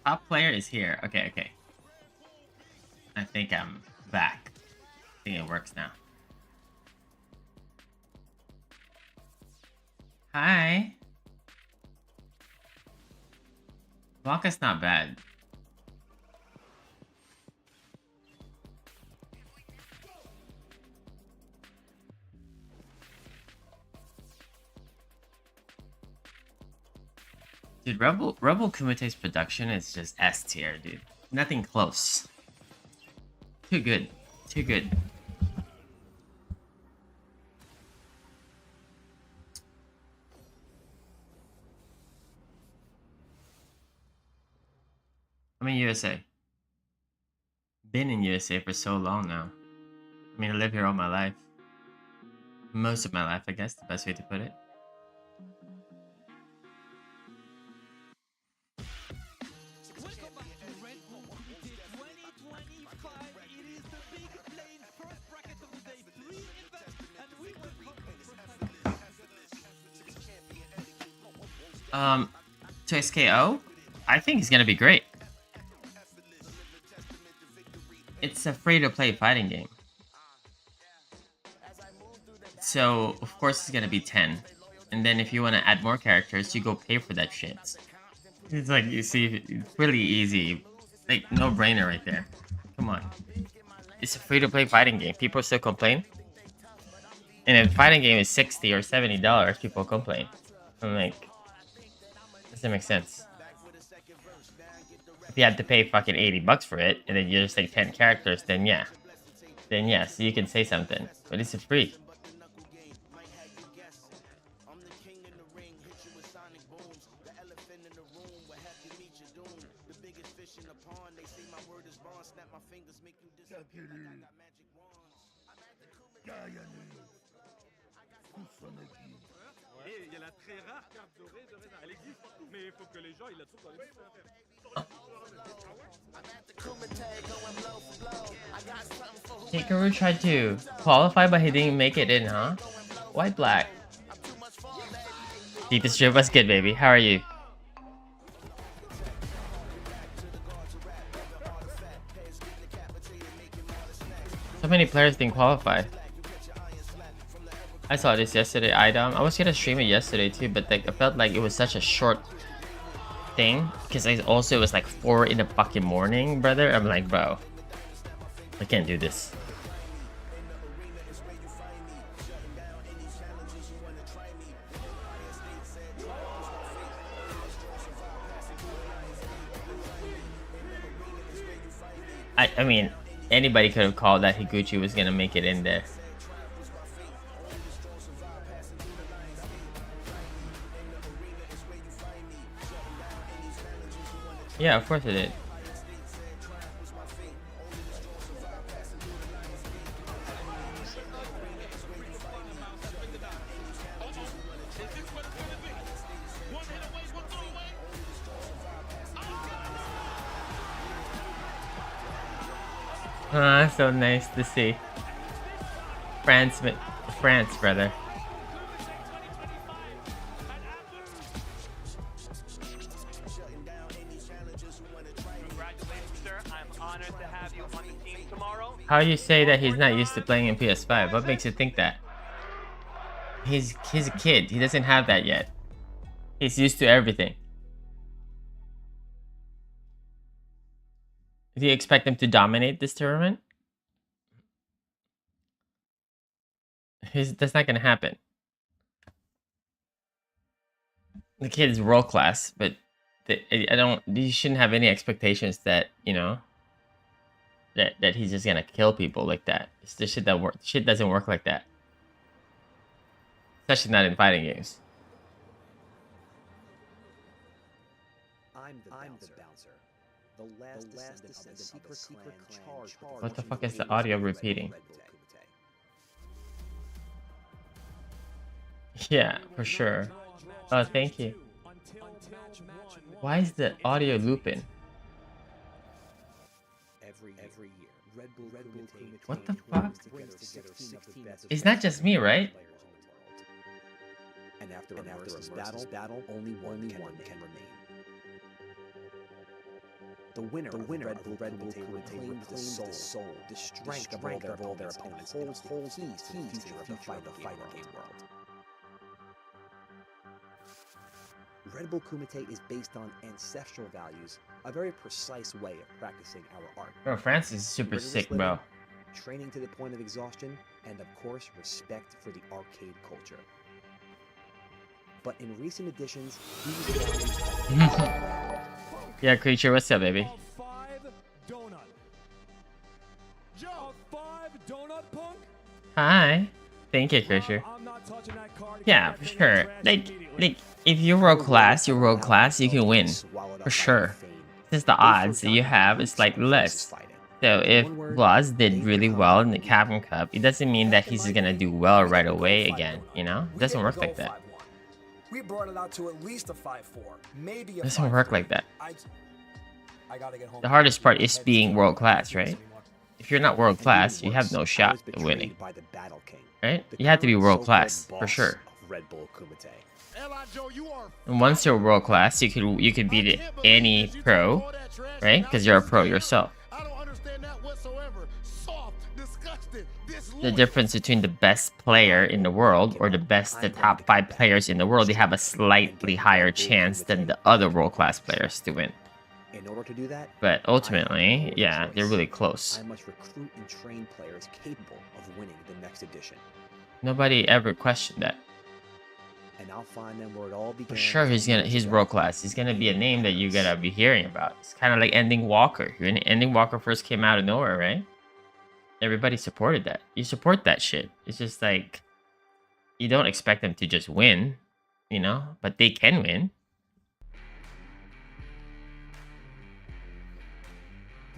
top player is here. Okay, okay. I think I'm back. I think it works now. Hi. Blanca's not bad. Dude, Rebel Kumite's production is just S tier, dude. Nothing close. Too good. Too good. I'm in USA. Been in USA for so long now. I mean, I live here all my life. Most of my life, I guess, the best way to put it. To SKO, I think it's gonna be great. It's a free-to-play fighting game. So, of course, it's gonna be 10. And then if you want to add more characters, you go pay for that shit. It's like, you see, it's really easy. Like, no-brainer right there. Come on. It's a free-to-play fighting game. People still complain. And if a fighting game is $60 or $70, people complain. I'm like, doesn't make sense. If you had to pay fucking $80 for it, and then you just like 10 characters, then yeah. Then yes, you can say something. But it's free. Hikaru tried to qualify, but he didn't make it in, huh? White black. Deepest drip, what's good, baby? How are you? So many players didn't qualify. I saw this yesterday, Idom. I was gonna stream it yesterday too, but like I felt like it was such a short thing because it was like 4 in the fucking morning, brother. I'm like, bro, I can't do this. I mean, anybody could have called that Higuchi was gonna make it in there. Yeah, of course it did. Ah, so nice to see. France, brother. How you say that he's not used to playing in PS5? What makes you think that? He's a kid. He doesn't have that yet. He's used to everything. Do you expect him to dominate this tournament? That's not gonna happen. The kid is world class, but you shouldn't have any expectations that, you know, that he's just gonna kill people like that. It's the shit that works. Shit doesn't work like that. Especially not in fighting games. I'm the bouncer. The last descendant of the secret clan charged. What the fuck is the audio repeating? Yeah, for sure. Oh, thank you. Why is the audio looping? Every year, Redbull what the fuck? It's not just me, right? And after a battle, only one can remain. The winner of Red Bull Kumite reclaims the soul, the strength of all their opponents, and holds the keys to the future of the fighting game world. Red Bull Kumite is based on ancestral values, a very precise way of practicing our art. Bro, France is super sick, bro. Training to the point of exhaustion, and of course, respect for the arcade culture. But in recent editions, these values have Yeah, Creature, what's up, baby? Hi. Thank you, Creature. Yeah, for sure. Like, if you're world class, you can win. For sure. Since the odds that you have is like less. So if Blas did really well in the Captain Cup, it doesn't mean that he's gonna do well right away again, you know? It doesn't work like that. We brought it out to at least a 5-4, maybe a 5-4. It doesn't work like that. I gotta get home. The hardest part is being world class, right? If you're not world class, you have no shot at winning. Right? You have to be world class for sure. And once you're world class, you could beat any pro, right? Because you're a pro yourself. The difference between the best player in the world or the top 5 players in the world, they have a slightly higher chance than the other world class players to win. In order to do that, but ultimately, yeah, they're really close. I must recruit and train players capable of winning the next edition. Nobody ever questioned that. And I'll find them where it all began. For sure, he's world class. He's gonna be a name that you're gonna be hearing about. It's kind of like Ending Walker. When Ending Walker first came out of nowhere, right? Everybody supported that. You support that shit. It's just like you don't expect them to just win, you know, but they can win.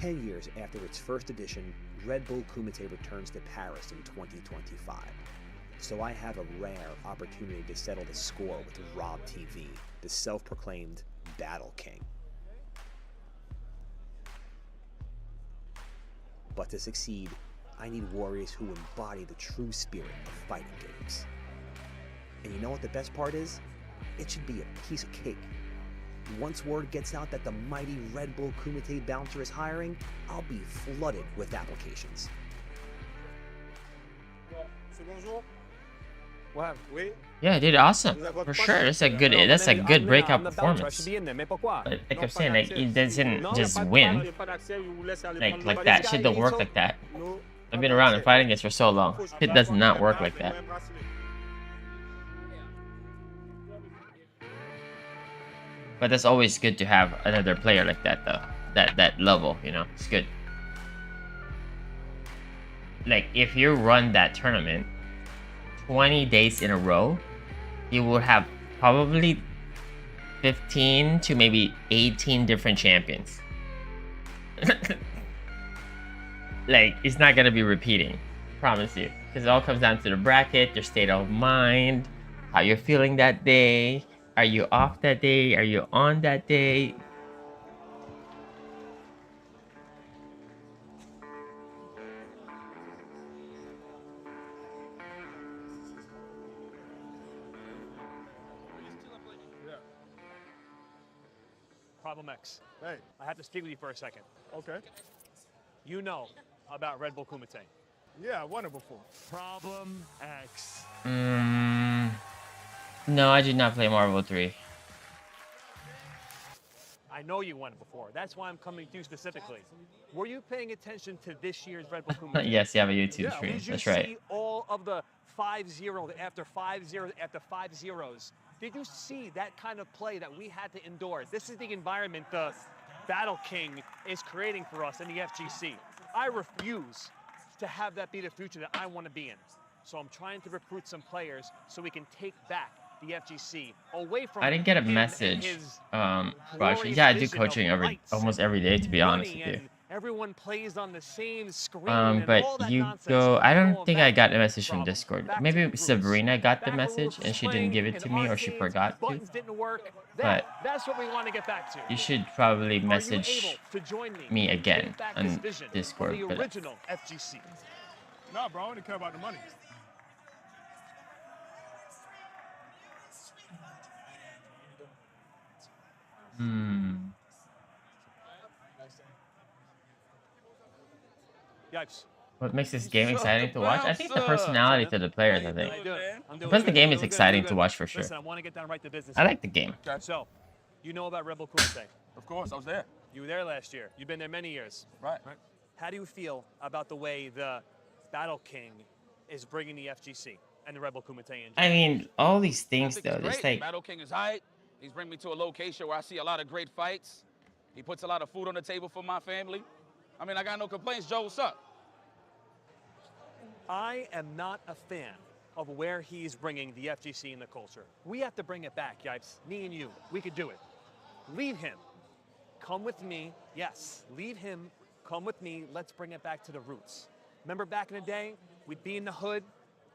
10 years after its first edition, Red Bull Kumite returns to Paris in 2025. So I have a rare opportunity to settle the score with Rob TV, the self-proclaimed Battle King. But to succeed, I need warriors who embody the true spirit of fighting games. And you know what the best part is? It should be a piece of cake. Once word gets out that the mighty Red Bull Kumite bouncer is hiring, I'll be flooded with applications. Yeah, I did awesome. For sure. That's a good breakout performance. But like I'm saying, like it doesn't just win. Like that. Shit don't work like that. I've been around and fighting this for so long. It does not work like that. But that's always good to have another player like that though. That level, you know, it's good. Like if you run that tournament 20 days in a row, you will have probably 15 to maybe 18 different champions. Like it's not gonna be repeating, promise you. Because it all comes down to the bracket, your state of mind, how you're feeling that day. Are you off that day? Are you on that day? Problem X. Hey. I have to speak with you for a second. Okay. You know about Red Bull Kumite. Yeah, I won it before. Problem X. No, I did not play Marvel 3. I know you won it before. That's why I'm coming to you specifically. Were you paying attention to this year's Red Bull Kumite? Yes, you have a YouTube stream. Did you That's see right. all of the 5-0 after 5-0 after 5 zeros? Did you see that kind of play that we had to endure? This is the environment the Battle King is creating for us in the FGC. I refuse to have that be the future that I want to be in. So I'm trying to recruit some players so we can take back the FGC away from. I didn't get a message. Actually, yeah, I do coaching almost every day, to be honest with you. Everyone plays on the same screen. But you go. I don't think I got a message from Discord. Maybe Sabrina got the message and she didn't give it to me, or she forgot to. But that's what we want to get back to. You should probably message me again on Discord. The original FGC. Nah, bro, I only care about the money. Yipes. What makes this game Shut exciting the to watch? I think the bouncer. personality to the players, I think. How you doing? I'm doing Plus the good. game is Doing good, exciting doing to good. watch for sure. Listen, I want to get down right to business. I like the game. Okay. So, you know about Rebel Kumite. Of course, I was there. You were there last year. You've been there many years. Right. How do you feel about the way the Battle King is bringing the FGC and the Rebel Kumite in? I mean, all these I things think though, it's just great. like Battle King is hype. He's bringing me to a location where I see a lot of great fights. He puts a lot of food on the table for my family. I mean, I got no complaints. Joe, what's up? I am not a fan of where he's bringing the FGC in the culture. We have to bring it back, Yipes. Me and you, we could do it. Leave him. Come with me. Yes, leave him. Come with me. Let's bring it back to the roots. Remember back in the day, we'd be in the hood,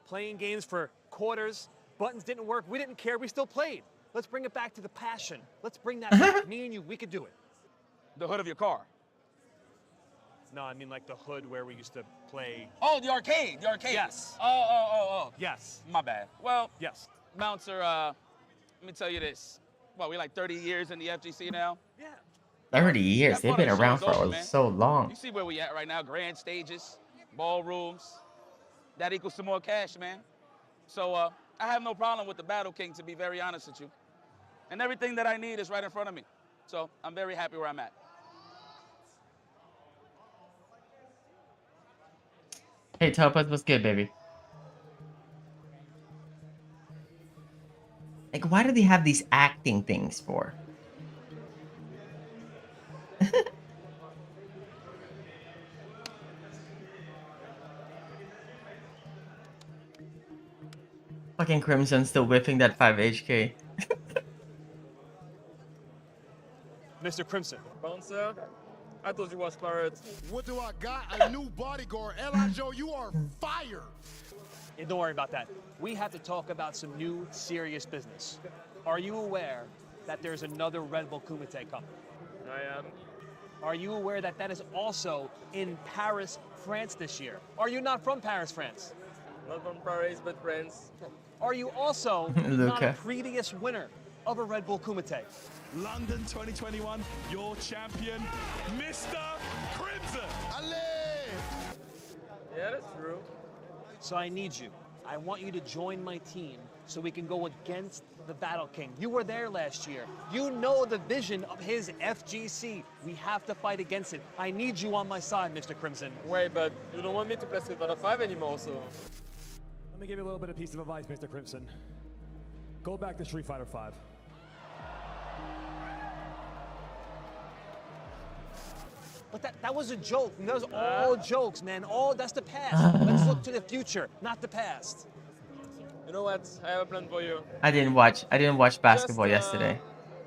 playing games for quarters. Buttons didn't work. We didn't care. We still played. Let's bring it back to the passion. Let's bring that back. Me and you, we could do it. The hood of your car. No, I mean like the hood where we used to play. Oh, the arcade. The arcade. Yes. Oh. Yes. My bad. Well, Yes. Bouncer, let me tell you this. Well, we're like 30 years in the FGC now. Yeah. 30 years. That They've part been of the around show's over, for man. so long. You see where we at right now, grand stages, ballrooms. That equals some more cash, man. So I have no problem with the Battle King, to be very honest with you. And everything that I need is right in front of me. So I'm very happy where I'm at. Hey, Topaz, what's good, baby? Like, why do they have these acting things for? Fucking Crimson still whipping that 5 HK. Mr. Crimson. Bouncer, I thought you was pirate. What do I got? A new bodyguard. L.I. Joe, you are fire. Yeah, don't worry about that. We have to talk about some new, serious business. Are you aware that there's another Redbull Kumite coming? I am. Are you aware that that is also in Paris, France this year? Are you not from Paris, France? Not from Paris, but friends. Are you also not a Luca. previous winner of a Red Bull Kumite? London 2021, your champion, Mr. Crimson. Allez! Yeah, that's true. So I need you. I want you to join my team so we can go against the Battle King. You were there last year. You know the vision of his FGC. We have to fight against it. I need you on my side, Mr. Crimson. Wait, but you don't want me to play Street Fighter 5 anymore, so... Let me give you a little bit of piece of advice, Mr. Crimson. Go back to Street Fighter 5. But that was a joke. That was all jokes, man. That's the past. Let's look to the future, not the past. You know what? I have a plan for you. I didn't watch basketball Just, yesterday.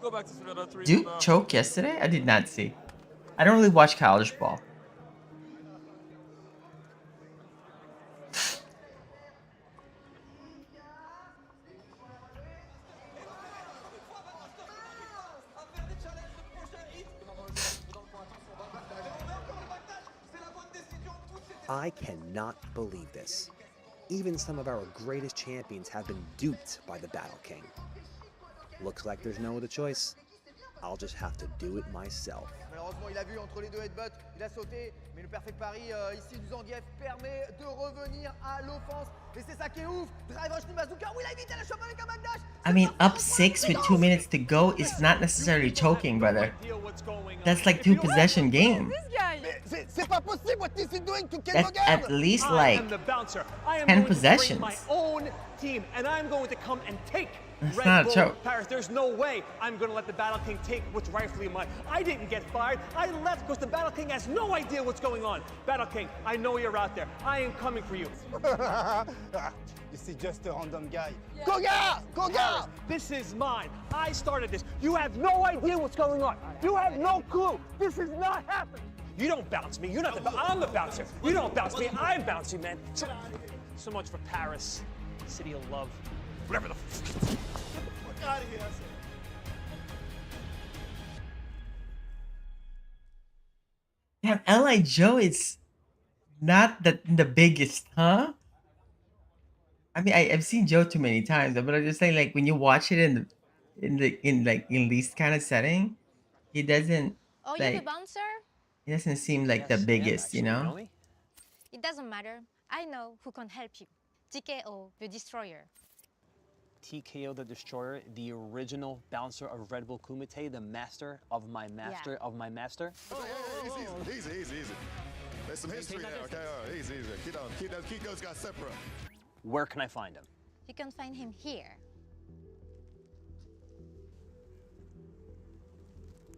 Go back to Street Fighter 3 Duke now. choke yesterday? I did not see. I don't really watch college ball. I cannot believe this. Even some of our greatest champions have been duped by the Battle King. Looks like there's no other choice. I'll just have to do it myself. Malheureusement, il a vu entre les deux headbutts, il a sauté, mais le perfect pari ici du Zangief permet de revenir à l'offense. Et c'est ça qui est ouf. Drive rush du bazooka, oui, il a évité la chope avec un backdash. I mean, up 6 with 2 minutes to go is not necessarily choking, brother. That's like 2 possession game. C'est pas possible what this is doing to That's at least like 10 possessions. My own team, and I'm going to come and take That's Red not a Bull choke. Paris. There's no way I'm going to let the Battle King take what's rightfully mine. I didn't get fired. I left because the Battle King has no idea what's going on. Battle King, I know you're out there. I am coming for you. This is just a random guy. Koga! This is mine. I started this. You have no idea what's going on. You have no clue. This is not happening. You don't bounce me. You're not the I'm the bouncer. You don't bounce me. I'm bouncing, man. So much for Paris, city of love. Whatever the fuck out of here, I said. Damn, L.I. Joe is not the biggest, huh? I mean, I've seen Joe too many times, but I'm just saying, like, when you watch it in this kind of setting, he doesn't Oh, like, you're the bouncer? he doesn't seem like the biggest, you know? It doesn't matter. I know who can help you. TKO, the Destroyer. TKO the Destroyer, the original bouncer of Red Bull Kumite, the master of my master of my master. Easy. There's some history there, okay? All right, easy. Keep those guys separate. Where can I find him? You can find him here.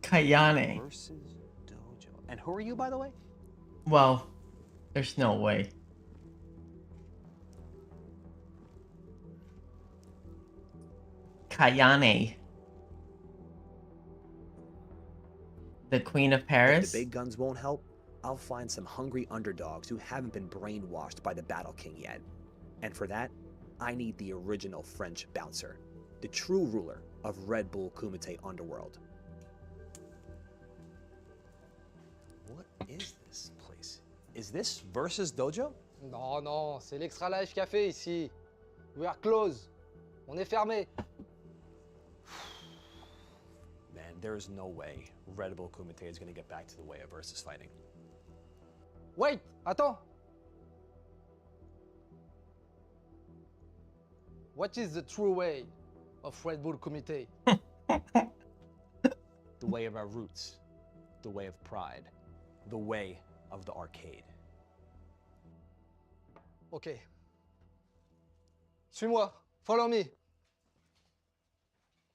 Kayane. Versus Dojo. And who are you, by the way? Well, there's no way. Kayane. The Queen of Paris? If the big guns won't help, I'll find some hungry underdogs who haven't been brainwashed by the Battle King yet. And for that, I need the original French bouncer, the true ruler of Red Bull Kumite Underworld. What is this place? Is this versus Dojo? Non, c'est l'Extra Life Café ici. We are closed. On est fermé. Man, there is no way Red Bull Kumite is going to get back to the way of versus fighting. Wait, attends. What is the true way of Red Bull Kumite? The way of our roots, the way of pride, the way of the arcade. Okay. Suis-moi. Follow me.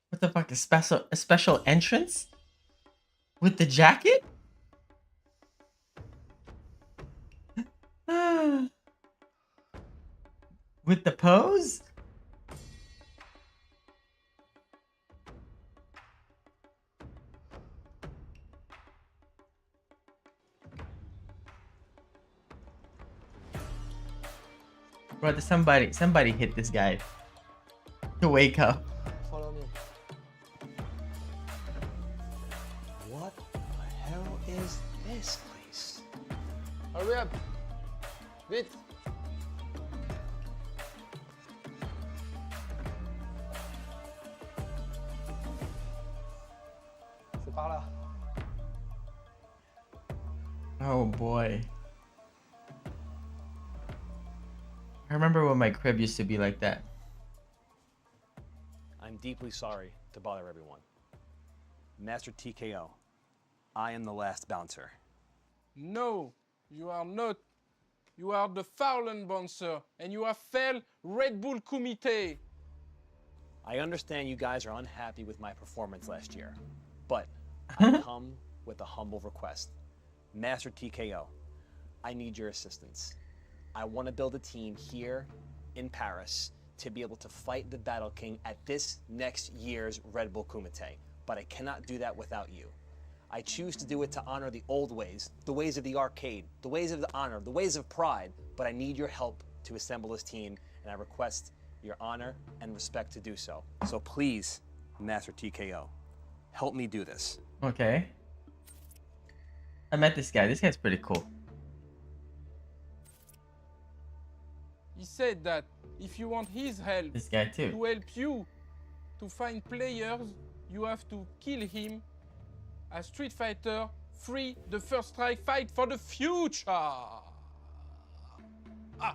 What the fuck? A special entrance? With the jacket? With the pose? Brother, somebody hit this guy to wake up. Follow me. What the hell is this place? Hurry up. Vite. C'est par là. Oh boy. I remember when my crib used to be like that. I'm deeply sorry to bother everyone. Master TKO, I am the last bouncer. No, you are not. You are the fallen bouncer, and you have failed Red Bull Kumite. I understand you guys are unhappy with my performance last year, but I come with a humble request. Master TKO, I need your assistance. I want to build a team here in Paris to be able to fight the Battle King at this next year's Red Bull Kumite, but I cannot do that without you. I choose to do it to honor the old ways, the ways of the arcade, the ways of the honor, the ways of pride, but I need your help to assemble this team, and I request your honor and respect to do so. So please, Master TKO, help me do this. Okay. I met this guy. This guy's pretty cool. He said that if you want his help This guy too. to help you to find players, you have to kill him as Street Fighter 3, the first strike fight for the future.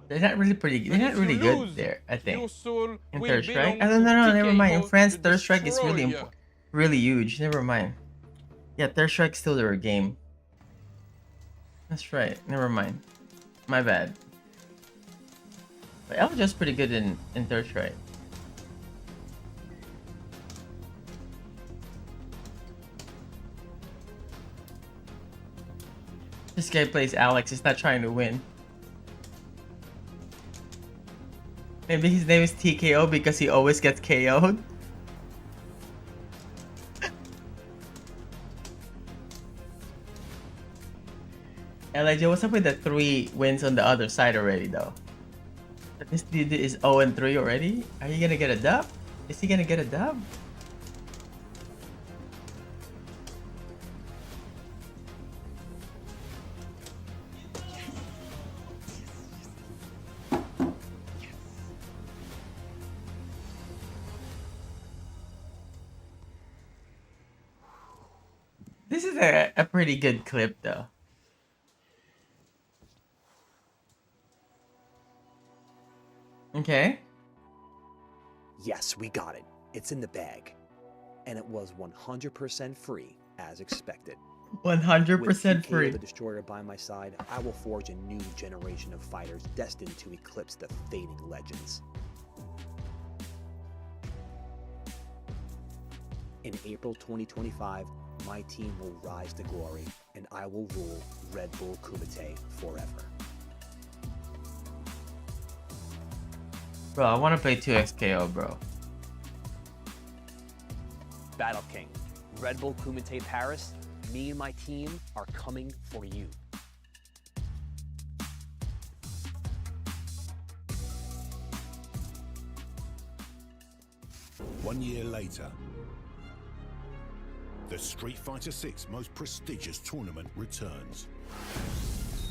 They're not really pretty. They're not really good there, I think. Your soul In will Third Strike? belong No, to never mind. In TKO, France, the Third Strike is really Destroyer. really huge. Never mind. Yeah, Third Strike's still their game. That's right. Never mind. My bad. But Elja's pretty good in Third Strike. This guy plays Alex. He's not trying to win. Maybe his name is TKO because he always gets KO'd. LIJ, what's up with the 3 wins on the other side already, though? This dude is 0-3 already? Are you gonna get a dub? Is he gonna get a dub? This is a pretty good clip, though. Okay. Yes, we got it. It's in the bag. And it was 100% free, as expected. 100% With TKO free. the Destroyer by my side, I will forge a new generation of fighters destined to eclipse the fading legends. In April 2025, my team will rise to glory, and I will rule Redbull Kumite forever. Bro, I want to play 2XKO, bro. Battle King, Redbull Kumite Paris, me and my team are coming for you. One year later, the Street Fighter VI most prestigious tournament returns.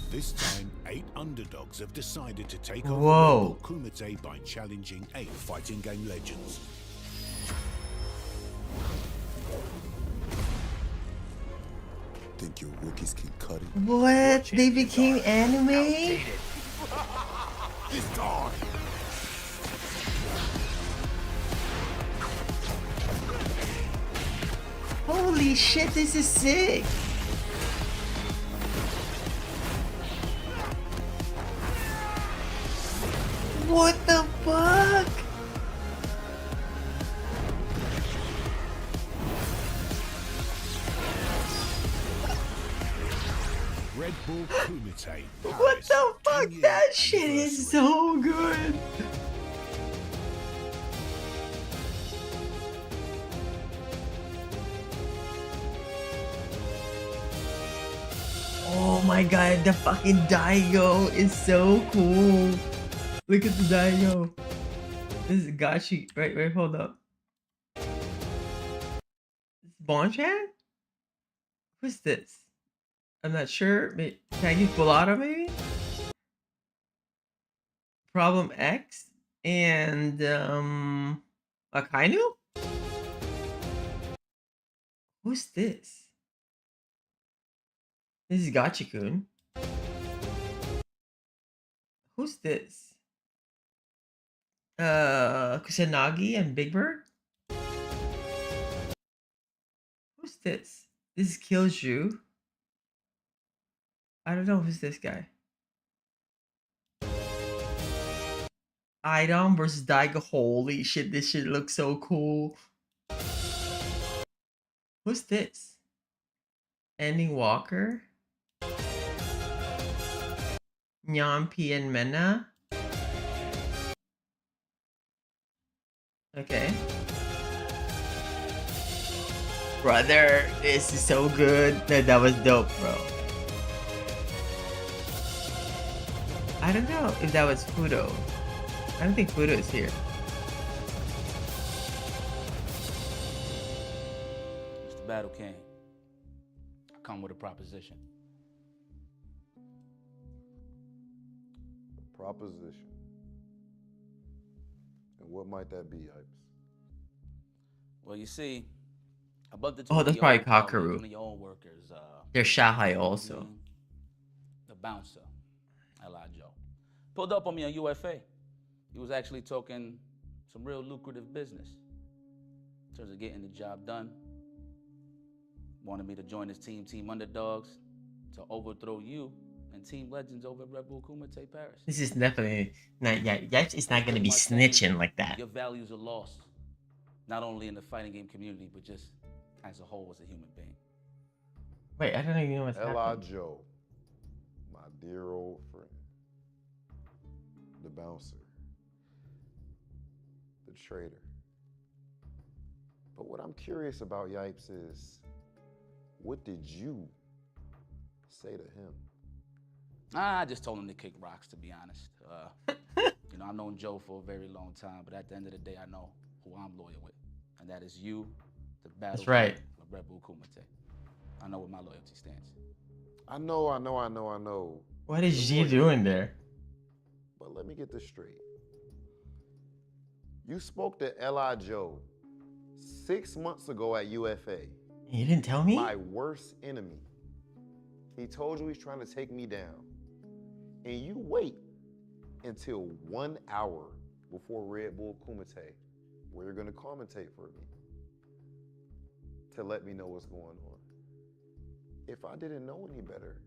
This time, 8 underdogs have decided to take over Whoa. Redbull Kumite by challenging 8 fighting game legends. Think your rookies can cut it? What? They became anime? It's time. Holy shit, this is sick. What the fuck? Redbull Kumite. What the fuck? That shit is so good. Oh my god, the fucking Daigo is so cool. Look at the Daigo. This is Gachi. Wait, hold up. Bonchan? Who's this? I'm not sure. Can I get Bolado maybe? Problem X and Akainu? Who's this? This is Gachi-kun. Who's this? Kusanagi and Big Bird? Who's this? This is Kilzyou. I don't know who's this guy. Idom versus Daigo. Holy shit, this shit looks so cool. Who's this? Ending Walker? Nyampi and Mena? Okay. Brother, this is so good. That was dope, bro. I don't know if that was Fudo. I don't think Fudo is here. Mr. Battle King, I come with a proposition. Proposition. And what might that be, Hypes? Well, you see, above the Oh, that's probably Kakaru. one of your own workers, There's Shahai also. the bouncer, Eli Joe, pulled up on me on UFA. He was actually talking some real lucrative business in terms of getting the job done. Wanted me to join his team, Team Underdogs, to overthrow you and Team Legends over at Redbull Kumite Paris. This is definitely not. Yeah, it's not gonna be snitching like that. Your values are lost, not only in the fighting game community, but just as a whole as a human being. Wait, I don't even know what's Eli happening. Joe, my dear old friend, the bouncer, the traitor. But what I'm curious about, Yipes, is what did you say to him? I just told him to kick rocks, to be honest. You know, I've known Joe for a very long time, but at the end of the day, I know who I'm loyal with, and that is you, the battle. That's right. Of Redbull Kumite. I know where my loyalty stands. I know. What is G doing there? But let me get this straight. You spoke to Eli Joe 6 months ago at UFA. You didn't tell me? My worst enemy. He told you he's trying to take me down. And you wait until 1 hour before Redbull Kumite, where you're gonna commentate for me to let me know what's going on. If I didn't know any better,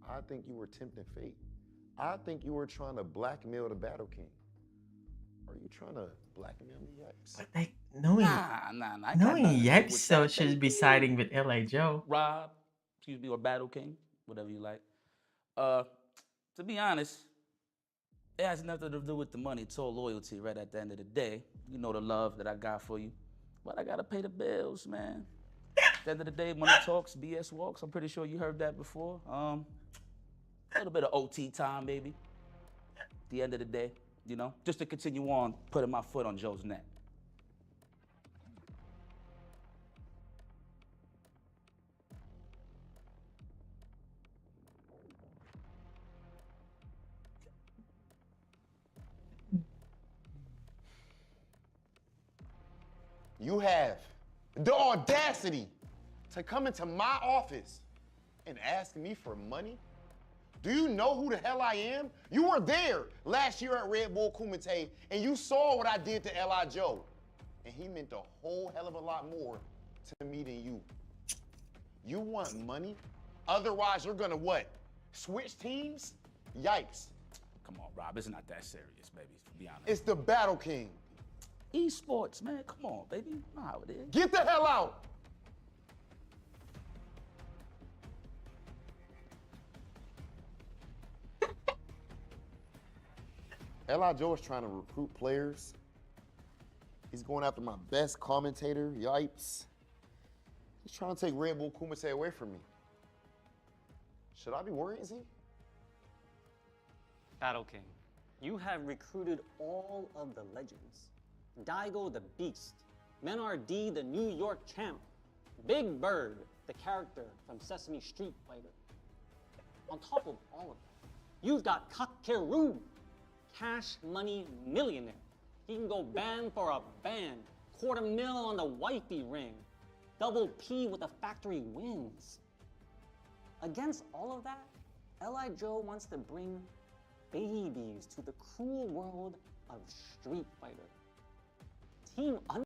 I think you were tempting fate. I think you were trying to blackmail the Battle King. Are you trying to blackmail me, Yipes? But like knowing Yipes though should be siding with L.A. Joe. Rob, excuse me, or Battle King, whatever you like. To be honest, it has nothing to do with the money. It's all loyalty right at the end of the day. You know the love that I got for you. But I gotta pay the bills, man. At the end of the day, money talks, BS walks. I'm pretty sure you heard that before. A little bit of OT time, baby. At the end of the day, you know, just to continue on putting my foot on Joe's neck. You have the audacity to come into my office and ask me for money? Do you know who the hell I am? You were there last year at Redbull Kumite, and you saw what I did to L.I. Joe. And he meant a whole hell of a lot more to me than you. You want money? Otherwise, you're gonna what? Switch teams? Yikes. Come on, Rob, it's not that serious, baby, to be honest. It's the Battle King. Esports, man, come on, baby. You know how it is. Get the hell out! L.I. Joe is trying to recruit players. He's going after my best commentator, Yipes. He's trying to take Redbull Kumite away from me. Should I be worried, is he? Battle King, you have recruited all of the legends. Daigo the Beast, MenaRD the New York champ, Big Bird, the character from Sesame Street Fighter. On top of all of that, you've got Kakeru, cash money millionaire. He can go band for a band, $250,000 on the wifey ring, double P with a factory wins. Against all of that, L.I. Joe wants to bring babies to the cruel world of Street Fighter. Team I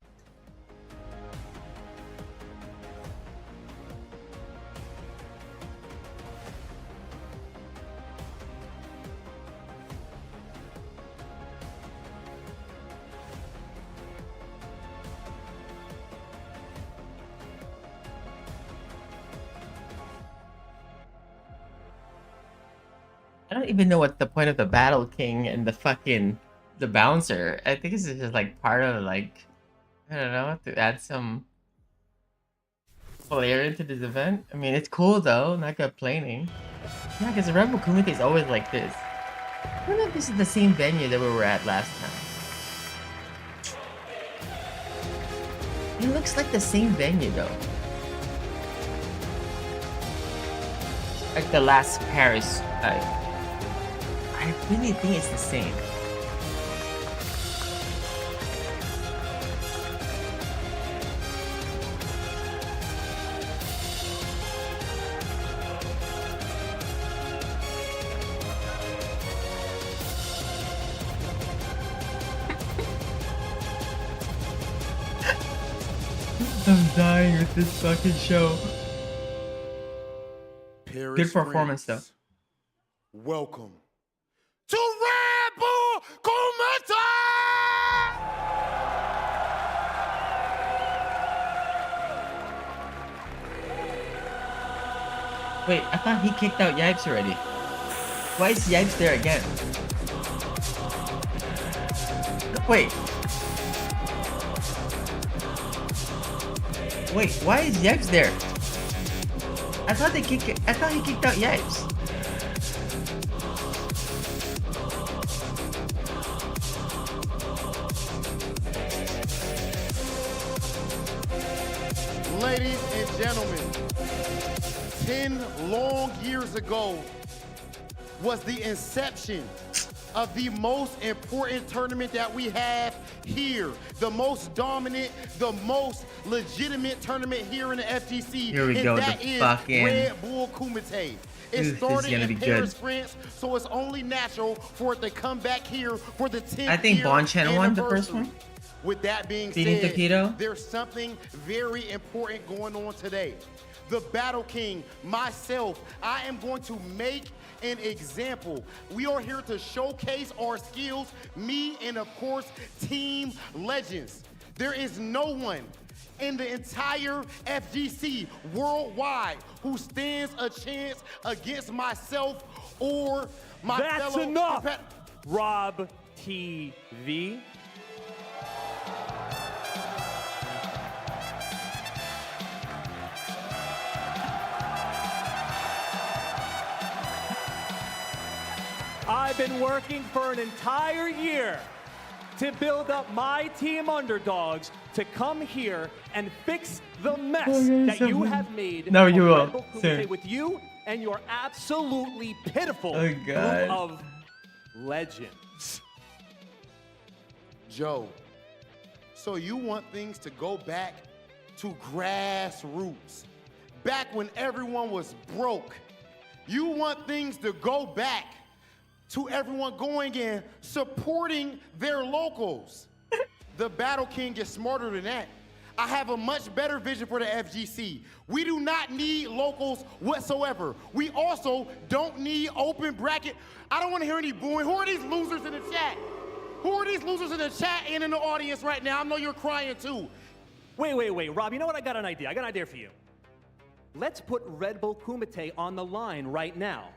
don't even know what the point of the Battle King and the bouncer. I think this is just like part of like, I don't know, to add some flair into this event. I mean, it's cool though, not complaining. Yeah, because the Redbull Kumite is always like this. I don't know if this is the same venue that we were at last time. It looks like the same venue though. Like the last Paris. I really think it's the same. I'm dying with this fucking show. Paris Good performance though. Welcome to Redbull Kumite! Wait, I thought he kicked out Yipes already. Why is Yipes there again? Wait. Wait, why is Yipes there? I thought he kicked out Yipes. Ladies and gentlemen, 10 long years ago was the inception of the most important tournament that we have here. The most dominant, the most legitimate tournament here in the FGC. Here we go, that the is fucking Redbull Kumite. It This is started gonna in be Paris, good. France, so it's only natural for it to come back here for the 10th I think year Bonchan won the first anniversary. one. With that being Beating said, Takedo. there's something very important going on today. The Battle King, myself, I am going to make an example. We are here to showcase our skills, me and of course, Team Legends. There is no one in the entire FGC worldwide who stands a chance against myself or my That's fellow enough, Rob TV. I've been working for an entire year to build up my team underdogs to come here and fix the mess that you have made. No, you on will. Redbull Kumite Soon. with you and your absolutely pitiful Oh, group God. of legends. Joe, so you want things to go back to grassroots, back when everyone was broke. You want things to go back to everyone going in, supporting their locals. The Battle King is smarter than that. I have a much better vision for the FGC. We do not need locals whatsoever. We also don't need open bracket. I don't want to hear any booing. Who are these losers in the chat? Who are these losers in the chat and in the audience right now? I know you're crying too. Wait, Rob, you know what? I got an idea. I got an idea for you. Let's put Redbull Kumite on the line right now.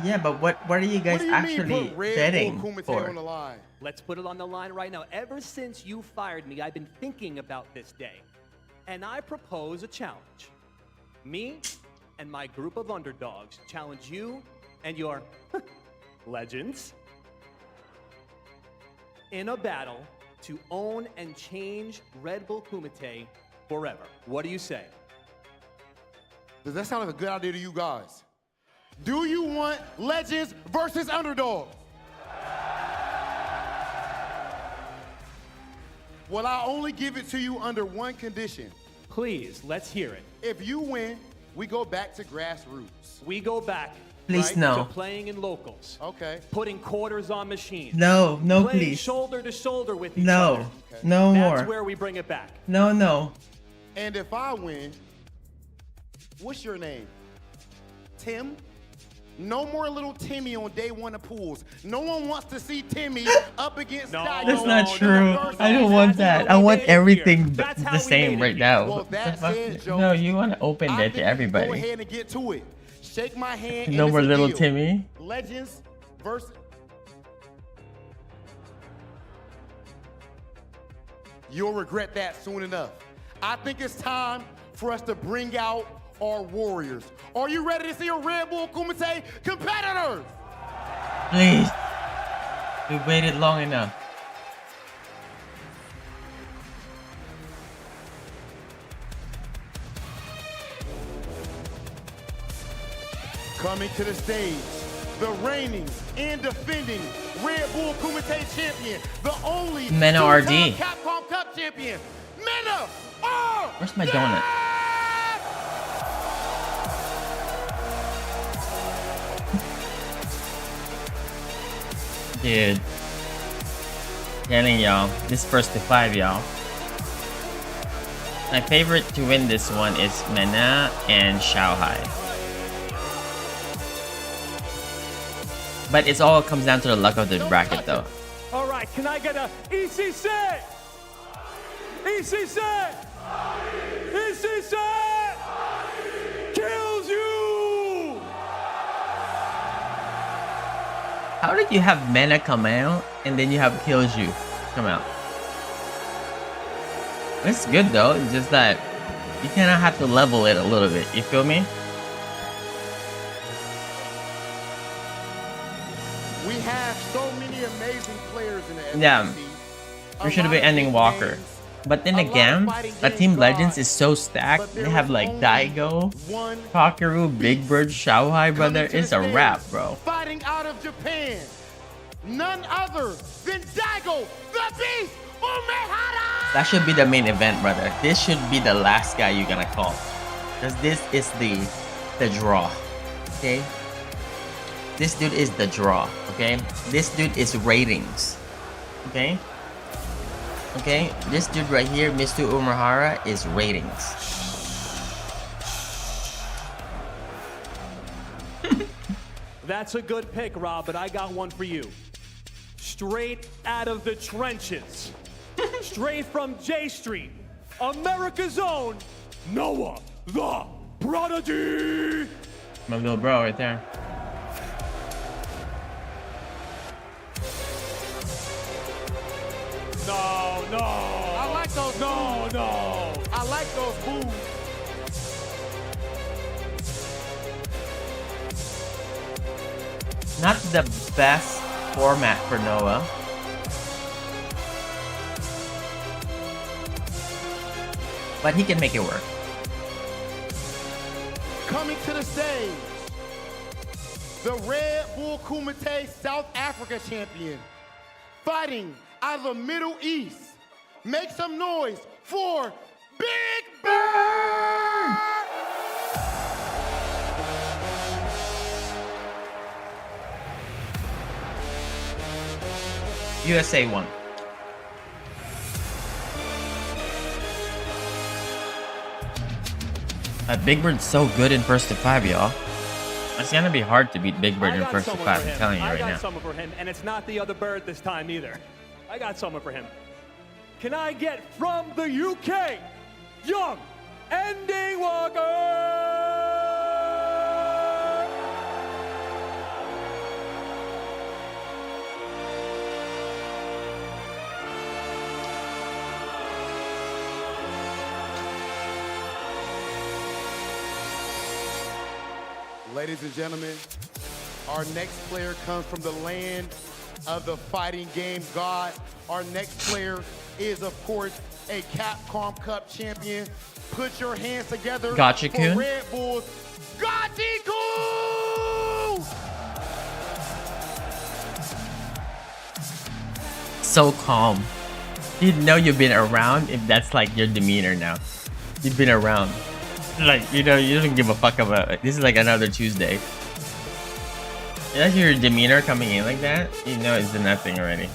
Yeah, but what are you guys actually betting for? On the line? Let's put it on the line right now. Ever since you fired me, I've been thinking about this day. And I propose a challenge. Me and my group of underdogs challenge you and your legends in a battle to own and change Redbull Kumite forever. What do you say? Does that sound like a good idea to you guys? Do you want legends versus underdog? Well, I'll only give it to you under one condition. Please, let's hear it. If you win, we go back to grassroots. We go back Please, no. to playing in locals. Okay. Putting quarters on machines. No, no, playing please. shoulder to shoulder with each No, other. no more. That's where we bring it back. No. And if I win, what's your name? Tim? No more little Timmy on day one of pools. No one wants to see Timmy up against Daigo. That's not true. I don't want that. I want everything the same right now. Well, that's it, Joe. No, you want to open I that to think Go everybody. ahead and get to it. Shake my hand. No and more it's a little deal. Timmy. Legends versus. You'll regret that soon enough. I think it's time for us to bring out our warriors. Are you ready to see a Redbull Kumite competitors? Please. We waited long enough. Coming to the stage, the reigning and defending Redbull Kumite champion, the only MenaRD. two-time Capcom Cup champion, MenaRD. Where's my donut? Dude. Telling y'all, this first to 5, y'all. My favorite to win this one is Mena and Xiaohai. But it's all comes down to the luck of the bracket though. All right, can I get a ECC? ECC! ECC! Kilzyou! How did you have Mena come out and then you have Kilzyou come out? It's good though, it's just that you kind of have to level it a little bit, you feel me? We have so many amazing players in the FGC. Yeah, we should have been ending Walker. But then again, a Team Legends is so stacked. They have like Daigo, Kakeru, Big Bird, Xiaohai, brother. It's a wrap, bro. Fighting out of Japan, none other than Daigo, the Beast, Umehara! That should be the main event, brother. This should be the last guy you're gonna call. Because this is the the draw. Okay? This dude is the draw. Okay? This dude is ratings. Okay? Okay? This dude right here, Mr. Umahara, is ratings. That's a good pick, Rob, but I got one for you. Straight out of the trenches. Straight from J Street. America's own Noah the Prodigy. My little bro right there. No, no. I like those. No, no. I like those moves. Not the best format for Noah. But he can make it work. Coming to the stage, the Red Bull Kumite South Africa champion, fighting out of the Middle East. Make some noise for Big Bird! USA won. Big Bird's so good in first to 5, y'all. It's gonna be hard to beat Big Bird in first to 5, I'm telling you right now. I got someone for him, and it's not the other bird this time either. I got someone for him. Can I get from the UK, Young Ending Walker? Ladies and gentlemen, our next player comes from the land of the fighting game god. Our next player is, of course, a Capcom Cup champion. Put your hands together Gotcha, for Kun. Red Bulls. Gotcha-kun! So calm. You know you've been around if that's like your demeanor now. You've been around. Like, you know, you don't give a fuck about it. This is like another Tuesday. That's your demeanor coming in like that, you know it's nothing already.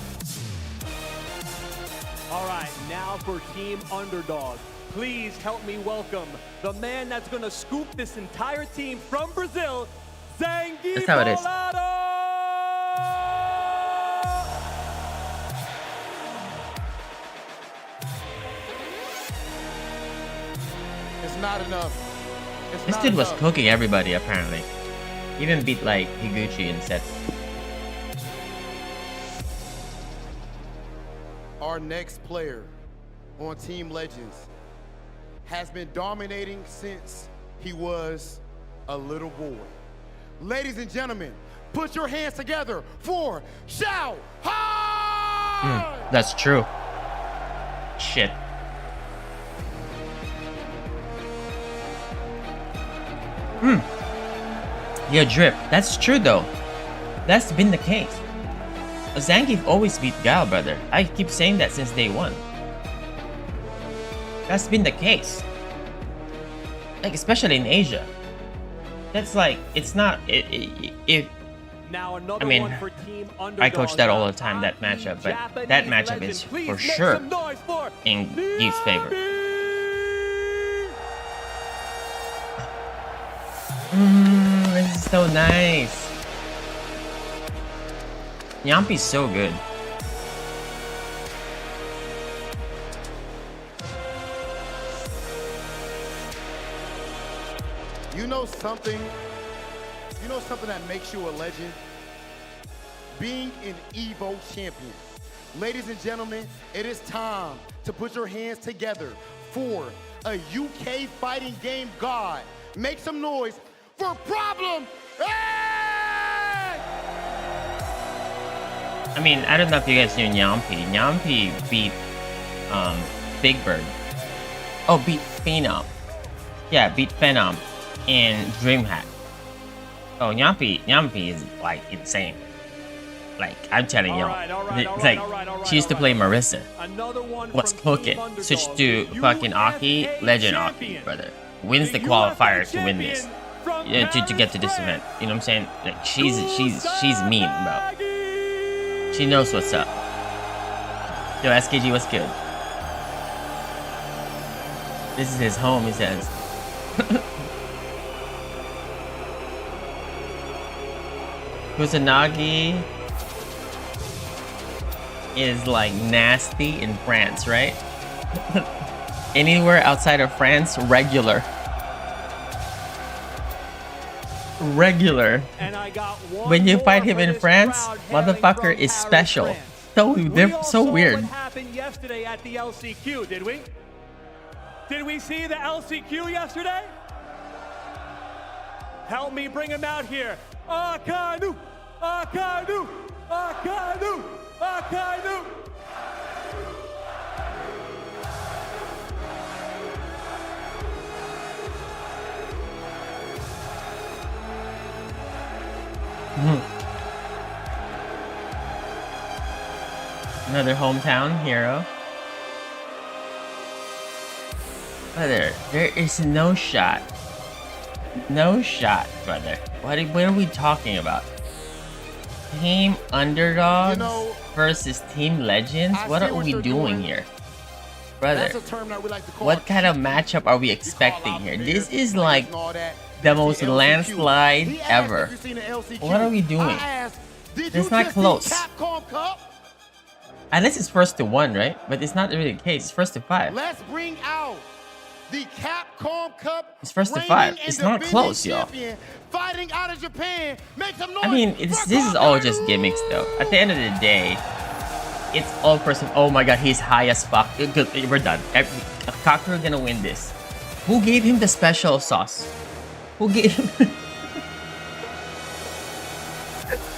All right, now for Team Underdog. Please help me welcome the man that's going to scoop this entire team from Brazil, Zangi That's how it is. Bolado! It's not enough. It's This not dude was enough. cooking everybody apparently. Even beat like Higuchi in sets. Our next player on Team Legends has been dominating since he was a little boy. Ladies and gentlemen, put your hands together for Shia! That's true. Shit. Yo, Drip, that's true though. That's been the case. Zangief always beat Gal, brother. I keep saying that since day one. That's been the case. Like, especially in Asia. That's like, it's not, Now another I mean, one for Team Underdog. I coach that all the time, that matchup, but that matchup is for sure in Geef's favor. This is so nice. Yampi's so good. You know something? You know something that makes you a legend? Being an EVO champion. Ladies and gentlemen, it is time to put your hands together for a UK fighting game god. Make some noise for Problem. Hey! I mean, I don't know if you guys knew Nyampi. Nyampi beat Big Bird. Oh, beat Phenom. Yeah, beat Phenom in DreamHack. Oh, Nyampi is like insane. Like, I'm telling y'all. She used to play Marissa. What's cooking? Switch to fucking Aki, Legend Aki, brother. Wins the qualifier to win this. to get to this event. You know what I'm saying? Like she's mean, bro. She knows what's up. Yo, SKG, what's good? This is his home, he says. Kusanagi is like nasty in France, right? Anywhere outside of France, regular. Regular. When you fight him in France, motherfucker is special. So weird. What happened yesterday at the LCQ, did we? Did we see the LCQ yesterday? Help me bring him out here. Akainu! Akainu! Akainu! Akainu! Another hometown hero. Brother, there is no shot. No shot, brother. What are we talking about? Team underdogs versus team legends? What are we doing here? Brother, what kind of matchup are we expecting here? This is like the most landslide ever. What are we doing? It's not close. Unless it's 1-1, right? But it's not really the case. It's 1-5. Let's bring out the Capcom Cup. It's 1-5. It's not close, y'all. Fighting out of Japan. Make some noise. I mean, this is all just gimmicks, though. At the end of the day, it's all person. Oh my god, he's high as fuck. We're done. Kakeru gonna win this. Who gave him the special sauce? Who gave him?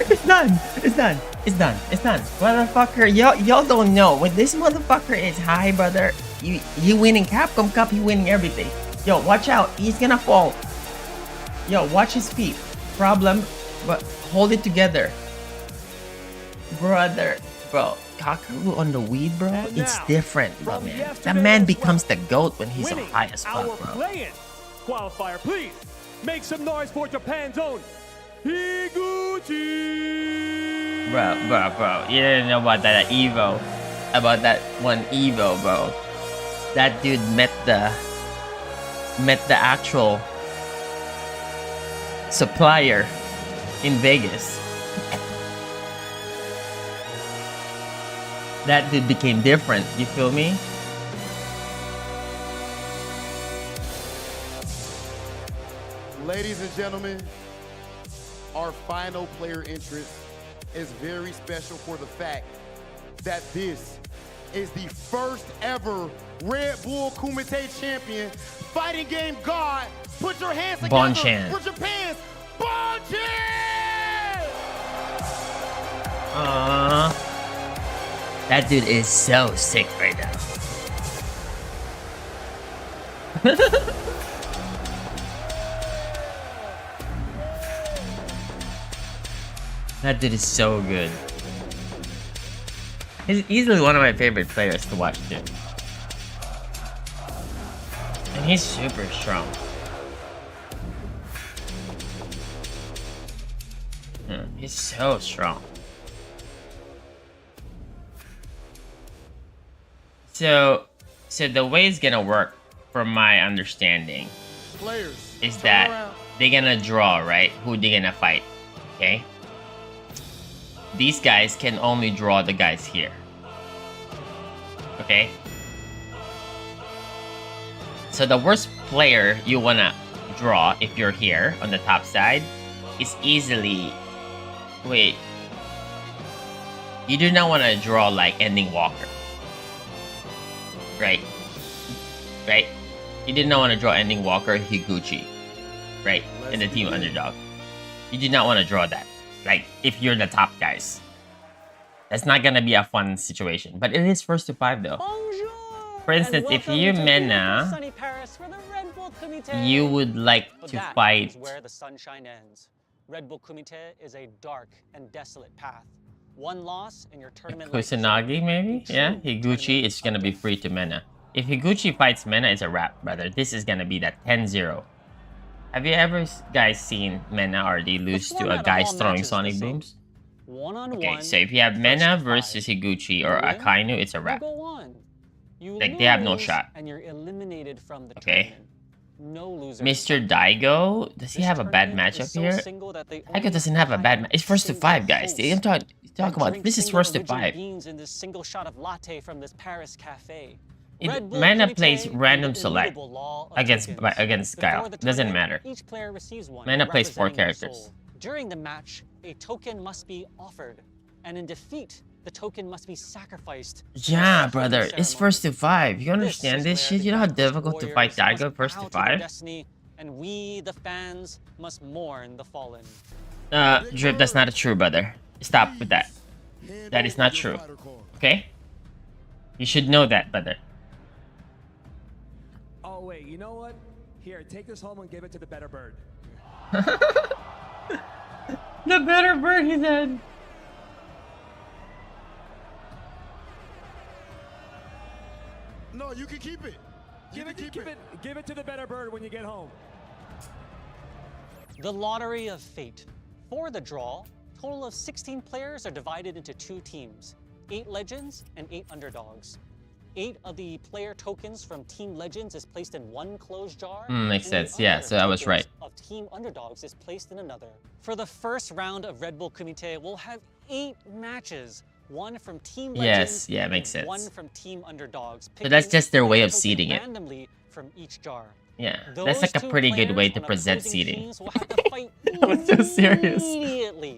It's done. It's done. It's done. It's done. Motherfucker, y'all don't know. When this motherfucker is high, brother, you winning Capcom Cup, you winning everything. Yo, watch out. He's gonna fall. Yo, watch his feet. Problem, but hold it together. Brother, bro. Kakeru on the weed, bro, it's different, bro, man. That man becomes the GOAT when he's on high as fuck, bro. Qualifier, please make some noise for Japan's own Higuchi. Bro. You didn't know about that Evo. About that one Evo, bro. That dude met the actual supplier in Vegas. That dude became different, you feel me? Ladies and gentlemen, our final player entrance is very special for the fact that this is the first ever Red Bull Kumite champion, fighting game god. Put your hands together Bon-chan. for Japan's Bon-chan! That dude is so sick right now. That dude is so good. He's easily one of my favorite players to watch too. And he's super strong. He's so strong. So the way it's gonna work, from my understanding, is that they're gonna draw, right? Who they're gonna fight, okay? These guys can only draw the guys here, okay? So the worst player you wanna draw if you're here on the top side is easily... Wait. You do not want to draw like Ending Walker. Right. You did not want to draw Ending Walker, Higuchi. Right? In the team underdog. You do not want to draw that. Like, if you're the top guys. That's not gonna be a fun situation. But it is 1-5 though. For instance, if you Mena, you would like to fight... where the sunshine ends. Red Bull Kumite is a dark and desolate path. One loss in your tournament... Kusanagi, maybe? Yeah, Higuchi is gonna be free to Mena. If Higuchi fights Mena, it's a wrap, brother. This is gonna be that 10-0. Have you ever guys seen MenaRD lose to a guy throwing sonic booms? Okay, so if you have Mena versus Higuchi or Akainu, it's a wrap. Like, they have no shot. And you're eliminated from the Okay. No loser. Mr. Daigo, does he have a bad matchup here? Daigo doesn't have a bad match. It's first to 5, guys. I'm talking about this is first to 5. In this single shot of latte from this Paris cafe. Mena plays random select against Kyle. Doesn't matter. Each player receives one. Mena plays 4 representing their characters. soul. During the match, a token must be offered, and in defeat, the token must be sacrificed. Yeah, brother, it's first to 5. You understand this shit? You know how difficult to fight Daigo first to 5? Destiny, and we, the fans, must mourn the fallen. Drip, that's not true, brother. Stop with that. That is not true. Okay? You should know that, brother. Oh wait, you know what? Here, take this home and give it to the better bird. The better bird, he said. No, you can keep it. Give it to the better bird when you get home. The lottery of fate. For the draw, total of 16 players are divided into 2 teams, 8 legends and 8 underdogs. 8 of the player tokens from Team Legends is placed in one closed jar. Makes sense. Yeah, so I was right. Of Team Underdogs is placed in another. For the first round of Redbull Kumite, we'll have 8 matches. 1 from Team Legends, yeah, makes sense. 1 from Team Underdogs. So that's just their way of seeding it. Randomly from each jar. Yeah, that's like a pretty good way to present seeding. I was so serious.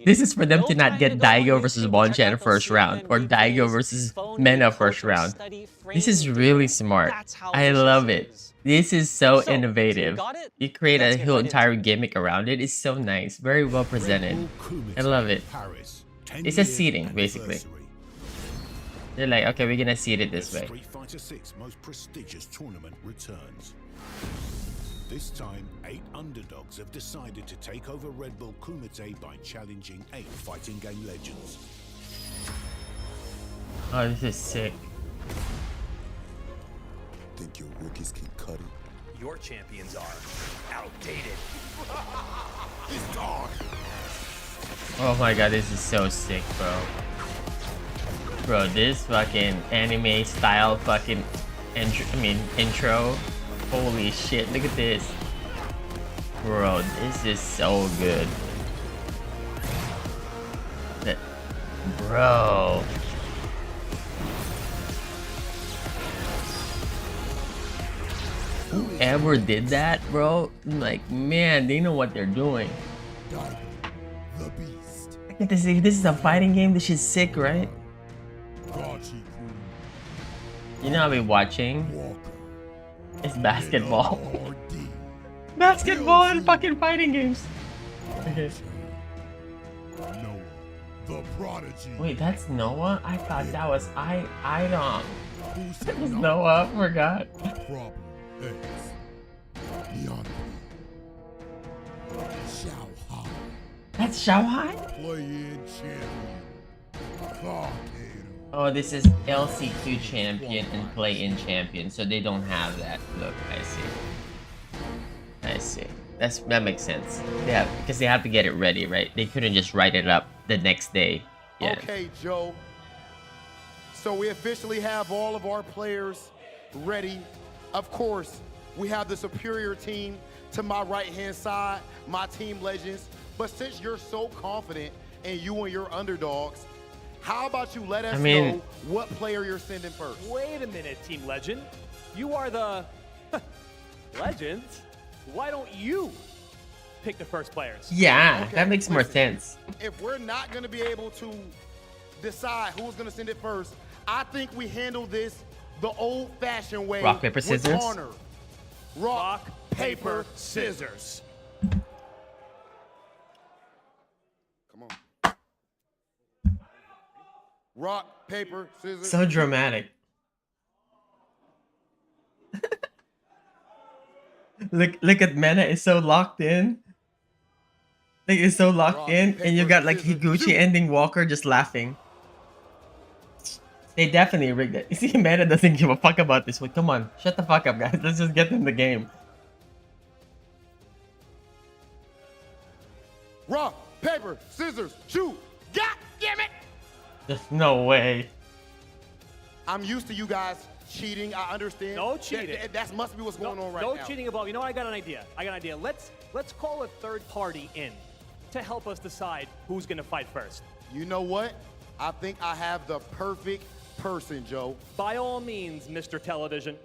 This is for them to not get Daigo versus Bonchan first round or Daigo versus Mena first round. This is really smart. I love it. This is so innovative. You create a whole entire gimmick around it. It's so nice. Very well presented. I love it. It's just seeding, basically. They're like, okay, we're gonna seed it this way. Street Fighter 6 most prestigious tournament returns. This time, 8 underdogs have decided to take over Redbull Kumite by challenging 8 fighting game legends. Oh, this is sick. Think your rookies can cut it? Your champions are outdated. It's dark. Oh my god, this is so sick, bro. Bro, this fucking anime style fucking intro. Holy shit, look at this. Bro, this is so good. Bro. Whoever did that, bro, like, man, they know what they're doing. The beast. I get to see, this is a fighting game, this is sick, right? You know I'll be watching? It's basketball. Basketball and fucking fighting games. Okay. The Prodigy. Wait, that's Noah? I thought that was Idom. That was Noah, I forgot. That's Xiaohai? Play-in champion. Oh, this is LC2 champion and play-in champion, so they don't have that. Look, I see. I see. That makes sense. Yeah, because they have to get it ready, right? They couldn't just write it up the next day. Yeah. Okay, Joe. So we officially have all of our players ready. Of course, we have the superior team to my right-hand side, my Team Legends. But since you're so confident in you and your underdogs, how about you let us know what player you're sending first? Wait a minute, Team Legend. You are the Legends. Why don't you pick the first players? Yeah, that makes more sense. If we're not going to be able to decide who's going to send it first, I think we handle this the old-fashioned way. Rock, paper, scissors? With honor. Rock, paper, scissors. Come on. Rock, paper, scissors. So dramatic. Look at Mena is so locked in. Like it's so locked in, and you got like Higuchi ending Walker just laughing. They definitely rigged it. You see, Mena doesn't give a fuck about this one. Come on, shut the fuck up, guys. Let's just get in the game. Rock, paper, scissors, shoot. God damn it! There's no way. I'm used to you guys cheating. I understand. No cheating. That must be what's going on right no now. No cheating above. You know what? I got an idea. Let's call a third party in to help us decide who's going to fight first. You know what? I think I have the perfect person, Joe. By all means, Mr. Television.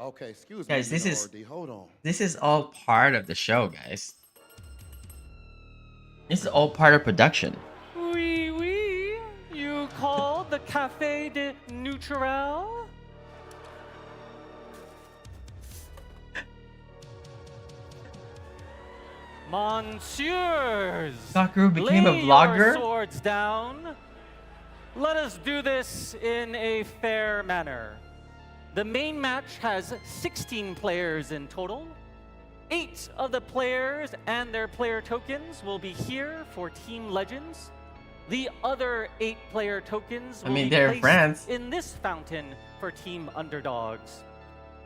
Okay, excuse me. Guys, hold on. This is all part of the show, guys. This is all part of production. Oui, oui. You called the Café de Neutral? Monsieurs, Sakaru became a lay vlogger? your swords down. Let us do this in a fair manner. The main match has 16 players in total. 8 of the players and their player tokens will be here for Team Legends. The other 8 player tokens will be they're placed friends. in this fountain for Team Underdogs.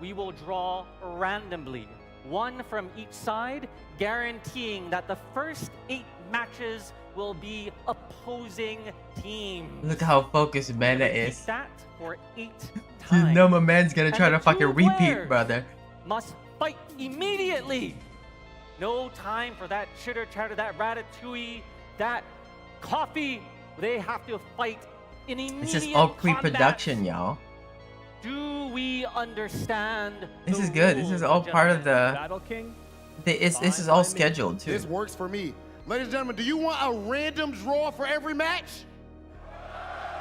We will draw randomly, 1 from each side, guaranteeing that the first 8 matches will be opposing teams. Look how focused Mena is. That for 8 You times. know my man's gonna try And to the fucking 2 repeat, players brother. must fight immediately. No time for that chitter chatter, that ratatouille, that coffee. They have to fight in immediate This is all combat. pre-production, y'all. Do we understand? This the is good. This rules, is all part of the. Battle King? This is all scheduled too. This works for me. Ladies and gentlemen, do you want a random draw for every match?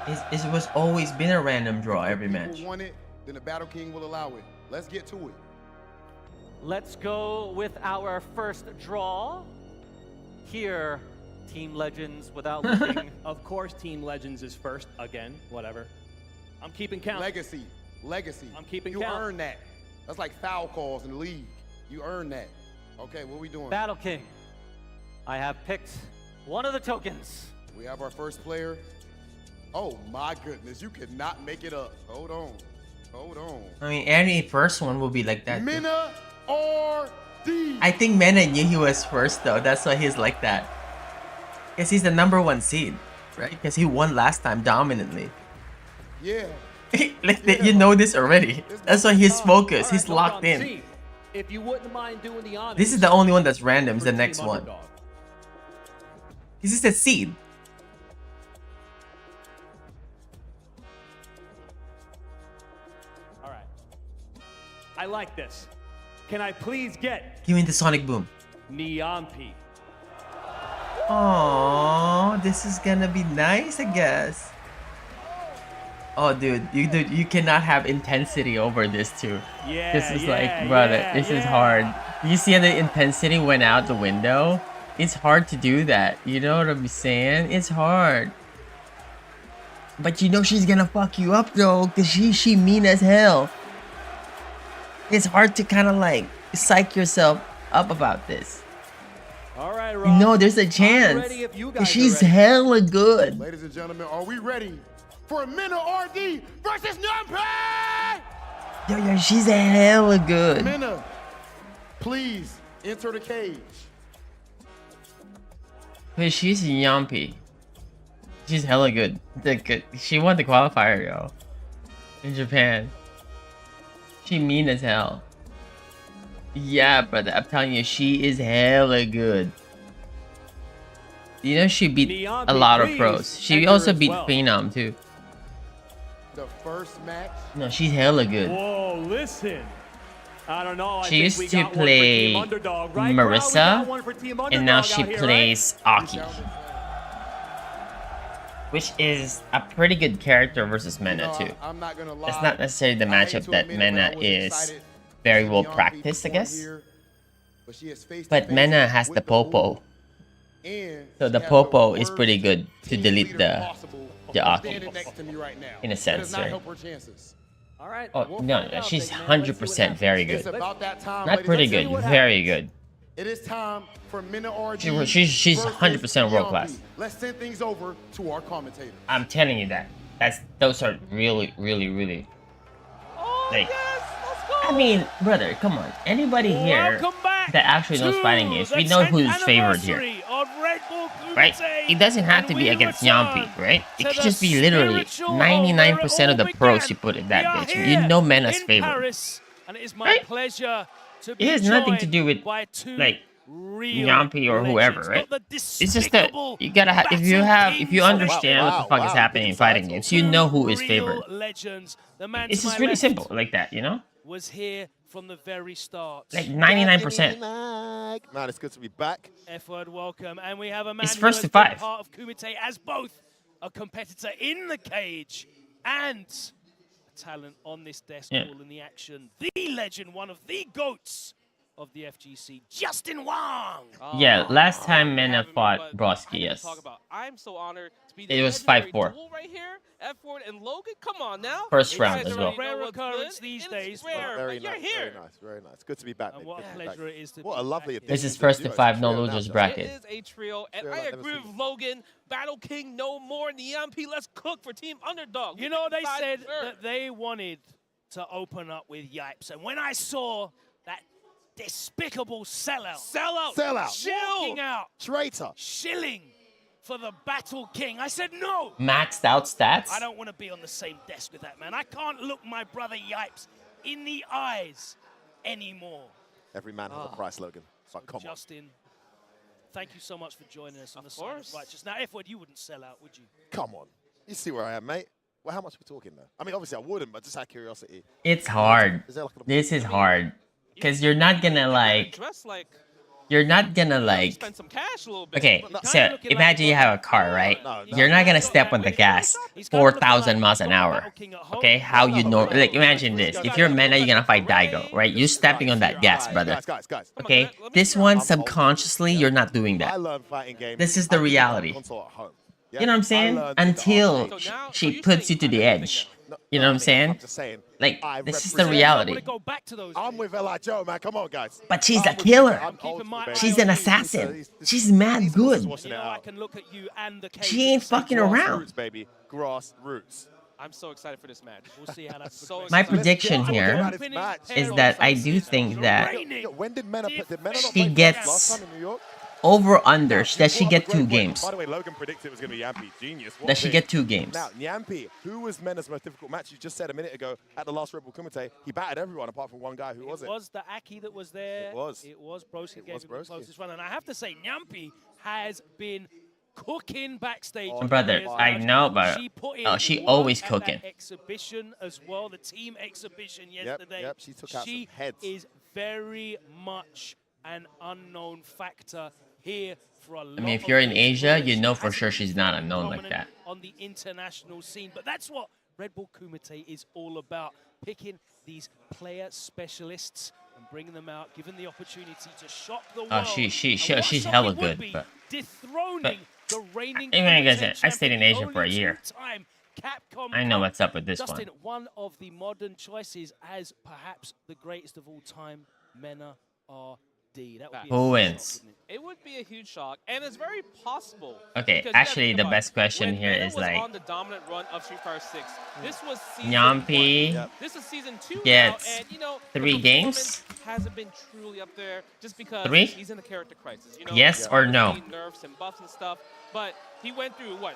It was always been a random draw every If match. people want it, then the Battle King will allow it. Let's get to it. Let's go with our first draw. Here, Team Legends without looking. Of course, Team Legends is first again. Whatever. I'm keeping count. Legacy. I'm keeping you count. You earn that. That's like foul calls in the league. You earn that. Okay, what are we doing? Battle King. I have picked one of the tokens. We have our first player. Oh my goodness, you cannot make it up. Hold on. I mean, any first one will be like that. too. MenaRD. I think Mena knew he was first though. That's why he's like that. Because he's the #1 seed, right? Because he won last time dominantly. Yeah. You know this already. That's why he's focused. He's locked in. If you wouldn't mind doing the honors. This is the only one that's random. Is the for next Team one. Underdog. This is the seed. All right. I like this. Can I please get Give me the Sonic Boom. Niampi? Aww, this is gonna be nice, I guess. Oh, dude, you cannot have intensity over this too. Yeah, This is yeah, like, brother, yeah, this is yeah. hard. You see how the intensity went out the window? It's hard to do that. You know what I'm saying? It's hard. But you know she's gonna fuck you up though, cause she mean as hell. It's hard to kind of like psych yourself up about this. All right, You Rob. know there's a I'm chance. ready if you 'Cause guys are she's ready. hella good. Ladies and gentlemen, are we ready for MenaRD versus Nyampi? Yo, she's hella good. Mena, please enter the cage. But she's yumpy. She's hella good. She won the qualifier, yo. In Japan. She mean as hell. Yeah, brother, I'm telling you, she is hella good. You know she beat a lot of pros. She also beat Phenom too. The first match. No, she's hella good. Whoa, listen. I don't know. I She think we used to got one for play Team Underdog, right, bro? We got Marissa, one for Team and now Underdog she out here, plays Aki. Which is a pretty good character versus Mena too. I'm not gonna lie. It's not necessarily the matchup that Mena is very well practiced, I guess. But Mena has the Popo. So the Popo is pretty good to delete the Aki. In a sense, right? All right. Oh, no, she's 100% very good. It's about that time. Not ladies. pretty Let's see good, what very happens. good. It is time for MenaRD. She's versus 100% world Nyampi. class. Let's send things over to our commentator. I'm telling you that. Those are really, really, really. Like, I mean, brother, come on. Anybody here that actually knows fighting games, we know who's favored here. of Redbull Kumite. Right? It doesn't have to be against Yampi, right? It could just be literally 99% of the pros you put in that bitch. You know Mena's favorite. Paris, and it is my pleasure to be It has nothing to joined do with by two like real Yampi or whoever, legends, right? not the It's just that you gotta have if you understand what the fuck is happening in fighting games, you know who is favored. Legends. The man It's to just my really left simple, like that, you know? was here from the very start. Like 99%. Man, it's good to be back. F-word welcome. And we have a man It's who first has to been 5. part of Kumite as both a competitor in the cage and a talent on this desk calling the action. The legend, one of the GOATs of the FGC, Justin Wong. Yeah, last time Mena fought Broski, yes. I'm so honored to be It was 5-4. right here. F-word and Logan, come on now. First round as well. Rare occurrence these days. Very You're nice, here. very nice. Good to be back. And what a pleasure it is to What a lovely addition. This is to first the to duo. 5, no Trio losers now, bracket. It is a trio, and Trio I like never agree seen with Logan. Battle King, no more. Niampi, let's cook for Team Underdog. You know, they said that they wanted to open up with Yipes. And when I saw that despicable sellout, walking out, traitor, shilling for the Battle King, I said no. Maxed out stats? I don't want to be on the same desk with that man. I can't look my brother Yipes in the eyes anymore. Every man has a price, Logan. But come on. Justin, thank you so much for joining us on the side of righteous. Now, F-word, you wouldn't sell out, would you? Come on. You see where I am, mate. Well, how much are we talking there? I mean, obviously I wouldn't, but just out of curiosity. It's hard. Is there like This is hard. Because you're not gonna like... Dress like You're not gonna like... spend some cash a little bit. Okay, so imagine you have a car, right? You're not gonna step on the gas 4,000 miles an hour. Okay, how you know? Like, imagine this: if you're Mena, you're gonna fight Daigo, right? You're stepping on that gas, brother. Guys. Okay, this one subconsciously, you're not doing that. I learned fighting games. This is the reality. Console at home. You know what I'm saying? Until she puts you to the edge. You know what I'm saying? I'm just saying. Like, this is the reality. I'm with L.I. Joe, man. Come on, guys. But she's a killer. I'm She's an assassin. She's mad good. I can look at you and the cage. She ain't fucking around. Roots, baby. Grass roots. I'm so excited for this match. We'll see how that's so My prediction here is that I do think that When did Mena not she play gets last time in New York? over under. Does she get 2 games? By the way, Logan predicted it was going to be Yampi. Genius. What Does she pick. get 2 games? Now, Yampi, who was Mena's most difficult match? You just said a minute ago at the last Redbull Kumite, he battered everyone apart from one guy. Who was it? It was the Aki that was there. It was. It was Broski It gave was him the Broski. closest run. And I have to say, Nyampi has been cooking backstage. Brother, I know, but she work always at cooking. that exhibition as well, the team exhibition yesterday. Yep, she took out some heads. Is very much an unknown factor here for a lot I mean, if you're in of Asia, players. you know She for hasn't sure been she's not very unknown like prominent that. on the international scene, but that's what Redbull Kumite is all about, picking these player specialists and bringing them out, giving the opportunity to shock the world. She's hella good. But dethroning the reigning I mean, like I Kumite said, I stayed in champion, Asia for a only year. 2-time Capcom I know Cup. what's up with this Justin, one. one of the modern choices as perhaps the greatest of all time, MenaRD. That would be Who wins? It would be a huge shock, and it's very possible. Okay, because you actually, gotta the think best about it. question When here Mena is was like on the dominant run of Street Fighter 6. This was season Nyampi 1. This is season 2 gets now, and you know 3 the games. performance hasn't been truly up there just because 3? he's in a character crisis. You know, Yes or no? Nerfs and buffs and stuff, but he went through what?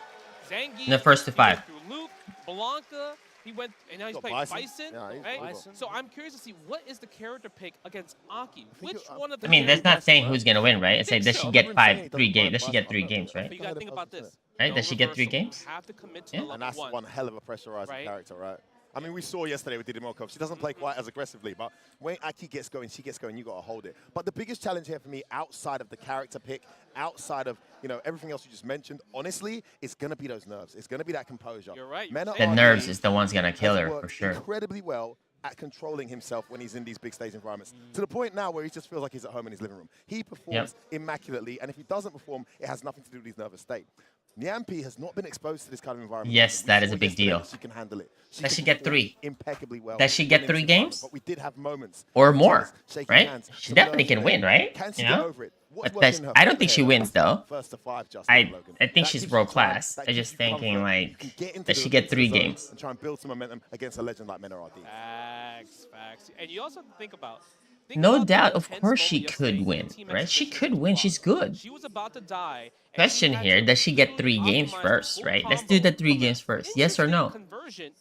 Zangief. The first to 5. He went through Luke, Blanca. He went, and now he's Got playing Bison. Bison, Yeah, he's right? Bison. So I'm curious to see what is the character pick against Aki. Which one of the I mean, that's not saying who's gonna win, right? It's like, does so. she get 3 games? Does she get 3 games, right? But you gotta think about this. Right? No Does she get 3 reversal. games? You have to commit to Yeah. the And level that's one hell of a pressurizing Right. character, right? I mean, we saw yesterday with Didimokov. She doesn't play quite as aggressively, but when Aki gets going, she gets going. You got to hold it. But the biggest challenge here for me, outside of the character pick, outside of everything else you just mentioned, honestly, it's gonna be those nerves. It's gonna be that composure. You're right. The nerves is the one's gonna kill her, for sure. Incredibly well at controlling himself when he's in these big stage environments, to the point now where he just feels like he's at home in his living room. He performs immaculately, and if he doesn't perform, it has nothing to do with his nervous state. Nyampi has not been exposed to this kind of environment. Yes, We that saw is a big yesterday deal. that she can handle it. Does she can get perform 3? impeccably well. Does she get in 3 this games? environment, But we did have moments Or more, shaking right? hands, She some definitely nerves can there. win, right? Can she You get know? over it? What's But working in her I don't favor think she here? wins, though. First to 5, Justin and Logan. I think That she's gives world you drive, class. that I'm gives just you thinking, comfort. like, You can get into does the- she get into 3 the zone games? and try and build some momentum against a legend like MenaRD. Facts. And you also have to think about no doubt, of course she could win, right? She could win. She's good. She was about to die. Question here, does she get 3 games first, right? Let's do the 3 games first. Yes or no?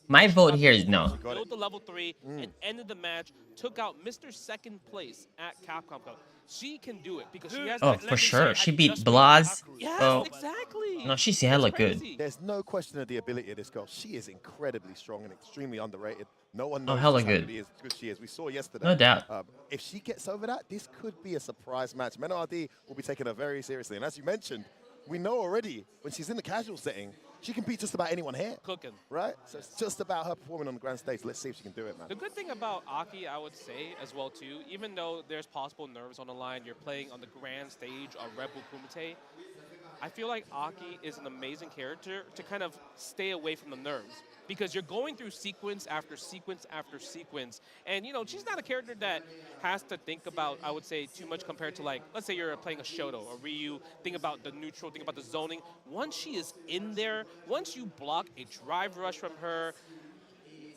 My vote here is no. Built the level 3 and ended the match. Took out Mr. Second Place at Capcom Cup. She can do it because she has. Oh, for sure. She beat Blas. Yes, Oh, exactly. no, she's hella good. There's no question of the ability of this girl. She is incredibly strong and extremely underrated. No one knows Oh, hella just how good. as good she is. We saw yesterday. No doubt. If she gets over that, this could be a surprise match. MenaRD will be taking her very seriously. And as you mentioned, we know already when she's in the casual setting, she can beat just about anyone here. Cooking. Right? So it's just about her performing on the grand stage. Let's see if she can do it, man. The good thing about Aki, I would say, as well, too, even though there's possible nerves on the line, you're playing on the grand stage of Redbull Kumite, I feel like Aki is an amazing character to kind of stay away from the nerves. Because you're going through sequence after sequence after sequence. And, you know, she's not a character that has to think about, I would say, too much compared to, like, let's say you're playing a Shoto or Ryu, think about the neutral, think about the zoning. Once she is in there, once you block a drive rush from her,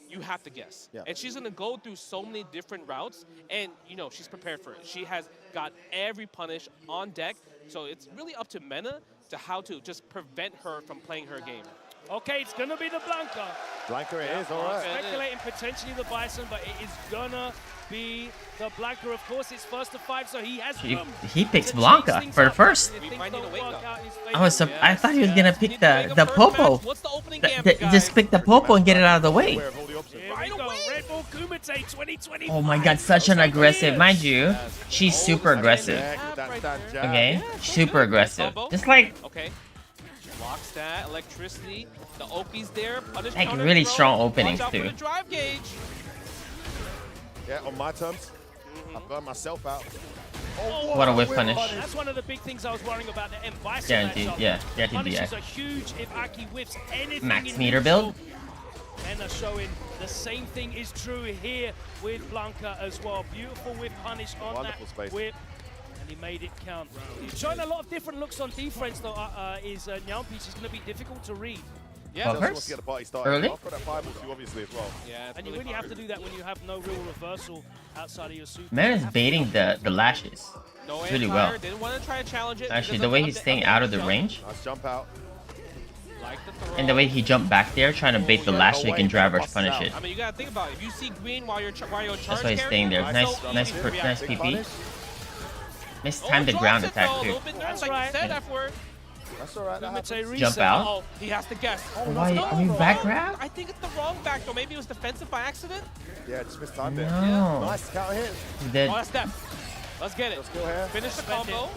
you have to guess. Yeah. And she's going to go through so many different routes, and, you know, she's prepared for it. She has got every punish on deck, so it's really up to Mena to how to just prevent her from playing her game. Okay, it's going to be the Blanca. Blanca it is, all right. Speculating potentially the Bison, but it is going to be the Blanca. Of course, it's first to 5, so he has room. He picks Blanca for the first. I thought he was going to pick the Popo. Just pick the Popo and get it out of the way. Here we go, Redbull Kumite 2020. Oh my god, such an aggressive. Mind you, she's super aggressive. Okay? Super aggressive. Just like... Okay. Blocks that, electricity, the Oki's there, punish like counter really throw, strong openings watch out too. for the drive gauge. Yeah, on my terms, I've got myself out. Oh, what a whip punish. That's one of the big things I was worrying about the Bison Guaranteed, matchup. yeah, guaranteed Punishes DI. are huge if Aki whips anything Max in meter neutral. build. And are showing the same thing is true here with Blanca as well. Beautiful whip punish on Wonderful that space. whip. And he made it count. He's showing a lot of different looks on defense though, is Nyampi. She's going to be difficult to read. Yeah, just wants to get the party started. Early? I'll put that fireball to you obviously as well. Yeah, and you really have to do that when you have no real reversal outside of your super. Man is baiting the lashes No really well. Didn't want to try to challenge it. Actually, the way he's staying out of the range, Nice jump out. Like the throw. and the way he jumped back there, trying to bait the lash so he can drive rush punish it. I mean, you gotta think about it. If you see green while you're on charge, That's why he's staying there. Nice PP. Nice time to ground attack too. That's right. That's all right. Jump out. Oh, he has to guess. Oh, Why? no, Are we back grab? I think it's the wrong back though. Maybe it was defensive by accident. Yeah, just missed time there. No. Nice counter hit. He's dead. Oh, that's that. Let's get it. Let's go ahead. Finish the combo.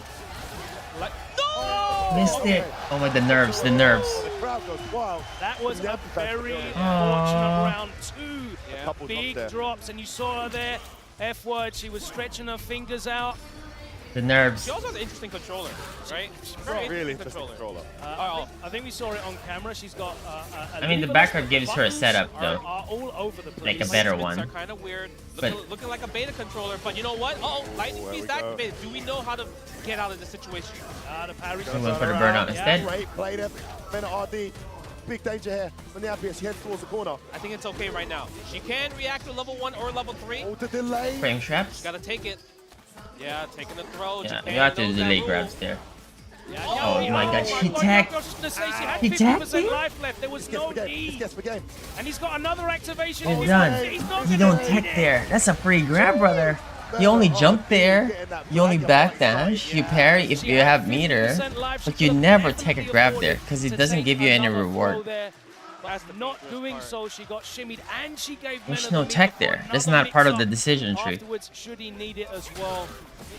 Missed it. Oh my, the nerves, the nerves. The crowd goes wild. That was a very fortunate round 2. Yeah. Big drops, and you saw her there. F word, she was stretching her fingers out. The nerves. She also has an interesting controller, right? Very Really interesting interesting controller. I think we saw it on camera. She's got. I mean, the background gives her a setup though, are all over the place. like a better Are one. kind of weird, But looking like a beta controller. But you know what? Oh, lightning speed's activated. Do we know how to get out of this situation? The parry. He went for the burnout instead. Great play there. MenaRD. Big danger here. From the ambience, he heads towards the corner. I think it's okay right now. She can react to level 1 or level 3. Oh, the delay. Frame traps. She's got to take it. Yeah, taking the throw. Yeah, Japan you have to knows delay that grabs rule. there. Yeah, Oh my god, he tagged. He He tagged me? life left. There was no need. Guess the game. And he's got another activation. You're He's done. not You gonna don't tech there. That's a free grab, brother. You only jump there. You only backdash. You parry if you have meter. But you never take a grab there because it doesn't give you any reward. As not doing so, she got shimmied and she gave There's Mena no the tech lead there. for That's another not part of the mix-up decision tree. Afterwards, should he need it as well.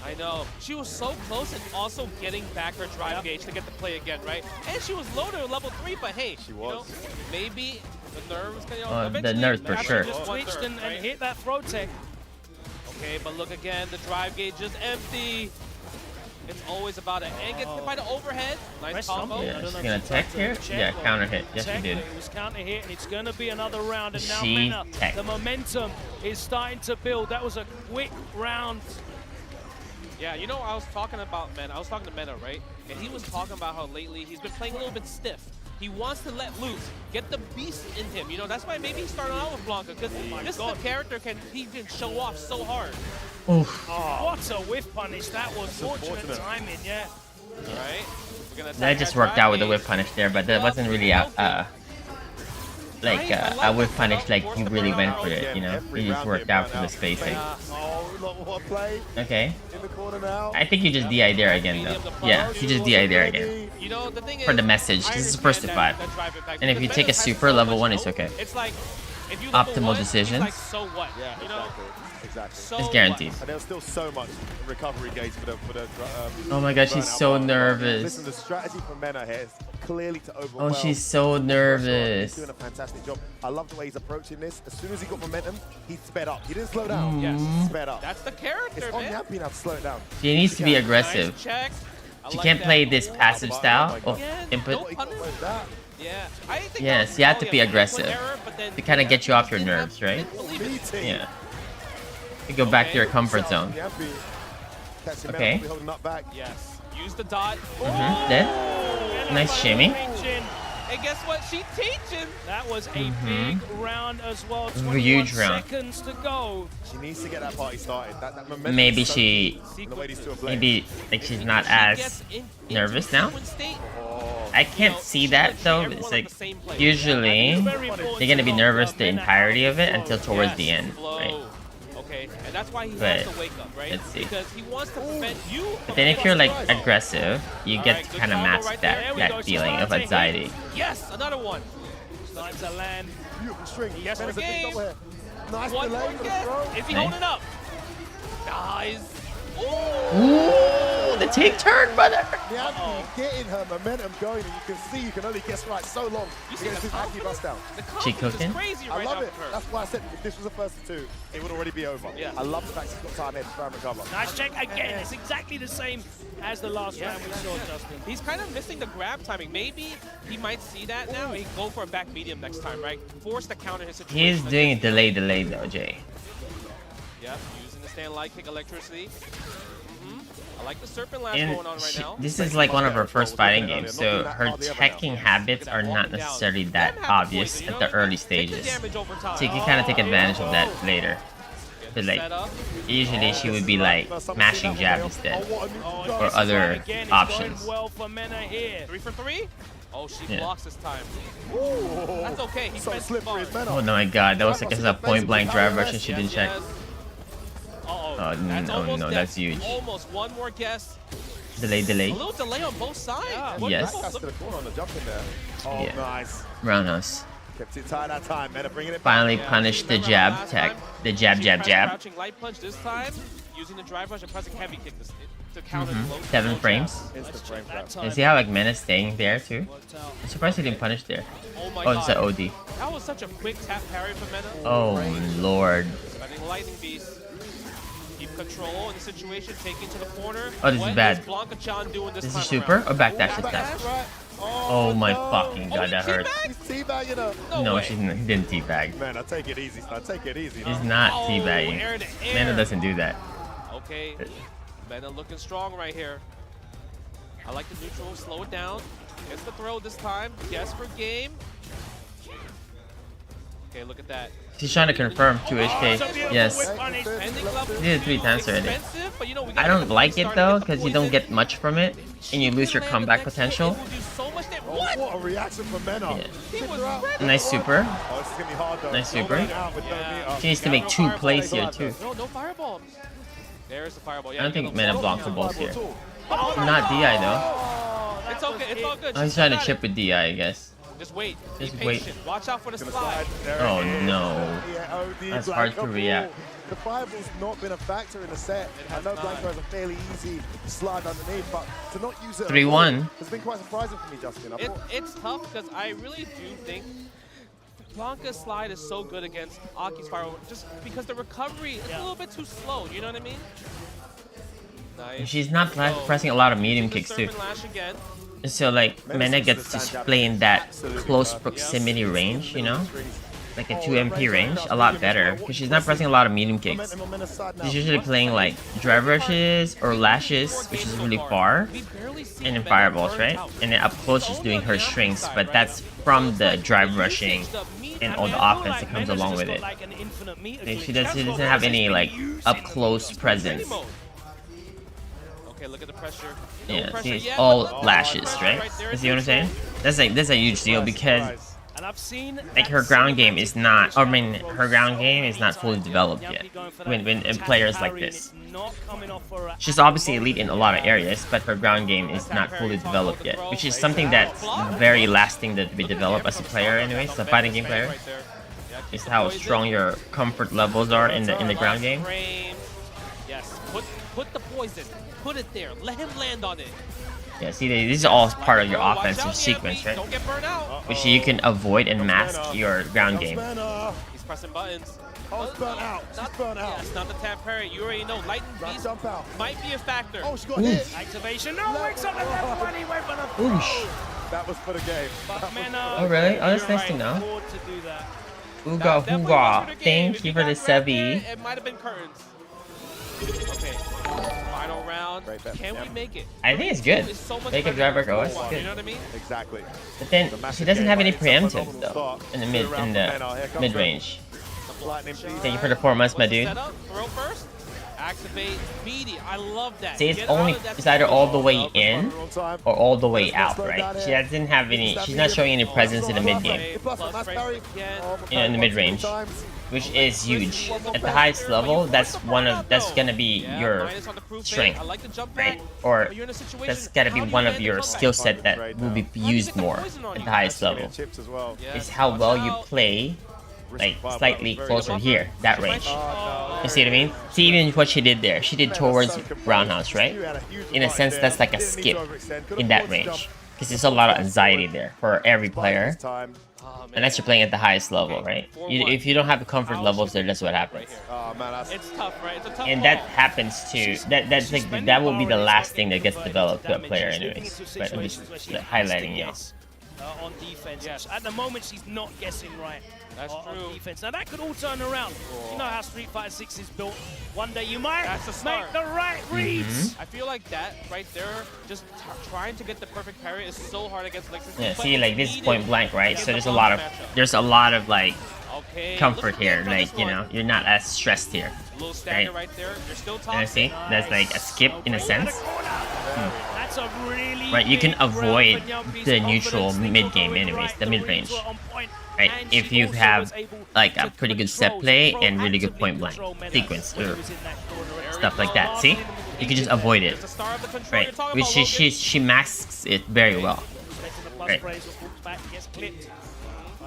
I know. She was so close and also getting back her drive gauge to get the play again, right? And she was low to level 3, but hey, She was. You know, maybe the nerves can, The eventually nerves for match sure. her Just one switched third, and right? hit that throw tech. Okay, but look again, the drive gauge is empty. It's always about it. And gets hit by the overhead. Nice Press combo. something. I Yeah, don't she's know if gonna she tech tried to here. check Yeah, or counter hit. Yes, she tech, did. but It was counter hit, and it's going to be another round. And now She Mena, tech. the momentum is starting to build. That was a quick round. Yeah, you know, I was talking about Mena. I was talking to Mena, right? And he was talking about how lately he's been playing a little bit stiff. He wants to let loose, get the beast in him. You know, that's why maybe he started out with Blanca, because this is a character he can show off so hard. Oof. What a whiff punish. That was fortunate timing, yeah. All right. We're gonna That just worked out with the whip punish there, but that wasn't really a whip punish like he really went for it, you know? He just worked out for the spacing. Okay. I think you just DI there again though. Yeah, you just DI there again. For the message, this is first to 5. And if you take a super, level 1 is okay. It's like, if you Optimal decisions. Like, so what? Yeah, you know? Exactly. It's guaranteed. And there's still so much recovery gates for the Oh my god, she's so nervous. Listen, the strategy for Mena here is clearly to overwhelm. Oh, she's so nervous. He's doing a fantastic job. I love the way he's approaching this. As soon as he got momentum, he sped up. He didn't slow down. Yes. He sped up. That's the character, it's on man. Yappy now to slow it down. She needs to be aggressive. Nice check. She can't play this passive style of input. Yeah. I think Yes, you have to be aggressive to kind of get you off your nerves, right? Yeah. To go back to your comfort zone. Okay. Yes. Use the dot. Dead. Nice shimmy. And guess what? She teaching. That was a big round as well. A huge round. Seconds to go. She needs to get that party started. That momentum Maybe is so she, key in the way these two are playing. maybe like she's not as nervous now. I can't see that though. It's like usually they're gonna be nervous the entirety of it until towards the end, right? Okay, and that's why he But has to wake up, right? let's see. Because he wants to prevent you. But then if you're like aggressive, you get to kind of mask that feeling of anxiety. Yes, another one. Starting to land. Beautiful string. Yes, for game. Nice One delay more for the guess. throw. Is he holding up? Nice. Ooh, the take turn, brother. Yappy getting her momentum going, and you can see you can only guess right so long. You see this Yappy bust down. She cooking? I love it. That's why I said if this was the first of 2, it would already be over. Yeah. I love the fact she's got time here to try and recover. Nice check again. It's exactly the same as the last round we saw, Justin. He's kind of missing the grab timing. Maybe he might see that now. He go for a back medium next time, right? Force to counter his situation. He's doing a delay though, Jay. Yep, using the stand light kick electricity. I like the serpent lash going on right now. This is like one of her first fighting games, so her teching habits are not necessarily that obvious at the early stages. So you can kind of take advantage of that later. But like, usually she would be like mashing jab instead, or other options. Well for Mena here. 3 for 3? Oh, she Yeah. blocks this time. That's okay. He's so slippery. Oh my god, that was like a point blank drive rush and she didn't check. Oh no, that's huge. Almost one more guess. Delay. A little delay on both sides. Yeah. Yes. That's to the corner on the jump in there. Oh, Yeah. nice. Roundhouse. Kept it tight that time. Mena bringing it Finally back. punished the jab tech. The jab. Crouching light punch this time, using the drive rush and pressing heavy kick to counter the low. 7 frames. Instant frame trap. You see how like Mena's staying there too? I'm surprised he didn't punish there. Oh, it's an OD. That was such a quick tap parry for Mena. Oh lord. Spending lightning beast. Keep control in the situation, taking to the corner. Oh, this is bad. Blanca-chan doing this This time is super around? or backdash this time? Oh my fucking god, that hurt. He's teabagging her. No, he didn't teabag. Man, I take it easy, son. Take it easy. He's not Oh, teabagging. air to air. Mena doesn't do that. Okay, Mena looking strong right here. I like the neutral, slow it down. Gets the throw this time. Guess for game. Okay, look at that. She's trying to confirm 2HK. Yes. He did it 3 times already. I don't like it though, because you don't get much from it, and you lose your comeback potential. What a reaction from Mena. Yeah. Nice super. Oh, this is gonna be hard though. Nice super. Yeah. She needs to make 2 plays here too. No fireball. There's the fireball. I don't think Mena blocks the balls here. Not DI though. It's okay. It's all good. Oh, he's trying to chip with DI, I guess. Just wait. Just Be wait. patient. Watch out for the slide. Oh no. Yeah, OD That's hard to Blanca react. ball. The fireball's not been a factor in the set. I know Blanca has a fairly easy slide underneath, but to not use it 3-1. has been quite surprising for me, Justin. It's tough because I really do think Blanca's slide is so good against Aki's fireball, just because the recovery is a little bit too slow. You know what I mean? Nice. She's not pressing a lot of medium kicks too. Serpent lash again. So like Mena gets to play in that close proximity range, you know? like a 2 MP range a lot better because she's not pressing a lot of medium kicks. She's usually playing like drive rushes or lashes, which is really far, and then fireballs, right? And then up close she's doing her strings, but that's from the drive rushing and all the offense that comes along with it. Like, she doesn't have any like up close presence. Okay, look at the pressure. Yeah, see, it's all lashes, right? You see what I'm saying? That's a huge deal because like her ground game is not, I mean, her ground game is not fully developed yet. When in players like this, she's obviously elite in a lot of areas, but her ground game is not fully developed yet, which is something that's very lasting to be developed as a player, anyways, as a fighting game player. Is how strong your comfort levels are in the ground game. Yes, put the poison. Put it there. Let him land on it. Yeah, see, these are all part of your offensive sequence, right? Don't get burned out. Which you can avoid and mask your ground game. He's pressing buttons. Oh, it's burnt out. She's burnt out. Yes, not the tap parry. You already know. Lightning Beast might be a factor. Oh, she got hit. Activation. No, wakes up the left one. He went for the Oosh. That was for the game. Oh, really? Oh, that's nice to know. Ooga hooga. Thank you for the subby. It might have been curtains. Okay. Final round. Can we make it? I think it's good. Make a drive break OS. Good. You know what I mean? Exactly. But then she doesn't have any preemptives though in the mid range. Thank you for the 4 months, my dude. Throw first. Activate media. I love that. See, it's either all the way in or all the way out, right? She doesn't have any. She's not showing any presence in the mid game. You know, in the mid range, which is huge. At the highest level, that's gonna be your strength, right? Or that's gotta be one of your skill set that will be used more at the highest level. It's how well you play. Like slightly closer here, that range. You see what I mean? See, even what she did there, she did towards roundhouse, right? In a sense, that's like a skip in that range, because there's a lot of anxiety there for every player, unless you're playing at the highest level, right? If you don't have the comfort levels there, that's what happens. It's tough, right? It's a tough and that happens too. That's like that will be the last thing that gets developed to a player, anyways. But I'm just highlighting you. On defense. Yes. At the moment, she's not guessing right. That's true. On defense. Now that could all turn around. You know how Street Fighter 6 is built. One day you might make the right reads. I feel like that right there, just trying to get the perfect parry is so hard against Lexus. Yeah, see, like this is point blank, right? So there's a lot of like comfort here. Like, you know, you're not as stressed here, right? And see, that's like a skip in a sense. Right, you can avoid the neutral mid game, anyways, the mid range. Right, if you have like a pretty good set play and really good point blank sequence or stuff like that. See, you can just avoid it. Right, which she masks it very well. Right.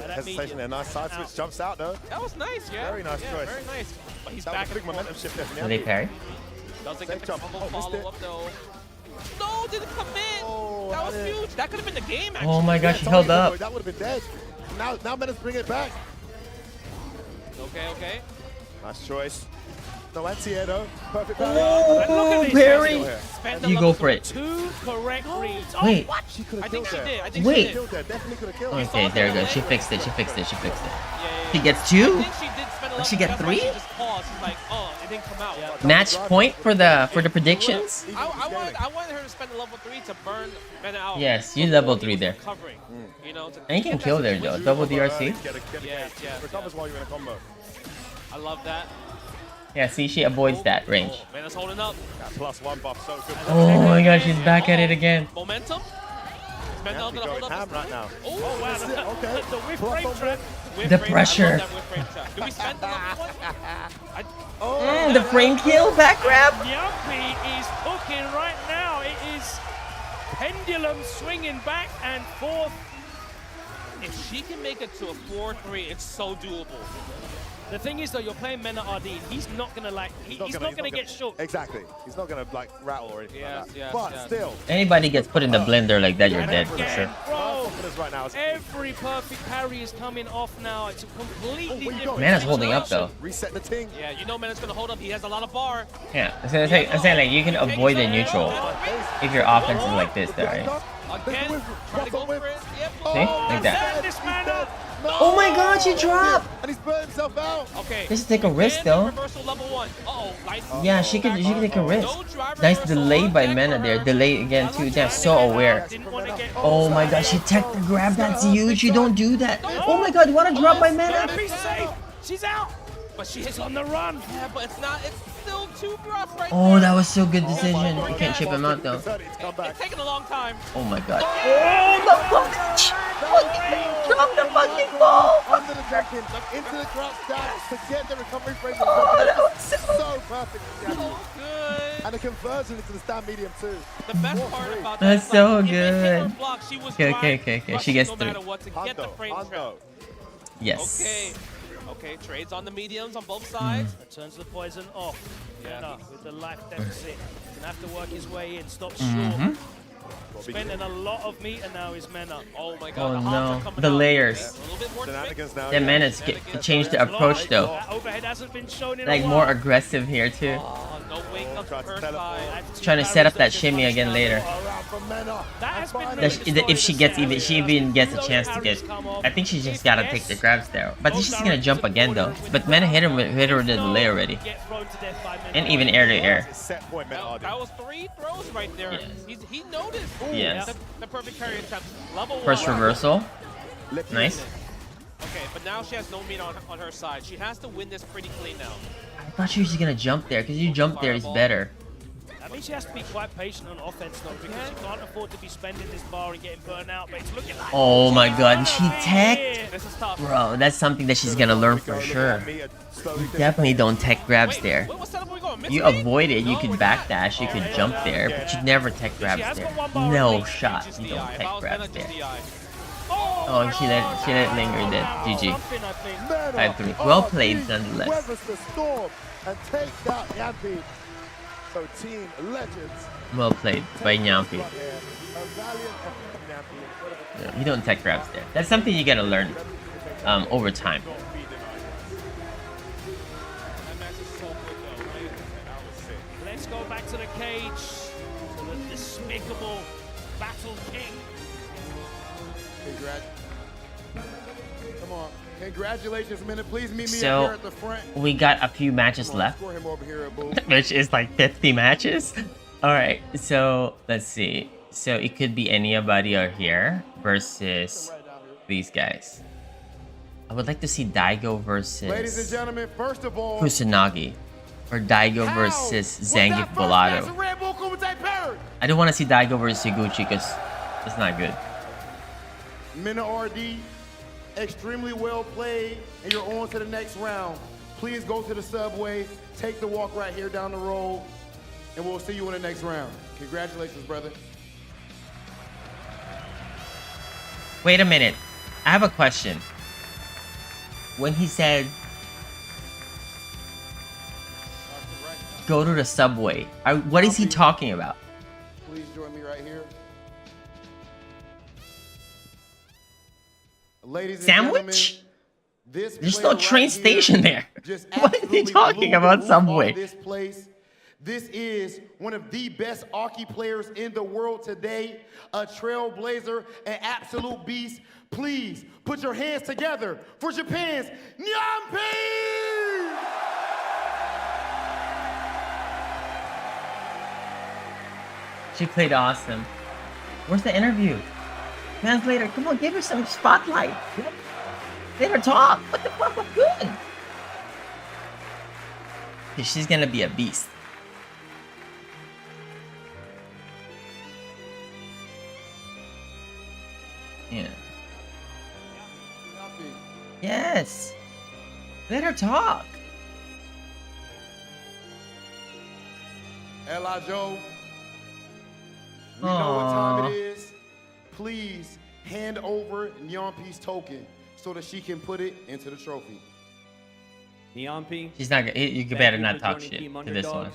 Hesitation there, nice side switch, jumps out though. That was nice, yeah. Very nice choice. Very nice. But he's that back. Was a big momentum shift there. Will they parry? Doesn't get the follow-up though. No, didn't come in. Oh, that was huge. That could have been the game, actually. Oh my gosh, she held up. That would have been dead. Now Mena's bring it back. Okay. Nice choice. No anti-air though. Perfect parry. Oh, parry. You go for it. Two correct reads. Wait. What? She could have killed she her. did. I think Wait. she did. Killed her. Definitely could have killed her. Okay, there we go. She fixed it. Yeah. She gets 2? I think she did spend a lot. She get 3? She just paused. She's like, oh, it didn't come out. Yeah. Match point for the predictions? I wanted her to spend a level 3 to burn Mena out. Yes, you level 3 there. Covering, you know, And you can kill there though. Double DRC. Yeah. Recovers while you're in a combo. I love that. Yeah, see, she avoids that range. Oh, Mena's holding up. That +1 buff, so good. Oh my gosh, she's back at it again. Momentum. Is Mena gonna hold up? Ham right now. Oh Wow, okay. the whip frame trap. The pressure. Do we spend the level 1? The frame kill, back grab. Yuppie is hooking right now. It is pendulum swinging back and forth. If she can make it to a 4-3, it's so doable. The thing is, though, you're playing MenaRD. He's not gonna like. He's not gonna get shook. Exactly. He's not gonna like rattle or anything like that. But still. Anybody gets put in the blender like that, you're dead for sure. Bro, right now every perfect parry is coming off now. It's a completely different. Mena's holding up though. Reset the ting. Yeah, you know Mena's gonna hold up. He has a lot of bar. Yeah, I'm saying like you can avoid the neutral if your offense is like this, though, right? Again, try to go for it. Yep. See, like that. This Mena. Oh my god, she dropped! And he's burnt himself out. Okay. Just take a risk though. Reversal level 1. Yeah, she could take a risk. Nice delay by Mena there. Delay again too. They're so aware. Oh my god, she teched the grab. That's huge. You don't do that. Oh my god, what a drop by Mena. She's out. But she's on the run. Yeah, but it's still too rough right Oh, that was so good decision. You can't chip him out though. It's taking a long time. Oh my god. Oh, the fucking drop the fucking ball. Under the junkin, into the drop stance to get the recovery frame. Oh, that was so perfect. So good. And a conversion into the stand medium too. The best part about that That's is, so like, good. block, she was Okay. She gets no through. matter what to get the frame trap. Yes. Okay, trades on the mediums on both sides. Turns the poison off. Yeah. With the life deficit. Gonna have to work his way in. Stop short. Spending a lot of meter now is Mena. Oh my god. Oh no, the layers. That Mena's changed the approach though. That overhead hasn't been shown in Like a more while. aggressive here too. No wake up to her side. Trying to set up that shimmy again later. That has been If she even gets a chance to get, I think she just gotta take the grabs there. But she's gonna jump again though. But Mena hit her with the delay already, and even air to air. That was 3 throws right there. He noticed. Yes. The perfect parry attempt. Level 1. First reversal. Nice. Okay, but now she has no meat on her side. She has to win this pretty clean now. I thought she was just gonna jump there because you jump there is better. I mean, she has to be quite patient on offense though, because she can't afford to be spending this bar and getting burnt out. But it's looking like Oh my god, she teched? This is tough. Bro, that's something that she's gonna learn for sure. You definitely don't tech grabs there. You avoid it, you could backdash, you could jump there, but you never tech grabs there. No shot, you don't tech grabs there. Oh, she let it linger there. GG. 5-3. Well played nonetheless. Weathers the storm and take out Yampi. So Team Legends. Well played by Nyampi. Yeah, you don't tech grabs there. That's something you gotta learn over time. Let's go back to the cage. To the despicable Battle King. Come on. Congratulations, Mena. Please meet me up So here at the front. we got a few matches left, Score him over here, boo. which is like 50 matches. All right, so let's see. So it could be anybody out here versus these guys. I would like to see Daigo versus Ladies and gentlemen, first of all, Kusanagi, or Daigo versus Zangief Volato. Redbull Kumite parry. I don't want to see Daigo versus Higuchi because it's not good. MenaRD, extremely well played, and you're on to the next round. Please go to the subway, take the walk right here down the road, and we'll see you in the next round. Congratulations, brother. Wait a minute. I have a question. When he said, go to the subway, what is he talking about? Please join me right here. Ladies and Sandwich? this There's player no train right station here there. just What is he absolutely talking blew about the roof Subway? off This place. This is one of the best Aki players in the world today, a trailblazer, an absolute beast. Please put your hands together for Japan's Nyampi! She played awesome. Where's the interview? Translator, come on, give her some spotlight. Let her talk. What the fuck? What's good? She's gonna be a beast. Yeah. Yes. Let her talk. Ella Joe, we know what time it is. Please hand over Nyampi's token so that she can put it into the trophy. Nyampi, She's not gonna. You better not talk shit to this one.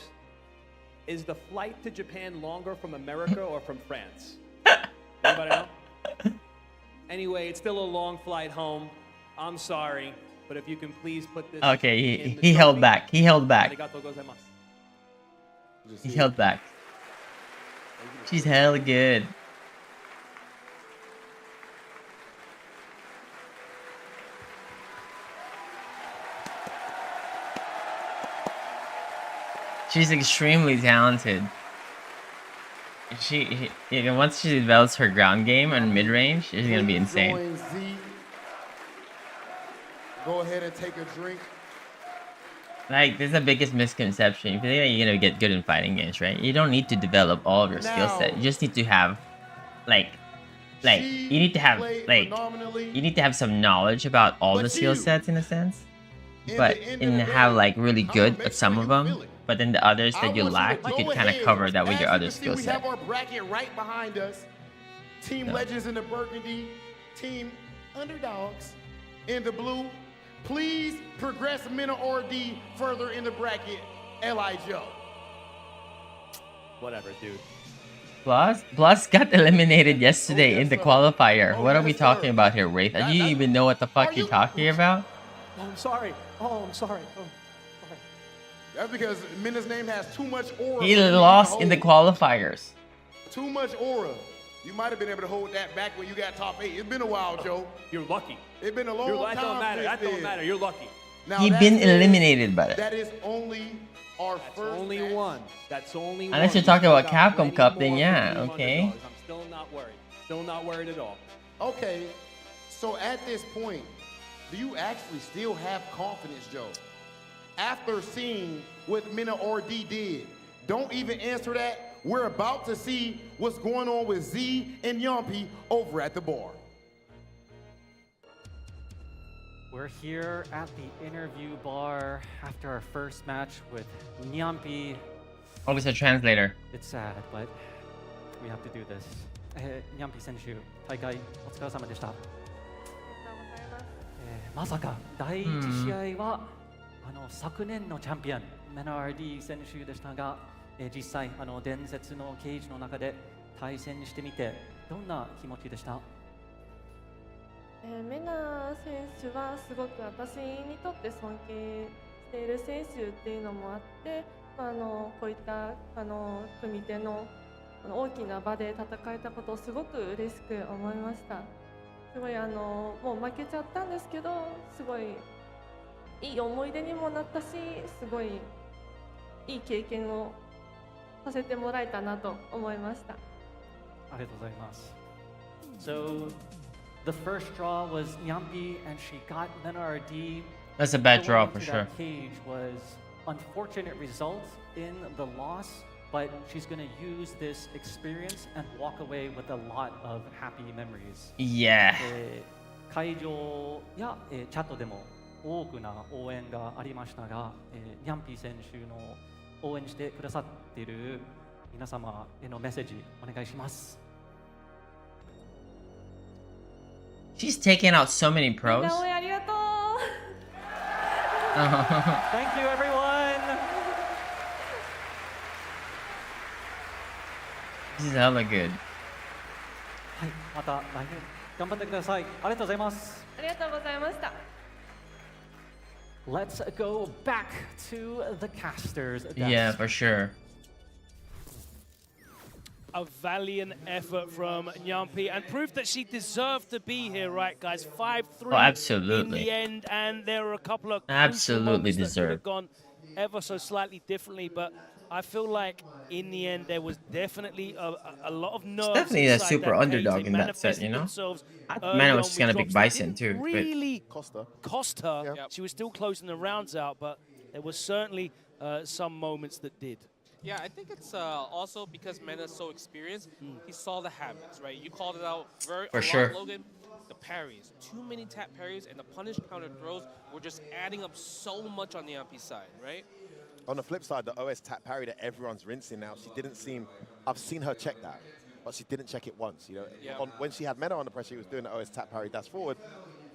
Is the flight to Japan longer from America or from France? Anybody know? Anyway, it's still a long flight home. I'm sorry, but if you can please put this. Okay, he held back. He held back. Arigatou gozaimasu. He held back. She's hella good. She's extremely talented. You know, once she develops her ground game and mid range, she's gonna be insane. Join Z. Go ahead and take a drink. Like, this is the biggest misconception. If you think that you're gonna get good in fighting games, right? You don't need to develop all of your skill set. You just need to have, you need to have some knowledge about all the skill sets in a sense, and have like really good at some of them. But then the others that you lack, you could kind of cover that with your other skill set. We have our bracket right behind us. Team Legends in the burgundy, Team Underdogs in the blue. Please progress MenaRD further in the bracket. L.I. Joe. Whatever, dude. Plus got eliminated yesterday in the qualifier. What are we talking about here, Wraith? Do you even know what the fuck you're talking about? Oh, I'm sorry. Oh, I'm sorry. Oh. That's because Mena's name has too much aura. He lost in the qualifiers. Too much aura. You might have been able to hold that back when you got top 8. It's been a while, Joe. You're lucky. It's been a long time. That don't matter. That don't matter. You're lucky. Now, He's been eliminated by it. That is only our first only match. one. That's only one. Unless you're talking about Capcom Cup, then yeah, okay. I'm still not worried. Still not worried at all. Okay, so at this point, do you actually still have confidence, Joe? After seeing what MenaRD did, don't even answer that. We're about to see what's going on with Z and Yumpy over at the bar. We're here at the interview bar after our first match with Nyampi. Always a translator. It's sad, but we have to do this. Nyampi 選手、大会お疲れ様でした。まさか第一試合は昨年のチャンピオンMenaRD選手でしたが、実際伝説のケージの中で対戦してみてどんな気持ちでした？メナ選手はすごく私にとって尊敬している選手っていうのもあって、こういった組手の大きな場で戦えたことをすごく嬉しく思いました。すごいもう負けちゃったんですけど、すごいいい思い出にもなったし、すごいいい経験をさせてもらえたなと思いました。ありがとうございます。So the first draw was Nyampi and she got MenaRD. That's a bad draw for sure. Cage was unfortunate result in the loss, but she's going to use this experience and walk away with a lot of happy memories. Yeah. 会場やチャットでも多くな応援がありましたが、ニャンピー選手の応援してくださっている皆様へのメッセージお願いします。She's taken out so many pros.ありがとう。Thank you, everyone. This is hella good. はい、また来年頑張ってください。ありがとうございます。ありがとうございました。Let's go back to the casters. Yeah, for sure. A valiant effort from Nyampi and proof that she deserved to be here, right, guys? 5-3 Oh, absolutely. in the end, and there were a couple of absolutely that could have deserved. gone ever so slightly differently, but I feel like in the end there was definitely a lot of nerves. It's definitely a super underdog in that set, you know. Man was just gonna pick Bison too, really but cost her. Yep. She was still closing the rounds out, but there was certainly some moments that did. Yeah, I think it's also because Mena's so experienced, he saw the habits, right? You called it out For sure. Logan. The parries, too many tap parries, and the punish counter throws were just adding up so much on the MP side, right? On the flip side, the OS tap parry that everyone's rinsing now, she didn't seem, I've seen her check that, but she didn't check it once, you know. Yeah. When she had Mena under pressure, she was doing the OS tap parry dash forward.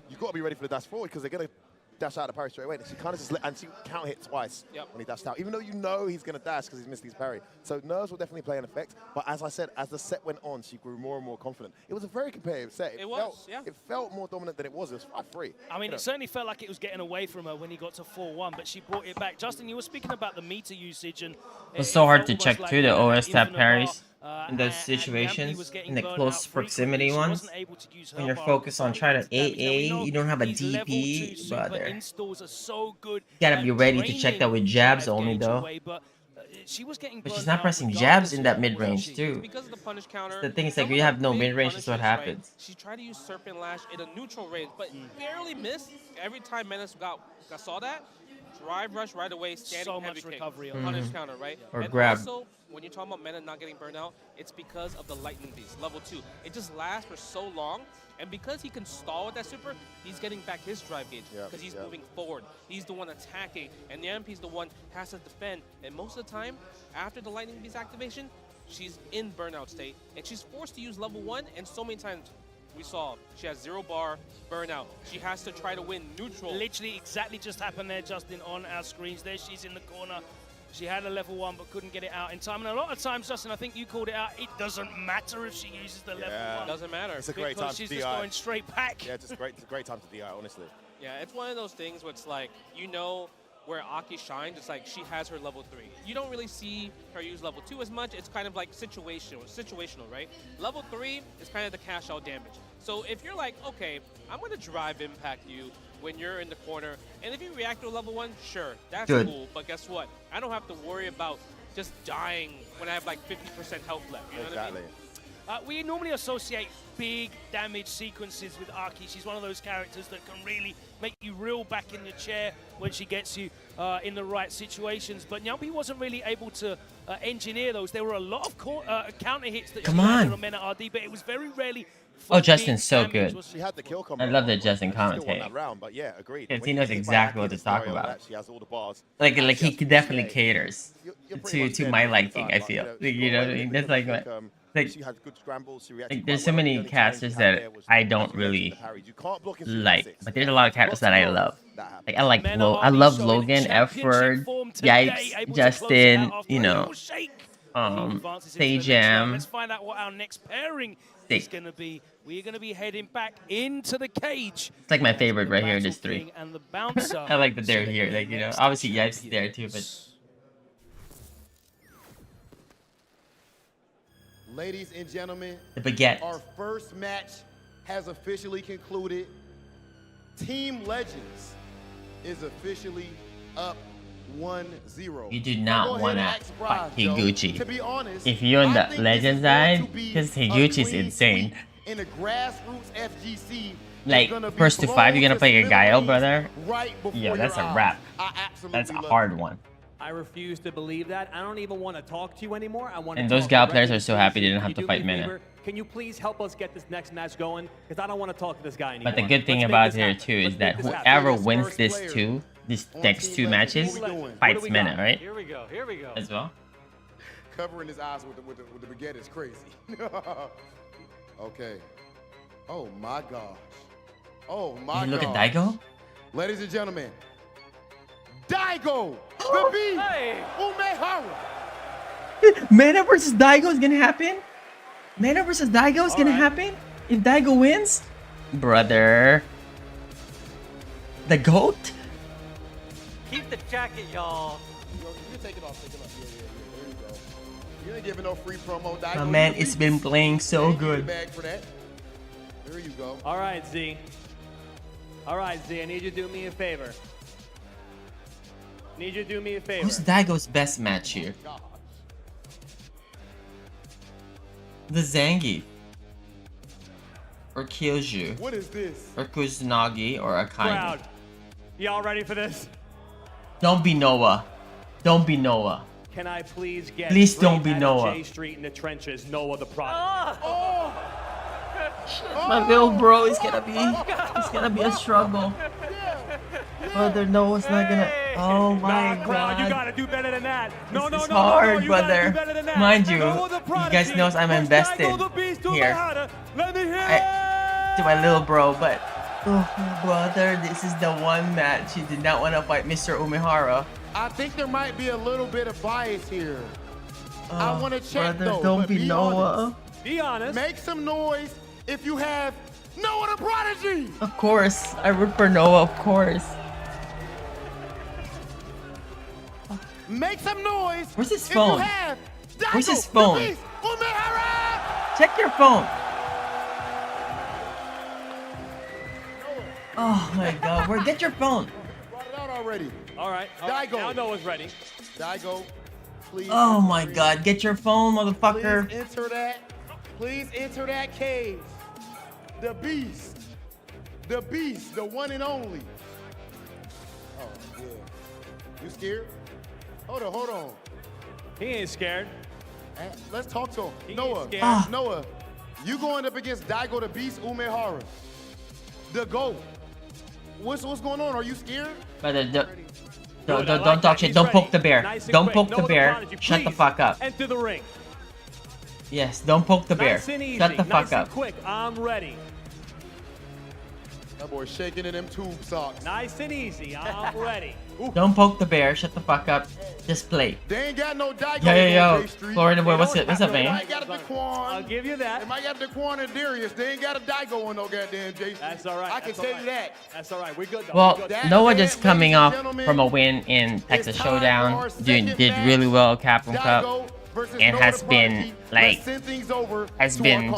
You've got to be ready for the dash forward because they're going to dash out the parry straight away. And she kind of just and she counter hit twice when he dashed out, even though you know he's going to dash because he's missed his parry. So nerves will definitely play an effect. But as I said, as the set went on, she grew more and more confident. It was a very competitive set. It felt more dominant than it was. It was 5-3. I mean, it certainly felt like it was getting away from her when he got to 4-1, but she brought it back. Justin, you were speaking about the meter usage, and it's so hard to check too, the OS tap parries in those situations, in the close proximity ones. When you're focused on trying to AA, you don't have a DP, brother. You gotta be ready to check that with jabs only, though. she was getting. But she's burnt not out pressing regardless jabs in of that where mid range she- too. Because of the punish counter. The thing is, like, some you of have the no big mid range, that's what punishes, right, happens. She tried to use Serpent Lash in a neutral range, but barely missed. Every time Menace saw that, drive rush right away, standing So heavy much kick, recovery on punish that. counter, right? Or and grab. Also, when you're talking about Mena not getting burned out, it's because of the Lightning Beast, level 2. It just lasts for so long, and because he can stall with that super, he's getting back his drive gauge because he's moving forward. He's the one attacking, and the MP's the one has to defend. And most of the time, after the Lightning Beast activation, she's in burnout state, and she's forced to use level 1, and so many times we saw she has 0 bar, burnout. She has to try to win neutral. Literally exactly just happened there, Justin, on our screens. There she's in the corner. She had a level 1 but couldn't get it out in time. And a lot of times, Justin, I think you called it out, it doesn't matter if she uses the level 1. Doesn't matter. It's a great time because she's to just DI. going straight back. Yeah, it's a great time to DI, honestly. Yeah, it's one of those things where it's like, you know where Aki shines, it's like she has her level 3. You don't really see her use level 2 as much. It's kind of like situational, right? Level 3 is kind of the cash out damage. So if you're like, okay, I'm gonna drive impact you when you're in the corner, and if you react to a level 1, sure, that's Good. cool, but guess what? I don't have to worry about just dying when I have like 50% health left, you know what I mean? We normally associate big damage sequences with Aki. She's one of those characters that can really make you reel back in your chair when she gets you in the right situations. But Nyampi wasn't really able to engineer those. There were a lot of counter hits that Come she had on. on MenaRD, but it was very rarely. Oh, Justin's so good. She had the kill combo. I love that Justin Still won commentating. that round, but yeah, agreed. Because When he you knows hit by exactly Aki what in to talk scenario about. that, she has all the bars. Like She he has definitely yeah. caters You're pretty much to dead my most of the liking, time, I but, feel. she You know what I got mean? away That's with like, it. like she had good scrambles. She reacted like there's quite so well. many The only challenge casters she had that there was I don't actually really getting the parries. You can't block in like, 3v6. but there's a lot of characters that I love. Like I like MenaRD I love showing Logan, championship Efford, form today, Yikes, able to close it Justin, out after you a know, little shake. He advances into the next round. FCHAMP. Let's find out what our next pairing is going to be. We're going to be heading back into the cage. It's like my favorite right here, just 3. And the bouncer. I like that they're here. Like, you know, obviously Yikes is there too, but Ladies and gentlemen, the baguette. our first match has officially concluded. Team Legends is officially up 1-0. You do Now not go ahead want and to ask fight Brad, Joe. Higuchi. To be honest, If you're on I the think this legend is going side, to be because a Higuchi's clean insane. sweep in a grassroots FGC. Like, first to 5, you're gonna play a Gaio, brother? Yo, that's a wrap. That's a hard one. I refuse to believe that. I don't even want to talk to you anymore. I want to And those talk Gal directly players are so to happy they you. didn't Can have to you do fight me a Mena. favor? Can you please help us get this next match going? Because I don't want to talk to this guy anymore. But the good thing Let's make about this here happen. too is Let's that make this happen. whoever wins this next 2 matches fights Mena, right? Here we go. Here we go. As well. Covering his eyes with the baguette is crazy. Okay. Oh my gosh. Oh my Did you look gosh. at Daigo? Ladies and gentlemen, Daigo, the beast, Umehara. Mena versus Daigo is gonna happen? Mena versus Daigo is gonna happen? If Daigo wins? Brother. The GOAT? Keep the jacket, y'all. You can take it off, take it off. Yeah. There you go. You ain't giving no free promo, Daigo. My man, you it's the been beast. playing so Yeah, you get a good. bag for that. There you go. All right, Z. All right, Z, I need you to do me a favor. Need you to do me a favor. Who's Daigo's best match here? The Zangief. Or Kilzyou. What is this? Or Kusanagi or Akainu. Crowd, y'all ready for this? Don't be Noah. Don't be Noah. Can I please get Please don't straight be out of Noah. J Street in the trenches, Noah the Prodigy. My little bro is gonna be a struggle. Brother, Noah's not gonna. Oh my Crowd, you god. gotta do better than that. No, This is no, hard, you gotta brother. do better than that. Mind you, Noah the you Prodigy guys knows I'm versus invested Daigo the Beast here. Umehara. Let me hear To my little bro, but oh, brother, this is the one match he did not want to fight Mr. Umehara. I think there might be a little bit of bias here. I want to check brother, though. don't but be Noah. Honest. Be honest. Make some noise if you have Noah the Prodigy. Of course, I root for Noah, of course. Make some noise. Where's his if phone? You have Where's his Daigo, phone? the Beast, Umehara. Check your phone. Oh my god, get your phone. Brought it out already. All right. Daigo. Now Noah's ready. Daigo, please. Oh my god, get your phone, motherfucker. Please enter that. Please enter that cage. The beast. The beast, the one and only. Oh, yeah. You scared? Hold on. He ain't scared. Let's talk to him. He Noah, ain't scared. Noah, you going up against Daigo the Beast Umehara, the GOAT. What's going on? Are you scared? Brother, don't talk shit. Don't poke the bear. Don't poke the bear. Shut the fuck up. Enter the ring. Yes, don't poke the bear. Nice and easy. Shut the fuck nice up. And quick. I'm ready. That boy shaking in them tube socks. Nice and easy. I'm ready. Don't poke the bear. Shut the fuck up. Just play. They ain't got no Daigo. Yo. Florida boy, what's up, man? They might got a Daquan. I'll give you that. They might got Daquan and Darius. They ain't got a Daigo on no goddamn Jason. That's all right. I can tell you that. That's all right. We're good, though. Well, We're good. Noah just coming off from a win in Texas Showdown, did really well at Capcom Cup, and has been like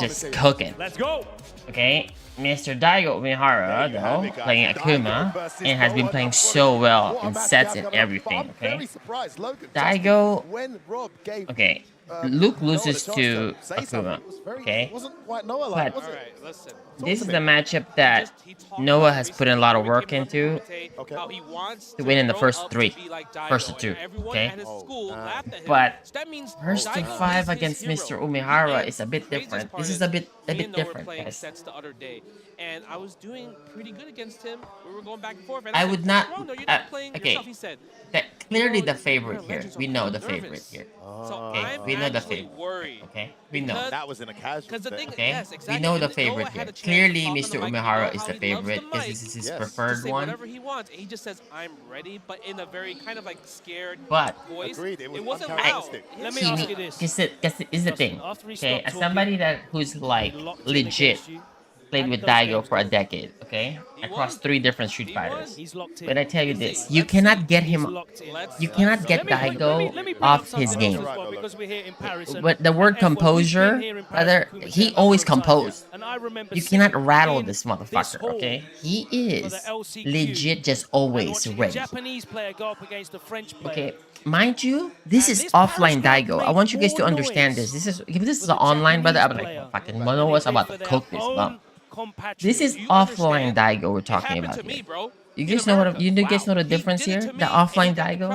just cooking. Let's go. Okay, Mr. Daigo Umehara though playing Akuma and has been playing so well in sets and everything. Okay, Daigo. Okay, Luke loses to Akuma. Okay, but this is the matchup that Noah has put in a lot of work into to win in the first two. Okay, but first to 5 against Mr. Umehara is a bit different. This is a bit different, guys. And I was doing pretty good against him. We were going back and forth. And I would not. no, you're not playing Okay, yourself, he said. clearly the favorite here. We know the favorite nervous. here. So Okay, I'm we know the actually favorite. worried. Okay, we know. That was in a casual. Because the thing, Okay, yes, exactly. we know the And Noah favorite had here. a chance to Clearly, talk on Mr. the mic Umehara about is how the he loves favorite. the This mic. is his To preferred say one. whatever he wants. And he just says, "I'm ready," but in a very kind of like scared But voice. Agreed, it was wasn't loud. uncharacteristic. Let me ask you this. This is the thing. After he Okay, stopped as somebody who's like locked in legit against you, played with Daigo for a decade. Okay, across 3 different Street Fighters. He's locked in. But I tell you this, you cannot get him. You cannot get Daigo off his game. Because we're here in Paris and But the word F1, we've been composure, here in Paris brother, for Kumite he a always number of times, composed. and I remember You cannot sitting rattle in this this motherfucker, hall okay? He for is the LCQ legit just and always watching a ready. Japanese player go up against a French player. Okay, mind you, this is offline Daigo. I want you guys to understand this. If this is online, brother, I'd be like, fucking Mono was about to cook this, bro. This is offline Daigo we're talking about here. You guys know what? You guys know the difference here? The offline Daigo.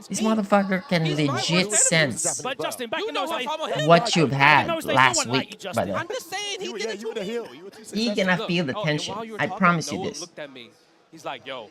This motherfucker can legit sense But Justin, back in those days, what you've had those days, no last one liked week, you, Justin. brother. I'm just saying, he did it to me. He gonna feel the tension. While you were I talking, promise you Noah this. looked at me. He's like, "Yo."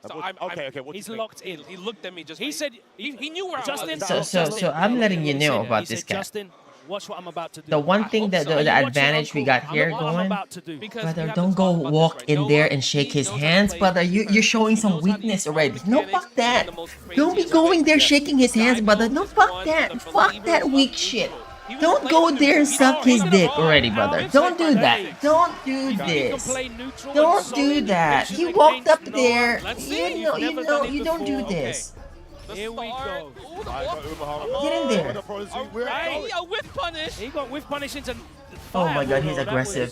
So Okay, what He's do you think? locked in. He looked at me just. He said, he knew where Justin, I was. So I'm letting you know about he this said, guy. Justin, watch what I'm about to do. The one thing that the advantage we got here going, brother, don't go walk in there and shake his hands, brother. You're showing some weakness already. No, fuck that. Don't be going there shaking his hands, brother. No, fuck that. Fuck that weak shit. Don't go there and suck his dick already, brother. Don't do that. Don't do this. Don't do that. He walked up there. You don't do this. Here we go. Get in there. Hey, a whip punish. He got whip punish into. Oh my god, he's aggressive.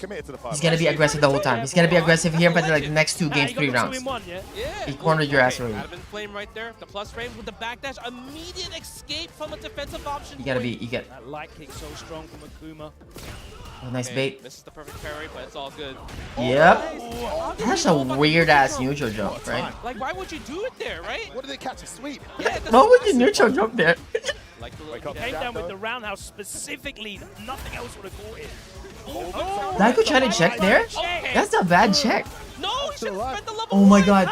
He's gonna be aggressive the whole time. He's gonna be aggressive here, but like the next 2 games, 3 rounds. He cornered your ass already. I've been flame right there. The plus frame with the backdash. Immediate escape from a defensive option. You gotta be. That light kick so strong from Akuma. Oh, nice bait. This is the perfect parry, but it's all good. Yep. That's a weird ass neutral jump, right? Like, why would you do it there, right? What did they catch? A sweep? Yeah, Why would you neutral jump there? Like the He came down with the roundhouse specifically. Nothing else would have caught it. Daigo trying to check there? That's a bad check. No, he should have spent the level. Oh my god.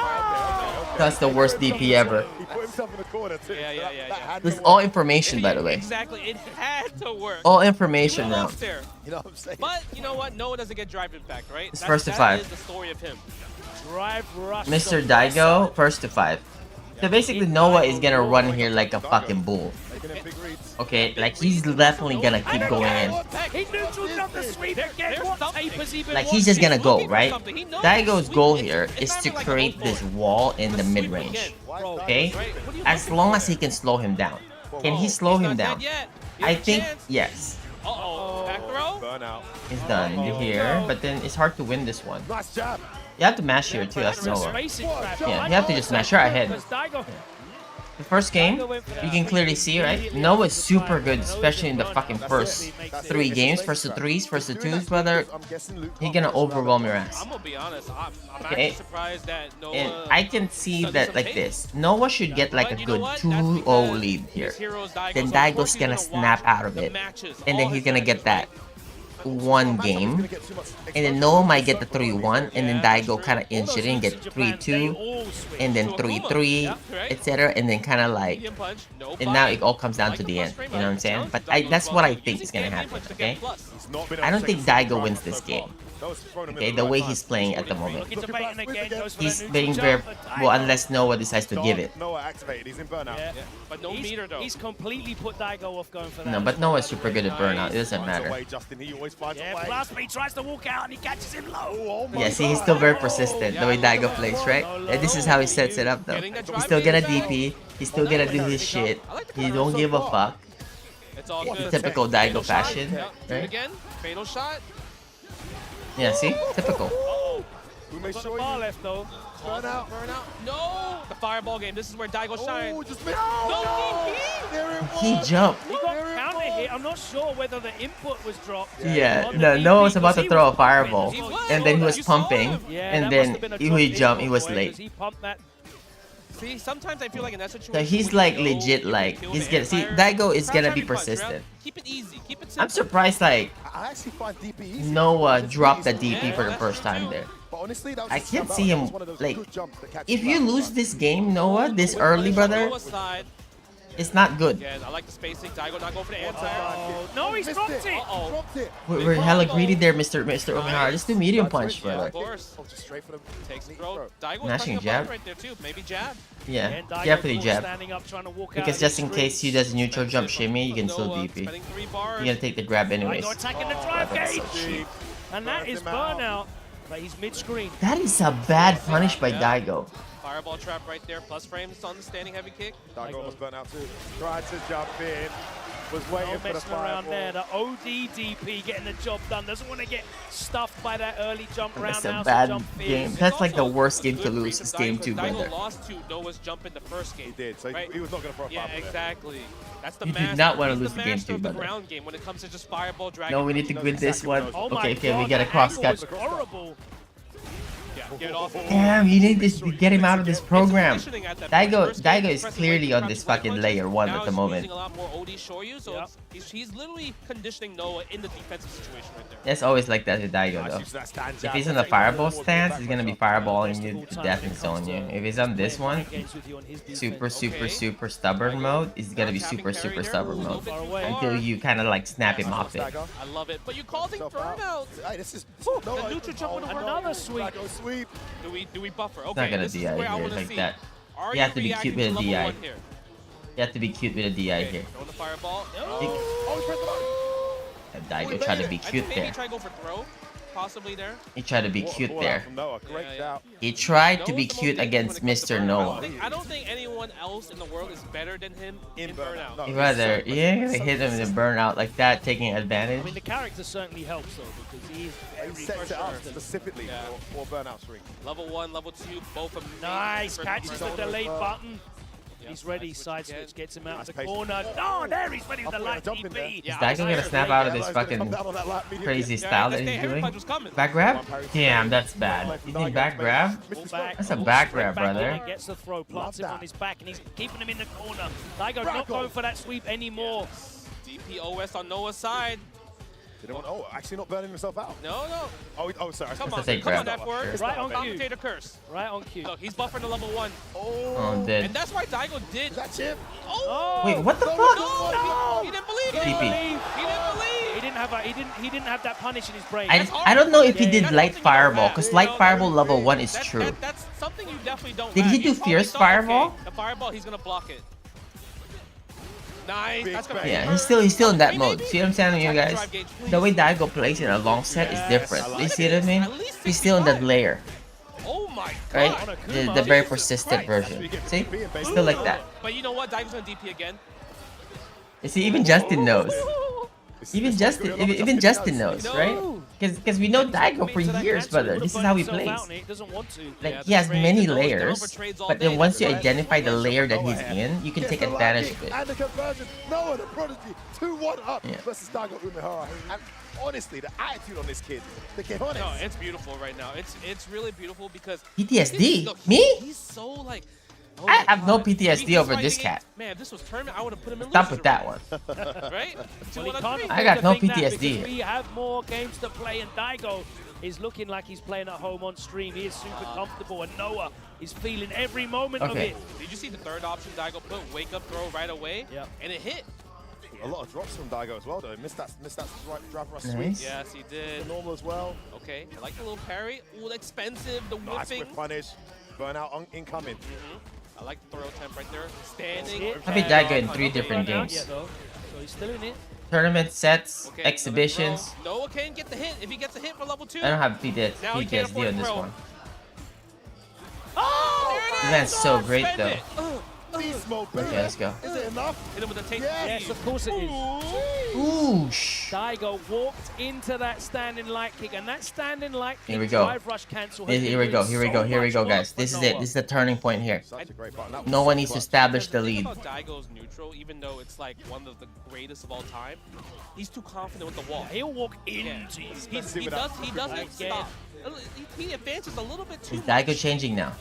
That's the worst DP ever. He put himself in the corner too. Yeah. This is all information, by the way. Exactly, it had to work. All information now. There. You know what I'm saying? But you know what? Noah doesn't get drive impact, right? It's first to that 5. is the story of him. Drive rush. Mr. Daigo, first to 5. So basically, Noah is gonna run here like a fucking bull. Okay, like he's definitely gonna keep going in. He neutral jumped the sweep again. What tapers even Like he's just gonna go, right? Daigo's goal here is to create this wall in the mid-range. Okay? As long as he can slow him down. Can he slow him down? I think yes. Uh-oh, back throw? Burnout. It's done here, but then it's hard to win this one. Nice jab. You have to mash here too, that's Noah. Yeah, you have to just mash her ahead. The first game, you can clearly see, right? Noah's super good, especially in the fucking first 3 games. First to 3s, first to 2s, brother. He's gonna overwhelm your ass. I'm gonna be honest. I'm Okay. actually surprised that Noah. And I can see that like this. Noah should get like a good 2-0 lead here. Then Daigo's gonna snap out of it. And then he's gonna get that 1 game. And then Noah might get the 3-1. And then Daigo kind of inch it in, get 3-2. And then 3-3, etc. And then kind of like... And now it all comes down to the end. You know what I'm saying? But that's what I think is gonna happen, okay? I don't think Daigo wins this game. Okay, the way he's playing at the moment. He's being very... Well, unless Noah decides to give it. Noah activated, he's in burnout. Yeah. But no meter though. He's completely put Daigo off going for that. No, but Noah's super good at burnout. It doesn't matter. Yeah, plus he tries to walk out and he catches him low. Yeah, see, he's still very persistent, the way Daigo plays, right? And this is how he sets it up, though. He's still gonna DP, he's still gonna do his shit. He don't give a fuck. It's all The good. typical Daigo fashion, Do it right? again. Fatal shot. Yeah, see? Typical. We may Got show the bar you. left though. Burnout. No. The fireball game. This is where Daigo shines. Oh, just missed. No DP. He jumped. He got counter hit. I'm not sure whether the input was dropped. Yeah, on the no, DP, Noah was about to because throw a he fireball. was- And then he was pumping. Yeah, And that then must have been a he drop jumped, he kick was for him, late. 'cause he pumped that. See, sometimes I feel like in that situation. So he's like legit, like, he's gonna... See, Daigo is gonna be persistent. Keep it easy. Keep it simple. I'm surprised, like, I actually find DP easy. Noah dropped the DP for the first time there. But honestly, that was I a can't snap see out. That him, was one of those like, good jumps that catches if you you out. lose this game, Noah, this early, brother, Noah's side. it's not good. Again, I like the spacing. Daigo not going for the answer. Oh, no, he's dropped it. Uh-oh. Dropped it. We're hella greedy there, Mr. Omihara. Just do medium punch, brother. Of course. Oh, just straight for the Takes the throw. Daigo Mashing pressing a jab. button right there too. Maybe jab. Yeah, And Daigo definitely still jab. standing up, trying to walk out Because of just the in case he does a neutral jump shimmy, you can still Noah DP. spending 3 bars. You're gonna take the grab anyways. Daigo attacking the drive gauge. And that is burnout. But he's mid-screen. That is a bad punish by Daigo. Fireball trap right there. Plus frames on the standing heavy kick. Daigo almost burnt out too. Tried to jump in. Was waiting No for the messing around fireball. there. The OD DP getting the job done. Doesn't want to get stuffed by that early jump That's roundhouse a bad jump game. feed. That's like the worst game to lose. It's game 2, Daigo brother. lost to Noah's jump in the first game. He did, so right? he was not going to throw a Yeah, fireball. exactly. That's the You did master. not wanna He's lose the game master too, of the brother. ground game when it comes to just fireball dragging. No, we need to win this one. Oh my Okay, we God, gotta the cross angle cut. was horrible. Yeah, get it off. Damn, you need to get him out of this program. Daigo is clearly on this fucking layer 1 Now at the he's moment. using a lot more OD Shoryu, so he's literally conditioning Noah in the defensive situation right there. It's always like that with Daigo, though. If he's in the fireball stance, he's gonna be fireballing you to death and zone you. If he's on this one, super stubborn mode, he's gonna be super stubborn mode. Until you kind of like snap him off it. I love it, but you're causing burnout. Hey, this is The neutral jump would have worked. Another sweep. Sweep. Do we buffer? It's Okay, not gonna this is DI where I here want to like see. that. Are You have to be reacting cute with a level DI. one here? You have to be cute with a DI here. Throw the fireball. And Daigo tried to be I think cute maybe there. try to go for throw, possibly there. He tried to be What a cute call out there. from Noah. Great shout. He tried to be Noah's the cute most against dangerous when Mr. it comes to burnout. Noah. I don't think anyone else in the world is better than him in burnout. No, He rather, you ain't gonna hit him in the burnout like that, taking advantage. I mean, the character certainly helps though, because he is very He sets it up versatile. specifically for burnout streak. Level 1, level 2, both of them. Nice, for catches the burnout. delayed button. Yeah, He's ready, nice side switch switch, gets him out of the Nice corner. No, there he's ready with the light DP. Is Daigo gonna snap out of this fucking crazy style that he's doing? Back grab? Damn, that's bad. You think back grab? That's a back grab, brother. Gets the throw, plants him on his back, and he's keeping him in the corner. Daigo not going for that sweep anymore. DPOS on Noah's side. Actually not burning himself out. No. Oh, sorry. Come Let's on, say come on, grab. F-word. Right on cue. Commentator curse. Right on cue. Look, he's buffering to level 1. Oh, dead. And that's why Daigo did. That's it. Oh! Wait, what the fuck? No! He didn't believe it. TP. He didn't believe. He didn't have that punish in his brain. I don't know if he did light fireball, because light fireball level 1 is true. That's something you definitely don't. Did he do probably fierce thought, fireball? Okay, the fireball, he's gonna block it. Nice. That's gonna Yeah, hurt. he's still in that mode. See what I'm saying, you guys? The way Daigo plays in a long set is different. You see what I mean? He's still in that layer. Oh my Right? God. The very persistent version. See? Still like that. But you know what? Daigo's gonna DP again. You see, even Justin knows. Even Justin knows, right? Because we know Daigo for years, brother. This is how he plays. Like, he has many layers, but then once you identify the layer that he's in, you can take advantage of it. And the conversion. Noah, the Prodigy, 2-1 up versus Daigo Umehara. And honestly, the attitude on this kid, the cojones. No, it's beautiful right now. It's really beautiful because PTSD? look, Me? He's so like. Oh I have no God. PTSD He's over fighting this cat. Man, if this was tournament, I would have put him in. Stop with that one. Right? Well, he can't I got no afford to think that PTSD. because we have more games to play, and Daigo is looking like he's playing at home on stream. He is super comfortable, and Noah is feeling every moment of it. Did you see the third option Daigo put? Wake up throw right away. Yeah. And it hit. A lot of drops from Daigo as well, though. Missed that drive rush sweep. Nice. Yes, he did. The normal as well. Okay, I like the little parry. Ooh, expensive. The Nice whipping. whip punish. Burnout incoming. I like the throw temp right there. Standing. I beat Daigo in 3 different games. So he's still in it. Tournament sets, exhibitions. Noah can get the hit if he gets a hit for level 2. I don't have Now he can't PTSD afford on this throw. one. Oh, This man's so great, though. Beast mode, baby. Okay, let's go. Is it enough? Hit him with the take. Yes, of course it is. Oosh. Daigo walked into that standing light kick, and that standing light kick Here we go. drive rush cancel. Here we go, guys. This is it. This is the turning point here. Such a great button. That was No one needs to clutch. establish the lead. About Daigo's neutral, even though it's like one of the greatest of all time, he's too confident with the wall. He'll walk into you. He doesn't stop. He advances a little bit too Is much. Daigo changing now?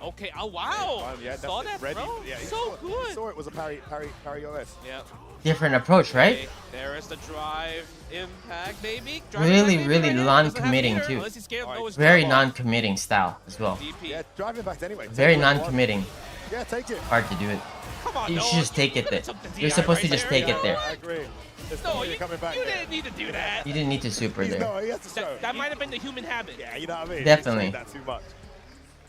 Okay, oh wow. Yeah, Saw that, ready. bro. Yeah, he So good. Saw it was a parry OS. Yeah. Different approach, right? Okay, there is the drive impact, baby. Really non-committing, too. Unless he's scared of Noah's Very jump. non-committing style as well. Yeah, driving back anyway. Very Take what you want. non-committing. Yeah, take it. Hard to do it. Come on, You Noah. should just take it there. took the You're DI supposed to right just there, take it there. I agree. There's No, nobody you coming back there. didn't need to do that. You didn't need to super there. No, he has to show. That might have been the human habit. Yeah, you know what I mean? Definitely. He's doing that too much.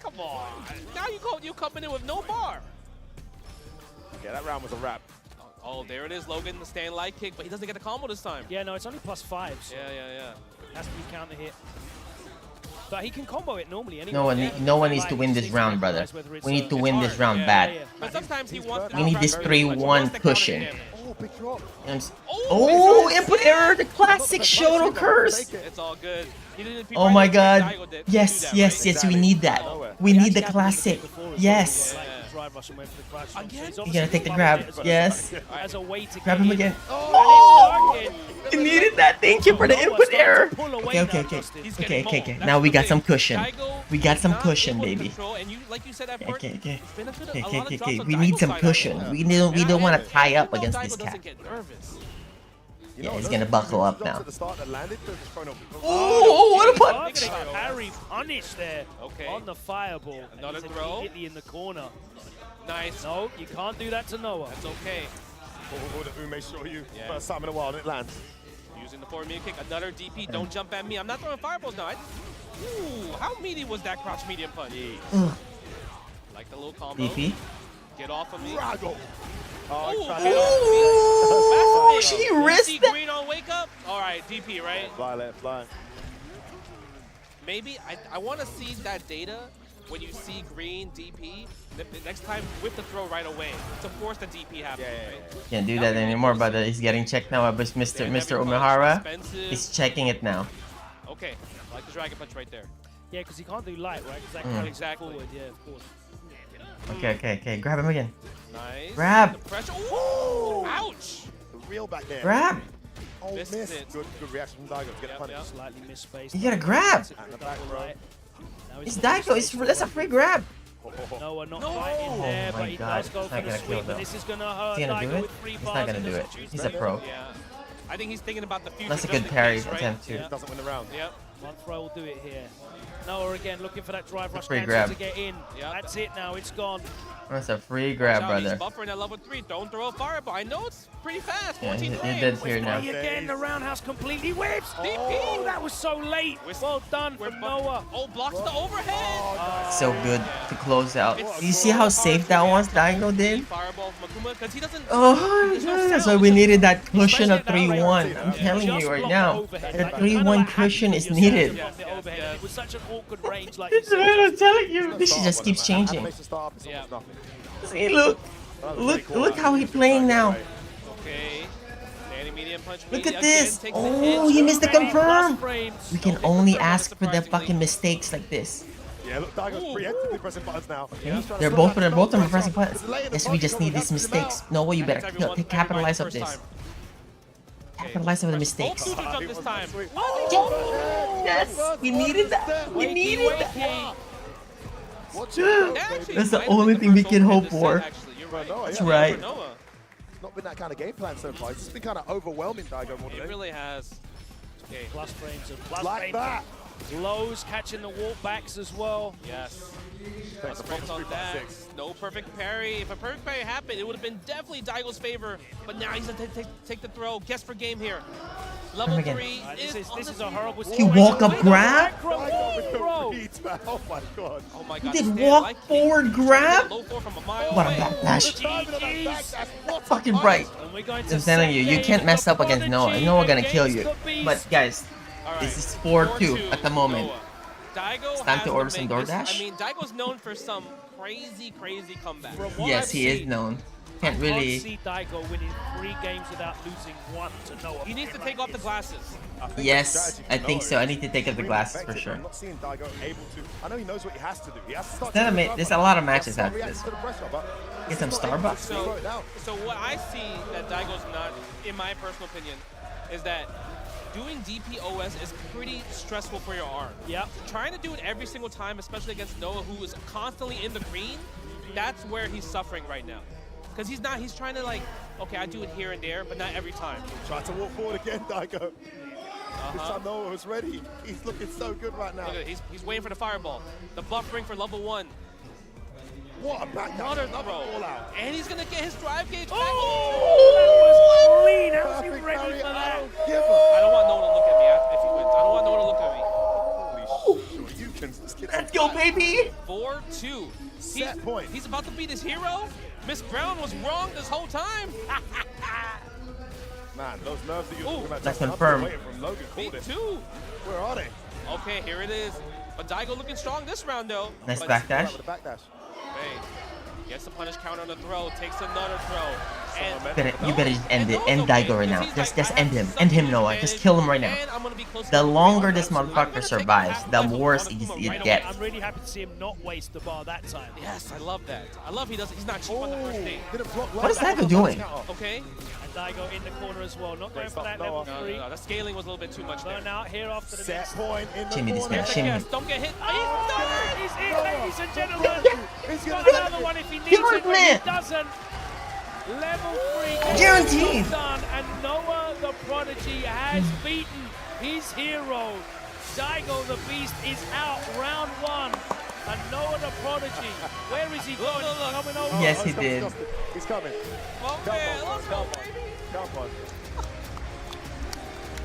Come on. Now you coming in with no bar. Yeah, that round was a wrap. Oh, there it is, Logan, the stand light kick, but he doesn't get a combo this time. Yeah, no, it's only +5. So Yeah. has to be counter hit. But he can combo it normally anyway. No one needs to win this round, brother. We need to win this round bad. But sometimes he wants We need this 3-1 cushion. Oh, big drop. Oh, input error, the classic Shoto curse. It's all good. He didn't Oh my god. Yes, we need that. We need the classic. Yes. You're gonna take the grab. Yes. As a way to Grab him again. Oh! You needed that. Thank you for the input error. Okay. Now we got some cushion. We got some cushion, baby. Okay. We need some cushion. We don't want to tie up against this cat. Yeah, he's gonna buckle up now. Oh, what a punch! Parry punish there Okay. on the fireball. Another And he's throw. immediately in the corner. Nice. No, you can't do that to Noah. That's okay. Oh, the Ume show you. Yeah. First time in a while, and it lands. Using the forward media kick. Another DP. Don't jump at me. I'm not throwing fireballs now. Ooh, how meaty was that crouch medium punch? Like the little combo. DP. Get off of me. Rago. Oh, Ooh, she risked see that. green on wake up? All right, DP, right? Fly, let it fly. Maybe I want to see that data when you see green DP. The next time whip the throw right away to force the DP happen. Right? Can't do that anymore, brother. He's getting checked now by Mr. Umehara. He's checking it now. Okay, I like the dragon punch right there. Yeah, because he can't do light, right? Because that carries Exactly. forward. Yeah, of course. Okay. Grab him again. Nice. Grab. The pressure. Ooh, ouch. The reel back there. Grab. Oh, Missed miss. it. Good reaction from Daigo to get the punish. Slightly misspaced. You gotta grab. And the back row. It's Daigo. That's a free grab. Noah not fighting there, Oh but my he God. does go He's for not the gonna kill sweep, though. and this is gonna hurt He's gonna do Daigo it? with 3 He's bars not gonna and do it. doesn't choose He's to a pro. Yeah. I think he's thinking about the future. That's a just good in parry case, right? attempt too. Yeah. Doesn't win the round. Yep. One throw will do it here. Noah again looking for that drive rush free cancel grab. to get in. Yep. That's it now, it's gone. That's a free grab, Watch out, brother. He's buffering at level 3. Don't throw a fireball. I know it's pretty fast. Yeah, 14 he frames. did here now. Again, the roundhouse completely whips. DP. Oh, that was so late. Well done from Noah. Oh, blocks the overhead. So good to close out. You see how safe that was Daigo did? Fireball from Akuma because he doesn't. Oh my god, that's why we needed that cushion of 3-1. I'm telling you right now, the 3-1 cushion is needed. It was such an awkward range. Like I'm telling you, this shit just keeps changing. Animation start up, it's almost nothing. See, look how he's playing now. Okay. medium punch. Look at Again, this! takes the Oh, hit. you missed the confirm! frames. We can only ask for the fucking mistakes like this. Yeah, look, Daigo's preemptively pressing buttons now. He's trying to They're slow both down of them are the pressing pressure. buttons. It's delaying the Yes, we just punch, need but these we have to get him mistakes. out. No way, you That's better everyone capitalize on first this. time. Capitalize on the mistakes. Both shooters up this time. Yes, we needed that. We needed that. That That's the only thing we can hope for. That's right. It's not been that kind of game plan so far. It's just been kind of overwhelming Daigo more than It really has. Okay. Plus frames and plus Like frames. that. Lows catching the walkbacks as well. Yes. Plus frames on that. No perfect parry. If a perfect parry happened, it would have been definitely Daigo's favor. But now he's going to take the throw. Guess for game here. Level 3 this is a horrible He situation. walk up grab? Oh my god. Oh my He god. did walk forward grab? Low 4 from a mile What a away. backlash. Fucking right. And we're going I'm telling you, you can't mess up against Noah. Noah gonna kill you. But guys, this is 4-2 at the moment. Daigo It's time has to order make some this- DoorDash? I mean, Daigo's known for some crazy comebacks. Yes, he is known. Can't I really. can't see Daigo winning 3 games without losing 1 to Noah. He needs to take off the glasses. Yes, I think so. I need to take off the glasses for sure. I'm not seeing Daigo able to. I know he knows what he has to do. He has to start. There's a lot of matches after this. To the pressure, but Get some Starbucks. So what I see that Daigo's not, in my personal opinion, is that doing DPOS is pretty stressful for your arm. Yep. Trying to do it every single time, especially against Noah, who is constantly in the green, that's where he's suffering right now. Because he's trying to like, okay, I do it here and there, but not every time. Try to walk forward again, Daigo. This time Noah was ready. He's looking so good right now. Look at it, he's waiting for the fireball. The buffering for level 1. What a back down. Another throw. And he's going to get his drive gauge back. Oh, clean. How's he ready for that? I don't want Noah to look at me if he wins. I don't want Noah to look at me. Holy shit, you can just get Let's go, baby. 4-2. Set point. He's about to beat his hero. Miss Brown was wrong this whole time. Man, those nerves that you're talking about. Let's just confirm. waiting from Logan called it. 2. Where are they? Okay, here it is. But Daigo looking strong this round, though. Nice But- backdash. With the backdash. Hey, gets the punish counter on the throw, takes another throw. And You better just end it. End Daigo right now. Just end him. End him, Noah. Just kill him right now. The longer this motherfucker survives, the worse it gets. I'm really happy to see him not waste the bar that time. Yes, I love that. I love he's not cheap on the first date. What is Daigo doing? Okay. And Daigo in the corner as well, not going for that level 3. No, the scaling was a little bit too much there. Burn out here after the Set next. point in the Shimmy this corner. man, shimmy. Yes, don't get hit. He's in, ladies and gentlemen. He's got another one if he needs it, but he doesn't. Level 3 Guaranteed. done, and Noah the Prodigy has beaten his hero. Daigo the Beast is out round 1, and Noah the Prodigy, where is he going? Coming over. Yes, he did. He's coming. Oh, man, let's go, baby. Come on.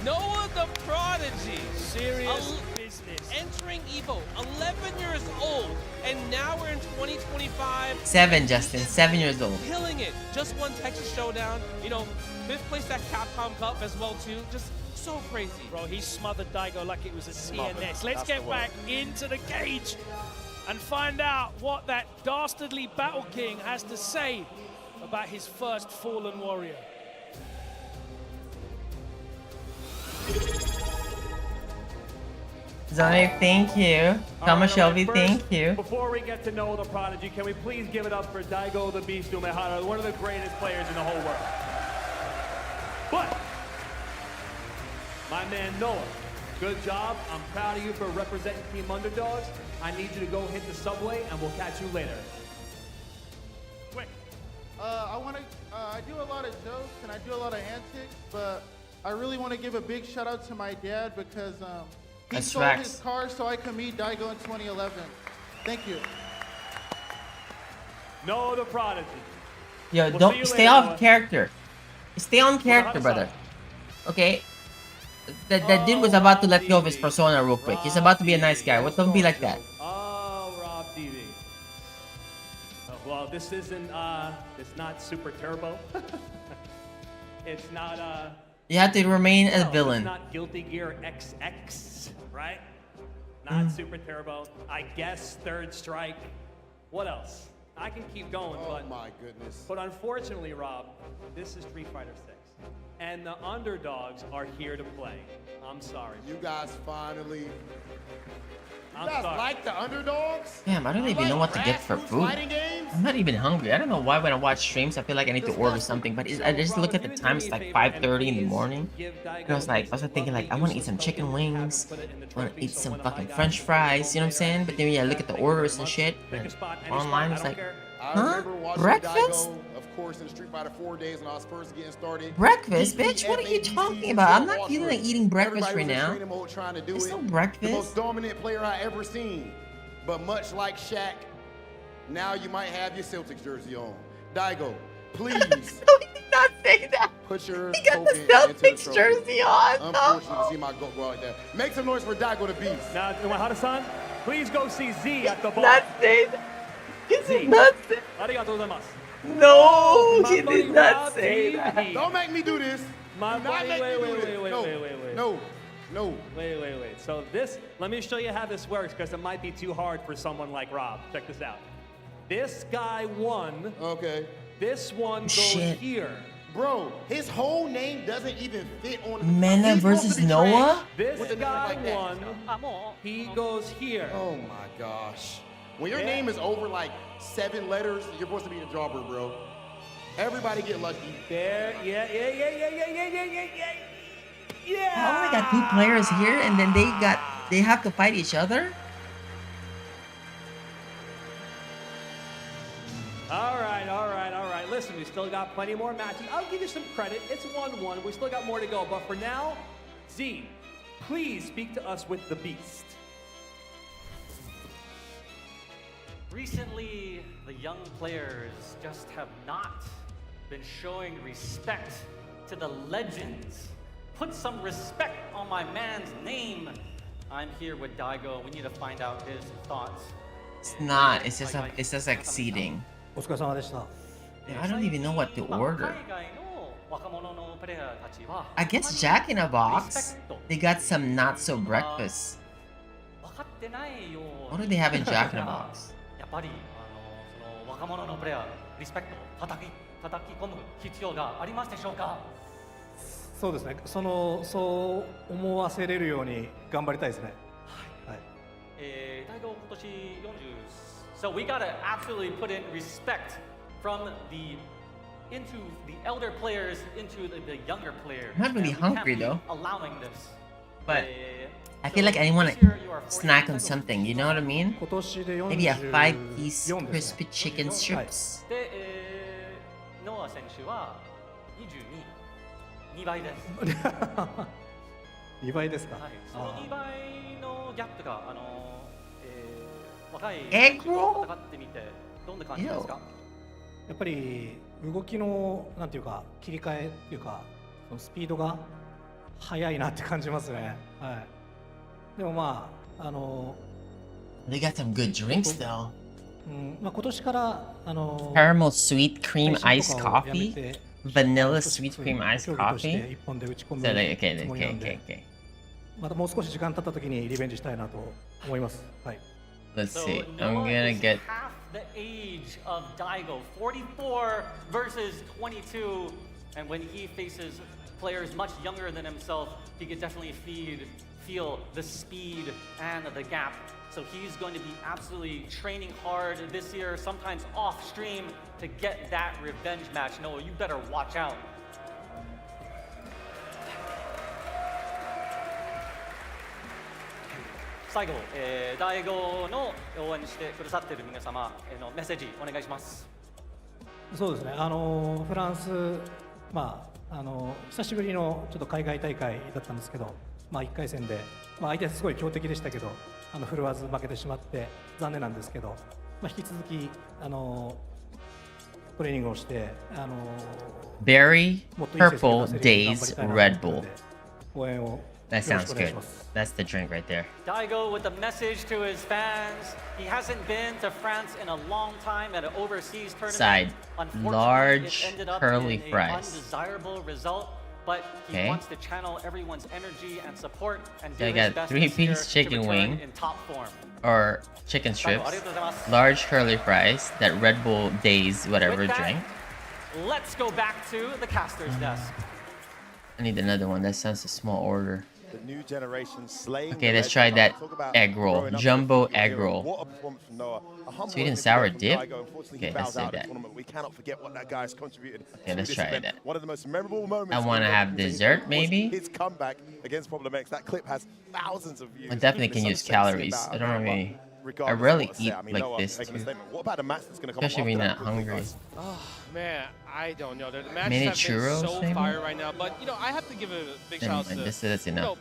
Noah the Prodigy. Serious business. Entering EVO, 11 years old, and now we're in 2025. 7, Justin. 7 years old. Killing it. Just won Texas Showdown. You know, 5th place at Capcom Cup as well, too. Just so crazy. Bro, he smothered Daigo like it was a Smothered. TNS. Let's That's get the back into the cage and find out what that dastardly Battle King has to say about his first fallen warrior. Zonic, thank you. Thomas Shelby, First, thank you. Before we get to know the Prodigy, can we please give it up for Daigo the Beast Umehara, one of the greatest players in the whole world. But, my man Noah, good job. I'm proud of you for representing Team Underdogs. I need you to go hit the subway, and we'll catch you later. Quick. I do a lot of jokes and I do a lot of antics, but I really want to give a big shout out to my dad because he That's sold facts. his car so I could meet Daigo in 2011. Thank you. Noah the Prodigy. Yo, We'll see don't you stay later, off Noah. character. Stay on character, brother. Okay? That dude was about to let go of his persona real quick. He's about to be a nice guy. What? Don't be like that. Oh, Rob TV. Well, this isn't, it's not Super Turbo. It's not, You have to remain a It's villain. not Guilty Gear XX, right? Not Super Turbo. I guess Third Strike. What else? I can keep going, but my goodness. But unfortunately, Rob, this is Street Fighter 6. and the underdogs are here to play. I'm sorry. You guys finally. I'm You guys sorry. like the underdogs? Damn, I don't even know what to get for food. I'm not even hungry. I don't know why when I watch streams I feel like I need to order something, but I just look at the time. It's like 5:30 in the morning. And I was thinking like I want to eat some chicken wings. I want to eat some fucking French fries. You know what I'm saying? But then when I look at the orders and shit and online, it's like, huh? Breakfast? Of course, in the Street Fighter 4 days when I was first getting started. Breakfast, bitch? What are you talking about? I'm not feeling like eating breakfast right now. There's no breakfast. The most dominant player I ever seen. But much like Shaq, now you might have your Celtics jersey on. Daigo, please. No, he did not say that. Put your He got the token into Celtics trophy. jersey on. Unfortunate to see my goat go out there. Make some noise for Daigo the Beast. Now, Hada-san, please go see Z at the bar. Not say that. He did not say that. Arigatou gozaimasu. No, he did not say that. Don't make me do this. My Do not buddy, make me do this. wait. No. No. Wait. So this, let me show you how this works because it might be too hard for someone like Rob. Check this out. This guy won. Okay. This one goes Shit. here. Bro, his whole name doesn't even fit on. Mena He's supposed versus to be Noah? This With a name guy like that. won. He goes here. Oh my gosh. When your name is over like 7 letters, you're supposed to be the jobber, bro. Everybody get lucky. There, yeah. I only got 2 players here, and then they have to fight each other. All right. Listen, we still got plenty more matches. I'll give you some credit. It's 1-1. We still got more to go. But for now, Z, please speak to us with the Beast. Recently, the young players just have not been showing respect to the legends. Put some respect on my man's name. I'm here with Daigo. We need to find out his thoughts. It's not. It's just exceeding. I don't even know what to order. I guess Jack in a Box. They got some not so breakfast. What do they have in Jack in a Box? やっぱり若者のプレイヤーリスペクト叩き込む必要がありますでしょうか。そうですね。そう思わせれるように頑張りたいですね。はい。大学今年40。So we gotta absolutely put in respect from the into the elder players into the younger players. I'm not really hungry though. Allowing this. But I feel like I want to snack on something, you know what I mean? Maybe a 5-piece crispy chicken strips. で、ノア選手は22倍です。2倍ですか。はい。その2倍のギャップが若い Egg 戦 roll? ってみてどんな感じですか？やっぱり動きのなんていうか切り替えっていうかそのスピードが速いなって感じますね。はい。でもまあThey got some good drinks though. まあ今年からCaramel sweet cream iced coffee, vanilla sweet cream iced coffee. So they, okay. またもう少し時間経った時にリベンジしたいなと思います。はい。Let's see. I'm gonna get. Half the age of Daigo, 44 versus 22, and when he faces players much younger than himself, he could definitely feel the speed and the gap. So he's going to be absolutely training hard this year, sometimes off stream, to get that revenge match. Noah, you better watch out. 最後、大悟の応援してくださっている皆様へのメッセージお願いします。そうですね。フランス、まあ久しぶりのちょっと海外大会だったんですけど、まあ1回戦で、まあ相手すごい強敵でしたけど、振るわず負けてしまって残念なんですけど、まあ引き続きトレーニングをして、Berry Purple Days Red Bull. 応援を。That sounds good. That's the drink right there. Daigo with a message to his fans. He hasn't been to France in a long time at an overseas tournament. Side. Large it ended up curly in fries. An undesirable result, but he wants to channel everyone's energy and support and do I his got best 3-piece this chicken year to return wing in top form. or chicken strips, arigatou gozaimasu. large curly fries, that Red Bull Days whatever With that, drink. Let's go back to the caster's desk. I need another one. That sounds a small order. The new generation slaying. Okay, let's try that egg roll. Jumbo egg roll. What a performance from Noah. Sweet and sour dip. Okay, let's say that. We cannot forget what that guy's contributed. Okay, let's try that. One of the most memorable moments. I want to have dessert, maybe. His comeback against Problem X. That clip has thousands of views. I definitely can use calories. I don't really. I rarely eat like this too. What about the match that's going to come? Especially when you're not hungry. Oh man, I don't know. The matches Mini have been churros, so maybe? fire right now, but you know I have to give a big shout out to That's you enough. know,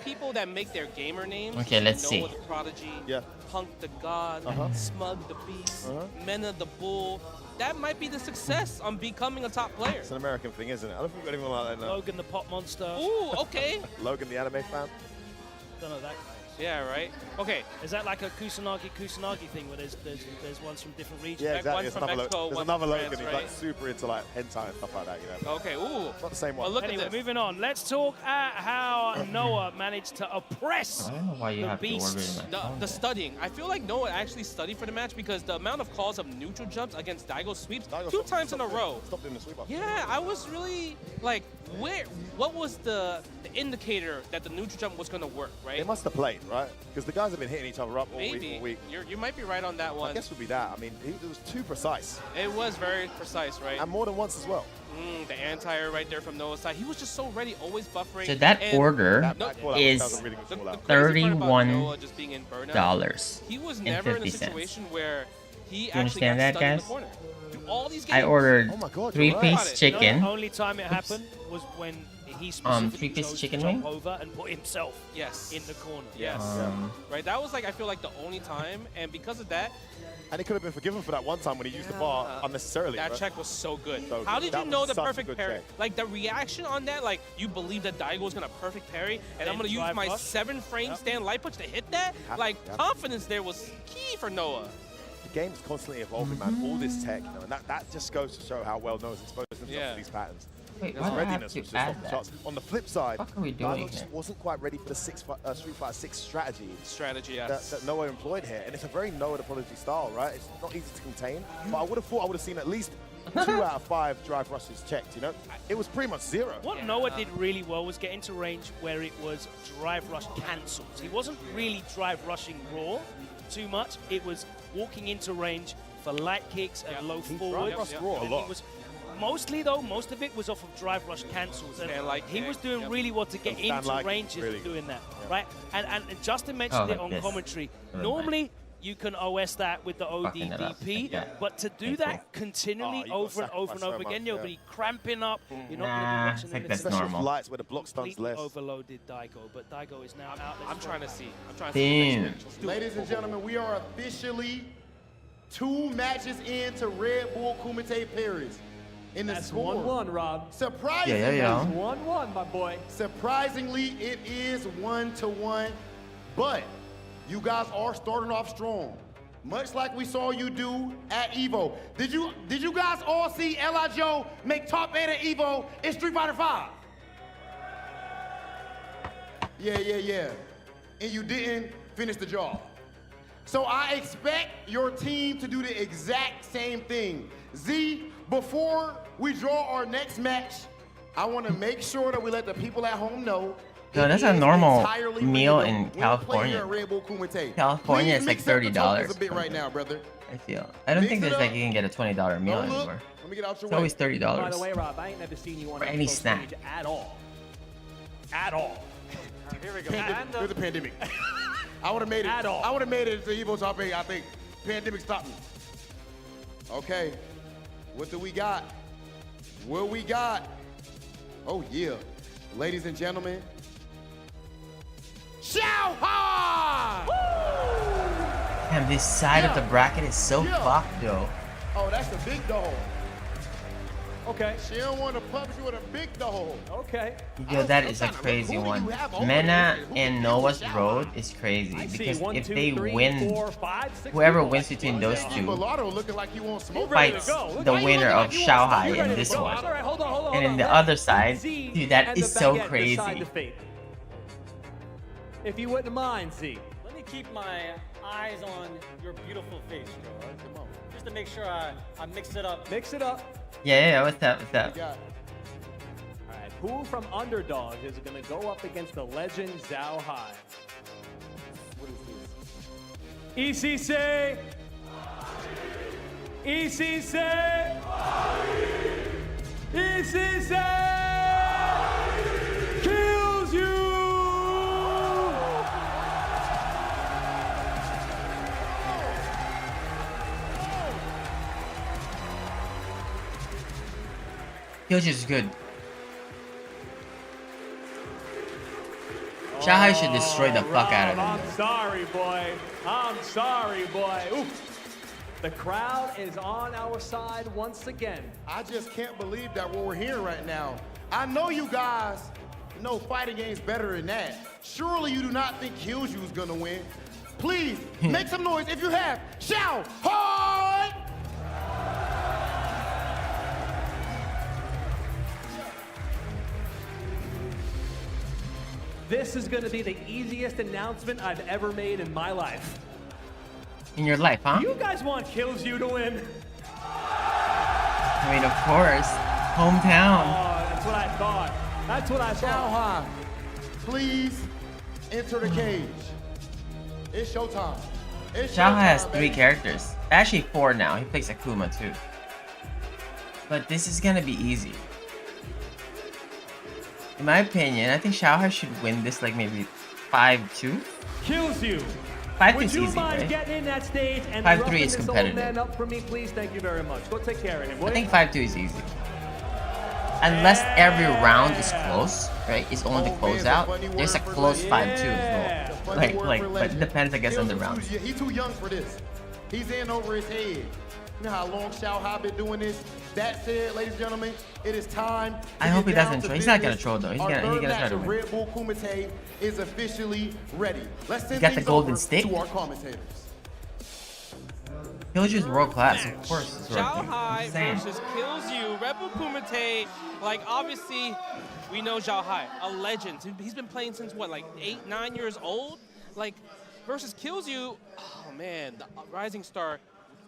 people that make their gamer names. Okay, let's see. Noah the Prodigy, Punk the God, Smug the Beast, Mena the Bull. That might be the success on becoming a top player. It's an American thing, isn't it? I don't think we've got anyone like that now. Logan the Pop Monster. Ooh, okay. Logan the anime fan. Don't know that guy. Yeah, right. Okay. Is that like a Kusanagi thing where there's ones from different regions? Yeah, exactly. One's from Mexico, There's one's another from Logan. France, He's right? like super into like hentai and stuff like that, you know. Okay. Ooh. It's not the same one. Well, look Anyway, at this. moving on. Let's talk at how Noah managed to oppress I don't know why you the have to order beasts. in my phone. The studying. I feel like Noah actually studied for the match because the amount of calls of neutral jumps against Daigo sweeps two times in a row. Stop doing the sweep up. Yeah, I was really like, what was the indicator that the neutral jump was going to work, right? They must have played, right? Because the guys have been hitting each other up all Maybe. week. You might be right on that one. I guess it would be that. I mean, it was too precise. It was very precise, right? And more than once as well. The anti-air right there from Noah's side. He was just so ready, always buffering. So that and order is $31. He was never in a situation where he You actually got understand that, stuck in the guys? corner. Through all these games. I ordered Oh my God, 3-piece chicken. The only time it happened was when he specifically 3-piece chose chicken to jump wing? over and put himself Yes. in the corner. Yes. Right. That was like I feel like the only time, and because of that, And he could have been forgiven for that one time when he used the bar unnecessarily. that right? check was so good. So How good. did That you know was the such a perfect good parry? check. Like the reaction on that, like you believe that Daigo was gonna perfect parry, and I'm gonna use drive my rush. 7-frame stand light punch to hit that. Like confidence there was key for Noah. The game's constantly evolving, man. All this tech, you know, and that just goes to show how well Noah's exposed himself to these patterns. Wait, His why do I have readiness to was just add off the that? charts. On the flip side, What are we Daigo doing just here? wasn't quite ready for the Street Fighter 6 strategy. Yes. That Noah employed here, and it's a very Noah the Prodigy style, right? It's not easy to contain, but I would have thought I would have seen at least 2 out of 5 drive rushes checked, you know? It was pretty much 0. What Noah did really well was get into range where it was drive rush cancels. He wasn't really drive rushing raw too much. It was walking into range for light kicks and low forward. Drive rush raw a And lot. it was mostly though, most of it was off of drive rush cancels. And Stand light he kick, was doing yep. really well to get Stand into light, ranges really of good. doing that, right? And Justin mentioned Oh, it like on this. commentary. Never Normally, you can OS that with the Fucking it up. ODDP, Yeah. but to do Thank you. that continually you gotta over and over and sacrifice so over again, much, you'll yeah. be cramping up. You're not Nah, going to I be watching think anything. that's Especially normal. with lights where the block stunts Completely less. overloaded Daigo, but Daigo is now out. I'm trying to see. I'm trying to see. the Damn. next match. Let's do it. Ladies and gentlemen, we are officially 2 matches into Red Bull Kumite Paris. In the That's score. 1-1, Rob. Surprisingly, Yeah. 1-1, my boy. surprisingly, it is 1-1, but you guys are starting off strong. Much like we saw you do at EVO. Did you guys all see L.I. Joe make top 8 at EVO in Street Fighter 5? Yeah. And you didn't finish the job. So I expect your team to do the exact same thing. Z, before we draw our next match, I want to make sure that we let the people at home know. Yo, that's a normal meal in California. California, it's like $30. A bit right now, brother. I feel. I don't think there's like you can get a $20 meal Don't look. anymore. Let me get out your It's always way. By the $30 way, Rob, I ain't never seen you on for a any pro snack. stage at all. At all. Here we go. There's a pandemic. I would have made it. At all. I would have made it to Evo top 8. I think pandemic stopped me. Okay, what do we got? What we got? Oh yeah, ladies and gentlemen. Showdown! Damn, this side of the bracket is so fucked, though. Oh, that's a big dog. Okay. She don't want to punish you with a big dog. Okay. Yo, that is a crazy one. Mena and Noah's road is crazy because if they win, whoever wins between those two Mulatto looking like you want smoke. fights the winner of Shanghai in this one. And then the other side, dude, that is so crazy. If you wouldn't mind, Z. Let me keep my eyes on your beautiful face, bro. Come on. Just to make sure I mix it up. Mix it up. Yeah, what's up, what's up? All right, Who from Underdogs is going to go up against the legend Zhao Hai? ECC! ECC! ECC! Kilzyou! Kilzyou is good. Shia should destroy the fuck out of him. I'm sorry, boy. I'm sorry, boy. Oof. The crowd is on our side once again. I just can't believe that what we're hearing right now. I know you guys know fighting games better than that. Surely you do not think Kilzyou is gonna win. Please, make some noise if you have. Shout hard! This is going to be the easiest announcement I've ever made in my life. In your life, huh? You guys want Kilzyou to win? I mean, of course. Hometown. Oh, that's what I thought. That's what I thought. Please enter the cage. It's showtime. It's Shia showtime, has 3 baby. characters. Actually 4 now. He plays Akuma too. But this is gonna be easy. In my opinion, I think Shia should win this like maybe 5-2. Kilzyou. 5-2 Would is you easy, mind right? getting in that stage and 5-3 roughing is this competitive. old man up for me, please? Thank you very much. Go take care of him. I think 5-2 is easy. Unless every round is close, right? It's only the closeout. There's a close 5-2 as well. But it depends, I guess, on the rounds. He's too young for this. He's in over his head. You know how long Shao Hai been doing this? That said, ladies and gentlemen, it is time. I hope he doesn't troll. He's not gonna troll though. He's Our gonna third try match to of win. Redbull Kumite is officially ready. Let's send got the things golden over stick? to our commentators. Kilzyou's world class, of course. It's Zhao working. Hai Insane. versus Kilzyou. Redbull Kumite, like obviously we know Zhao Hai, a legend. He's been playing since what, like 8, 9 years old? Like versus Kilzyou, oh man, the rising star.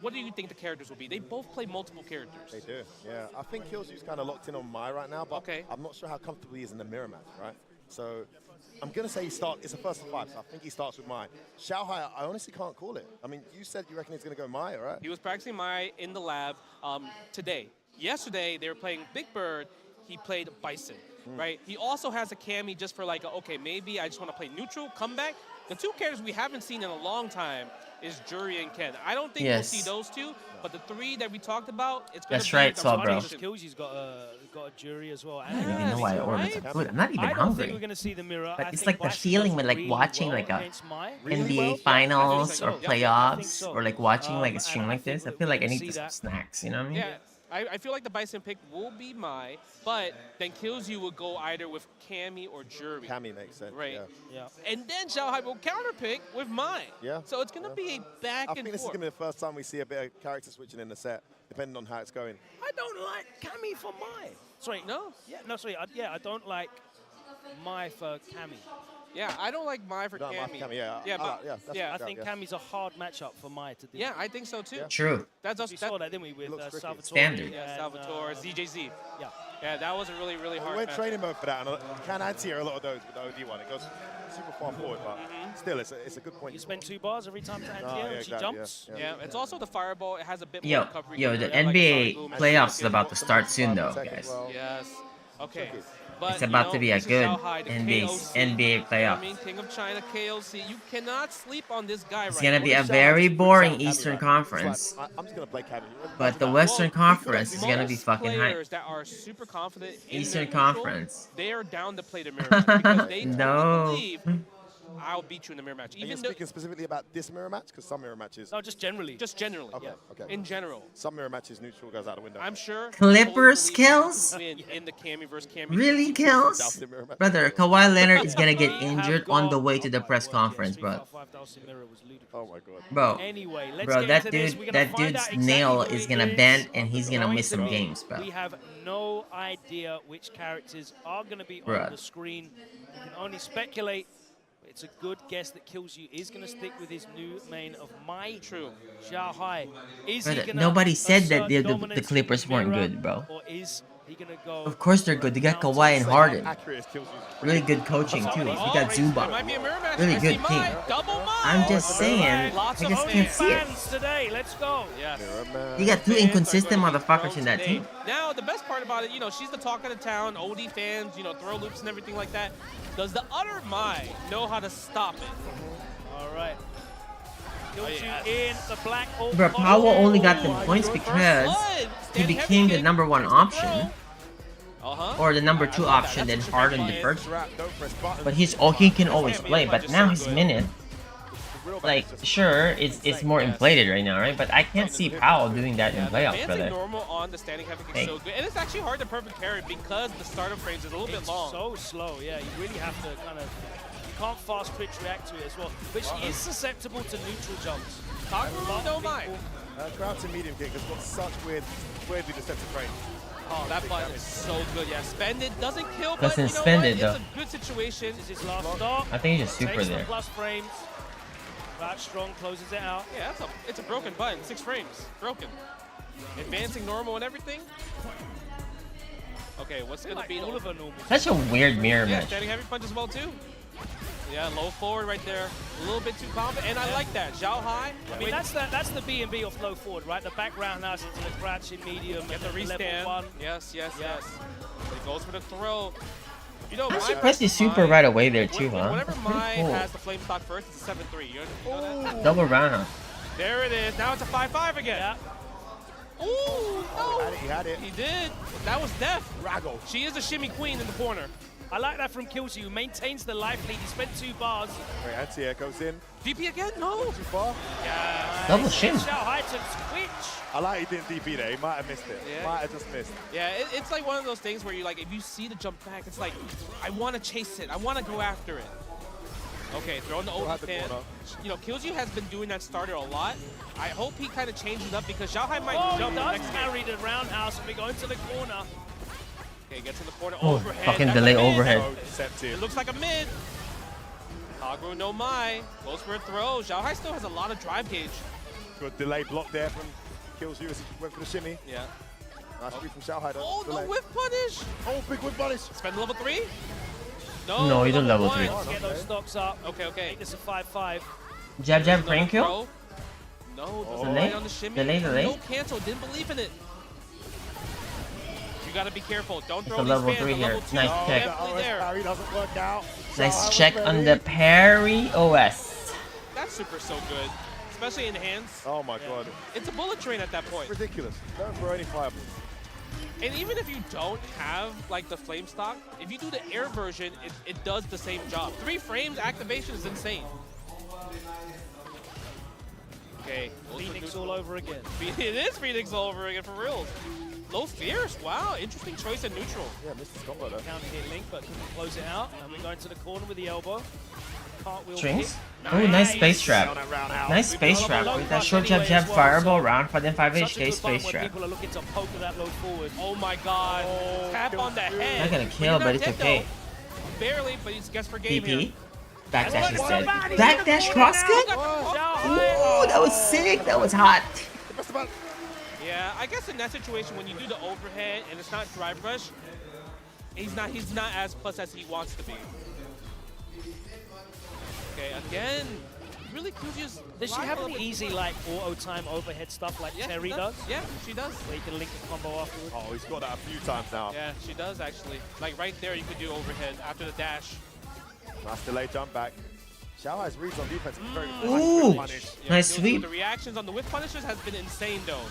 What do you think the characters will be? They both play multiple characters. They do, yeah. I think Kilzyou's kind of locked in on Mai right now, but I'm not sure how comfortable he is in the mirror match, right? So I'm going to say it's a first of 5, so I think he starts with Mai. Shao Hai, I honestly can't call it. I mean, you said you reckon he's going to go Mai, right? He was practicing Mai in the lab today. Yesterday, they were playing Big Bird. He played Bison, right? He also has a Cammy just for like, okay, maybe I just want to play neutral, comeback. The 2 characters we haven't seen in a long time is Jury and Ken. I don't think we'll see those 2, but the 3 that we talked about, it's going to be right, the Saul, bro. Kilzyou's got a jury as well. I don't even know why I ordered some food. I'm not even I don't hungry. think we're going to see the mirror. But I it's think like the Bison feeling does with like really watching well like a against Mai. NBA finals or I think playoffs so. or like watching like a stream and I like think this. I feel like I we'll need see some that. snacks, you know what I mean? Yeah, I feel like the Bison pick will be Mai, but then Kilzyou will go either with Cammy or Jury. Cammy makes sense, Right. yeah. And then Zhao Hai will counterpick with Mai. Yeah. So it's going to be a back I and think this is forth. going to be the first time we see a bit of character switching in the set, depending on how it's going. I don't like Cammy for Mai. Sorry, no. Yeah, no, sorry. I don't like Mai for Cammy. Yeah, I don't like Mai for Don't like Cammy. Cammy, yeah. Yeah, but that's I fair, think Cammy's a hard matchup for Mai to do. yeah, I think so too. True. That's We saw that, didn't we, with Salvatore? Standard. Yeah, and, Salvatore, ZJZ. Yeah. Yeah, that was a really, really hard We went match. training mode for that, and you can anti a lot of those with the OD one. It goes super far forward, but still, it's a good point. You spend 2 bars every time to anti Oh, her yeah, and she exactly, jumps. Yeah, it's also the fireball. It has a bit more Yo, recovery. yo, than the like a NBA Solid Boom. playoffs is about to start soon, though, guys. Yes. Okay. But, It's about to be a this is good Zhao Hai, the NBA KOC. NBA You know what I playoff. mean, King of China, KOC. You cannot sleep on this guy It's right gonna now. be a very boring Eastern Conference, I'm just going to play Cammy. but the Western Conference is gonna be Most fucking hype. players that are super confident in Eastern their neutral, Conference. they are down to play the mirror match because they No. believe I'll beat you in the mirror match. Are you Even though, speaking specifically about this mirror match? Because some mirror matches... No, just generally. just generally. Okay, okay. In general. Some mirror matches, neutral goes out the window. I'm sure. Clippers totally kills? win in the Cammy versus Cammy. Really kills? Brother, Kawhi Leonard is gonna get injured on the way to the press conference, bro. Oh my god. Bro, Anyway, let's bro, get that into this. dude, We're gonna that find dude's out exactly nail who is it gonna is bend and he's gonna going miss to some be. games, bro. We have no idea which characters are going to be Bruh. on the screen. We can only speculate. It's a good guess that Kilzyou is going to stick with his new main of Mai. True. Zhao Hai. Is Brother, he gonna nobody said that assert the dominance Clippers in weren't mirror, good, bro. Or is He gonna go. Of course they're good. They got Kawhi and Harden. Really good coaching too. You got Zubac. Really good team. I'm just saying, I just can't see it. Today. Let's go. Yes. You got two inconsistent motherfuckers in that team. Now, the best part about it, you know, she's the talk of the town, OD fans, you know, throw loops and everything like that. Does the other Mai know how to stop it? All right. Kilzyou in the black. But Powell only got them points because he became the #1 option. Or the #2 option, then Harden deferred. But he can always play. But now his minute, like, sure, it's more inflated right now, right? But I can't see Powell doing that in playoffs, brother. Normal on the standing heavy is so good. And it's actually hard to perfect carry because the startup frames is a little bit long. So slow, yeah. You really have to kind of... You can't fast twitch react to it as well, which is susceptible to neutral jumps. Don't mind. Crouch and medium kick has got such weirdly deceptive frames. Oh, that button is so good. Yeah, spend it. Doesn't kill, but Doesn't you know spend what? it, though. It's a good situation. This is his last stop. I think he's just super Takes there. the plus frames. Back strong, closes it out. Yeah, it's a broken button. 6 frames. Broken. Advancing normal and everything. Okay, what's going to be all of a normal? Such a weird mirror Yeah, match. standing heavy punch as well, too. Yeah, low forward right there. A little bit too confident, and I like that. Zhao Hai. I mean, that's the B&B of low forward, right? The back roundhouse into the crouch in medium. Get the restand. Yes. It goes for the throw. You know, I'm surprised he's super right away there too, huh? Whenever That's pretty Mai cool. has the flame stock first, it's a 7-3. You know that? Double round. There it is. Now it's a 5-5 again. Yeah. Ooh, no. He had it. He did. That was death. Rago. She is a shimmy queen in the corner. I like that from Kilzyou, who maintains the life lead. He spent 2 bars. Wait, anti-air goes in. DP again? No. Too far. Yeah. Double shim. Zhao Hai to switch. I like he didn't DP there. He might have missed it. Yeah. Might have just missed. Yeah, it's like one of those things where you like, if you see the jump back, it's like, I want to chase it. I want to go after it. Okay, throwing the old fan. You know, Kilzyou has been doing that starter a lot. I hope he kind of changes up because Zhao Hai might jump he the does next carry the roundhouse and we go into the corner. Okay, get to the corner Oh, overhead. fucking That's delay a mid. overhead. It looks like a mid. Kagura no Mai. Goes for a throw. Zhao Hai still has a lot of drive gauge. Good delay block there from Kilzyou as he went for the shimmy. Yeah. Nice read from Xiao Hai. Oh, no whip punish. Oh, big whip punish. Spend level 3? No, he didn't level 3. Let's get those stocks up. Okay. Make this a 5-5. Jab, frame kill? No, Delay? on the shimmy. Delay? No cancel. Didn't believe in it. You gotta be careful. Don't throw a these level fans. 3 A here. level 2 Nice is check. definitely there. Parry doesn't work out. Nice check on the parry OS. That super's so good, especially in hands. Oh my god. It's a bullet train at that point. Ridiculous. Don't throw any fireballs. And even if you don't have like the flame stock, if you do the air version, it does the same job. 3 frames activation is insane. Okay. Phoenix all over again. It is Phoenix all over again for real. Low fierce. Wow, interesting choice in neutral. Yeah, missed his combo though. Counter hit link, but couldn't close it out. And we're going to the corner with the elbow. Cartwheel Strings? kick. Oh, nice space trap. Nice space trap. With that short jab, fireball, round, but then 5 HK space trap. People are looking to poke that low forward. Oh my god. Tap on the head. Not gonna kill, but it's okay. Barely, but he's guessed for game here. DP. Backdash instead. Backdash crosscut? Ooh, that was sick. That was hot. Yeah, I guess in that situation when you do the overhead and it's not drive rush, he's not as plus as he wants to be. Okay, again, really Kilzyou's. Does she have any easy like auto time overhead stuff like Terry does? Yeah, she does. Where you can link the combo afterwards. Oh, he's got that a few times now. Yeah, she does actually. Like right there, you could do overhead after the dash. Nice delay jump back. Xiao Hai's reads on defense is very Ooh, good. nice sweep. The reactions on the whip punishes has been insane though.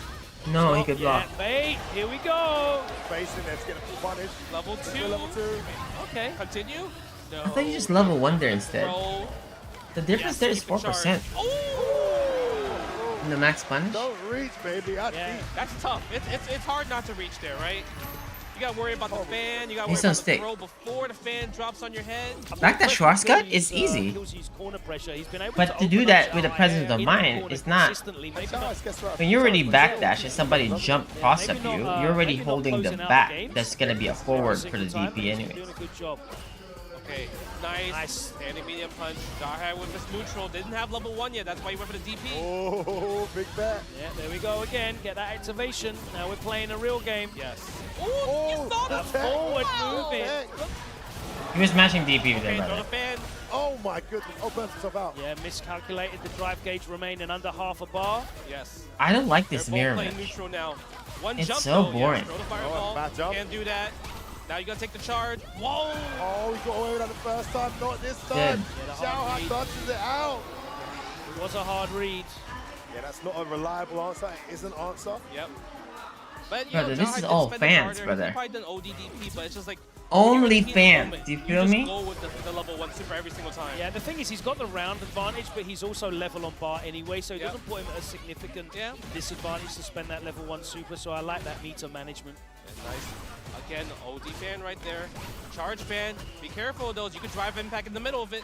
No, he could block. Bait, here we go. Facing there to get a full punish. Level 2. Level 2. Okay, continue. No. I thought you just level 1 there instead. Roll. The difference there is 4%. In the max punish? Don't reach, baby. That's tough. It's hard not to reach there, right? You gotta worry about the fan. You gotta He's worry on about the stick. throw before the fan drops on your head. Backdash crosscut is easy. But to do that with the presence of mind, it's not. When you're already backdash and somebody jump cross up you, you're already holding the back. That's gonna be a forward for the DP anyway. Doing a good job. Okay, nice. Standing medium punch. Xiaohai with his neutral. Didn't have level 1 yet. That's why he went for the DP. Oh, big bet. Yeah, there we go again. Get that activation. Now we're playing a real game. Yes. Oh, you saw the forward moving. He was smashing DP there, Okay, by the throw way. the fan. Oh my goodness. Oh, burns himself out. Yeah, miscalculated the drive gauge remaining under half a bar. Yes. I don't like this They're mirror both playing match. neutral now. One It's jump so though. boring. Yes, throw the fireball. bad jump. Can't do that. Now you gotta take the charge. Whoa! Oh, he got away with that the first time. Not this time. Yeah, Xiaohai dodges it out. It was a hard read. Yeah, that's not a reliable answer. It is an answer. Yep. But you Brother, know, this Xiaohai is did all spend the fans, charger. brother. He probably done ODDP, but it's just like Only you're in the fans. moment, Do you feel just me? go with the level 1 super every single time. Yeah, the thing is he's got the round advantage, but he's also level on bar anyway, so it Yep. doesn't put him at a significant disadvantage to spend that level 1 super, so I like that meter management. Yeah, nice. Again, OD fan right there. Charge fan. Be careful of those. You could drive impact in the middle of it.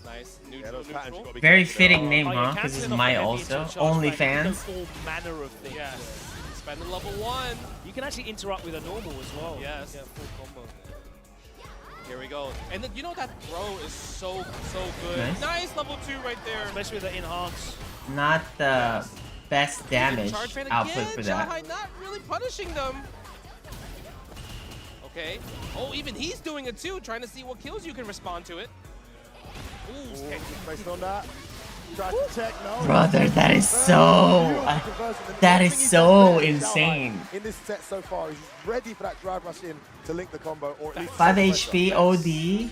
Nice. Neutral, neutral. Very fitting name, Oh, huh? you're Because it's cancelling off my the heavy also. into a charge Only back. You can fans. do all manner of things. Yes. Spend the level 1. You can actually interrupt with a normal as well. Yes. Yeah, full combo. Here we go. And then, you know that throw is so good. Nice. Nice level 2 right there. Especially with the enhance. Not the best damage Charge fan output again. for that. Xiaohai not really punishing them. Okay. Oh, even he's doing it too, trying to see what kills you can respond to it. Ooh, Based on that. Try to check, no. Brother, that is so... that is so insane. In this set so far, he's ready for that drive rush in to link the combo, or at least 5 HP OD,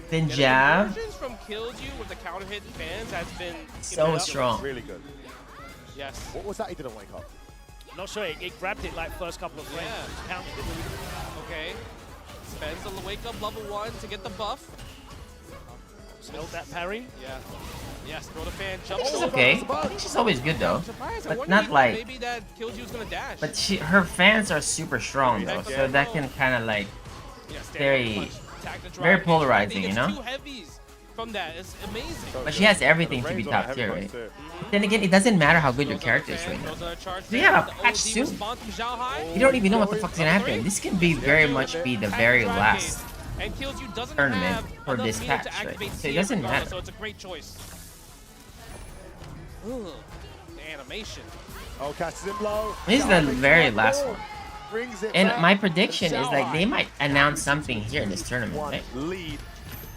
then jab. Conversions from Kilzyou with the counter hit fans has been So strong. Really good. Yes. What was that? He didn't wake up. Not sure, it grabbed it like first couple of frames. Yeah. Counted it. Okay. Spends the wake up level 1 to get the buff. Held that parry. Yeah. Yes, throw the fan, I jump think she's over. okay. I think she's always good though. Surprised. I But wonder not even like... maybe that Kilzyou's gonna dash. But her fans are super strong though, so that can kind of like... very... very polarizing, you know? 2 heavies from that. It's amazing. But she has everything to be top tier, right? Then again, it doesn't matter how good your character is right now. We have a patch soon. You don't even know what the fuck's gonna happen. This can be very much be the very last And Kilzyou doesn't tournament have for enough this meter patch, to right? activate So it CM doesn't regardless, matter. So it's a great choice. Ugh, the animation. Oh, catches him low. This is the very last one. Brings it And back. my prediction is like they might announce something here in this tournament, right? Lead.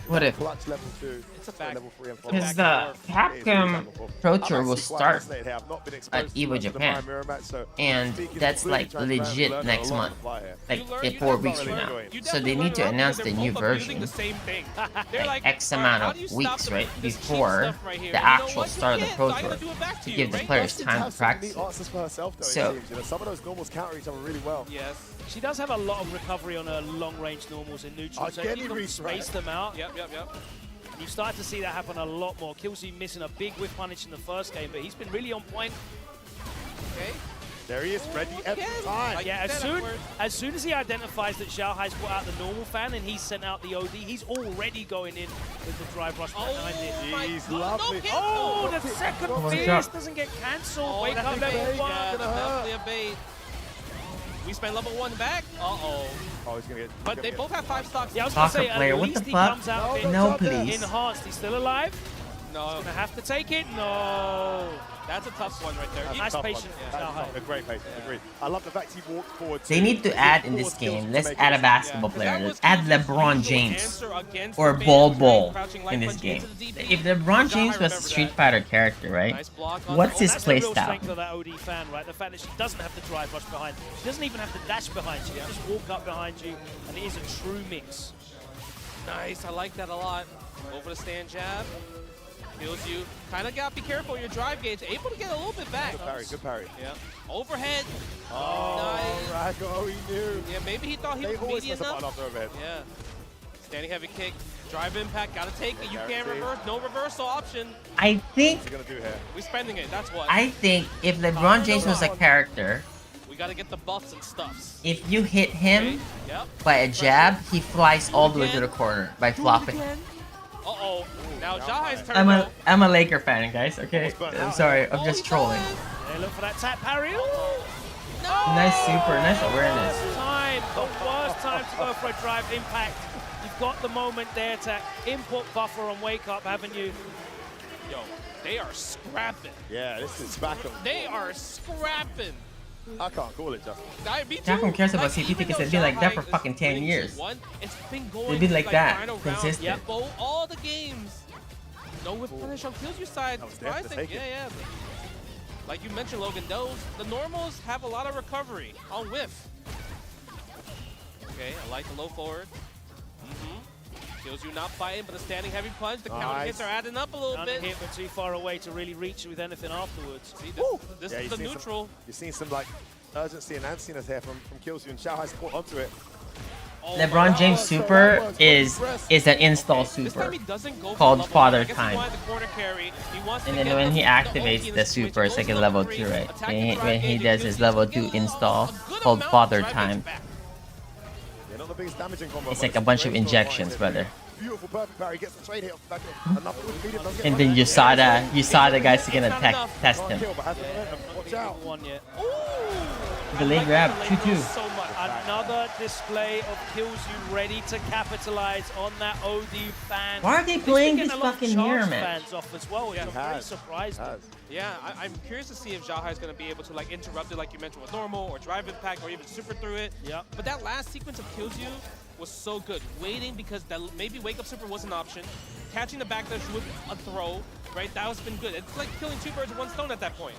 What if? Clutch level 2. It's a fact. Level 3 and 4. Because the Capcom Pro Tour will start at EVO Japan, and that's like legit next month, like in 4 weeks from now. So they need to announce the new version, like X amount of weeks, right, before the actual start of the Pro Tour, to give the players time to practice. So some of those normals counter each other really well. Yes. She does have a lot of recovery on her long-range normals in neutral, so if you can space them out, Yep. and you start to see that happen a lot more. Kilzyou missing a big whiff punish in the first game, but he's been really on point. Okay. There he is, ready every time. Yeah, as soon as he identifies that Xiaohai's put out the normal fan and he's sent out the OD, he's already going in with the drive rush behind it. He's lovely. Oh, the second fierce doesn't get cancelled. Oh, Wake that's up a level bait. 1. Yeah, that's definitely a bait. We spend level 1 back. Uh-oh. Oh, he's gonna get. But they both have 5 stocks. Yeah, I was gonna say, player, at what least the he fuck? comes out No, please. enhanced. He's still alive. No. He's gonna have to take it. No. That's a tough one right there. Nice Tough patient. one. That's a great patient. Agreed. I love the fact he walked forward. they need to add in this game. Let's add a basketball player. Let's add LeBron James or Bol in this game. If LeBron James was a Street Fighter character, right? What's his That's the real playstyle? strength of that OD fan, right? The fact that she doesn't have to drive rush behind. She doesn't even have to dash behind. She can just walk up behind you, and it is a true mix. Nice. I like that a lot. Over the stand jab. Kilzyou. Kind of got to be careful your drive gauge. Able to get a little bit back. Good parry. Good parry. Yeah. Overhead. Oh, nice. Rago, he knew. Yeah, maybe he thought he They was always medium mess up enough. after overhead. Yeah. Standing heavy kick. Drive impact. Got to take it. You can't reverse. No reversal option. I think What's he gonna do here? We're spending it. That's what. I think if LeBron James was a character, We got to get the buffs and stuffs. if you hit him Yep. by a jab, he flies all the way to the corner by flopping. Uh-oh. Now Xiaohai's turn. I'm a Laker fan, guys. Okay, I'm sorry. I'm just trolling. They look for that tap parry. Nice super, nice awareness. Time. the worst time to go for a drive impact. You've got the moment there to input buffer on wake up, haven't you? Yo, they are scrapping. Yeah, this is back on. They are scrapping. I can't call it, Justin. Capcom cares about CP tickets. They've been like that for fucking 10 years. It's been going They've been like that, final consistent. round, yeah, all the games. No whip punish on Kilzyou side. Surprising. Yeah. Like you mentioned, Logan, the normals have a lot of recovery on whiff. Okay, I like the low forward. Kilzyou not fighting, but the standing heavy punch. The counter hits are adding up a little bit. Hit, but too far away to really reach with anything afterwards. See, this is the neutral. You're seeing some like urgency and antsiness here from Kilzyou, and Xiao has caught onto it. Oh LeBron James Super is an install super called Father Time. And then when he activates the super, it's like a level 2, right? When he does his level 2 install called Father Time. It's like a bunch of injections, brother. Beautiful, perfect parry, gets the trade hit off the back of And then USADA guys are gonna test him. Watch out. Delayed grab, 2-2. So much. Another display of Kilzyou ready to capitalize on that OD fan. Why are they playing this fucking mirror match? Fans off as well, which I'm pretty surprised at. Yeah, I'm curious to see if Xiaohai is going to be able to like interrupt it like you mentioned with normal or drive impact or even super through it. Yeah. But that last sequence of Kilzyou was so good. Waiting because that maybe wake up super was an option. Catching the backdash with a throw, right? That has been good. It's like killing two birds with one stone at that point.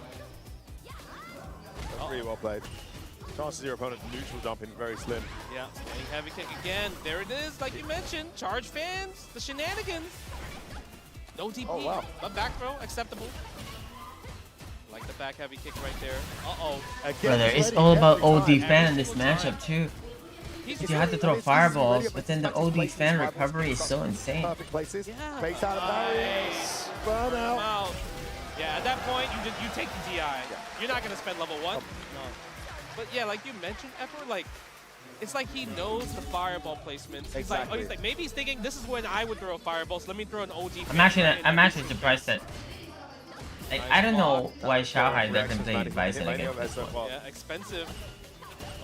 That's really well played. Chances of your opponent neutral dumping very slim. Yeah, standing heavy kick again. There it is, like you mentioned. Charge fans, the shenanigans. No DP, but back throw, acceptable. Like the back heavy kick right there. Uh-oh. Brother, it's all about OD fan in this matchup too. You have to throw fireballs, but then the OD fan recovery is so insane. Perfect places. Yeah. Fakes out of barriers. Burn out. Yeah, at that point, you take the DI. You're not going to spend level 1. No. But yeah, like you mentioned, Effort, like, it's like he knows the fireball placements. He's like, oh, maybe he's thinking, this is when I would throw a fireball, so let me throw an OD. I'm actually surprised that, like, I don't know why Xiaohai doesn't play Bison against this one. Yeah, expensive.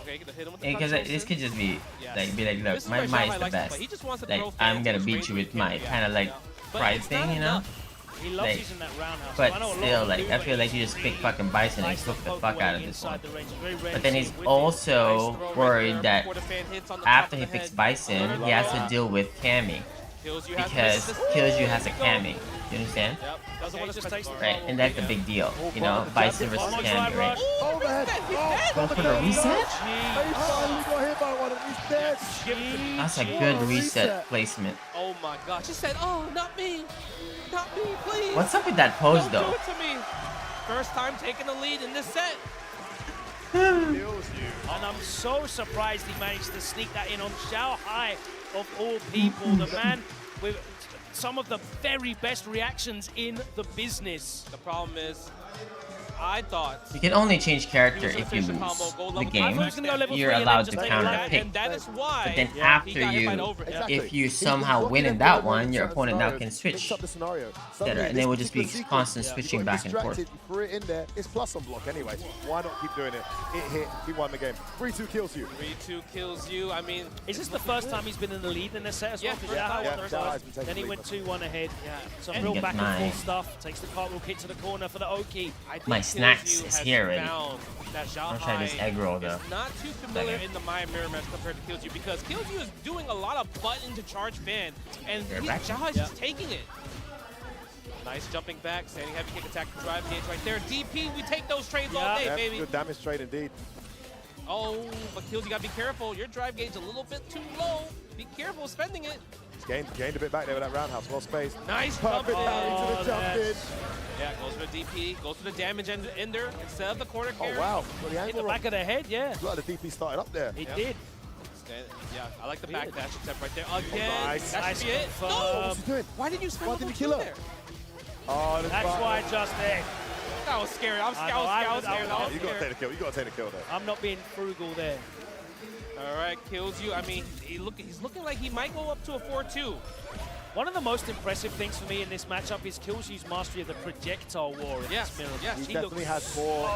Okay, gonna hit him with the Because this could just be like, look, my is the best. Like, I'm gonna beat you with my kind of like pride thing, you know? He loves using that roundhouse. But still, like, I feel like you just pick fucking Bison and took the fuck out of this one. But then he's also worried that after he picks Bison, he has to deal with Cammy. Because Kilzyou has a Cammy. You understand? Right, and that's a big deal. You know, Bison versus Cammy, right? Go for the reset? That's a good reset placement. Oh my gosh, he said, oh, not me. Not me, please. What's up with that pose, though? Don't do it to me. First time taking the lead in this set. And I'm so surprised he managed to sneak that in on Xiaohai, of all people. The man with some of the very best reactions in the business. The problem is, I thought you can only change character if you lose the game. You're allowed to counter pick. But then after if you somehow win in that one, your opponent now can switch. And they will just be constant switching back and forth. You threw it in there. It's plus on block anyway. Why not keep doing it? It hit. He won the game. 3-2 Kilzyou. 3-2 Kilzyou. I mean, is this the first time he's been in the lead in this set as well? Then he went 2-1 ahead. Yeah, some real back and forth stuff. Takes the cartwheel kick to the corner for the Oki. Snacks is here already. I'm trying this egg roll though. Not too familiar in the Maya mirror match compared to Kilzyou because Kilzyou is doing a lot of button to charge fan, and Xiaohai's just taking it. Nice jumping back, standing heavy kick attack, drive gauge right there. DP, we take those trades all day, baby. Good damage trade indeed. Oh, but Kilzyou gotta be careful. Your drive gauge a little bit too low. Be careful spending it. He's gained a bit back there with that roundhouse. Well spaced. Nice perfect parry to the jump in. Yeah, goes for the DP, goes for the damage ender instead of the corner carry. Oh wow, hit the back of the head, yeah. Look, the DP started up there. It did. Yeah, I like the backdash attempt right there. Again, nice. That should be it. No! What's he doing? Why didn't you spend Why didn't he kill her? There? Oh, that's why, Justin. That was scary. I was scared. You gotta take the kill. You gotta take the kill there. I'm not being frugal there. All right, Kilzyou. I mean, he's looking like he might go up to a 4-2. One of the most impressive things for me in this matchup is Kilzyou's mastery of the projectile war in this mirror. He definitely has more.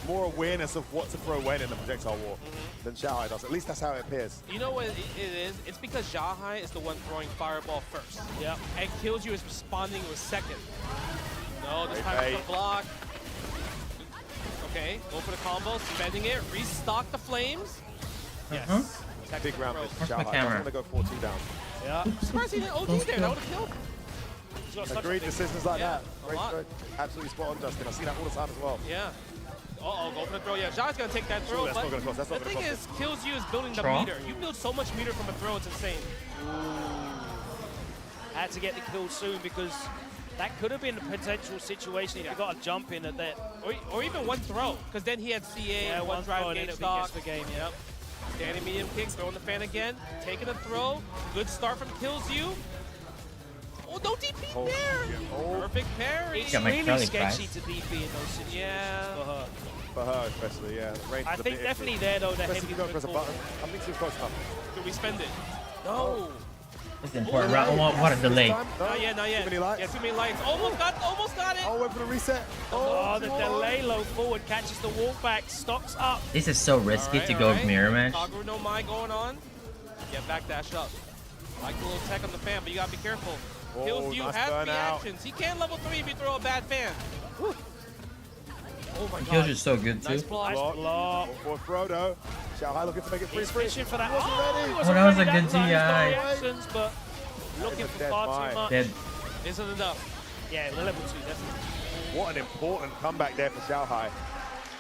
more awareness of what to throw when in the projectile war than Xiaohai does. At least that's how it appears. You know what it is? It's because Xiaohai is the one throwing fireball first. Yeah. And Kilzyou is responding with second. No, this time Hey. it's a block. Okay, go for the combo, spending it, restock the flames. Yes. Big round for Where's my Xiaohai. camera? I'm going to go 4-2 down. Yeah. I'm surprised he didn't OD there. That would have killed. He's got such a Agreed big- decisions like Yeah, that. a Great, lot. great. Absolutely spot on, Justin. I see that all the time as well. Yeah. Uh-oh, go for the throw. Yeah, Xiaohai's going to take that throw. That's but not gonna cost, that's the not gonna thing is, cost Kilzyou is building the Throw? meter. You build so much meter from a throw, it's insane. Had to get the kill soon because that could have been a potential situation if you got a jump in at that. Or even one throw, because then he had CA, Yeah, one one drive throw and game then it'll be stock. guess the game, yeah. Yep. Standing medium kick, throwing the fan again, taking a throw. Good start from Kilzyou. Oh, no DP Oh, there! yeah. Oh. Perfect parry. It's Got my really Kelly sketchy prize. to DP in those situations Yeah. for her. For her, especially, yeah. The range I is a think bit definitely iffy. there though, the Especially heavy if you don't press a football. button. I think she's close enough. Do we spend it? No. It's important round. What a delay. This time? No. Not yet, not yet. Too many lights. Yeah, too many lights. Almost got it. Oh, went for the reset. Oh, the too delay hard. low forward catches the walk back, stocks up. This is so risky Alright, to go alright. mirror match. Kagura no Mai going on. Yeah, backdash up. Like the little tech on the fan, but you gotta be careful. Oh, Kilzyou nice has burn the out. actions. He can't level 3 if you throw a bad fan. Whew. Oh my god. Kilzyou's so good too. Nice block. Nice block. For Frodo. Xiaohai looking to make it He's 3-3. fishing for that. Wasn't ready. He Oh, that was a ready good time. He's got DI. reactions, but looking for Dead far mine. too much. Dead. Isn't enough. Yeah, the level 2 definitely. What an important comeback there for Xiaohai.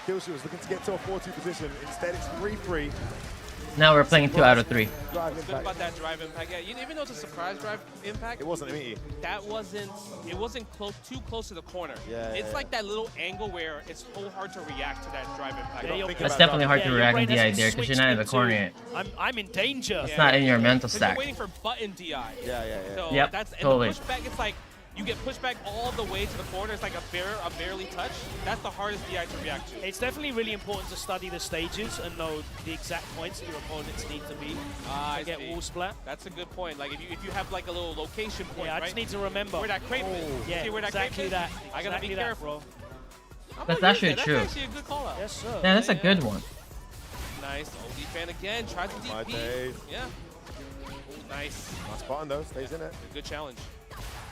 Kilzyou was looking to get to a 4-2 position. Instead, it's 3-3. Now we're playing 2 out of 3. Drive What's good impact. about that drive impact? Yeah, even though it's a surprise drive impact, It wasn't me. it wasn't too close to the corner. Yeah, It's yeah, like that little angle where it's so hard to react to that drive impact. Yeah, Think That's about definitely that. hard to your react brain in DI hasn't there because you're switched not in the into, corner yet. I'm in danger. It's not in your mental Because stack. you're waiting for button DI. Yeah. So Yep, that's and totally. the pushback. It's like you get pushed back all the way to the corner. It's like a barely touch. That's the hardest DI to react to. It's definitely really important to study the stages and know the exact points that your opponents need to be I to get see. wall splat. That's a good point. Like if you have like a little location point, Yeah, I right? just need to remember. Where that crepe is. Yeah, See where that exactly crepe is? that. I gotta be Exactly that, careful. bro. I'm That's gonna use actually that. true. That's actually a good call out. Yes, sir. Yeah, that's a good one. Nice. OD fan again. Tries to My DP. days. Yeah. Ooh, nice. Nice button though. Stays in it. Good challenge.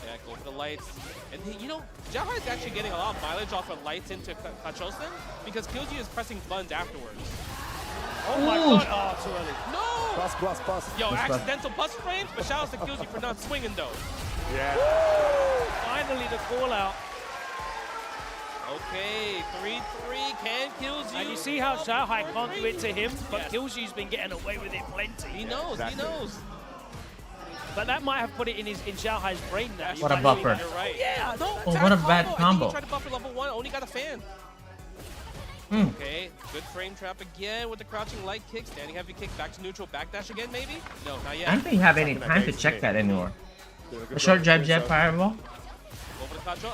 Yeah, go for the lights. And you know, Xiaohai is actually getting a lot of mileage off of lights into Kachosen because Kilzyou is pressing buttons afterwards. Oh my Ooh. god. Oh, too early. No! Plus. Yo, Plus. accidental plus frames, but shout out to Kilzyou for not swinging those. Yeah. Finally the call out. Okay, 3-3, can Kilzyou. And you see how Xiaohai can't do it to him, but Yes. Kilzyou's been getting away with it plenty. He knows, Exactly. he knows. But that might have put it in Xiaohai's brain now. What a buffer. You're right. Yeah, no. Oh, what a bad I think combo. he tried to buffer level 1, only got a fan. Hmm. Okay, good frame trap again with the crouching light kick, standing heavy kick, back to neutral, backdash again maybe? No, not yet. I don't think you have any time to check that anymore. A short jab fireball? Over the Kacho.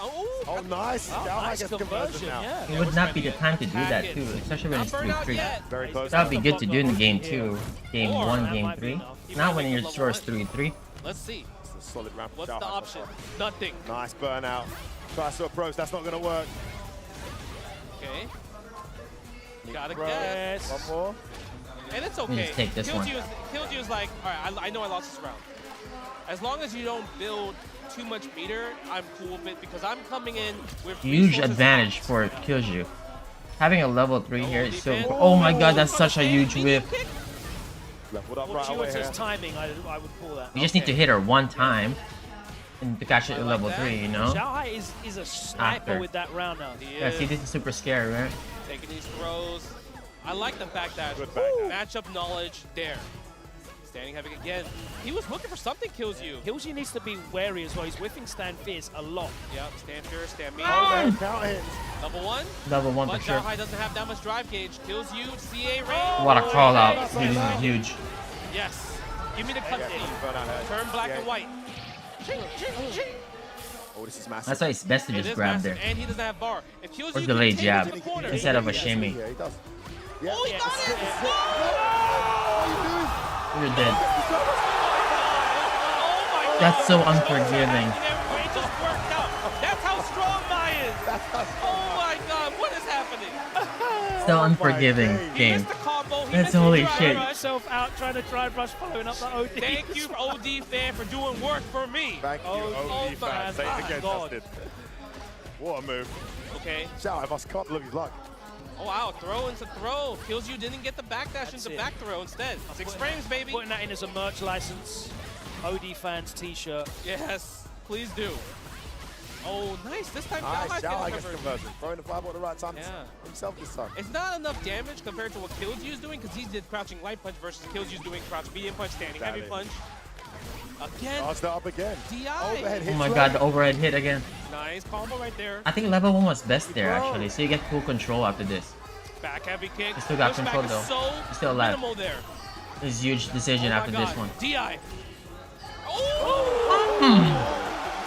Oh, nice. Xiaohai nice gets conversion, conversion now. yeah. It would not be the time to do that too, especially when Not it's burned out 3-3. yet. Very close. That would be good to do in the game Yeah. 2, game Or 1, that game might be 3. enough. He Not might when make your a level score is 1. 3-3. Let's see. It's a solid round for What's the Xiaohai so option? far. Nothing. Nice burnout. Tries to approach. That's not going to work. Okay. Gotta Bro. guess. One more. And it's me okay. just take this one. Kilzyou is like, all right, I know I lost this round. As long as you don't build too much meter, I'm cool with it because I'm coming in with Huge resources advantage out. for Kilzyou. Having a level 3 here is so defense. important. Oh my god, that's such a huge whiff. Leveled up right away here. Fortuitous timing, I would call that. You just need to hit her one time and to catch it at level 3, you know? Xiaohai is a sniper After. with that round now. Yeah, see, this is super scary, right? Taking these throws. I like the fact that Good backdash. matchup knowledge there. Standing heavy again. He was looking for something, Kilzyou. Kilzyou needs to be wary as well. He's whiffing stand fierce a lot. Yep, stand fierce, stand Oh, medium. count hits. Level 1. Level 1 But for sure. Xiaohai doesn't have that much drive gauge. Kilzyou, CA range. What a call out. Dude, this is huge. Yes. Give me the cut Yeah, thing. burnout here. Turn black Yeah. and white. Oh, this is massive. That's why it's best to It just is grab massive, there. and he doesn't have bar. If Kilzyou Or can delay take it jab to the corner, instead of a shimmy. Yeah, he does. Yeah. Oh, he got it! You're dead. Oh my God! That's so unforgiving. It just worked out. That's how strong Mai is. Oh my God! What is happening? the unforgiving game. That's holy shit. Himself out trying to try brush following up the OD. Thank you, OD fan, for doing work for me. Thank you, OD fan. Say it again, Dustin. What a move. Okay. Shout, I can't believe his luck. Oh wow, throw into throw. Kilzyou didn't get the backdash into back throw instead. 6 frames, baby. Putting that in as a merch license. OD fans t-shirt. Yes, please do. Oh, nice. This time, Shia gets conversion. Throwing the fireball at the right time himself this time. It's not enough damage compared to what Kilzyou is doing, because he did crouching light punch versus Kilzyou's doing crouch medium punch, standing heavy punch. Again. Oh, start up again. DI. Overhead hit. Oh my god, the overhead hit again. Nice combo right there. I think level 1 was best there actually, so you get full control after this. Back heavy kick. You still got control though. So You're still alive. there. This huge decision after this one. DI.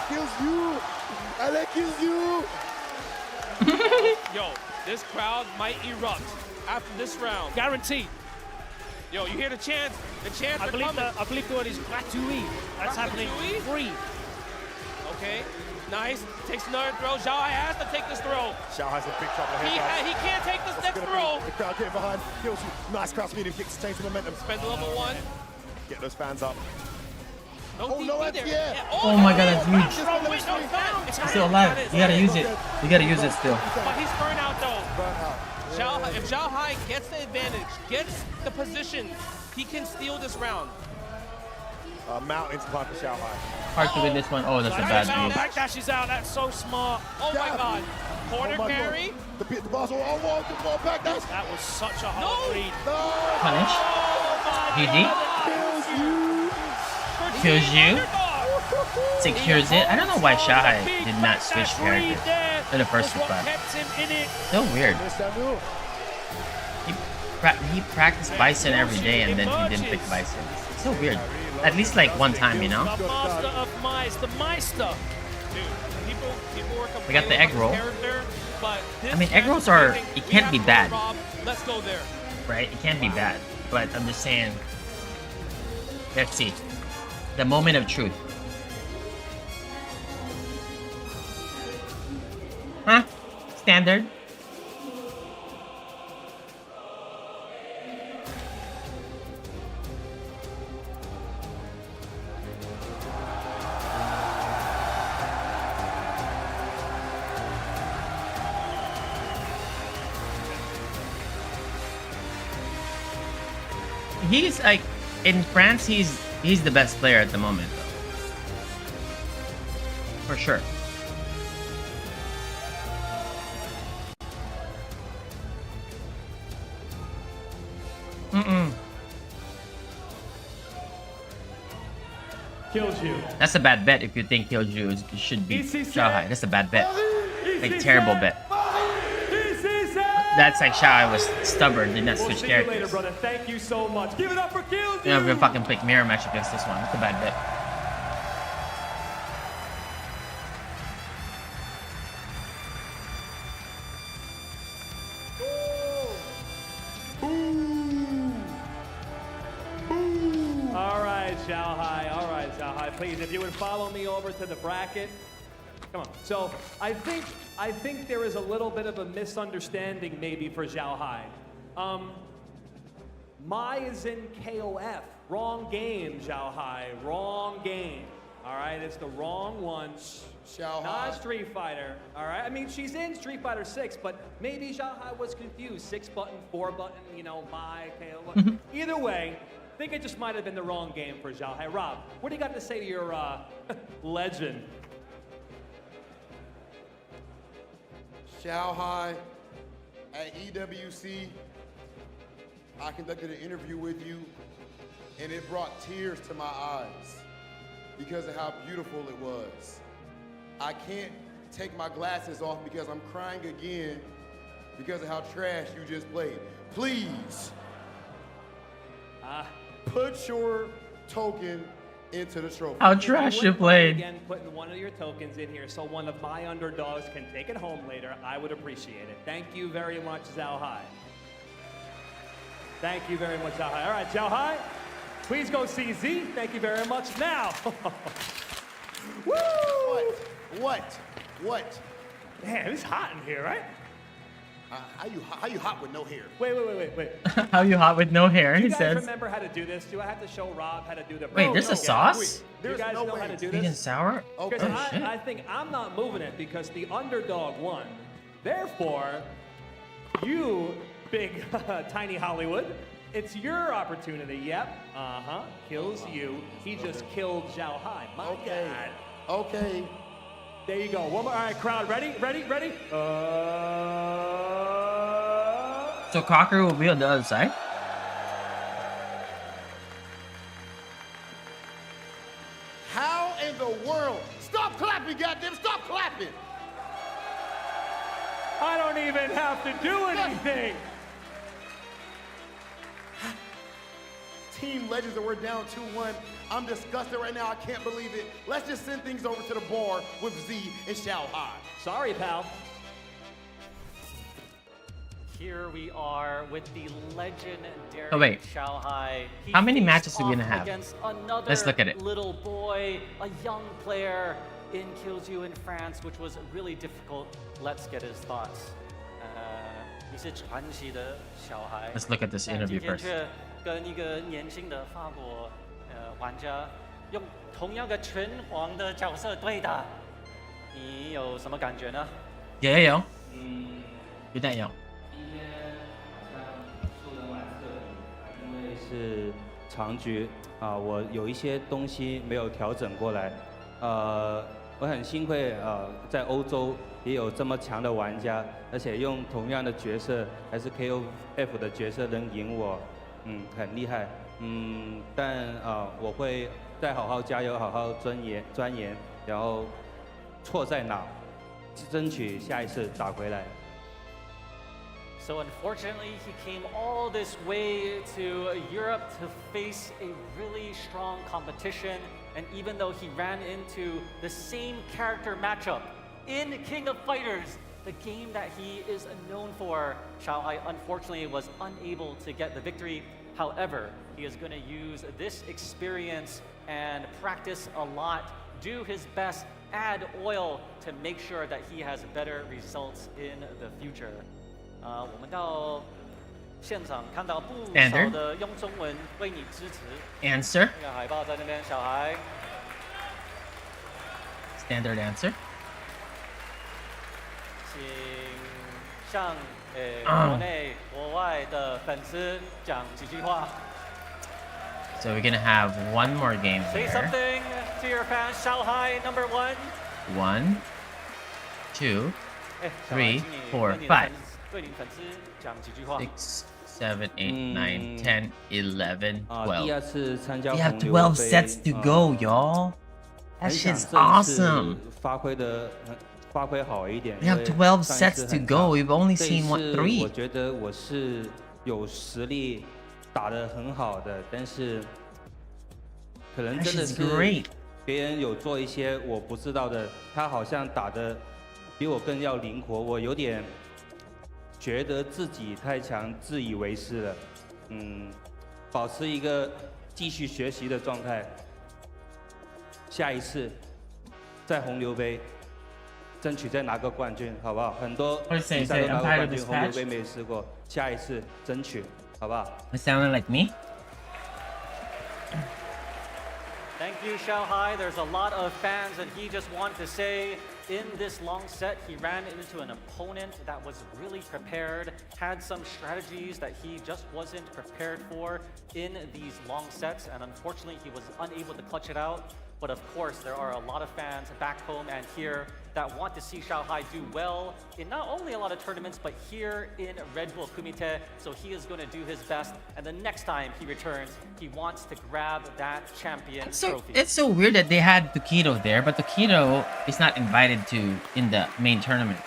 Kilzyou. I like Kilzyou. Yo, this crowd might erupt after this round. Guaranteed. Yo, you hear the chants? The chants are coming. I believe the word is gratuit. That's happening free. Okay, nice. Takes another throw. Xiao has to take this throw. Xiao has a big trouble here. He can't take this next throw. The crowd getting behind. Kilzyou. Nice crouch medium kicks to change the momentum. Spend level 1. Get those fans up. No DP there. Yeah. Oh my god, that's huge. He's still alive. You gotta use it. You gotta use it still. But he's burnt out though. If Xiao Hai gets the advantage, gets the position, he can steal this round. Mountains climb for Xiao Hai. Hard to win this one. Oh, that's a bad move. Backdash is out. That's so smart. Oh my god. Corner carry. The boss. Oh, the ball backdash. That was such a hard read. Punish. GG. Kilzyou secures it. I don't know why Shia did not switch characters in the first spot. So weird. He practiced Bison every day and then he didn't pick Bison. It's so weird. At least like one time, you know? The master of mice, the Meister. Dude, people were We got the egg roll. I mean, egg rolls are, it can't be bad. Let's go there. Right? It can't be bad. But I'm just saying, let's see. The moment of truth. Huh? Standard. He's like, in France, he's the best player at the moment, though. For sure. Kilzyou. That's a bad bet if you think Kilzyou should beat Xiaohai. That's a bad bet. Like, terrible bet. That's like Shia was stubborn, did not switch characters. Later, brother. Thank you so much. Give it up for Kilzyou. You know, we're gonna fucking pick mirror match against this one. That's a bad bet. All right, Xiaohai. Please, if you would follow me over to the bracket. Come on. So I think there is a little bit of a misunderstanding maybe for Xiaohai. Mai is in KOF. Wrong game, Xiaohai. Wrong game. All right, it's the wrong one. Not Street Fighter. All right, I mean she's in Street Fighter 6, but maybe Xiaohai was confused. 6 button, 4 button, you know, Mai, KOF. Either way, I think it just might have been the wrong game for Xiaohai. Rob, what do you got to say to your legend? Xiaohai, at EWC, I conducted an interview with you, and it brought tears to my eyes because of how beautiful it was. I can't take my glasses off because I'm crying again because of how trash you just played. Please, put your token into the trophy. How trash you played. Again, putting one of your tokens in here so one of my underdogs can take it home later. I would appreciate it. Thank you very much, Xiaohai. Thank you very much, Xiaohai. All right, Xiaohai, please go see Z. Thank you very much. Now. What? Man, it's hot in here, right? How you hot with no hair? Wait. How you hot with no hair? Do He you guys says. remember how to do this? Do I have to show Rob how to do the? Wait, there's a sauce? Wait, do you There's guys no know way. how to do Sweet and this? sour? Because Oh, shit. I think I'm not moving it because the underdog won. Therefore, you big tiny Hollywood, it's your opportunity. Yep. Kilzyou. He just killed Zhao Hai. My God. Okay. There you go. One more. All right, crowd. Ready? So Crocker will be on the other side? How in the world? Stop clapping, goddamn! Stop clapping! I don't even have to do anything. Team Legends, and we're down 2-1. I'm disgusted right now. I can't believe it. Let's just send things over to the bar with Z and Shao Hai. Sorry, pal. Here we are with the legendary Oh, wait. Shao Hai. He How many faced matches are we off gonna have? against another Let's look at it. little boy, a young player in Kilzyou in France, which was really difficult. Let's get his thoughts. 你是传奇的小孩。 Let's look at this interview 今天 first. 却跟一个年轻的法国玩家用同样个拳皇的角色对打，你有什么感觉呢？有。有点有。今天好像输得蛮彻底，因为是长局啊，我有一些东西没有调整过来，我很幸亏在欧洲也有这么强的玩家，而且用同样的角色还是 KOF 的角色能赢我，很厉害，但我会再好好加油，好好钻研，然后错在哪，争取下一次打回来。 So unfortunately, he came all this way to Europe to face a really strong competition. And even though he ran into the same character matchup in King of Fighters, the game that he is known for, Shao Hai unfortunately was unable to get the victory. However, he is going to use this experience and practice a lot, do his best, add oil to make sure that he has better results in the future. 我们到现场看到不少的用中文为你支持。Answer. 那个海报在那边，小孩。Standard answer. 请向国内国外的粉丝讲几句话。So we're gonna have one more game Say here. something to your fans. Shanghai number 1. 1, 2, 3, 4, 5. 对你粉丝讲几句话。 6, 7, 8, 9, 10, 11, 12. 第二次参加 We have 红牛 12 杯 sets to go, y'all. That shit's awesome. 发挥好一点。 We have 12 sets to go. We've only seen 3. 我觉得我是有实力打得很好的，但是可能真的是别人有做一些我不知道的，他好像打得比我更要灵活，我有点觉得自己太强，自以为是了。保持一个继续学习的状态。下一次在红牛杯争取再拿个冠军，好不好？很多比赛都拿过冠军，红牛杯没试过，下一次争取，好不好？ It sounded like me. Thank you, Shao Hai. There's a lot of fans, and he just wanted to say, in this long set, he ran into an opponent that was really prepared, had some strategies that he just wasn't prepared for in these long sets, and unfortunately, he was unable to clutch it out. But of course, there are a lot of fans back home and here that want to see Shao Hai do well in not only a lot of tournaments, but here in Redbull Kumite. So he is going to do his best. And the next time he returns, he wants to grab that champion trophy. It's so weird that they had Tokido there, but Tokido is not invited to in the main tournament.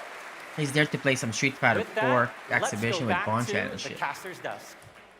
He's there to play some Street Fighter 4 exhibition with Bonchan and shit. Caster's desk.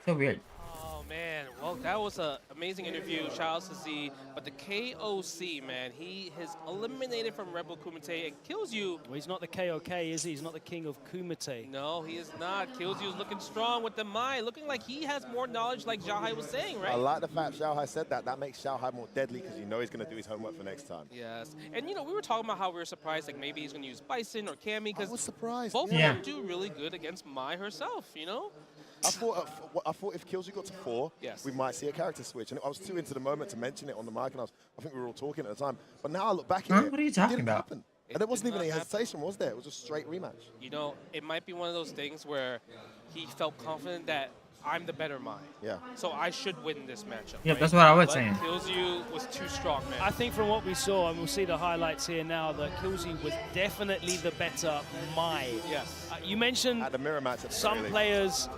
So weird. Oh man, Well, that was an amazing interview. Shout out to Z. But the KOC, man, he has eliminated from Redbull Kumite and Kilzyou. Well, he's not the KOK, is he? He's not the king of Kumite. No, he is not. Kilzyou is looking strong with the Mai, looking like he has more knowledge, like Xiaohai was saying, right? I like the fact Xiaohai said that. That makes Xiaohai more deadly because you know he's going to do his homework for next time. Yes. And, you know, we were talking about how we were surprised, like maybe he's going to use Bison or Cammy. Because I was surprised. Both of them do really good against Mai herself, you know? I thought if Kilzyou got to 4, we might see a character switch. And I was too into the moment to mention it on the mic, and I think we were all talking at the time. But now I look back at it, What are you it talking didn't about? happen. And there wasn't even any hesitation, was there? It was a straight rematch. You know, it might be one of those things where he felt confident that I'm the better Mai. Yeah. So I should win this matchup. Yeah, right? that's what I was But saying. Kilzyou was too strong, man. I think from what we saw, and we'll see the highlights here now, that Kilzyou was definitely the better Mai. Yes. You mentioned at the mirror match at the some very least. players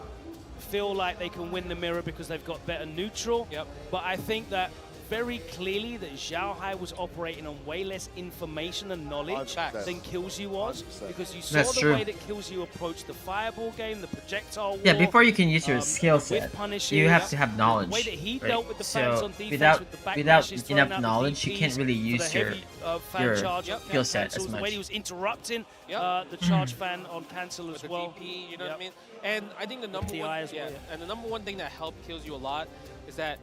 feel like they can win the mirror because they've got better neutral. Yep. But I think that very clearly that Xiaohai was operating on way less information and knowledge 100%. than Kilzyou was, 100%. because you saw That's the true. way that Kilzyou approached the fireball game, the projectile war. Yeah, before you can use your skill set, with punishes, you have to have knowledge. The way that he right? dealt with the fans So on defense without with the back without dashes, throwing enough out the knowledge, you can't DPs really for the use your heavy, fan charge skill set as cancels, much. the way he was interrupting Yep. the charge fan on cancel as With well. the DP, you know what I mean? And I think the number TI one, as well, yeah. and the number one thing that helped Kilzyou a lot is that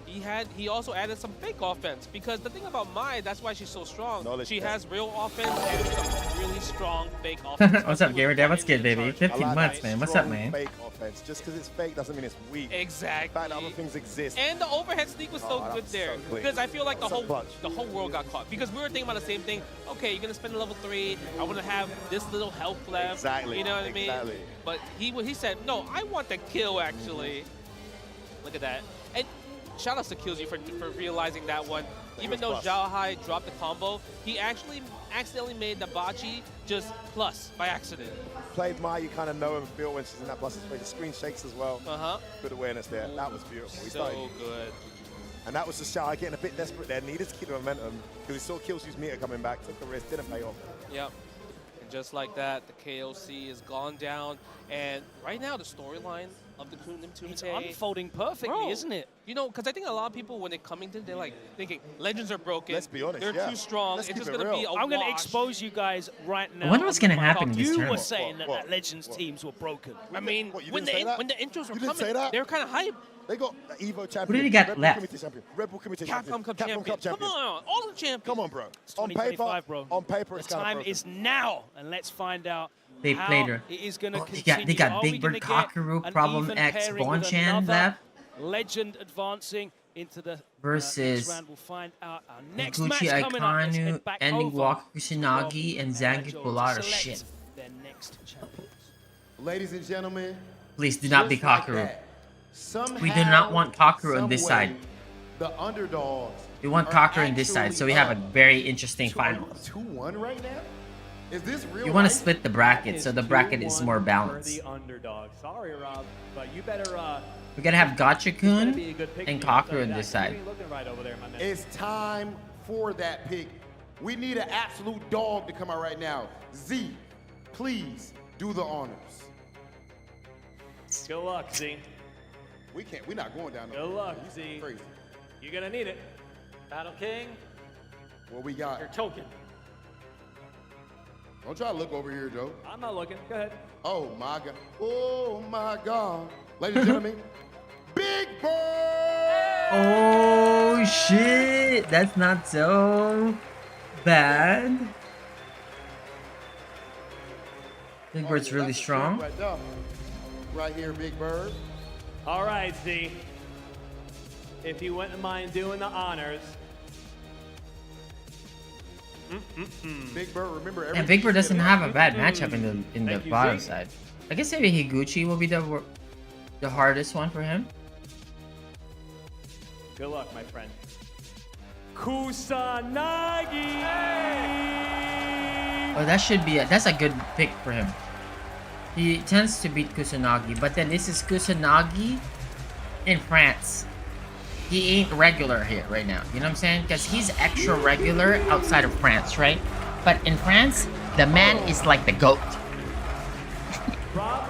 he also added some fake offense, because the thing about Mai, that's why she's so strong. Knowledge she test. has real offense and some really strong fake offense. What's up, Gamer Dad? What's good, baby? I 15 like months, that man. What's up, strong man? Fake offense. Just because it's fake doesn't mean it's weak. Exactly. The fact that other things exist. And the overhead sneak was so Oh, that good was there, so clean. because I feel like the So whole clutch. world got caught, because we were thinking about the same thing. Okay, you're gonna spend a level 3. I want to have this little health left. Exactly. You know what I mean? Exactly. But he said, no, I want the kill actually. Look at that. And shout out to Kilzyou for realizing that one. Even though plus. Xiaohai dropped the combo, he actually accidentally made the Bachi just plus by accident. Played Mai, you kind of know and feel when she's in that plus space. The screen shakes as well. Uh-huh. Good awareness there. That was beautiful. He So started. good. And that was just Shia getting a bit desperate there. Needed to keep the momentum because he saw Kilzyou's meter coming back. Took the risk, didn't pay off. Yep. And just like that, the KOC is gone down. And right now, the storyline of the Kumite... It's unfolding perfectly, isn't it? You know, because I think a lot of people, when they're coming to, they're like thinking, legends are broken. Let's be honest, They're yeah. too strong. Let's It's keep just it going to be a real. I'm going to wash. expose you guys right now. I wonder what's gonna on the happen mic. in this You were tournament. saying that What? Legends teams were broken. I mean, What, you when didn't say that? when the intros were You didn't say coming, that? they were kind of hype. They got the Evo champion. Who did he got Red Bull left? Kumite champion. Red Bull Kumite champion. Capcom Cup Capcom champion. Cup champion. Come on, all the champions. Come on, bro. On 2025, paper, bro. on paper, The it's kind time of broken. is now, and let's find out They how played her. it is going to Oh, continue. they got Are Big we Bird gonna get Kakeru, an Problem even X, pairing with Bonchan another left legend advancing into the versus next round? We'll find out. Our next Gucci match coming up. Let's Aikanu, head back Ending over Walk Kusanagi, and to Zangief Daigo Bullard. to select Shit. their next champions. Ladies and gentlemen, Please do not be just like Kakeru. that, We do not want Kakeru on this some side. way, The underdogs. We want are Kakeru on this side, so we have a very interesting final. 2-1 right now? Is this real? You want to life? split the bracket, so the bracket is more For balanced. the underdog. Sorry, Rob, but you better. We gotta have Gotcha-kun be a good pick and for you, I'll tell Kakeru you on that. this You side. ain't looking right over there, my man. It's time for that pick. We need an absolute dog to come out right now. Z, please do the honors. Good luck, Z. We're not going down. Good luck, Z. Crazy. You're gonna need it. Battle King, What we got? your token. Don't try to look over here, Joe. I'm not looking. Go ahead. Oh my God. Oh my God. Ladies and gentlemen, Big Bird! Oh shit! That's not so bad. Big Bird's really That's a strong. pick Right, there. Right here, Big Bird. All right, Z. If you wouldn't mind doing the honors. Big Bird, remember And everything. Big Bird you doesn't said have about a bad matchup in the Thank you, bottom Z. side. I guess maybe Higuchi will be the hardest one for him. Good luck, my friend. Kusanagi! Oh, that should be that's a good pick for him. He tends to beat Kusanagi, but then this is Kusanagi in France. He ain't regular here right now. You know what I'm saying? Because he's extra regular outside of France, right? But in France, the man is like the GOAT. Rob,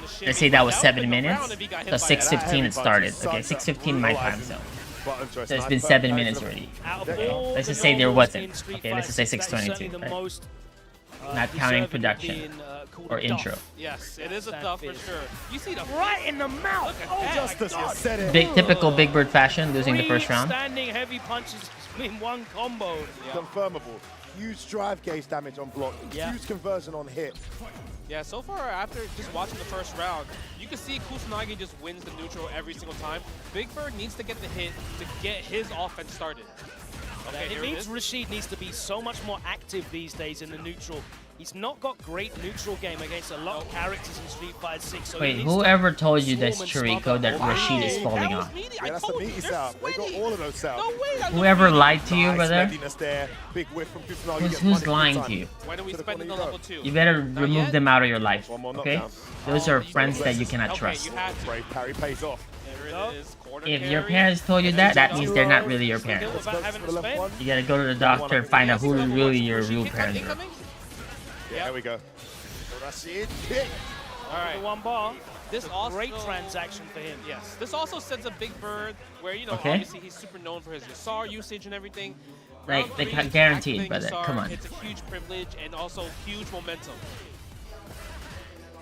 on the shin. Let's say that was 7 the minutes. round if he got hit So by 6:15 it started. Okay, 6:15 my time zone. So it's been 7 minutes already. Okay. Let's just say there wasn't. Okay, let's just say 6:22. Right? Not counting production or intro. Yes, it is a tough for sure. You see the right in the mouth. Oh, Typical Big Bird fashion, losing the first round. Standing heavy punches in one combo. Confirmable. Huge drive gauge damage on block. Huge conversion on hit. Yeah, so far after just watching the first round, you can see Kusanagi just wins the neutral every single time. Big Bird needs to get the hit to get his offense started. Okay, It means Rashid needs to be so much more active these days in the neutral. He's not got great neutral game against a lot of characters in Street Fighter 6. So Wait, whoever told you this, Chirico, that Rashid is falling off? Yeah, that's the meaty setup. They got all of those setups. Whoever lied to you, brother? There. Big whiff from Kusanagi. Who's lying to you? When are we spending the level 2? You better remove them out of your life, okay? Those are friends that you cannot trust. Brave parry pays off. If your parents told you that, that means they're not really your parents. You gotta go to the doctor and find out who really your real parents are. Yeah, there we go. Rashid kick. All right, one bar. This also great transaction for him. Yes, this also sends a Big Bird where, you know, Okay. obviously he's super known for his Yasar usage and everything. Like, Round they three, got guaranteed, activating brother. Yasar, Come on. It's a huge privilege and also huge momentum.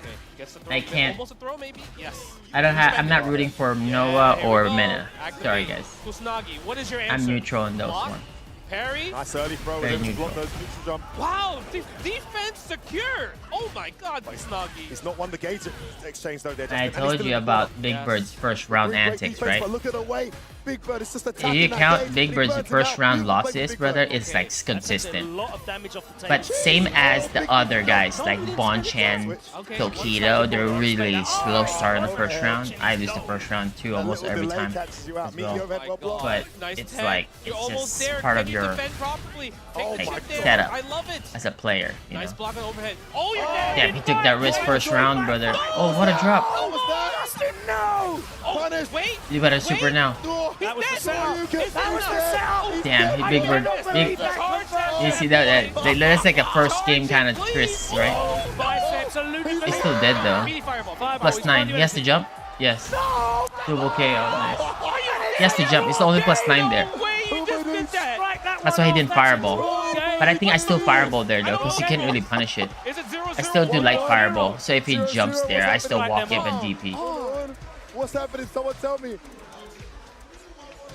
Okay, gets the throw. I can't. Almost a throw, maybe? Yes. I don't have. I'm not rooting for Noah or Mena. Sorry, guys. Kusanagi, what is your answer? I'm neutral in those Block? ones. Parry? Nice early throw. Very Able to neutral. block those neutral jump. Wow, defense secured. Oh my God, Kusanagi. He's not won the gauge exchange though. There. I told you about Big Bird's first round antics, right? But look at the way Big Bird is just If attacking you that count gauge. Big Bird's Bird's first out. round Big losses, Bird. brother, it's like consistent. A lot of damage off the table. But same as the other guys, like Bonchan, Tokido, they're really slow start in the first round. I lose the first round too almost every time as well. But it's like, it's just part of your like, setup as a player, you know? Nice block on overhead. Oh, you're dead. Damn, he took that risk first round, brother. Oh, what a drop. No! Oh, wait! You better super now. That was the setup. That was the setup. Damn, he Big Bird. Big, you see that? That's like a first game kind of twist, right? He's still dead though. Plus 9. He has to jump? Yes. Double KO. Nice. He has to jump. It's only plus 9 there. That's why he didn't fireball. But I think I still fireball there though, because you can't really punish it. I still do like fireball. So if he jumps there, I still walk up and DP. What's happening? Someone tell me.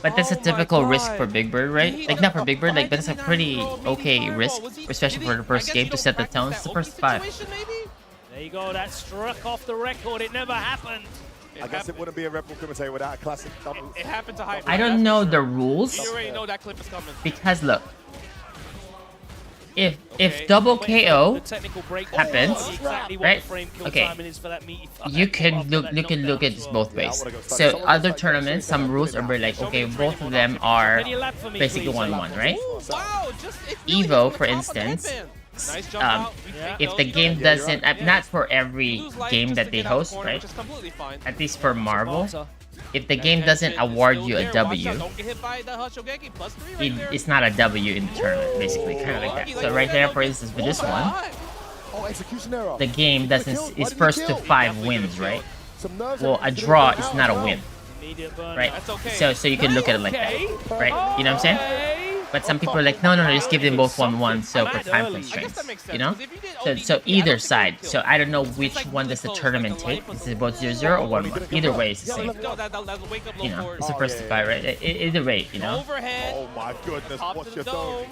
But that's a typical risk for Big Bird, right? Like, not for Big Bird, like, but it's a pretty okay risk, especially for the first game to set the tone. It's the first 5. There you go, that struck off the record. It never happened. I guess it wouldn't be a Redbull Kumite without a classic double. It happened to Hyper. I don't know the rules, You already know that clip is coming. because look, if double KO happens, right? Okay, you can look at this both ways. So other tournaments, some rules are very like, okay, both of them are basically 1-1, right? Evo, for instance, if the game doesn't, not for every game that they host, right? At least for Marvel, if the game doesn't award you a W, it's not a W in the tournament, basically, kind of like that. So right there, for instance, for this one, the game doesn't, it's first to 5 wins, right? Well, a draw is not a win, right? So you can look at it like that, right? You know what I'm saying? But some people are like, no, just give them both 1-1, so for time constraints, you know? So either side. So I don't know which one does the tournament take. Is it both 0-0 or 1-1? Either way, it's the same. You know, it's the first to 5, right? Either way, you know? Oh my goodness, watch your dome.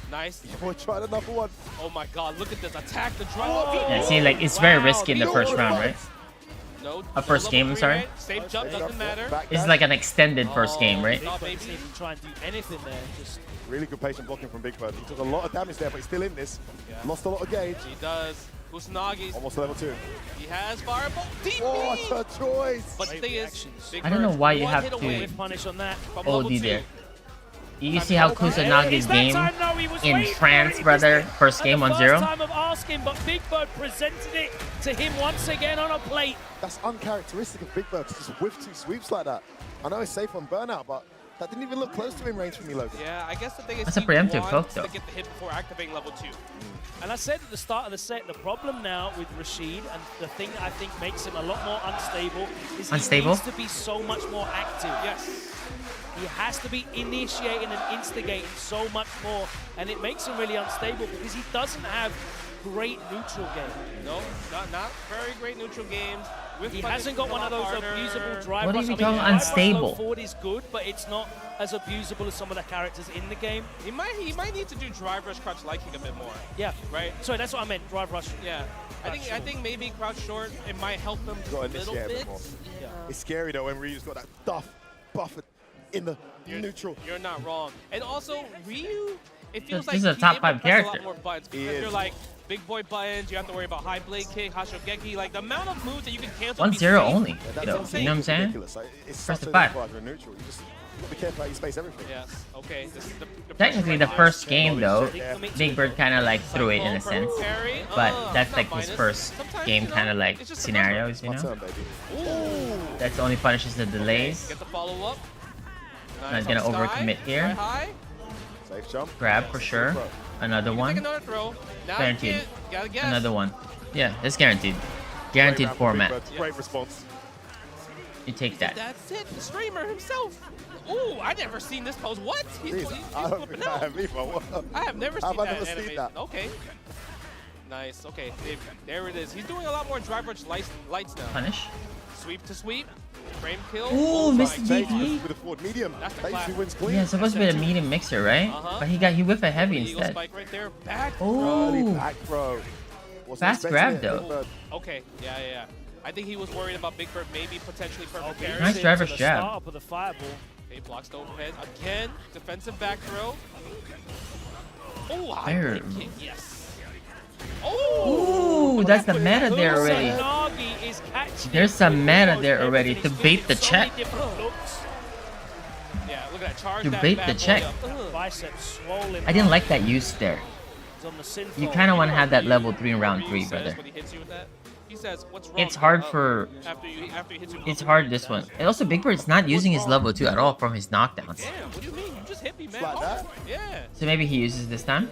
Nice. We'll try another one. Oh my God, look at this. Attack the drop. Yeah, see, like, it's very risky in the first round, right? No, A first game, I'm sorry? safe jump doesn't matter. It's like an extended first game, right? Try and do anything there. Just really good patient blocking from Big Bird. He took a lot of damage there, but he's still in this. Lost a lot of gauge. He does. Kusanagi's almost level 2. He has fireball. What a choice! But the thing is, I don't know why you have to OD there. You see how Kusanagi's game in France, brother, first game 1-0? time of asking, but Big Bird presented it to him once again on a plate. That's uncharacteristic of Big Bird to just whiff 2 sweeps like that. I know it's safe on burnout, but that didn't even look close to in range for me, Logan. Yeah, I guess the thing is That's a preemptive poke, though. to get the hit before activating level 2. And I said at the start of the set, the problem now with Rashid, and the thing that I think makes him a lot more unstable, is he needs to be so much more active. Yes. He has to be initiating and instigating so much more, and it makes him really unstable because he doesn't have great neutral game. No, not very great neutral games. He hasn't got one of those abusable drive What are rush. you I mean, calling drive rush unstable? low forward is good, but it's not as abusable as some of the characters in the game. He might need to do drive rush crouch light kick a bit more. Yeah. Right. Sorry, that's what I meant. Drive rush. Yeah. I think maybe crouch short, it might help them just a little bit. Yeah. It's scary though when Ryu's got that buffer in the neutral. You're not wrong. And also Ryu, it feels This like is a he's top able 5 to press a lot character. more buttons because you're like big boy buttons. You have to worry about high blade kick, Hashogeki. Like the amount of moves that you can cancel. 1-0 only. That's Though, insane. you know what I'm saying? Ridiculous. Like, it's First such to a 5. quadra neutral. You just be careful how you space everything. Yes. Okay. This is the Technically, the first game though, Big Bird kind of like threw it in a sense, but that's like his first game kind of like scenarios, you know? That's only punishes the delays. Get the follow up. Not gonna overcommit here. Safe jump. Grab for sure. Another one. Another throw. Now Guaranteed. gotta guess. Another one. Yeah, it's guaranteed. Guaranteed format. Great response. You take that. That's it. The streamer himself. Ooh, I never seen this pose. What? He's I don't flipping think I out. have either. What? I have never How seen have I that never seen animation. that? Okay. Nice. Okay. There it is. He's doing a lot more drive rush lights now. Punish. Sweep to sweep. Frame kill. Ooh, missed the my DP. God. With a forward medium. That's the Daisy clap. wins clean. Yeah, it's supposed to be a medium mixer, right? But he whiffed a heavy Eagle instead. spike right there. Back. Early Ooh. back throw. Wasn't Fast expecting grab, it. though. Okay. Yeah. I think he was worried about Big Bird maybe potentially perfect parry. Nice driver's jab. Start up with the fireball. Okay, blocks the overhead again. Defensive back throw. Oh, high There. blade kick. Yes. Oh. Ooh, that's the meta there already. Kusanagi is catching There's some it meta with there almost already to everything. bait the So check. many different looks. Yeah, look at that. Charge To that bait bad the boy check. up. Biceps swollen. I didn't like that use there. He's on the synth You roll. kind of want to have that level 3 in round Ryu 3, says brother. when he hits you with that, he says, "What's wrong?" It's hard for. After he hits you with It's the- hard this one. And also, Big Bird's not using his level 2 at all from his knockdowns. Damn, what do you mean? You just hit me, man. Like that? Yeah. So maybe he uses this time.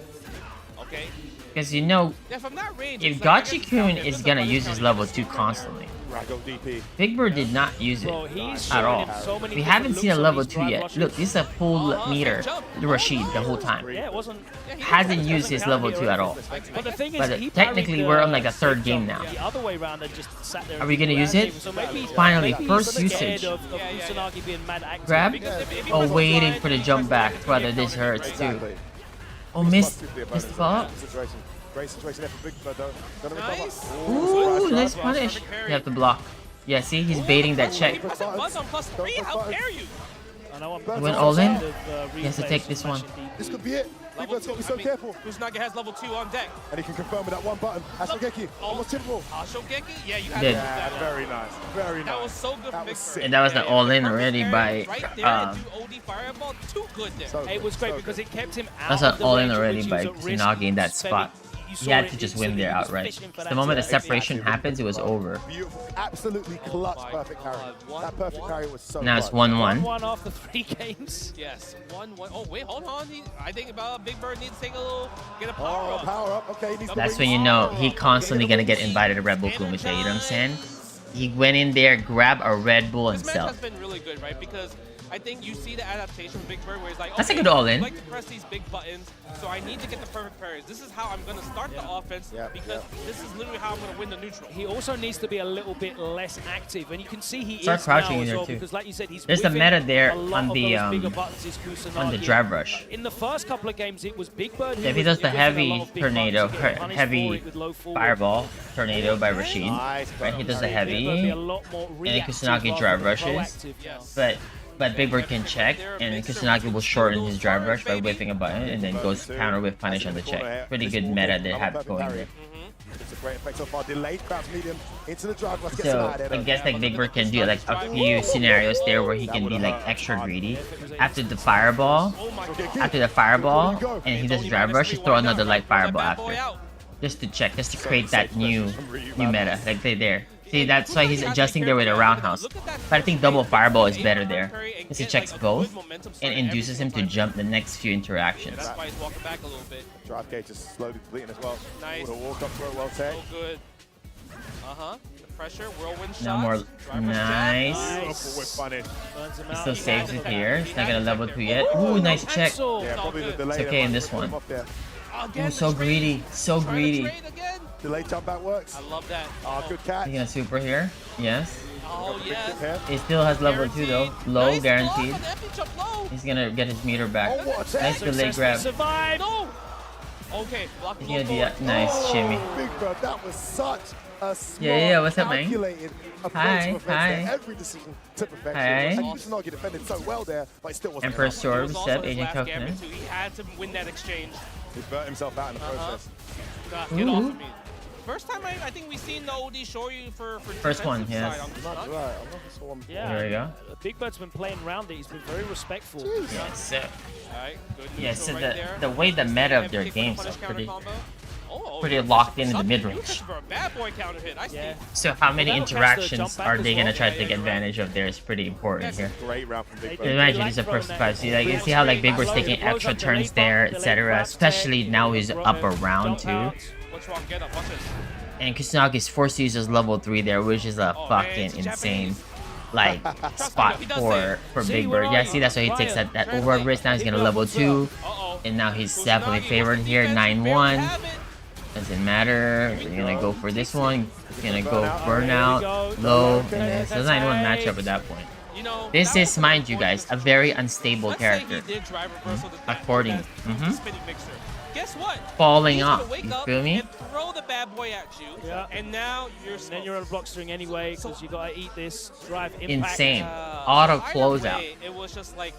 Okay. Because you know, Yeah, from that range, if it's like, I guess it's down Gachi-kun there. is That's gonna a use minus his count. level 2 constantly. Rago DP. Big Bird did not use it Bro, he's at showing all. him so many We different haven't seen a looks on level these 2 drive yet. rushes. Look, this is a full meter. The Rashid the whole time. Yeah, it wasn't. Hasn't used his level 2 at all. But the thing is, But he technically, parried we're the on like a third synth game jump now. The other way around and just sat there. Are we gonna use it? So maybe, Finally, maybe first he's scared usage. Of Kusanagi being mad active. Grab. Because if he Oh, was waiting blind, for the jump back. Brother, this hurts too. Exactly. Oh, missed. Plus 2 for the Missed the opponents. follow up. Situation. Great situation there for Big Bird though. Gonna recover. Nice. Ooh, nice punish. You have to block. Yeah, see, he's baiting that check. He pressed a buzz on +3. How dare you? I know He went all in. He has to take this one. This could be it. Big Bird's got to be so careful. Kusanagi has level 2 on deck. And he can confirm with that one button. Hashogeki. Almost typical. Hashogeki? Yeah, you had Did. to move that one. Very nice. Very That nice. was so good from Big Bird. And that was an all-in already by. Right there, and do OD fireball. Too good there. It was great because it kept him out. That's of an the all-in range in already which he by was at risk. Kusanagi in that Spending- spot. you He saw had it to just instantly. win there He was outright. fishing for The that moment the to- separation happens, it was over. Beautiful. Absolutely clutch perfect carry. That perfect carry was so Now it's clutch. 1-1. 1-1 after 3 games. Yes, 1-1. Oh, wait, hold on. I think Big Bird needs to take a little, get a power up. Power up. Okay, he needs That's to when you know he constantly gonna get invited to Red Bull Kumite, you know what I'm saying? He went in there, grabbed a Red Bull This match has himself. been really good, right? Because I think you see the adaptation of Big Bird where he's like, That's a okay, good all-in. I like to press these big buttons, so I need to get the perfect parries. This is how I'm going to start the offense because this is literally how I'm going to win the neutral. He also needs to be a little bit less active, and you can see he Start is crouching now in as there well, too. because like you said, he's There's the whiffing meta there a lot on of the those bigger buttons is Kusanagi. drive rush. In the first couple of games, it was Big Bird. who If he was does the whiffing a lot heavy of big tornado, buttons, getting punished for heavy it with low forward. fireball tornado by Rashid, Nice, right? He does the Big Bird be heavy, a lot more and then reactive Kusanagi rather drive than rushes. proactive now. But Big Bird can check, and Kusanagi will shorten his drive rush by whiffing a button, and then goes counter with punish on the check. Pretty good meta they have going there. It's a great effect so far. Delayed crouch medium into the drive. Let's get So some out there. I guess like Big Bird can do like a few scenarios there where he can be like extra greedy. After the fireball, and he does drive rush, just throw another light fireball after, just to check, just to create that new meta. Like they there. See, that's why he's adjusting there with a roundhouse. But I think double fireball is better there, because he checks both and induces him to jump the next few interactions. That's why he's walking back a little bit. Drive gauge is slowly depleting as well. Nice. With a walk up throw, well taken. So good. The pressure, whirlwind shots. No more. Nice. Beautiful with punish. He still saves it here. He's not gonna level 2 yet. Ooh, nice check. Yeah, probably the delay. It's okay in this one. Up there. Ooh, so greedy. So greedy. Delay jump back works. I love that. Oh, good catch. He's gonna super here. Yes. Oh, yes. He still has level 2 though. Low, guaranteed. Low. He's gonna get his meter back. Oh, what a Nice delay grab. Survive. No. Okay, block He's low gonna do forward. that. Nice shimmy. Big Bird, that was such a smart, Yeah, what's up, man? calculated approach Hi, to events hi. there. Every decision to perfection. Hi. And Kusanagi defended so well there, but it still wasn't Emperor enough. Sword, It was also step, his Agent last Coconut. gambit, too. He had to win that exchange. He burnt himself out in the process. Get off of me. First time I think we've seen the OD Shoryu for First one, defensive yes. side on That's Kusanagi. right. I'm not sure one. Yeah. There we go. Big Bird's been playing around it. He's been very respectful. Yes, sir. Alright, good Yeah, neutral so right there. the way the meta of their Kick for the games are punish counter pretty combo. Oh, pretty you're locked pushing into for the something. You're mid-range. pushing for a bad boy counter hit. I see. So how many Well, that'll catch the interactions jump back are as they gonna well. try to take advantage of there is pretty important here. Great round from Big Bird. Imagine he's a first five. See, like, you see how like Big Bird's taking extra turns there, etc. Especially now he's up around too. What's wrong? Get up. Watch this. And Kusanagi's forced to use his level 3 there, which is a fucking insane like spot for Big Bird. Yeah, see that's why he takes that override risk. Now he's gonna level 2. And now he's definitely favored here, 9-1. Doesn't matter. We're gonna go for this one. He's gonna go burnout, low, and then so it's 9-1 matchup at that point. You know, This is, mind you guys, a very unstable character. he did drive reversal According. spinning mixer. Guess what? Falling He's gonna off, wake you up feel me? and throw the bad boy at you. Yeah. And now you're Then you're on a block string anyway, because you gotta eat this. Drive impact. Insane. Auto Either closeout. way, it was just like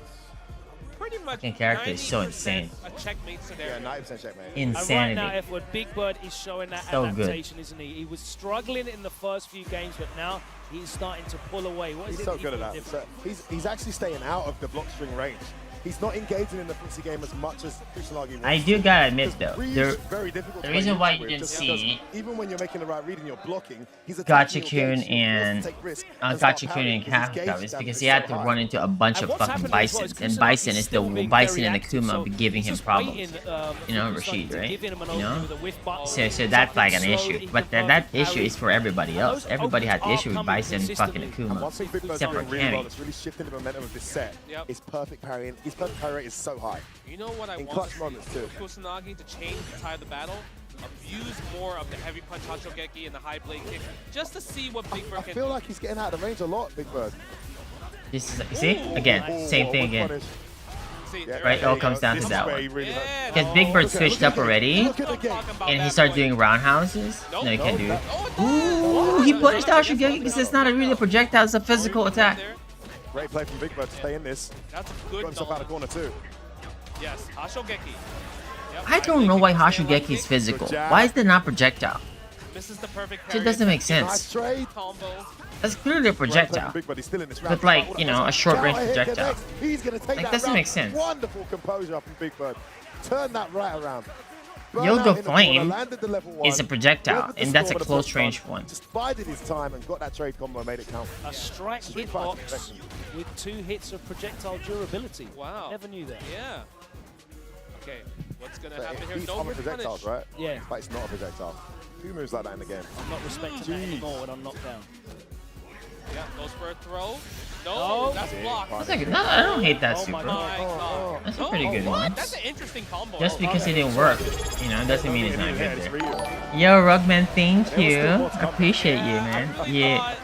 pretty much Fucking character is so 90% insane. a checkmate scenario. Yeah, 90% checkmate. And right Insanity. now, F-Word, Big Bird is showing that So good. adaptation, isn't he? He was struggling in the first few games, but now he's starting to pull away. What is He's it so that good at he's that. doing So different? he's actually staying out of the block string range. He's not engaging in the footsie game as much as Kusanagi wants. I do gotta admit though, Reed's very difficult the to reason play why with you didn't just because see even when you're making the right read and you're blocking, he's Gotcha attacking your Kun games, he wants and to take risk and start Gotcha Kun parrying and because his Kafka gauge is stamina because is he had so to high. run into a bunch And of what's fucking happening as well Bison, is and Kusanagi Bison is is still the being Bison very and the active, Kuma so giving him just problems. waiting, You know, for Rashid, to right? give him an You opening know? with a whiff button, So that's like an something issue, so but he can that perfect issue parry. is for everybody And else. those Everybody had the openings issue are with Bison coming fucking consistently. And Akuma, one thing Big Bird's except for doing really well Cammy. that's really shifting the momentum of this set is perfect parrying. His perfect parry rate is so high. You know what I In want clutch moments too. Kusanagi to change the tide of the battle? Abuse more of the heavy punch Hachogeki and the high blade kick, just to see what Big Bird I can feel do. like he's getting out of the range a lot, Big Bird. This is, see, again, same thing again. Right, it all comes down to that one. Because Big Bird switched up already, and he started doing roundhouses. No, he can't do it. Ooh, he punished Ashigeki because it's not really a projectile, it's a physical attack. Great play from Big Bird to stay in this. That's a Got good himself out of corner too. Yes, Hachogeki. Yep, I don't know why Hashugeki is physical. Why is it not projectile? This is the perfect It parry. doesn't make Nice sense. trade. Combo. That's clearly a projectile. Big Bird, he's still in this round. With like, you know, a short range Shia here projectile. connects. He's going to take Like, that doesn't round. make sense. Wonderful composure from Big Bird. Turn that right around. Yoga Burnout in the Flame corner, landed the level one, is a projectile, delivered the and that's a storm of the close block range stun, one. Just bided his time and got that trade combo and made it count. A strike Street hitbox Fighter perfection. with 2 hits of projectile durability. Wow. Never knew that. Yeah. Okay, what's gonna So happen it here? beats No other punish. projectiles, right? Yeah. But it's not a projectile. Who moves like that in the game? I'm not respecting that anymore when I'm knocked down. Yeah, goes for a throw. No, Oh. that's blocked. That's like, no, I don't hate that Oh my super. God. That's a pretty good one. That's an interesting combo. Just because it didn't work, you know, doesn't mean it's not good there. Yo, Rugman, thank you. I appreciate you, man. Yeah,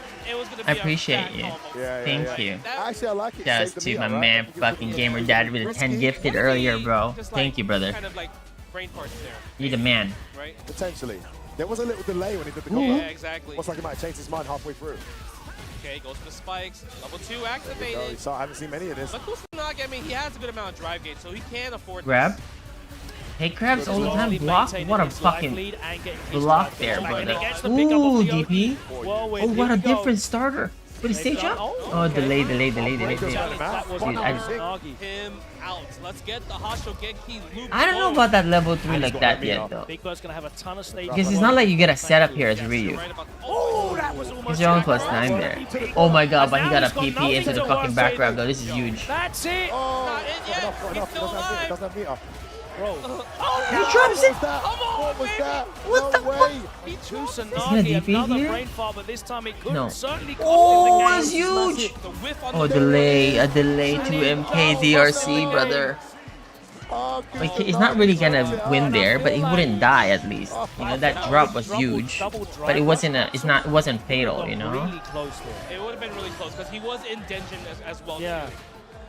I appreciate you. Thank you. Actually, I like it. Shouts Saved to the my meter, man, right? You fucking get gamer the dad with a 10 gifted earlier, bro. Just Thank you, brother. Kind of like brain parts there. You the man. Right? Potentially. There was a little delay when he did the Ooh. combo. Yeah, exactly. Looks like he might have changed his mind halfway through. Okay, goes for the spikes. Level 2 There we go. activated. So I haven't seen many of this. But Kusanagi, I mean, he has a good amount of drive gauge, so he can afford Grab. this. Hey, grabs all the time. Slowly Block. maintaining What a his life fucking lead and getting his block drive there, gauge back. And brother. he gets the pickup Ooh, off the DP. Whirlwind, Oh, what here a we go. different starter. With a stage up? Oh, delay. That was Dude, I Kusanagi. Him out. Let's get the Hachogeki loop. don't know about that level 3 like that yet, though. Big Bird's gonna have a ton of stage. Because it's not like you get a setup here as Ryu. Oh, that was almost. He's your own +9 there. Oh my god, but he got a PP into the fucking back grab, though. This is huge. That's it. Oh, enough. He doesn't have meter. Bro. He drops it. What was that? What the way. Kusanagi, DP another here? brain fart, but this time it couldn't. No. Certainly cost Oh, him the it's game. huge. The whiff on Oh, the a delay to MK DRC, brother. Like, he's not really gonna win there, but he wouldn't die at least. You know, that drop was huge, but it wasn't it wasn't fatal, you know? Really close there. It would have been really close because he was in Denjin as well. Yeah. Too.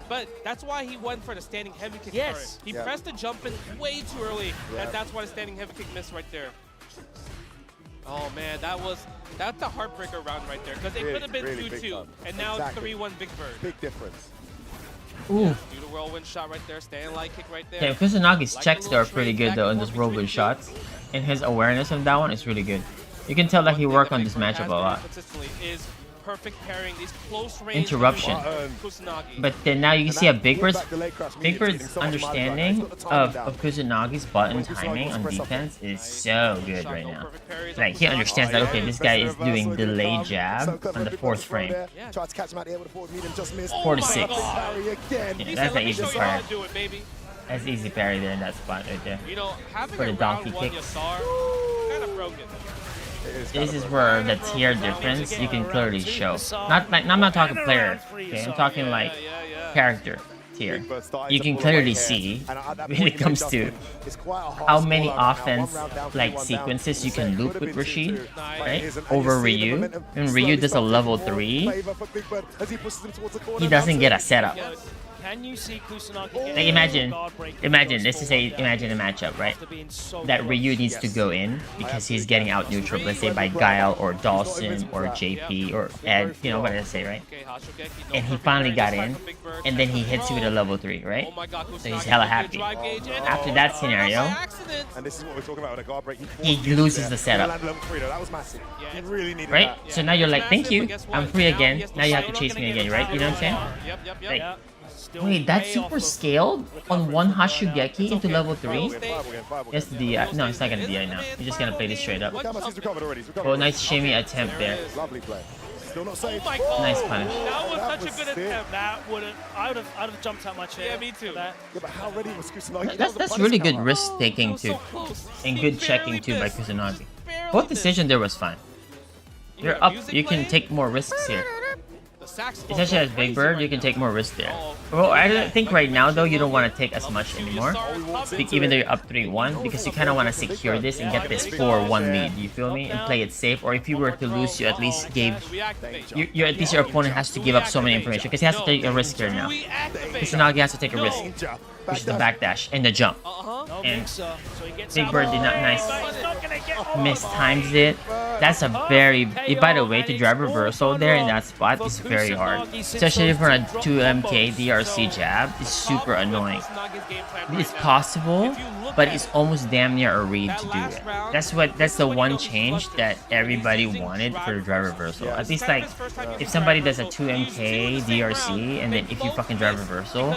But that's why he went for the standing heavy kick. Yes. He pressed the jump in way too early, and that's why the standing heavy kick missed right there. Oh man, that's a heartbreaker round right there because it could have been 2-2, and now it's 3-1 Big Bird. Big difference. Ooh. Do the whirlwind shot right there, standing light kick right there. Yeah, Kusunagi's checks there are pretty good though in those whirlwind shots, and his awareness of that one is really good. You can tell that he worked on this matchup a lot. Perfect pairing, these close range Interruption. But then now you can see a Big Bird's understanding of Kusunagi's button timing on defense is so good right now. Like, he understands that, okay, this guy is doing delay jab on the 4th frame. 4 to 6. Yeah, that's an easy parry. That's easy parry there in that spot right there. For the donkey kick. Kind of broken. This is where the tier difference you can clearly show. I'm not talking player, okay? I'm talking like character tier. You can clearly see when it comes to how many offense like sequences you can loop with Rashid, right? Over Ryu. When Ryu does a level 3, he doesn't get a setup. Can you see Kusanagi like imagine a matchup, right? That Ryu needs to go in because he's getting out neutral, let's say by Guile or Dawson or JP or Ed, you know what I say, right? And he finally got in, and then he hits you with a level 3, right? So he's hella happy. After that scenario, and this is what we're talking about with a guard break. He loses the setup. Right? So now you're like, thank you, I'm free again. Now you have to chase me again, right? You know what I'm saying? Like, wait, that's super scaled on one Hashugeki into level 3? Yes, the DI. No, it's not gonna DI now. You're just gonna play this straight up. Oh, nice shimmy attempt there. Oh my god! Nice punish. That was such a good attempt. I would have jumped out my chair. Yeah, me too. Yeah, but how ready was Kusanagi? That's really good risk taking too, and good checking too by Kusanagi. Both decision there was fine. You're up. You can take more risks here. Especially as Big Bird, you can take more risks there. Well, I think right now though you don't want to take as much anymore, even though you're up 3-1, because you kind of want to secure this and get this 4-1 lead. You feel me? And play it safe. Or if you were to lose, you at least gave at least your opponent has to give up so many information because he has to take a risk here now. Kusanagi has to take a risk, which is the backdash and the jump. And Big Bird did not mistimes it. That's a very, by the way, to drive reversal there in that spot is very hard. Especially for a 2MK DRC jab, it's super annoying. It's possible, but it's almost damn near a read to do it. That's the one change that everybody wanted for the drive reversal. At least like, if somebody does a 2MK DRC and then if you fucking drive reversal,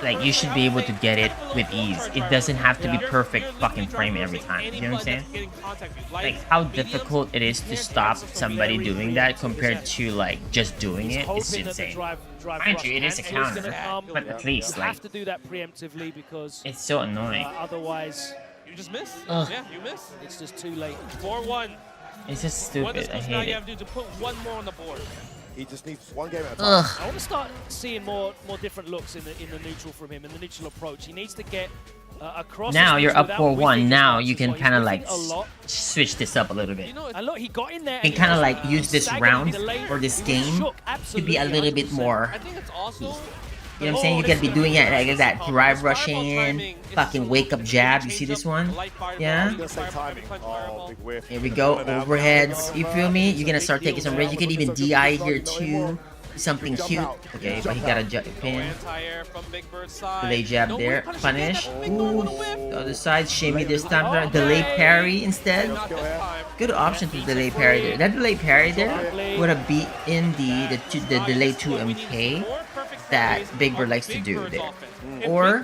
like you should be able to get it with ease. It doesn't have to be perfect fucking frame every time. You know what I'm saying? Like how difficult it is to stop somebody doing that compared to like just doing it is insane. Mind you, it is a counter, but at least like have to do that preemptively because it's so annoying. Otherwise, you just miss. Ugh. Yeah, you miss. It's just too late. 4-1. It's just stupid. I hate it. Have to do to put one more on the board. He just needs one game at a time. I want to start seeing more different looks in the neutral from him, in the neutral approach. He needs to get across. Now you're up 4-1. Now you can kind of like switch this up a little bit. And look, he got in there. You can kind of like use this round or this game to be a little bit more. I think it's also. You know what I'm saying? You gotta be doing it like that drive rushing in, fucking wake up jab. You see this one? Yeah? Here we go, overheads. You feel me? You're gonna start taking some range. You can even DI here too. Something cute. Okay, but he got a pin. Delay jab there. Punish. Ooh. The other side, shimmy this time. Delay parry instead. Good option to delay parry there. That delay parry there would have beaten the delay 2MK that Big Bird likes to do there. Or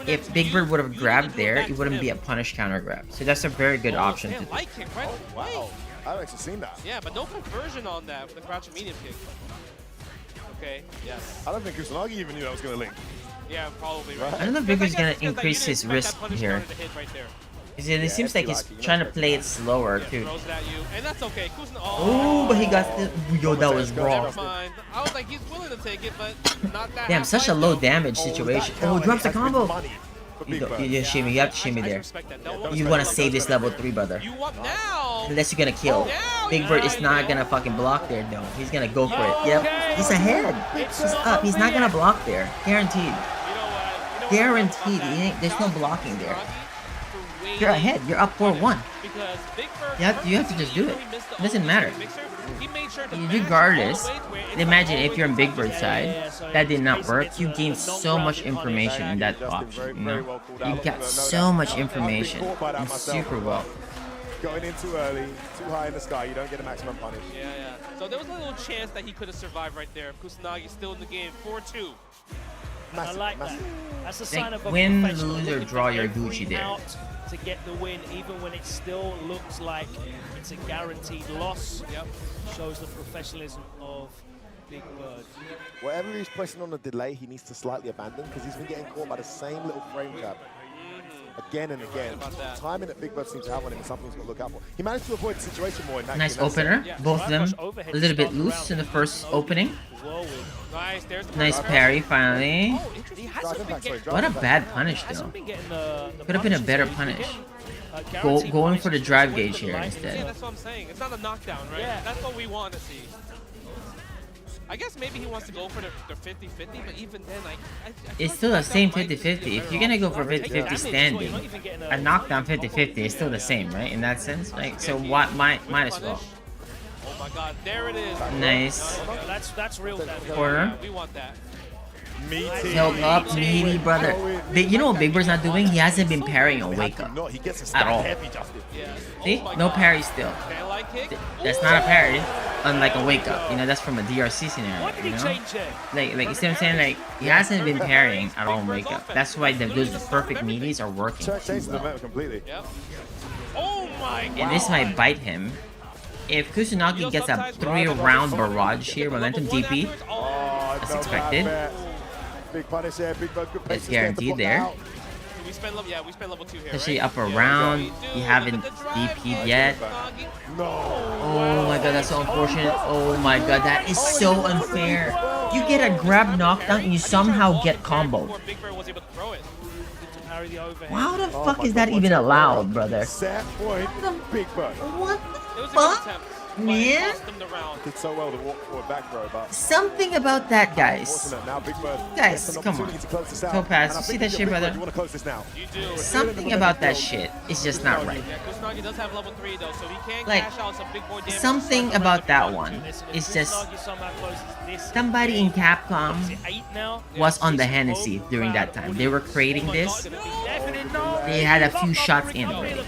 if Big Bird would have grabbed there, it wouldn't be a punish counter grab. So that's a very good option to do. Wow, I've actually seen that. Yeah, but no conversion on that with the crouching medium kick. Okay, yes. I don't think Kusanagi even knew that was going to link. Yeah, probably right. I don't know if Big Bird's going to increase his risk here. It seems like he's trying to play it slower too. And that's okay. Oh, but he got the. Yo, that was wrong. I was like, he's willing to take it, but not that. Damn, such a low damage situation. Oh, drops the combo. Big Bird. You shimmy. You have to shimmy there. You want to save this level 3, brother. Unless you're gonna kill. Big Bird is not gonna fucking block there, though. He's gonna go for it. Yep. He's ahead. He's up. He's not gonna block there. Guaranteed. Guaranteed. There's no blocking there. You're ahead. You're up 4-1. You have to just do it. It doesn't matter. Regardless, imagine if you're on Big Bird's side, that did not work. You gained so much information in that option. You know? You got so much information. And super well. Going in too early, too high in the sky, you don't get a maximum punish. Yeah. So there was a little chance that he could have survived right there. Kusanagi still in the game, 4-2. I like that. That's a sign of a win, professional lose, or looking draw for your every Gucci there. out to get the win, even when it still looks like it's a guaranteed loss. Yep. Shows the professionalism of Big Bird. Whatever he's pressing on the delay, he needs to slightly abandon because he's been getting caught by the same little frame trap. Again and again. Timing that Big Bird seems to have on him is something he's got to look out for. He managed to avoid the situation more in that. Nice opener. Both of them a little bit loose in the first opening. Nice parry finally. What a bad punish though. Could have been a better punish. Going for the drive gauge here instead. Yeah, that's what I'm saying. It's not a knockdown, right? Yeah. That's what we want to see. I guess maybe he wants to go for the 50-50, but even then, it's still the same 50-50. If you're gonna go for 50-50 standing, a knockdown 50-50 is still the same, right? In that sense, right? So what? Might as well. Oh my God, there it is. Nice. That's real damage. Corner. We want that. Held up, meaty brother. You know what Big Bird's not doing? He hasn't been parrying a wake up at all. See? No parry still. That's not a parry, unlike a wake up. You know, that's from a DRC scenario. You know? Like you see what I'm saying? Like he hasn't been parrying at all in wake up. That's why those perfect meaties are working. Completely. Oh my God. And this might bite him. If Kusanagi gets a 3-round barrage here, momentum DP, as expected. Big punish there, Big Bird, good it's guaranteed there. We spend level 2 here, especially up around, you haven't DP'd yet. Oh my God, that's so unfortunate. Oh my God, that is so unfair. You get a grab knockdown and you somehow get comboed. How the fuck is that even allowed, brother? What the fuck? Man, did so well to walk forward back throw, but something about that, guys. Now Big Bird Guys, come on. Topaz, you see that shit, brother? You want to close this now? Something about that shit is just not right. Kusanagi does have level 3 though, so he can Like, cash out some big boy damage. something about that one is just somebody in Capcom was on the Hennessy during that time. They were creating this. They had a few shots in already.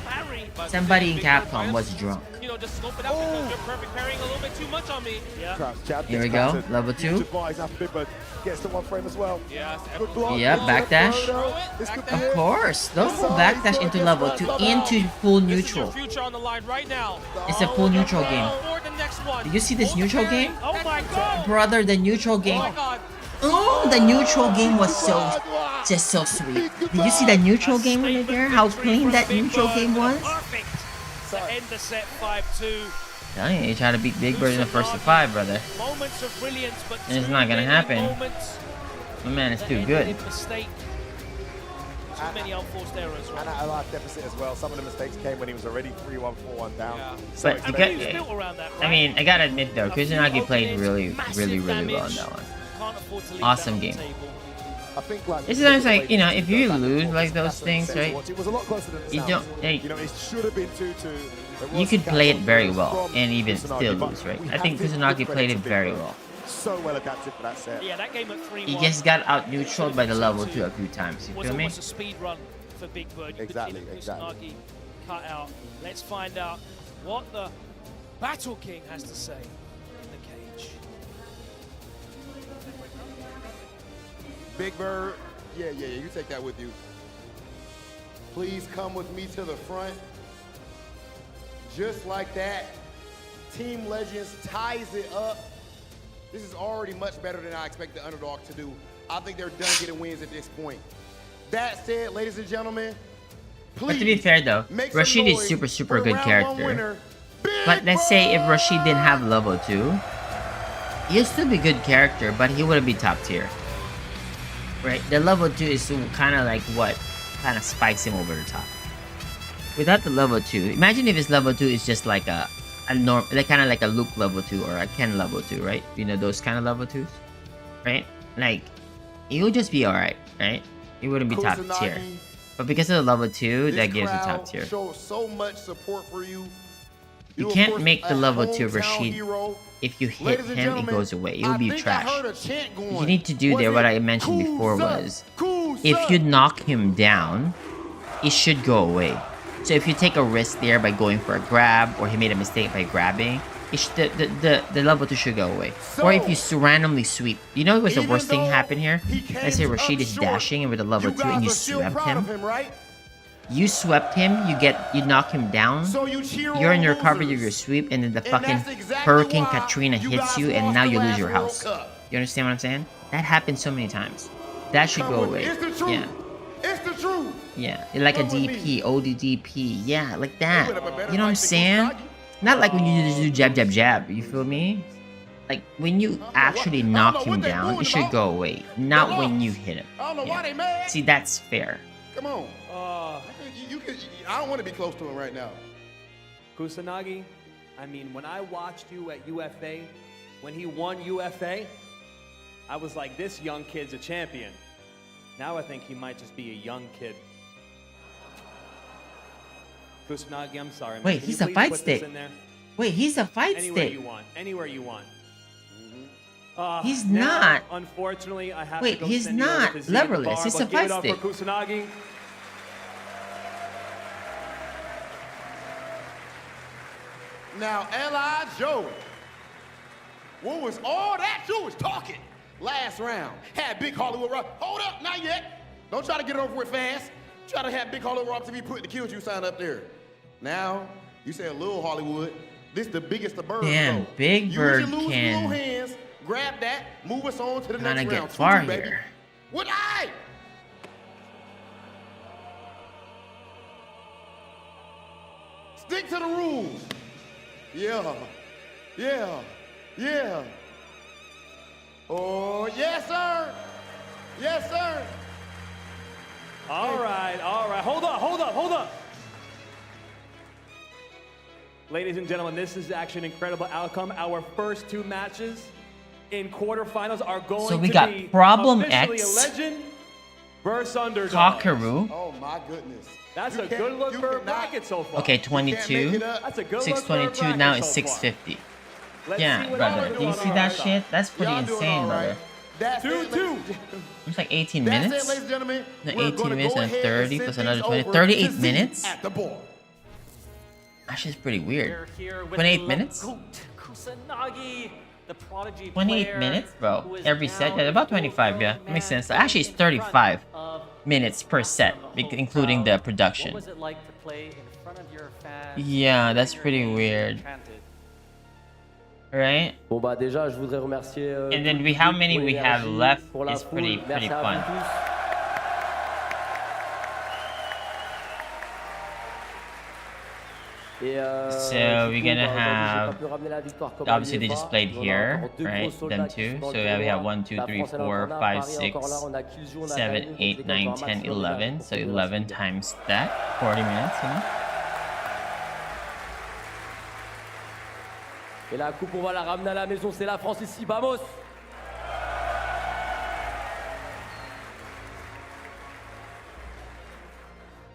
Somebody in Capcom was drunk. You know, just scope it out because you're perfect parrying a little bit too much on me. Here we go, level 2. Gets to one frame as well. Good block. Yep, backdash. Of course, double backdash into level 2 into full neutral. It's a full neutral game. Did you see this neutral game? Oh my God, brother, the neutral game. Oh, the neutral game was just so sweet. Did you see that neutral game right there? How clean that neutral game was? To end the set 5-2. Telling you, try to beat Big Bird in the first to 5, brother. Moments of brilliance, but and it's not gonna happen. My man is too good. Too many unforced errors, right? And at a life deficit as well. Some of the mistakes came when he was already 3-1, 4-1 down. So but I mean, I gotta admit though, Kusanagi played really well on that one. Awesome game. I think like it's sometimes like, you know, if you lose like those things, right? It was a lot closer than it you don't. Like, you know, it should have been 2-2. You could play it very well and even still lose, right? I think Kusanagi played it very well. So well adapted for that set. Yeah, that game at 3-1. He just got out neutraled by the level 2 a few times. You feel me? It was a speed run for Big Bird. Exactly. Cut out. Let's find out what the Battle King has to say in the cage. Big Bird, yeah, you take that with you. Please come with me to the front. Just like that, Team Legends ties it up. This is already much better than I expect the underdog to do. I think they're done getting wins at this point. That said, ladies and gentlemen, please. But to be fair though, Rashid is super good character. But let's say if Rashid didn't have level 2, he'll still be good character, but he wouldn't be top tier. Right? The level 2 is kind of like what kind of spikes him over the top. Without the level 2, imagine if his level 2 is just like a norm, like kind of like a Luke level 2 or a Ken level 2, right? You know those kind of level 2s, right? Like, it would just be alright, right? It wouldn't be top tier. But because of the level 2, that gives it top tier. Shows so much support for you. You can't make the level 2 Rashid. If you hit him, it goes away. It will be trash. What you need to do there, what I mentioned before was, if you knock him down, it should go away. So if you take a risk there by going for a grab, or he made a mistake by grabbing, the level 2 should go away. Or if you randomly sweep. You know what's the worst thing happen here? Let's say Rashid is dashing and with a level 2 and you swept him. You swept him, you knock him down, you're in the recovery of your sweep, and then the fucking Hurricane Katrina hits you, and now you lose your house. You understand what I'm saying? That happens so many times. That should go away. Yeah. It's the truth. Yeah, like a DP, ODDP. Yeah, like that. You know what I'm saying? Not like when you just do jab, jab, jab. You feel me? Like when you actually knock him down, it should go away. Not when you hit him. Yeah. See, that's fair. Come on. I don't want to be close to him right now. Kusanagi, I mean, when I watched you at UFA, when he won UFA, I was like, this young kid's a champion. Now I think he might just be a young kid. Kusanagi, I'm sorry, man. Wait, he's a fight stick. Wait, he's a fight Anywhere stick. you want. Anywhere you want. He's now, not. Unfortunately, I have Wait, to go he's send you over not to Zia leverless. Bar, He's but a give fight it up stick. for Kusanagi. Now, L.I. Joey, what was all that you was talking last round? Had Big Hollywood Rock. Hold up, not yet. Don't try to get it over with fast. Try to have Big Hollywood Rock TV put the Kilzyou sign up there. Now, you say a little Hollywood. This the biggest of birds. Damn, though. Big Bird Use your little can hands, grab that, move us on to the kinda next get round. far Baby. here. What I? Stick to the rules. Yeah. Yeah. Yeah. Oh, yes, sir. Yes, sir. All right, all right. Hold up, hold up, hold up. Ladies and gentlemen, this is actually an incredible outcome. Our first 2 matches in quarterfinals are going So we to got be Problem officially X, a legend versus underdog. Kakaru. Oh my goodness. That's a good look for a bracket so far. Okay, 22. That's a good 622. Now it's 650. Yeah, brother. Do you see that shit? That's pretty insane, brother. That's 2-2. Looks like 18 That's minutes. it, ladies and gentlemen. No, We're 18 gonna minutes go and ahead 30 and plus send another things 20. over 38 to Z minutes? At the board. That shit's pretty weird. We're here with 28 the minutes? GOAT, Kusanagi, the Prodigy 28 player minutes, who bro. is Every now set. Yeah, about 25, yeah. Makes sense. Actually, it's 35 minutes per set, including the production. What was it like to play in front of your fans? Yeah, that's pretty weird. Right? Bon bah déjà, je voudrais remercier. And then how many we have left is pretty fun. So we're gonna have, obviously they just played here, right? Them two. So yeah, we have 1, 2, 3, 4, 5, 6, 7, 8, 9, 10, 11. So 11 times that, 40 minutes, you know? Et la coupe, on va la ramener à la maison, c'est la France ici, vamos!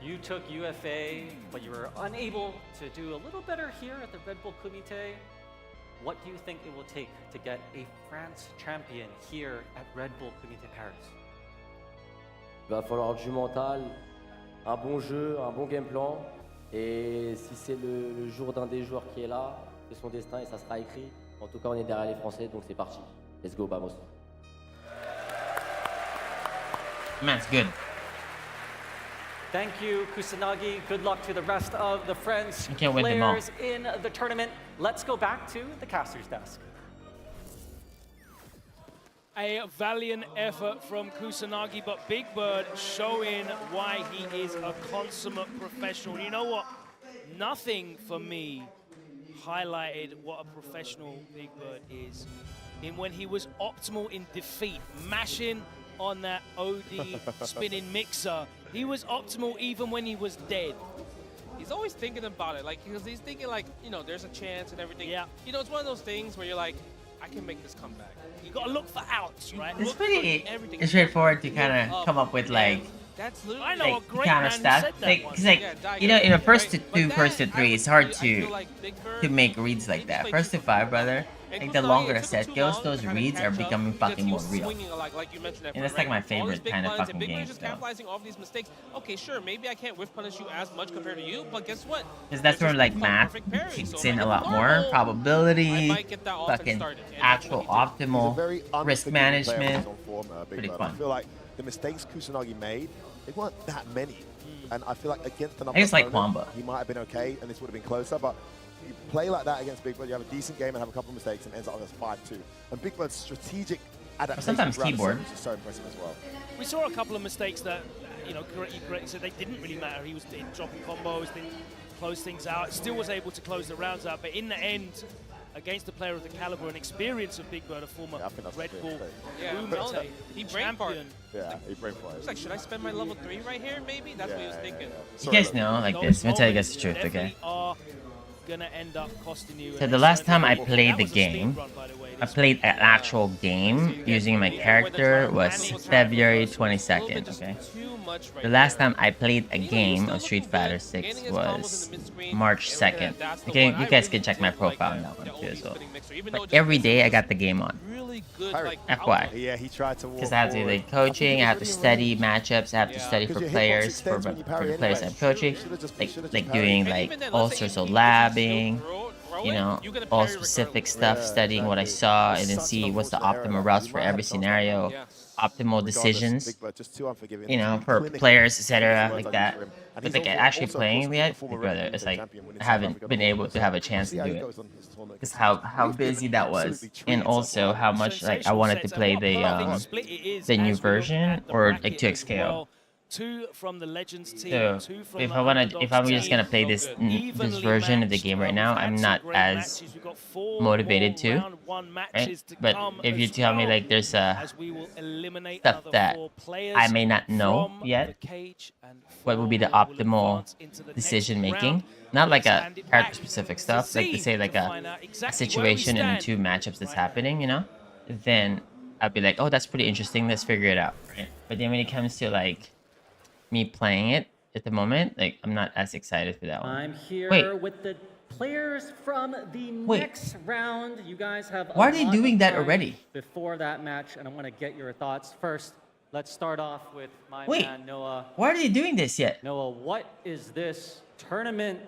You took UFA, but you were unable to do a little better here at the Redbull Kumite. What do you think it will take to get a France champion here at Redbull Kumite Paris? Il va falloir du mental, un bon jeu, un bon game plan. Et si c'est le jour d'un des joueurs qui est là, c'est son destin et ça sera écrit. En tout cas, on est derrière les Français, donc c'est parti. Let's go, vamos. Man's good. Thank you, Kusanagi. Good luck to the rest of the French can't win them all. players in the tournament. Let's go back to the caster's desk. A valiant effort from Kusanagi, but Big Bird showing why he is a consummate professional. You know what? Nothing for me highlighted what a professional Big Bird is in when he was optimal in defeat, mashing on that OD spinning mixer. He was optimal even when he was dead. He's always thinking about it, like, because he's thinking, like, you know, there's a chance and everything. Yeah. You know, it's one of those things where you're like, I can make this comeback. You got to look for outs, right? It's pretty straightforward to kind of come up with, like, That's I know like a great counter man who stuff. said that Like, once. cause like you know, in the first to two, first to three, it's hard to make reads like that. First to five, brother. Like the longer a set goes, those reads are becoming fucking more real. And that's like my favorite kind of fucking game. Just capitalizing off these mistakes. Okay, sure, maybe I can't whiff punish you as much compared to you, but guess what? Because that's where like math kicks in a lot more. Probability, fucking actual optimal risk management. Pretty fun. I feel like the mistakes Kusanagi made, they weren't that many. And I feel like against another I guess like opponent, Wamba. he might have been okay, and this would have been closer, but you play like that against Big Bird, you have a decent game and have a couple of mistakes and ends up as 5-2. And Big Bird's strategic adaptation sometimes throughout the keyboard. series is so impressive as well. We saw a couple of mistakes that, you know, correctly said they didn't really matter. He was dropping combos, didn't close things out. Still was able to close the rounds out, but in the end, against the player of the caliber and experience of Big Bird, a former Red Bull Kumite he brain fart. champion. Yeah, he brain farted. He's like, should I spend my level 3 right here, maybe? That's what he was thinking. You guys know, like this. Let me tell you guys the truth, okay? Are gonna end up costing you. So the last time I played the game, I played an actual game using my character was February 22nd, okay? The last time I played a game of Street Fighter 6 was March 2nd. Okay, you guys can check my profile on that one too as well. But every day I got the game on. FY. Yeah, he tried to walk Because I have to like coaching, I have to study matchups, I have to study for players, for the players I'm coaching, like doing like all sorts of labbing, you know, all specific stuff, studying what I saw, and then see what's the optimal routes for every scenario, optimal decisions, you know, for players, etc., like that. But like actually playing yet, brother, it's like I haven't been able to have a chance to do it. Because how busy that was, and also how much like I wanted to play the new version or like 2XKO. Two from the Legends team, So two from if the I'm just team. gonna play this version of the game right now, I'm not as motivated to, right? But if you tell me like there's stuff that I may not know yet, what would be the optimal decision making? Not like a character specific stuff, like to say like a situation in the two matchups that's happening, you know? Then I'd be like, oh, that's pretty interesting. Let's figure it out, right? But then when it comes to like me playing it at the moment, like I'm not as excited for that one. I'm here with the players from the next round. You guys have Why are they doing that already? Before that match, and I want to get your thoughts. First, let's start off with my man Noah. Why are they doing this yet? Noah, what is this tournament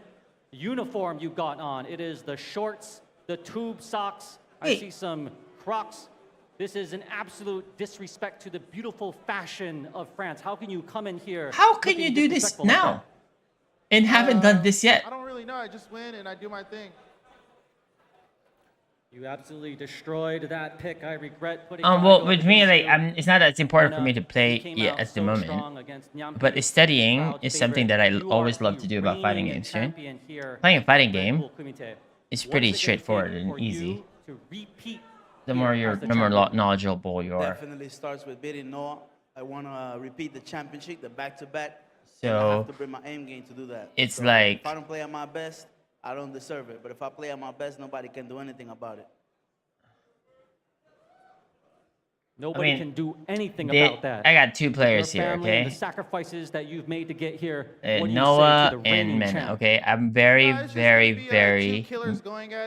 uniform you got on? It is the shorts, the tube socks. I see some Crocs. This is an absolute disrespect to the beautiful fashion of France. How can you come in here? How can you do this now? And haven't done this yet? I don't really know. I just win and I do my thing. You absolutely destroyed that pick. I regret putting. Well, with me, like, it's not as important for me to play yet at the moment. But studying is something that I always love to do about fighting games, right? Playing a fighting game is pretty straightforward and easy. The more knowledgeable you are. Definitely starts with beating Noah. I want to repeat the championship, the back-to-back. So I have to bring my aim game to do that. It's so like if I don't play at my best, I don't deserve it. But if I play at my best, nobody can do anything about it. Nobody can do anything about that. I got two players here, okay? The sacrifices that you've made to get here. Noah and Mena, okay? I'm very, very, very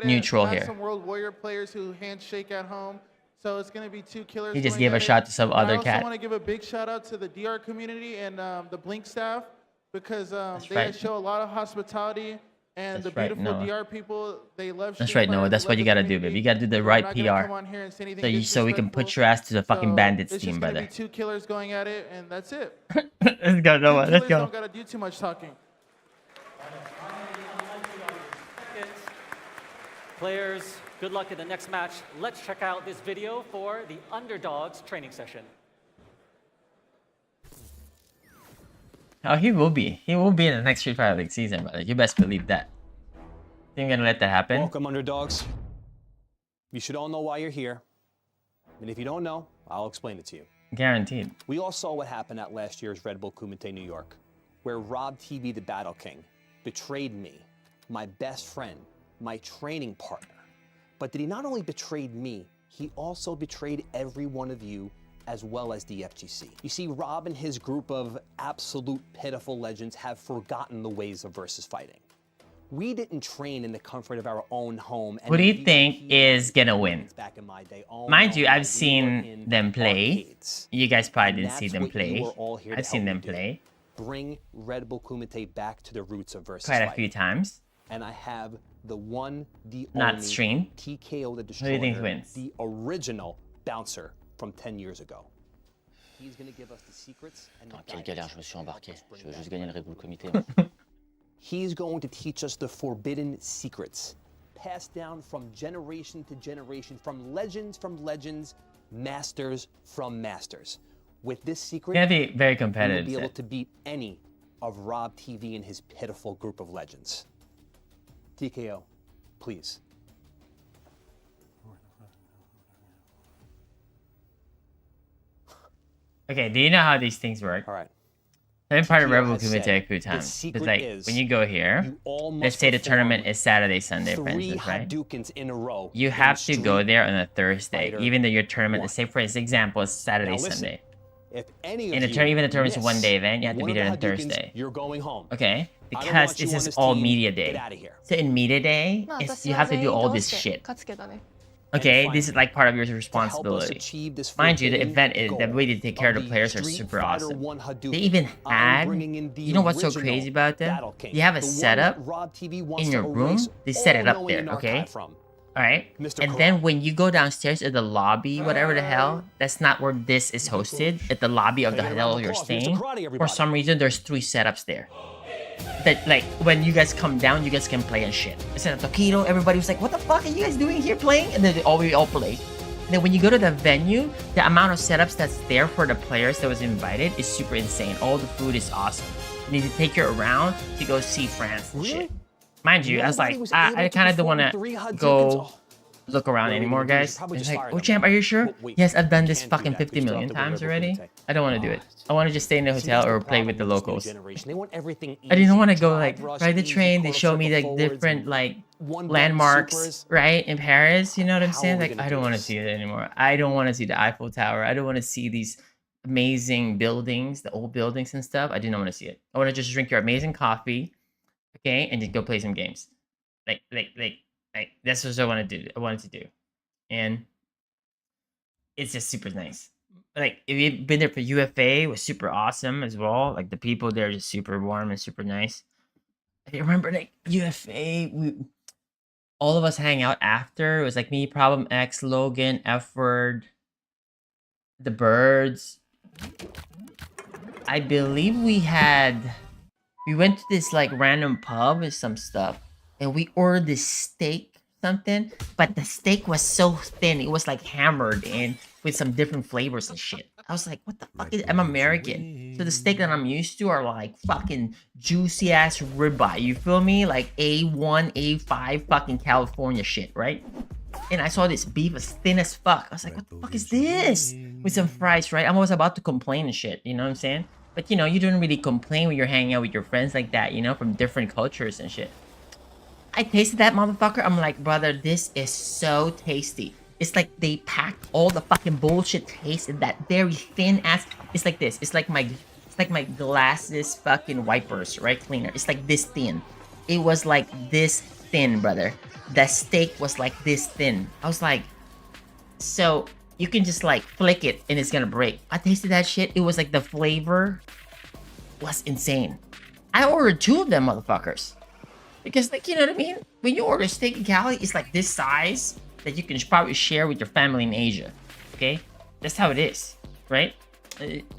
neutral I have here. some World Warrior players who handshake at home, so it's going to be two killers. He just going gave a at shot it. to some And other I also cat. want to give a big shout out to the DR community and the Blink staff because they right. show a lot of hospitality. And That's the right, beautiful Noah. DR people, they love That's Street right, Noah. Fighter, That's they what love you the gotta do, community. baby. You gotta do the I'm right not gonna come PR. on here and say anything So we can disrespectful. put your ass to the fucking So bandits it's team, just gonna brother. be two killers going at it, and that's it. Let's go, Noah. Two Let's killers go. don't gotta do too much talking. Players, good luck in the next match. Let's check out this video for the Underdogs training session. Oh, he will be. He will be in the next Street Fighter League season, brother. You best believe that. Think you're gonna let that happen? Welcome, underdogs. You should all know why you're here. And if you don't know, I'll explain it to you. Guaranteed. We all saw what happened at last year's Redbull Kumite New York, where Rob TV, the Battle King, betrayed me, my best friend, my training partner. But did he not only betrayed me, he also betrayed every one of you as well as the FGC. You see, Rob and his group of absolute pitiful legends have forgotten the ways of versus fighting. We didn't train in the comfort of our own home. And Who do you think is gonna win? Mind you, I've seen them play. You guys probably didn't see them play. I've seen them play bring Redbull Kumite back to the roots of versus quite a fighting. few times. And I have the one, the Not only stream. TKO the Who do you think Destroyer, wins? the original bouncer from 10 years ago. He's gonna give us the secrets and the Quelle galère, je me suis embarqué. Je veux juste gagner le Redbull Comité. He's going to teach us the forbidden secrets, passed down from generation to generation, from legends, masters from masters. With this secret, It's gonna be very we will competitive. be able to beat any of Rob TV and his pitiful group of legends. TKO, please. Okay, do you know how these things work? All right. I've been part of Kyo Rebel has said, Kumite a few the times. secret It's like is when you go here, all let's must say the perform tournament is Saturday, Sunday, for 3 instance, right? Hadoukens in a row. You in have to go Street there on a Thursday, Fighter even though your tournament, 1. say for example, is Saturday, Now listen, Sunday. If any of In a you even a tournament's a miss one-day event, you have to one be of there the on Hadoukens, Thursday. You're going home. Okay? I don't Because want you this on is this all team. media Get day. outta here. So in media day, まあ it's, 私 you は have to 全 do 員 all 倒 this して shit. 勝つけどね。 Okay, this is like part of your To help us responsibility. achieve this Mind you, the forbidden event is the goal way they take care of the the players are Street super Fighter awesome. 1 Hadouken, They even I'm had, bringing in the you know what's so original crazy about them? Battle King, You have a the one setup that Rob TV wants in to your room. erase They set it up all there, knowing okay? archive from. Alright? Mr. And Karan. then when you go downstairs to the lobby, whatever the hell, that's not where this is hosted. At the lobby of the hotel you're staying. For some reason, there's 3 setups there. That, like, when you guys come down, you guys can play and shit. Instead of Tokido, everybody was like, what the fuck are you guys doing here playing? And then we all play. And then when you go to the venue, the amount of setups that's there for the players that was invited is super insane. All the food is awesome. You need to take you around to go see France and shit. Mind you, I was like, I kind of don't want to go look around anymore, guys. It's like, oh, champ, are you sure? Yes, I've done this fucking 50 million times already. I don't want to do it. I want to just stay in the hotel or play with the locals. They want everything I didn't want to go easy, like rush, ride the easy, train. They quarter show me circle like forwards, different like one-button landmarks, supers. right, in Paris. You know what I'm How saying? are we Like, gonna I do don't want to this? see it anymore. I don't want to see the Eiffel Tower. I don't want to see these amazing buildings, the old buildings and stuff. I do not want to see it. I want to just drink your amazing coffee, okay, and just go play some games. Like that's what I want to do. I wanted to do, and it's just super nice. Like, if you've been there for UFA, it was super awesome as well. Like, the people there are just super warm and super nice. I remember, like, UFA, all of us hang out after. It was like me, Problem X, Logan, F-Word, the Birds. I believe we went to this, like, random pub with some stuff. And we ordered this steak something, but the steak was so thin. It was, like, hammered in with some different flavors and shit. I was like, what the fuck is... I'm American. So the steak that I'm used to are, like, fucking juicy-ass ribeye. You feel me? Like, A1, A5 fucking California shit, right? And I saw this beef as thin as fuck. I was like, what the fuck is this? With some fries, right? I was about to complain and shit. You know what I'm saying? But, you know, you don't really complain when you're hanging out with your friends like that, you know, from different cultures and shit. I tasted that motherfucker. I'm like, brother, this is so tasty. It's like they packed all the fucking bullshit taste in that very thin ass. It's like this. It's like my glasses fucking wipers, right? Cleaner. It's like this thin. It was like this thin, brother. The steak was like this thin. I was like, so you can just like flick it and it's gonna break. I tasted that shit. It was like the flavor was insane. I ordered 2 of them motherfuckers. Because, like, you know what I mean? When you order steak in Cali, it's like this size that you can probably share with your family in Asia. Okay? That's how it is, right?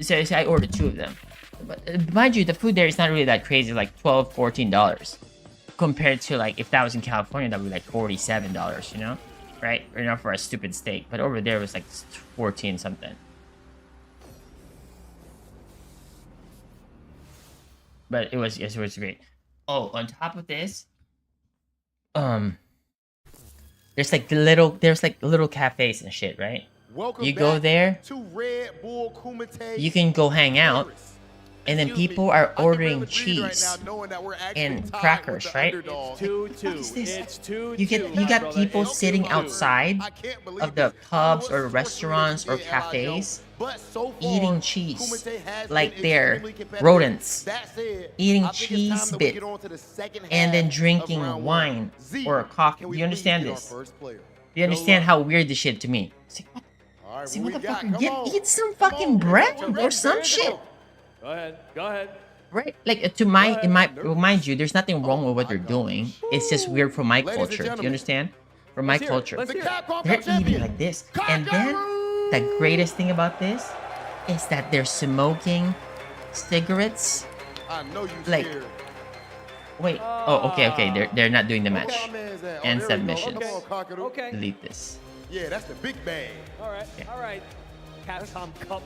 So I ordered 2 of them. But mind you, the food there is not really that crazy, like $12, $14. Compared to, like, if that was in California, that would be like $47, you know? Right? Or not for a stupid steak. But over there, it was like 14 something. But it was great. Oh, on top of this, there's like little cafes and shit, right? You go there, to Redbull Kumite. you can go hang out, and then people are ordering cheese and crackers, right? It's 2-2. What is this? It's 2-2. You got people sitting outside of the pubs or restaurants or cafes eating cheese like they're rodents, eating cheese bits and then drinking wine or coffee. Do you understand this? Do you understand how weird this shit to me? It's like, what? See what the fuck? Eat some fucking bread or some shit. Go ahead. Go ahead. Right, like mind you, there's nothing wrong with what they're doing. It's just weird for my culture. Do you understand? For my culture, they're eating like this, and then the greatest thing about this is that they're smoking cigarettes. I know you like, scared. wait. Oh, okay. They're not doing the match and submissions. Okay. Delete this. Yeah, that's the big bag. All right. Capcom Cup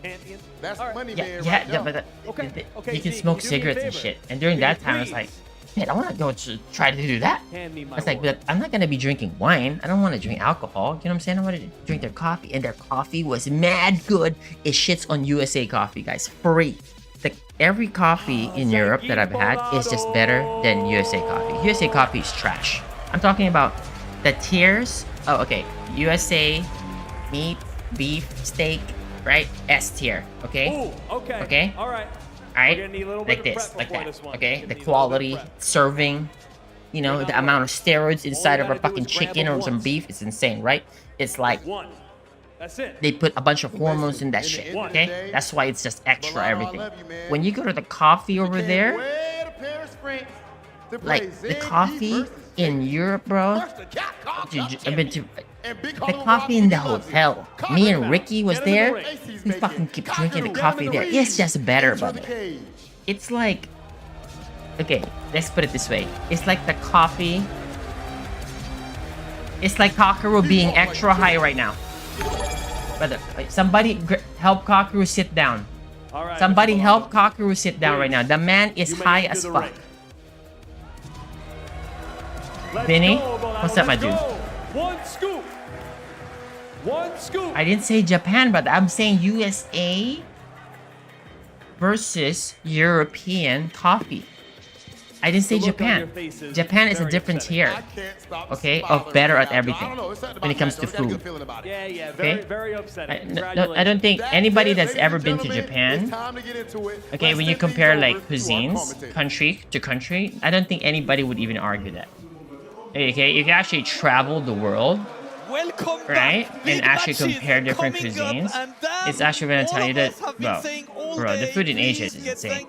champion. That's money Yeah, man right now. but Okay. you can smoke cigarettes and shit. And during that time, I was like, man, I want to go to try to do that. Hand me my I was like, but I'm not gonna be drinking wine. I don't want to drink alcohol. You know what I'm saying? I want to drink their coffee, and their coffee was mad good. It shits on USA coffee, guys. Free. Every coffee in Europe that I've had is just better than USA coffee. USA coffee is trash. I'm talking about the tiers. Oh, okay. USA, meat, beef, steak, right? S tier. Okay. Ooh, okay. Okay. All right. Alright, like this, like that, okay? The quality, serving, you know, the amount of steroids inside of a fucking chicken or some beef is insane, right? It's like, that's it. they put a bunch of hormones in that shit, okay? That's why it's just extra everything. When you go to the coffee over there, like, the coffee in Europe, bro, I've been to... The coffee in the hotel. Me and Ricky was there. We fucking keep drinking the coffee there. It's just better, brother. It's like... Okay, let's put it this way. It's like the coffee... It's like Kakeru being extra high right now. Brother, wait, somebody help Kakeru sit down. Somebody help Kakeru sit down right now. The man is high as fuck. Vinny, what's up, my dude? One scoop. One scoop. I didn't say Japan, but I'm saying USA versus European coffee. I didn't say Japan. Japan is a different tier, okay, of better at everything when it comes to food. Yeah, Okay? very upsetting. I don't think anybody that's ever been to Japan, okay, when you compare like cuisines, country to country, I don't think anybody would even argue that. Okay, if you actually travel the world, right, and actually compare different cuisines, it's actually gonna tell you that, bro, the food in Asia is insane.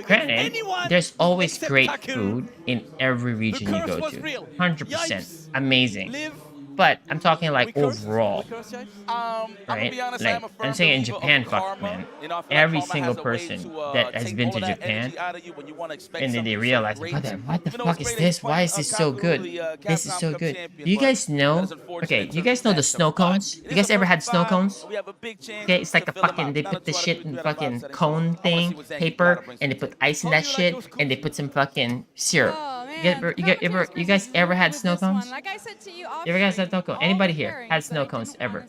Granted, there's always great food in every region you go to, 100%, amazing. But I'm talking like overall, right? Like I'm saying in Japan, fuck man, every single person that has been to Japan, and then they realize, what the fuck is this? Why is this so good? This is so good. Do you guys know? Okay, you guys know the snow cones? You guys ever had snow cones? Okay, it's like the fucking, they put the shit in fucking cone thing, paper, and they put ice in that shit, and they put some fucking syrup. You guys ever had snow cones? Like I said to you, You ever guys had snow cones? Anybody here had snow cones ever?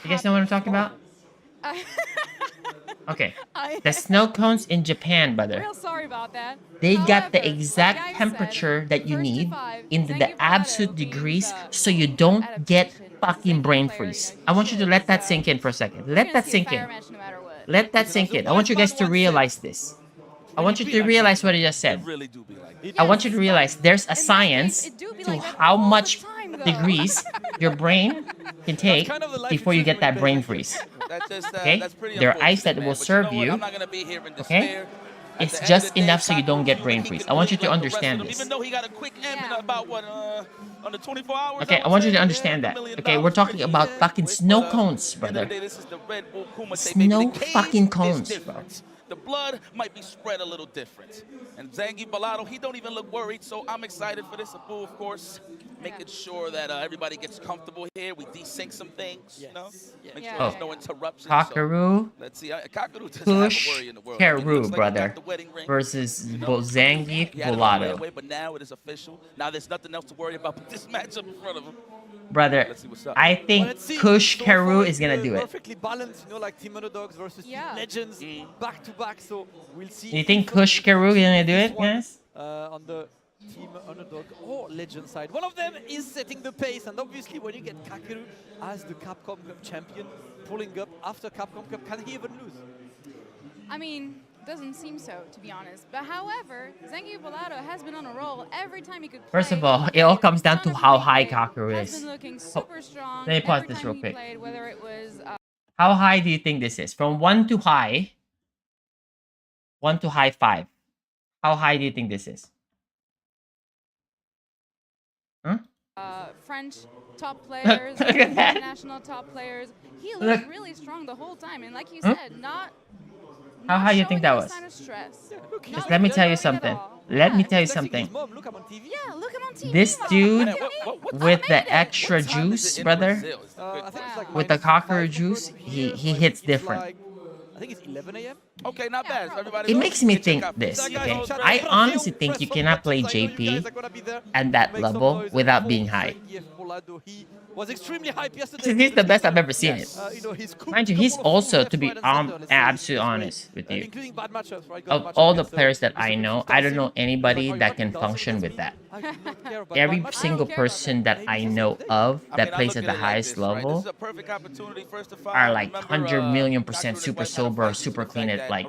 You guys know what I'm talking about? Okay. The snow cones in Japan, brother. Real sorry about that. They got the exact temperature that you need in the absolute degrees so you don't get fucking brain freeze. I want you to let that sink in for a second. Let that sink in. Let that sink in. I want you guys to realize this. I want you to realize what I just said. I want you to realize there's a science to how much degrees your brain can take before you get that brain freeze. Okay? There are ice that will serve you. Okay? It's just enough so you don't get brain freeze. I want you to understand this. Okay, I want you to understand that. Okay, we're talking about fucking snow cones, brother. Snow fucking cones, bro. The blood might be spread a little different. And Zangi Balato, he don't even look worried, so I'm excited for this. Abu, of course, making sure that everybody gets comfortable here. We desync some things, you know? Make sure there's no interruptions. Kakeru, So, let's see. Kakeru doesn't have push a worry in the world. Keru, brother, versus Zangi Balato. But now it is official. Now there's nothing else to worry about but this matchup in front of him. Brother, Let's see what's up. I think Kush Karu is gonna do it. Perfectly balanced, you know, like Team Underdogs versus Team Legends back to back. So we'll see. Do you think Kush Karu is gonna do it, guys? On the Team Underdog or Legend side, one of them is setting the pace, and obviously when you get Kakeru as the Capcom Cup champion, pulling up after Capcom Cup, can he even lose? I mean, doesn't seem so, to be honest. But however, Zengi Bellado has been on a roll every time he could play. First of all, it all comes down to how high Kakeru Has is. been looking super strong. Let me pause every this time real he quick. played, whether it was, How high do you think this is? From 1 to high. 1 to high 5. How high do you think this is? Huh? French top players, Look at that. international top players. He looked Look. really strong the whole time. And like you Huh? said, not How high do you think that was? sign of stress. Just let me tell you something. Let me tell you something. Yeah, look him on TV. This dude with the extra juice, brother, with the Kakeru juice, he hits different. I think it's 11 a.m. Okay, not bad. Everybody It makes me think this, okay? I honestly think you cannot play JP at that level without being high. Was extremely hype yesterday. He's the best I've ever seen it. You know, he's cooked Mind you, a he's couple of also, full to be left, right, and center, let's say. absolutely honest with you, Including bad matchups, right? of all the players that I know, I don't know anybody that can function with that. Every single person that I know of that plays at the highest level are like 100,000,000% super sober or super clean at like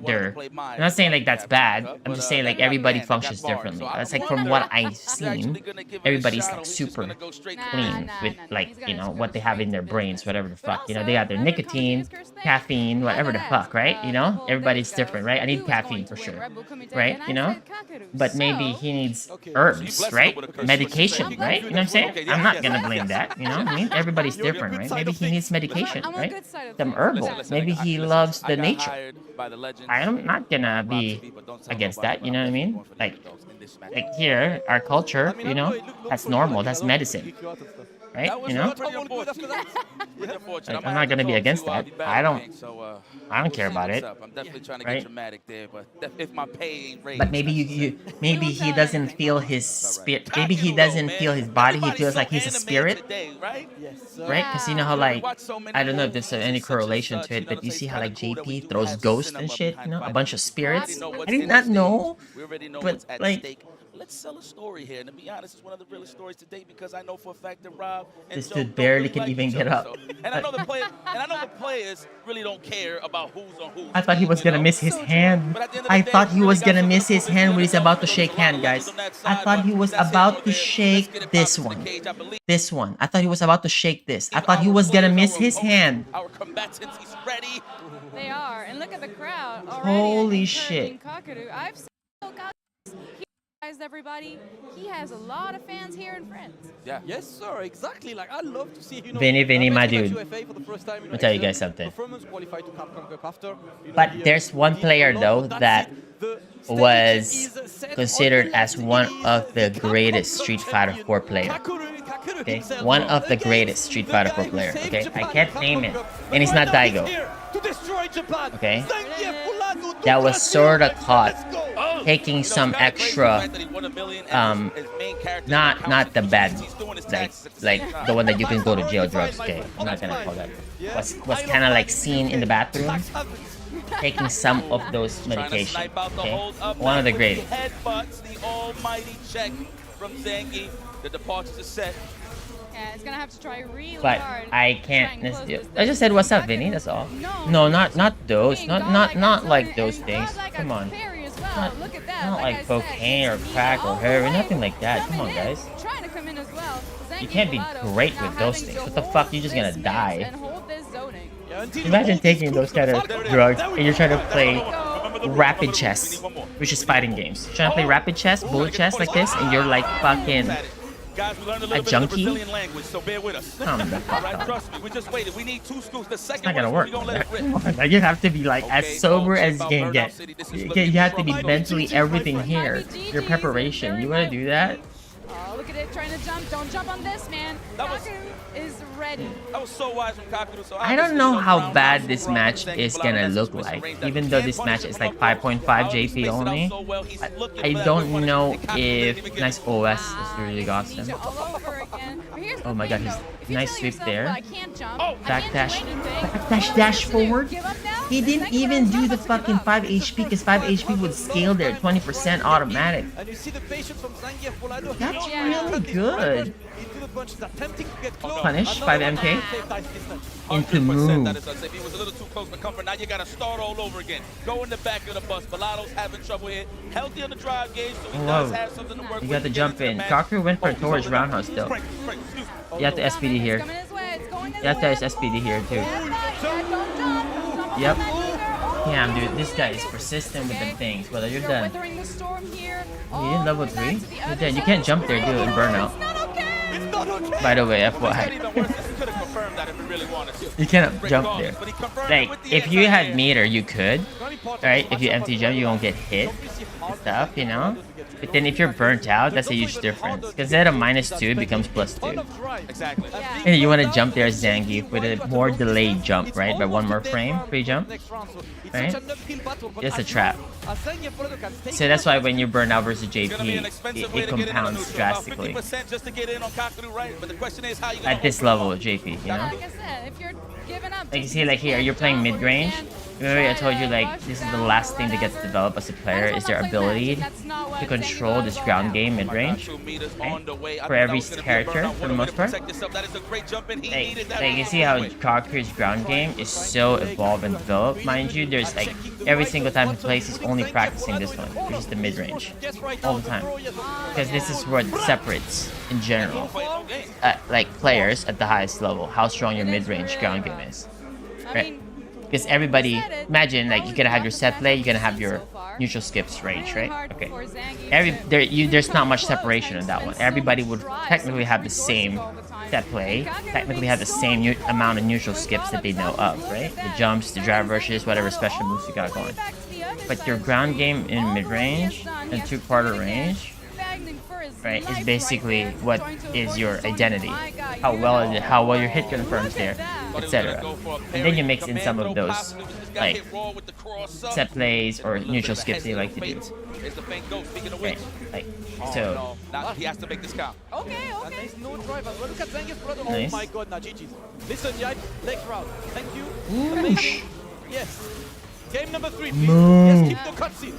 they're. I'm not saying like that's bad. I'm just saying like everybody functions differently. That's like from what I've seen, everybody's like super clean with like, you know, what they have in their brains, whatever the fuck. You know, they got their nicotine, caffeine, whatever the fuck, right? You know, everybody's different, right? I need caffeine for sure, right? You know, but maybe he needs herbs, right? Medication, right? You know what I'm saying? I'm not gonna blame that. You know what I mean? Everybody's different, right? Maybe he needs medication, right? Some herbal. Maybe he loves the nature. I'm not gonna be against that. You know what I mean? Like here, our culture, you know, that's normal. That's medicine, right? You know, like, I'm not gonna be against that. I don't care about it, I'm definitely trying to right? get dramatic there, but if my pay ain't raised. But maybe maybe he doesn't feel his spirit. Maybe he doesn't feel his body. He feels like he's a spirit, right? right? Because you know how like I don't know if there's any correlation to it, but you see how like JP throws ghosts and shit. You know, a bunch of spirits. I did not know, We already know but what's at like. stake. Let's sell a story here, and to be honest, it's one of the realest stories to date because I know for a fact that Rob and This Joe dude don't barely really can like even each get other, up. so- and I know the players really don't care about who's on who. I thought he was gonna miss his hand. I thought he was gonna miss his hand when he's about to shake hand, guys. I thought he was about to shake this one. This one. I thought he was about to shake this. I thought he was gonna miss his hand. Our combatants, he's ready. They are, and look at the crowd already. Holy shit. Kakeru. I've seen Kakeru. He recognized everybody. He has a lot of fans here and friends. Yeah. Yes, sir. Exactly. Like I love to see, you know. Vinny, my making dude. a 2FA for the first time, you know, I'll tell you guys excellent something. Performance qualified to Capcom Cup after. You know, But he, there's one player though that was considered as one of the greatest Street Fighter 4 player. Okay, one of the greatest Street Fighter 4 player. Okay, I can't name it, and it's not Daigo. Okay, that was sorta caught taking some extra, not the bad, like the one that you can go to jail drugs. Okay, I'm not gonna call that. Was kind of like seen in the bathroom, taking some of those medication. Okay, one of the greatest. Headbutts, the almighty check from Zangief. The departures are set. Yeah, it's gonna have to try really But hard. I can't. I just said what's up, Vinny. That's all. No, not those. Not like those things. Come on. Not like cocaine or crack or heroin. Nothing like that. Come on, guys. Trying to come in as well. You can't be great with those things. What the fuck? You're just gonna die. And hold this zoning. Imagine taking those kind of drugs and you're trying to play rapid chess, which is fighting games. You're trying to play rapid chess, bullet chess like this, and you're like fucking a junkie. Calm the fuck down. Trust me, we just waited. We need 2 scoops. The It's second not gonna one, work. we gonna let it rip. Come on, like, you have to be like as sober as you can get. You have to be mentally everything here. Your preparation. You wanna do that? Oh, look at it, trying to jump. Don't jump on this, man. Kakeru is ready. That was so wise from Kakeru. So I don't know how bad this match is gonna look like, even though this match is like 5.5 JP only. I don't know if nice OS is really awesome. All over again. here's Oh the my thing, god, he's though. If you nice tell sweep yourself, there. "Well, I can't jump, I can't Backdash. do anything," Backdash dash forward. give up now? He didn't even do the fucking 5 HP because 5 HP would scale there 20% automatic. And you see the patience from Zangief Volado. That's really good. Punish 5 MK into 100% move. that is us. If he was a little too close for comfort, now you got to start all over again. Go in the back of the bus. Volado's having trouble here. Healthy on the drive gauge, so he does have something to work with. You got to jump in. Kaku went for towards roundhouse though. You have to SPD here. You have to SPD here too. Yep. Damn, dude, this guy is persistent with the things. Whether you're done. You did level 3? You're dead. You can't jump there, do it in burnout. By the way, FYI. You cannot jump there. Like, if you had meter, you could. Right? If you empty jump, you won't get hit and stuff, you know? But then if you're burnt out, that's a huge difference. Because instead of -2, it becomes +2. Exactly. And you want to jump there, Zangief, with a more delayed jump, right? By 1 more frame, pre-jump. Right? It's a trap. So that's why when you burn out versus JP, it compounds drastically. At this level of JP, you know? Like I said, if you're giving up, Like you see, like here, you're playing mid-range. Remember I told you, like, this is the last thing that gets developed as a player, is their ability to control this ground game mid-range, right? For every character, for the most part. Like you see how Kaku's ground game is so evolved and developed. Mind you, there's like, every single time he plays, he's only practicing this one, which is the mid-range. All the time. Because this is what separates, in general, like, players at the highest level, how strong your mid-range ground game is. Right? Because everybody, imagine, like, you're gonna have your set play, you're gonna have your neutral skips range, right? Okay. There's not much separation in that one. Everybody would technically have the same set play, technically have the same amount of neutral skips that they know of, right? The jumps, the drive rushes, whatever special moves you got going. But your ground game in mid-range and 2-quarter range, right, is basically what is your identity. How well your hit confirms there, etc. And then you mix in some of those, like, set plays or neutral skips they like to do. Right, like, so. He has to make this count. Okay. Nice no drive as well. Look at Zangief Volado. Nice. Oh my god, now GG's. Listen, Yai, next round. Thank you. Whoosh. Yes. Game number 3, please. Move. Yes, keep the cutscene.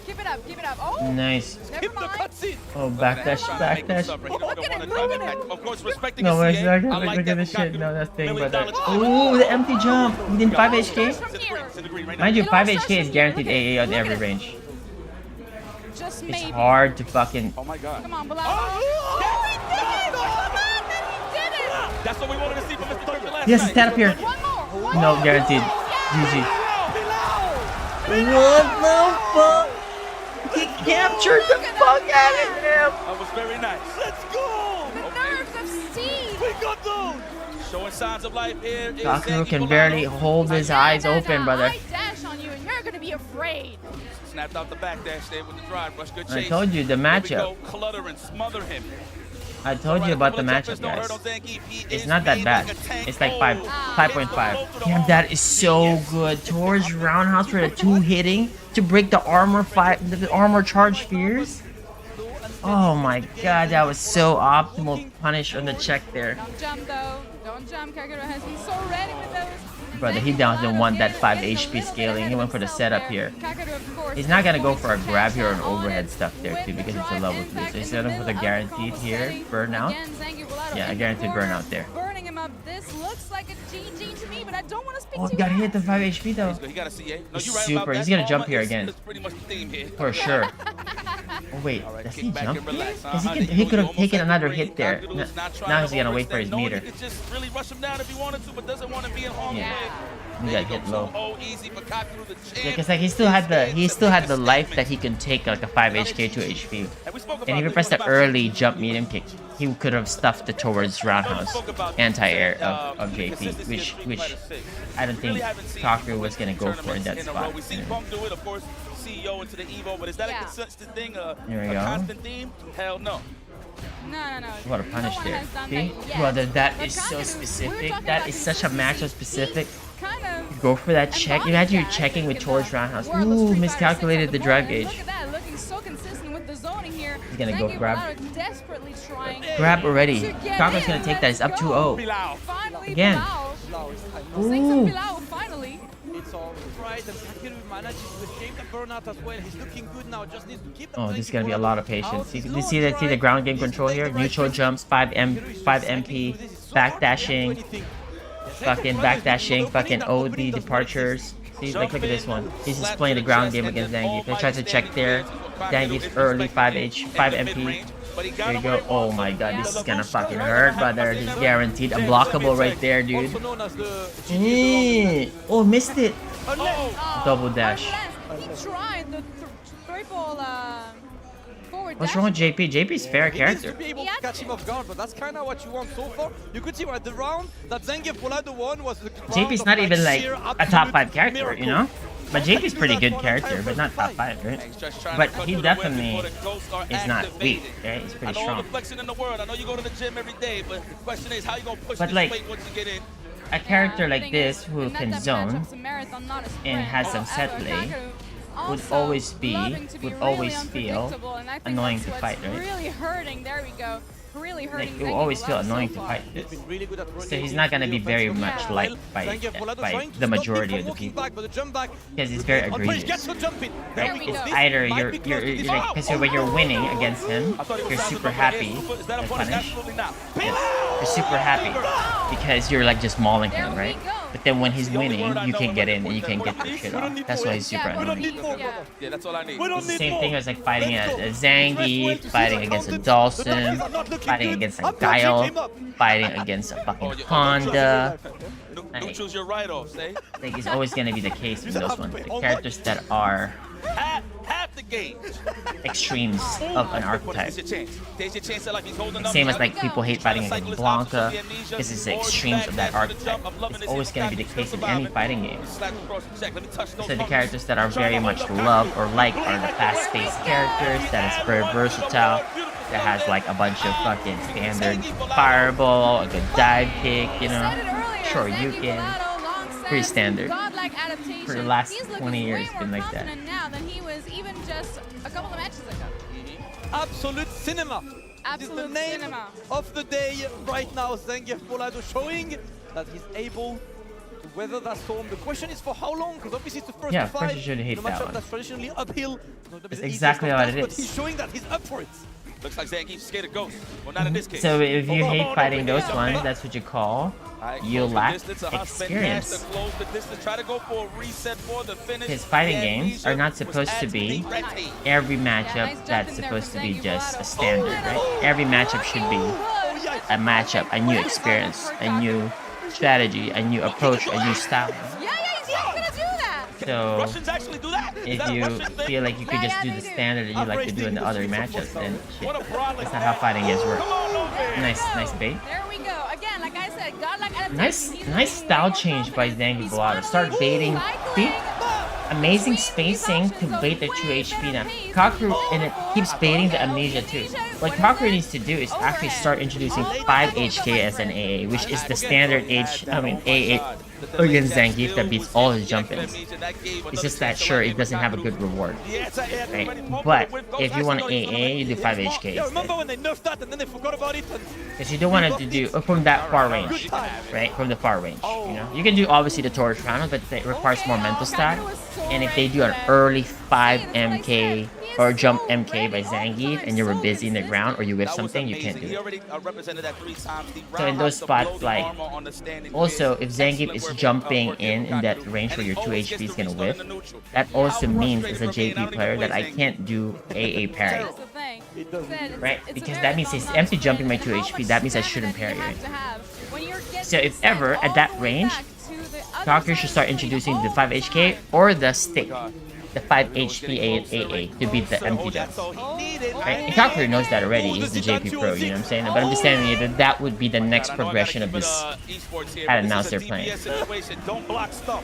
Keep it up. Oh, Nice. Keep the cutscene. Oh, backdash. Look at him. Of course, respecting No, his it's CA, not I like look at that this shit. Kaku. No, that thing, $1 brother. million Ooh, the empty jump. He did 5 HK. Mind you, 5 HK is guaranteed AA on every range. Just It's maybe. hard to fucking. Oh my god. Come on, Bilal. Oh, he did it! Come on, man, he did it! That's what we wanted to see from Mr. Turtle last Yes, night. stand up here. One more. No, guaranteed. GG. What the fuck? He captured the fuck out of him. That was very nice. Let's go. The nerves of Steve. We got those. Showing signs of life here. Kaku can barely hold his eyes open, brother. I dash on you and you're gonna be afraid. Snapped out the back dash there with the drive rush. Good I chase. told you the matchup. Here we go. Clutter and smother him. I told you about the matchup, guys. It's not that bad. It's like 5.5. Damn, that is so good. Towards roundhouse for the 2 hitting to break the armor the armor charge fears. Oh my god, that was so optimal punish on the check there. Don't jump though. Don't jump. Kagero has been so ready with those. Brother, he doesn't want that 5 HP scaling. He went for the setup here. He's not gonna go for a grab here and overhead stuff there too because it's a level 3. So instead of the guaranteed here burnout, yeah, a guaranteed burnout there. Burning him up. This looks like a GG to me, but I don't want to speak Oh, to he got hit the 5 HP though. He got a CA. No, He's you're right super. about He's that. gonna jump here Armor again. is pretty much the theme here. For sure. Oh wait, does he kick back jump? and relax. Because Uh-huh, he could have almost taken like another the hit there. Kaku is not trying Now he's to gonna wait for his overextend, knowing meter. He could just really rush him down if he wanted to, but doesn't want to be in harm's way. He got hit low. Oh, easy for Kaku, the champ. Yeah, because like he still had the life that he can take like a 5 HK to HP. And if he pressed the early jump medium kick, he could have stuffed the towards roundhouse anti-air of JP, which I don't think Kaku was gonna go for in that spot. CEO into the Evo, but is that a consistent thing, Here we a go. constant theme? Hell no. No. What a punish there. See? Brother, that is so specific. That is such a matchup specific. Go for that check. Imagine you're checking with towards roundhouse. Ooh, miscalculated the drive gauge. Look at that, looking so consistent with the zoning here. He's gonna go grab. Desperately Grab already. Kaku's gonna take that. It's up 2-0. Again. Ooh. Finally. It's all right, and Takeru manages to escape the burnout as well. He's looking good now, just needs to keep the Oh, this is gonna be a lot of patience. You see the ground game control here? Neutral jumps, 5 MP, backdashing, fucking OD departures. See, like look at this one. He's just playing the ground game against Zangief. He tries to check there. Zangief's early 5 MP. There you go. Oh my god, this is gonna fucking hurt, brother. This is guaranteed unblockable right there, dude. Oh, missed it. Double dash. He tried the triple forward What's wrong with JP? JP's fair character. He needs to be able to catch him off guard, but that's kind of what you want so far. You could see at the round that Zangief Polado won was the JP's not even like a top 5 character, you know? But JP's pretty good character, but not top 5, right? But he definitely is not weak, right? He's pretty strong. But like, a character like this who can zone and has some set play would always feel annoying to fight, right? Really hurting. There we go. Really hurting. Like, it will always feel annoying to fight this. So he's not gonna be very much liked by the majority of the people because he's very egregious. Right? It's either you're like, because when you're winning against him, you're super happy and punish. You're super happy because you're like just mauling him, right? But then when he's winning, you can get in and you can get your shit off. That's why he's super annoying. Yeah, that's all I need. It's the same thing as like fighting a Zangief, fighting against a Dawson, fighting against a Guile, fighting against a fucking Honda. Don't choose your write-offs, eh? Like, it's always gonna be the case with those ones. The characters that are half the game. Extremes of an archetype. Same as like people hate fighting against Blanca, because it's the extremes of that archetype. It's always gonna be the case in any fighting game. So the characters that are very much loved or liked are the fast-paced characters, that is very versatile, that has like a bunch of fucking standard fireball, a good dive kick, you know. Sure, you can. Pretty standard. For the last 20 years, it's been like that. Now than he was even just a couple of matches ago. Absolute cinema. Absolute is the name cinema of the day right now. Zangief Polado showing that he's able to weather that storm. The question is for how long? Because obviously it's the first to fight. You should hate that one. That's traditionally uphill. That's exactly what it is. But he's showing that he's up for it. Looks like Zangief's scared of ghosts. Well, not in this case. So if you hate fighting those ones, that's what you call you lack experience. His fighting games are not supposed to be every matchup that's supposed to be just a standard, right? Every matchup should be a matchup, a new experience, a new strategy, a new approach, a new style. So, if you feel like you could just do the standard that you like to do in the other matchups, then shit, that's not how fighting games work. Nice bait. There we go. Again, like I said, godlike adaptation. Nice style change by Zangief Polado. Start baiting. See? Amazing spacing to bait the 2 HP now. Kakeru, and it keeps baiting the Amnesia too. What Kakeru needs to do is actually start introducing 5 HK as an AA, which is the standard AA against Zangief that beats all his jump-ins. It's just that, sure, it doesn't have a good reward. Right? But if you want an AA, you do 5 HK instead. Because you don't want to do from that far range, right? From the far range, you know? You can do, obviously, the Taurus round, but it requires more mental stat. And if they do an early 5 MK or jump MK by Zangief and you were busy in the ground or you whiff something, you can't do it. So in those spots, like, also if Zangief is jumping in that range where your 2 HP is gonna whiff, that also means as a JP player that I can't do AA parry. Right? Because that means he's empty jumping my 2 HP, that means I shouldn't parry, right? So if ever, at that range, Kakeru should start introducing the 5 HK or the stick, the 5 HP AA to beat the empty jumps. Right? And Kakeru knows that already, he's the JP Pro, you know what I'm saying? But I'm just telling you that that would be the next progression of this ad announce they're playing.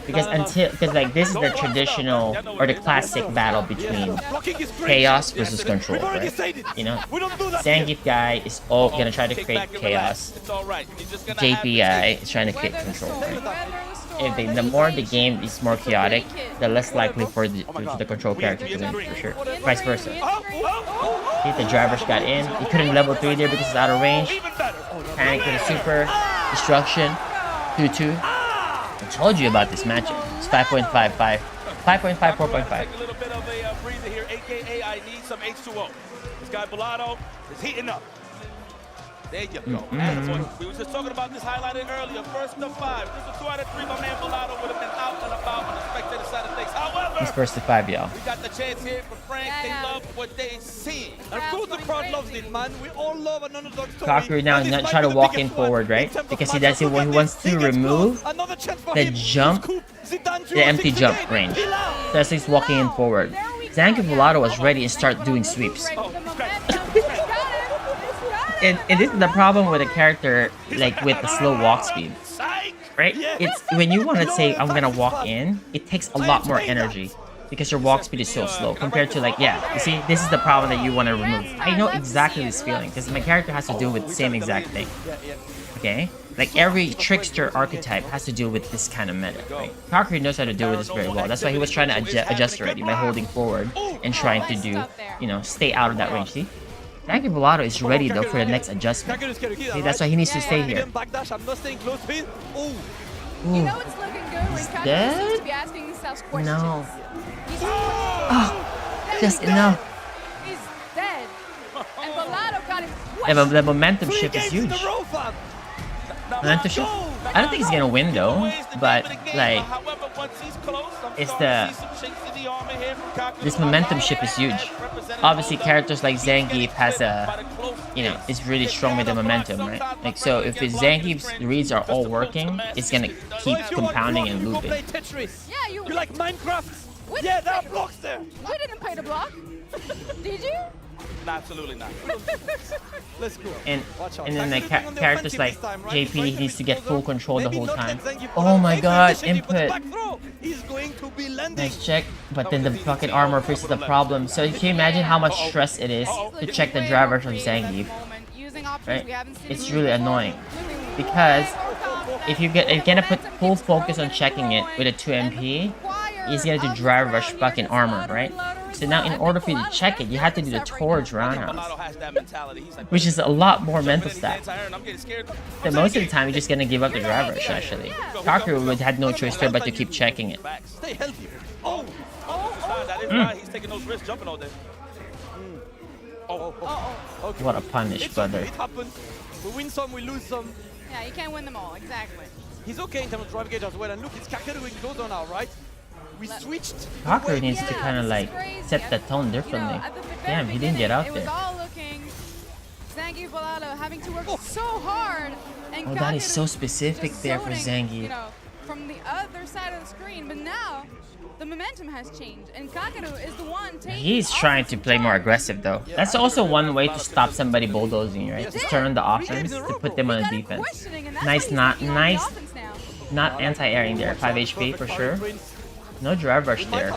Because like this is the traditional or the classic battle between chaos versus control, right? You know? Zangief guy is all gonna try to create chaos. JP guy is trying to create control, right? the more the game is more chaotic, the less likely for the control character to win, for sure. Vice versa. See, the drivers got in. He couldn't level 3 there because it's out of range. Panic with a super. Destruction. 2-2. I told you about this matchup. It's 5.55. 5.5, 4.5. A little bit of a breather here, aka I need some H2O. This guy Bellado is heating up. There you go. That's what we were just talking about this highlighted earlier. First to 5. This is 2 out of 3. My man Bellado would have been out and about on the spectator side of things. However, He's first to 5, y'all. we got the chance here for Frank. They love what they see. And of course the crowd loves it, man. We all love an underdog story. Kakeru now not try to walk in forward, right? Because he does it when he wants to remove the jump, the empty jump range. That's he's walking in forward. Zangief Bellado was ready and start doing sweeps. And this is the problem with a character like with the slow walk speed, right? It's when you want to say I'm gonna walk in, it takes a lot more energy because your walk speed is so slow compared to like, yeah, you see, this is the problem that you want to remove. I know exactly this feeling because my character has to deal with the same exact thing. Okay, like every trickster archetype has to deal with this kind of meta, right? Kakeru knows how to deal with this very well. That's why he was trying to adjust already by holding forward and trying to do, you know, stay out of that range. See? Zangief Bellado is ready though for the next adjustment. See, that's why he needs to stay here. You know it's looking good when Kakeru seems to be asking himself questions. No. Oh, just enough. He's dead. And Bellado got him. Yeah, but the momentum shift is huge. Momentum shift? I don't think he's gonna win though, but like, it's this momentum shift is huge. Obviously, characters like Zangief has a, you know, is really strong with the momentum, right? Like, so if Zangief's reads are all working, it's gonna keep compounding and looping. Yeah, you like Minecraft? Yeah, there are blocks there. We didn't pay to block. Did you? Absolutely not. Let's go. And then the characters like JP needs to get full control the whole time. Oh my god, input. Nice check, but then the fucking armor faces the problem. So can you imagine how much stress it is to check the driver from Zangief? Right? It's really annoying. Because if you're gonna put full focus on checking it with a 2 MP, he's gonna do drive rush fucking armor, right? So now in order for you to check it, you have to do the Torch roundhouse, which is a lot more mental stat. So most of the time, you're just gonna give up the drive rush actually. Kakeru would had no choice there but to keep checking it. He's taking those risks jumping all day. What a punish, brother. We win some, we lose some. Yeah, you can't win them all, exactly. He's okay in terms of drive gauge as well. And look, it's Kakeru in closer now, right? We switched. Kakeru needs to kind of like set the tone differently. Damn, he didn't get out there. It was all looking Zangief Bellado having to work so hard. And Oh, that is so specific there for zoning, Zangief. you know, from the other side of the screen, but now the momentum has changed, and Kakeru is the one taking. He's trying to play more aggressive though. That's also one way to stop somebody bulldozing, right? Just turn on the offense to put them on the defense. Nice, not anti-airing there. 5 HP for sure. No drive rush there.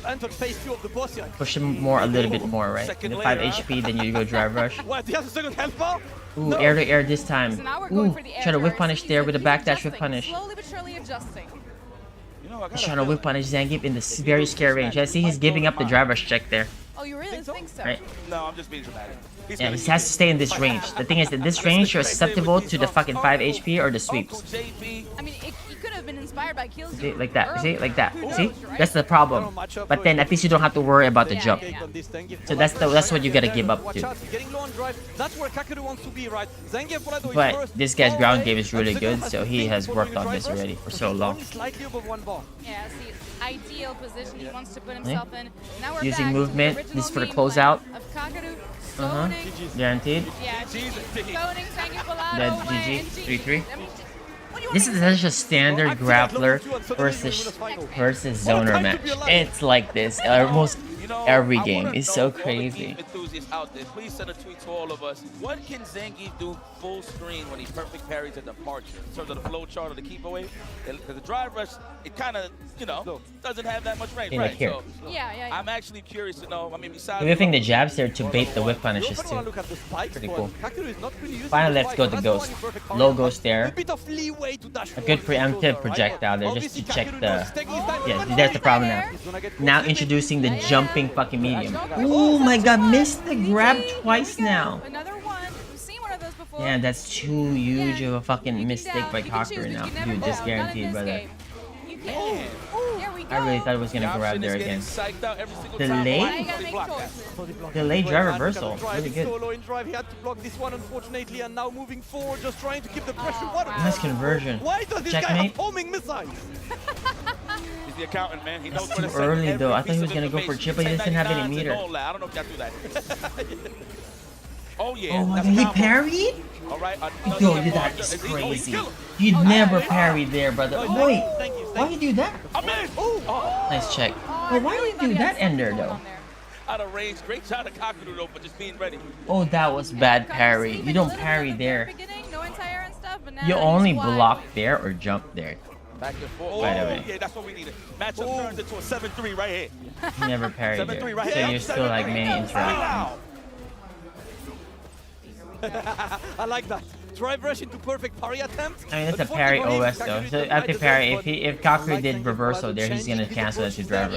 Push him more a little bit more, right? And the 5 HP, then you go drive rush. Ooh, air to air this time. Ooh, try to whip punish there with a backdash whip punish. Slowly but surely adjusting. He's trying to whip punish Zangief in this very scary range. I see he's giving up the drive rush check there. Oh, you really think so? Right? No, I'm just being dramatic. Yeah, he has to stay in this range. The thing is that this range you're susceptible to the fucking 5 HP or the sweeps. I mean, he could have been inspired by Kilzyou. See, like that. See, like that. See, that's the problem. But then at least you don't have to worry about the jump. So that's what you gotta give up to. But this guy's ground game is really good, so he has worked on this already for so long. Yeah, see, ideal position he wants to put himself in. Now we're Using back movement, to the this is for the original game closeout. plan of Kakeru zoning. Guaranteed. Yeah, zoning Zangief Bellado Dead away, GG. 3-3. This is such a standard grappler versus zoner match. It's like this. You know, every I game. wanna It's know so for all the crazy. game enthusiasts out there, please send a tweet to all of us. What can Zangief do full screen when he perfect parries a departure in terms of the flow chart or the keep away? Because the drive rush, it kind of, you know, doesn't have that much range, Yeah, like right? here. So Yeah. I'm actually curious to know. I mean, besides Whiffing the jabs there to bait the whip punishes too. Pretty cool. Finally, let's go to Ghost. Low Ghost there. A good preemptive projectile there just to check the... Yeah, that's the problem now. Now introducing the jumping fucking medium. Oh my god, missed the grab twice now. Another one. We've seen one of those before. Yeah, that's too huge of a fucking mistake by Cocker now. Dude, this guaranteed, brother. I really thought it was gonna grab there again. Delay? Delay drive reversal. Really good. Solo in drive, he had to block this one unfortunately, and now moving forward, just trying to keep the pressure. Nice conversion. Why does this guy Checkmate. have homing missiles? He's the accountant, man. He knows That's where too to send early every though. I thought piece he was of gonna go for information. chip, but he doesn't have any 1099s meter. and all that. I don't know if y'all do that. Oh yeah. Oh my that's god, he a combo. parried? All right. Yo, dude, that is crazy. You'd never parry there, brother. Wait, why you do that? Nice check. But why do you do that ender though? Out of range. Great shot of Kakaru though for just being ready. Oh, that was bad parry. You don't parry there. No anti-air and stuff, but now You he's only wide. block there or jump there. Back and forth. By the way. Yeah, that's what we needed. Matchup turns into a 7-3 right here. You never parry 7-3 there. right So here. you're still like main interaction. I like that. Drive rush into perfect parry attempt. I mean, it's a parry OS though. So after parry, if Kaku did reversal there, he's gonna cancel that to driver.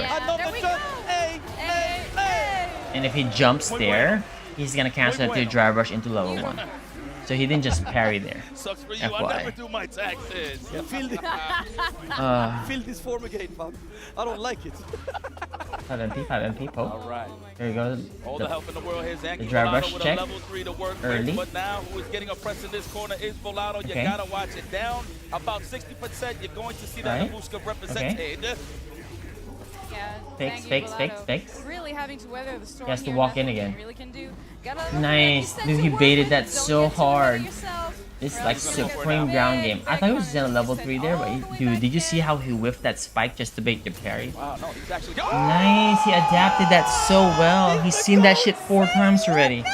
And if he jumps there, he's gonna cancel that to drive rush into level 1. So he didn't just parry there. Sucks for you. I never FYI. do my taxes. Yeah, feel this form again, fam. I don't like it. 5MP, poke. All right. There you go. All the help in the world here. The Zangief drive Volato rush with check. a level 3 to work Early. with. But now, who is getting a press in this corner is Volato. You Okay. gotta watch it down. About 60%, you're going to see that Right. Ibuska represented. Yeah, Fakes, Zangief fakes, Volato fakes, fakes. Really having to weather the storm. He has to here. walk in Nothing again. he really can do. Gotta look Nice. like Dude, he to work baited with. that Don't so get too hard on hard. yourself. It's like supreme ground game. I thought he was just in a level 3 there, but dude, did you see how he whiffed that spike just to bait the parry? Wow, no, he's actually... Nice, he adapted that so well. He's seen that shit 4 times already.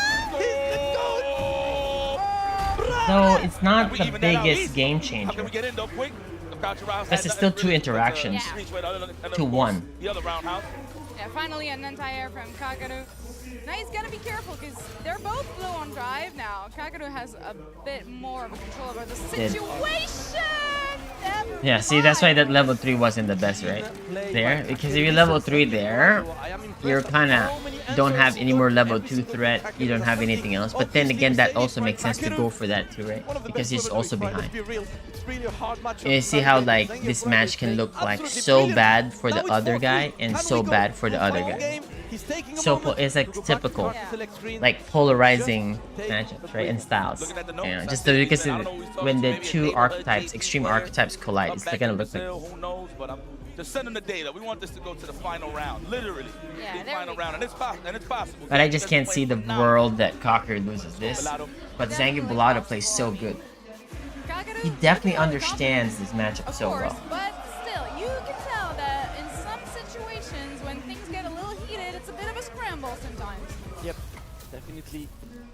So it's not the biggest game changer. Because it's still 2 interactions to 1. The other roundhouse. Yeah, finally an anti-air from Kakaru. Now he's gotta be careful because they're both low on drive now. Kakaru has a bit more of a control over the situation. Yeah, see, that's why that level 3 wasn't the best, right? There, because if you're level 3 there, you're kind of don't have any more level 2 threat, you don't have anything else. But then again, that also makes sense to go for that too, right? Because he's also behind. You see how like this match can look like so bad for the other guy and so bad for the other guy. So it's like typical, like polarizing matchups, right? And styles. You know, just because when the 2 archetypes, extreme archetypes collide, it's gonna look like. Who knows? But just send them the data. We want this to go to the final round, literally. The final round, and it's possible. But I just can't see the world that Cocker loses this. But Zangief Volato plays so good. He definitely understands this matchup so well. But still, you can tell that in some situations when things get a little heated, it's a bit of a scramble sometimes. Yep, definitely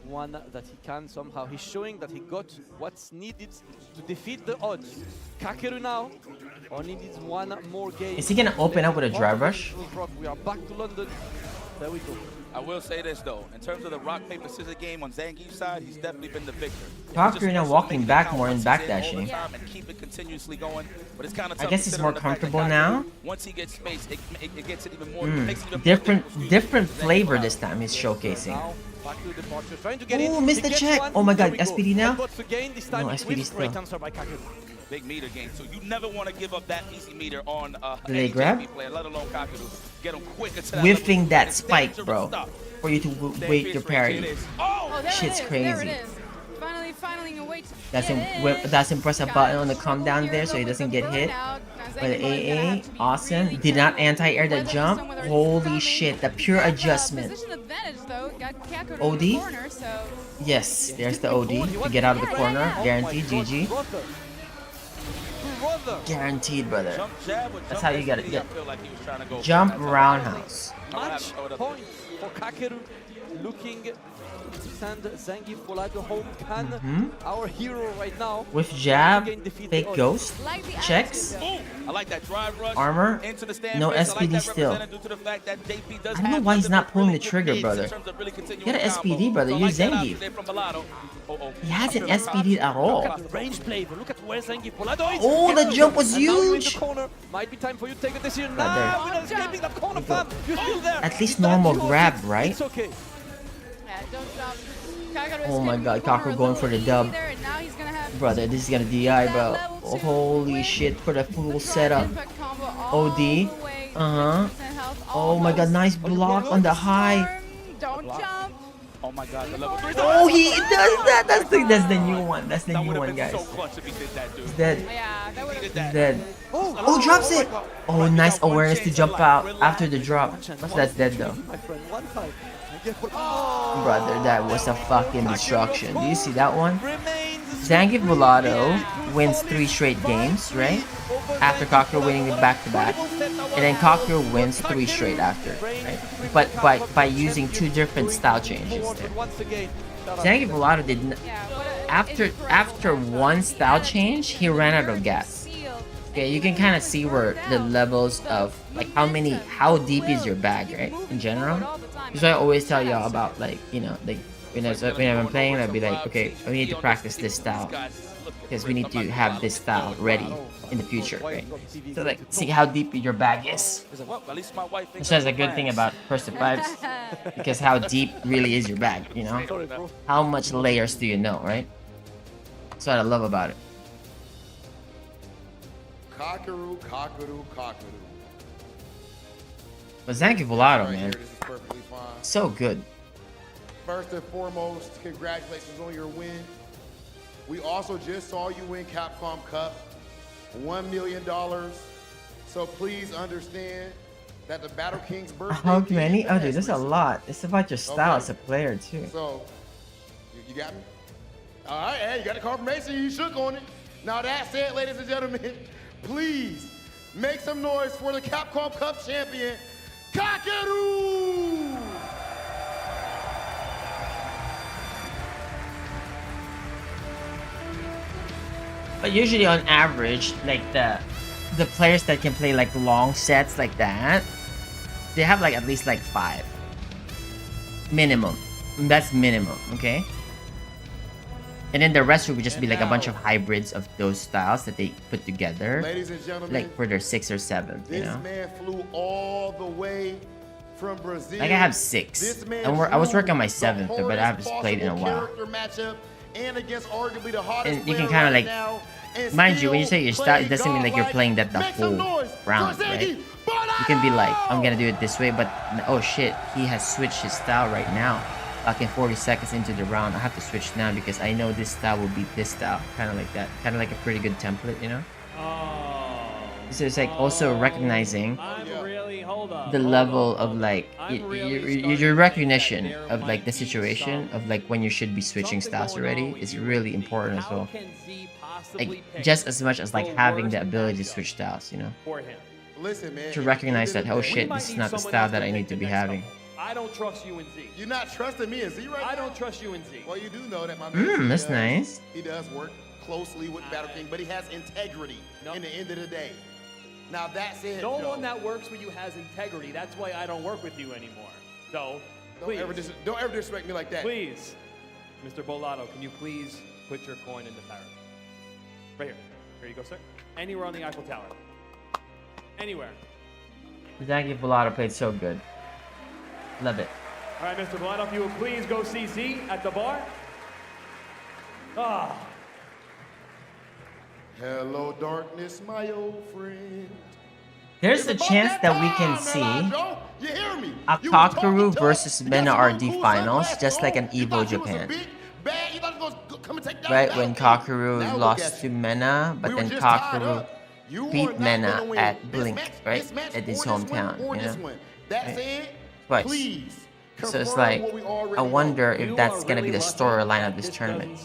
one that he can somehow. He's showing that he got what's needed to defeat the odds. Kakeru now only needs one more game. Is he gonna open up with a drive rush? We are back to London. There we go. I will say this though, in terms of the rock paper scissors game on Zangief's side, he's definitely been the victor. Cocker now walking back more and backdashing. And keep it continuously going, but it's kind of I guess he's more comfortable now. Once he gets space, it gets it even more. Makes it even Different flavor this time he's showcasing. Back to the departure, trying to get in. Oh, missed He the gets check. one. Oh my There god, we go. SPD now? Headbutts again, this time No, with SPD great still. answer by Kakeru. big meter game, so you never want to give up that easy meter on Do they any grab? JP player, let alone Kakaru. Get him quicker to that Whiffing level. that It's spike, dangerous bro. stuff. For you to wait your parry. Oh, there Shit's it is. crazy. There it is. Finally finding a way to That's impress a button on the come down there so he doesn't get hit. But AA, awesome. Did not anti-air the jump. Holy shit, the pure adjustment. OD? Yes, there's the OD to get out of the corner. Guaranteed, GG. Guaranteed, brother. That's how you gotta get. Jump roundhouse. Match point for Kakeru, looking to send Zangief Volado home. Can our hero right now With jab, again defeat fake the ghost, Like the checks, I like that drive rush. armor, Into the stand no phase. I like SPD that still. represented due to the fact that JP does I don't know have why he's nothing not but pulling really the good trigger, reads brother. in terms of really continuing Get an the combo. SPD, brother. So I Use like that option Zangief. there from Volado. He hasn't SPD'd at all. Look at the range play, but look at where Zangief Volado is. Oh, the jump was And now you're in the huge. corner. Might be time for you to take a decision. Right there. Now, we're not escaping that corner, fam. You're still there. At least normal grab, right? It's okay. Yeah, don't jump. Kakeru Oh my escaping god, the corner Kakeru a going for the little dub. easy there, and now he's gonna have Brother, this is gonna DI, bro. Oh, holy shit, for the full setup. impact combo all OD. the way, Uh-huh. 100% health, Oh my god, nice block on the high. Don't jump. Oh my god, the level 3. Oh, he does that. That's the new one. That's the new one, guys. So clutch if he did that, dude. He's dead. Yeah, that would have He's dead. Oh, drops it. Oh, nice awareness to jump out after the drop. But that's dead though. My friend, one time. Brother, that was a fucking destruction. Do you see that one? Zangief Volado wins 3 straight games, right? After Kakeru winning it back-to-back. And then Kakeru wins 3 straight after, right? But by using 2 different style changes there. Zangief Volado did not... After one style change, he ran out of gas. Okay, you can kind of see where the levels of, like, how deep is your bag, right? In general. So I always tell y'all about, like, you know, like, when I'm playing, I'd be like, okay, we need to practice this style. Because we need to have this style ready in the future, right? So, like, see how deep your bag is. So that's a good thing about first to fives. Because how deep really is your bag, you know? How much layers do you know, right? That's what I love about it. Kakeru. But Zangief Volado, Right here, man, this is perfectly fine. so good. First and foremost, congratulations on your win. We also just saw you win Capcom Cup, $1 million. So please understand that the Battle King's birthday. How many? Oh, has dude, there's a recently- lot. It's about your style Okay. as a player, too. So, you got me? All right, hey, you got the confirmation, you shook on it. Now that said, ladies and gentlemen, please make some noise for the Capcom Cup champion, Kakeru! But usually on average, like the players that can play like long sets like that, they have like at least like 5. Minimum. That's minimum, okay? And then the rest would just be like a bunch of hybrids of those styles that they put together. Ladies and gentlemen, Like for their 6th or 7th, you this know? man flew all the way from Brazil. Like I have 6. This man And I was flew working on my the 7th, but I haven't hardest played in a possible while. character matchup and against arguably the hottest And you can player kind of right like, now, and mind you, when you still say your style, play it doesn't mean like you're godlike. playing that the Make some whole noise round, for right? Zangief You can be like, I'm gonna do it this way, but oh shit, he has switched his style right now. Like in 40 seconds into the round, I have to switch now because I know this style will beat this style. Kind of like that. Kind of like a pretty good template, you know? So it's like also recognizing the level of like your recognition of like the situation of like when you should be switching styles already is really important as well. Like just as much as like having the ability to switch styles, you know? Listen, man. To recognize that, oh shit, this is not the style that I need to be having. I don't trust you in Z. You're not trusting me in Z right now? I don't trust you in Z. Well, you do know that my man. That's nice. He does work closely with Battle King, but he has integrity in the end of the day. Now that said, No Joe, one that works with you has integrity. That's why I don't work with you anymore. So, don't ever disrespect me like that. Please, Mr. Bolado, can you please put your coin in the parrot? Right here. Here you go, sir. Anywhere on the Eiffel Tower. Anywhere. Zangief Volado played so good. Love it. All right, Mr. Bolado, if you would please go see Z at the bar. Ah. Hello, darkness, my old friend. There's a chance that we can see You hear me? a Kakeru versus MenaRD finals, just like an Evo Japan. Right, when Kakeru lost to Mena, but then Kakeru beat Mena at Blink, right? At his hometown, you know? That Right. said, Twice. please So it's like, I wonder if that's gonna be the storyline of this tournament.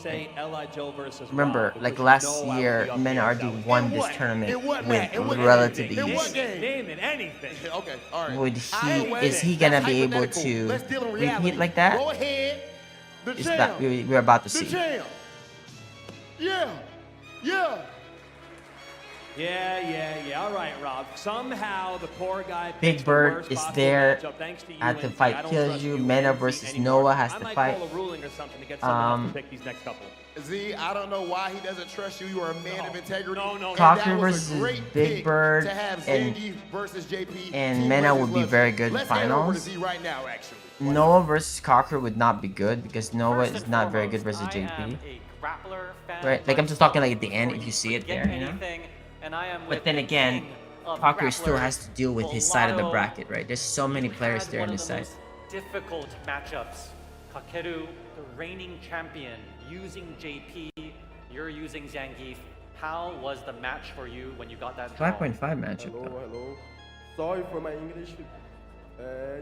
Remember, like last year, MenaRD won this tournament with relative ease. Name it, anything. Okay, all right. Is he gonna be able to repeat like that? Go ahead. Is that we're about to see. Yeah. Yeah. All right, Rob. Somehow the poor guy. Big Bird is there. Had to fight Kilzyou. Mena versus Noah has to fight. Z, I don't know why he doesn't trust you. You are a man of integrity. Cocker versus Big Bird and Mena would be very good in finals. Right now, actually. Noah versus Cocker would not be good because Noah is not very good versus JP. Right? Like I'm just talking like at the end if you see it there, you know? But then again, Cocker still has to deal with his side of the bracket, right? There's so many players there on this side. Difficult matchups. Kakeru, the reigning champion, using JP, you're using Zangief. How was the match for you when you got that draw? 5.5 matchup. Hello. Sorry for my English.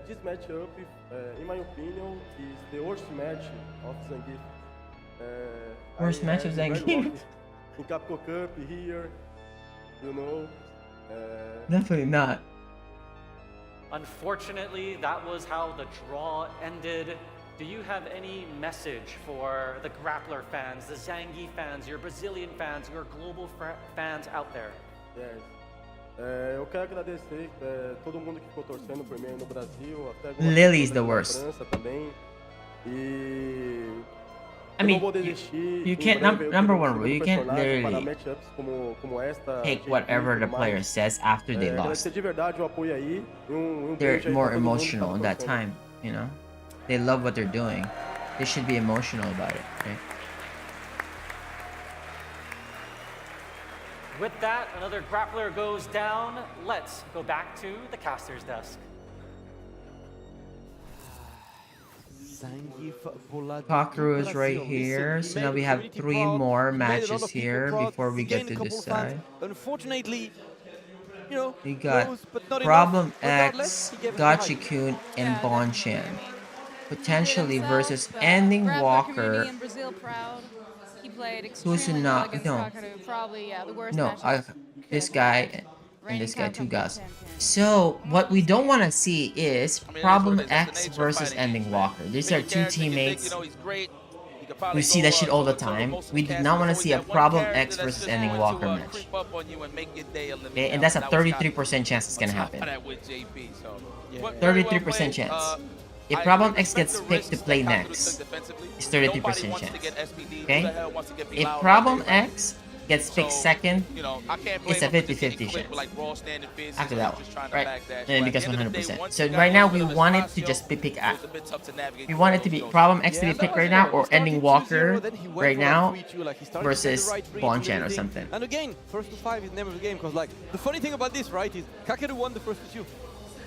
This matchup, in my opinion, is the worst match of Zangief. Worst match of Zangief? In Capcom Cup here, you know. Definitely not. Unfortunately, that was how the draw ended. Do you have any message for the Grappler fans, the Zangief fans, your Brazilian fans, your global fans out there? Yes. Eu quero agradecer todo mundo que ficou torcendo por mim no Brasil, até Lily's the worst. França também. E I mean, you can't, number one rule, you can't literally take whatever the player says after they lost. They're more emotional in that time, you know? They love what they're doing. They should be emotional about it, right? With that, another grappler goes down. Let's go back to the caster's desk. Cocker is right here, so now we have 3 more matches here before we get to this side. Unfortunately, you know, We got Problem X, Gotchi-kun, and Bonchan. Potentially versus Ending Walker. Who's not? No. No, this guy and this guy, 2 guys. So what we don't want to see is Problem X versus Ending Walker. These are 2 teammates. We see that shit all the time. We do not want to see a Problem X versus Ending Walker match. Okay, and that's a 33% chance it's gonna happen. 33% chance. If Problem X gets picked to play next, it's 33% chance. Okay? If Problem X gets picked second, it's a 50-50 chance. After that one, right? And it becomes 100%. So right now we want it to just be picked at. We want it to be Problem X to be picked right now, or Ending Walker right now versus Bonchan or something. And again, first to 5 is never the game, because like the funny thing about this, right, is Kakeru won the first 2.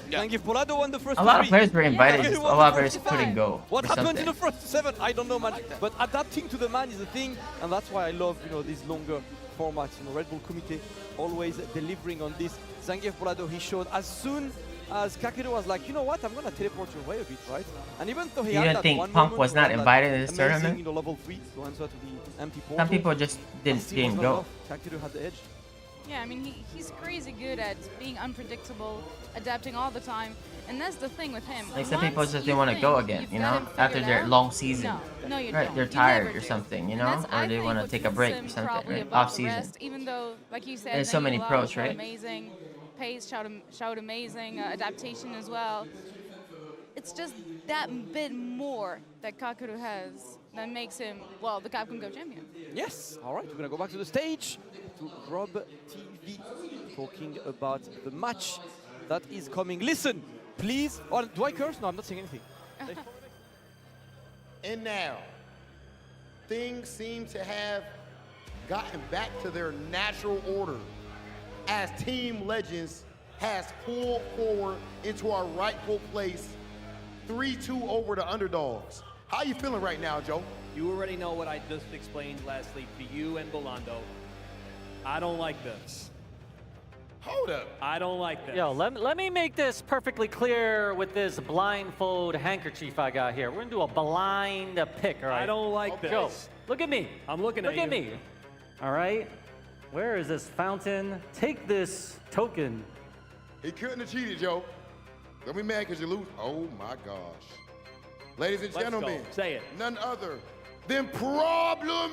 Zangief Polado won the first 3. A lot of players were invited, just a lot of players couldn't go. What happened in the first 7? I don't know, man. But adapting to the man is the thing, and that's why I love, you know, these longer formats. You know, Redbull Kumite always delivering on this. Zangief Polado, he showed as soon as Kakeru was like, you know what, I'm gonna teleport your way a bit, right? And even though he You had don't that think one Punk moment was not where invited that in this amazing, tournament? You know, level 3 to answer to the empty portal. Some people just didn't go. Kakeru had the edge. Yeah, I mean, he's crazy good at being unpredictable, adapting all the time. And that's the thing with him. Like some people just didn't want to go again, you know, after their long season. No, you right, don't. they're You tired never or do. something, you And know, that's, I or they think, want to what take a puts break him or something, probably right? above Off the season. rest, even though, like you said, There's so many Zangief pros, showed right? Amazing, Pace showed amazing adaptation as well. It's just that bit more that Kakeru has that makes him, well, the Capcom Cup champion. Yes, all right, we're gonna go back to the stage to Rob TV talking about the match that is coming. Listen, please. Or do I curse? No, I'm not saying anything. And now, things seem to have gotten back to their natural order as Team Legends has pulled forward into our rightful place, 3-2 over the underdogs. How you feeling right now, Joe? You already know what I just explained lastly to you and Bolando. I don't like this. Hold up. I don't like this. Yo, let me make this perfectly clear with this blindfold handkerchief I got here. We're gonna do a blind pick, all right? I don't like this. Joe, look at me. I'm looking at you. Look at me. All right? Where is this fountain? Take this token. He couldn't have cheated, Joe. Don't be mad because you lose. Oh my gosh. Ladies and Let's gentlemen, go. Say it. None other than Problem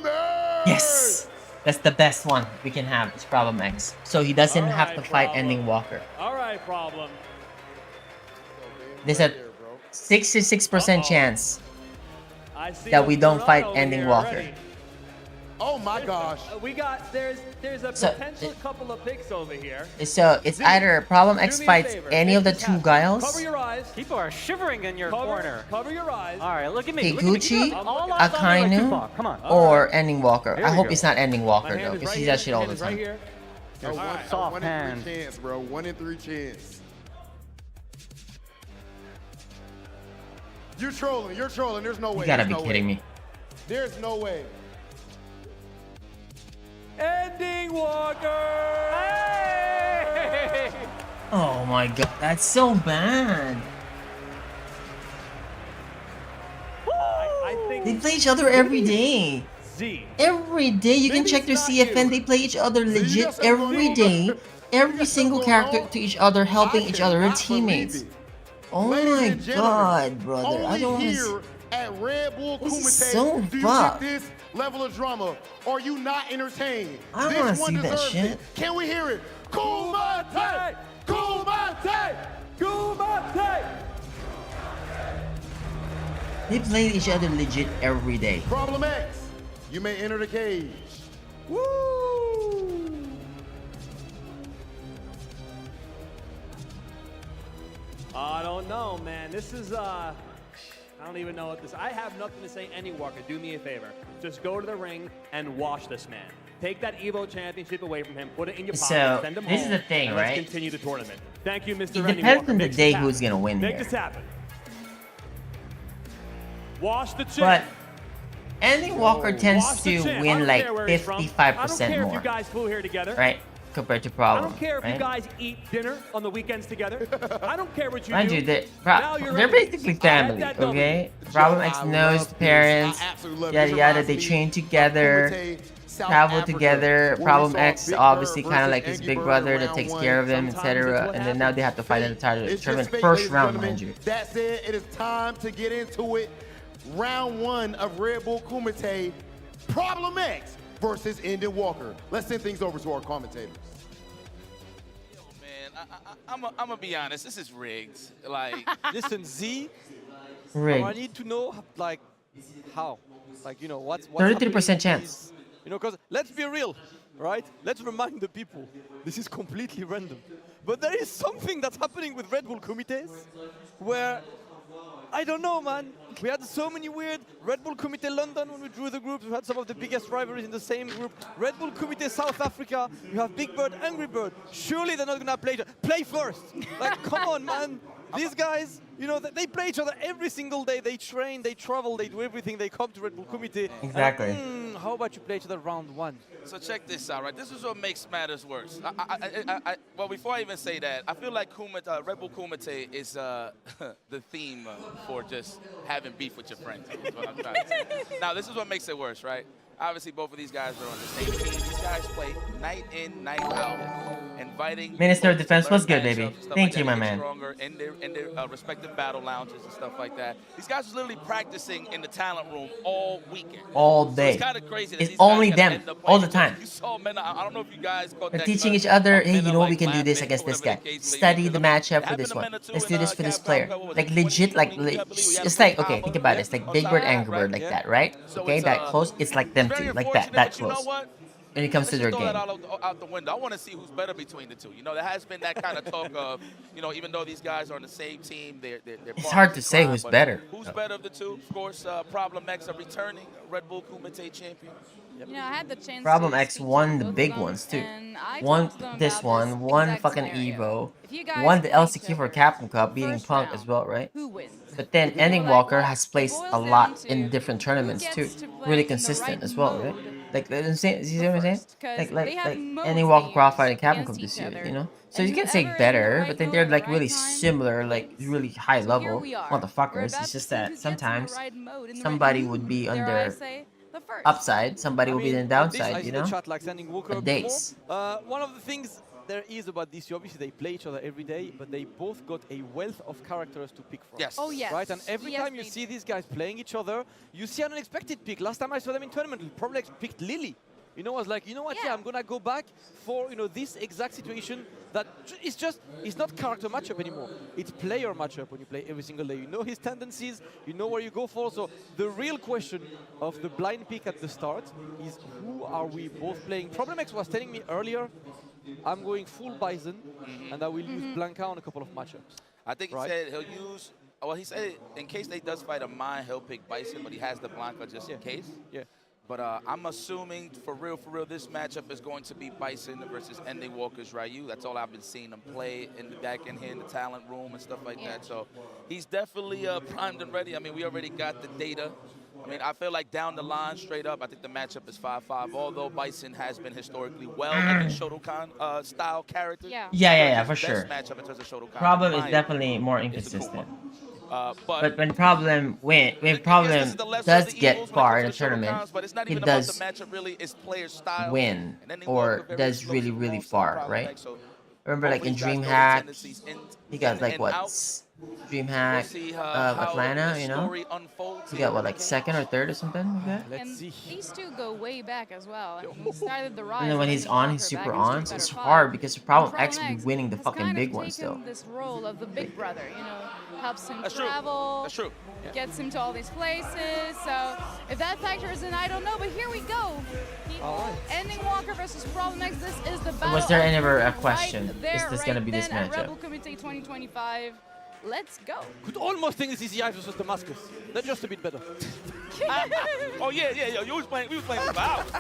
Yes! That's the best one we can have. It's Problem X. So he doesn't have to fight Ending Walker. All right, Problem. There's a 66% chance I see that we what's don't going fight on over Ending here Walker. already. Oh my gosh. There's a So, potential couple of picks over here. So it's either Problem X do me a fights favor. any of the two Cover guys, your eyes. People are shivering in your corner. Cover your eyes. All right, look at me. Look at me. Higuchi, All eyes on me like Tupac. Come on. or Ending Walker. Here I we hope go. it's not Ending Walker My though, hand is because right he here. does shit all Hand the is right time. here. Yo, Soft 1 hand. in 3 chance, bro. 1 in 3 chance. You're trolling. You're trolling. There's no way. You gotta There's be no kidding way. me. There's no way. Ending Walker. Hey! Oh my god, that's so bad. I think They play each other every day. Z. Every day you can Maybe check their it's not CFN. you. They play each other legit every day. Every single character to each other, helping each other, their teammates. Oh my god, brother. I don't Only want here at Red Bull This is Kumite so do you fucked. get this level of drama. Are you not entertained? I This wanna one see that deserves shit. it. Can we hear it? Kumite! Kumite! Kumite! They play each other legit every day. Problem X, you may enter the cage. Woo! I don't know, man. This is I don't even know what this. I have nothing to say. Any Walker, do me a favor. Just go to the ring and wash this man. Take that Evo Championship away from him. Put it in your pocket. So, send him this is home, the thing, and right? Let's continue the tournament. Thank you, Mr. It Ending depends Walker. on the Make this day happen. who's gonna win Make here. this happen. Wash the chip. But Ending Walker tends Wash the to chip. I win don't like care where he's from. I don't 55% care if you more, guys flew here together. right? Compared to I Problem, don't care if you right? guys eat dinner on the weekends together. I don't care what you Mind do. you, Now you're they're in. basically family, Get that W. okay? Problem X knows the parents, yada yada, they train together, travel together. Problem X obviously kind of like his big brother that takes care of him, etc. And then now they have to fight in the It's just tournament. fate, First ladies and round, gentlemen. mind you. That said, it is time to get into it. Round 1 of Red Bull Kumite, Problem X versus Ending Walker. Let's send things over to our commentators. I'm gonna be honest. This is rigged. Like, listen, Z. Rigged. I need to know, like, how, like, you know, what's 33% chance. You know, because let's be real, right? Let's remind the people, this is completely random. But there is something that's happening with Red Bull Comites where, I don't know, man. We had so many weird Red Bull Kumite London when we drew the groups. We had some of the biggest rivalries in the same group. Red Bull Kumite South Africa. You have Big Bird, Angry Bird. Surely they're not gonna play each other. Play first. Like, come on, man. These guys, you know, they play each other every single day. They train, they travel, they do everything. They come to Red Bull Kumite. Exactly. And, how about you play each other round 1? So check this out, right? This is what makes matters worse. Well, before I even say that, I feel like Red Bull Kumite is the theme for just having beef with your friends. Is what I'm trying to say. Now, this is what makes it worse, right? Obviously, both of these guys are on the same team. These guys play night in, night out, inviting Minister of folks to Defense, learn what's good, baby? matchups and stuff Thank like you, that, my get man. Stronger in their respective battle lounges and stuff like that. These guys are literally practicing in the talent room all weekend. All So day. it's kind of crazy that It's these guys only gotta them, end up all the playing. time. You saw Mena, I don't know if you guys caught They're that teaching cut each other, of hey, you Mena, know what, we like, can do this laughing against or this whatever guy. the case may be, Study the 'cause matchup for happened this to one. Mena too Let's in, do this for this Capcom player. Cup, what was Like it, legit, like, 2020, I believe. We had it's like, Big okay, Combo, think about yeah, this. Like on Big Bird, side, Angry Bird, right? like Yeah. that, right? So Okay, it's, that close. It's like them very two, like that unfortunate, but you know close. what? When it comes to Let's their just throw game. that out the window. I want to see who's better between the two. You know, there has been that kind of talk of, you know, even though these guys are on the same team, they're It's hard to say who's better. Who's better of the two? Of course, Problem X, a returning Red Bull Kumite champion. You know, I had the chance Problem to X speak won to the both big of them, ones too. and I Won talked to them this about one, won exact fucking scenario. Evo, If you guys won the play LCQ each for other Capcom Cup, beating first Punk round, as well, right? who wins? But then People Ending were like, Walker well, has it placed boils a down lot to in different tournaments who too. gets to play Really in the consistent right as well, right? mode Like you see what I'm saying? Because Like they have any modes Walk they Cross use Fight and Capcom against come this each year, other. you know? So And you can say whoever in the better, right but then mode they're at the like right really time similar, like really high So level here we are. We're motherfuckers. about It's to just see that who gets in the sometimes right mode, in the somebody right would be dare I under say, the first. upside, somebody I will be mean, the on this, I downside, see you the know? chat like sending Walker A before. dace. One of the things there is about this year, obviously they play each other every day, but they both got a wealth of characters to pick from. Yes. Oh, yes. Right, and every Yes, time you see these guys playing each other, you see an unexpected pick. Last time I saw them in tournament, probably picked Lily. You know, I was like, you know what, yeah, I'm gonna go back for, you know, this exact situation that it's not character matchup anymore. It's player matchup when you play every single day. You know his tendencies, you know where you go for. So the real question of the blind pick at the start is who are we both playing? Problem X was telling me earlier, I'm going full Bison, and I will use Blanca on a couple of matchups. I think he said he'll use, well, he said in case they does fight a mine, he'll pick Bison, but he has the Blanca just in case. Yeah. But I'm assuming, for real, this matchup is going to be Bison versus Ending Walker's Ryu. That's all I've been seeing him play in the back in here in the talent room and stuff like that. So he's definitely primed and ready. I mean, we already got the data. I mean, I feel like down the line, straight up, I think the matchup is 5-5, although Bison has been historically well against Shotokan style characters. Yeah, for sure. Best matchup in terms of Shotokan. Problem is definitely more inconsistent. But when Problem does get far in a tournament, he does win or does really far, right? Remember, like in DreamHack, he got like what? DreamHack Atlanta, you know? He got what, like second or third or something like that? And these two go way back as well. I mean, he started the rise. And then when he's on, he's super on. So it's hard because Problem X will be winning the fucking big one still. This role of the big brother, you know, helps him travel. That's true. Gets him to all these places. So if that factors in, I don't know. But here we go. Ending Walker versus Problem X. This is the battle. Was there ever a question? Right is this gonna be this matchup? Rebel Kumite 2025. Let's go. Could almost think this is CCI versus Damascus. They're just a bit better. Oh yeah. We was playing for hours.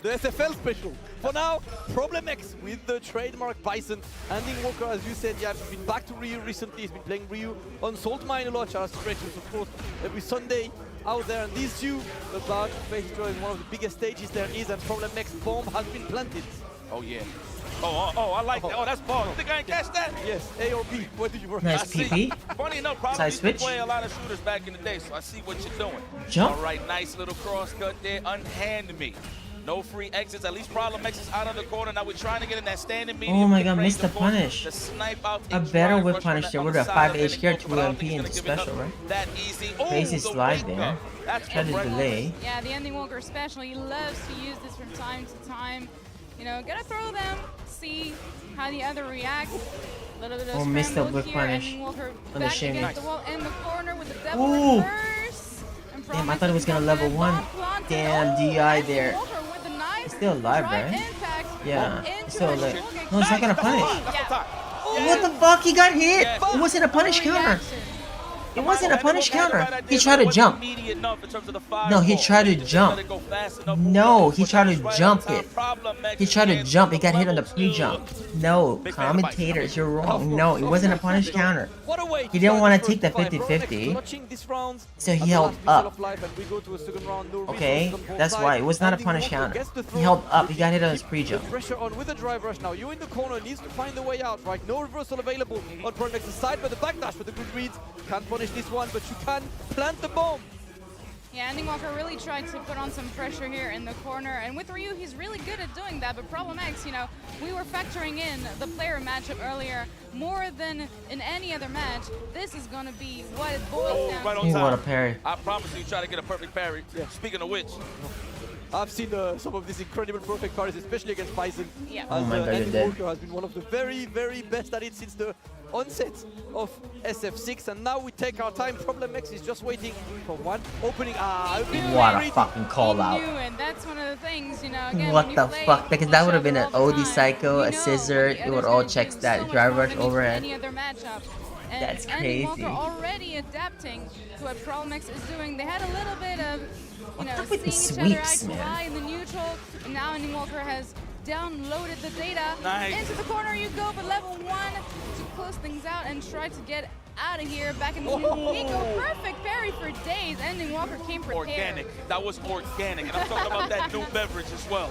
The SFL special. For now, Problem X with the trademark Bison. Ending Walker, as you said, yeah, he's been back to Ryu recently. He's been playing Ryu on Salt Mine a lot. Charles Stretches, of course, every Sunday out there. And these two about to face each other in one of the biggest stages there is. And Problem X bomb has been planted. Oh yeah. Oh, I like that. Oh, that's ball. You think I ain't catch that? Yes, A or B. What did you work? Nice PP. Funny enough, probably used to play a lot of shooters back in the day, so I see what you're doing. Jump. All right, nice little cross cut there. Unhand me. No free exits. At least Problem X is out of the corner. Now we're trying to get in that standing medium. Oh my god, missed the punish. Out a better whip punish there. We're at 5 HK, 2 MP into special, right? That easy. Crazy slide there. Try to delay. Yeah, the Ending Walker special. He loves to use this from time to time. You know, gotta throw them, see how the other reacts. Little bit of missed the whip here, punish and Walker on the back shimmy. against the wall in the corner with the double reverse. Damn, I thought it was gonna level 1. Damn, DI there. He's still alive, right? Yeah, he's still alive. No, he's not gonna punish. What the fuck? He got hit! It wasn't a punish counter. It wasn't a punish counter. He tried to jump. No, he tried to jump. No, he tried to jump it. He tried to jump. He got hit on the pre-jump. No, commentators, you're wrong. No, it wasn't a punish counter. He didn't want to take the 50-50. So he held up. Okay, that's why. It was not a punish counter. He held up. He got hit on his pre-jump. Pressure on with the drive rush now. You in the corner, needs to find the way out, right? No reversal available on Project's side, but the backdash with the good reads. Can't punish this one, but you can plant the bomb. Yeah, Ending Walker really tried to put on some pressure here in the corner, and with Ryu, he's really good at doing that, but Problem X, you know, we were factoring in the player matchup earlier more than in any other match. This is going to be what it boils down to. He want a parry. I promise you, try to get a perfect parry. Yeah. Speaking of which, I've seen some of these incredible perfect parries, especially against Bison. Yeah. Oh my god, you're Ending dead. Walker has been one of the very best at it since the onset of SF6, and now we take our time. Problem X is just waiting for one opening. What a fucking call out. And that's one of the things, you know, again, What the fuck? Because that would have been an OD Psycho, a Scissor. It would all check that. Drive rush overhead. That's crazy. Walker already adapting to what Problem X is doing. They had a little bit of, you know, seeing each other eye to eye in the neutral, and now Ending Walker has downloaded the data. Nice. Into the corner you go, but level 1 to close things out and try to get out of here. Back in the Nico, perfect parry for days. Ending Walker came prepared. Organic. That was organic. And I'm talking about that new beverage as well.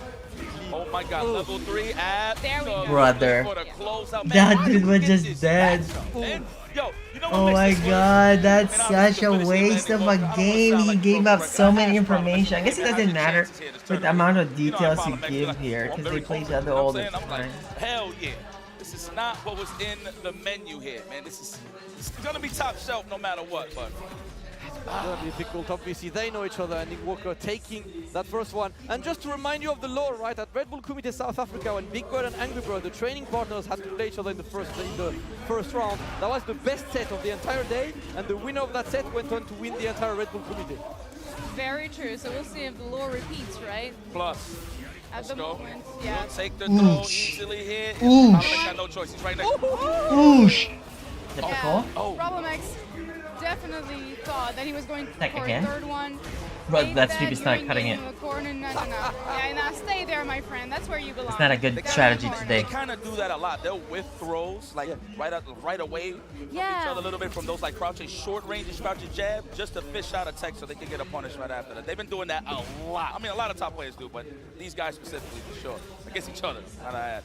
Oh my God, level 3 ab. There we go. Brother. For the closeout. Man, That why dude did was we just get this dead. matchup, man? Yo, you know what Oh makes my this work? god, that's And I was such a gonna say, waste man, of a game. He gave up so many That's problem. information. I guess it doesn't matter with the amount of details you problem, give like, here I'm because very they play each confident, other you know all what the I'm saying? I'm time. like, hell yeah. This is not what was in the menu here, man. It's gonna be top shelf no matter what, but. It's gonna be difficult, obviously. They know each other, and Nick Walker taking that first one. And just to remind you of the lore, right? At Red Bull Kumite South Africa, when Big Bird and Angry Bird, the training partners, had to play each other in the first round, that was the best set of the entire day, and the winner of that set went on to win the entire Red Bull Kumite. Very true. So we'll see if the lore repeats, right? Plus. At Let's the go. moment, yeah. Take the throw easily here. Oosh. Parliament's got no choice. He's right next to him. Oosh. Yeah. Oh. Problem X definitely thought that he was going Like for again? a third one. Bro, Made that that Steve is not during cutting game it. in the corner. No. Yeah, now stay there, my friend. That's where you belong. It's not a good strategy They today. kind of do that a lot. They'll whiff throws, like right away from each other a little bit from those like crouching short range and crouching jab, just to fish out a tech so they can get a punish right after that. They've been doing that a lot. I mean, a lot of top players do, but these guys specifically for sure. Against each other, not I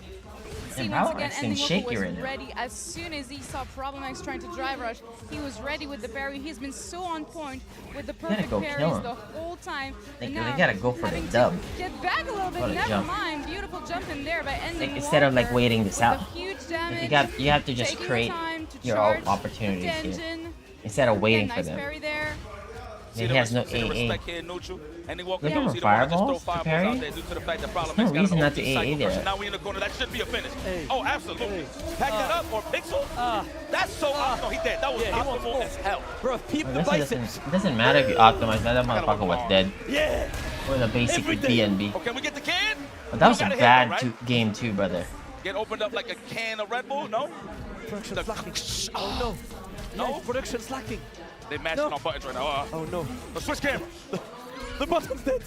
See, once again, Ending Walker was ready as soon as he saw Problem X trying to drive rush. He was ready with the parry. He's been so on point with the perfect go parries kill him. the whole time. They And now gotta go for the having to dub. Get back a little bit. What a Never jump. mind. Beautiful jump in there by Ending Like, instead of like Walker waiting this with out, a huge damage, you have to just taking create time to your charge own opportunities here Denjin. instead of waiting Nice for them. parry there. He has no AA. Ending Walker Looking knows for he don't want to just throw fireballs to fireballs parry? out there due to the fact that Problem There's X no got reason an not to OP AA cycle there. pressure. Now we in the corner. That should be a finish. Oh, absolutely. Pack that up or Pixel? That's so no, he dead. That was optimal as hell. Bro, peep Well, it doesn't matter if you optimize, that motherfucker was dead. Yeah. Or the basic BNB. Oh, can we get the can? But that was You a gotta hit bad though, right? game too, brother. Get opened up like a can of Red Bull? No? Production's lacking. Oh no. No, production's lacking. They matching on buttons right now. Oh no. Switch camera. The button's dead.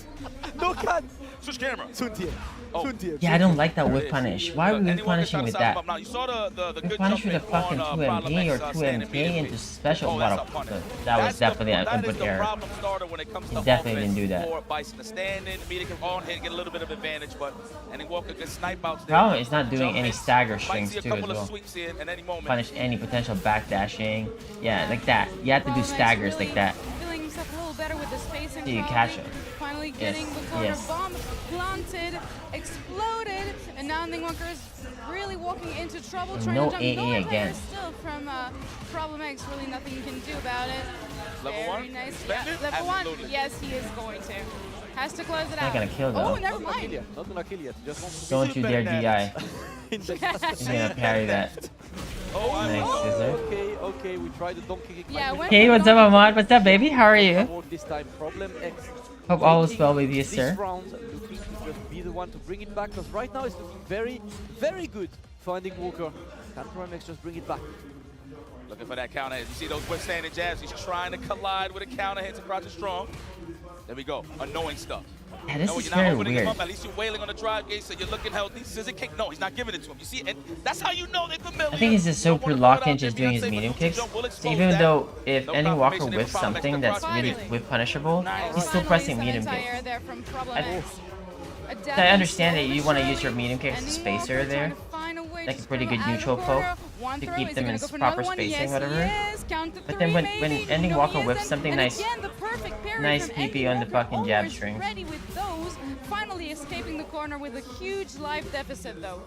No can. Switch camera. Suntier. Oh. Yeah, I don't like that whip punish. Why are we whip punishing with that? Now, you saw the We good punish with a jumping fucking on, 2MP or Problem X, 2MP immediately. into special. Oh, What that's a punish. that was That's definitely an that is input the error. problem starter when it comes He to definitely offense didn't do that. for Bison. The stand-in, immediate on hit, get a little bit of advantage, but Ending Walker can snipe out. Problem is not doing any stagger Might strings see a too as couple of well. sweeps here at any moment. Punish any potential backdashing. Yeah, like that. You have to do staggers like that. Feeling himself a little better with the spacing. So you probably. catch him. Finally getting the corner bomb planted, exploded, and now Ending Walker is really walking into trouble. Trying No to jump. AA No again. still from Problem X. Really nothing you can do about it. Level Very one? nice. Spend Yeah, it? level one. Absolutely. Yes, he is going to. Has to close it Not out. gonna kill though. Oh, never mind. Not gonna kill yet. Just wants to Don't you dare DI. He's gonna parry that. Nice scissor. Okay, we tried the donkey kick. Yeah, Hey, what's up, Ahmad? What's up, baby? How are you? This time, Problem X. Hope all is well with you, This sir. round, looking to just be the one to bring it back, because right now it's looking very, very good for Ending Walker. Can Problem X just bring it back? Looking for that counter hit. You see those withstanding jabs. He's trying to collide with a counter hit to crouch strong. There we go. Annoying stuff. Yeah, this No, is you're not very opening him weird. up. At least you're wailing on the drive gate, so you're looking healthy. Scissor kick. No, he's not giving it to him. You see, and that's how you know they're familiar. I think he's just so locked in just doing his medium kicks. So even though if Ending Walker whiffs something that's really whip punishable, he's still pressing medium kicks. There from Problem X. So I understand that you want to use your medium kicks as a spacer there, like a pretty good neutral poke to keep them in proper spacing, whatever. But then when Ending Walker whiffs something nice PP on the fucking jab strings. Ready with those, finally escaping the corner with a huge life deficit though.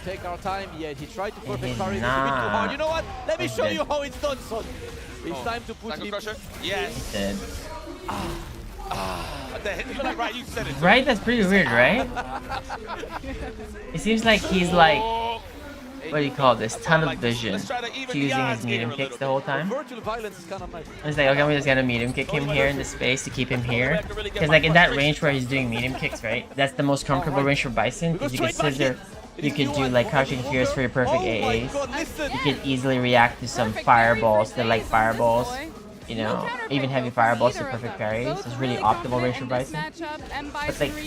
Take our time. Yeah, he tried to perfect He's parry. It was a bit too not. hard. You know what? Let me He's show dead. you how it's done, son. It's time to put him. Yes. Dead. Right, you said it. Right? That's pretty weird, right? It seems like he's like, what do you call this? Tunnel vision to using his medium kicks the whole time. Virtual violence is kind of nice. It's like, okay, I'm just gonna medium kick him here in the space to keep him here. Because like in that range where he's doing medium kicks, right? That's the most comfortable range for Bison. Because you can scissor, you could do like crouching fears for your perfect AAs. You can easily react to some fireballs, the like fireballs. you know, even heavy fireballs to perfect parries. It's really optimal range for Bison.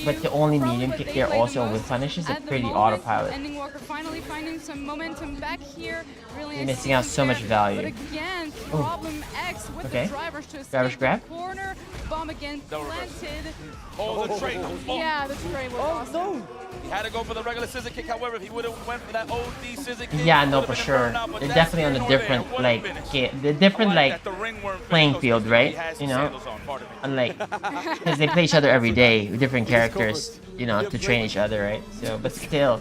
But the only medium kick there also with punish is a pretty autopilot. Ending Walker finally finding some momentum back here. Really You're missing out so much value. But again, Problem X with the drivers to escape grab. the corner. Bomb again planted. Oh, the trade. Yeah, the trade was awesome. No. He had to go for the regular scissor kick. However, if he would have went for that OD scissor kick, Yeah, no, for sure. They're definitely on a different, like, the different, like, playing field, right? You know, unlike, because they play each other every day with different characters, you know, to train each other, right? So, but still,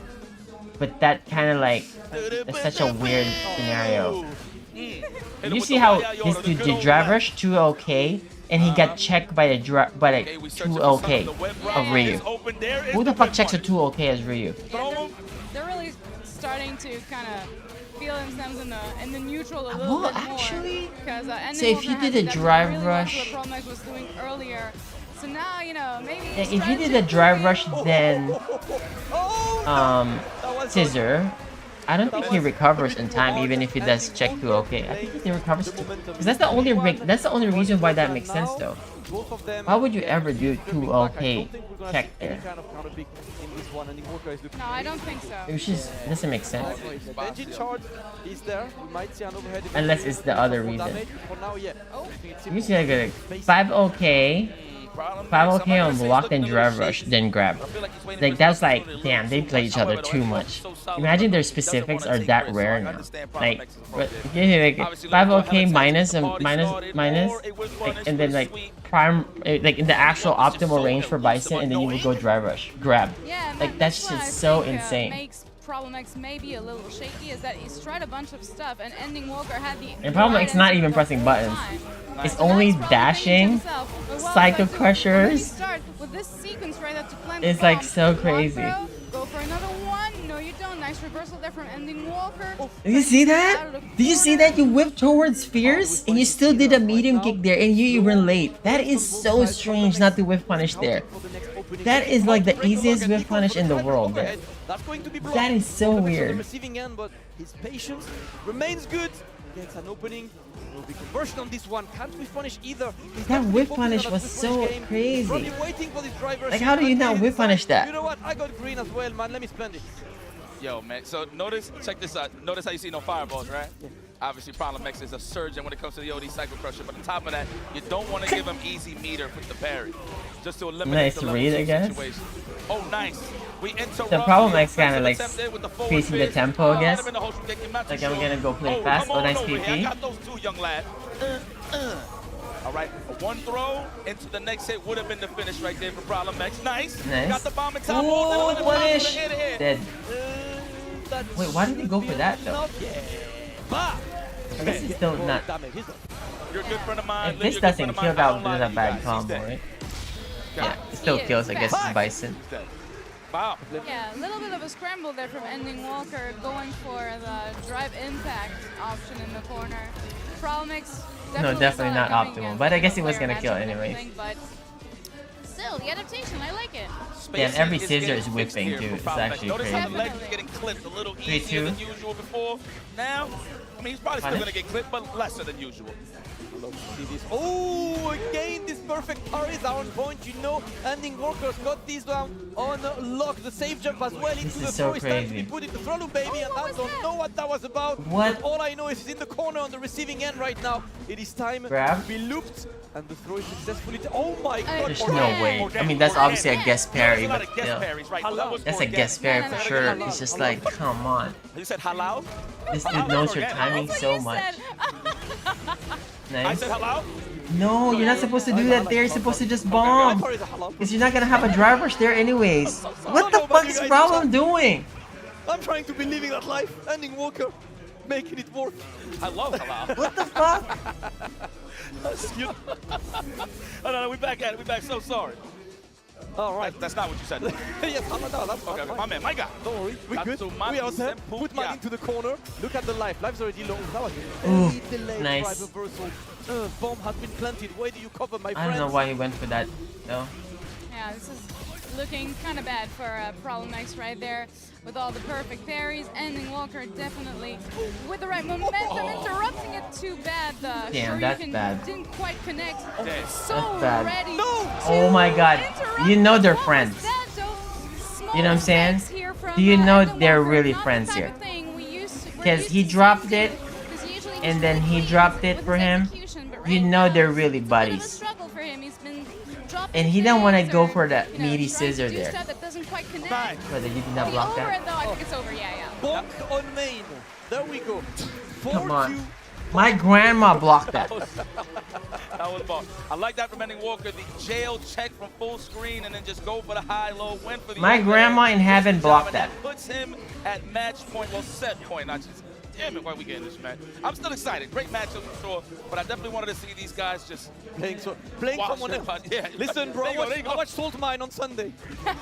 but that kind of like, it's such a weird scenario. Did you see how this dude did drive rush 2-0K? And he got checked by a 2-0K of Ryu. Who the fuck checks a 2-0K as Ryu? Yeah, they're really starting to kind of feel themselves in the neutral a little bit more. Because So if you did a drive rush, Problem X was doing earlier. So now, you know, maybe if you did a drive rush, then scissor. I don't think he recovers in time, even if he does check 2-0K. I think he recovers because that's the only reason why that makes sense though. Why would you ever do 2-0K check there? No, I don't think so. It just doesn't make sense. Engine charge is there. We might see an overhead. Unless it's the other reason. For now, yeah. You see like a 5-0K. 5-0K on block, then drive rush, then grab. Like that's like, damn, they play each other too much. Imagine their specifics are that rare now. Like 5-0K minus and minus, like, and then like prime, like in the actual optimal range for Bison, and then you would go drive rush, grab. Like that's just so insane. Makes Problem X maybe a little shaky is that he's tried a bunch of stuff, and Ending Walker had the. And Problem X not even pressing buttons. It's only dashing, Psycho Crushers. It's like so crazy. Go for another one. No, you don't. Nice reversal there from Ending Walker. Did you see that? Did you see that? You whipped towards Fierce and you still did a medium kick there and you were late. That is so strange not to whiff punish there. That is like the easiest whiff punish in the world there. That is so weird. Receiving end, but his patience remains good. Gets an opening. Will be conversion on this one. Can't we punish either? That whiff punish was so crazy. Waiting for this driver. Like, how do you not whiff punish that? You know what? I got green as well, man. Let me spend it. Yo, man. So notice, check this out. Notice how you see no fireballs, right? Yeah. Obviously, Problem X is a surgeon when it comes to the OD Psycho Crusher, but on top of that, you don't want to give him easy meter with the parry, just to eliminate nice read, I guess. Situation. Oh, nice. We interrupt. The Problem X kind of like increasing the tempo, I guess. Like I'm gonna go play fast. Oh, nice PP. I got those two, young lad. All right, one throw into the next hit would have been the finish right there for Problem X. Nice. Got the bomb in top. Oh, punish. Dead. Wait, why did he go for that though? I guess he's still not. You're a good friend of mine. If this doesn't kill, that would be a bad combo, right? Yeah, it still kills, I guess, it's Bison. Wow. Yeah, a little bit of a scramble there from Ending Walker, going for the drive impact option in the corner. Problem X definitely not optimal, but I guess he was gonna kill anyway. But still, the adaptation, I like it. Yeah, and every scissor is whipping too. It's actually Notice how the crazy. legs are getting clipped a little easier than usual before. Now, I mean, he's probably still gonna get clipped, but lesser than usual. See this. Oh, again, this perfect parry is on point, you know. Ending Walker's got this down on lock. The safe jump as well into the throw. It's time to be put into throttle, baby, and I don't know what that was about. What? But all I know is he's in the corner on the receiving end right now. It is time Grab. to be looped, and the throw is successfully. Oh my god! There's no way. I mean, that's obviously a guess parry, but still. That's a guess parry for sure. It's just like, come on. You said halal? This dude knows your timing so much. Nice. I said halal? No, you're not supposed to do that there. You're supposed to just bomb. Because you're not going to have a drive rush there anyways. What the fuck is Problem doing? I'm trying to be living that life. Ending Walker, making it work. I love halal. What the fuck? Oh, no, we back at it. We back. So sorry. All right. That's not what you said. Yes, that's okay, my man, my guy. Don't worry. We good. We out there. Put Mike into the corner. Look at the life. Life's already low. That was a very delayed nice. drive reversal. Bomb has been planted. Where do you cover, my friend? I don't know why he went for that, though. Yeah, this is looking kind of bad for Problem X right there with all the perfect parries. Ending Walker definitely with the right momentum, interrupting it too bad. Damn, that's bad. Didn't quite connect. That's So bad. ready. Oh my god. You know they're friends. You know what I'm saying? Do you know they're really friends here? Because he dropped it, and then he dropped it for him. You know they're really buddies. And he didn't want to go for that meaty scissor there. Whether you did not block that. I think it's over, yeah. Bonk on main. There we go. Come on. My grandma blocked that. That was bomb. I like that from Ending Walker. The jail check from full screen and then just go for the high-low. Went for the My grandma in heaven blocked that. Puts him at match point, well, set point. Not just, damn it, why we getting this match? I'm still excited. Great matchup for sure, but I definitely wanted to see these guys just playing someone else. Yeah. Listen, bro, I watched Salt Mine on Sunday.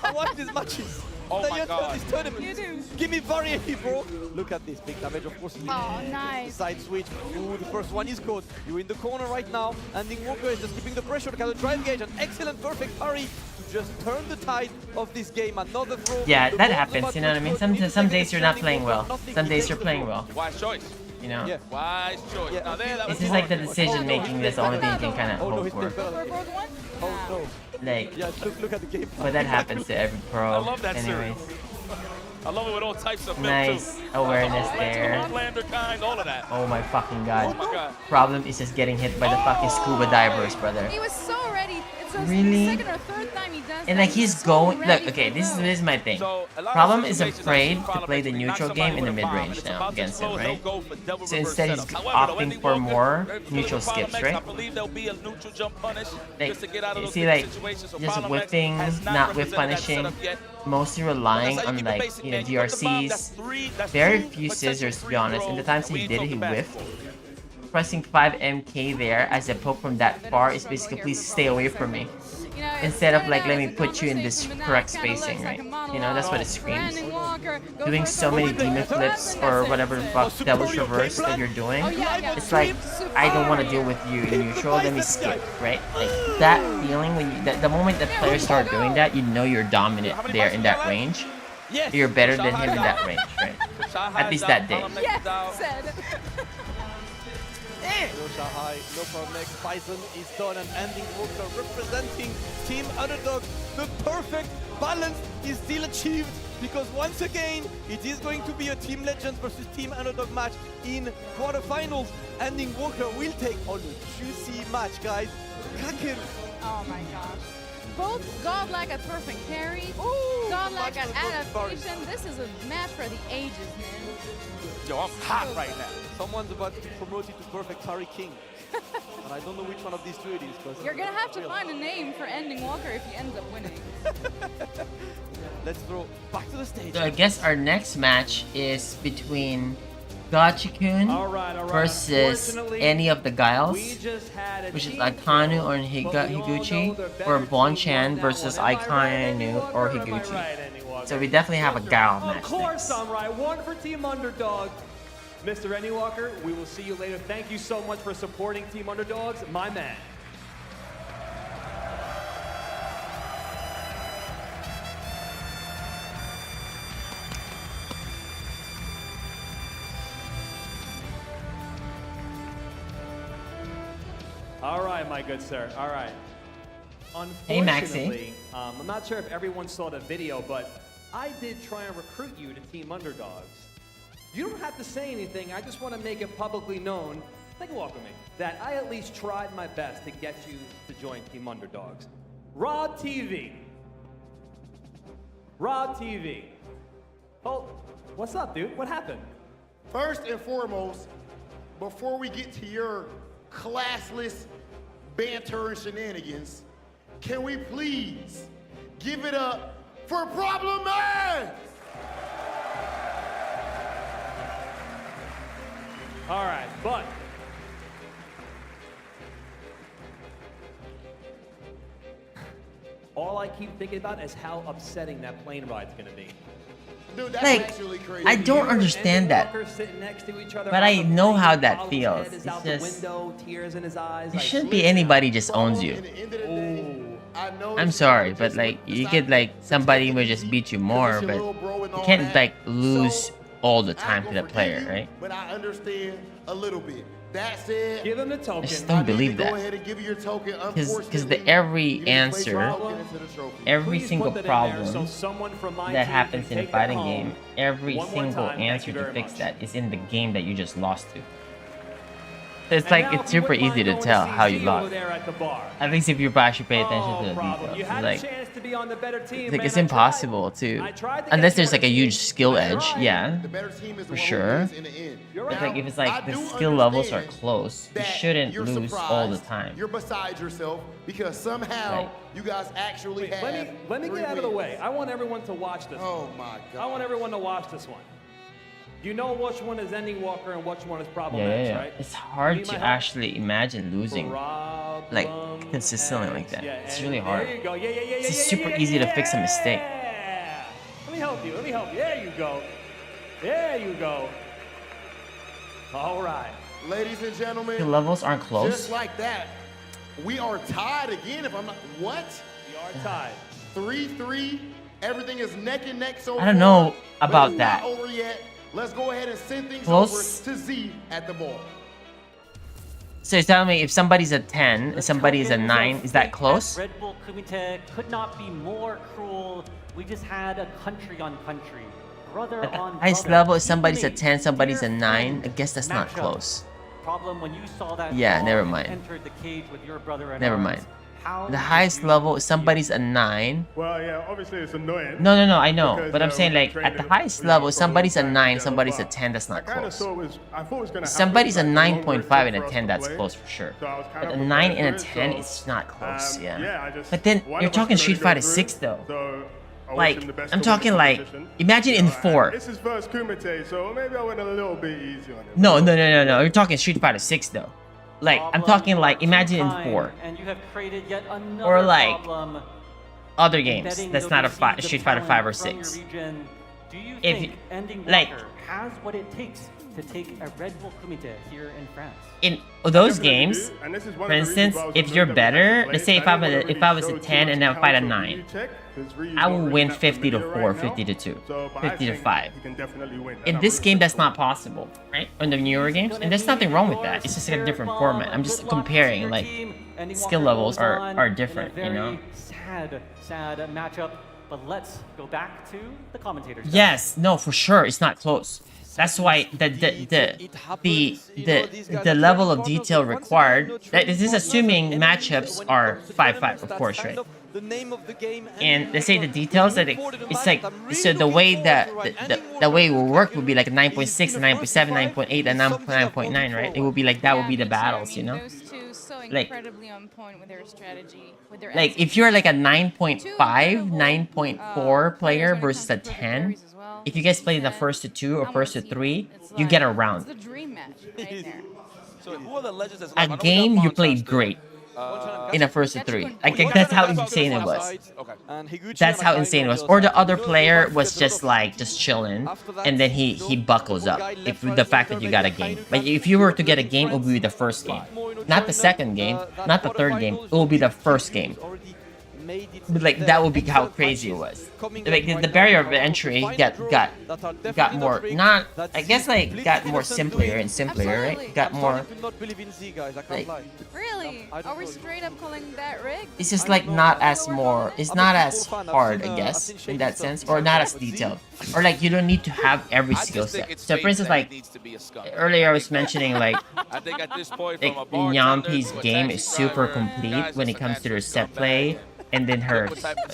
I watched these matches. Oh my god. This tournament. You do. Give me variety, bro. Look at this big damage, of course. Oh, nice. Side switch. Ooh, the first one is caught. You're in the corner right now. Ending Walker is just keeping the pressure to the drive gauge. An excellent, perfect parry to just turn the tide of this game. Another throw. Yeah, that happens. You know what I mean? Some days you're not playing well. Some days you're playing well. Wise choice. You know? Yeah. Wise choice. Yeah. Now there, that It's was just like the decision making that's the only thing you can kind of hope for. Oh no. Like, yeah, look at the game. but that happens to every pro. I love that anyways. series. I love it with all types of Nice awareness there. Homelander kind, all of that. Oh my fucking god. Oh my god. Problem is just getting hit by the fucking scuba divers, brother. He was so ready. It's the Really? second or third time he does And that. like he's going, look, okay, this is my thing. Problem is afraid to play the neutral game in the mid range now against him, right? So instead he's opting for more neutral skips, right? Like, you see, like just whipping, not whip punishing, mostly relying on like DRCs. Very few scissors to be honest. And the times he did it, he whiffed. Pressing 5MK there as a poke from that far is basically please stay away from me. Instead of like let me put you in this correct spacing, right? You know, that's what it screams. Doing so many demon flips or whatever the fuck devil's reverse that you're doing, it's like I don't want to deal with you in neutral, let me skip, right? Like that feeling when you, the moment that players start doing that, you know you're dominant there in that range. You're better than him in that range, right? At least that day. No Shahai, no problem. Next, Bison is done and Ending Walker representing Team Underdog. The perfect balance is still achieved because once again, it is going to be a Team Legends versus Team Underdog match in quarterfinals. Ending Walker will take on a juicy match, guys. Kraken. Oh my gosh. Both godlike at perfect parry, godlike at adaptation. This is a match for the ages, man. Yo, I'm hot right now. Someone's about to promote you to Perfect Parry King. And I don't know which one of these two it is. You're gonna have to find a name for Ending Walker if he ends up winning. Let's throw back to the stage. So I guess our next match is between Gotcha-kun versus any of the Guiles, which is Aikanu or Higuchi, or Bonchan versus Aikanu or Higuchi. So we definitely have a Guile match. Of course, Samurai. One for Team Underdog. Mr. Ending Walker, we will see you later. Thank you so much for supporting Team Underdogs, my man. All right, my good sir. All right. Hey, Unfortunately, I'm not sure if everyone saw the video, but I did try and recruit you to Team Underdogs. You don't have to say anything. I just want to make it publicly known, take a walk with me, that I at least tried my best to get you to join Team Underdogs. Rob TV. Rob TV. Oh, what's up, dude? What happened? First and foremost, before we get to your classless banter and shenanigans, can we please give it up for Problem Man? All right, but all I keep thinking about is how upsetting that plane ride's gonna be. Dude, that's Like, actually crazy. I don't understand that, but I know how that feels. It's just, tears in his eyes. there shouldn't be anybody just owns you. I'm sorry, but like you could like somebody will just beat you more, but you can't like lose all the time to the player, right? But I understand a little bit. That said, give them the token. I just don't believe that. Because the every answer, every single problem that happens in a fighting game, every single answer to fix that is in the game that you just lost to. It's like it's super easy to tell how you lost. At least if you actually pay attention to the details. Like it's impossible to, unless there's like a huge skill edge, yeah, for sure. But like if it's like the skill levels are close, you shouldn't lose all the time. You're beside yourself because somehow you guys actually have. Let me get out of the way. I want everyone to watch this. Oh my God! I want everyone to watch this one. You know which one is Ending Walker and which one is Problem X, right? It's hard to actually imagine losing like consistently like that. It's really hard. It's super easy to fix a mistake. Let me help you. Let me help you. There you go. There you go. All right. Ladies and gentlemen, the levels aren't close. Just like that, we are tied again. If I'm not, what? We are tied. 3-3. Everything is neck and neck so far. I don't know about that. Not over yet. Let's go ahead and send things Close. over to Z at the ball. So you're telling me if somebody's a 10 and somebody is a 9, is that close? Redbull Kumite could not be more cruel. We just had a country on country. Brother At the on highest brother. level, if somebody's a 10, somebody's a 9, I guess that's not close. Problem when you saw that Yeah, ball never mind. entered the cage with your brother in Never arms. mind. The highest level, if somebody's a 9. Well, yeah, obviously it's annoying. No, I know. Because, But I'm saying like at the highest level, somebody's a 9, somebody's a 10, that's not close. I thought it was gonna Somebody's a happen, like, 9.5 and a for us 10, to that's play. close for sure. So I was kind But of a 9 prepared and a for it, 10, so, it's not close, yeah. I just, But then one you're of us talking is Street gonna Fighter go 6 through, though. So I wish Like, him the best I'm of talking the like, competition. imagine in 4. This is first Kumite, so maybe I went a little bit easy on him. No. You're talking Street Fighter 6 though. Like, I'm talking like, imagine in 4. And you have created yet another Or like, problem. other games Embedding that's those not a seeds of Street Fighter 5 or talent 6. from your region. Do you If think Ending like Walker has what it takes to take a Redbull Kumite here in France? in those games, for instance, if you're better, let's say if I was a 10 and then I fight a 9, I will win 50 to 4, 50 to 2, 50 to 5. In this game, that's not possible, right? In the newer games, and there's nothing wrong with that. It's just like a different format. I'm just comparing, like, skill levels are different, you know? Sad matchup. But let's go back to the commentators. Yes, no, for sure, it's not close. That's why the level of detail required. This is assuming matchups are 5-5, of course, right? And they say the details that it's like, so the way that the way it will work would be like a 9.6, a 9.7, 9.8, and 9.9, right? It would be like that would be the battles, you know? Like, Incredibly on point with their strategy, with their like if you're like a 9.5, 9.4 player versus a 10, if you guys play the first to 2 or first to 3, you get a round. It's the dream match right there. So who are the legends that's A game you played great in a first to 3. Like that's how insane it was. That's how insane it was. Or the other player was just like just chilling, and then he buckles up. If the fact that you got a game, but if you were to get a game, it would be the first game, not the second game, not the third game. It will be the first game. But like that would be how crazy it was. Like the barrier of entry got more, not, I guess, like got more simpler and simpler, right? Got more like, Really? Are we straight up calling that rigged? it's just like not as more, it's not as hard, I guess, in that sense, or not as detailed, or like you don't need to have every skill set. So for instance, like earlier I was mentioning, like Nyampi's game is super complete when it comes to their set play and then her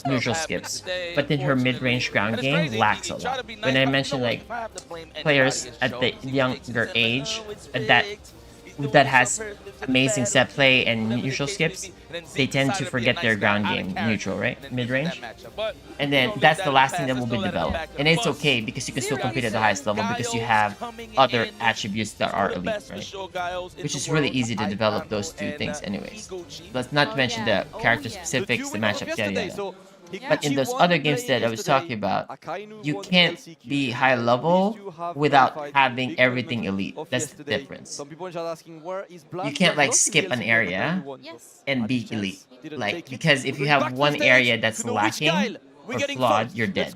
neutral skips, but then her mid-range ground game lacks a lot. When I mentioned like players at the younger age that has amazing set play and neutral skips, they tend to forget their ground game, neutral, right? Mid-range. And then that's the last thing that will be developed. And it's okay because you can still compete at the highest level because you have other attributes that are elite, right? Which is really easy to develop those two things anyways. Let's not mention the character specifics, the matchups, yada yada. But in those other games that I was talking about, you can't be high level without having everything elite. That's the difference. Some people are asking where is Black. You can't like skip an area and be elite. Like, because if you have one area that's lacking or flawed, you're dead.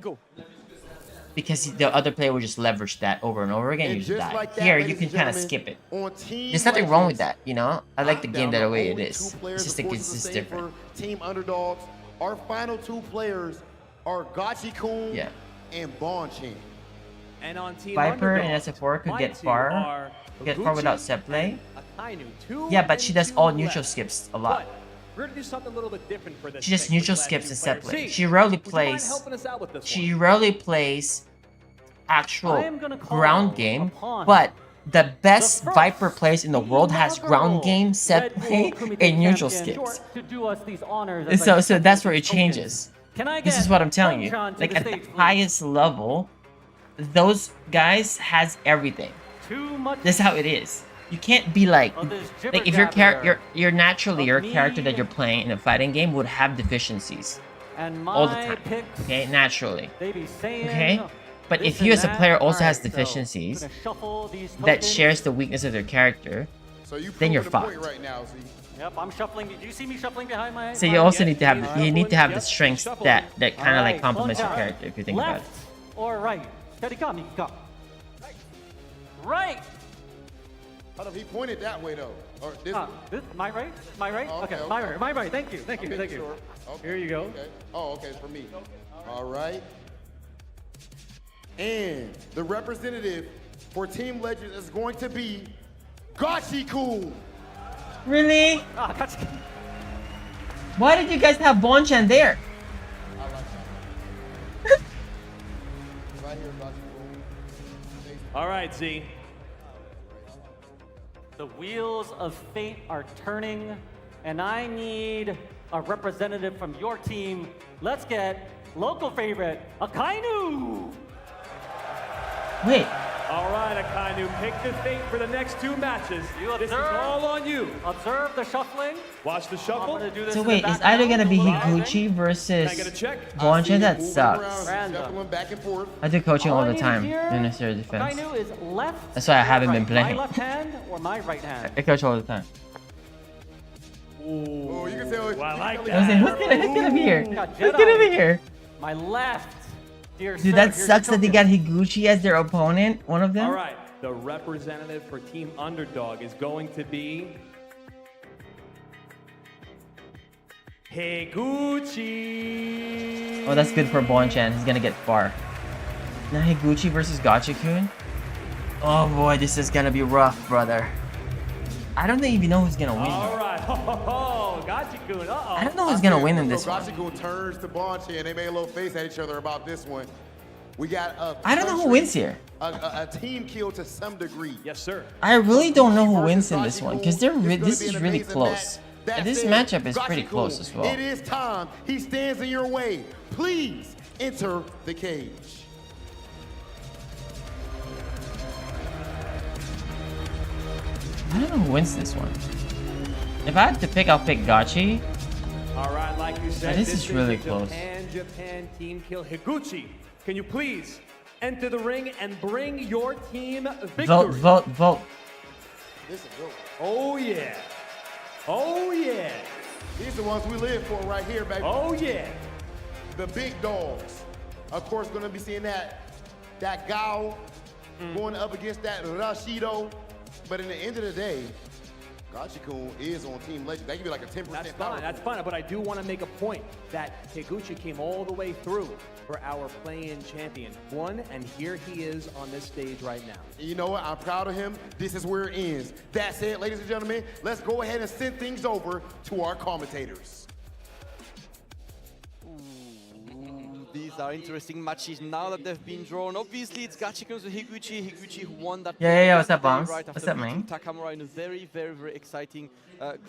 Because the other player will just leverage that over and over again, and you just die. Like that, here, you can kind of skip it. There's nothing wrong with that, you know? I like the game that way it is. It's just, it's just different. Team underdogs. Our final two players are Gachi-kun and Bonchan. And on Team Viper and SF4 could get far. Without set play. Yeah, but she does all neutral skips a lot. We're gonna do something a little bit different for this. She just neutral skips and set play. She rarely plays. She rarely plays actual ground game, but the best Viper players in the world has ground game, set play, and neutral skips. And so that's where it changes. This is what I'm telling you. Like at the highest level, those guys has everything. That's how it is. You can't be like if your character, your character that you're playing in a fighting game would have deficiencies all the time. Okay, naturally. Okay, but if you as a player also has deficiencies that shares the weakness of their character, then you're fucked. Yep, I'm shuffling. Do you see me shuffling behind my? So you also need to have the strengths that kind of like complements your character if you think about it. Or right? Right. Hold up, he pointed that way though. Or this my right? My right? Oh, okay, my right. My right. Thank you. Thank you. Thank you. Sure. Okay. Here you go. Okay. Oh, okay, it's for me. All right. And the representative for Team Legends is going to be Gachi-kun. Really? Why did you guys have Bonchan there? Right here, Gachi-kun. All right, Z. The wheels of fate are turning, and I need a representative from your team. Let's get local favorite, Akainu! Wait. All right, Akainu, pick the fate for the next two matches. This is all on you. Observe the shuffling. Watch the shuffle. So wait, it's either gonna be Higuchi versus Bonchan. That sucks. Back and forth. I do coaching all the time in a series defense. Akainu is left. That's why I haven't been playing. My left hand or my right hand? I coach all the time. Oh, you can say. Well, I like Who's gonna be here? Who's gonna be here? My left. Dear Dude, that sucks that they got Higuchi as their opponent. One of them. All right, the representative for Team Underdog is going to be Higuchi. Oh, that's good for Bonchan. He's gonna get far. Now Higuchi versus Gachi-kun. Oh boy, this is gonna be rough, brother. I don't even know who's gonna win. All right, Gachi-kun. I don't know who's gonna win in this one. Gachi-kun turns to Bonchan. They made a little face at each other about this one. We got I don't know who wins here. A team kill to some degree. Yes, sir. I really don't know who wins in this one because this is really close. And this matchup is pretty close as well. It is time. He stands in your way. Please enter the cage. I don't know who wins this one. If I had to pick, I'll pick Gachi. All right, like you said, this is really close. Japan team kill. Higuchi, can you please enter the ring and bring your team victory? Vote. This is good. Oh yeah. Oh yeah. These are the ones we live for right here, baby. Oh yeah. The big dogs. Of course, gonna be seeing that Gao going up against that Rashido. But in the end of the day, Gachi-kun is on Team Legend. That could be like a 10% power. That's fine, but I do want to make a point that Higuchi came all the way through for our play-in champion. Won, and here he is on this stage right now. You know what? I'm proud of him. This is where it ends. That's it, ladies and gentlemen. Let's go ahead and send things over to our commentators. These are interesting matches now that they've been drawn. Obviously, it's Gachi-kun to Higuchi who won that. Yeah. What's up, Bombs? Right What's up, man? Takamura in a very, very, very exciting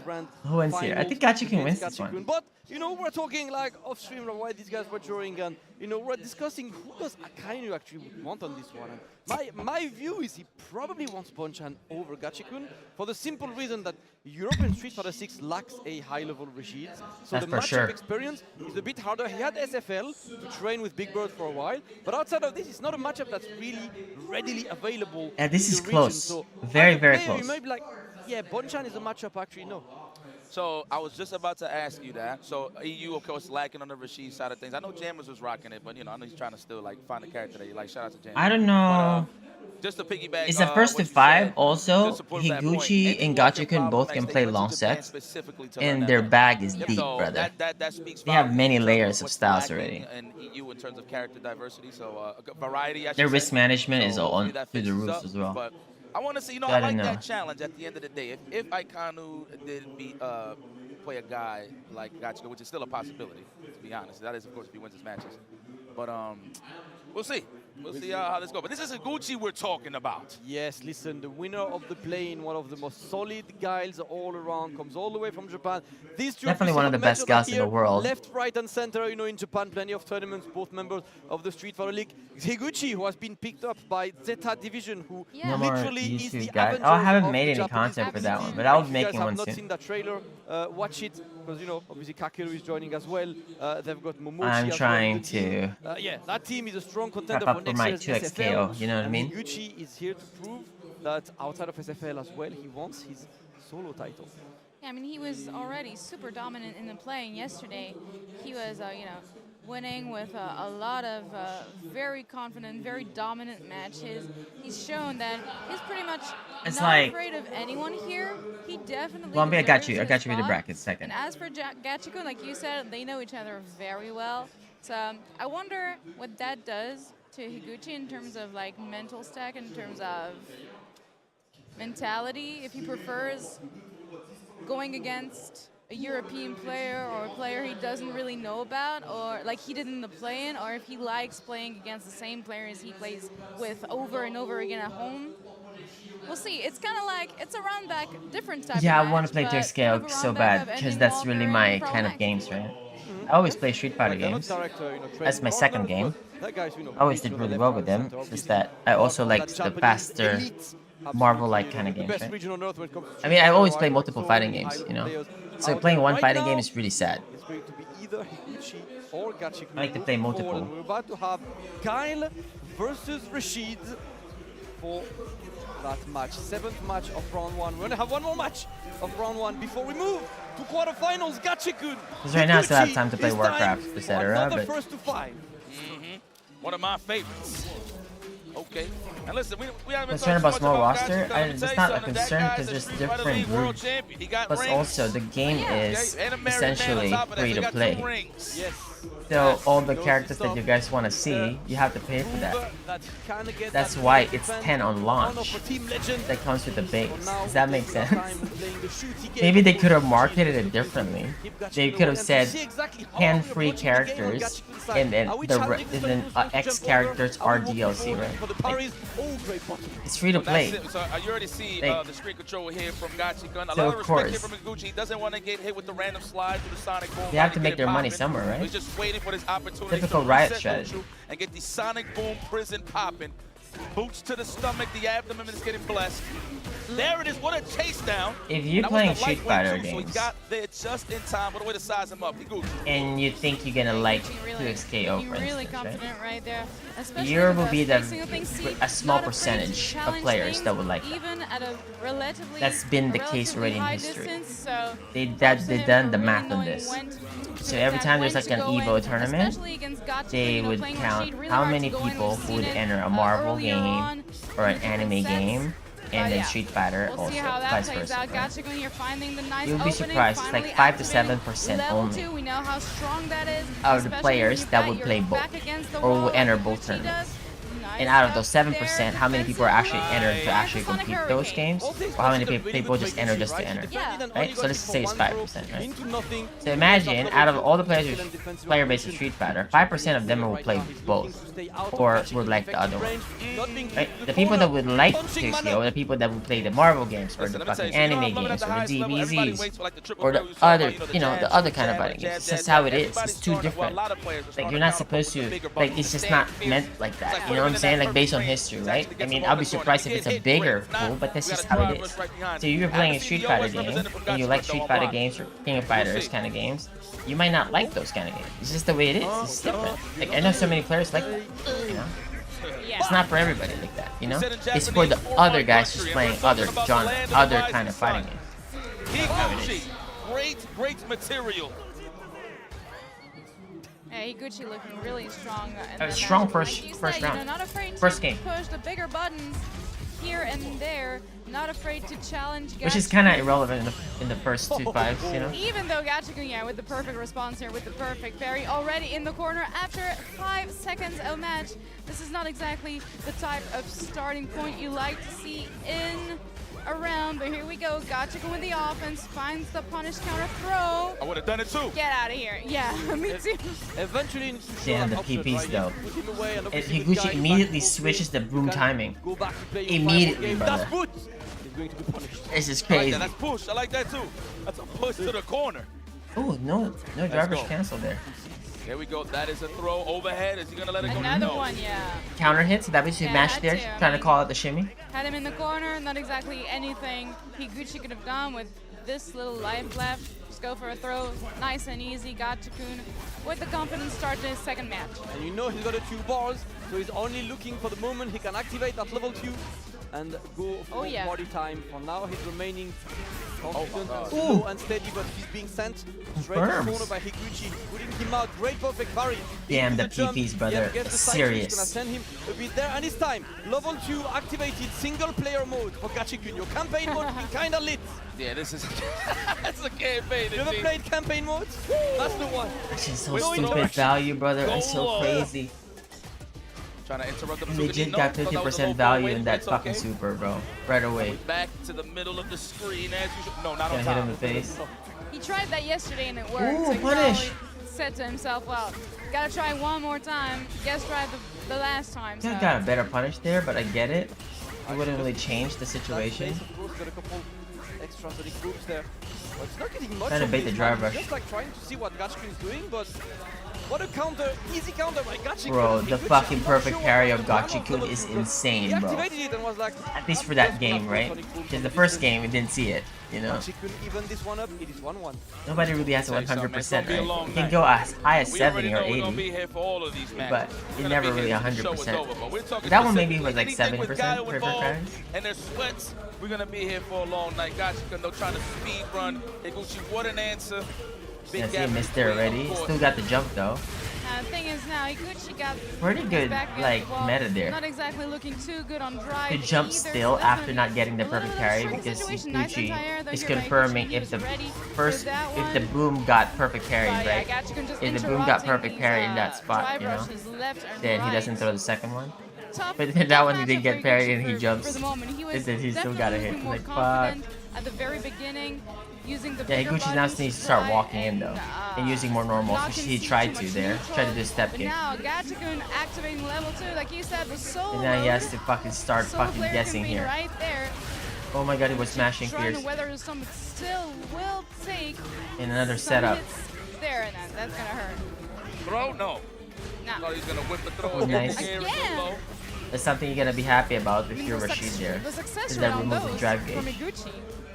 grand Who wins here? I think Gachi-kun wins this one. But, you know, we're talking like off-stream why these guys were drawing, and you know, we're discussing who does Akainu actually want on this one. And my view is he probably wants Bonchan over Gachikun for the simple reason that European Street Fighter 6 lacks a high-level Rashid. So That's the for matchup sure. experience is a bit harder. He had SFL to train with Big Bird for a while, but outside of this, it's not a matchup that's really readily available. Yeah, this in is the close. region. So Very, as a very player, close. You may be like, yeah, Bonchan is a matchup actually, no. So I was just about to ask you that. So EU, of course, lacking on the Rashid side of things. I know Jammers was rocking it, but you know, I know he's trying to still like find a character that you like. Shout out to Jammers. I don't know. But, just to piggyback. It's the first to 5. Also, Higuchi and Gachikun both can play long sets, and their bag is deep, brother. That speaks They have many layers of styles already. And EU in terms of character diversity, so variety. Their risk management is on through the roof as well. But I want to see, you know, So I I don't like know. that challenge at the end of the day. If Aikanu didn't play a guy like Gachika, which is still a possibility, to be honest. That is, of course, if he wins his matches. But we'll see. We'll see how this goes. But this is Higuchi we're talking about. Yes, listen, the winner of the play-in, one of the most solid guys all around, comes all the way from Japan. These two Definitely one of the best guys in the world. Left, right, and center, you know, in Japan, plenty of tournaments, both members of the Street Fighter League. Higuchi, who has been picked up by Zeta Division, who No more literally is the YouTube guy. Avengers Oh, I haven't of made the any Japanese content for that one, scene. but I'll If be you making guys have one not soon. seen that trailer, watch it, because, you know, obviously Kakeru is joining as well. They've got Momoshi I'm as well trying in the team. to Yeah, that team is a strong contender prep for up for next my year's 2x SFL. KO, you know what I And mean? Higuchi is here to prove that outside of SFL as well, he wants his solo title. Yeah, I mean, he was already super dominant in the play, and yesterday he was, you know, winning with a lot of very confident, very dominant matches. He's shown that he's pretty much It's not like- afraid of anyone here. He definitely Well, I got deserves you. I his got you with the spot. brackets. Second. And as for Gachikun, like you said, they know each other very well. So I wonder what that does to Higuchi in terms of like mental stack, in terms of mentality, if he prefers going against a European player or a player he doesn't really know about, or like he did in the play-in, or if he likes playing against the same players he plays with over and over again at home. We'll see. It's kind of like, it's a round back, different type Yeah, of I want to play match, to but scale kind of a so round back bad of because Ending that's Walker really and my Pro kind of Max. games, right? I always play Street Fighter games. That's my second game. I always did really well with them. It's just that I also liked the faster, Marvel-like kind of games, right? I mean, I always play multiple fighting games, you know? So playing one fighting game is really sad. It's going to be either Higuchi or Gachikun. I like to play multiple. Forward. We're about to have Kyle versus Rashid for that match. 7th match of round 1. We're going to have one more match of round 1 before we move to quarterfinals. Gachikun. Because right now I still have time to play Warcraft, etc. Another But first to 5. One of my favorites. Okay. And listen, we haven't concern talked about too much small Gachikun. roster, Let me it's tell you not a something, that concern guy's because a there's Street Fighter different League world groups. champion. He got Plus rings. also the game is And a married man on essentially top of that, free so to he got play. 2 rings. Yes. So all the characters that you guys want to see, you have to pay for that. That's why it's 10 on launch. That comes with the base. Does that make sense? Maybe they could have marketed it differently. They could have said 10 free characters and then X characters are DLC, right? Like, it's free to play. So you already see Like, the screen control here from Gachikun. A so lot of of respect course. here from Higuchi. He doesn't want to get hit with the random slide through the Sonic Boom. They have trying to make get their it money popping. somewhere, right? He's just waiting for this opportunity Typical to Riot reset strategy. neutral and get the Sonic Boom prison popping. Boots to the stomach, the abdomen is getting blessed. There it is, what a chase down. If you're That was playing the Street lightweight Fighter too, so he games got there just in time. What a way to size him up. Higuchi. and you think you're gonna like Really, 2XKO, he for really instance, right? confident right there. Especially Here with will be the spacing of things. See, a small not afraid to percentage of challenge players things, that would like that. even at a relatively That's been the case already in high history. distance, so They've props to him done for the really math on knowing this. when to So every attack, time there's when like to an go in, Evo tournament, especially against Gachikun, they you know, would playing count Rashid really how hard many to go in. people We've who seen would it, enter a Marvel earlier game on or an in anime sets. game, and then Yeah. Street Fighter We'll also, see how that vice plays versa. out. Right? Gachikun, you're finding the nice You'll be opening, surprised, it's like finally 5 to activating 7% level only 2. We know how strong that is, of the especially players when you've that got would your play back both against the or wall will enter like both Higuchi tournaments. does. And out of those 7%, how many people are actually entered to actually compete those games? Or how many people just enter just to enter? Right? So let's say it's 5%, right? So imagine, out of all the players with player base of Street Fighter, 5% of them will play both. Or would like the other one. Right? The people that would like TCO, the people that would play the Marvel games, or the fucking anime games, or the DBZs, or the other, you know, the other kind of fighting games. It's just how it is. It's too different. Like, you're not supposed to, like, it's just not meant like that. You know what I'm saying? Like, based on history, right? I mean, I'll be surprised if it's a bigger pool, but that's just how it is. So you're playing a Street Fighter game, and you like Street Fighter games, or King of Fighters kind of games, you might not like those kind of games. It's just the way it is. It's different. Like, I know so many players like that, you know? It's not for everybody like that, you know? It's for the other guys who's playing other genre, other kind of fighting games. Great material. Yeah, Higuchi looking really strong. Strong first round. round. You know, not afraid First to game. push the bigger buttons here and there. Not afraid to challenge. Which is kind of irrelevant in the first 2 fights, you know? Even though Gachikun, yeah, with the perfect response here, with the perfect parry, already in the corner after 5 seconds of match. This is not exactly the type of starting point you like to see in a round, but here we go. Gachikun with the offense, finds the punish counter throw. I would have done it too. Get out of here. Yeah, me too. Eventually, Damn, the PPs though. And Higuchi immediately switches the boom timing. Immediately, brother. Going to be punished. This is I like crazy. that. That's push. I like that too. That's a push to the corner. Oh, no garbage cancel there. There we go. That is a throw overhead. Is he gonna let it go? Another No. one, yeah. Counter hits, that was his match there, trying to call out the shimmy. Had him in the corner, not exactly anything Higuchi could have done with this little life left. Just go for a throw, nice and easy. Gachikun with the confidence start to his second match. And you know he's got a 2 bars, so he's only looking for the moment he can activate that level 2 and go for party time. For now, he's remaining confident and slow and steady, but he's being sent straight to the corner by Higuchi, putting him out. Great perfect parry. Damn, the PPs, brother. Gets the Serious. He's gonna send him a bit there, and it's time. Level 2 activated, single player mode for Gachikun. Your campaign mode is kinda lit. Yeah, this is that's a campaign. You ever played campaign mode? That's the one. This is so stupid value, brother. That's so crazy. Trying to interrupt the Legit got 50% value in that fucking super, bro. Right away. Back to the middle of the screen as usual. No, not on Gonna top. hit him in the face. He tried that yesterday and it worked. Ooh, so he punish. probably said to himself, well, gotta try one more time. Guess tried the last time. He So. got a better punish there, but I get it. It wouldn't really change the situation. Got a couple extra sonic groups there. But it's not getting much Trying to of bait the this drive one. rush. Just like trying to see what Gachikun is doing, but what a counter, easy counter by Gachikun. Bro, the Higuchi fucking not perfect sure parry what of kind of Gachikun is insane, He bro. activated it and was like, At least for that game, right? Because the first game, we didn't see it, you know? Gachikun even this one up, it is 1-1. Nobody really has a 100%, right? long You can night. go as high as We 70 or already know we're gonna 80, be here for all of these matches. but We're it gonna never be really here till the show is 100%. over, but we're talking That one maybe was specifically like anything with 70% Gaio perfect involved parries. and their sweats. We're gonna be here for a long night. Gachikun though trying to speed run. Higuchi, what an answer. Big Yeah, see, gap he missed there between, already. of course. Still got the jump though. The thing is now, Higuchi got Pretty good, back against like, the wall. meta there. Not exactly looking too good on drive. Could jump either, still so that's after gonna not be getting the a little perfect bit of a parry tricky because situation. Nice and tired, though, is you're right. confirming Higuchi if the was ready first, for that if the one. boom got perfect parry, But, yeah, right? Gachikun just If the boom got interrupting perfect these, parry in that spot, drive you know, rushes left and then he right. doesn't throw the second one. Tough, But then that tough one he didn't matchup get for parried Higuchi and he for jumps. the moment. He was And then he still definitely got a looking hit. more Like, fuck. confident at the very beginning, using the Yeah, bigger Higuchi now buttons needs to to start try walking in though, and using more normals, not which he concede tried too to much there. neutral. Tried to do a step But kick. now Gachikun activating level 2, like you said, was so And now he low. has to fucking start Solo fucking player guessing can be here. right there. Oh my god, he was smashing Trying Fierce to weather some, but still will take in another some setup. hits there, and that's gonna hurt. Throw? No. No. Thought he was gonna whip the throw. Oh, nice. Again. That's something you're gonna be happy about if I mean, you're the Rashid there. The success Is rate that on removes those the drive from gauge. Higuchi,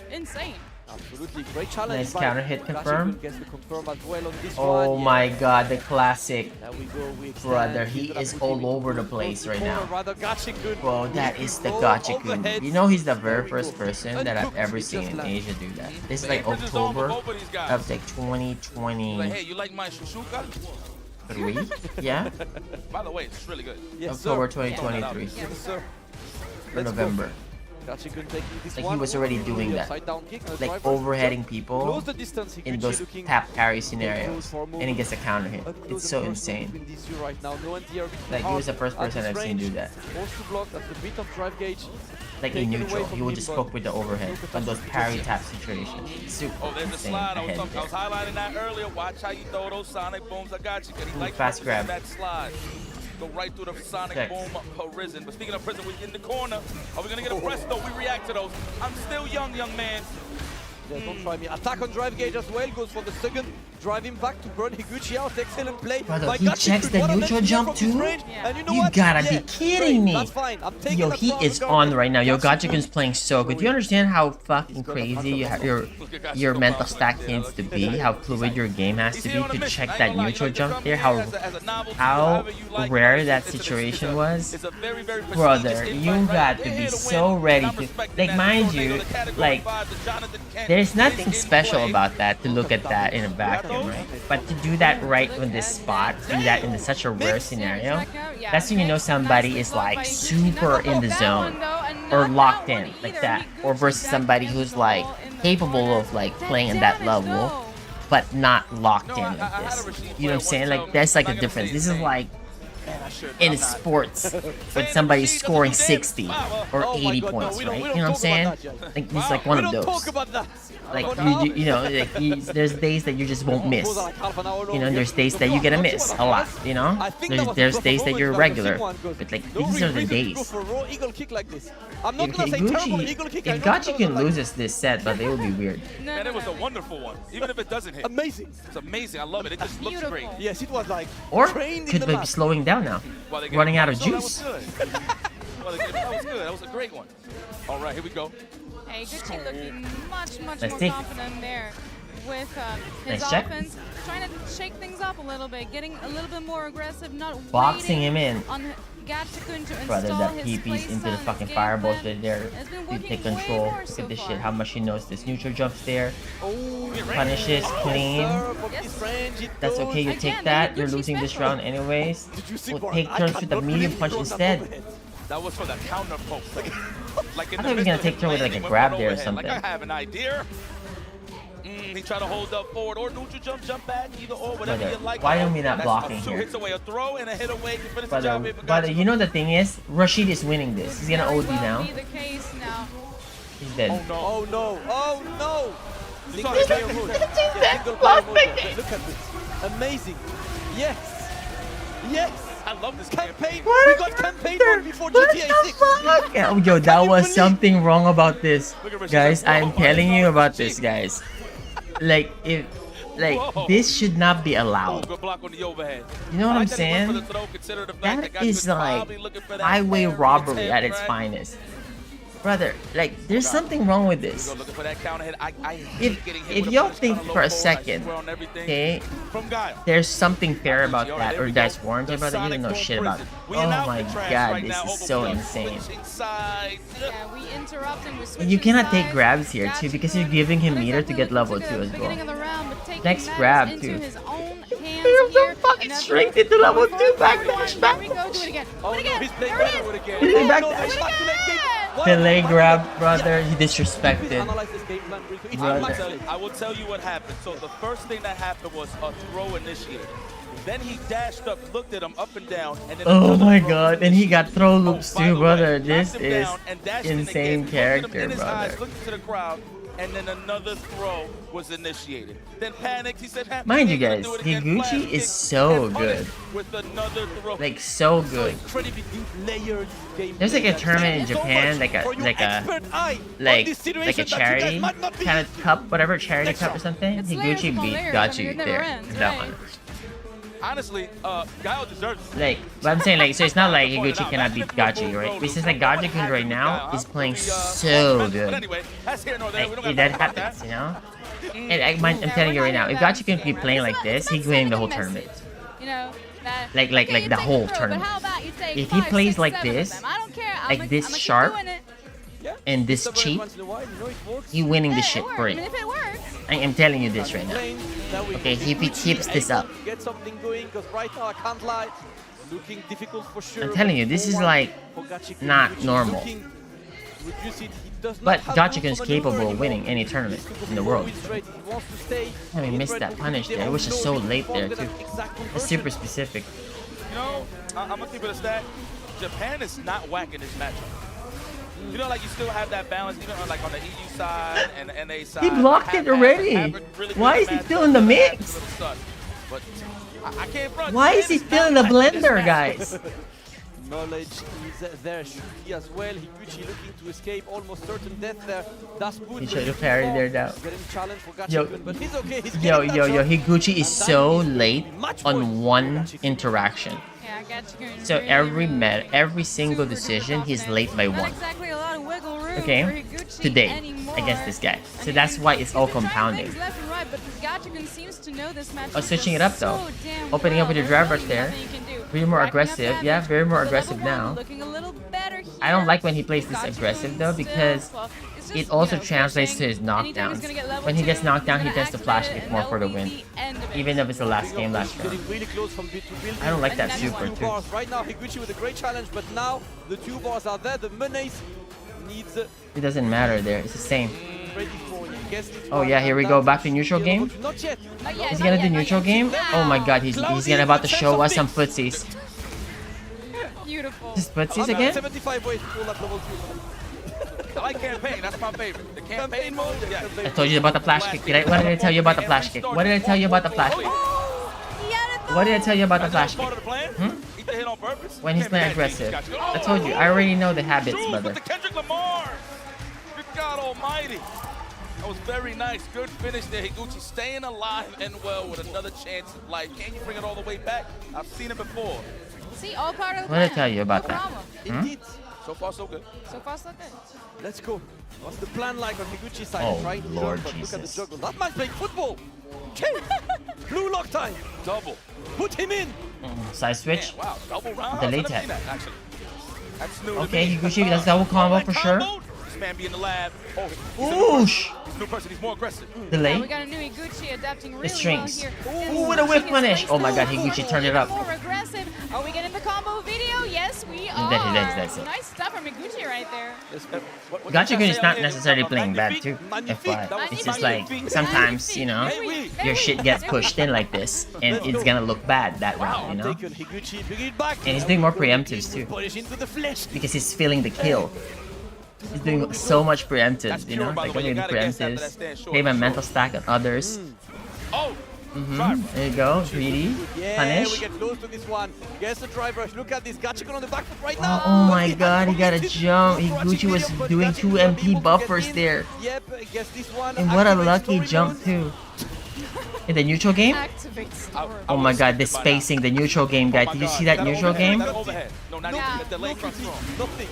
insane. Absolutely, great challenge. Nice by counter hit confirm. Gachikun gets to confirm as well on this Oh one. my Yeah. god, the classic. There we go. We extend. Brother, he He's gonna is put him all into over the close place to right corner, now. rather Gachikun. Bro, that is the Go Gachikun. overhead. You know he's the very first person that I've Uncooked, ever it seen just in lands. Asia do that. This is The like Empress is on for October both of these guys. of like 2023. Like, hey, you like my shushuka? Yeah? By the way, it's really good. Yes, October sir. 2023. Yes, sir. Or November. Gachiken taking this Like one. he was already Oh, doing the that, upside down kick and a like driver. overheading people Close the distance. in Higuchi those looking tap carry close scenarios, for a and he moment. gets a counter hit. Up close It's and so personal insane. between these two right now. No anti-air between Like he was the hard first at person this I've seen do range. that. Forced to block. That's a bit of drive gauge. Like in taken away neutral, from he would him, just but poke with the overhead on those parry tap situations. Super Oh, there's the insane slide. I ahead was there. highlighting that earlier. Watch how you throw those sonic booms. I got you. He likes fast grab. that slide. Go right through the sonic Check. boom prison. But speaking of prison, we're in the corner. Are we gonna get a presto? We react to those. I'm still young man. Yeah, don't try me. Attack on drive gauge as well. Goes for the second. Driving back to burn Higuchi out. Excellent play. Brother, by he Gachiken. checks the What an neutral NTR jump from this too? range. And you know You what? gotta Yeah, be kidding me. That's fine. I'm taking Yo, the he crown is regardless. on right now. Yo, Gachiken's playing so good. Do you understand how fucking crazy your mental stack needs to be? How fluid your game has to be to check that neutral jump there? How rare that situation was? Brother, you got to be so ready to... Like, mind you, like, there's nothing special about that to look at that in a vacuum, right? But to do that right on this spot, do that in such a rare scenario, that's when you know somebody is like super in the zone or locked in like that, or versus somebody who's like capable of like playing at that level but not locked in like this. You know what I'm saying? Like that's like the difference. This is like in sports when somebody's scoring 60 or 80 points, right? You know what I'm saying? Like this is like one of those. Like you know, like there's days that you just won't miss. You know, there's days that you get a miss a lot. You know, there's days that you're regular, but like these are the days. If Gachiken loses this set, but it will be weird. Man, it was a wonderful one. Even if it doesn't hit. Amazing. It's amazing. I love it. It just looks great. Yes, it was like Or could be slowing down now, running out of juice. That was good. That was a great one. All right, here we go. Hey, Gucci looking much Let's more see. confident there with his Nice check. offense. Trying to shake things up a little bit, getting a little bit more aggressive, not Boxing waiting him in. on Gachiken to Brother, install that his PP's into the playstyle, fucking game fireballs plan. right there. It's been You working take way control. more Look so at this far. shit. How much he knows this neutral jumps there. Oh, Punishes clean. That's okay. You take that. You're losing this round anyways. We'll take turns with the medium punch instead. That was for the counter poke. Like in I the thought he was midst gonna of take turn with like a landing, grab went there or overhead. something. Like I have an idea. He tried to hold up forward or neutral jump back, either or, whatever Brother, you like. why are we not That's blocking two here? hits away, a throw and a hit away to finish the job here for Brother, Gachiken. you know the thing is, Rashid is winning this. He's gonna OD now. Be the case now. He's dead. Oh no! Oh no! Single Look player at mode. this, Yeah, single player mode. Look at this. Amazing. Yes. Yes. I love this campaign. We got campaign mode before GTA 6. Yeah, yo, that was something wrong about this, guys. I'm telling you about this, guys. Like this should not be allowed. Good block on the overhead. You know what I'm I like that he went for saying? the throw, consider the fact That Gachiken is was like probably looking for that highway fire robbery at tail its grab. finest. Brother, like there's something wrong with this. Go looking for that counter hit. I hate getting hit If with y'all punish think kinda for low a forward. I second, swear on everything. okay, From Guile. there's something fair about that, or that's warranted, brother, you don't know shit about it. Oh my god, this is so insane. Yeah, we interrupt and we switch You cannot take sides. grabs here too, because you're giving him meter to get level 2 as well. Beginning of the round, but taking Next matters grab into too. his own hands here. fucking And that's strength right. into level 2, Here backdash, we go, do it again. Oh, Do it again. he's playing There it better with is. again. Did he Oh, back no, dash? he's back to that game. What? Delay grab, brother, he disrespected. Analyze this game plan real quick. It's Brother. I will tell you what happened. So the first thing that happened was a throw initiated. Then he dashed up, looked at him up and down, and then Oh another my throw god, and he got throw loops by too, the brother. way, This knocked him is down and dashed in insane again, looked at him character, in his brother. eyes, looked into the crowd, and then another throw was initiated. Then panicked. He said, Mind you "Ain't gonna guys, do it again." Higuchi Flash is kick so and punished good. With another throw. Like so good. Incredibly deep layered game. There's like a tournament in So Japan, much like for your expert eye on this situation that you charity guys might not be kind of cup, whatever charity cup or something. It's layers Higuchi upon beat layers. I mean, Gachi it never there. ends, That right? one. Honestly, Guile deserves it. Like, but I'm saying like, so it's not like Higuchi cannot beat Gachi, right? It's just like Gachi right now is playing so But good. anyway, that's here nor there. We don't Like, got that to talk about happens, you know? And I'm telling you right now, if Gachi can keep playing like this, he's winning the whole tournament. You know, that, Like okay, you the take whole throw, but tournament. how about you take If he 5, plays 6, like 7 of this, them? I don't care. like I'ma this keep sharp, doing it. and this cheap, he winning this shit I free. mean, if it works. I am telling you this right now. Okay, if he keeps this up, Get something going, because right now I can't lie. Looking difficult for sure. I'm telling you, this is like not normal. reduce it. He does not But have Gachiken room is for maneuver capable of anymore. winning any tournament in the world. He wants to stay I mean, in missed Red that Bull punish Comité. there. It was just so No, late there wanted too. an exact It's conversion. super specific. You know, I'm gonna keep it a stat. Japan is not whacking this matchup. You know, like you still have that balance, even on like on the EU side and the NA side. He blocked it already. Why is he still in the mix? But I can't front. Why is he still in the blender, guys? Knowledge is there. Shia as well. Higuchi looking to escape. Almost certain death there. That's good. He should have parried there now. Getting challenged for Yo, Gachiken, but he's okay. He's yo, getting yo, that yo, shot. Higuchi is so late on one interaction. Yeah, Gachiken So really, every single decision, he's late by not one. exactly a lot of wiggle room Okay, for Higuchi today anymore. against this guy. So that's why it's all compounding. Things left and right, but Gachiken seems to know this match. Oh, switching it up though. So damn Opening up well. with your There's drive rush really there. nothing you can do. Very more Racking up aggressive. damage. Yeah, very more The level aggressive one now. looking a little better here. I don't like when he plays this aggressive though because it also translates to his knockdowns. When he gets knocked down, he tends to flash kick more for the win. Even if it's the last game last round. Getting really close from building. I don't like that And super two too. bars. Right now, Higuchi with a great challenge, but now the 2 bars are there. The Menace needs It doesn't matter there. It's the same. ready for you. Guess this Oh one, yeah, and here we that go. Back to is neutral still game. Not yet. Is he gonna do neutral game? Oh my god, he's gonna about to show us some footsies. Beautiful. Just footsies again? 75 ways to pull up level 2. I like campaign. That's my favorite. The campaign mode. Yeah. I told you about the flash kick. What did I tell you about the flash kick? What did I tell you about the flash kick? What did I tell you about the flash kick? Hmm? Eat the hit on purpose. When he's playing aggressive. I told you, I already know the habits, brother. With the Kendrick Lamar. Good God Almighty. That was very nice. Good finish there. Higuchi staying alive and well with another chance of life. Can you bring it all the way back? I've seen it before. See, all part of the What did I plan. tell you about No that? problem. Indeed. So far, so good. So far, so good. Let's go. What's the plan like on Higuchi's side? Oh, Trying to Lord juggle, but look at the Jesus. juggle. That man's playing football. Blue lock time. Double. Put him in. Side switch. Wow, double round. The I've late never seen tap. that, actually. That's new to Okay, me. Higuchi, that's double combo for sure. This man be in the lab. Oh, Oosh! he's a new person. He's more aggressive. Delay. We got a new Higuchi adapting really The strings. well here. Ooh, with a whip punish. Oh my god, Higuchi turned it up. More aggressive. Are we getting the combo video? Yes, we are. That's it. Nice stuff from Higuchi right there. Gachiken is not necessarily playing bad too, FYI. It's just like, sometimes, you know, your shit gets pushed in like this, and it's gonna look bad that round, you know? And he's doing more preemptives too, because he's feeling the kill. He's doing so much preemptives, you know? Like, I'm gonna do preemptives, play my mental stack on others. Oh! There you go, greedy, Yeah, punish. we get close to this one. Guess the drive rush. Look at this. Gachiken on the back foot right now. Oh my god, he got a jump. Higuchi was doing 2 MP buffers there. Yep, guess this one. And what a activates lucky storage jump too. In the neutral game? Oh my god, the spacing, the neutral game, guys. Did you see that neutral game? No, not even the delay comes wrong.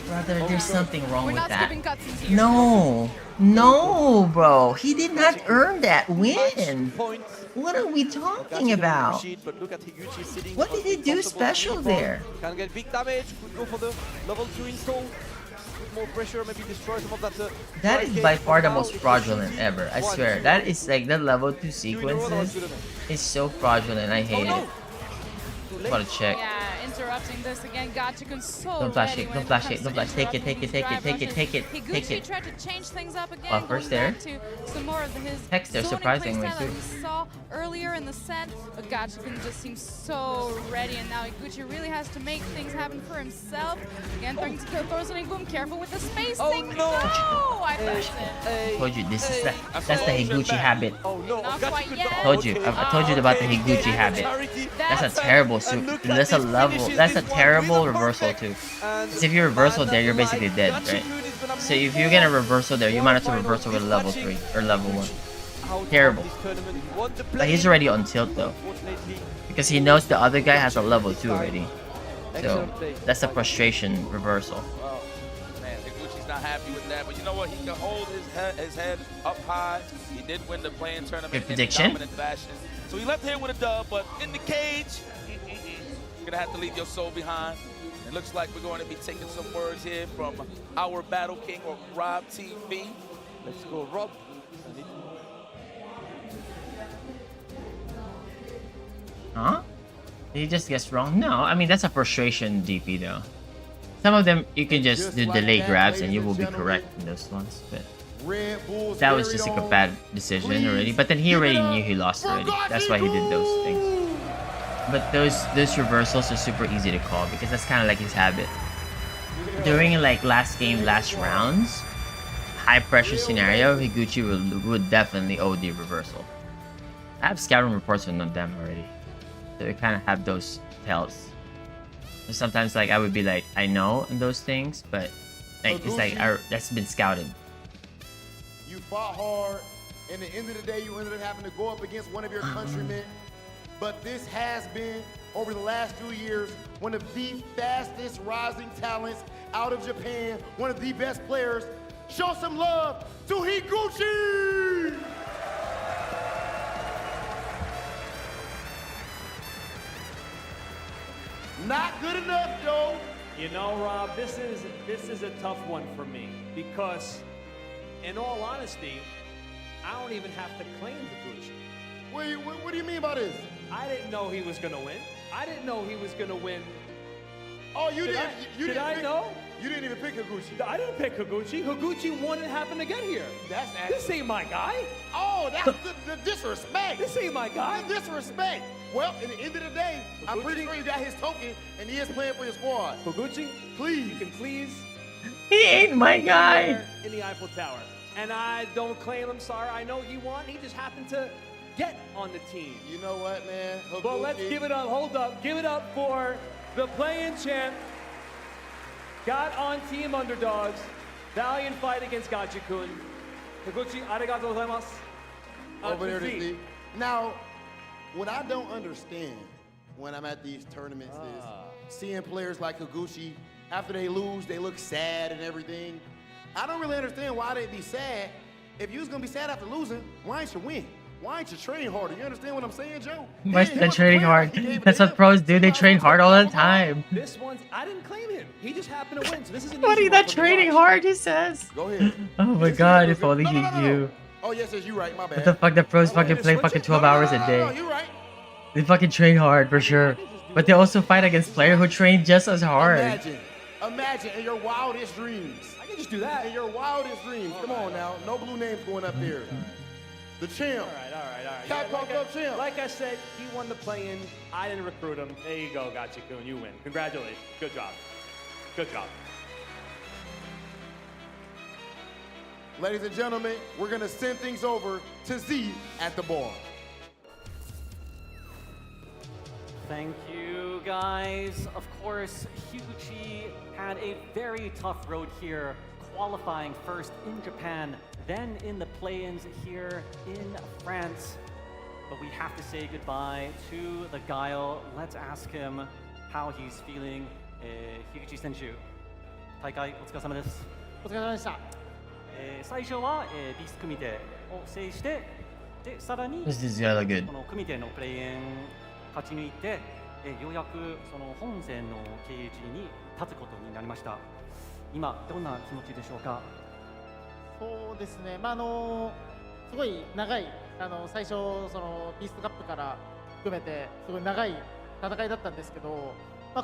Brother, there's something wrong We're with not that. skipping cutscenes here. No, bro. He did not earn that win. What are we talking about? What did he do special there? Can get big damage. Could go for the level 2 install. More pressure, maybe destroy some of that. That is by far the most fraudulent ever. I swear. That is like the level 2 sequences. It's so fraudulent. I hate it. Gotta check. Yeah, interrupting this again. Gachiken so Don't flash ready it. when Don't flash comes it. to Don't flash. Take it. Take it. Take it. drive Take it. rushes. Take it. Take Higuchi it. tried to change things up again. Buffers going there. back to some more of his Hex there, zoning surprisingly, playstyle that too. we saw earlier in the set. But Gachiken just seems so ready, and now Higuchi really has to make things happen for himself. Again, throws something boom. Careful with the space thing. No! I flashed it. Told you this is that's the Higuchi habit. Oh no! Not quite yet. Told you. I told you about the Higuchi habit. That's a terrible suit. That's a level. That's a terrible reversal too. Because if you reversal there, you're basically dead, right? So if you're gonna reversal there, you might have to reversal with level 3 or level 1. Terrible. But he's already on tilt though, because he knows the other guy has a level 2 already. So that's a frustration reversal. Wow. Man, Higuchi's not happy with that, but you know what? He can hold his head up high. He did win the playing tournament Good in prediction. dominant fashion. So he left here with a dub, but in the cage, you're gonna have to leave your soul behind. It looks like we're going to be taking some words here from our Battle King, or Rob TV. Let's go, Rob. Huh? Did he just guess wrong? No, I mean that's a frustration DP though. Some of them you can just do delay grabs and you will be correct in those ones, but that was just like a bad decision already. But then he already knew he lost already. That's why he did those things. But those reversals are super easy to call because that's kind of like his habit. During like last game, last rounds, high pressure scenario, Higuchi would definitely OD reversal. I have scouting reports on them already, so we kind of have those tells. So sometimes like I would be like, I know in those things, but like it's like that's been scouted. You fought hard, and at the end of the day, you ended up having to go up against one of your countrymen. But this has been, over the last few years, one of the fastest rising talents out of Japan, one of the best players. Show some love to Higuchi! Not good enough, Joe. You know, Rob, this is a tough one for me because, in all honesty, I don't even have to claim Higuchi. What do you mean by this? I didn't know he was gonna win. I didn't know he was gonna win. Oh, you Did I know? You didn't even pick Higuchi. I didn't pick Higuchi. Higuchi won and happened to get here. This ain't my guy. Oh, that's the disrespect. This ain't my guy. The disrespect. Well, at the end of the day, I'm pretty sure you got his token, and he is playing for your squad. Higuchi, please. You can please. He ain't my guy. In the Eiffel Tower. And I don't claim him, sorry. I know he won. He just happened to get on the team. You know what, man? Higuchi. But let's give it up. Hold up. Give it up for the play-in champ. Got on Team Underdogs. Valiant fight against Gachi-kun. Higuchi, arigatou gozaimasu. Over there to see. Now, what I don't understand when I'm at these tournaments is seeing players like Higuchi, after they lose, they look sad and everything. I don't really understand why they'd be sad. If you was gonna be sad after losing, why ain't you win? Why ain't you train harder? You understand what I'm saying, Joe? Why is they training hard? That's what pros do. They train hard all the time. This one's, I didn't claim him. He just happened to win, so this is an What are easy you one not for the training watch. hard, he says? Go ahead. Oh my god, if only he knew. Oh, yes, you right, my bad. What the fuck, the pros fucking play fucking 12 hours a day. You right. They fucking train hard for sure. But they also fight against players who train just as hard. Imagine in your wildest dreams. I can just do that. In your wildest dreams. Come on now. No blue names going up there. The champ. All right. Capcom Cup champ. Like I said, he won the play-in. I didn't recruit him. There you go, Gachi-kun. You win. Congratulations. Good job. Good job. Ladies and gentlemen, we're going to send things over to Z at the bar. Thank you, guys. Of course, Higuchi had a very tough road here, qualifying first in Japan, then in the play-ins here in France. But we have to say goodbye to the Guile. Let's ask him how he's feeling. Higuchi 選手、大会お疲れ様です。お疲れ様でした。最初はビス組手を制して、でさらに This is really good. この組手のプレイン勝ち抜いて、ようやくその本戦のケージに立つことになりました。今どんな気持ちでしょうか。そうですね。すごい長い最初そのビーストカップから含めてすごい長い戦いだったんですけど。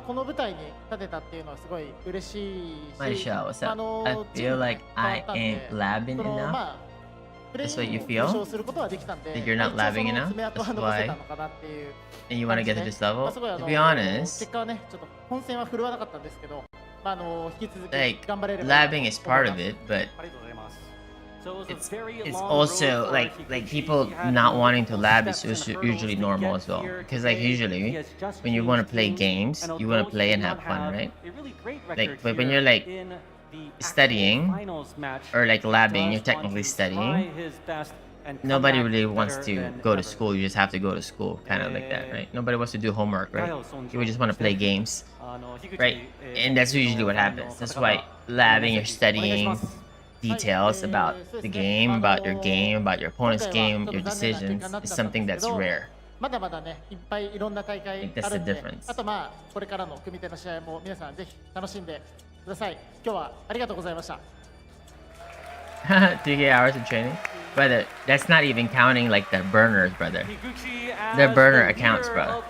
この舞台に立てたっていうのはすごい嬉しいし、Marisha, what's up? I feel like I ain't blabbing enough. That's what you feel? That you're not labbing enough? That's why? And you want to get to this level? To be honest, like, labbing is part of it, but it's also like people not wanting to lab is usually normal as well, because like usually when you want to play games, you want to play and have fun, right? Like, but when you're like studying or like labbing, you're technically studying. Nobody really wants to go to school. You just have to go to school, kind of like that, right? Nobody wants to do homework, right? You just want to play games, right? And that's usually what happens. That's why labbing or studying details about the game, about your opponent's game, your decisions is something that's rare. まだまだね、いっぱいいろんな大会あるんで、あとこれからの組手の試合も皆さんぜひ楽しんでください。今日はありがとうございました。3 hours of training? Brother, that's not even counting like the burners, brother. The burner accounts, bro.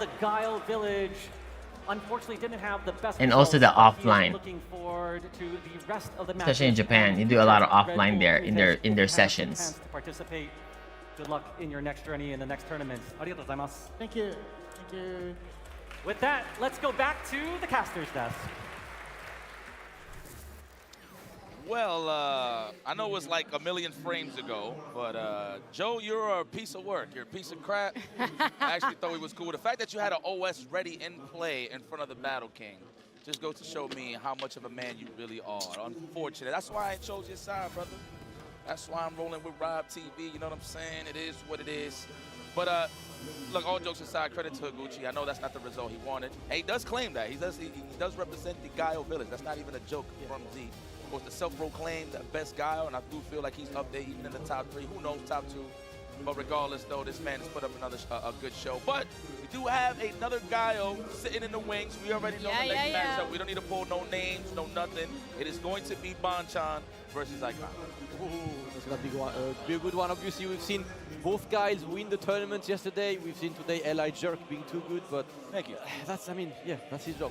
unfortunately didn't have the best And also the results, but he is offline. looking forward to the rest of the Especially in matches Japan, and you do a lot of future Red offline Bull there Kumite. in their If you have a sessions. chance to participate. Good luck in your next journey in the next tournament. Arigatou gozaimasu. Thank you. Thank you. With that, let's go back to the caster's desk. Well, I know it was like a million frames ago, but Joe, you're a piece of work. You're a piece of crap. I actually thought it was cool. The fact that you had an OS ready in play in front of the Battle King just goes to show me how much of a man you really are. Unfortunate. That's why I chose your side, brother. That's why I'm rolling with Rob TV. You know what I'm saying? It is what it is. But look, all jokes aside, credit to Higuchi. I know that's not the result he wanted. And he does claim that. He does represent the Gaio village. That's not even a joke from Z. Of course, the self-proclaimed best Gaio, and I do feel like he's up there even in the top 3. Who knows, top 2. But regardless, though, this man has put up another a good show. But we do have another Gaio sitting in the wings. We already know the next matchup. We don't need to pull no names, no nothing. It is going to be Bonchan versus Icon. Ooh, it's gonna be a good one. Obviously, we've seen both guys win the tournament yesterday. We've seen today Eli Jerk being too good, but thank you. That's, I mean, yeah, that's his job.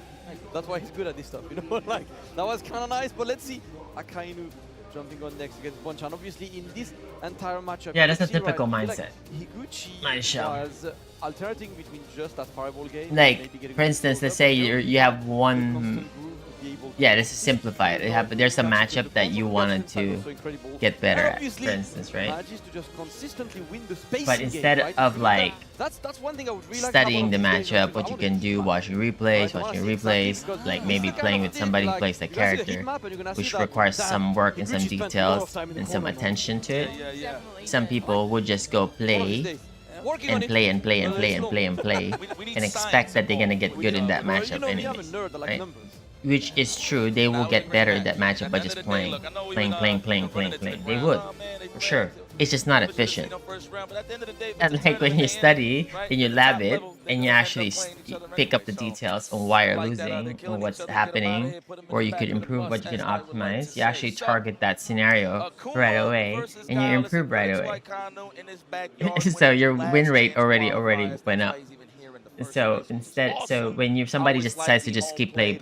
That's why he's good at this stuff, you know. Like that was kind of nice, but let's see Akainu jumping on next against Bonchan. Obviously, in this entire matchup, Yeah, that's a you see, typical right, mindset. Higuchi Nice shot. was alternating between just that fireball game. Like, for instance, let's say you have one. Yeah, this is simplified. There's a matchup that you wanted to get better at, for instance, right? Manages to just consistently win the spacing But instead game, right? of like that's one thing I would really like studying the about this game, matchup, what you can do, watching replays, like maybe playing with somebody who plays the character, which requires some work and some details and some attention to it. Some people would just go play and play and play and play and play and play and expect that they're gonna get good in that matchup anyways, right? Which is true, they will get better at that matchup by just playing. They would, for sure. It's just not efficient. And like when you study and you lab it and you actually pick up the details on why you're losing or what's happening, or you could improve what you can optimize, you actually target that scenario right away and you improve right away. So your win rate already went up. So when somebody just decides to just keep playing,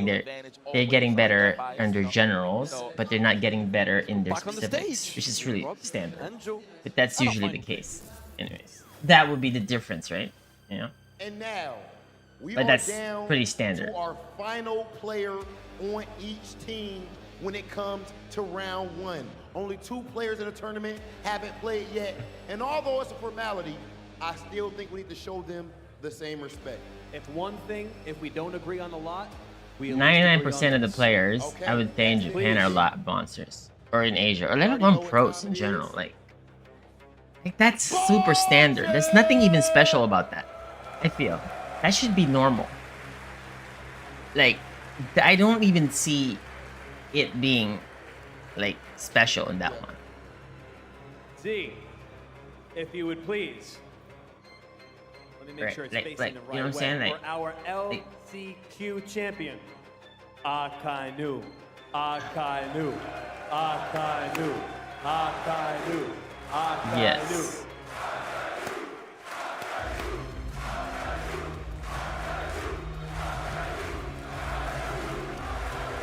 they're getting better in their generals, but they're not getting better in their specifics, which is really standard. But that's usually the case, anyways. That would be the difference, right? You know. And now we but are that's down pretty standard. to our final player on each team when it comes to round 1. Only 2 players in the tournament haven't played yet, and although it's a formality, I still think we need to show them the same respect. If we don't agree on a lot, we 99% of the players, I would say in Japan, are lot monsters, or in Asia, or let alone pros in general. Like that's super standard. There's nothing even special about that. I feel that should be normal. Like I don't even see it being like special in that one. Z, if you would please. Let me make sure it's facing the right you know what I'm saying? way. For our LCQ champion, Akainu, Akainu, Akainu, Akainu, Akainu. Yes.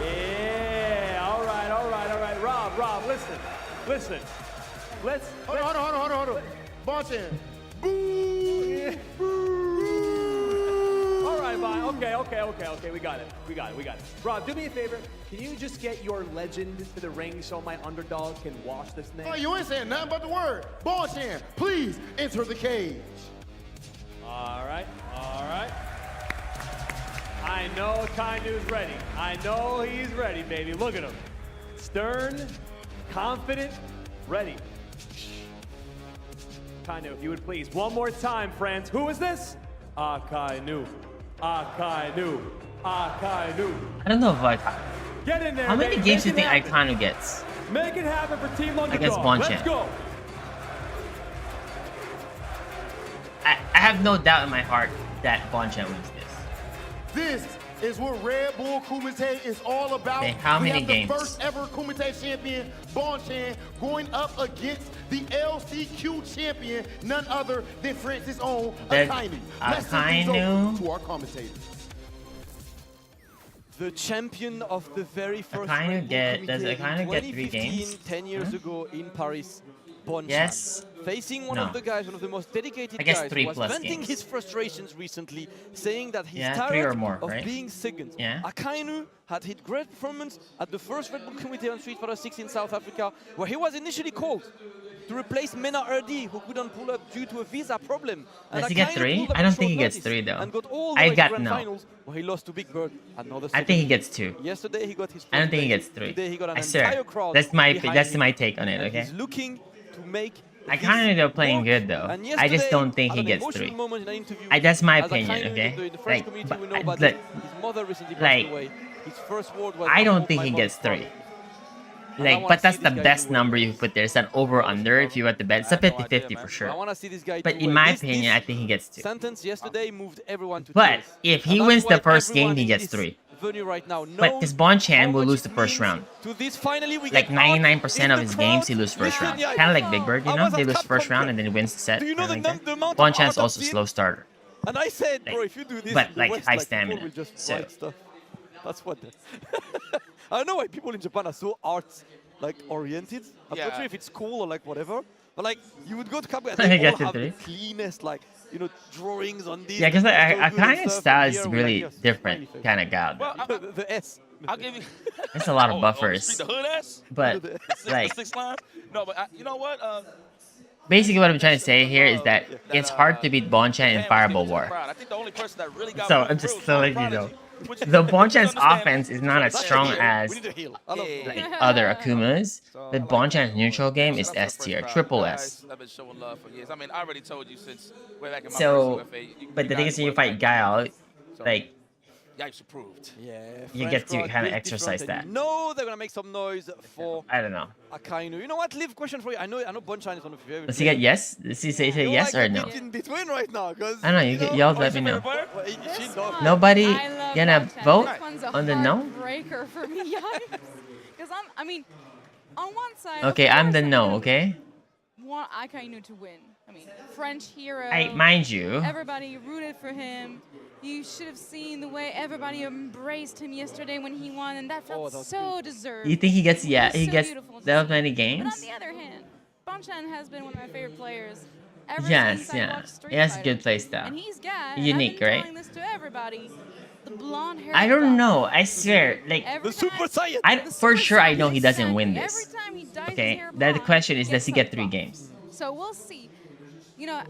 Yeah, all right. Rob, listen. Hold on. Bonchan. Boo! All right, bye. Okay. We got it. Rob, do me a favor. Can you just get your legend to the ring so my underdog can wash this thing? Oh, you ain't saying nothing but the word. Bonchan, please enter the cage. All right. I know Kainu's ready. I know he's ready, baby. Look at him. Stern, confident, ready. Akainu, if you would please. One more time, friends. Who is this? Akainu. I don't know if Get in there, how many baby. games do you Make think it Akainu gets? Make it happen for Team Underdog. Against Bonchan. Let's go. I have no doubt in my heart that Bonchan wins this. This is what Red Bull Kumite is all about. Okay, how many games? The first ever Kumite champion, Bonchan, going up against the LCQ champion, none other than France's own Akainu. Let's send these over to our commentators. the champion of the very first kinda Red Bull get- does Kumite it kinda in get 3 games? 2015, 10 years ago in Paris. Bonchan, Yes. facing one No. of the guys, one of the most dedicated I guess guys, 3 who was plus venting games. his frustrations recently, saying that he's Yeah, tired 3 or more, of right? being second. Yeah. Akainu had hit great performance at the first Red Bull Kumite on Street Fighter 6 in South Africa, where he was initially called to replace MenaRD, who couldn't pull up due to a visa problem. And Does he get Akainu 3? pulled up I on don't short think he gets notice 3 though. and got all the I way got to grand no. finals, where he lost to Big Bird. Another I think he gets 2. Yesterday he got his. I don't first think he place. gets 3. Today he got an I swear. entire crowd That's my behind him. take on it. And Okay. He's looking to make. Akainu they're playing good though. And I just don't think at he an gets emotional 3. moment in an interview, That's my as opinion. Akainu, Okay. in the French Like, community, but, we know about like, his mother recently like, passed away. His first word was, I don't hope think my he mom gets is proud of 3. me. Like, but that's the best number you put there. It's an over under if you had to bet. It's a 50-50 for sure. I want to see this guy But do in well. my This opinion, I think he gets 2. sentence yesterday moved everyone to But tears. if And he that's wins the why first game, everyone he in gets this 3. venue right now But knows his Bonchan how will much lose it the first means round. to this. Finally, we Like get 99% of in his the games, crowd. he loses first Listen, round. yeah, Kind of like Big Bird, you I know? was They at lose Capcom first round Club. and then wins the set. Do you know kinda like the that. amount of art Bonchan's I've also seen? slow starter. And I said, bro, if you do this, but, in like, the West, high people stamina. will just So- write stuff. That's what. I don't know why people in Japan are so art like oriented. I'm not Yeah. sure if it's cool or like whatever. But like you would go to Capcom and I they get all it, have the right? cleanest like drawings on these. Yeah, because so good and Akainu's stuff. style Here is we really like, yes, different smiley face. kind of god. Well, the S. I'll give you. It's a lot of Oh, buffers. the hood S. But, The like, six line. No, but you know what? basically what I'm trying to say here is that it's hard to beat Bonchan in Fireball War. I think the only person that really got So me I'm through just was to let you know. Prodigy, which is- The which is Bonchan's understandable. offense is not as strong as like other Akumas, but Bonchan's neutral game is S tier, triple S. I've been showing love for years. I mean, I already told you since way back in my So, first UFA. but the thing is when you fight Guile, like, Yipes approved. Yeah, you get to kind of exercise that. No, they're gonna make some noise for I don't know. Akainu. You know what? Live question for you. I know Bonchan is one of your favorite. Does he get yes? Does he say You're yes like or no? in between right now, because I don't know, y'all let me know. know. Nobody I love gonna Bonchan. vote This one's a on the no? heartbreaker for me, because I mean, on one side. Okay, of I'm course the I'm no, gonna okay? Want Akainu to win. I mean, French hero. Mind you. Everybody rooted for him. You should have seen the way everybody embraced him yesterday when he won, and that felt so deserved. You think he gets, yeah, It was he so gets beautiful to that see. many But games? on the other hand, Bonchan has been one of my favorite players ever Yes, since I yeah. watched Street He has a Fighter. good play style. And he's got Unique, I've been right? telling this to everybody. The blonde hair. I don't know. I swear, like, The Super Saiyan. for sure I know he doesn't win this. Every time he dyes his Okay, hair the blonde, question is, does he get 3 buff. games? So we'll see. You know,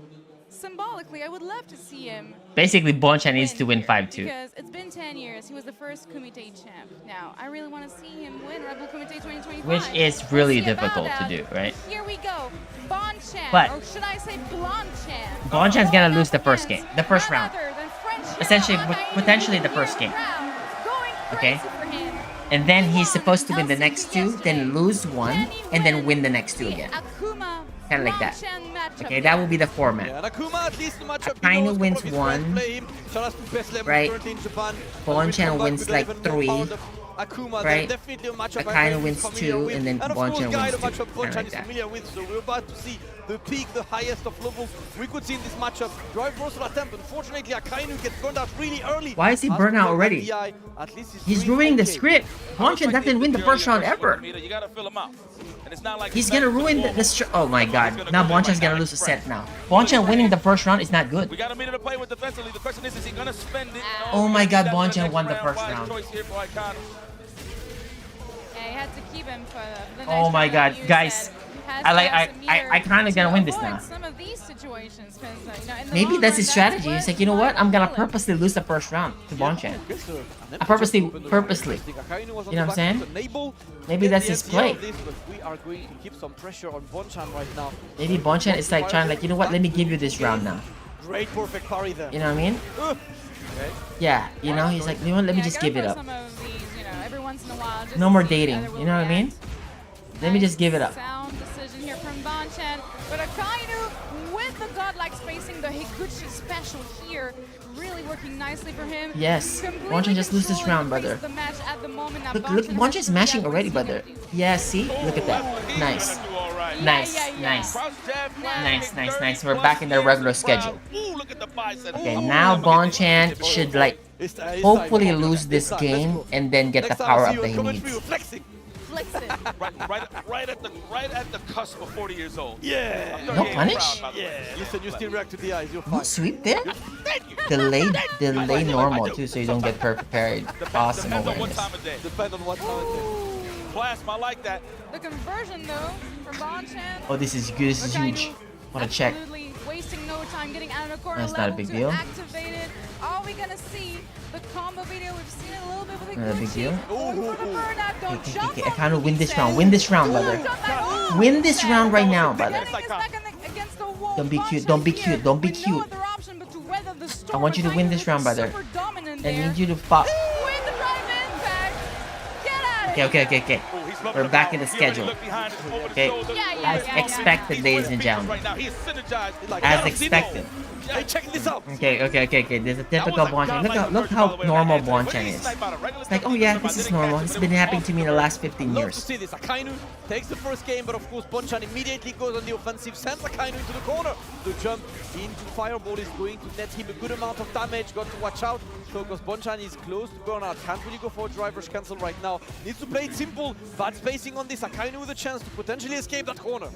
symbolically, I would love to see him. Basically, Bonchan needs to win 5-2. Because it's been 10 years. He was the first Kumite champ. Now, I really want to see him win Red Bull Kumite 2025. Which is really We'll see about difficult to that. do, right? Here we go. Bonchan, But- or should I say Blanchan? Bonchan's gonna lose the first game, the first round. Other than French Essentially, hero potentially the first game. going Okay? crazy for him. And then he's supposed to win the next 2, then lose 1, and then win the next 2 again. Akuma Kind of like that. Blanchan matchup. Okay, that will be the format. Yeah, and Akuma at least the matchup. Akainu wins 1, right? Bonchan wins like 3, Akuma, right? definitely a matchup Akainu wins 2, and then and of course, Bonchan guys, wins a 2. matchup Kind Bonchan of like is that. familiar with, so we're about to see the peak, the highest of levels we could see in this matchup. Drive Russell attempt. Unfortunately, Akainu gets burned out really early. Why is he As burned out for already? DI, at least He's doing ruining the okay. script. Bonchan doesn't win the first round ever. You gotta fill him out. And it's not like He's gonna ruin the oh my god. Now Bonchan's gonna lose a set now. Bonchan winning the first round is not good. We got a meter to play with defensively. The question is he gonna spend it? Oh my god, That's Bonchan next won the first Wise round. choice here for Akainu. Yeah, he had to keep him for the next Oh my round, god, like you guys. said. Has I to like have some meter I kind of gonna to win this avoid now. Some of these situations, 'cause, you know, in the Maybe long that's run, his strategy. what He's like, you know what? I'm gonna purposely lose the first round to Bonchan. Purposely. You know what I'm saying? Maybe that's his play. We are going to keep some pressure on Bonchan right now. Maybe Bonchan is like trying like, you know what? Let me give you this round now. Great perfect parry there. You know what I mean? Okay. Yeah, you know, he's like, you know what? Let me just give it up. Some of these, you know, every once in a while, just No to more see dating. how they You know what I mean? Let me just give it up. Sound decision here from Bonchan, but Akainu with the godlike spacing, the Higuchi special here, really working nicely for him. Yes, Completely Bonchan just lose this controlling round, the pace brother. of the match at the moment. Now Look, Bonchan has Bonchan's to mashing react already, when brother. Yeah, see? Look at that. Nice. right. Nice, nice. Nice. We're back in their regular schedule. Okay, now Bonchan should like hopefully lose this game and then get the power up that he needs. right at the cusp of 40 years old. Yeah. No punish? Yeah. Listen, you still react to the eyes. You're fine. No sweep there? Delay normal too, so you don't get perfect parried. Awesome awareness. Depend on what time of day. Plasma, I like that. The conversion though from Bonchan. Oh, this is good. This is huge. What a check. Absolutely wasting no time getting out of the corner. That's not a big deal. Activated. Are we gonna see the combo video? We've seen it a little bit with the Not a big deal. Okay, I kind of win this round. Win this round, brother. Win this round right now, brother. Don't be cute. Don't be cute. Don't be cute. I want you to win this round, brother. I need you to fuck. Okay. We're back in the schedule. Okay, as expected, ladies and gentlemen. As expected. Hey, check this out. Okay. There's a typical Bonchan. Look how normal Bonchan is. It's like, oh yeah, this is normal. It's been happening to me in the last 15 Love to years. see this. Akainu takes the first game, but of course Bonchan immediately goes on the offensive, sends Akainu into the corner. The jump into Fireball is going to net him a good amount of damage. Got to watch out because Bonchan is close to burnout. Can't really go for a driver's cancel right now. Needs to play it simple. Bad spacing on this. Akainu with a chance to potentially escape that corner.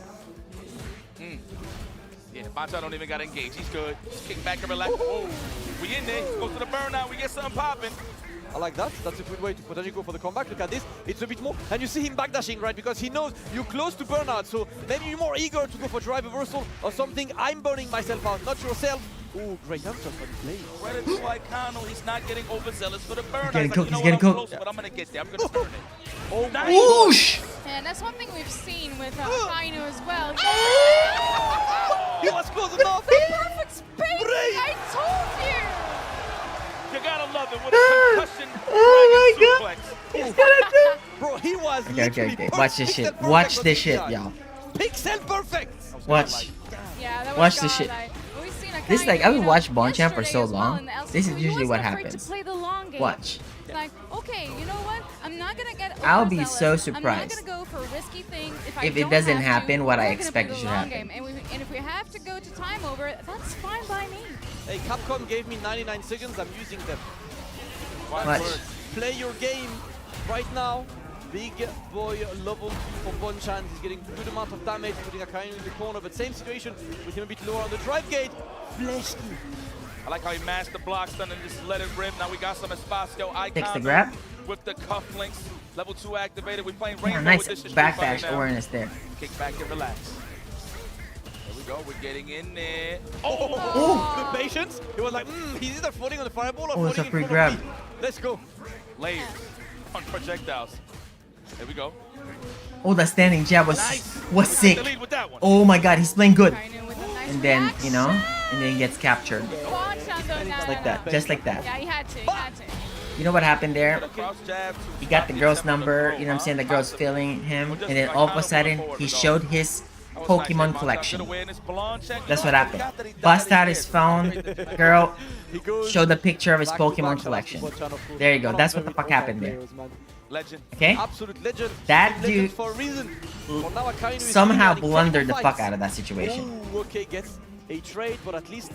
Yeah, Bonchan don't even got engaged. He's good. Just kick back and relax. Oh, we in there. Go to the burnout. We get something popping. I like that. That's a good way to potentially go for the comeback. Look at this. It's a bit more. And you see him backdashing, right? Because he knows you're close to burnout. So maybe you're more eager to go for drive reversal or something. I'm burning myself out, not yourself. Oh, great answer for the play. Credit to Icano. He's not getting overzealous for the burnout. Getting cooked. He's Like, getting I'm cooked. close, but I'm going to get there. I'm going to turn it. Oh, nice. Whoosh! And that's one thing we've seen with Akainu as well. He was close enough. The perfect space! I told you! You gotta love it with a concussion. Oh my god! He's gonna do. Bro, he was Okay. Watch this shit. Watch this shit, y'all. Pixel perfect. Watch. Yeah, that was Watch this shit. godlike. We've seen Akainu, This is like, I would watch Bonchan yesterday for so as well long. in the LCS, This is he usually what wasn't afraid happens. to play the long game. Watch. Like, okay, you know what? I'm not gonna get I'll be overzealous. so I'm surprised not gonna go for a risky thing if if I it don't doesn't have happen to. what I We're gonna expect play it the should long happen. game. And if we have to go to time over, that's fine by me. Hey, Capcom gave me 99 seconds. I'm using them. Watch. Play your game right now. Big boy level 2 for Bonchan. He's getting a good amount of damage, putting Akainu in the corner, but same situation with him a bit lower on the drive gate. Flash kill. I like how he mashed the block stun and just let it rip. Now we got some Espacio icons. Takes the grab. With the cufflinks. Level 2 activated. We're playing Yeah, Rainbow nice with this backdash awareness there. Kick back and relax. There we go. We're getting in there. Oh! The patience. He was like, he's either floating on the fireball or Oh, it's a floating free in front of grab. me. Let's go. Layers on projectiles. There we go. Oh, that standing jab was sick. the lead with that one. Oh my god, he's playing good. And then, you know, and then he gets captured. Just like that. Just like that. Yeah, he had to. You know what happened there? He got the girl's number, you know what I'm saying? The girl's feeling him, and then all of a sudden, he showed his Pokemon collection. That's what happened. Bust out his phone, girl, showed the picture of his Pokemon collection. There you go. That's what the fuck happened there. Legend. Okay? Absolute legend. That dude For a reason. For now, Akainu is somehow doing an blundered the incredible fuck out of that situation. Oh, okay, gets a trade, but at least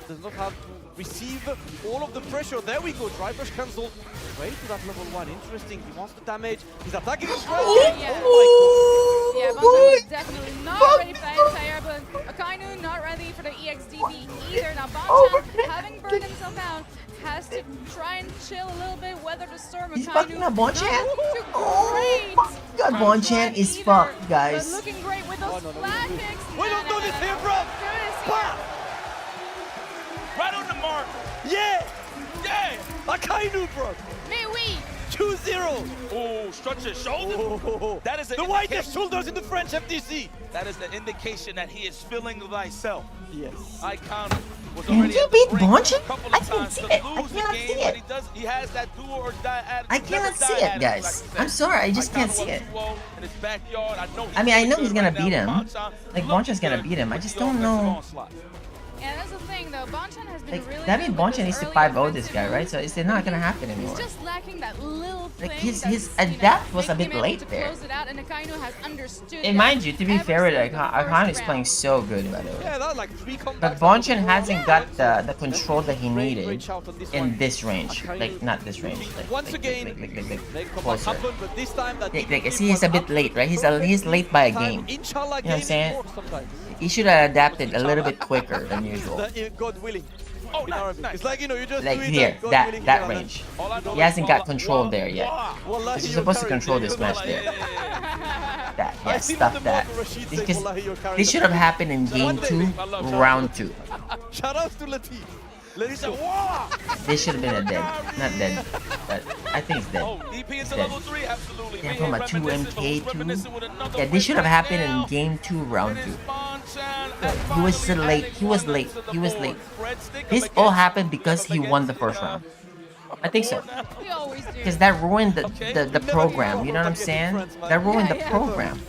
does not have to receive all of the pressure. There we go, driver's cancel. Straight to that level 1. Interesting. He wants the damage. He's attacking his drive. Yeah, Bonchan was definitely not ready for that entire, but Akainu not ready for the EXDB either. Now Bonchan, having burned himself out, has to try and chill a little bit, weather the storm. He's Akainu fucking up Bonchan? not too great. God, Bonchan is fucked, But guys. looking great with those flat kicks. We don't do this here, bro. Right on the mark. Yeah. Yeah. Akainu, bro. Mais oui. 2-0. Oh, stretch his shoulders. Oh. That is the widest shoulders in the French FTC. That is the indication that he is feeling thyself. Yes. Icon was Can already you at the beat brink Bonchan? a couple I of can't times see to it. I lose the cannot game, see but it. he has that do or die attitude. I cannot see it, guys. I'm sorry, I just can't see it. In his backyard. I mean, I know he's gonna beat him. Like, Bonchan's gonna beat him. I just don't know. Yeah, that's the thing though. Bonchan has been Like, really that means good with Bonchan needs to early 5-0 this offensive guy, right? So it's not gonna happen He's anymore. just lacking that little thing. Like his that's, adapt was a bit making him able late to there. close it out, and Akainu has understood And that mind you, to be ever fair, since the Akainu first is playing round. so good, by the way. Yeah, that's like 3 combats. But Bonchan hasn't got the control that he needed in this range. Like, not this range. Like, Once again, closer. happened, but this time that Like, see, he's a bit late, right? He's late by a game. You know what I'm saying? He should have adapted a little bit quicker than usual. God willing. It's like, you know, you just Like do it here, God that willing, that range. He hasn't got control there yet. Wallahi, He's you're supposed to carrying control it. this match there. That, I yeah, see stuff the that. mod Rashid This, saying, "Wallahi, you're carrying this the should have ball." happened in game 2, round 2. Shout out to Latif. Latif said, wow! This should have been a dead. Not dead, but I think it's dead. DP It's into dead. level 3, absolutely. Yeah, from a 2MK2. Yeah, this should have happened in game 2, round 2. He was so late. He was late. He was late. This all happened because he won the first round. I think so. We always do. Because that ruined the program. You know what I'm saying? That ruined the program.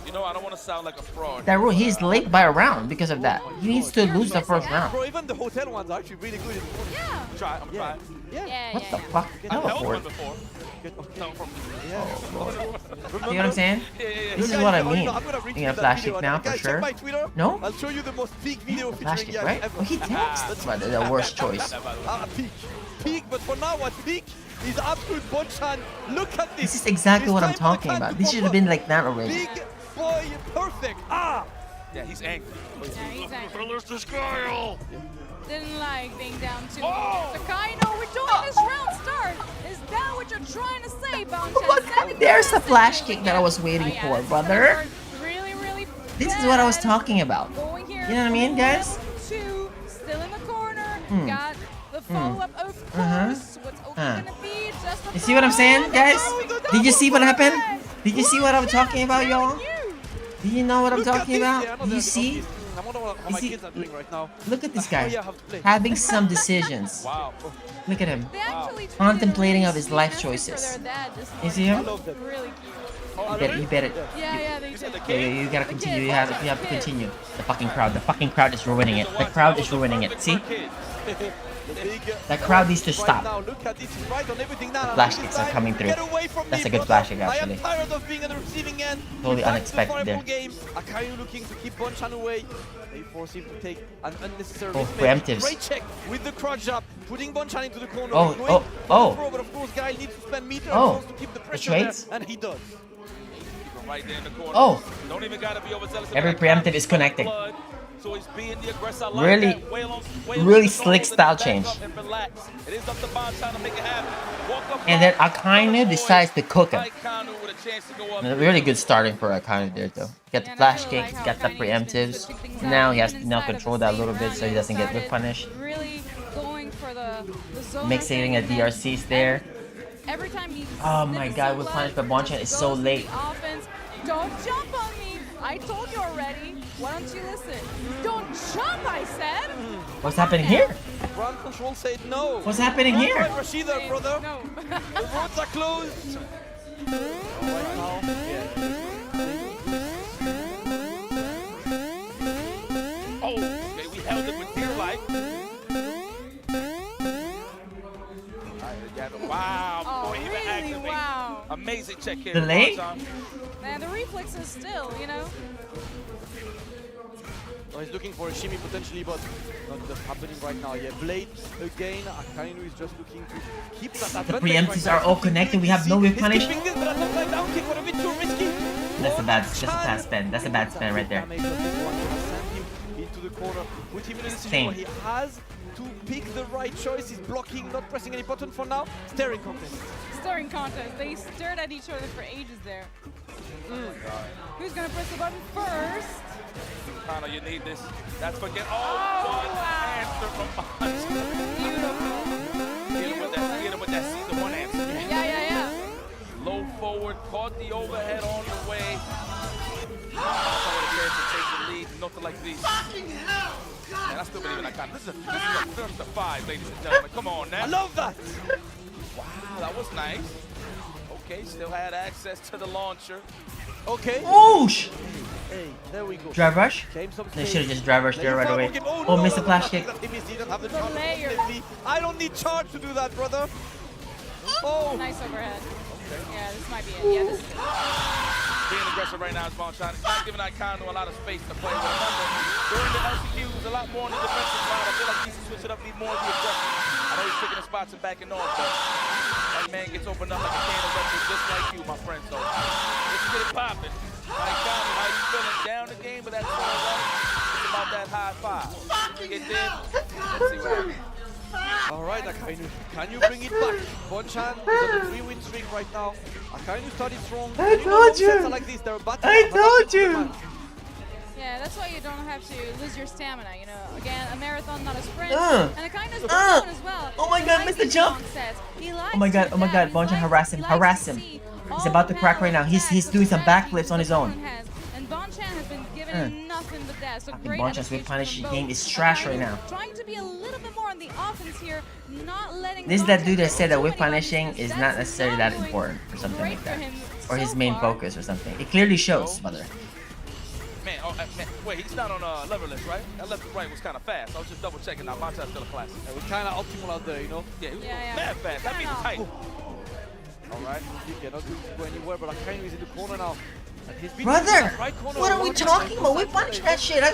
You know, I don't want to sound like a fraud. He's late by a round because of that. He needs to lose the first round. Bro, even the hotel ones are actually really good. Yeah. I'm trying. Yeah. What the fuck? Teleport. No, from See what I'm saying? This is what I mean. You're gonna flash kick now for sure. No? I'll show you the most peak video Flash featuring kick, Yak right? ever. Oh, he taxed. That's why the worst choice. Peak, but for now, what peak is absolute Bonchan. Look at this. This is exactly what I'm talking about. This should have been like that already. Big boy, perfect. Yeah, he's angry. Yeah, he's angry. Mr. Skyle! Didn't like being down 2. Oh! Akainu, we're doing this round start. Is that what you're trying to say, Bonchan? There's the flash kick that I was waiting for, brother. Really, really This is what I was talking about. going here. You know what I mean, guys? 2, still in the corner. Got the follow-up, of course. What's Oki gonna be? Just a You see what I'm saying, guys? Did you see what happened? Did you see what I'm talking about, y'all? Do you know what I'm talking about? Do you see? I wonder what my kids are doing right now. Look at this Oh, guy yeah, I have to play. having some decisions. Wow. Look at him. They actually tweeted Contemplating a of his really life sweet message choices. for their dad this You see morning. him? Really cute. You bet it. Yeah, they did. Yeah, you gotta continue. You have to continue. The fucking crowd is ruining it. The crowd is ruining it. See? That crowd needs to stop. Now, look at this, he's right on everything now. Flash kicks are coming through. Get away from That's me, a good brother. flash kick, I am actually. tired of being on the receiving end. Totally Back to unexpected the there. game. Akainu looking to keep Bonchan away. They force him to take an unnecessary Oh, risk. preemptives. Great check with the crotch jab, putting Bonchan into the corner. Oh, Going oh, for oh. the throw, but of course, Guy needs to spend meter Oh. and wants to keep the pressure there, trades? and he does. Right there in the corner. Oh. Don't even gotta be overzealous. Every preemptive is connecting. So he's being the aggressor. I like Really, that. Wail on really the slick shoulders and style back change. up and relax. It is up to Bonchan to make it happen. Walk up And then Akainu decides to cook him. Akainu with a chance to go up. A really good starting for Akainu there, though. Got the flash kick, got the preemptives. Now he has to now control that a little bit so he doesn't get whip punished. Really going for the zone. Mixing a DRCs there. Every time he Oh my god, whip punish by Bonchan is so late. offense. Don't jump on me. I told you already. Why don't you listen? Don't jump, I said. What's happening here? Ground control said no. What's happening All here? right, Rashida, brother. No. The roads are closed. Right now, Oh, okay, we held it with dear life. Wow, Oh, boy, even really? activate. Wow. Amazing check here. Delay? Man, the reflexes still, you know. Oh, he's looking for a shimmy potentially, but not happening right now. Yeah, Blade again. Akainu is just looking to keep that The advantage preemptives right are now. all connected. We have no whip He's punish. keeping this, but at the down kick would have been too risky. That's a bad spin. That's a bad spin right there. Damage on this one. Gonna send him into the corner. Put him in a decision Same. where he has to pick the right choice. He's blocking, not pressing any button for now. Staring contest. Staring contest. They stared at each other for ages there. Who's gonna press the button first? Connor, you need this. That's for get. Oh, Oh, one wow. answer from Bonchan. Beautiful. Hit him with that C, the one answer. Yeah. Low forward, caught the overhead on the way. Bonchan with a chance to take the lead. Nothing like this. Fucking hell! Man, I still believe in Akainu. This is a 5, ladies and gentlemen. Come on now. I love that. Wow, that was nice. Okay, still had access to the launcher. Okay. Oosh! Hey, there we go. Drive rush? Came some They space. should have just drive rushed there right away. Oh, Oh, missed the flash kick. He missed, he didn't have the charge, unfortunately. I don't need charge to do that, brother. Oh. Nice overhead. Yeah, this might be it. Yeah, this is it. Being aggressive right now is Bonchon. It's not giving Icano a lot of space to play. But remember, during the LCQs, a lot more on the defensive side. I feel like he should switch it up, need more of the aggression. I know he's picking the spots and backing off, but that man gets opened up like a can of Red Bull, just like you, my friend. So let's get it popping. Icano, how you feeling? Down the game, but that's all right. It's about that high five. Get in. Let's see what happens. All right, Akainu, can you bring it back? Bonchan is on a 3-win streak right now. Akainu started strong. I told you. Like this, I told you. Yeah, that's why you don't have to lose your stamina. You know, again, a marathon, not a sprint. And it kind of as well. Oh my God, missed the jump. Oh my God, Bonchan, harass him, harass him. He's about to crack right now. He's doing some backflips on his own. And Bonchan has been given nothing but that. So great. Bonchan's whip punish game is trash right now. Trying to be a little bit more on the offense here, not letting. This is that dude that said that whip punishing is not necessarily that important or something like that, or his main focus or something. It clearly shows, brother. Man, man, wait, he's not on leverless, right? That left to right was kind of fast. I was just double checking. Now, Bonchan's still a classic. It was kind of optimal out there, you know? Yeah, he was mad fast. That means tight. All right, he cannot go anywhere, but Akainu is in the corner now. Brother, what are we talking about? We punish that shit. I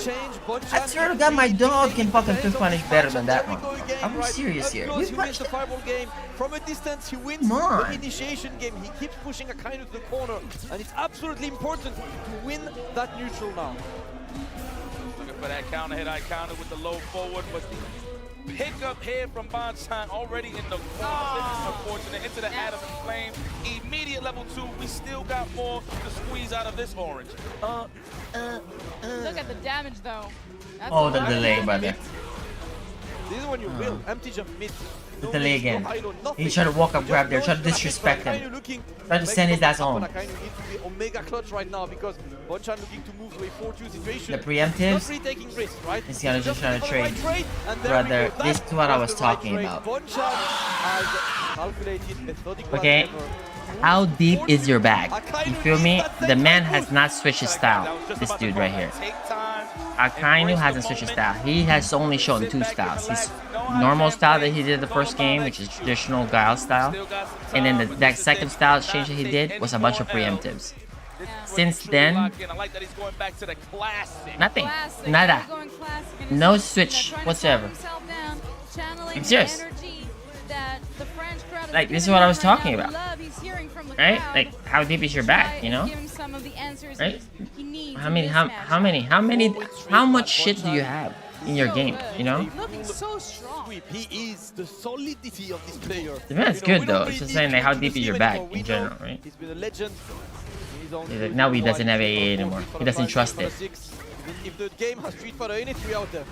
swear to God, my dog can fucking whip punish better than that one. Are we serious here? We wins the fireball game from a distance. He wins the initiation game. He keeps pushing Akainu to the corner, and it's absolutely important to win that neutral now. Looking for that counter hit, Icano with the low forward, but the pick up here from Bonchan already in the corner. This is unfortunate. Into the Adam and Flame. Immediate level 2. We still got more to squeeze out of this orange. Look at the damage though. That's Oh, the delay, brother. This is when you will empty jump mid. The delay again. He tried to walk up, grab there, tried to disrespect him. Tried to send his ass home. Akainu needs to be omega clutch right now because Bonchan looking to move to a 4-2 situation. The preemptives. Not taking risks, right? He's gonna just try to trade. And Brother, this is what I was talking about. Bonchan has calculated methodical. Okay, how deep is your bag? You feel me? The man has not switched his style. This dude right here. Akainu hasn't switched his style. He has only shown 2 styles. His normal style that he did the first game, which is traditional Guile style, and then that second style change that he did was a bunch of preemptives. Since then, nothing. Nada. No switch whatsoever. I'm serious. Like, this is what I was talking about. Right? Like, how deep is your bag, you know? Right? How much shit do you have in your game, you know? He is the solidity of this player. The man's good though. It's just saying like how deep is your bag in general, right? He's been a legend. Like, now he doesn't have AA anymore. He doesn't trust it. If the game has Street Fighter in it, we out there.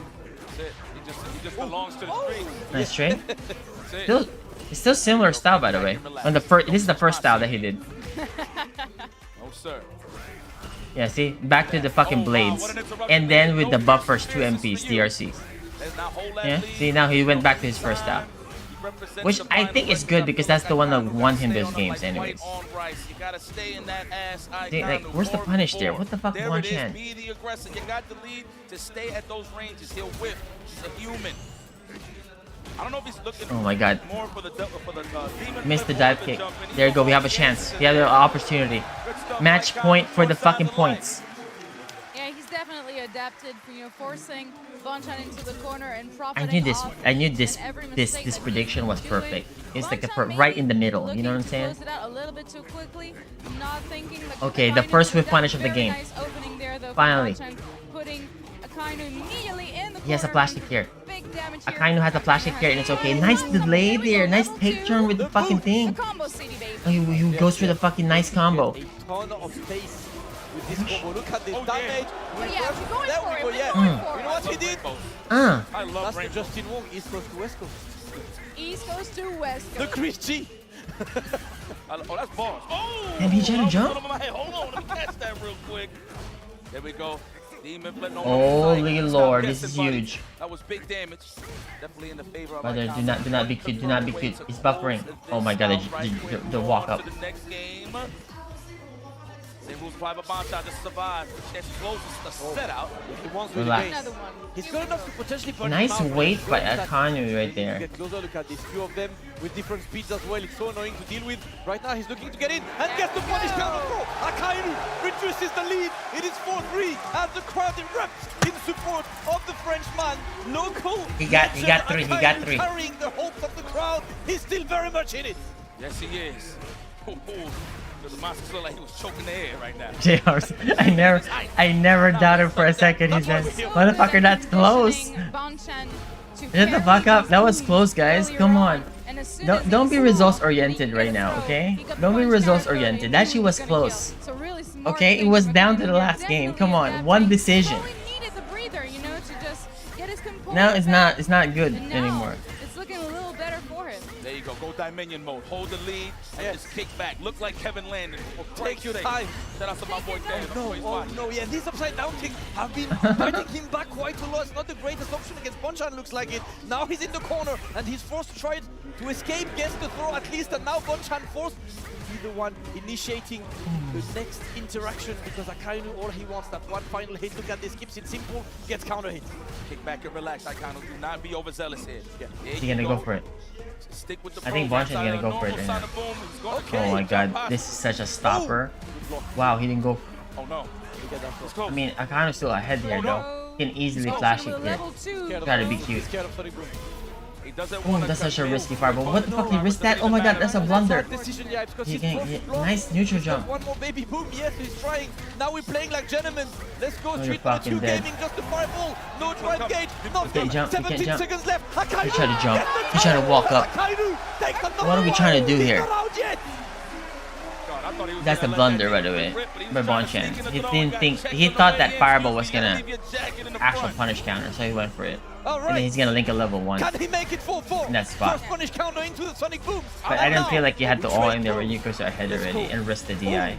That's it. He just belongs to the street. Nice trade. It's still similar style, by the way. On the first, this is the first style that he did. Oh, sir. Yeah, see, back to the fucking blades, and then with the buffers, 2 MPs, DRCs. Yeah, see, now he went back to his first style, which I think is good because that's the one that won him those games, anyways. See, like, where's the punish there? What the fuck, Bonchan? Be the aggressor. You got the lead to stay at those ranges. He'll whip. He's a human. I don't know if he's looking. Oh my God! More for the demon. Missed the dive kick. There you go. We have a chance. We have the opportunity. Match point for the fucking points. Yeah, he's definitely adapted for, you know, forcing Bonchan into the corner and profiting. I knew this prediction was perfect. It's like the right in the middle. You know what I'm saying? Okay, the first whip punish of the game. Finally. He has a flash kick here. Akainu has a flash kick here and it's okay. Nice delay there. Nice take turn with the fucking thing. Oh, he goes for the fucking nice combo. Look at this damage. You know what he did? I love That's Justin Wong, East Coast to West Coast. East Coast to West Coast. The Chris G. Oh, that's boss. Oh! Damn, he tried to jump? Hold on, let me catch that real quick. There we go. Holy Lord, this is huge. That was big damage. Definitely in the favor of Brother, do not be cute. Do not be cute. He's buffering. Oh my God, the walk up. Same rules apply, but Bonshot just survived. Chance closes the set out. He wants Relax. Another one. He's good enough to potentially punch Nice him out. weight by Good Akanu right there. Get closer, look at this. Few of them with different speeds as well. It's so annoying to deal with. Right now, he's looking to get in and gets the punish counter throw. Akainu reduces the lead. It is 4-3 as the crowd erupts in support of the Frenchman. Local. He got three. He got three. Carrying the hopes of the crowd. He's still very much in it. Yes, he is. The monster looked like he was choking the air right now. JR's, I never doubted for a second. He said, "Motherfucker, that's close." Shut the fuck up. That was close, guys. Come on. Don't be results oriented right now, okay? Don't be results oriented. That shit was close. Okay, it was down to the last game. Come on, one decision. Now it's not good anymore. It's looking a little better for him. There you go. Go Dominion mode. Hold the lead and just kick back. Look like Kevin Landon. Take your time. Shout out to my boy Dan. Oh no, yeah, these upside down kicks have been fighting him back quite a lot. It's not the greatest option against Bonchan, looks like it. Now he's in the corner and he's forced to try to escape, gets the throw at least, and now Bonchan forced to be the one initiating the next interaction because Akainu, all he wants, that one final hit. Look at this, keeps it simple, gets counter hit. Kick back and relax, Akainu. Do not be overzealous here. He's gonna go for it. Stick with the I think Bonchan's gonna go for it right now. Oh my god, this is such a stopper. Wow, he didn't go. Oh no. I mean, Akano's still ahead here though. He can easily flash it here. Gotta be cute. Oh, that's such a risky fireball. What the fuck? He risked that? Oh my god, that's a blunder. Nice neutral jump. One more baby boom, yes, he's trying. Now we're playing like gentlemen. Let's go, Oh, you're 3-2 fucking dead. gaming, just a fireball. No drive gauge, no You can't jump, you 17 can't jump. seconds left. Akainu, He's trying to jump. get the He's trying to walk up. Akainu, take the What are we trying to do He's here? not out yet. That's the blunder, by the way, by Bonchan. He didn't think, he thought that fireball was gonna actual punish counter, so he went for it. And then he's gonna link a level 1 Can he make it 4-4? in that spot. First punish counter into the Sonic Boom. But I didn't feel like you had to all in there when you go ahead already and risk the DI.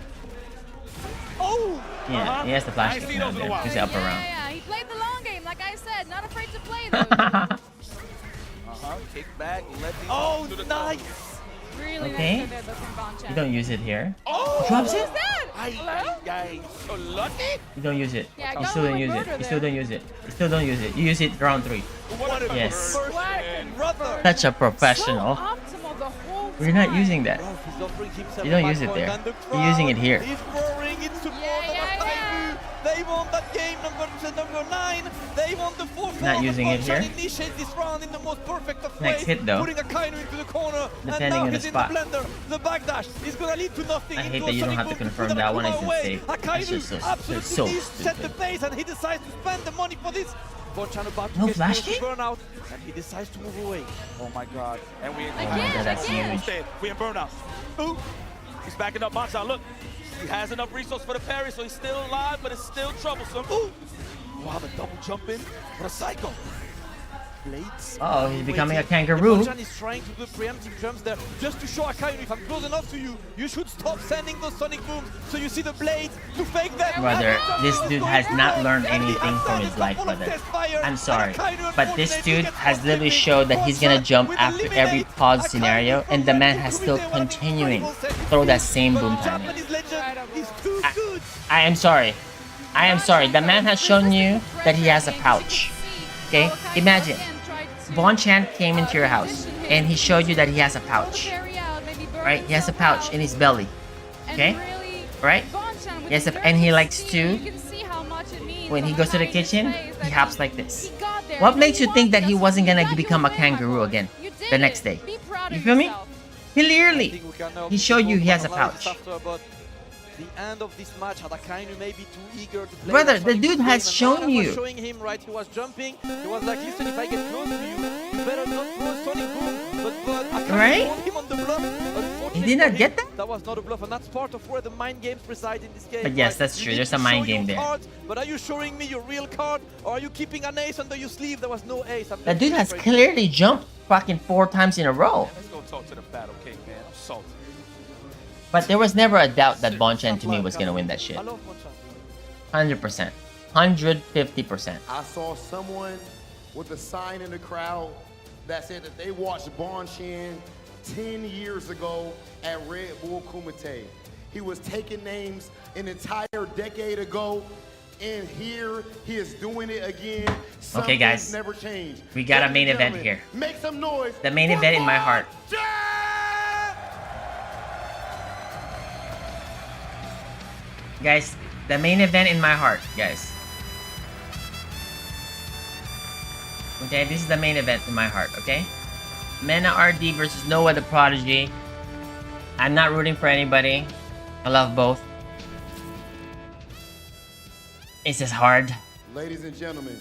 Oh! Yeah, he has the flash kick now there. He's up around. Yeah, he played the long game, like I said. Not afraid to play those. Kick back, let these oh, do the nice! Really Okay. nice there, though, from Bonchan. You don't use it here. Oh, Drops what it? was that? Hello? So lucky. You don't use it. Yeah, I You got still my don't use it. rotor You still there. don't use it. You still don't use it. You use it round 3. What a Yes. brother. Such a professional. Optimal the whole We're not using that. He's offering himself You don't a use it back there. point, and the You're using it crowd here. is roaring in support of Akainu. They won that game number 9. They won the 4th Not round. using it Bonchan here. initiates this round in the most perfect of Next ways, hit, though. putting Akainu into the corner. Depending and now on the he's spot. in the blender. The backdash is gonna lead to nothing. I hate into that a you don't Sonic have to Boom confirm to that the one. It's Akuma away. safe. It's Akainu just so absolutely set the stupid. pace and he decides to spend the money for this. Bonchan about to No get flash close to kick? burnout and he decides to move away. Oh my god. And we Yeah, that's huge. We in burnout. Ooh. He's backing up Bonchan. Look. He has enough resource for the parry, so he's still alive, but it's still troublesome. Ooh. Wow, the double jump in. What a psycho. Blades. Oh, he's becoming a kangaroo. Bonchan is trying to do preemptive jumps there just to show Akainu, if I'm close enough to you, you should stop sending those Sonic Booms so you see the blades to fake them. Brother, this dude has not learned anything from his life, brother. I'm sorry, but this dude has literally showed that he's gonna jump after every pause scenario, and the man has still continuing throw that same boom timing. I am sorry. I am sorry. The man has shown you that he has a pouch. Okay? Imagine, Bonchan came into your house and he showed you that he has a pouch. Right? He has a pouch in his belly. Okay? Right? Yes, and he likes to, when he goes to the kitchen, he hops like this. What makes you think that he wasn't gonna become a kangaroo again the next day? You feel me? Clearly, he showed you he has a pouch. The end of this match, had Akainu maybe too eager to play. Brother, the dude has shown you. Showing him, right? He was jumping. He was like, listen, if I get close to you, you better not throw a Sonic Boom. But Akainu Right? won him on the bluff. He did not get that? That was not a bluff, and that's part of where the mind games reside in this game. But yes, right? that's You true. need There's to a mind show your game there. cards, but are you showing me your real card, or are you keeping an ace under your sleeve? There was no ace. That dude has clearly jumped fucking 4 times in a row. Let's go talk to the Battle King, man. I'm salty. But there was never a doubt that Bonchan to me was gonna win that shit. 100%. 150%. I saw someone with a sign in the crowd that said that they watched Bonchan 10 years ago at Redbull Kumite. He was taking names an entire decade ago. And here he is doing it again. Okay, guys. Never change. We got a main event here. Make some noise. The main event in my heart. Guys, the main event in my heart, guys. Okay, this is the main event in my heart, okay? MenaRD versus Noah the Prodigy. I'm not rooting for anybody. I love both. It's just hard. Ladies and gentlemen.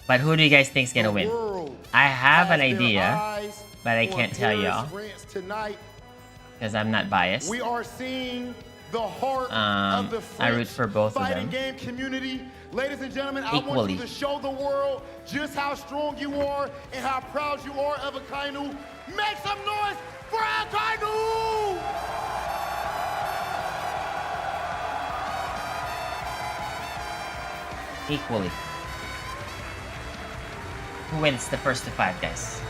But who do you guys think is gonna win? I have an idea, but I can't tell y'all because I'm not biased. We are seeing the heart of the I root for both of them game community. Ladies and gentlemen, I want equally. you to show the world just how strong you are and how proud you are of Akainu. Make some noise for Akainu! Equally. Who wins the first to 5, guys?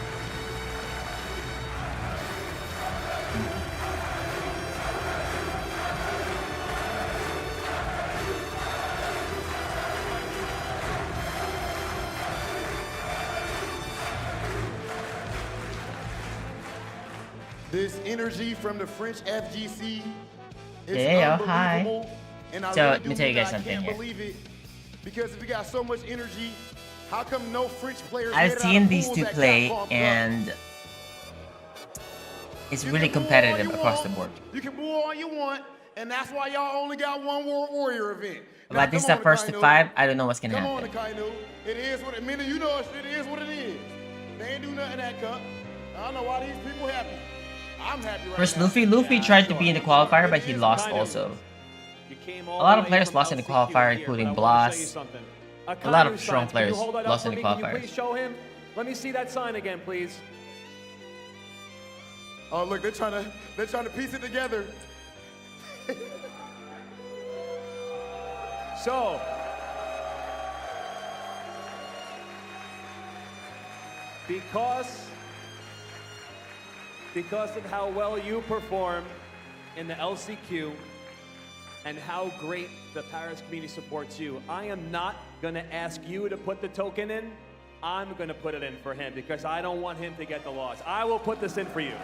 This energy from the French FGC is Yeah, unbelievable. hi. And I So, really let me do tell you believe guys I something can't here. believe it. Because if we got so much energy, how come no French players I've made it out seen of these pools two that play, got pumped up? and it's really competitive across the board. You can boo all you want, and that's why y'all only got one World Warrior event. Now, But this is come the on, first to Akainu. 5. I don't know what's gonna Come happen. on, Akainu. It is what it means. You know it is what it is. They ain't do nothing in that cup. I don't know why these people happy. I'm happy right First, now. Luffy tried to be in the qualifier, but he lost also. A lot of players lost in the qualifier, including Bloss. A lot of strong players lost in the Can you qualifiers. please show him? Let me see that sign again, please. Oh look, they're trying to piece it together. So, because of how well you perform in the LCQ and how great the Paris community supports you, I am not gonna ask you to put the token in. I'm gonna put it in for him because I don't want him to get the loss. I will put this in for you.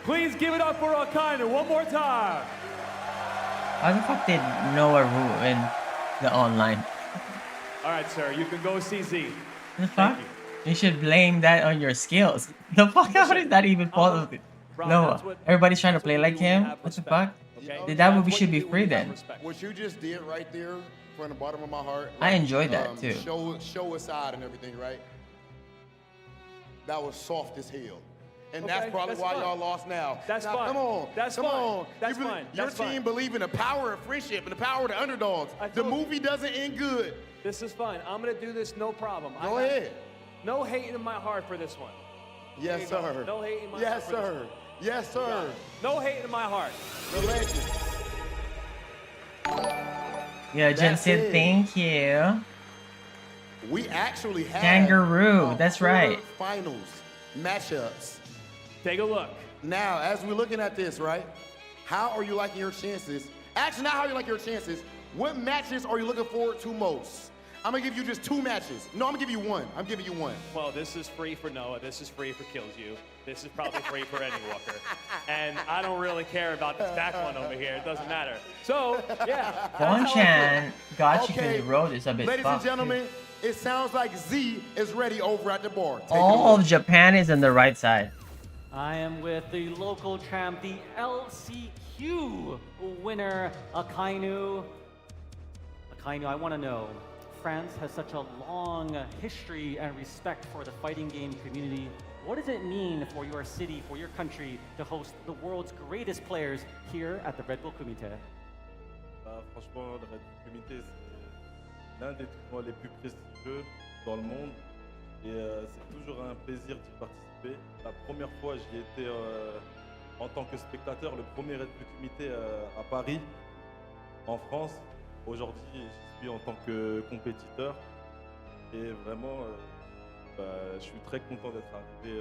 Please give it up for Akainu one more time. How the fuck did Noah ruin the online? All right, sir, you can go CZ. The fuck? You should blame that on your skills. The fuck? How did that even fall? Noah, everybody's trying to play like him? What the fuck? That movie should be free then. What you just did right there from the bottom of my heart. I enjoyed that too. Show aside and everything, right? That was soft as hell. And that's probably why y'all lost now. That's now, fine. Come on. That's come fine. on. That's You be- fine. Your That's team fine. believe in the power of friendship and the power of the underdogs. The movie doesn't end good. This is fine. I'm gonna do this, no problem. Go ahead. No hating in my heart for this one. There Yes, you go. sir. No hating in my Yes, heart for this sir. one. Yes, sir. No hating in my heart. The legend. Yo, Jen That's said it. thank you. We actually have Kangaroo, that's right. Finals matchups. Take a look. Now, as we're looking at this, right? How are you liking your chances? Actually, not how you like your chances. What matches are you looking forward to most? I'm gonna give you just 2 matches. No, I'm gonna give you one. I'm giving you one. Well, this is free for Noah. This is free for Kilzyou. This is probably free for Eddie Walker. And I don't really care about this back one over here. It doesn't matter. So, yeah. Bonchan got you because Okay, the road is a bit Ladies fucked. and gentlemen, it sounds like Z is ready over at the bar. Take it All away. of Japan is on the right side. I am with the local champ, the LCQ winner, Akainu. Akainu, I want to know, France has such a long history and respect for the fighting game community. What does it mean for your city, for your country, to host the world's greatest players here at the Redbull Kumite? Franchement, le Redbull Kumite, c'est l'un des tournois les plus prestigieux dans le monde. Et c'est toujours un plaisir d'y participer. La première fois, j'y étais en tant que spectateur, le premier Redbull Kumite à Paris, en France. Aujourd'hui, j'y suis en tant que compétiteur. Et vraiment, Je suis très content d'être arrivé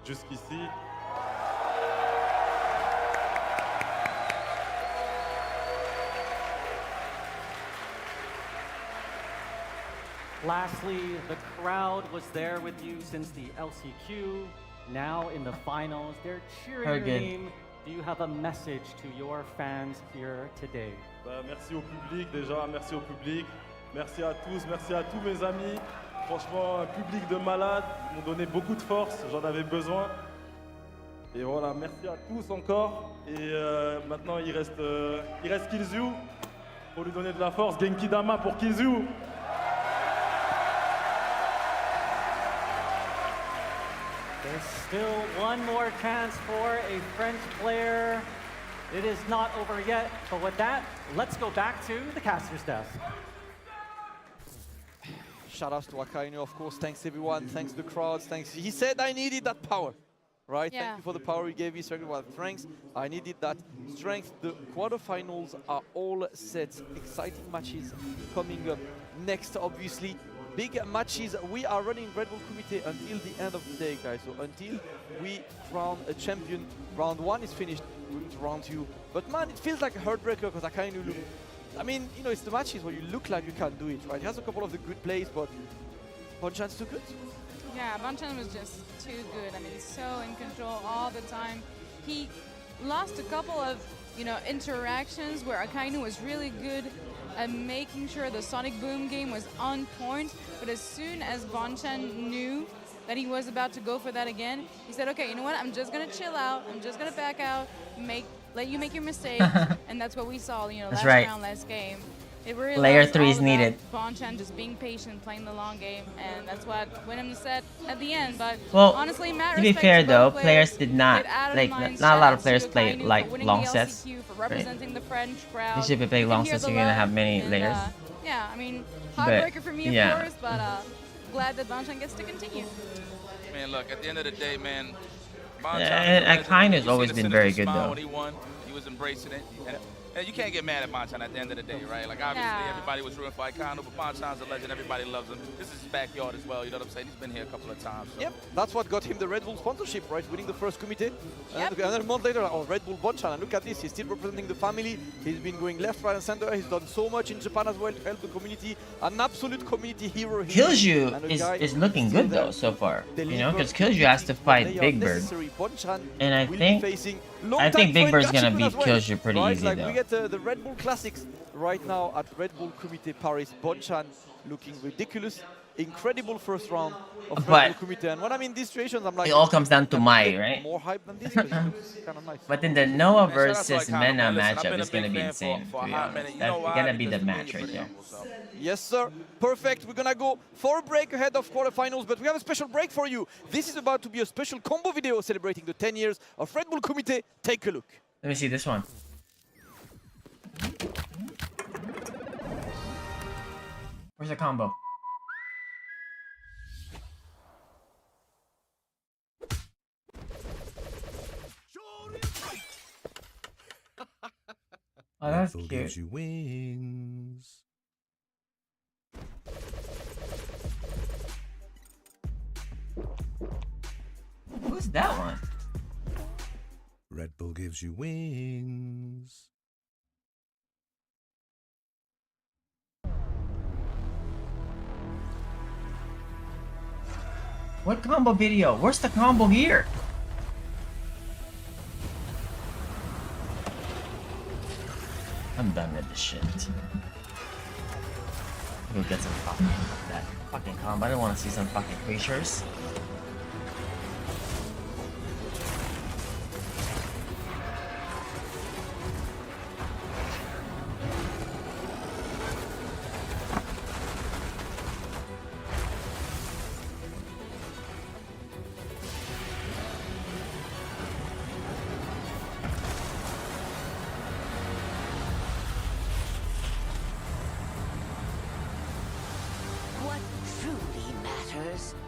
jusqu'ici. Lastly, the crowd was there with you since the LCQ. Now in the finals, they're cheering your name. Do you have a message to your fans here today? Merci au public déjà, merci au public. Merci à tous mes amis. Franchement, un public de malades. Ils m'ont donné beaucoup de force, j'en avais besoin. Et voilà, merci à tous encore. Et maintenant, il reste Kilzyou pour lui donner de la force. Genki Dama pour Kilzyou. There's still one more chance for a French player. It is not over yet, but with that, let's go back to the caster's desk. Shout out to Akainu, of course. Thanks everyone, thanks the crowds, thanks. He said I needed that power, right? Yeah. Thank you for the power he gave me, strength. I needed that strength. The quarterfinals are all set. Exciting matches coming up next, obviously. Big matches. We are running Redbull Kumite until the end of the day, guys. So until we crown a champion. Round 1 is finished, going to round 2. But man, it feels like a heartbreaker because Akainu look. I mean, you know, it's the matches where you look like you can't do it, right? He has a couple of the good plays, but Bonchan's too good. Yeah, Bonchan was just too good. I mean, so in control all the time. He lost a couple of, you know, interactions where Akainu was really good at making sure the Sonic Boom game was on point. But as soon as Bonchan knew that he was about to go for that again, he said, okay, you know what? I'm just going to chill out. I'm just going to back out, let you make your mistakes. And that's what we saw, you know, last round, last game. It really Layer 3 is needed. Bonchan just being patient, playing the long game, and that's what won him the set at the end. But well, honestly, Matt, to be fair though, players did not like not a lot of players play like long sets. Right? The French crowd. You should be playing long sets. You're gonna have many layers. Yeah, I mean, heartbreaker for me, of course, but glad that Bonchan gets to continue. Man, look, at the end of the day, man, Akainu has always been very good though. When he won, he was embracing it. And you can't get mad at Bonchan at the end of the day, right? Like, obviously, everybody was rooting for Akainu, but Bonchan's a legend. Everybody loves him. This is his backyard as well, you know what I'm saying? He's been here a couple of times. So. Yep, that's what got him the Redbull sponsorship, right? Winning the first Kumite. And another month later, Redbull Bonchan. And look at this, he's still representing the family. He's been going left, right, and center. He's done so much in Japan as well to help the community. An absolute community hero. Kilzyou is looking good though so far, you know, because Kilzyou has to fight Big Bird, and I think Big Bird's gonna beat Kilzyou pretty easy like though. We get the Red Bull Classics right now at Red Bull Kumite Paris. Bonchan looking ridiculous. Incredible first round of Red Bull Kumite. And when I'm in these situations, I'm like, it all comes down to Mai, right? More hype than this, but it looks kind of nice. But then the Noah versus Mena matchup is gonna be insane, to be honest. That's gonna be the match right there. Yes, sir. Perfect. We're gonna go for a break ahead of quarterfinals, but we have a special break for you. This is about to be a special combo video celebrating the 10 years of Red Bull Kumite. Take a look. Let me see this one. Where's the combo? Oh, that's cute. Gives you wings. Who's that one? Red Bull gives you wings. What combo video? Where's the combo here? I'm done with this shit. Go get some fucking that fucking combo. I don't want to see some fucking creatures.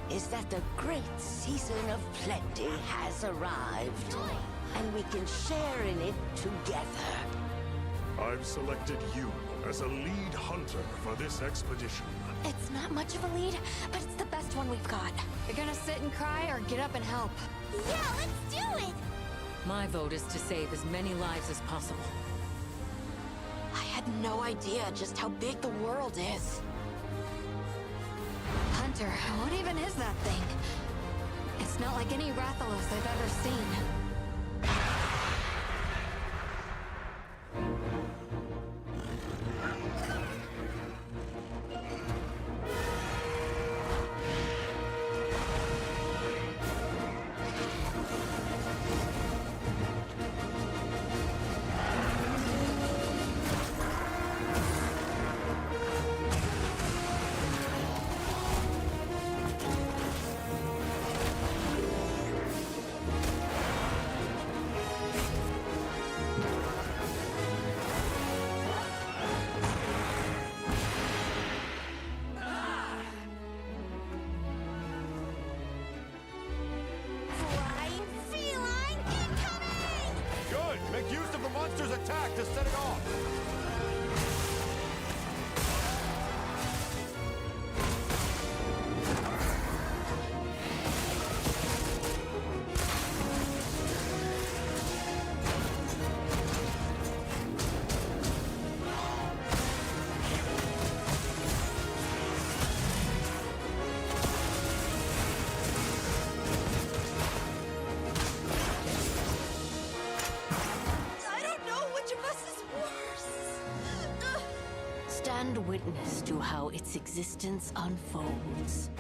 Is that the great season of plenty has arrived, and we can share in it together. I've selected you as a lead hunter for this expedition. It's not much of a lead, but it's the best one we've got. You're gonna sit and cry or get up and help? Yeah, let's do it! My vote is to save as many lives as possible. I had no idea just how big the world is. Hunter, what even is that thing? It's not like any Rathalos I've ever seen. Make use of the monster's attack to set it off. Stand witness to how its existence unfolds.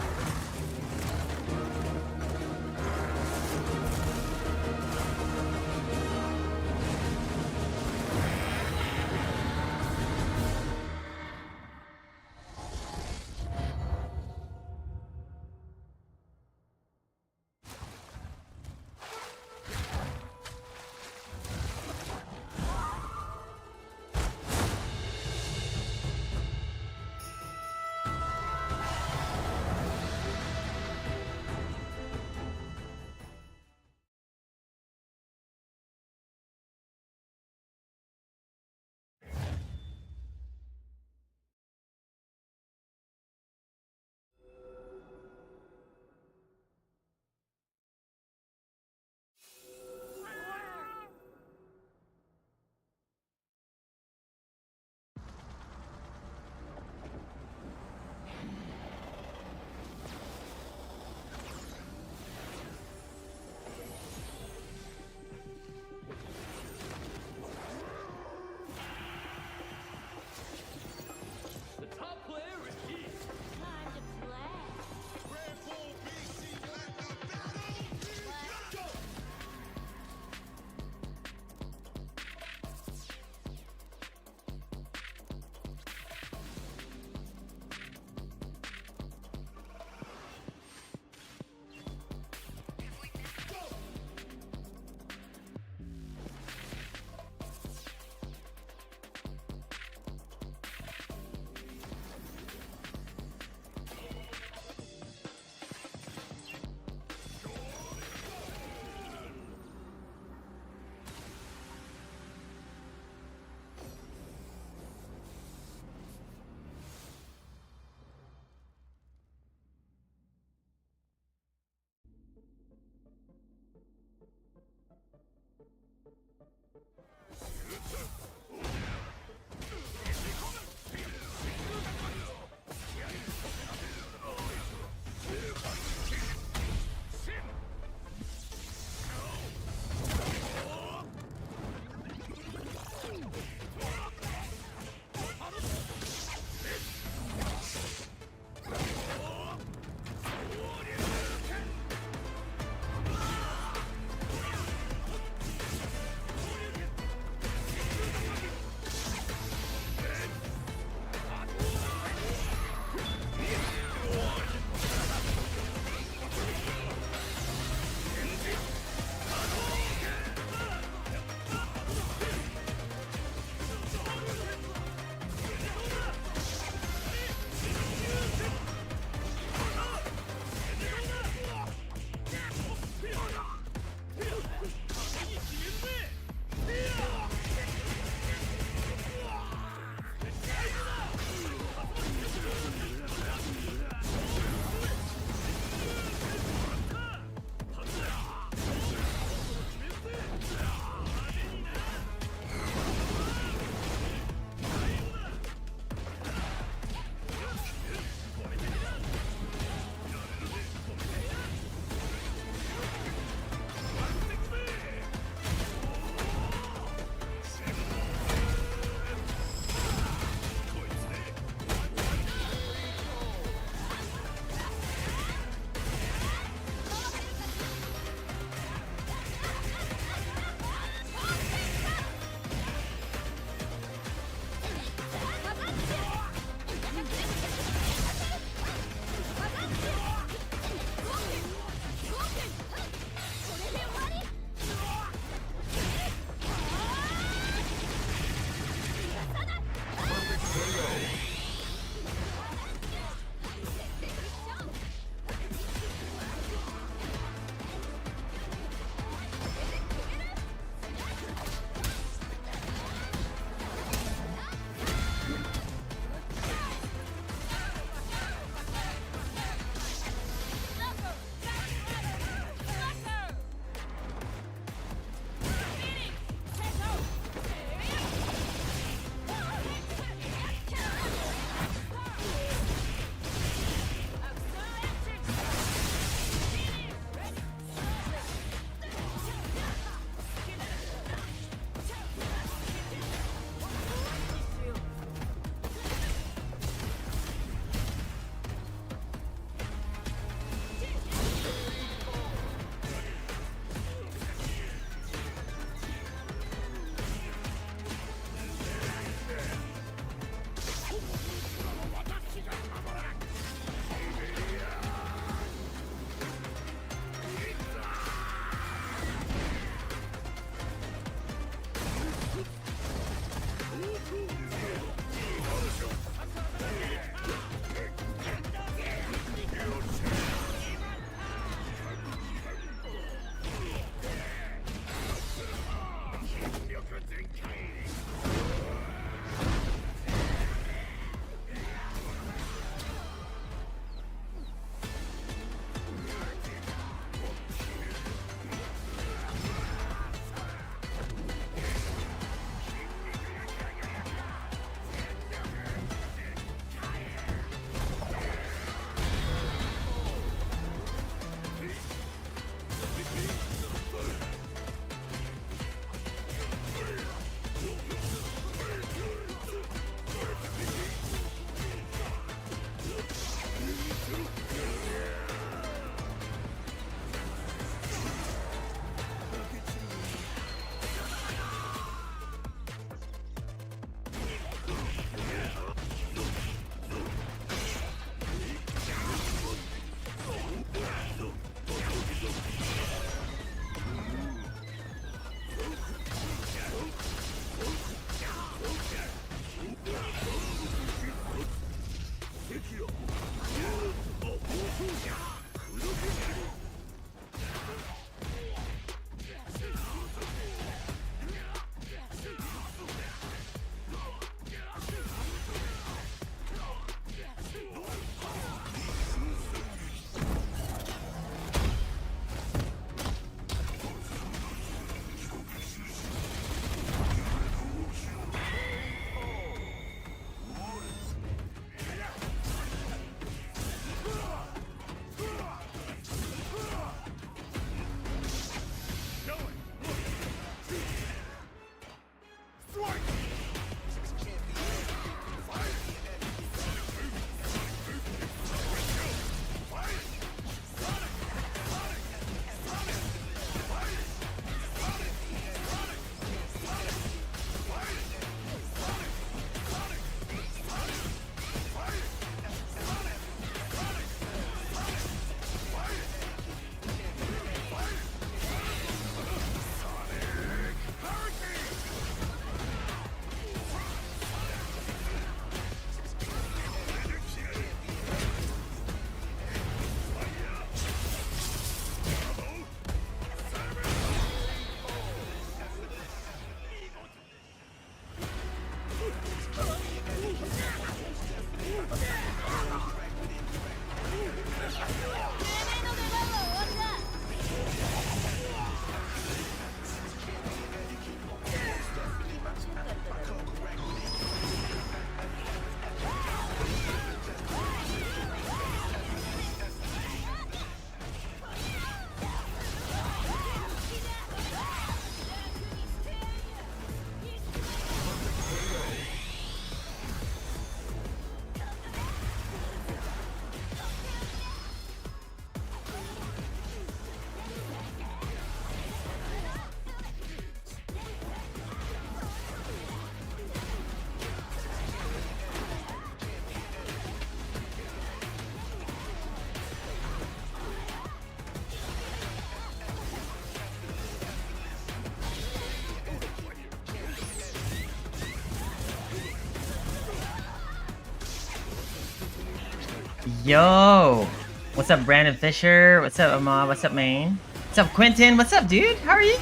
Yo! What's up, Brandon Fisher? What's up, Ahmad? What's up, Maine? What's up, Quentin? What's up, dude? How are you?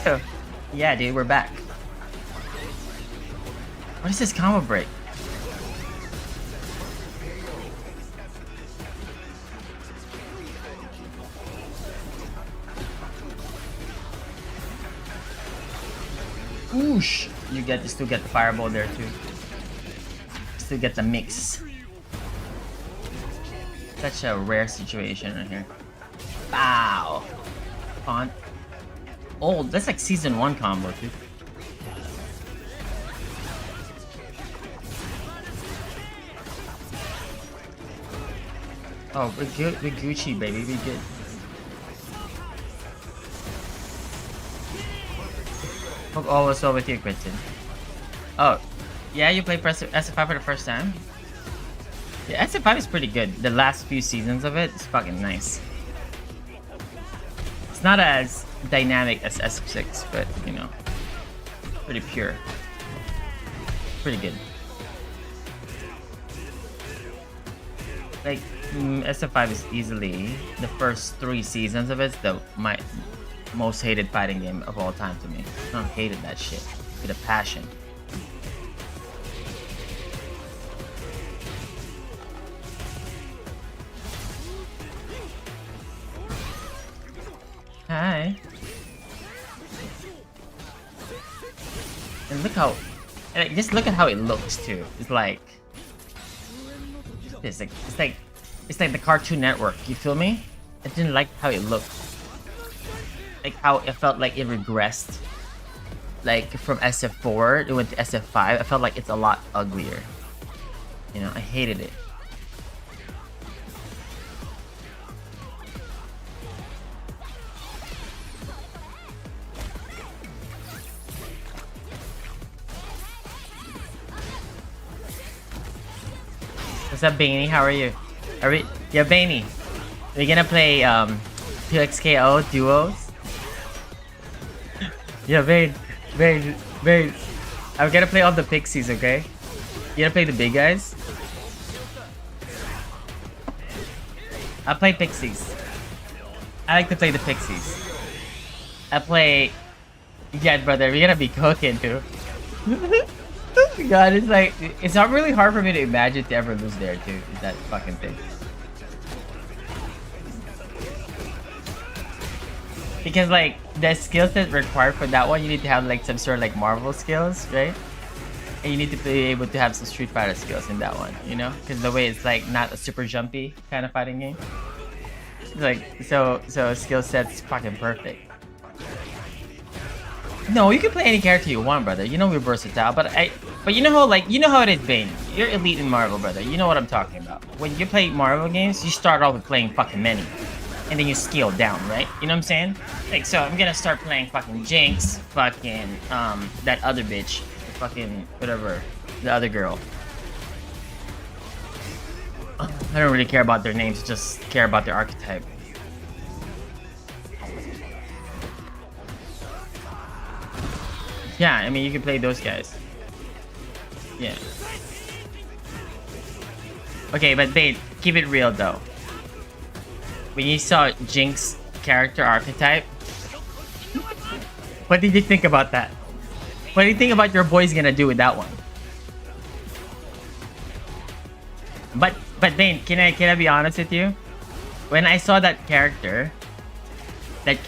Yeah, dude, we're back. What is this combo break? Whoosh! You still get the fireball there too. Still get the mix. Such a rare situation right here. Wow. On. Oh, that's like season 1 combo too. Oh, we're good. We're Gucci, baby. We're good. Hope all was well with you, Quentin. Oh, yeah, you played SF5 for the first time? Yeah, SF5 is pretty good. The last few seasons of it is fucking nice. It's not as dynamic as SF6, but, you know, pretty pure. Pretty good. Like, SF5 is easily, the first 3 seasons of it, my most hated fighting game of all time to me. I hated that shit with a passion. Hi. And look how, and just look at how it looks too. It's like the Cartoon Network. You feel me? I didn't like how it looked. Like how it felt like it regressed. Like from SF4, it went to SF5. I felt like it's a lot uglier. You know, I hated it. What's up, Bainey? How are you? Yeah, Bainey. Are we gonna play 2XKO duos? Yeah, Bane. I'm gonna play all the pixies, okay? You gonna play the big guys? I play pixies. I like to play the pixies. I play... Yeah, brother, we're gonna be cooking, too. God, it's like... It's not really hard for me to imagine to ever lose there, too. Is that fucking thing. Because, like, the skills that required for that one, you need to have, like, some sort of, like, Marvel skills, right? And you need to be able to have some Street Fighter skills in that one, you know? Because the way it's, like, not a super jumpy kind of fighting game. It's like, so skill set's fucking perfect. No, you can play any character you want, brother. You know we're versatile, but you know how, like, you know how it is, Bane. You're elite in Marvel, brother. You know what I'm talking about. When you play Marvel games, you start off with playing fucking many. And then you scale down, right? You know what I'm saying? Like, so I'm gonna start playing fucking Jinx, fucking, that other bitch, fucking, whatever, the other girl. I don't really care about their names, just care about their archetype. Yeah, I mean, you can play those guys. Yeah. Okay, but Bane, keep it real though. When you saw Jinx character archetype, what did you think about that? What do you think about your boy's gonna do with that one? But Bane, can I be honest with you? When I saw that character, like,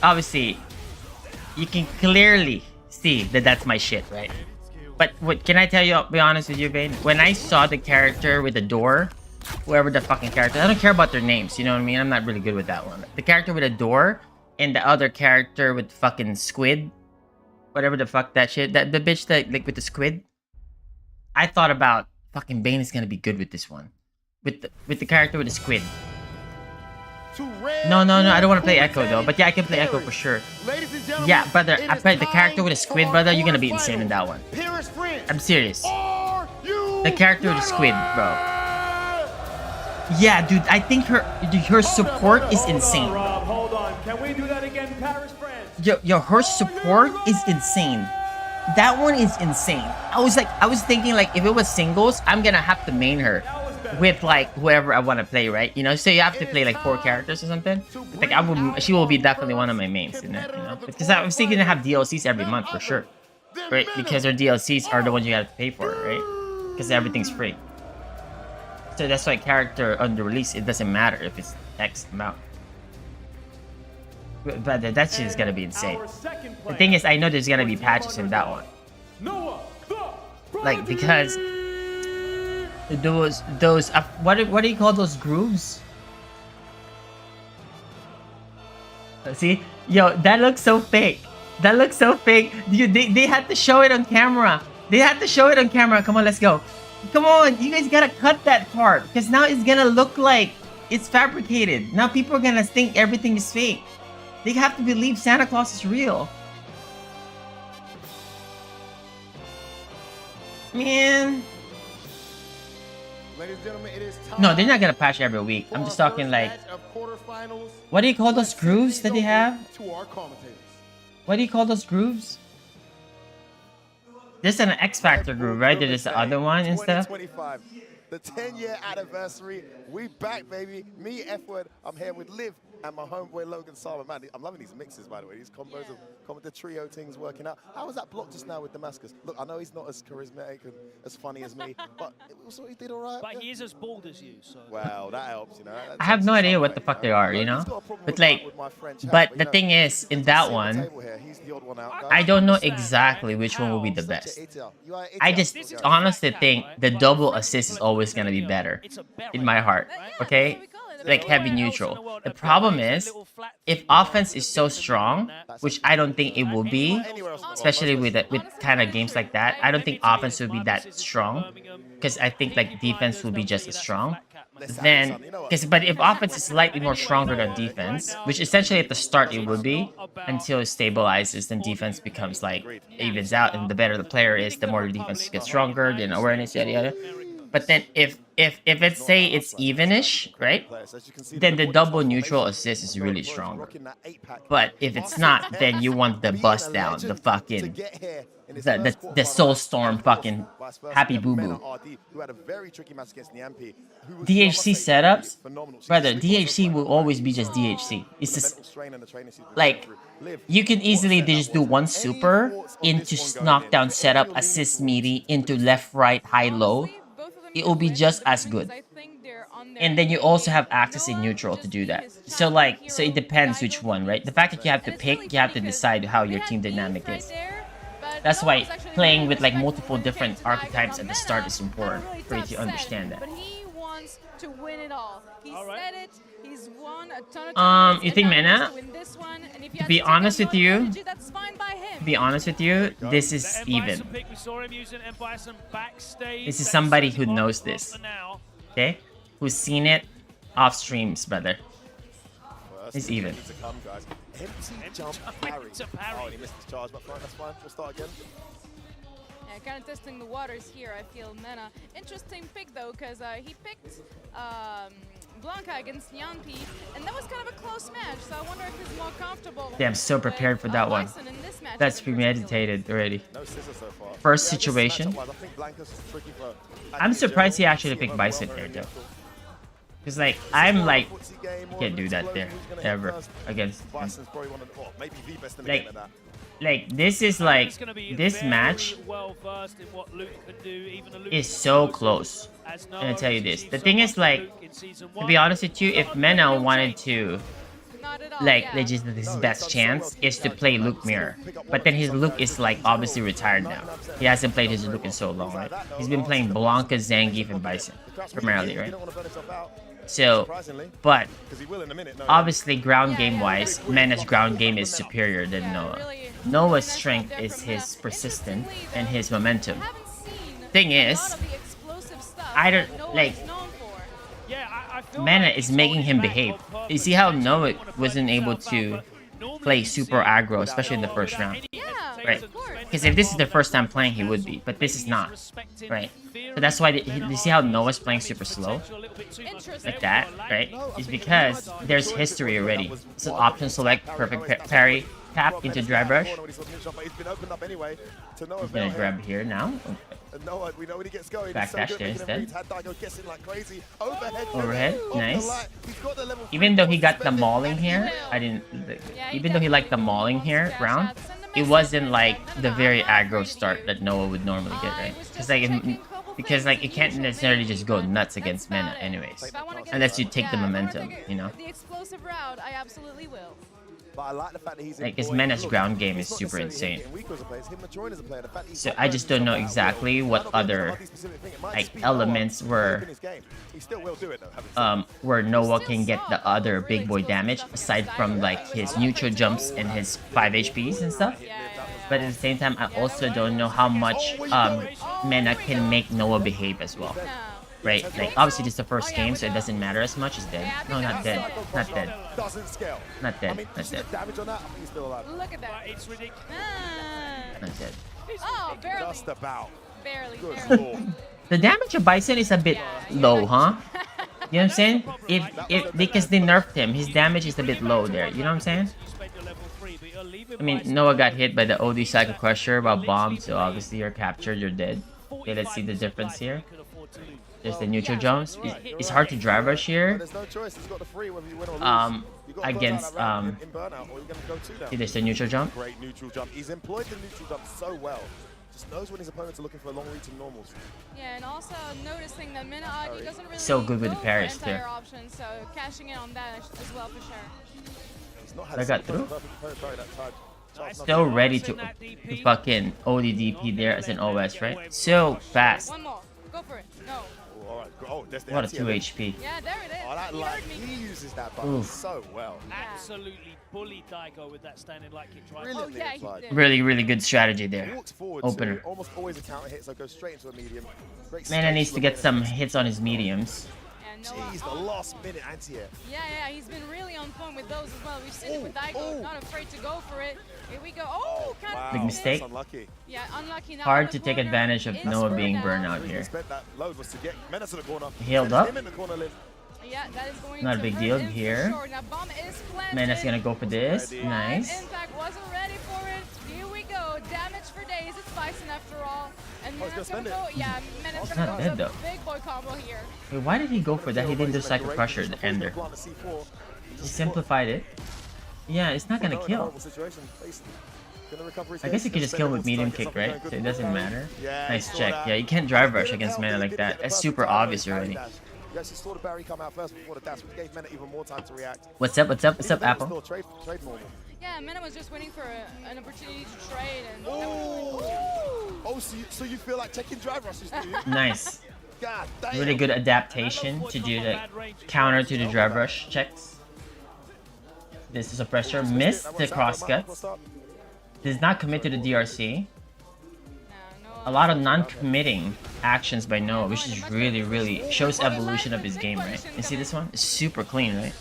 obviously, you can clearly see that that's my shit, right? But what can I tell you? I'll be honest with you, Bane. When I saw the character with the door, whoever the fucking character, I don't care about their names, you know what I mean? I'm not really good with that one. The character with a door and the other character with fucking squid, whatever the fuck that shit, the bitch that, like, with the squid, I thought about fucking Bane is gonna be good with this one, with the character with the squid. No, I don't want to play Echo though, but yeah, I can play Echo for sure. Yeah, brother, I played the character with a squid, brother. You're gonna be insane in that one. I'm serious. The character with the squid, bro. Yeah, dude, I think her support is insane. Rob, hold on. Can we do that again, Paris France? Yo, her support is insane. That one is insane. I was thinking like if it was singles, I'm gonna have to main her. with like whoever I want to play, right? You know, so you have to play like 4 characters or something. Like she will be definitely one of my mains in it, you know, because I'm still gonna have DLCs every month for sure, right? Because our DLCs are the ones you have to pay for, right? Because everything's free. So that's why character on the release, it doesn't matter if it's X amount. But that shit is gonna be insane. The thing is, I know there's gonna be patches in that one. Like, because those what do you call those grooves? See, yo, that looks so fake. That looks so fake. They had to show it on camera. They had to show it on camera. Come on, let's go. Come on, you guys gotta cut that part, because now it's gonna look like it's fabricated. Now people are gonna think everything is fake. They have to believe Santa Claus is real. Man. Ladies and gentlemen, it is time. No, they're not gonna patch every week. I'm just talking like, what do you call those grooves that they have? What do you call those grooves? There's an X Factor groove, right? There's the other one and stuff. 2025, the 10-year anniversary. We back, baby. Me, F-Word. I'm here with Liv and my homeboy Logan Salma. Man, I'm loving these mixes, by the way. These combos of the trio things working out. How was that block just now with Damascus? Look, I know he's not as charismatic and as funny as me, but it was what he did all right. But he is as bald as you, so. Wow, that helps, you know. I have no idea what the fuck they are, you know? But like, but the thing is, in that one, I don't know exactly which one will be the best. I just honestly think the double assist is always gonna be better in my heart, okay? Like heavy neutral. The problem is, if offense is so strong, which I don't think it will be, especially with kind of games like that, I don't think offense will be that strong, because I think like defense will be just as strong. Then, but if offense is slightly more stronger than defense, which essentially at the start it would be, until it stabilizes, then defense becomes like evens out, and the better the player is, the more the defense gets stronger, then awareness, yada yada. But then if it's say it's evenish, right? Then the double neutral assist is really strong. But if it's not, then you want the bust down, the fucking the soul storm fucking happy boo boo. DHC setups, brother. DHC will always be just DHC. It's just like you can easily just do one super into knockdown setup, assist meaty into left right high low. It will be just as good. And then you also have access in neutral to do that. So like, so it depends which one, right? The fact that you have to pick, you have to decide how your team dynamic is. That's why playing with like multiple different archetypes at the start is important for you to understand that. But he wants to win it all. He said it. He's won a ton of tournaments. You think Mena? To be honest with you, this is even. This is somebody who knows this, okay? Who's seen it off streams, brother. It's even. Empty jump parry. Oh, he missed his charge, but fine, that's fine. We'll start again. Yeah, kind of testing the waters here, I feel. Mena. Interesting pick, though, because he picked Blanca against Yanpi, and that was kind of a close match, so I wonder if he's more comfortable. Damn, I'm so prepared for that one. That's premeditated already. First situation. I'm surprised he actually picked Bison there, though. Because, like, I'm like, you can't do that there, ever, against him. Like, this is like, this match is so close. I'm gonna tell you this. The thing is, like, to be honest with you, if Mena wanted to, like, legit, his best chance is to play Luke Mirror. But then his Luke is, like, obviously retired now. He hasn't played his Luke in so long, right? He's been playing Blanca, Zangief, and Bison, primarily, right? So, but obviously ground game wise, Mena's ground game is superior than Noah. Noah's strength is his persistence and his momentum. Thing is, I don't like. Mena is making him behave. You see how Noah wasn't able to play super aggro, especially in the first round, right? Because if this is the first time playing, he would be, but this is not, right? So that's why you see how Noah's playing super slow? Like that, right? Is because there's history already. So option select, perfect parry, tap into dry brush. He's gonna grab here now. Backdash there instead. Overhead, nice. Even though he got the mauling here, even though he liked the mauling here round, it wasn't like the very aggro start that Noah would normally get, right? Because like it can't necessarily just go nuts against Mena anyways, unless you take the momentum, you know. The explosive route, I absolutely will. But I like the fact that he's like his Mena's ground game is super insane. So I just don't know exactly what other like elements where Noah can get the other big boy damage aside from like his neutral jumps and his 5 HPs and stuff. But at the same time, I also don't know how much Mena can make Noah behave as well. Right? Like, obviously, this is the first game, so it doesn't matter as much. He's dead. No, not dead. Not dead. Not dead. Not dead. Look at that. It's ridiculous. Not dead. Oh, barely. Just about. Barely. The damage of Bison is a bit low, huh? You know what I'm saying? If because they nerfed him, his damage is a bit low there. You know what I'm saying? I mean, Noah got hit by the OD Psycho Crusher while bombed, so obviously you're captured, you're dead. Okay, let's see the difference here. There's the neutral jumps. It's hard to drive rush here. Against see, there's the neutral jump. Great neutral jump. He's employed the neutral jump so well. Just knows when his opponents are looking for a long reach and normals. Yeah, and also noticing that MenaRD doesn't really so good with the parries too. Option, so cashing in on that as well for sure. I got through. So ready to fucking ODDP there as an OS, right? So fast. One more. Go for it. No. What a 2 HP. Yeah, there it is. Oh, that light, he uses that button so well. Absolutely bullied Daigo with that standing light kick try. Really, really good strategy there. Opener. Almost always a counter hit, so goes straight into a medium. Mena needs to get some hits on his mediums. Jeez, the last minute anti-air. Yeah, he's been really on point with those as well. We've seen it with Daigo, not afraid to go for it. Here we go. Oh, kind of big mistake. Unlucky. Yeah, unlucky. Now hard to take advantage of Noah being burnout here. Healed up. Yeah, that is going not a big deal here. Mena's gonna go for this. Nice. Impact wasn't ready for it. Here we go. Damage for days. It's Bison after all. And Mena's gonna go. Yeah, Mena's gonna go dead, though. Big boy combo here. Wait, why did he go for that? He didn't do Psycho Crusher, the Ender. He simplified it. Yeah, it's not gonna kill. I guess you could just kill with medium kick, right? So it doesn't matter. Nice check. Yeah, you can't drive rush against Mena like that. That's super obvious already. You actually saw the Barry come out first before the dash, which gave Mena even more time to react. What's up? What's up? What's up, Apple? Trade normal. Yeah, Mena was just waiting for an opportunity to trade and. Oh, so you feel like taking drive rushes, do you? Nice. God damn. Really good adaptation to do the counter to the drive rush checks. This is a pressure. Missed the crosscuts. Does not commit to the DRC. A lot of non-committing actions by Noah, which is really shows evolution of his game, right? You see this one? It's super clean, right?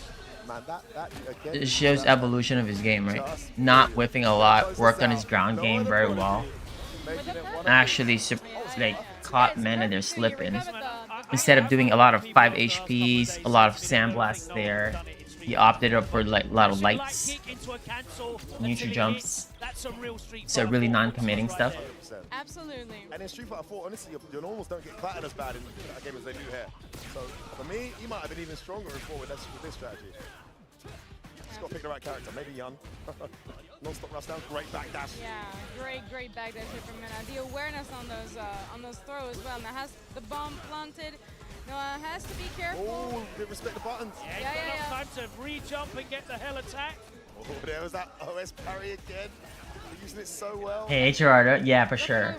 It shows evolution of his game, right? Not whiffing a lot, worked on his ground game very well. Actually, like caught Mena there slipping. Instead of doing a lot of 5 HPs, a lot of sandblasts there, he opted for like a lot of lights, neutral jumps. So really non-committing stuff. Absolutely. And in Street Fighter 4, honestly, your normals don't get clattered as bad in a game as they do here. So for me, he might have been even stronger in 4 with this strategy. Just got to pick the right character. Maybe Yun. Non-stop rush down, great backdash. Yeah, great backdash here from Mena. The awareness on those throws as well. Now has the bomb planted. Noah has to be careful. Oh, they respect the buttons. Yeah, he's got enough time to re-jump and get the hell attack. Oh, there was that OS parry again. They're using it so well. Hey, Gerardo, yeah, for sure.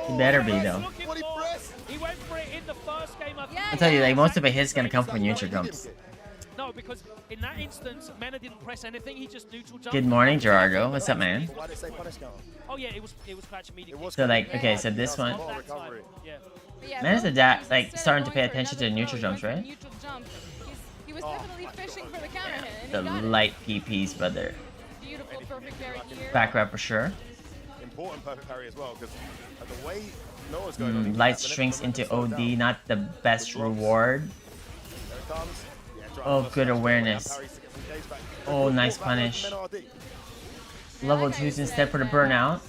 He better be though. He went for it in the first game. I'll tell you, like most of his hits gonna come from neutral jumps. No, because in that instance, Mena didn't press anything. He just neutral jumped. Good morning, Gerardo. What's up, man? Oh yeah, it was crouch immediately. So like, okay, so this one. Yeah, Mena's like starting to pay attention to the neutral jumps, right? Neutral jump. He was definitely fishing for the counter hit. The light PPs, brother. Beautiful, perfect parry here. Back grab for sure. Important perfect parry as well, because the way Light shrinks into OD, not the best reward. Oh, good awareness. Oh, nice punish. Level 2s instead for the burnout.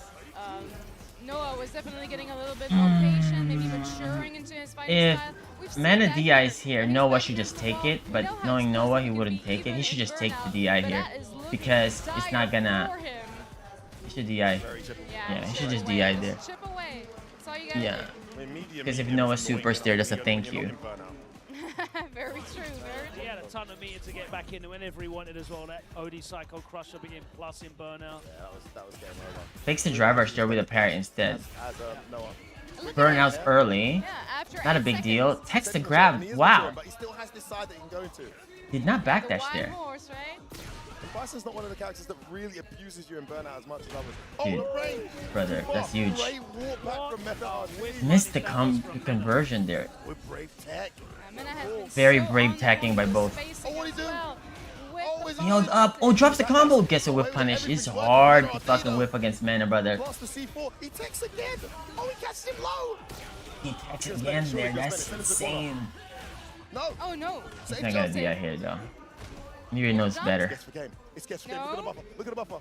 Noah was definitely getting a little bit more patient, maybe maturing into his fighting If style. We've seen Mana that DI is here, Noah should just take it, but knowing Noah, he wouldn't take it. He should just take the DI here, because it's not gonna... He should DI. Yeah, he should just DI there. Chip away. That's all you gotta Yeah. do. Because if Noah supers there, that's a thank you. Very true, very true. He had a ton of meter to get back in whenever he wanted as well. That OD Psycho Crusher being plus in burnout. Yeah, that was game over. Takes the drive rush there with a parry instead. Burnout's early. Not a big deal. Text the grab. Wow. But he still has this side that he can go to. Did not backdash there. Bison's not one of the characters that really abuses you in burnout as much as others. Dude, Oh, the rain! brother, that's huge. Great walk back from MenaRD. Missed the conversion there. With brave tech. Very brave tacking by both. Oh, what he do? He held up. Oh, drops the combo. Gets a whip punish. It's hard to fucking whip against Mana, brother. Lost the C4. He takes again. Oh, he catches him low. He attacks again there. That's insane. No. Oh no. He's not gonna DI here though. He knows better. It's gets for game. Look at the buffer. Look at the buffer.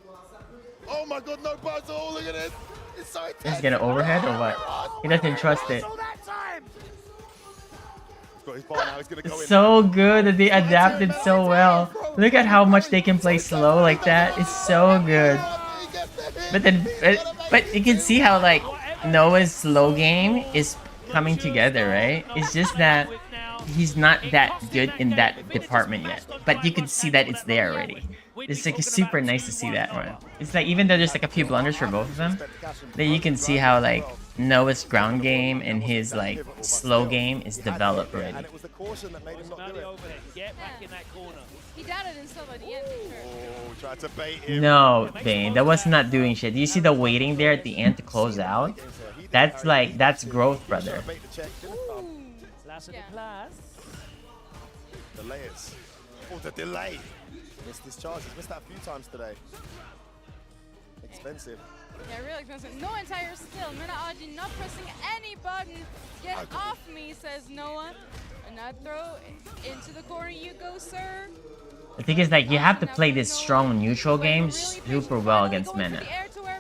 Oh my god, no buzz. Oh, look at this. It's so intense. He's gonna overhead or what? He doesn't trust it. It's so good that they adapted so well. Look at how much they can play slow like that. It's so good. But then, but you can see how like Noah's slow game is coming together, right? It's just that he's not that good in that department yet. But you can see that it's there already. It's like super nice to see that one. It's like even though there's like a few blunders for both of them, then you can see how like Noah's ground game and his like slow game is developed already. And it was the caution that made him not do it. Get back in that corner. He doubted himself at the end, for sure. Oh, tried to bait him. No, Bane, that was not doing shit. You see the waiting there at the end to close out? That's like, that's growth, brother. The layers. Oh, the delay. Missed his charges. Missed that a few times today. Expensive. Yeah, really expensive. No entire still. MenaRD not pressing any button. Get off me, says Noah. And that throw into the corner you go, sir. The thing is like you have to play this strong neutral game super well against Mena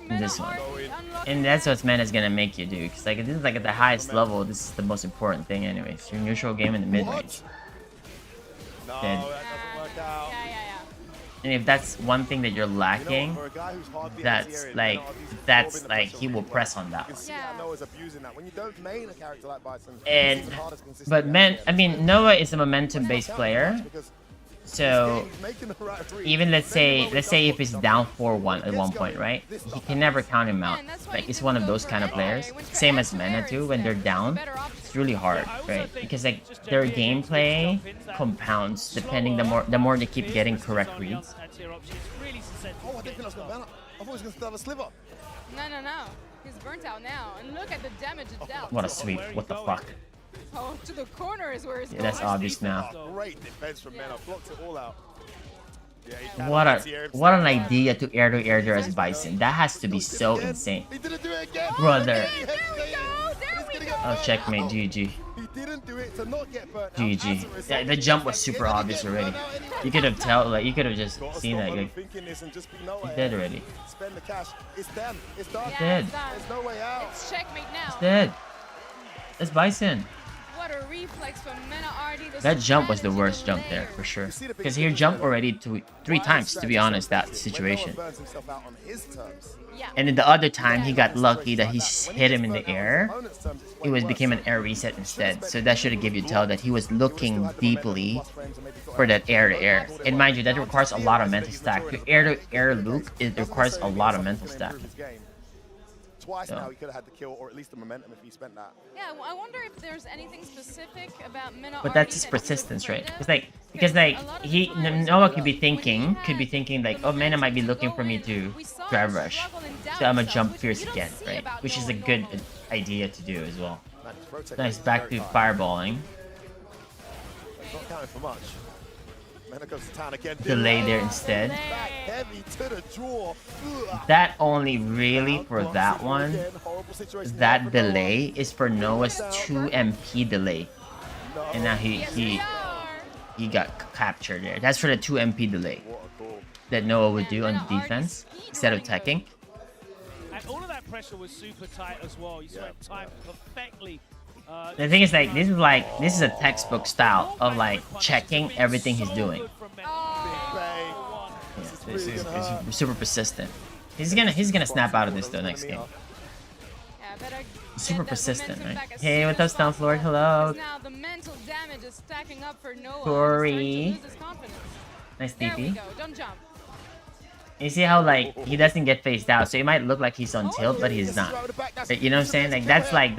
in this one. And that's what Mena's gonna make you do. Cause like this is like at the highest level, this is the most important thing anyways. Your neutral game in the mid range. No, that doesn't work out. And if that's one thing that you're lacking, that's like he will press on that one. And but I mean Noah is a momentum based player. So even let's say if he's down 4-1 at one point, right? He can never count him out. Like it's one of those kind of players. Same as Mena too. When they're down, it's really hard, right? Because like their gameplay compounds depending the more they keep getting correct reads. Oh, I didn't think I was gonna ban up. I thought he was gonna still have a sliver. No. He's burnt out now. And look at the damage it dealt. What a sweep. What the fuck? Oh, to the corner is where it's going. That's obvious now. Great defense from Mena. Blocked it all out. Yeah, what an idea to air there as Bison. That has to be so insane. He didn't do it again. Brother. There we go. Oh, checkmate, GG. He didn't do it to not get burnt. GG. Yeah, the jump was super obvious already. You could have you could have just seen that. Like, he's dead already. Spend the cash. It's done. It's done. He's dead. There's no way out. It's checkmate now. He's dead. That's Bison. What a reflex from MenaRD. That jump was the worst jump there, for sure. Because he jumped already 3 times, to be honest, that situation. And then the other time, he got lucky that he hit him in the air. It became an air reset instead. So that should have given you tell that he was looking deeply for that air-to-air. And mind you, that requires a lot of mental stack. To air-to-air loop, it requires a lot of mental stack. Twice now he could have had the kill or at least the momentum if he spent that. Yeah, I wonder if there's anything specific about MenaRD. But that's his persistence, right? Because Noah could be thinking like, oh, Mena might be looking for me to drive rush, so I'm gonna jump fierce again, right? Which is a good idea to do as well. Nice back to fireballing. Not counting for much. Mena goes to town again. delay there instead. Back heavy to the draw. That only really for that one, that delay is for Noah's 2 MP delay. And now he got captured there. That's for the 2 MP delay that Noah would do on defense instead of teching. And all of that pressure was super tight as well. You saw it timed perfectly. The thing is, like, this is a textbook style of like checking everything he's doing. Yeah, he's super persistent. He's gonna snap out of this though next game. Super persistent, right? Hey, what's up, Stomp Lord? Hello. Now the mental damage is stacking up for Noah. Corey. Nice There we TP. go. Don't jump. You see how like he doesn't get phased out, so it might look like he's on tilt, but he's not. You know what I'm saying? Like that's like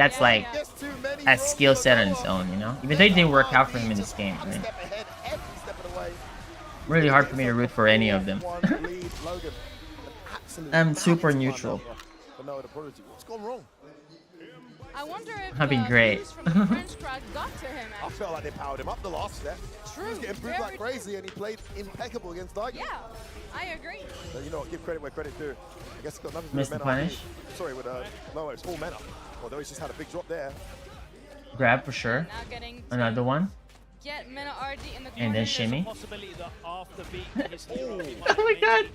a skill set on its own, you know? Even though it didn't work out for him in this game. I mean, really hard for me to root for any of them. I'm super neutral. What's gone wrong? I wonder if That'd be great. from the French crowd got to him. I felt like they powered him up the last set. True. He was getting booed like crazy, and he played impeccable against Daigo. Yeah, I agree. So, you know what? Give credit where credit due. I guess it's got nothing to do Missed with the Mena. punish. Sorry, with Noah, it's all Mena. Although he's just had a big drop there. Grab for sure. Another one. Get MenaRD in the corner. And then shimmy. Oh my god!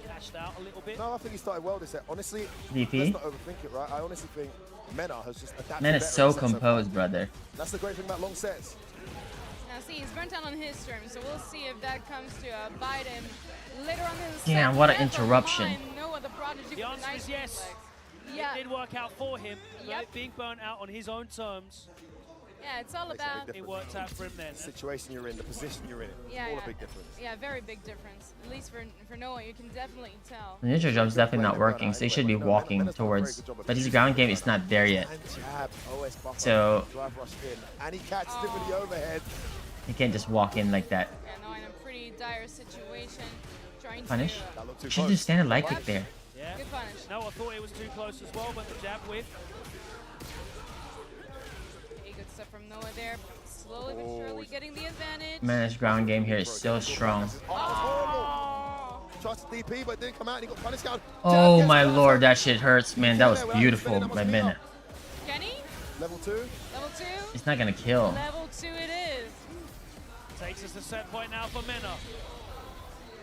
No, I think he started well this set. Honestly, DP. let's not overthink it, right? I honestly think Mena has just adapted. Man is better so in sets so far. composed, brother. That's the great thing about long sets. Now see, he's burnt out on his terms, so we'll see if that comes to bite him later on in the Damn, set. what an Never interruption. mind Noah, the Prodigy, The with answer nice is yes. reflex. Yeah. It did work out for him, but Yep. being burnt out on his own terms. Yeah, it's all about. It worked out for him then. The situation you're in, the position you're in, Yeah, all yeah. a big difference. Yeah, very big difference. At least for Noah, you can definitely tell. The neutral jump's definitely not working, so he should be walking towards. But his ground game is not there yet. So Drive rush in, and he catches him with the overhead. he can't just walk in like that. Yeah, Noah in a pretty dire situation. Trying Punish. to. You should do standard light kick there. Yeah. Good punish. No, I thought it was too close as well, but the jab with. Okay, good stuff from Noah there. Slowly but surely getting the advantage. Man's ground game here is so strong. Tries to DP, but didn't come out, and he got punished down. Oh my lord, that shit hurts, man. That was beautiful by Mena. Kenny? Level 2. Level 2? It's not gonna kill. Level 2 it is. Takes us to set point now for Mena.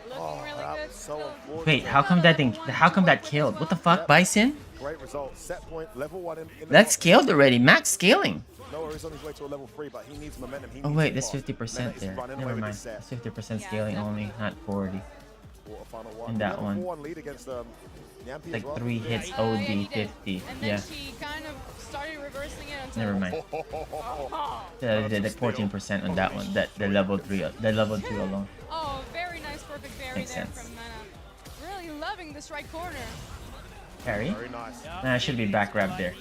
Looking really good. So Wait, how come that killed? What the fuck, Bison? great result. Set point, level 1 in the That's scaled already. Max scaling. Noah is on his way to a level 3, but he needs momentum. He Oh needs wait, to that's pass. 50% Mena is there. running Never away with mind. this set. It's 50% scaling only, not 40. Quarterfinal one. In that Level one. 4-1 lead against Nyampi Like as well. 3 hits Yeah, OD he did. 50. And then Yeah. she kind of started reversing it until. Never mind. The 14% on that one. That the level 3, the level 2 alone. Oh, very nice, perfect parry Makes there sense. from Mena. Really loving this right corner. Parry? Very nice. Nah, should be back grab there.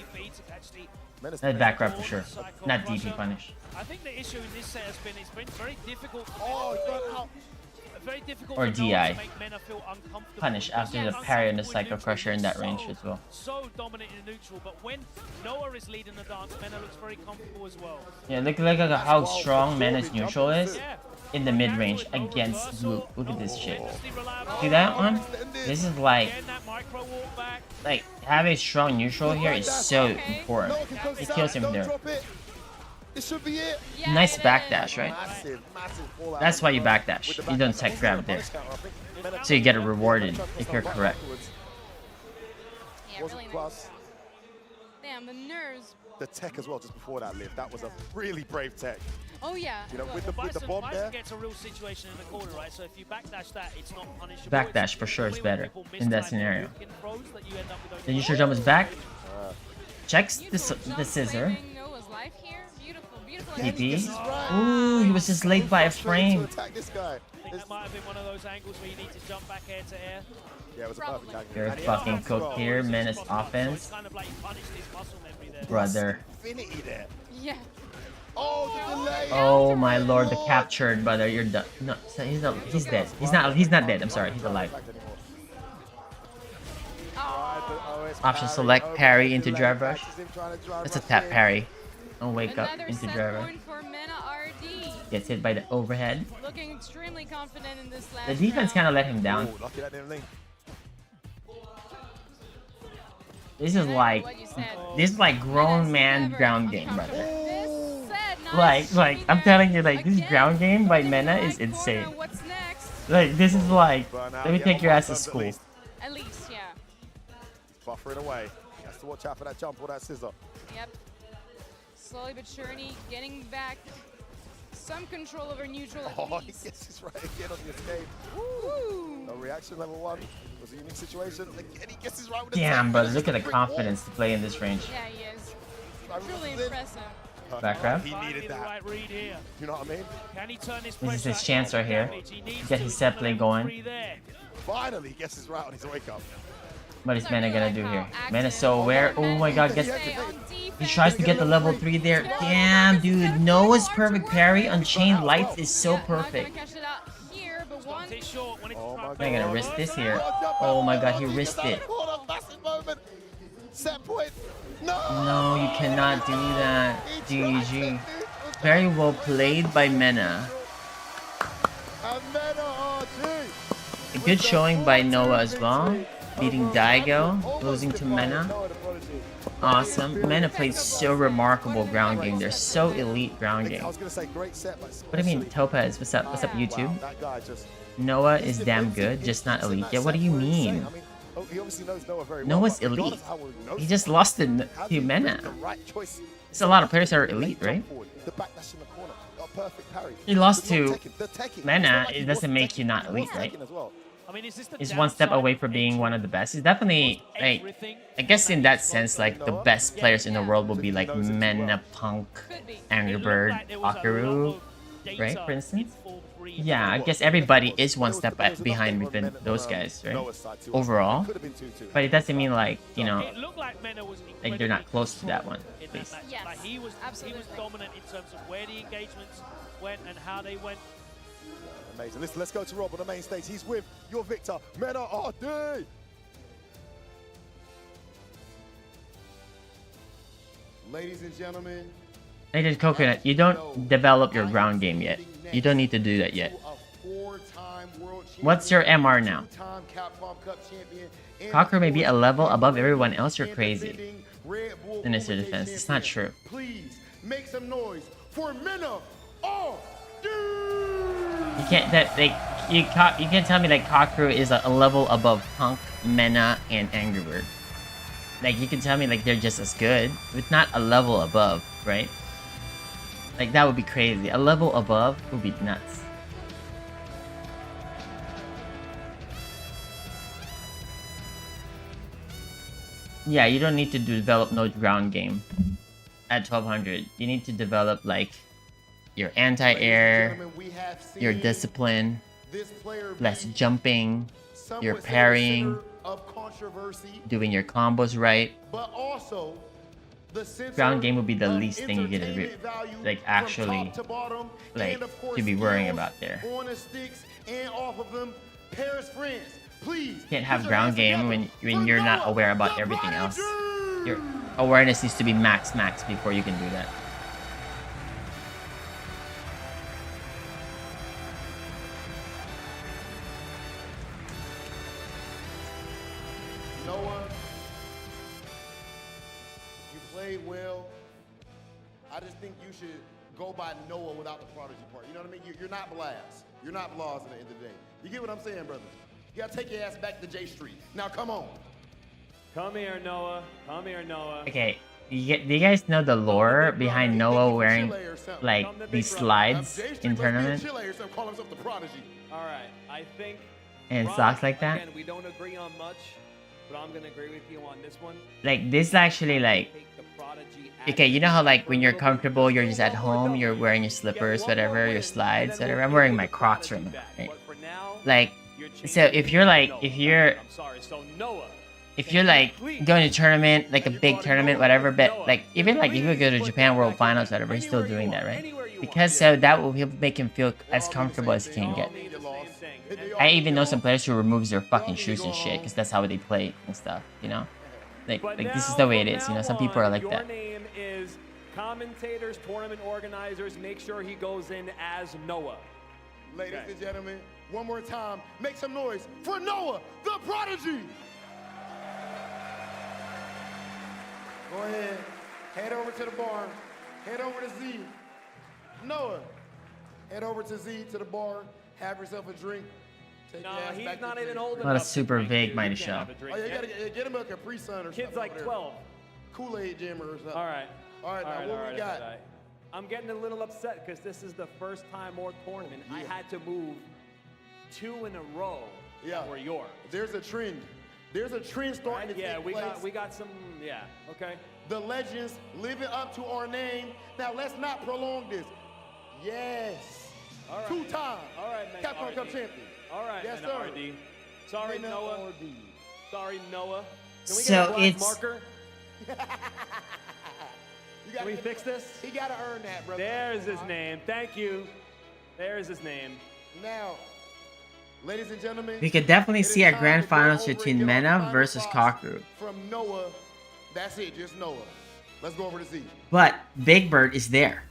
That's back grab for sure. Not DP punish. I think the issue in this set has been it's been very difficult. Very difficult Or for Noah DI. to make Mena feel uncomfortable. Punish after the parry and the Psycho Crusher in that range as well. So dominant in neutral, but when Noah is leading the dance, Mena looks very comfortable as well. Yeah, look at how strong Mena's neutral is in the mid range against Luke. Look at this shit. See that one? This is like having a strong neutral here is so important. It kills him there. This should be it. Nice backdash, right? Massive fallout. That's why you backdash. You don't tech grab there. So you get it rewarded if you're correct. Yeah, really nice. Plus, Damn, the nerves. the tech as well just before that lift. That was a really brave tech. Oh yeah. You know, with the Bison bomb there. gets a real situation in the corner, right? So if you backdash that, it's not punishable. Backdash for sure is better in that scenario. Throws that you end up with The neutral jump is back. Checks the scissor. Saving Noah's life here. Beautiful, beautiful. DP. Ooh, he was just late by a frame. Attack this guy. I think that might have been one of those angles where you need to jump back air to air. Yeah, it was a perfect angle. You're And he fucking has cooked to here, go. Menace offense. It's kind of like he punished his muscle memory there. Brother. Infinity there. Yeah. Oh, the delay. Oh my lord, the captured brother, you're done. No, he's not. He's dead. He's not dead. I'm sorry, he's alive. Option select parry into drive rush. That's a tap parry. Don't wake up Another into set drive rush. point for MenaRD. Gets hit by the overhead. Looking extremely confident in this last The defense kind of let him down. Oh, lucky that didn't link. This is like grown man ground game, brother. Like I'm telling you, like this ground game by Mena is insane. Like this is like, let me take your ass to school. At least, yeah. Buffering away. He has to watch out for that jump or that scissor. Yep. Slowly but surely getting back some control over neutral. Oh, he gets his right again on the escape. Woo. No reaction, level 1. Was a unique situation. Again, he gets his right with the Damn, brother, look at the confidence to play in this range. Yeah, he is. Truly impressive. Back grab. He needed that. Right read here. You know what I mean? Can he turn this This is pressure his chance right here. Get his set play going. Finally, he gets his right on his wake up. What is Mena gonna do here? Mena's so aware. Oh my god, gets. He tries to get the level 3 there. Damn, dude. Noah's perfect parry on chain lights is so perfect. Oh I'm gonna risk this here. Oh my god, he risked it. Set point. No! No, you cannot do that. GG. Very well played by Mena. A good showing by Noah as well. Beating Daigo, losing to Mena. Awesome. Mena played so remarkable ground game. They're so elite ground game. What do you mean, Topaz? What's up? What's up, YouTube? Noah is damn good, just not elite. Yeah, what do you mean? Noah's elite. He just lost to Mena. There's a lot of players that are elite, right? He lost to Mena. It doesn't make you not elite, right? He's one step away from being one of the best. He's definitely, like, I guess in that sense, like, the best players in the world will be like Mena, Punk, Angry Bird, Akaru, right, for instance? Yeah, I guess everybody is one step behind within those guys, right? Overall. But it doesn't mean, like, you know, like they're not close to that one, at least. Like he was dominant in terms of where the engagements went and how they went. Amazing. Listen, let's go to Rob on the main stage. He's with your victor, MenaRD. Ladies and gentlemen. Ladies Coconut, you don't develop your ground game yet. You don't need to do that yet. What's your MR now? Cocker may be a level above everyone else. You're crazy. Sinister defense. It's not true. Please make some noise for MenaRD. You can't you can't tell me that Cockroach is a level above Punk, Mena, and Angry Bird. Like you can tell me like they're just as good, but not a level above, right? Like that would be crazy. A level above would be nuts. Yeah, you don't need to develop no ground game at 1200. You need to develop like your anti-air, your discipline, less jumping, your parrying, doing your combos right. Ground game would be the least thing you can like actually like to be worrying about there. You can't have ground game when you're not aware about everything else. Your awareness needs to be max before you can do that. Noah, you played well. I just think you should go by Noah without the Prodigy part. You know what I mean? You're not Blast. You're not Blast at the end of the day. You get what I'm saying, brother? You gotta take your ass back to J Street. Now, come on. Come here, Noah. Come here, Noah. Okay, do you guys know the lore behind Noah wearing like these slides in tournament? Alright, I think... And socks like that? Again, we don't agree on much, but I'm gonna agree with you on this one. Like this actually like... Okay, you know how like when you're comfortable, you're just at home, you're wearing your slippers, whatever, your slides, whatever. I'm wearing my Crocs right now, right? Like, so if you're like, if you're like going to tournament, like a big tournament, whatever, but like even like if you go to Japan World Finals, whatever, he's still doing that, right? Because so that will make him feel as comfortable as he can get. I even know some players who removes their fucking shoes and shit because that's how they play and stuff, you know? Like this is the way it is, you know? Some people are like that. Your name is Commentators, tournament organizers, make sure he goes in as Noah. Ladies and gentlemen, one more time, make some noise for Noah, the Prodigy. Go ahead, head over to the bar, head over to Z. Noah, head over to Z to the bar, have yourself a drink. Take your ass he's back not to even the old What a enough. super vague mighty show. Oh, you gotta get him a Capri Sun or something. Kid's like over there. 12. Kool-Aid Jimmer or something. All right. All right, now what we got? I'm getting a little upset because this is the first time more tournament. I had to move 2 in a row for yours. There's a trend. There's a trend starting to take place. we got some, okay. The legends living up to our name. Now let's not prolong this. Yes. All right. 2-time. All right, man. Capcom Cup champion. All right, yes, MenaRD. Sorry, Noah. Sorry, Noah. Can we So get a black it's- marker? Can we fix this? He gotta earn that, brother. There's his name. Thank you. There's his name. Now, ladies and gentlemen, We could definitely see a grand finals between Mena versus Kaku. from Noah, that's it, just Noah. Let's go over to Z. But Big Bird is there.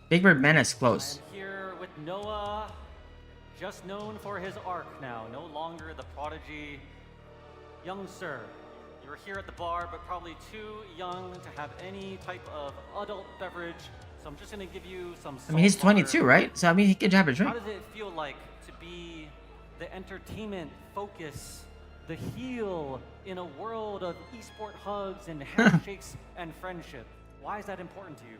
Big Bird Mena is close. Here with Noah, just known for his arc now, no longer the Prodigy. Young sir, you're here at the bar, but probably too young to have any type of adult beverage. So I'm just gonna give you some. I mean, he's salt water. 22, right? So I mean, he could have a drink. How does it feel like to be the entertainment focus, the heel in a world of esport hugs and handshakes and friendship? Why is that important to you?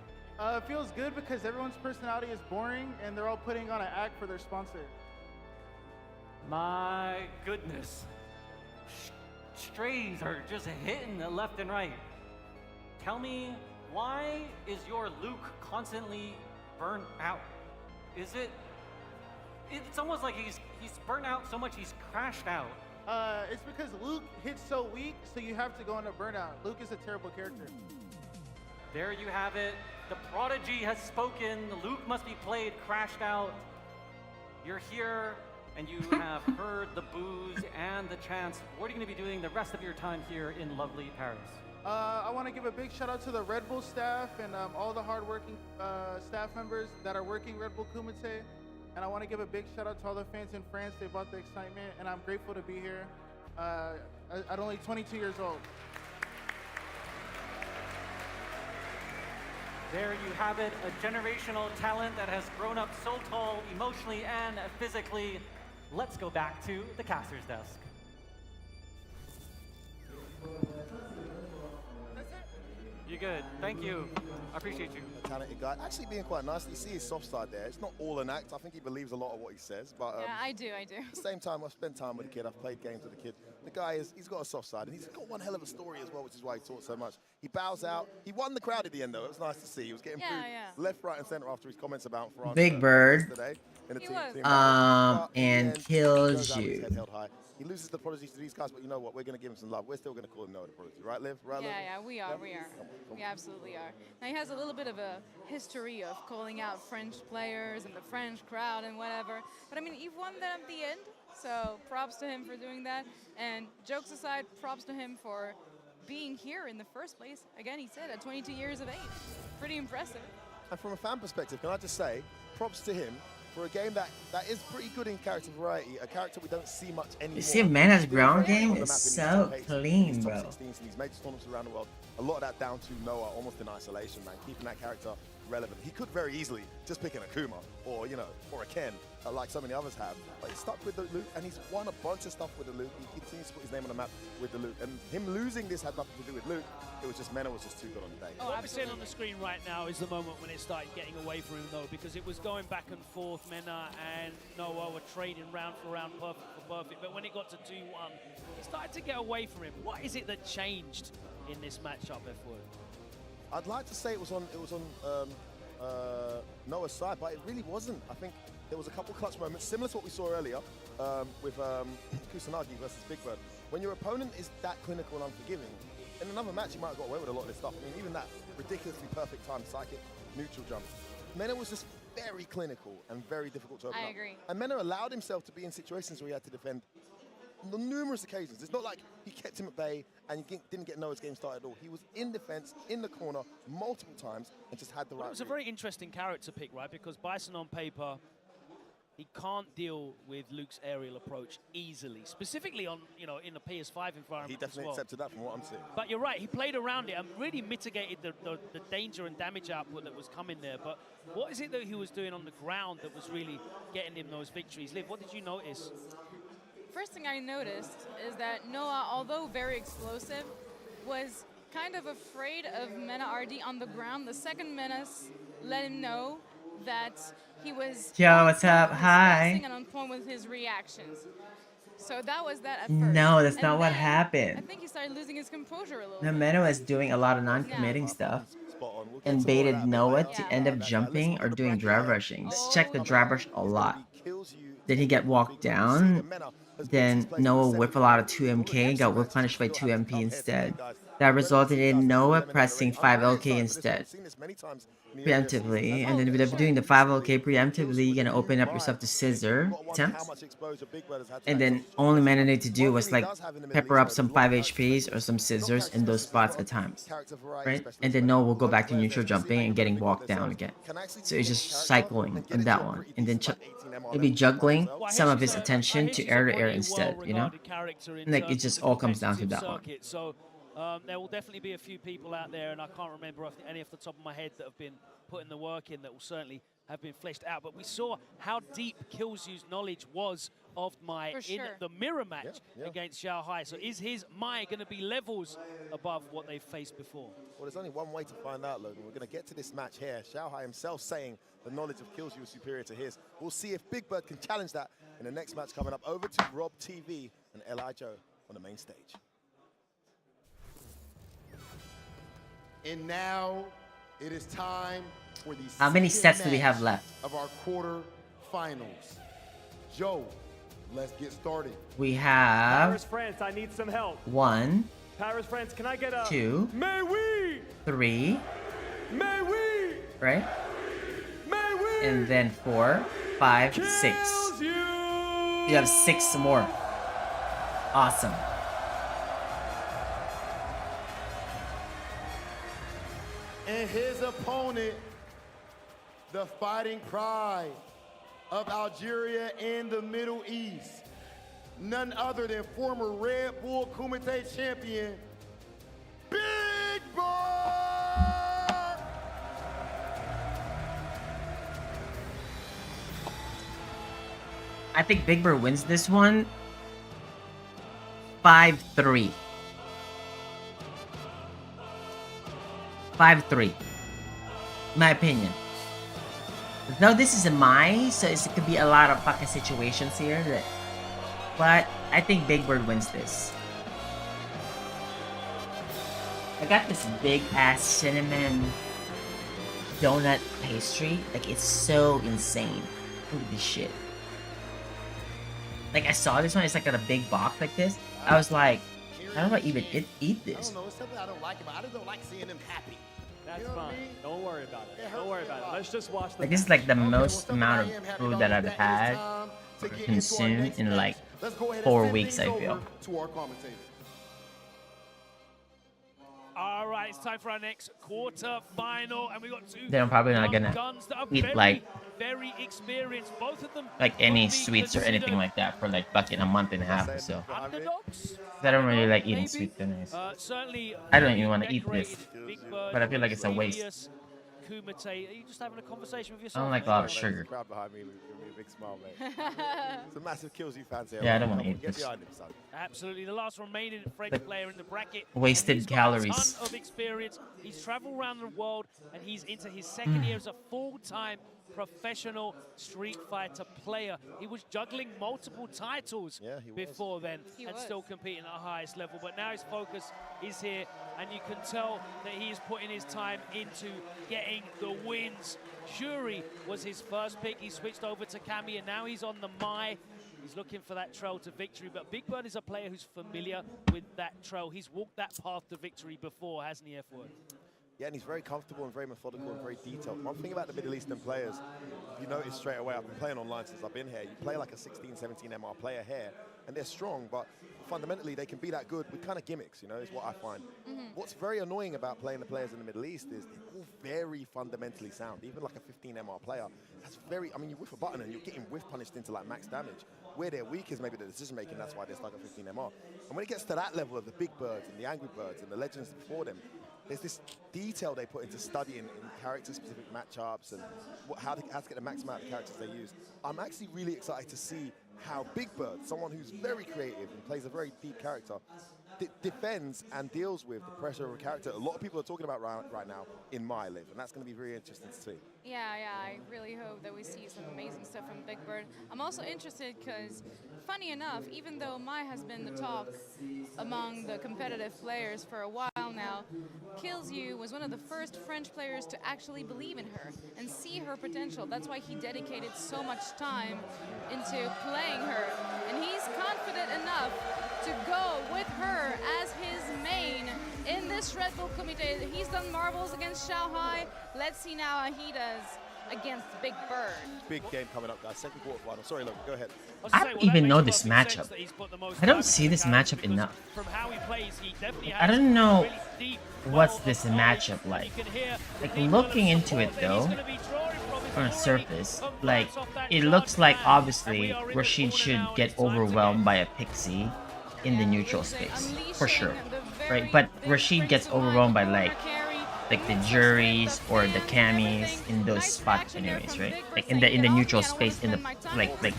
It feels good because everyone's personality is boring and they're all putting on an act for their sponsor. My goodness. Strays are just hitting the left and right. Tell me, why is your Luke constantly burnt out? Is it? It's almost like he's burnt out so much he's crashed out. It's because Luke hits so weak, so you have to go into burnout. Luke is a terrible character. There you have it. The Prodigy has spoken. Luke must be played crashed out. You're here, and you have heard the boos and the chants. What are you going to be doing the rest of your time here in lovely Paris? I want to give a big shout out to the Redbull staff and all the hardworking staff members that are working Redbull Kumite. And I want to give a big shout out to all the fans in France. They brought the excitement, and I'm grateful to be here at only 22 years old. There you have it, a generational talent that has grown up so tall emotionally and physically. Let's go back to the caster's desk. You good? Thank you. I appreciate you. A talented guy. Actually being quite nice. You see his soft side there. It's not all an act. I think he believes a lot of what he says. But Yeah, I do. at the same time, I've spent time with the kid. I've played games with the kid. The guy he's got a soft side, and he's got one hell of a story as well, which is why he talks so much. He bows out. He won the crowd at the end, though. It was nice to see. He was getting booed left, right, and center after his comments about France. Big Bird. Yesterday in the team And Kilzyou. held high. He loses the Prodigy to these guys, but you know what? We're going to give him some love. We're still going to call him Noah the Prodigy, right, Liv? Right, Liv? Yeah, we are. We absolutely are. Now, he has a little bit of a history of calling out French players and the French crowd and whatever. But, I mean, he won that at the end, so props to him for doing that. And jokes aside, props to him for being here in the first place. Again, he said, at 22 years of age. Pretty impressive. And from a fan perspective, can I just say, props to him for a game that is pretty good in character variety, a character we don't see much anymore. You see, Mena's ground game On the is map in so these top clean, eights, bro. Top 16s in these major tournaments around the world. A lot of that down to Noah, almost in isolation, man, keeping that character relevant. He could very easily just pick an Akuma or, or a Ken, like so many others have. But he's stuck with the loot, and he's won a bunch of stuff with the loot. He continues to put his name on the map with the loot. And him losing this had nothing to do with loot. It was just Mena was just too good on the day. What we're seeing on the screen right now is the moment when it started getting away from him, though, because it was going back and forth. Mena and Noah were trading round for round, perfect for perfect. But when it got to 2-1, it started to get away from him. What is it that changed in this matchup, F-Word? I'd like to say it was on Noah's side, but it really wasn't. I think there was a couple clutch moments, similar to what we saw earlier with Kusanagi versus Big Bird. When your opponent is that clinical and unforgiving, in another match, you might have got away with a lot of this stuff. I mean, even that ridiculously perfect timed psychic neutral jump. Mena was just very clinical and very difficult to open up. I agree. And Mena allowed himself to be in situations where he had to defend on numerous occasions. It's not like he kept him at bay and he didn't get Noah's game started at all. He was in defense, in the corner, multiple times, and just had the right. It was a very interesting character pick, right? Because Bison on paper, he can't deal with Luke's aerial approach easily, specifically on, you know, in the PS5 environment. He definitely accepted that from what I'm seeing. But you're right, he played around it and really mitigated the danger and damage output that was coming there. But what is it that he was doing on the ground that was really getting him those victories? Liv, what did you notice? First thing I noticed is that Noah, although very explosive, was kind of afraid of MenaRD on the ground. The second Menace let him know that he was Yo, what's up? Hi. and on point with his reactions. So that was that at first. No, that's And not what then happened. I think he started losing his composure a little No, bit. Mena was doing a lot of non-committing stuff and baited Noah to end up jumping or doing drive rushing. Just check the drive rush a lot. Then he get walked down. Then Noah whipped a lot of 2MK and got whip punished by 2MP instead. That resulted in Noah pressing 5LK instead. Preemptively, and then with doing the 5LK preemptively, you're gonna open up yourself to scissor attempts. And then only man needed to do was like pepper up some 5 HPs or some scissors in those spots at times, right? And then Noah will go back to neutral jumping and getting walked down again. So it's just cycling on that one, and then maybe juggling some of his attention to air instead, you know? Like it just all comes down to that one. So there will definitely be a few people out there, and I can't remember any off the top of my head that have been putting the work in that will certainly have been fleshed out. But we saw how deep Kilzyou's knowledge was of Mai in the mirror match against Xiaohai. So is his Mai going to be levels above what they've faced before? Well, there's only one way to find out, Logan. We're going to get to this match here. Xiaohai himself saying the knowledge of Kilzyou is superior to his. We'll see if Big Bird can challenge that in the next match coming up. Over to Rob TV and Eli Joe on the main stage. And now it is time for the How many second sets do we have match left? of our quarterfinals. Joe, let's get started. We have Paris, France, I need some help. 1, Paris, France, can I get a 2, May we? 3, May we? right? May we? And then 4, 5, 6. You have 6 more. Awesome. And his opponent, the fighting pride of Algeria and the Middle East, none other than former Red Bull Kumite champion, Big Bird! I think Big Bird wins this one 5-3. 5-3. My opinion. Though this is a Mai, so it could be a lot of fucking situations here. But I think Big Bird wins this. I got this big ass cinnamon donut pastry. Like, it's so insane. Look at this shit. Like, I saw this one, it's like got a big box like this. I was like, how do I even eat this? I don't know, it's something I don't like about it. I just don't like seeing them happy. That's fine. Don't worry about it. Don't worry about it. Let's just watch the Like, this is like the most amount of food that I've had or consumed in like 4 weeks, I feel. To our commentator. All right, it's time for our next quarter-final, and we got two Then I'm probably not gonna guns that are eat very, like very experienced. Both of them any sweets or anything like that for like fucking a month and a half or so. underdogs. I don't really like eating sweet dinners. Certainly, I don't even want to eat this, Big Bird, but I feel like it's a waste. previous Kumite. Are you just having a conversation with I yourself? don't like a lot of sugar. Crowd behind me, give me a big smile, mate. It's a massive Kilzyou fans here. Yeah, I don't want to Come on, eat get this. behind him, son. Absolutely, the last remaining French Like, player in the bracket. wasted He's got calories. A ton of experience. He's traveled around the world, and he's into his second year as a full-time professional Street Fighter player. He was juggling multiple titles before then and still competing at the highest level. But now his focus is here, and you can tell that he is putting his time into getting the wins. Shuri was his first pick. He switched over to Kami, and now he's on the Mai. He's looking for that trail to victory, but Big Bird is a player who's familiar with that trail. He's walked that path to victory before, hasn't he, F-Word? Yeah, and he's very comfortable and very methodical and very detailed. One thing about the Middle Eastern players, you notice straight away, I've been playing online since I've been here, you play like a 16, 17 MR player here, and they're strong, but fundamentally they can be that good with kind of gimmicks, you know, is what I find. What's very annoying about playing the players in the Middle East is they're all very fundamentally sound. Even like a 15 MR player, that's very, I mean, you whiff a button and you're getting whiff punished into like max damage. Where they're weak is maybe the decision making, that's why they're stuck at 15 MR. And when it gets to that level of the big birds and the angry birds and the legends before them, there's this detail they put into studying in character-specific matchups and how to get the maximum amount of characters they use. I'm actually really excited to see how Big Bird, someone who's very creative and plays a very deep character, defends and deals with the pressure of a character a lot of people are talking about right now in my live, and that's going to be very interesting to see. Yeah, I really hope that we see some amazing stuff from Big Bird. I'm also interested because, funny enough, even though Mai has been the talk among the competitive players for a while now, Kilzyou was one of the first French players to actually believe in her and see her potential. That's why he dedicated so much time into playing her. And he's confident enough to go with her as his main in this Redbull Kumite. He's done marvels against Shanghai. Let's see now how he does against Big Bird. Big game coming up, guys. Second quarter final. Sorry, Logan, go ahead. I don't even know this matchup. I don't see this matchup enough. I don't know what's this matchup like. Like, looking into it though, on the surface, like, it looks like obviously Rashid should get overwhelmed by a Pixie in the neutral space, for sure, right? But Rashid gets overwhelmed by like the juries or the camis in those spots anyways, right? Like in the neutral space, in the like the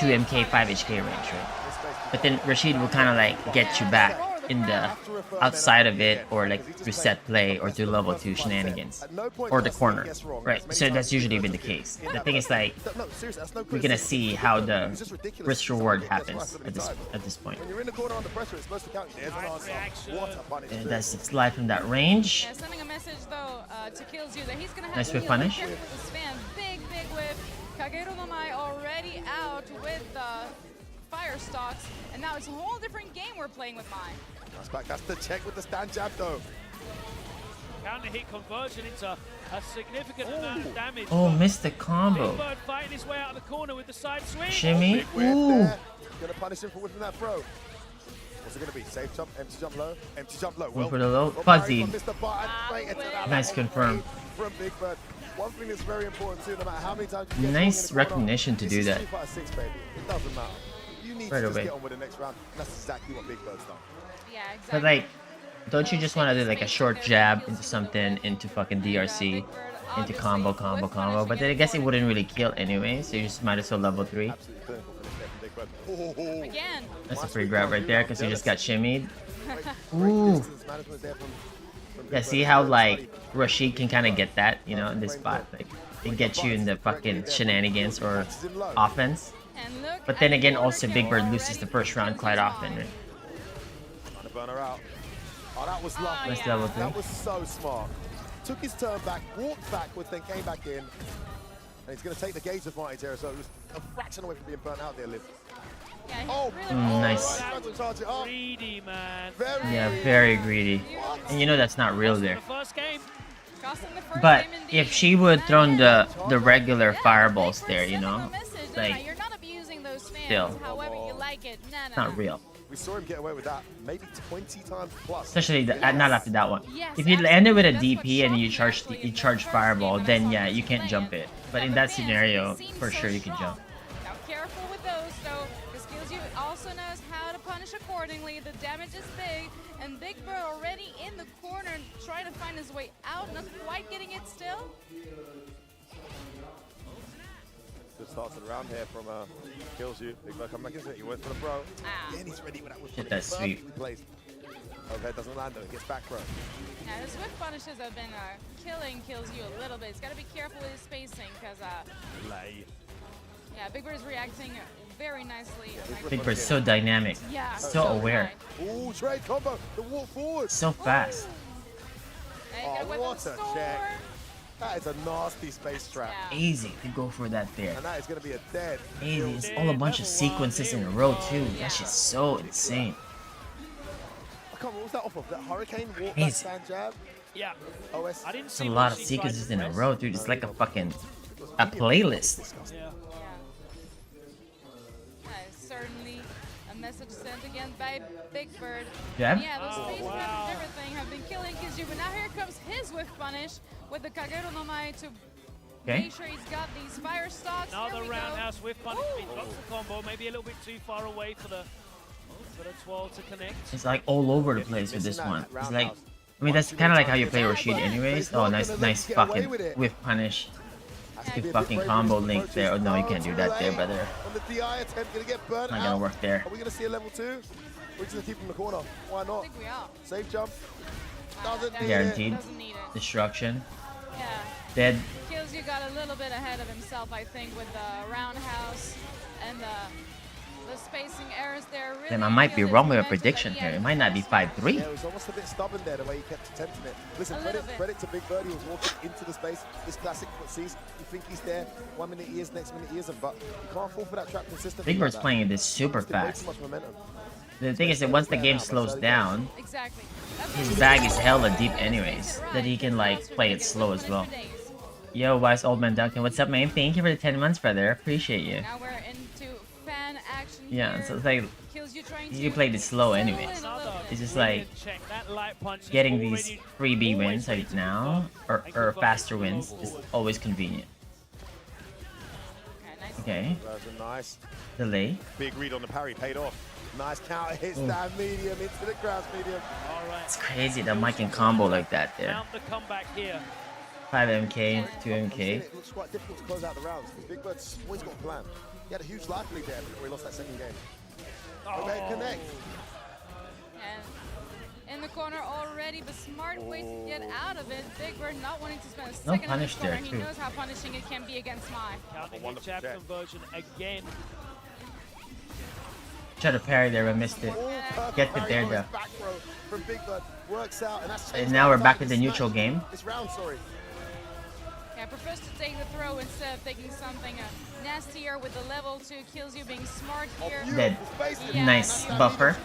2MK 5HK range, right? But then Rashid will kind of like get you back in the outside of it, or like reset play or do level 2 shenanigans or the corner, right? So that's usually been the case. The thing is, like, we're gonna see how the risk reward happens at this point. And that's its life from that range. Yeah, sending a message though to Kilzyou that he's gonna have Nice to whip be punish. careful with this spam. Big whip. Kagero no Mai already out with fire stocks, and now it's a whole different game we're playing with Mai. That's back. That's the check with the stand jab though. Counter hit conversion into a significant amount of damage. Oh, missed the combo. Big Bird fighting his way out of the corner with the side swing. Shimmy. Ooh. Gonna punish him for whipping that throw. What's it gonna be? Safe jump, empty jump low, empty jump low. One for the low. Fuzzy. Nice confirm. From Big Bird. One thing that's very important too, no matter how many times you get Nice recognition to do that. It doesn't matter. You need Right to just away. get on with the next round. And that's exactly what Big Bird's done. Yeah, exactly. But like, don't you just want to do like a short jab into something, into fucking DRC, into combo? But then I guess it wouldn't really kill anyway, so you just might as well level 3. Again. That's a free grab right there, because you just got shimmied. Ooh. Yeah, see how like Rashid can kind of get that, you know, in this spot. Like, it gets you in the fucking shenanigans or offense. But then again, also Big Bird loses the first round quite often, right? Trying to burn her out. Oh, that was lovely. Nice level 3. That was so smart. Took his turn back, walked backwards, then came back in. And he's going to take the gauge advantage here, so it was a fraction away from being burnt out there, Liv. Yeah, oh, nice. Greedy, man. Yeah, very greedy. And you know that's not real there. First game. But if she would thrown the regular fireballs there, you know, like, You're not abusing those fans still, however you like it. it's not real. We saw him get away with that maybe 20 times plus. Especially not after that one. If you ended with a DP and you charge fireball, then yeah, you can't jump it. But in that scenario, for sure you can jump. Now careful with those though, because Kilzyou also knows how to punish accordingly. The damage is big, and Big Bird already in the corner trying to find his way out, not quite getting it still. Good start to the round here from Kilzyou. Big Bird coming back into it. He went for the throw. Then he's ready with that whip. Hit that sweep. Okay, doesn't land though. He gets back throw. Now his whip punishes have been killing Kilzyou a little bit. He's got to be careful with his spacing because yeah, Big Bird is reacting very nicely. Big Bird's so dynamic, Yeah, so aware, Ooh, trade combo. The walk forward. so fast. Oh, what a check. That is a nasty space trap. Easy to go for that there. And that is going to be a dead. Easy. It's all a bunch of sequences in a row too. That shit's so insane. I can't remember, what was that off of? That hurricane walk, that Easy. stand jab? Yeah. OS. I didn't It's see a lot what of she sequences tried in to a press. row, dude. It's like a fucking playlist. Yeah. Certainly a message sent again by Big Bird. Yeah? Yeah, those space and everything have been killing Kilzyou, but now here comes his whiff punish with the Kagero no Mai to make sure he's got these fire stocks. Another roundhouse whiff punishment. Drops the combo, maybe a little bit too far away for the 12 to connect. It's like all over the place with this one. It's like, I mean, that's kind of like how you play Rashid anyways. Oh, nice fucking whiff punish. Good fucking combo link there. Oh no, you can't do that there, brother. On the DI attempt, gonna get burnt Not gonna out. work there. Are we gonna see a level 2? We're just gonna keep him in the corner. Why not? I think we are. Safe jump. Doesn't need Guaranteed. Doesn't need it. Destruction. Yeah. Dead. Kilzyou got a little bit ahead of himself, I think, with the roundhouse and the spacing errors there. Really Damn, I might be wrong with a prediction here. It might not be 5-3. Yeah, it was almost a bit stubborn there, the way he kept attempting it. Listen, credit to Big Bird, he was walking into the space. This classic footsies. You think he's there, 1 minute he is, next minute he isn't, but you can't fall for that trap consistently. Big Bird's like that. playing this super It's way fast. too much momentum. The thing is that once the game slows down, Exactly. his bag is hella deep anyways, that he can like play it slow as well. Yo, Wise Old Man Duncan, what's up, man? Thank you for the 10 months, brother. Appreciate you. Now we're into fan action Yeah, here. so it's like Kilzyou trying you to play it slow anyways. It's just like getting these freebie wins right now or faster wins is always convenient. Okay. That was a nice Delay. big read on the parry, paid off. Nice counter hits that medium into the grass medium. All right. It's crazy that Mike can combo like that there. Count the comeback here. 5 MK, 2 MK. It looks quite difficult to close out the rounds because Big Bird's always got a plan. He had a huge life lead there before he lost that second game. Okay, connect. And in the corner already, but smart way to get out of it. Big Bird not wanting to spend a No second in punish the corner. there, He too. knows how punishing it can be against Mai. Counting the jab conversion again. Try to parry there, but missed it. Get it there though. Back throw from Big Bird works out, and that's And now we're back to the neutral game. This round, sorry. Yeah, prefers to take the throw instead of taking something nastier with the level 2. Kilzyou being smart here. Dead. Yeah, Nice buffer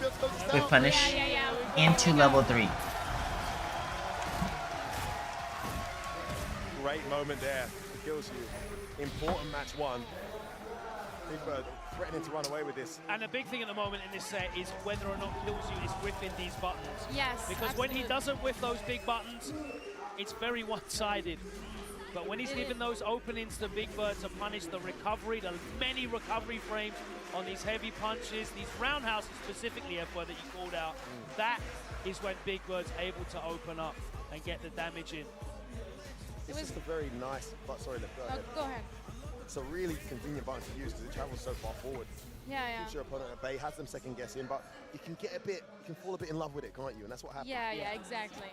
with punish into level 3. Great moment there for Kilzyou. Important match 1. Big Bird threatening to run away with this. And the big thing at the moment in this set is whether or not Kilzyou is whiffing these buttons. Yes, Because when he doesn't whiff those big buttons, it's very one-sided. But when he's given those openings to Big Bird to punish the recovery, the many recovery frames on these heavy punches, these roundhouses specifically, F-word, that you called out, that is when Big Bird's able to open up and get the damage in. It's just a very nice, but sorry, go ahead. Go ahead. It's a really convenient button to use because it travels so far forward. Yeah, yeah. Keeps your opponent at bay, has them second guessing, but you can get a bit, you can fall a bit in love with it, can't you? And that's what happens. Yeah, exactly.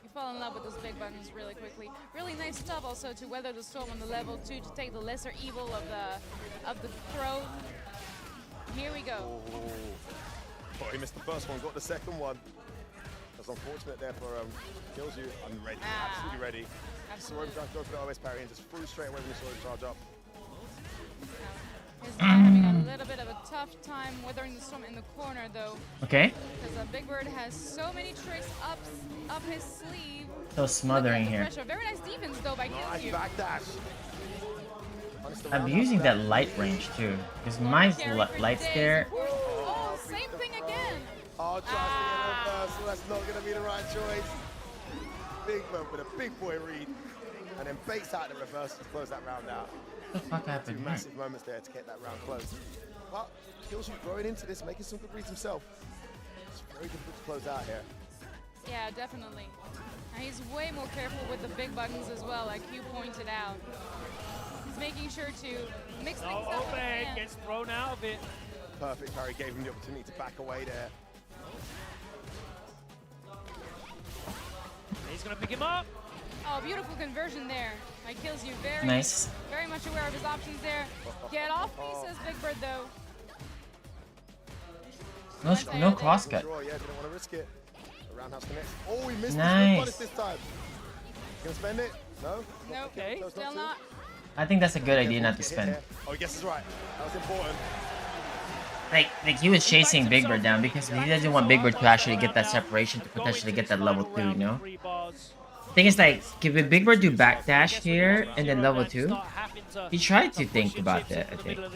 You fall in love with those big buttons really quickly. Really nice stuff also to weather the storm on the level 2 to take the lesser evil of the throw. Here we go. Oh, he missed the first one, got the second one. That's unfortunate there for Kilzyou. I'm ready, absolutely ready. Saw him try to go for the OS parry and just threw straight away when he saw him charge up. He's having a little bit of a tough time weathering the storm in the corner though. Okay. Because Big Bird has so many tricks up his sleeve. So smothering here. Pressure. Very nice defense though by Kilzyou. Back dash. I'm using that light range too, because my light's there. Oh, same thing again. Oh, try to get reversal. That's not going to be the right choice. Big Bird with a big boy read, and then baits out the reverse to close that round out. What the fuck happened Two here? massive moments there to get that round closed. But Kilzyou growing into this, making some good reads himself. It's very difficult to close out here. Yeah, definitely. And he's way more careful with the big buttons as well, like you pointed out. He's making sure to mix things up. Overhead gets thrown out of it. Perfect parry gave him the opportunity to back away there. He's going to pick him up. Oh, beautiful conversion there. Like Kilzyou very Nice. Very much aware of his options there. Get off me, says Big Bird though. No crosscut. Yeah, didn't want to risk it. The roundhouse connects. Oh, he missed Nice. this time. Gonna spend it? No? No, Okay. still not. I think that's a good idea not to spend. Oh, he guesses right. That was important. Like he was chasing Big Bird down because he doesn't want Big Bird to actually get that separation to potentially get that level 2, you know? Thing is, like, if a Big Bird do backdash here and then level 2, he tried to think about that, I think. I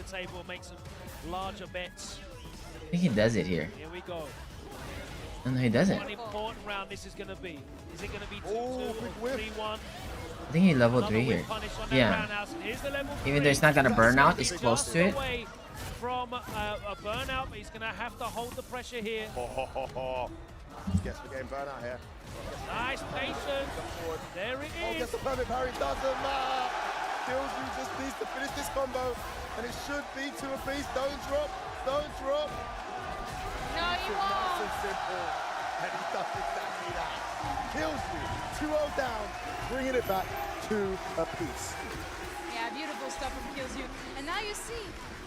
think he does it here. Here we go. No, he doesn't. What an important round this is going to be. Is it going to be 2-2 or 3-1? I think he level 3 here. Yeah. Even though it's not gonna burn out, it's close to it. From a burnout, but he's going to have to hold the pressure here. Guess we're getting burnout here. Nice patience. There it is. Oh, gets the perfect parry. Doesn't matter. Kilzyou just needs to finish this combo, and it should be 2 apiece. Don't drop. Don't drop. No, you won't. Nice and simple. And he does exactly that. Kilzyou 2-0 down, bringing it back 2 apiece. Yeah, beautiful stuff from Kilzyou. And now you see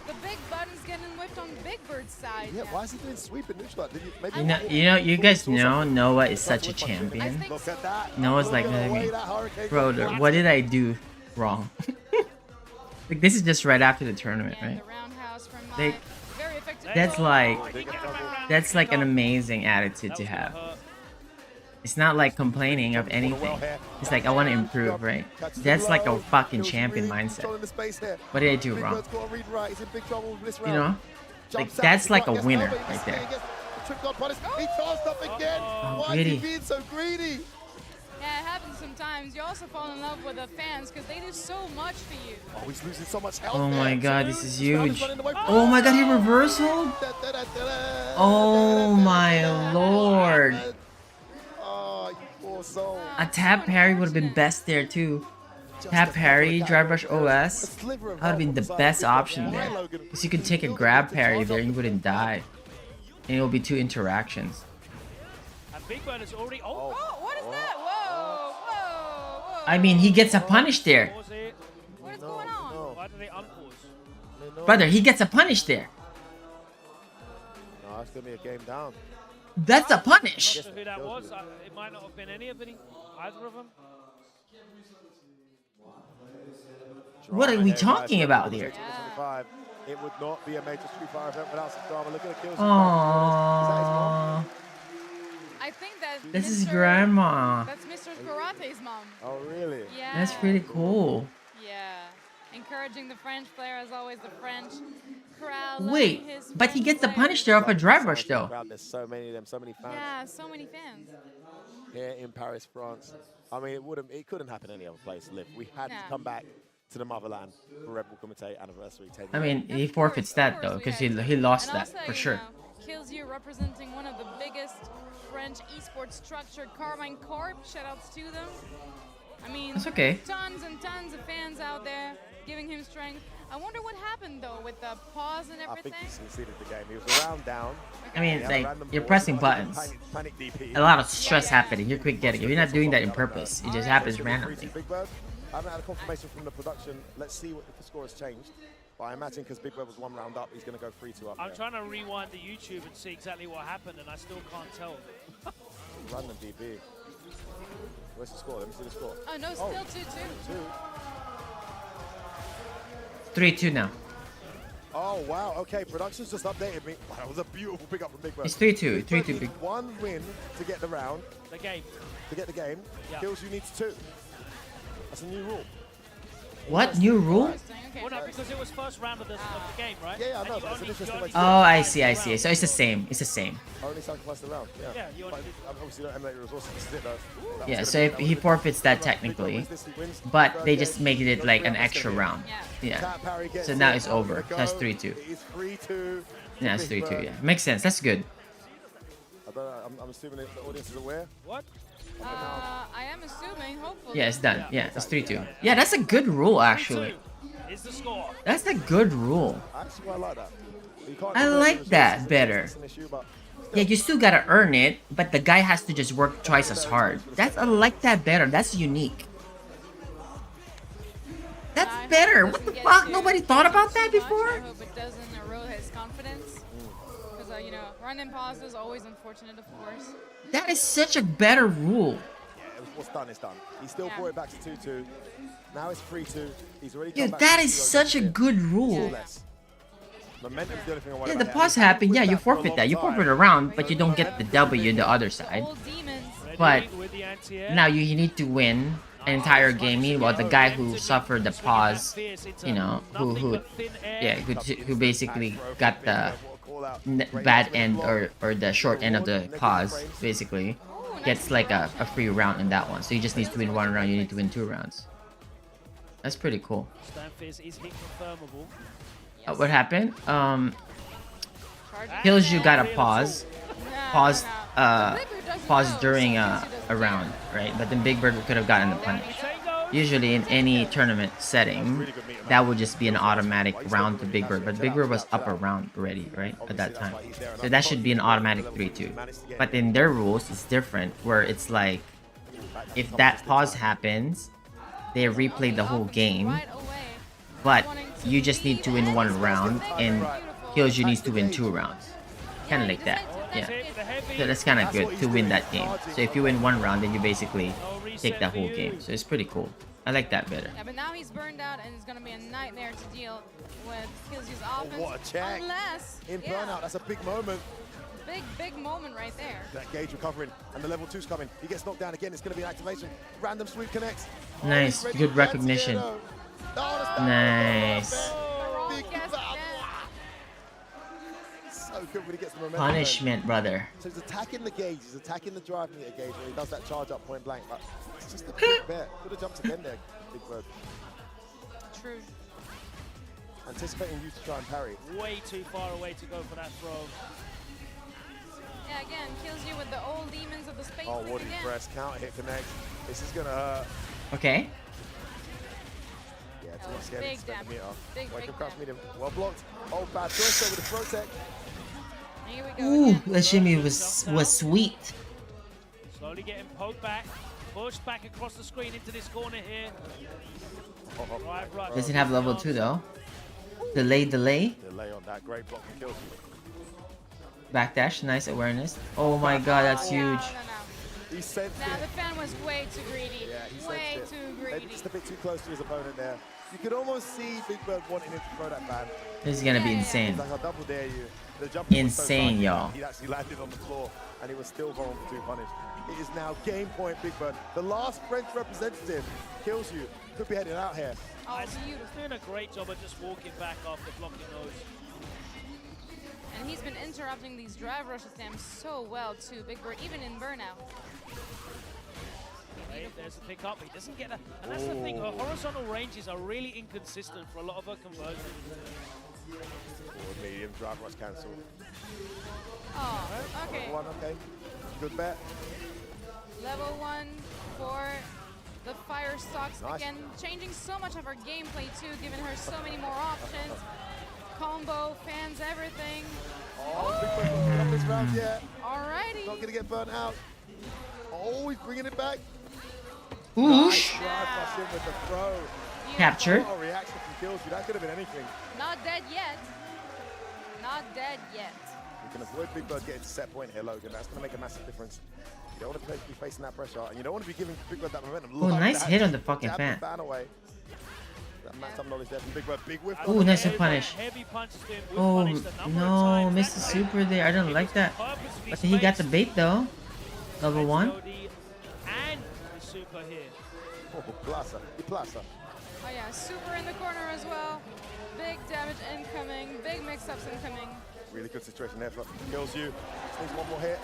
the big button's getting whipped on Big Bird's side. Yeah, why is he doing sweep and neutral? Did you, maybe You guys know Noah is such a champion. Look at that. Noah's like, bro, what did I do wrong? Like, this is just right after the tournament, right? Like, that's like an amazing attitude to have. It's not like complaining of anything. It's like, I want to improve, right? That's like a fucking champion mindset. What did I do wrong? You know? Like, that's like a winner right there. Oh, greedy. being so greedy? Yeah, it happens sometimes. You also fall in love with the fans because they do so much for you. Oh, he's losing so much health. Oh my god, this is huge. Oh my god, he reversal? Oh my lord. A tap parry would have been best there too. Tap parry, drive rush OS. That would have been the best option there. Because you could take a grab parry there and you wouldn't die. And it will be 2 interactions. And Big Bird is already. Oh, what is that? Whoa, whoa. I mean, he gets a punish there. What is going on? Why do they unpause? Brother, he gets a punish there. No, it's going to be a game down. That's a punish. Who that was? It might not have been any of any, either of them. What are we talking about here? It would not be a major Street Fighter event without some drama. Look at the kills. Aww. I think that This is grandma. That's Mr. Karate's mom. Oh, really? Yeah. That's pretty cool. Yeah. Encouraging the French player, as always, the French crowd. Wait, but he gets the punish there off a drive rush though. There's so many of them, so many fans. Yeah, so many fans. Here in Paris, France. I mean, it couldn't happen any other place. Live. We had to come back to the motherland for Redbull Kumite anniversary. I mean, he forfeits that though, because he lost that for sure. Kilzyou representing one of the biggest French esports structure, Carmine Corp. Shoutouts to them. I mean, that's okay. Tons and tons of fans out there giving him strength. I wonder what happened though with the pause and everything. I think he conceded the game. He was around down. I mean, like, you're pressing buttons. A lot of stress happening. You're quick getting it. You're not doing that in purpose. It just happens randomly. I haven't had a confirmation from the production. Let's see what the score has changed. But I imagine because Big Bird was 1 round up, he's going to go 3-2 up. I'm trying to rewind the YouTube and see exactly what happened, and I still can't tell. Random DB. Where's the score? Let me see the score. Oh, no, still 2-2. 3-2 now. Oh, wow. Okay, production's just updated me. Wow, that was a beautiful pick up from Big Bird. It's 3-2. 3-2 big. 1 win to get the round. The game. To get the game. Yeah. Kilzyou needs 2. That's a new rule. What? New rule? Well, no, because it was first round of the game, right? Yeah, I know, but it's an interesting way to do it. Oh, I see. So it's the same. It's the same. Only sacrifice the round, yeah. Yeah, you but obviously don't emulate your resources. This is it, though. Yeah, so if he forfeits that technically, but they just make it like an extra round. Yeah. So now it's over. That's 3-2. Yeah, it's 3-2. Yeah, makes sense. That's good. I'm assuming the audience is aware. What? I am assuming, hopefully. Yeah, it's done. Yeah, it's 3-2. Yeah, that's a good rule actually. Is the score. That's a good rule. Actually, I like that. I like that better. Yeah, you still gotta earn it, but the guy has to just work twice as hard. I like that better. That's unique. That's better. What the fuck? Nobody thought about that before? I hope it doesn't erode his confidence. Because, you know, run-in pause is always unfortunate, of course. That is such a better rule. Yeah, what's done is done. He still brought it back to 2-2. Now it's 3-2. He's already Dude, that is such a good rule. Momentum's the only thing I want Yeah, the pause happened. Yeah, you forfeit that. You forfeit a round, but you don't get the W on the other side. But with the anti-air. now you need to win an entire game. Meanwhile, the guy who suffered the pause, you know, who basically got the bad end or the short end of the pause, basically gets like a free round in that one. So he just needs to win 1 round. You need to win 2 rounds. That's pretty cool. What happened? Kilzyou got a pause during a round, right? But then Big Bird could have gotten the punish. Usually in any tournament setting, that would just be an automatic round to Big Bird. But Big Bird was up a round already, right? At that time. So that should be an automatic 3-2. But in their rules, it's different, where it's like, if that pause happens, they replay the whole game. But you just need to win 1 round, and Kilzyou needs to win 2 rounds. Kind of like that, yeah. So that's kind of good to win that game. So if you win 1 round, then you basically take that whole game. So it's pretty cool. I like that better. Yeah, but now he's burned out, and it's going to be a nightmare to deal with Kilzyou's offense. Oh, what a check. Unless, in burnout, that's a big moment. Big moment right there. That gauge recovering, and the level 2's coming. He gets knocked down again. It's going to be an activation. Random sweep connects. Nice, good recognition. Nice. So good when he gets the momentum. Punishment, brother. So he's attacking the gauge. He's attacking the drive meter gauge when he does that charge up point blank. But it's just a big bet. Could have jumped again there, Big Bird. True. Anticipating you to try and parry. Way too far away to go for that throw. Yeah, again, Kilzyou with the old demons of the space. Oh, what he press, counter hit connect. This is gonna hurt. Okay. Yeah, too much scared big to spend the meter. Big crouch medium. Well blocked. Oh, bad choice there with the throw tech. Here we go. Ooh, that shimmy was sweet. Slowly getting poked back, pushed back across the screen into this corner here. Right. Does it have level 2 though? Delay. Delay on that. Great block from Kilzyou. Backdash, nice awareness. Oh my god, that's huge. He sensed Now the fan was way too greedy. Yeah, he way sensed too it. greedy. Maybe just a bit too close to his opponent there. You could almost see Big Bird wanting him to throw that fan. This is gonna be insane. He's like, I'll double dare you. The jump Insane, was so y'all. He actually landed on the floor, and he was still vulnerable to punish. It is now game point, Big Bird. The last French representative, Kilzyou, could be heading out here. Oh, He's doing a great job of just walking back after blocking those. And he's been interrupting these drive rush attempts so well too, Big Bird, even in burnout. Right, there's the pick up. He doesn't get that. And that's the thing, her horizontal ranges are really inconsistent for a lot of her conversions. Forward medium, drive rush cancel. Oh, okay. Level 1, okay. Good bet. Level 1 for the fire stocks. Nice. Again, changing so much of her gameplay too, giving her so many more options. Combo, fans, everything. Oh, Big Bird not getting off this round yet. Alrighty. Not gonna get burnt out. Oh, he's bringing it back. Ooh. Nice drive rush in with the throw. Captured. Oh, reaction from Kilzyou. That could have been anything. Not dead yet. Not dead yet. You can avoid Big Bird getting to set point here, Logan. That's going to make a massive difference. You don't want to be facing that pressure, and you don't want to be giving Big Bird that momentum. Oh, nice hit on the fucking Jab fan. the fan away. That match up knowledge there from Big Bird. Big whiff. Ooh, nice to punish. Heavy punch to him, Oh punished a number of no, times. missed the super there. I don't like that. Purposely But he got the spaced. bait though. Level 1. And the super here. Oh, plaza. Plaza. Oh yeah, super in the corner as well. Big damage incoming, big mix-ups incoming. Really good situation there for Kilzyou. Just needs one more hit.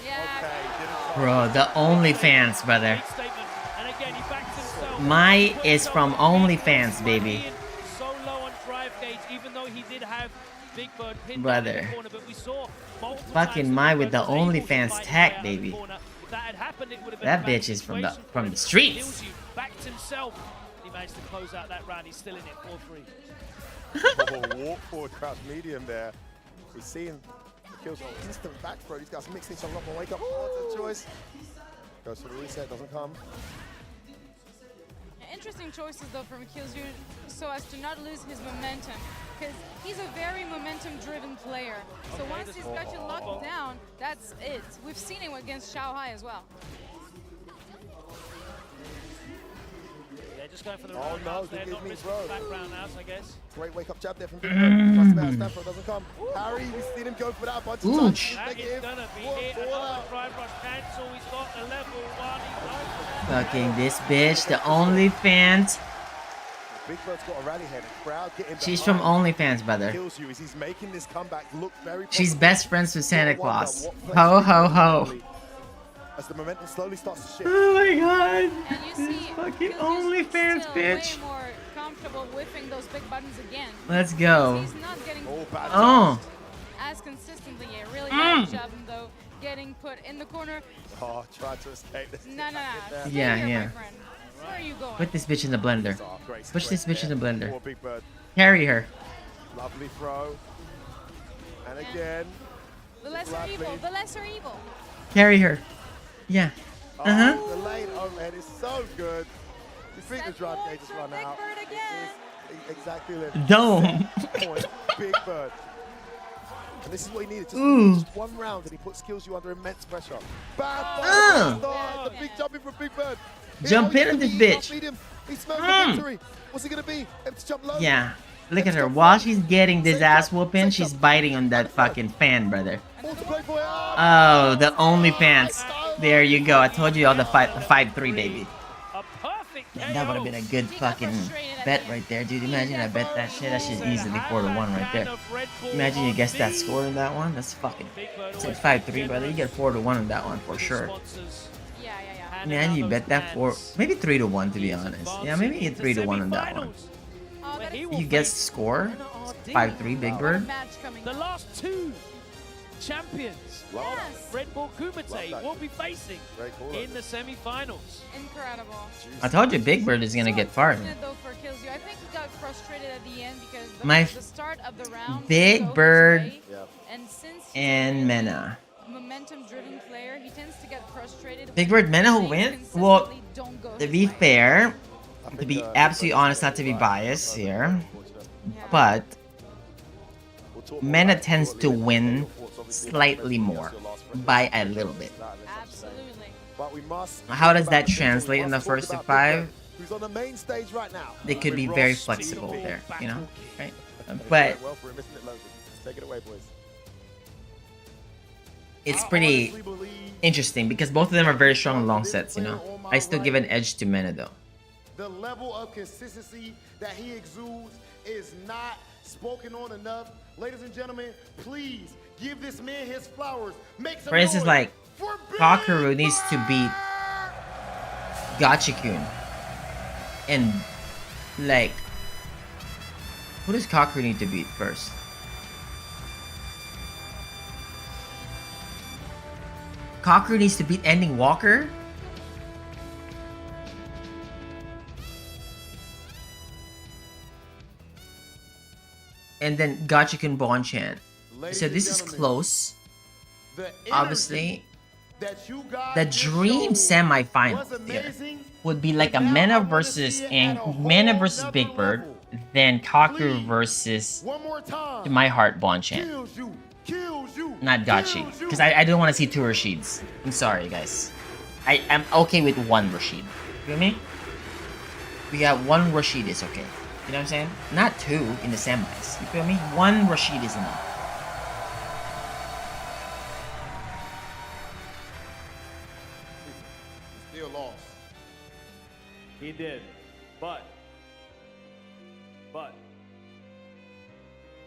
Yeah. Okay, Bro, the OnlyFans, brother. And again, he backs himself. My is from OnlyFans, baby. So low on drive gauge, even though he did have Big Bird pinned Brother. down in the corner, but we saw multiple Fucking times my that with the Big Bird was able to OnlyFans fight tech, out of baby. the corner. If that had happened, it would have been That a bad bitch is from situation the for streets. Kilzyou backed himself. He managed to close out that round. He's still in it 4-3. Oh, walk forward crouch medium there. We're seeing the Kilzyou instant back throw. These guys mixing some up and wake up. Oh, the choice. Goes for the reset, doesn't come. Interesting choices though from Kilzyou so as to not lose his momentum, because he's a very momentum-driven player. So once he's got you locked down, that's it. We've seen it against Xiao Hai as well. They're just going for the Oh no, there, give not me risking bro. the background now, I guess. Great wake up jab there from Big Bird. Trust me, Stanford doesn't come. Harry, we've seen him go for that a bunch of times. He's That is negative. gonna be What, it. all Another out. drive rush cancel. He's got the level one. He's Fucking this bitch, the OnlyFans. Big Bird's got a rally here. The crowd getting She's from behind. OnlyFans, brother. Kilzyou as he's making this comeback look very She's possible. best friends with Santa Claus. What place Ho Big ho Bird ho. mentally as the momentum slowly starts to shift. Oh my god. And you see, Fucking Kilzyou's OnlyFans, still bitch. way more comfortable whiffing those big buttons again. Let's go. He's not getting Oh. as consistently. Yeah, really Mm. bad job, though, getting put in the corner. Oh, tried to escape this. No, no, no. Stay Yeah, here, yeah. my friend. Where are you going? Put this bitch in the blender. Push this bitch in the blender. Poor Big Bird. Carry her. Lovely throw. And again. The lesser Lovely. evil. The lesser evil. Carry her. Yeah. Uh-huh. Oh, the lane overhead is so good. You think the drive gauge just run out. Exactly. Dome. Point, Big Bird. And this is what he needed. Ooh. Just one round and he put Kilzyou under immense pressure. Bad start. The big jumping from Big Bird. Jump in on this bitch. He smells the victory. What's he going to be? Empty jump low. Yeah. Look at her. While she's getting this ass whooping, she's biting on that fucking fan, brother. Oh, the OnlyFans. There you go. I told you all the 5-3, baby. Man, that would have been a good fucking bet right there, dude. Imagine I bet that shit. That shit's easily 4-1 right there. Imagine you guess that score in that one. That's fucking. It's like 5-3, brother. You get 4-1 on that one for sure. Imagine you bet that maybe 3-1 to be honest. Yeah, maybe you get 3-1 on that one. You guess the score. 5-3, Big Bird. The last two champions of Redbull Kumite will be facing in the semi-finals. Incredible. I told you Big Bird is gonna get far. Though for Kilzyou, I think he got frustrated at the end because the start of the round Big Bird and since and Mena. momentum-driven player, he tends to get frustrated. Big Bird, Mena who win? Well, to be fair, to be absolutely honest, not to be biased here, but Mena tends to win slightly more by a little bit. How does that translate in the first to 5? Who's on the main stage right now? They could be very flexible there, you know, right? But Take it away, boys. it's pretty interesting because both of them are very strong long sets, you know. I still give an edge to Mena though. The level of consistency that he exudes is not spoken on enough. Ladies and gentlemen, please give this man his flowers. Make some For instance, noise like for Kakaru needs to beat Gachikun. And like, who does Kakaru need to beat first? Kakaru needs to beat Ending Walker? And then Gachikun Bonchan. So this is close. Obviously, the dream semi-final here would be like a Mena versus Big Bird, then Kakaru versus My Heart Bonchan. Not Gachi, because I don't want to see 2 Rashids. I'm sorry, guys. I'm okay with 1 Rashid. You feel me? We got 1 Rashid is okay. You know what I'm saying? Not 2 in the semis. You feel me? 1 Rashid is enough. Still lost. He did, but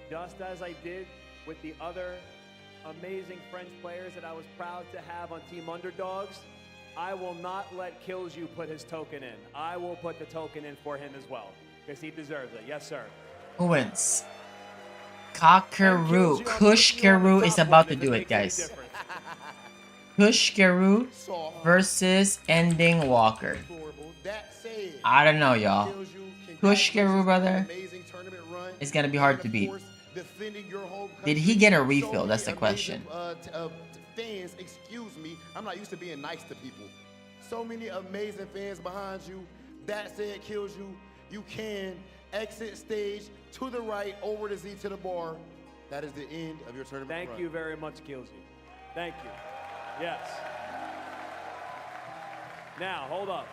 just as I did with the other amazing French players that I was proud to have on Team Underdogs, I will not let Kilzyou put his token in. I will put the token in for him as well, because he deserves it. Yes, sir. Who wins? Kakaru. Kushkaru is about to do it, guys. Kushkaru versus Ending Walker. I don't know, y'all. Kushkaru, brother, is gonna be hard to beat. Did he get a refill? That's the question. Fans, excuse me, I'm not used to being nice to people. So many amazing fans behind you. That said, Kilzyou, you can exit stage to the right, over the Z to the bar. That is the end of your tournament run. Thank you very much, Kilzyou. Thank you. Yes. Now, hold up.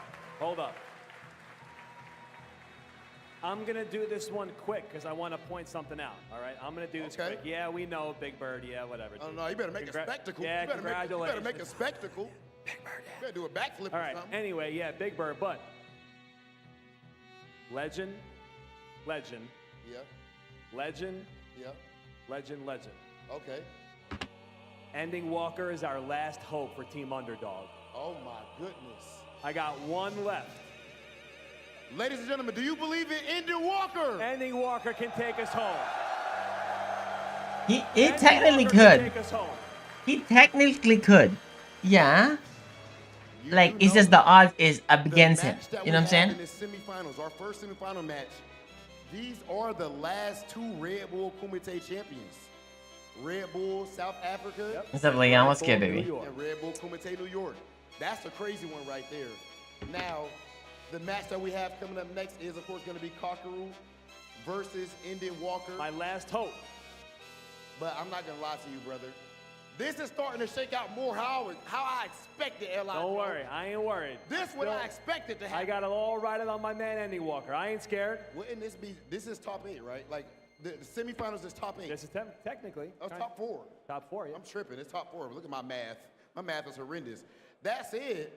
I'm gonna do this one quick because I want to point something out. All right, I'm gonna do this quick. Yeah, we know Big Bird. Yeah, whatever. Oh no, you better make a spectacle. Yeah, you better congratulations. make a spectacle. Big Bird. You better do a backflip All or right. something. Anyway, yeah, Big Bird, but legend. Yeah. Legend. Yeah. Legend. Okay. Ending Walker is our last hope for Team Underdog. Oh my goodness. I got one left. Ladies and gentlemen, do you believe in Ending Walker? Ending Walker can take us home. He Ending technically Walker can could. take us home. He technically could. Yeah. Like, it's just the odds is up against him. You know what I'm saying? In the semifinals, our first semifinal match, these are the last two Red Bull Kumite champions. Red Bull South Africa. What's up, Leon? What's good, baby? And Red Bull Kumite New York. That's a crazy one right there. Now, the match that we have coming up next is, of course, going to be Kakaru versus Ending Walker. My last hope. But I'm not going to lie to you, brother. This is starting to shake out more how I expected, L.I. Don't worry, I ain't worried. This what I expected to happen. I got it all riding on my man Ending Walker. I ain't scared. Wouldn't this be? This is top 8, right? Like the semifinals is top 8. This is technically. That's top 4. Top 4, yeah. I'm tripping. It's top 4. Look at my math. My math is horrendous. That said,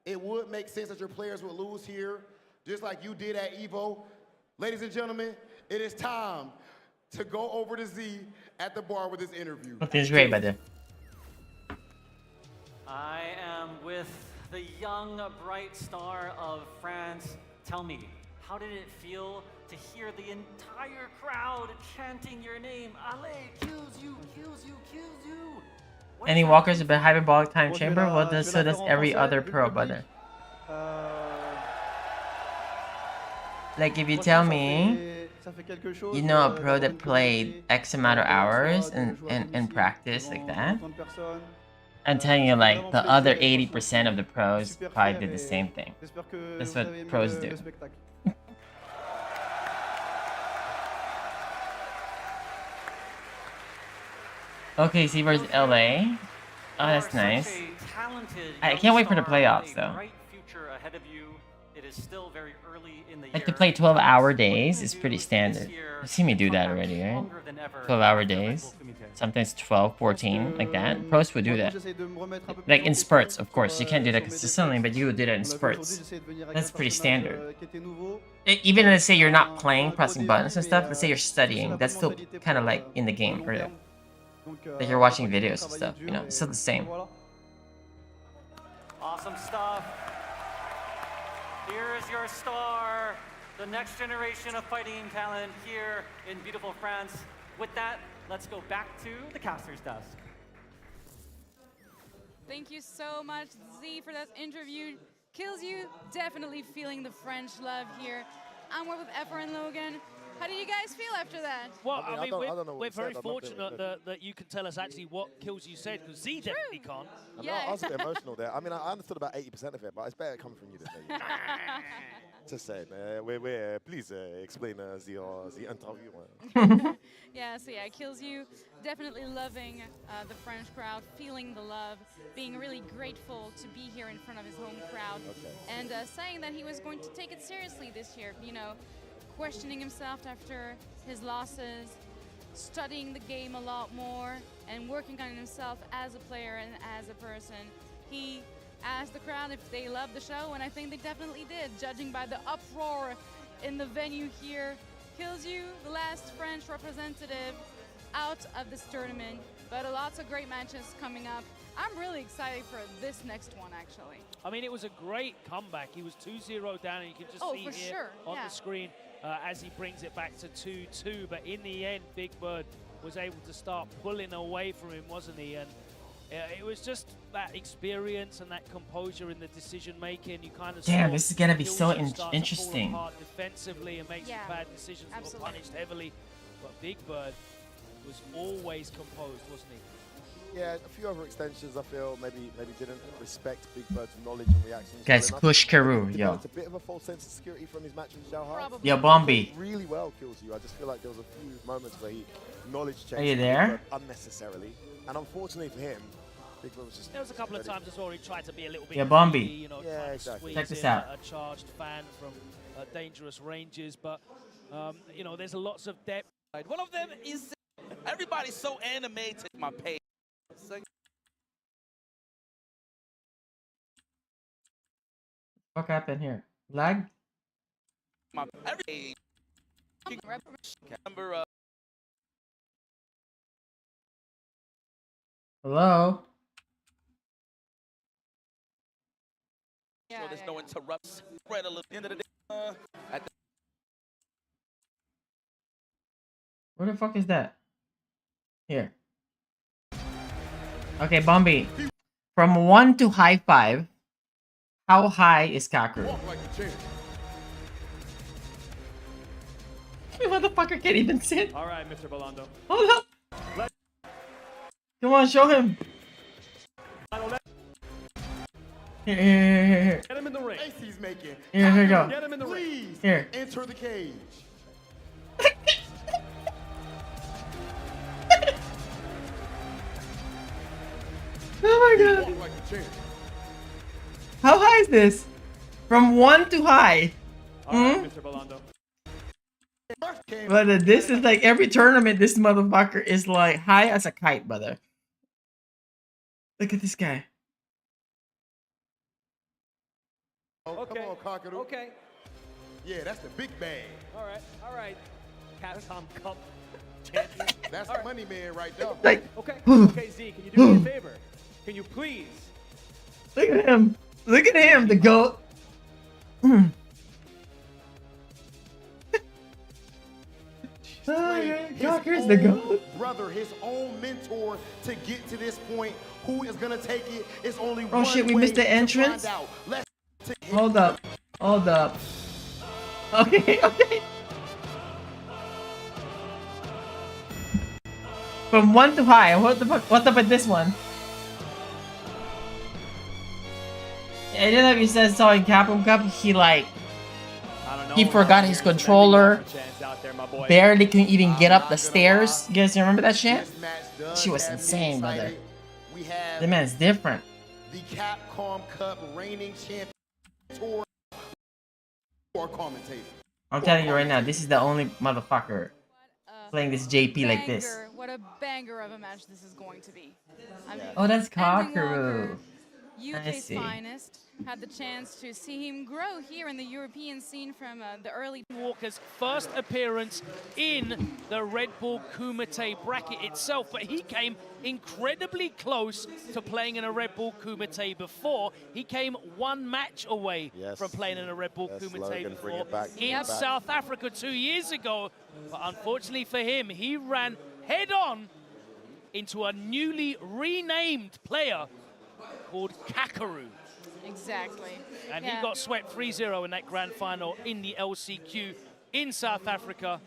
it would make sense that your players would lose here, just like you did at Evo. Ladies and gentlemen, it is time to go over to Z at the bar with this interview. Feels great, brother. I am with the young, bright star of France. Tell me, how did it feel to hear the entire crowd chanting your name? Allez, Kilzyou, Kilzyou, Kilzyou. Ending Walker's a bit hyperbolic time chamber. Well, so does every other pro, brother. Like, if you tell me, you know, a pro that played X amount of hours and practice like that, I'm telling you, like, the other 80% of the pros probably did the same thing. That's what pros do. Okay, see versus LA. Oh, that's nice. I can't wait for the playoffs, though. It is still very early in the Like, to play 12-hour days is pretty standard. You've seen me do that already, right? 12-hour days. Sometimes 12, 14, like that. Pros would do that. Like, in spurts, of course. You can't do that consistently, but you would do that in spurts. That's pretty standard. Even let's say you're not playing, pressing buttons and stuff. Let's say you're studying. That's still kind of like in the game, or like you're watching videos and stuff, you know? It's still the same. Awesome stuff. Here is your star, the next generation of fighting talent here in beautiful France. With that, let's go back to the caster's desk. Thank you so much, Z, for that interview. Kilzyou, definitely feeling the French love here. I'm with Effer and Logan. How do you guys feel after that? Well, I mean, we're very fortunate that you can tell us actually what Kilzyou said, because Z definitely can't. I mean, I was a bit emotional there. I mean, I understood about 80% of it, but it's better coming from you than me. Just saying. Please explain the interview. Yeah, so yeah, Kilzyou definitely loving the French crowd, feeling the love, being really grateful to be here in front of his home crowd, and saying that he was going to take it seriously this year, you know, questioning himself after his losses, studying the game a lot more, and working on himself as a player and as a person. He asked the crowd if they loved the show, and I think they definitely did, judging by the uproar in the venue here. Kilzyou, the last French representative out of this tournament, but lots of great matches coming up. I'm really excited for this next one, actually. I mean, it was a great comeback. He was 2-0 down, and you can just see here on the screen as he brings it back to 2-2. But in the end, Big Bird was able to start pulling away from him, wasn't he? And it was just that experience and that composure in the decision-making. You kind of damn, this is gonna be so interesting. Hard defensively and make some bad decisions, got punished heavily. But Big Bird was always composed, wasn't he? Yeah, a few other extensions I feel maybe didn't respect Big Bird's knowledge and reactions. Guys, push Karu, yo. It's a bit of a false sense of security from his match with Xiao Hai. Yo, Bombi. Really well, Kilzyou. I just feel like there was a few moments where he knowledge checked Are you there? unnecessarily, and unfortunately for him, Big Bird was just. There was a couple of times as well he tried to be a little bit. Yeah, Bombi. You know, yeah, exactly. Check this out. A charged fan from dangerous ranges, but you know, there's lots of depth. One of them is everybody's so animated. My page. What happened here? Lag? My every remember. Hello? So there's no interrupts. Spread a little. End of the day. At the Where the fuck is that? Here. Okay, Bombi. From 1 to high 5, how high is Kakeru? Motherfucker can't even sit. All right, Mr. Belando. Hold up. Come on, show him. Here. Get him in the ring. He's making. Here we go. Get him in the ring. Please Here. enter the cage. Oh my god. How high is this? From 1 to high. Mr. Belando. Brother, this is like every tournament, this motherfucker is like high as a kite, brother. Look at this guy. Oh, Okay. come on, Kakeru. Okay. Yeah, that's the big bag. All right. All right. Capcom Cup champion. That's All the money man right there. Like, Okay. Okay, Z, can you do me a favor? Can you please? Look at him. Look at him, the goat. Kakeru's the goat. Brother, his own mentor to get to this point. Who is gonna take it? It's only Oh one shit, we way missed the to entrance? find out. Let's Hold up. Hold up. Okay, okay. From 1 to high, what the fuck? What's up with this one? Yeah, I don't know if you said so in Capcom Cup, he like, he forgot his controller, barely can even get up the stairs. You guys remember that shit? She was insane, brother. We have The man's different. the Capcom Cup reigning champion tour or commentator. I'm telling you right now, this is the only motherfucker playing this JP like this. Banger. What a banger of a match this is going to be. I mean, Oh, that's Ending Kakeru. I UK's see. finest. Had the chance to see him grow here in the European scene from the early. Walker's first appearance in the Red Bull Kumite bracket itself, but he came incredibly close to playing in a Red Bull Kumite before. He came one match away from playing in a Red Bull Kumite Logan, bring before it back, bring in it back. South Africa 2 years ago. But unfortunately for him, he ran head-on into a newly renamed player called Kakeru. Exactly. And he got swept 3-0 in that grand final in the LCQ in South Africa.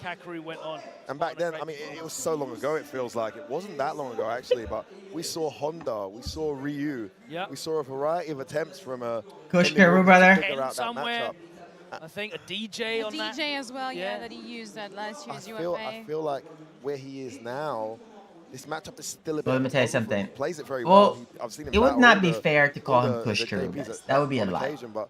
Kakeru went on. And back then, I mean, it was so long ago, it feels like. It wasn't that long ago, actually, but we saw Honda, we saw Ryu, we saw a variety of attempts from a... Kush Kakeru, brother. Out Somewhere, I think a DJ on that. DJ as well, yeah, that he used at last year's UFA. I feel like where he is now, this matchup is still a bit... Well, let me tell you something. He plays it very Well, well. I've seen him it would battle not all be the- fair to call all him the Kush Kakeru, JPs guys. That would be a on lie. occasion, but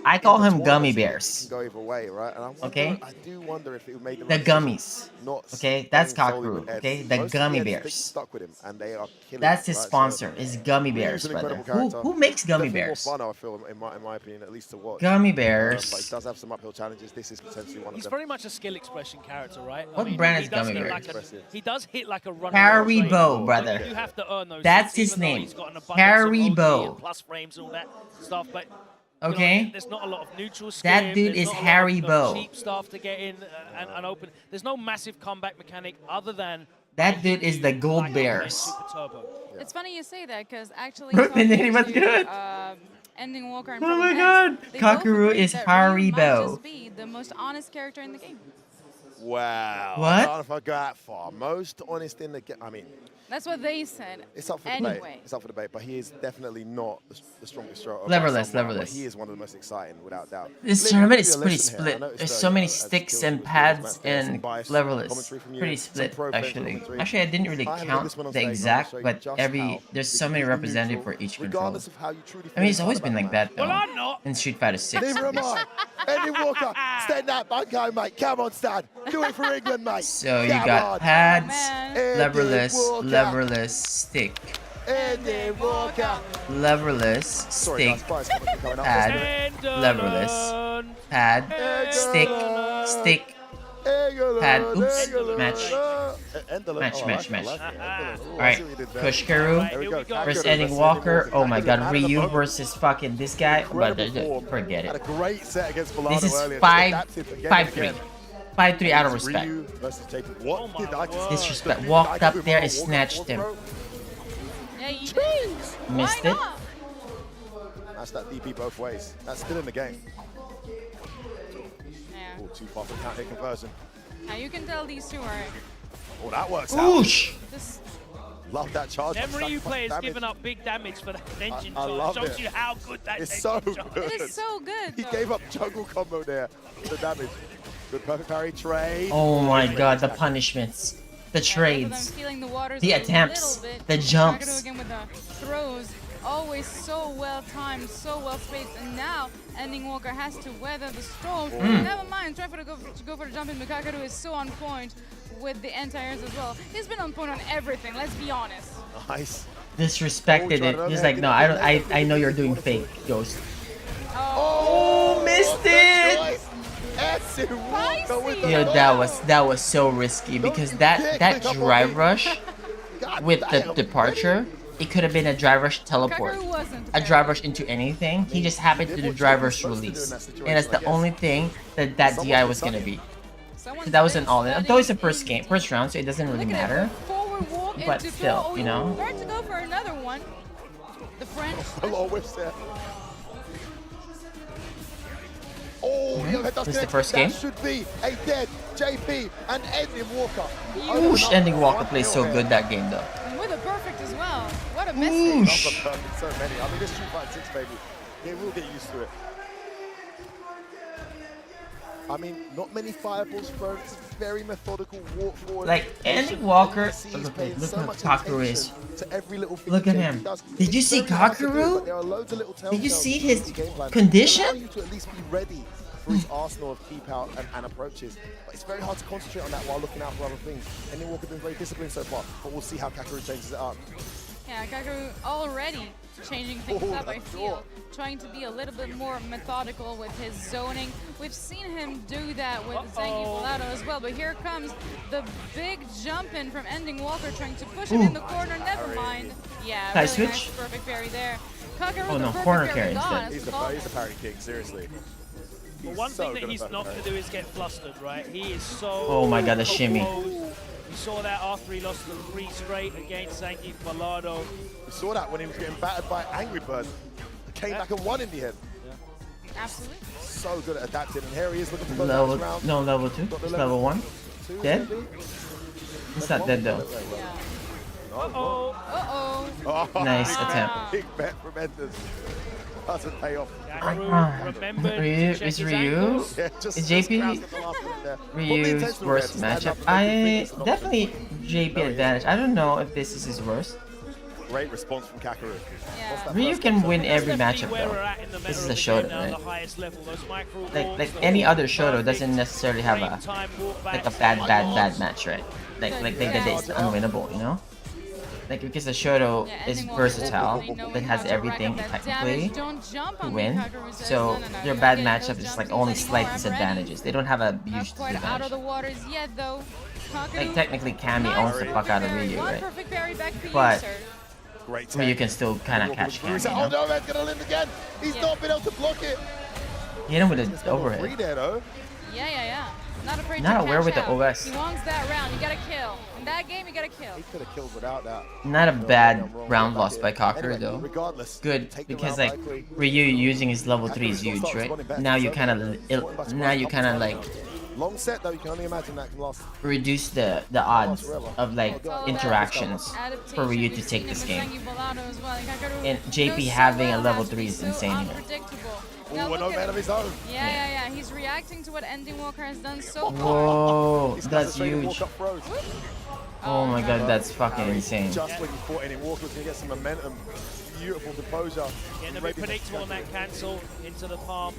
I call in the him gummy tournaments, bears. it can go either way, right? And I wonder, Okay? I do wonder if it would make The gummies. Okay, that's Kakeru. Okay, the gummy bears. Stuck with him, and they are killing That's it, his right? sponsor. So, Is gummy Ryu's bears, an brother. incredible character. Who makes gummy Definitely bears? more fun, I feel, in my opinion, at least to watch. Gummy But bears. he does have some uphill challenges. This is potentially one of He's them. very much a skill expression character, right? What brand he is does Gummy hit Bears? like he does hit like a run. Haribo, brother. You have to earn those. That's hits, his even though name. he's got an abundance of OD Haribo. and plus frames and all that stuff, but you know, Okay? there's not a lot of neutral skim. That dude there's is not a lot of, you know, Haribo. cheap stuff to get in and open. There's no massive comeback mechanic other than That dude is the gold bears. Super Turbo. It's funny you say that because actually, Bro, the name was talking to, good. Ending Walker and Oh my Problem god. X, they both Kakeru agreed is that Ryu might Haribo. just be the most honest character in the game. Wow. What? I don't know if I go that far. Most honest in the game. I mean, That's what they said. It's up for anyway. debate. It's up for debate, but he is definitely not the strongest thrower. Leverless. He is one of the most exciting, without doubt. This tournament is pretty split. There's so many sticks and pads and leverless. Pretty split, actually. Actually, I didn't really count the exact, but there's so many representative for each controller. I mean, it's always been like that, though. In Street Fighter 6. Neither am I. Eddie Walker, stand up. I'm going, mate. Come on, Stan. Do it for England, mate. So you got pads, leverless stick. Leverless stick, pad, leverless, pad, stick, pad, oops, match. Alright, Kushkaru versus Ending Walker. Oh my god, Ryu versus fucking this guy. But forget it. This is 5-3. 5-3 out of respect. Disrespect. Walked up there and snatched him. Yeah, you did. Missed it. That's that DP both ways. That's still in the game. Yeah. Oh, too far for counter conversion. Now you can tell these two are. Oh, that works Oosh. Just love that charge. Them Ryu players giving up big damage for that tension I charge. love Shows it. you how good that It's tension so charge good. It is so good. He though. gave up juggle combo there for the damage. Good perfect parry trade. Oh my god, the punishments. The trades. The attempts. The jumps. Again with the throws. Always so well timed, so well spaced, and now Ending Walker has to weather the storm. Never mind, try to go for the jump in. Mikakaru is so on point with the anti-airs as well. He's been on point on everything, let's be honest. Nice. Disrespected it. He's like, no, I know you're doing fake, Ghost. Oh, missed it! Yo, that was so risky because that drive rush with the departure, it could have been a drive rush teleport, a drive rush into anything. He just happened to do drive rush release, and that's the only thing that DI was gonna be. So that was an all-in. Though it's the first round, so it doesn't really matter. But still, you know. About to go for another one. The French. Oh, This is the first game. That should be a dead JP and Ending Walker. Oosh, Ending Walker plays so good that game though. And with a perfect as well. What a message. Perfect, so many. I mean, this Street Fighter 6, baby, they will get used to it. I mean, not many fireballs thrown. It's a very methodical walk forward. Like Ending Walker, look how Kakeru is. Look at him. Did you see Kakeru? Did you see his condition? You to at least be ready for his arsenal of keep out and approaches. But it's very hard to concentrate on that while looking out for other things. Ending Walker has been very disciplined so far, but we'll see how Kakeru changes it up. Yeah, Kakeru already changing things up, I feel. Trying to be a little bit more methodical with his zoning. We've seen him do that with Zangief Volado as well, but here comes the big jump in from Ending Walker, trying to push him in the corner. Never mind. Yeah, Can I really switch? nice perfect parry there. Kakeru Oh with no, the corner perfect carry parry instead. gone. He's a parry king, seriously. But one thing that he's not going to do is get flustered, right? He is so... Oh my god, the shimmy. We saw that after he lost the 3 straight against Zangief Volado. We saw that when he was getting battered by Angry Bird. He came back and won in the end. Absolutely. So good at adapting, and here he is looking for the Level, next round. no, level 2. It's level 1. Dead? It's not dead though. Uh-oh. Nice attempt. Big bet from Enders. Doesn't pay off. Ryu is Ryu? Is JP Ryu's worst matchup? I definitely JP advantage. I don't know if this is his worst. Great response from Kakeru. Ryu can win every matchup though. This is a showdown, right? Like any other showdown doesn't necessarily have a bad match, right? Like that is unwinnable, you know? Like because the showdown is versatile, it has everything technically to win. So their bad matchup is like only slight disadvantages. They don't have a huge disadvantage. Like technically Cammy owns the fuck out of Ryu, right? But Ryu can still kind of catch Cammy, you Oh know? no, that's gonna land again. He's not been able to block it. Hit him with an overhead. Yeah. Not afraid Not to aware catch with the out. OS. He wants that round. You gotta kill. In that game, you gotta kill. He could have killed without that. Not a bad round loss by Kakeru though. Good because like Ryu using his level 3 is huge, right? Now you kind of like Long set though, you can only imagine that can last. Reduce the odds of like interactions for Ryu to take this game. And JP having a level 3 is insane here. Oh, an overhead of his own. Yeah. He's reacting to what Ending Walker has done so far. Whoa, that's huge. Oh my god, that's fucking insane. Just when you thought Ending Walker was going to get some momentum. Beautiful composure. Getting a bit predictable on that cancel into the palm.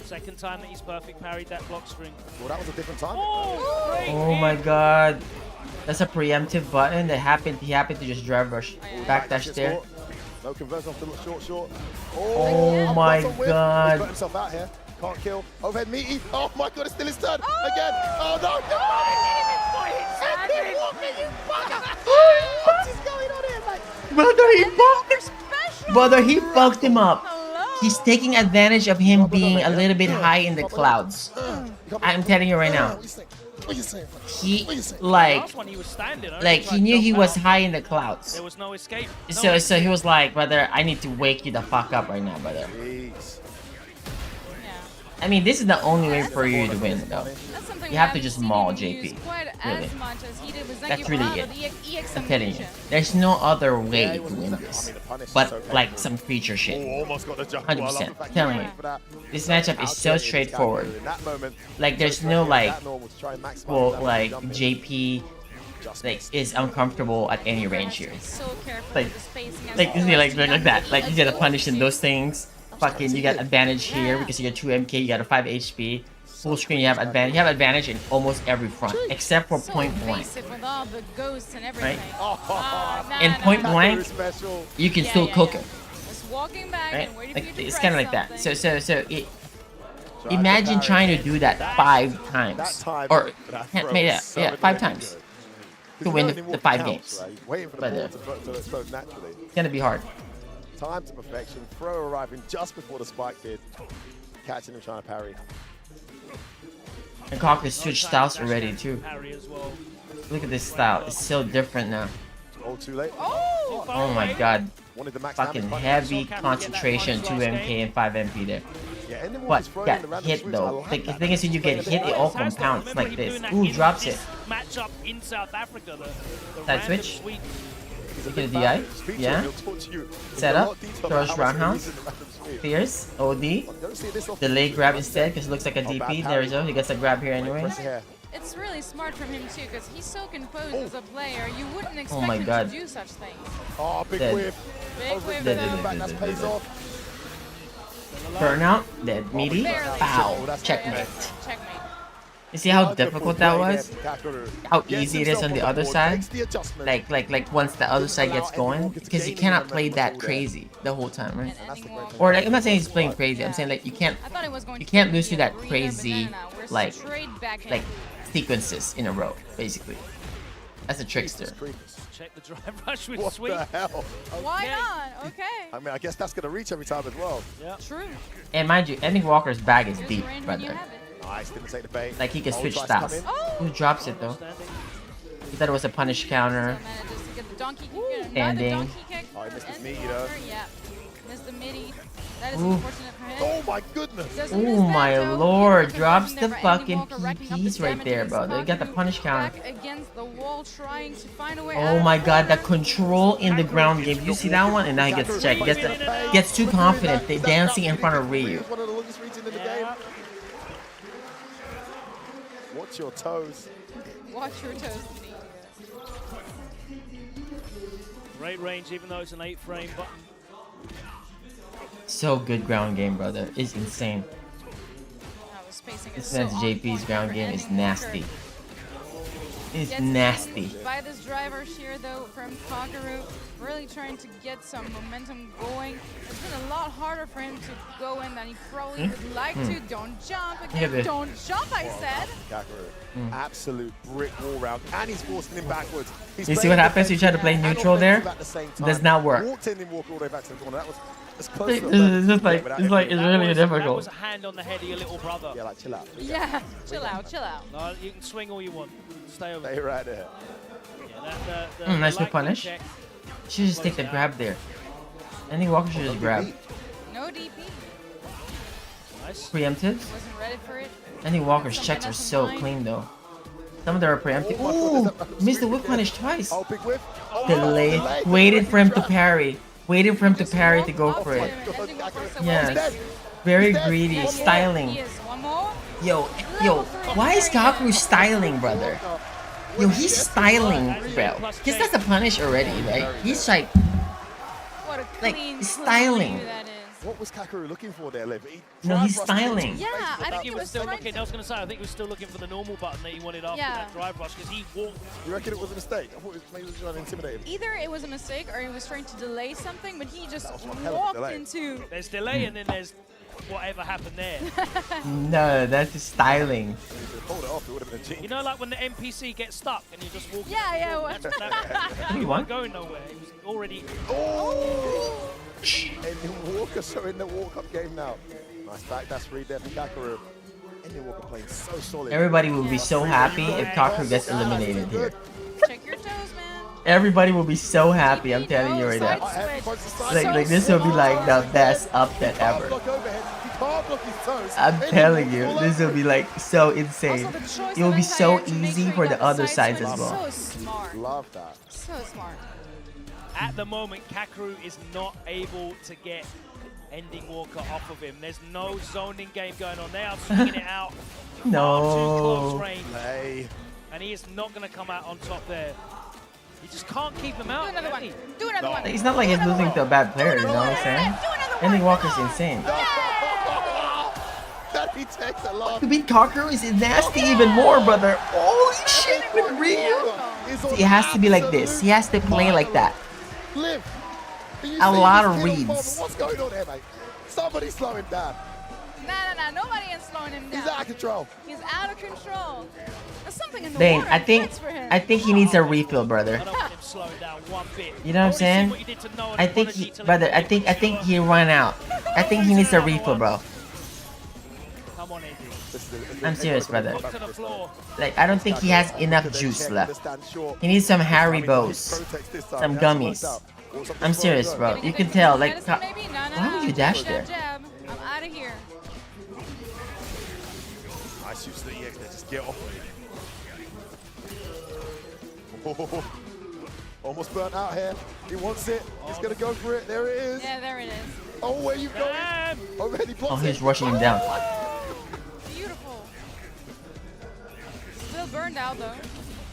Second time that he's perfect parried that block string. Well, that was a different time. Oh my god. That's a preemptive button that happened. He happened to just drive rush backdash there. No conversion off the short. Oh my god. He's got himself out here. Can't kill. Overhead meaty. Oh my god, it's still his turn. Again. Oh no. What is going on here, mate? Brother, he fucked him up. He's taking advantage of him being a little bit high in the clouds. I'm telling you right now. He he knew he was high in the clouds. There was no escape. So he was like, brother, I need to wake you the fuck up right now, brother. I mean, this is the only way for you to win, though. You have to just maul JP. Really. That's really it. I'm telling you. There's no other way to win this. But like some creature shit. 100%. Telling you. This matchup is so straightforward. Like there's no JP is uncomfortable at any range here. Like that. Like you gotta punish in those things. Fucking, you got advantage here because you're 2 MK, you got a 5 HP. Full screen, you have advantage. You have advantage in almost every front, except for point blank. Right? In point blank, you can still cook him. Right? Like, it's kind of like that. So imagine trying to do that 5 times, or 5 times to win the 5 games. But it's gonna be hard. Time to perfection. Throw arriving just before the spike did. Catching him trying to parry. And Cock has switched styles already too. Look at this style. It's so different now. Oh, too late. Oh my god. Fucking heavy concentration, 2 MK and 5 MP there. But got hit though. The thing is, when you get hit, it all compounds like this. Ooh, drops it. Side switch. Look at the DI. Yeah. Setup. Throws roundhouse. Fierce. OD. Delay grab instead because it looks like a DP. There we go. He gets a grab here anyways. It's really smart from him too because he's so composed as a player. You wouldn't expect my him god. to do such things. Oh, big whiff. Big whiff. That pays off. Burnout. Dead. Meaty. Bow. Checkmate. You see how difficult that was? How easy it is on the other side? Like once the other side gets going? Because you cannot play that crazy the whole time, right? Or like, I'm not saying he's playing crazy, I'm saying like you can't lose to that crazy like sequences in a row, basically. That's a trickster. Check the drive rush with What sweep. the hell? Why not? Okay. I mean, I guess that's going to reach every time as well. Yeah. True. And mind you, Ending Walker's bag is deep, brother. Nice, didn't take the bait. Like he can switch styles. Who drops it though? He thought it was a punish counter. Standing. Oh, he missed his meaty though. Yeah. Missed the midi. That is Ooh. unfortunate for him. Oh my goodness. Oh my lord, drops the fucking PPs right there, bro. They got the punish counter. Against the wall, trying to find a way Oh my god, the control in the ground game. You see that one? And now he gets checked. Gets too confident. They're dancing in front of Ryu. One of the longest reaching in the game. Watch your toes. Watch your toes. Great range, even though it's an 8-frame button. So good ground game, brother. It's insane. This man's JP's ground game is nasty. It's nasty. By this driver shear though from Kakaru, really trying to get some momentum going. It's been a lot harder for him to go in than he probably would like to. Don't jump again. Don't jump, I said. Kakaru, absolute brick wall round, and he's forcing him backwards. You see what happens? You try to play neutral there. Does not work. Walked in and walked all the way back to the corner. That was as close It's Oh, just like it's really That difficult. was a hand on the head of your little brother. Yeah, like chill out. Yeah, chill out, chill out. No, you can swing all you want. Stay over. Stay right there. Yeah, Nice the to punish. check. Should just take the grab there. I think Walker should just grab. No DP. Nice. Preemptive. Wasn't ready for it. Andy Walker's checks are so clean though. Some of them are preemptive. Ooh! Missed the whip punish twice. Oh, big whiff. Delayed. Waited for him to parry. Waited for him to parry to go for it. Yes. Very greedy. Styling. Yo, why is Kaku styling, brother? Yo, he's styling, bro. Because that's a punish already, right? He's like styling. What was Kakaroo looking for there, Liv? No, he's styling. Yeah, I think he was still looking. I was going to say, I think he was still looking for the normal button that he wanted after that drive rush because he walked. You reckon it was a mistake? I thought maybe he was trying to intimidate him. Either it was a mistake or he was trying to delay something, but he just walked into. There's delay and then there's whatever happened there. No, that's just styling. Hold it off, it would have been a cheat. You know, like when the NPC gets stuck and you just walk. Yeah. He won? Going nowhere. He was already. Oh! Ending Walker showing the walk-up game now. Nice back dash read there from Kakaroo. Ending Walker playing so solid. Everybody will be so happy if Kakaroo gets eliminated here. Check your toes, man. Everybody will be so happy, I'm telling you right now. Like this will be like the best upset ever. I'm telling you, this will be like so insane. It will be so easy for the other sides as well. So smart. Love that. So smart. At the moment, Kakaroo is not able to get Ending Walker off of him. There's no zoning game going on. They are swinging it out. No. Too close range. And he is not going to come out on top there. You just can't keep him out. Do another one. Do another one. It's not like he's losing to a bad player, you know what I'm saying? Ending Walker's insane. That he takes a lot. To beat Kakaroo is nasty even more, brother. Holy shit, with Ryu. He has to be like this. He has to play like that. Liv, a lot of reads. What's going on here, mate? Somebody slow him down. Nah. Nobody is slowing him down. He's out of control. He's out of control. There's something in the Dane, water. I think he needs a refill, brother. You know what I'm saying? I think he, brother. I think he ran out. I think he needs a refill, bro. I'm serious, brother. Like, I don't think he has enough juice left. He needs some Haribo's, some gummies. I'm serious, bro. You can tell, like, why would you dash there? I'm out of here. Nice use of the EX there, just get off. Oh, almost burnt out here. He wants it. He's gonna go for it. There it is. Yeah, there it is. Oh, where you going? Already blocked. Oh, he's rushing him down. Beautiful. Still burned out though.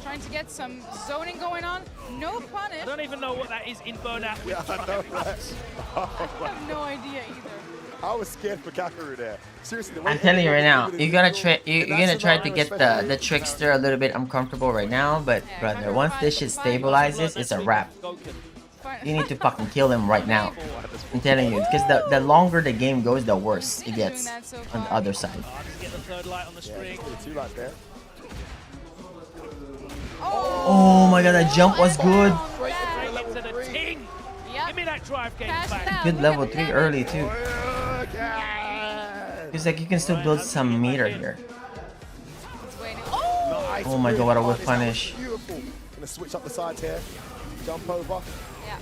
Trying to get some zoning going on. No punish. I don't even know what that is in burnout. Yeah, I know that. I have no idea either. I was scared for Kakaroo there. Seriously, I'm telling you right now, you're gonna try to get the trickster a little bit uncomfortable right now, but brother, once this shit stabilizes, it's a wrap. You need to fucking kill him right now. I'm telling you, because the longer the game goes, the worse it gets on the other side. Oh my god, that jump was good. Give me that drive game back. Good level 3 early too. It's like you can still build some meter here. Oh my god, what a whip punish. Beautiful. Gonna switch up the sides here. Jump over. Yeah.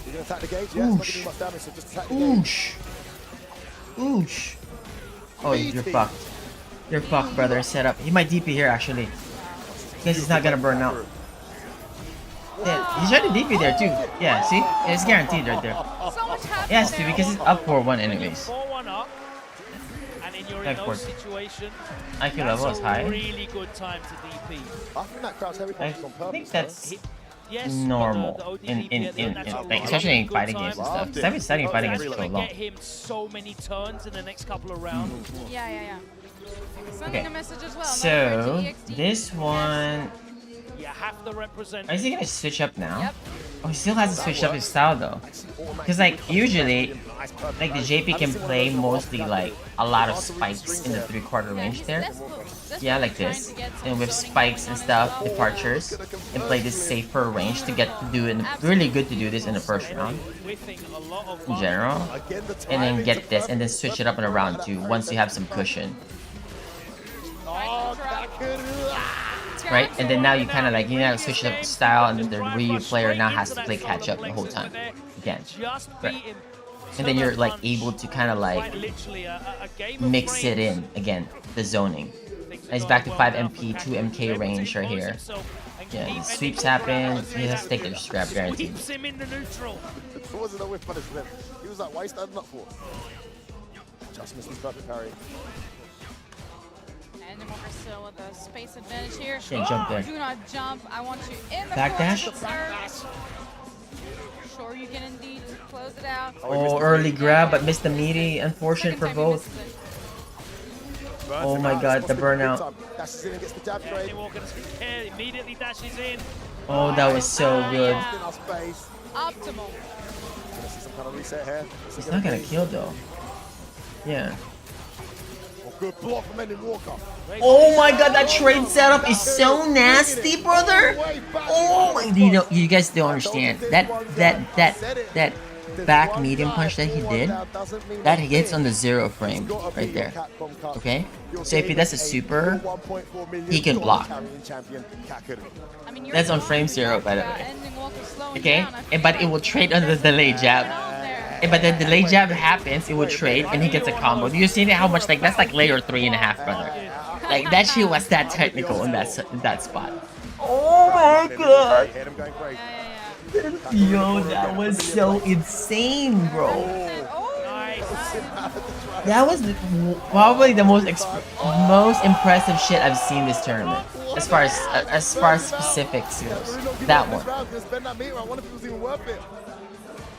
You're gonna attack the gauge? Yeah, it's not gonna do much damage, so just attack the gauge. Oosh. Oosh. Oh, you're fucked. You're fucked, brother. Set up. He might DP here actually. Because he's not gonna burn out. Yeah, he's trying to DP there too. Yeah, see? It's guaranteed right there. So much happening. He has to because it's up 4-1 anyways. 4-1 up, and in your no situation, IQ level is high. Really good time to DP. I think that crouch heavy punch is on purpose. I think that's normal in like, especially in fighting games and stuff. Because I've been studying fighting games for so long. Get him so many turns in the next couple of rounds. Yeah. Sending a message as well. So this one. You have to represent. Is he gonna switch up now? Oh, he still hasn't switched up his style though. Because like usually, like the JP can play mostly like a lot of spikes in the 3/4 range there. Yeah, like this, and with spikes and stuff, departures, and play this safer range to get to do it. Really good to do this in the first round, in general, and then get this, and then switch it up in a round 2 once you have some cushion. Right, and then now you kind of like switch up the style, and then the Ryu player now has to play catch up the whole time again. Right. and then you're like able to kind of like quite literally a game of mix it frames. in again, the zoning. And he's back to 5 MP, 2 MK range right here. Yeah, the sweeps happen. He has to take the scrap guaranteed. Keeps him in the neutral. It wasn't a whiff punishment. He was like, why are you standing up for? Just missed his perfect parry. And then Walker still with the space advantage here. Can't jump there. Do not jump. I want you in the Backdash? corner, sure you can indeed close it out. Oh, early grab, but missed the meaty. Unfortunate for both. Oh my god, the burnout. Dashes in and gets the jab Yeah, trade. Walker doesn't care. Immediately dashes in. Oh, that was so good. Yeah. Our space. Optimal. Gonna see some kind of reset here. He's not gonna kill though. Yeah. Oh, good block from Ending Walker. Oh my god, that trade setup is so nasty, brother. Oh my, you guys don't understand. That back medium punch that he did, that hits on the 0 frame right there. Okay? So if he does a super, he can block. That's on frame 0, by the way. Okay? But it will trade on the delay jab. But the delay jab happens, it will trade, and he gets a combo. Do you see how much, like, that's like layer 3.5, brother. Like, that shit was that technical in that spot. Oh my god! Yo, that was so insane, bro. That was probably the most impressive shit I've seen this tournament, as far as specifics goes. That one.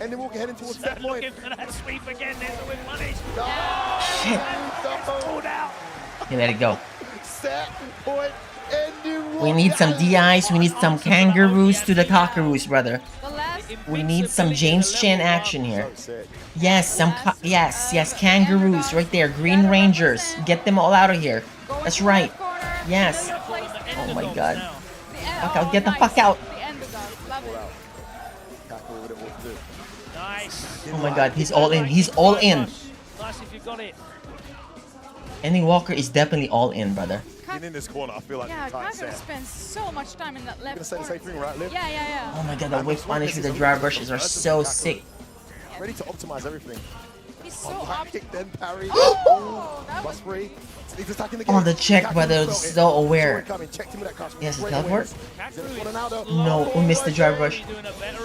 And then Walker heading towards that point. Looking for that sweep again. There's the win punish. Shit. Pulled out. Okay, let it go. Set point. We need some DIs, we need some kangaroos to the cockaroos, brother. We need some James Chan action here. Yes, yes, kangaroos right there. Green Rangers. Get them all out of here. That's right. Yes. Oh my god. Fuck out, get the fuck out. Oh my god, he's all in. He's all in. Nice if you got it. Ending Walker is definitely all in, brother. In this corner, I feel like Yeah, the tight Kagura set. spends so much time in that left Gonna say the corner. same thing, right, Liv? Yeah. Oh my god, the whip punish with the dry brushes are so sick. Ready to optimize everything. He's so High kick, then parry. Oh, that Plus free. He's attacking the On the check, brother, it's so aware. He has to teleport? No, we missed the dry brush.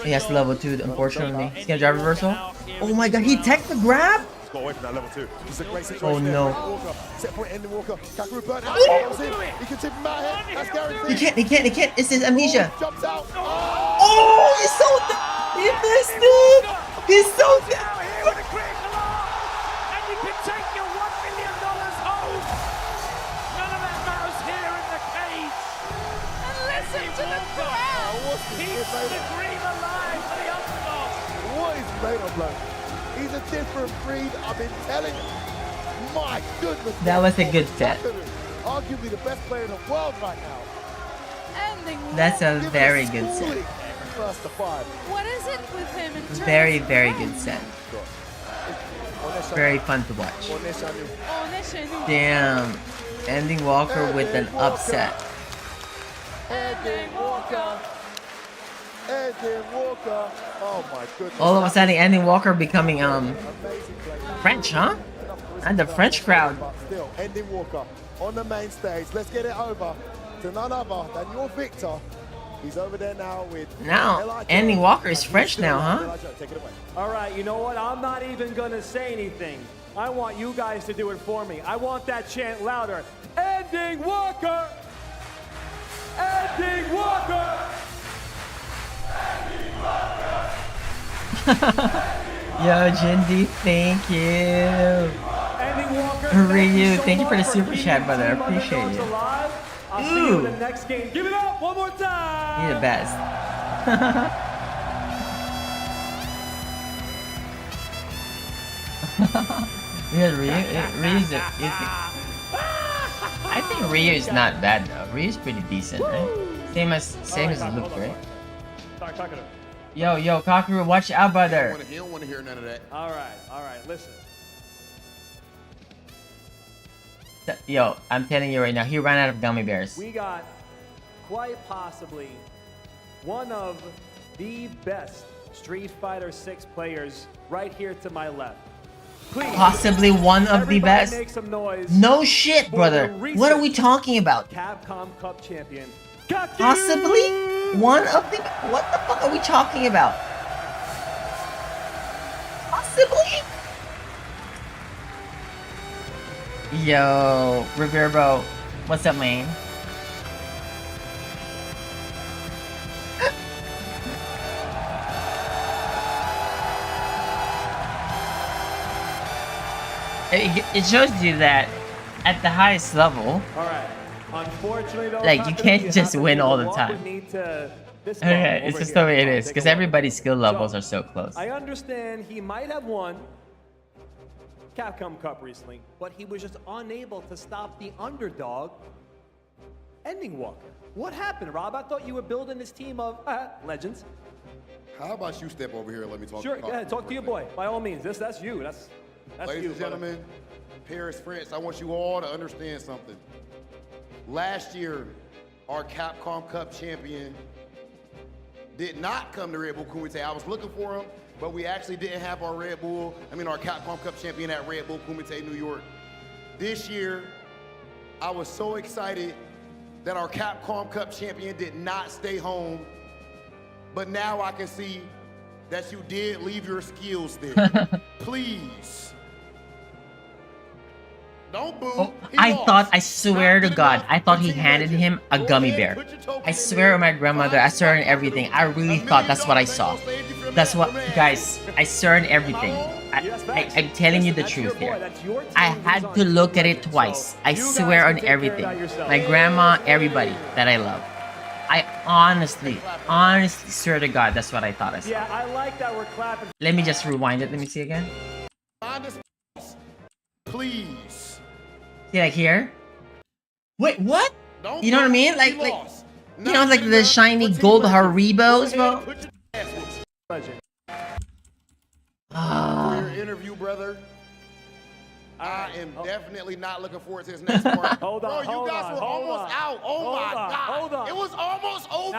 He has to level 2, unfortunately. He's gonna drive reversal. Oh my god, he teched the grab? Got away from that level 2. This is a great Oh situation. no. Walker. Set point ending Walker. Kagura burnt out. He can tip him out here. That's guaranteed. He can't. It's his amnesia. Jumps out. Oh, he's so dead. He missed it. He's so dead. And you can take your $1 million home. None of that matters here in the cage. And listen to the crowd. Keeps the dream alive for the underdog. What is made of, bloke? He's a different breed. I've been telling you. My goodness. That was a good set. Arguably the best player in the world right now. That's a very good set. First to 5. What is it with him in terms Very, of very range? good set. Very fun to watch. Oh, Neshanu. Damn. Ending Walker with an upset. Ending Walker. Ending Walker. Oh my goodness. All of a sudden, Ending Walker becoming French, huh? And the French crowd. But still, Ending Walker on the main stage. Let's get it over to none other than your victor. He's over there now with Now, Ending Walker is French now, huh? Take it away. All right, you know what? I'm not even going to say anything. I want you guys to do it for me. I want that chant louder. Ending Walker! Ending Walker! Yo, Jindy, thank you. Ryu, thank you for the super chat, brother. I appreciate you. I'll see you in the next game. Give it up one more time! You're the best. Yeah, Ryu's I think Ryu is not bad though. Ryu's pretty decent, right? Same as Luke, right? Yo, Kakaru, watch out, brother. He don't want to hear none of that. All right, listen. Yo, I'm telling you right now, he ran out of gummy bears. We got quite possibly one of the best Street Fighter 6 players right here to my left. Please, possibly one of the best. make some noise No shit, brother. What are we talking about? Capcom Cup champion. Possibly one of the. What the fuck are we talking about? Possibly. Yo, Reverbo, what's up, man? It shows you that at the highest level, Unfortunately, though, like you can't just win all the time. Okay, it's just the way it is because everybody's skill levels are so close. I understand he might have won Capcom Cup recently, but he was just unable to stop the underdog Ending Walker. What happened, Rob? I thought you were building this team of legends. How about you step over here and let me talk? Sure, go ahead. Talk to your boy. By all means, that's you. That's Ladies you, and gentlemen, Paris, France, I want you all to understand something. Last year, our Capcom Cup champion did not come to Redbull Kumite. I was looking for him, but we actually didn't have our our Capcom Cup champion at Redbull Kumite, New York. This year, I was so excited that our Capcom Cup champion did not stay home, but now I can see that you did leave your skills there. Please. Don't boo. Oh, I swear to God, I thought he handed him a gummy bear. I swear on my grandmother, I swear on everything. I really thought that's what I saw. That's what, guys, I swear on everything. I'm telling you the truth here. I had to look at it twice. I swear on everything. My grandma, everybody that I love. I honestly swear to God, that's what I thought I saw. Yeah, I like that we're clapping. Let me just rewind it. Let me see again. Please. See, like here? Wait, what? You know what I mean? Like, you know, like the shiny gold Haribos, bro? For your interview, brother, I am definitely not looking forward to this next part. Hold on, bro, you guys were almost out. Oh my God. Hold on. It was almost over.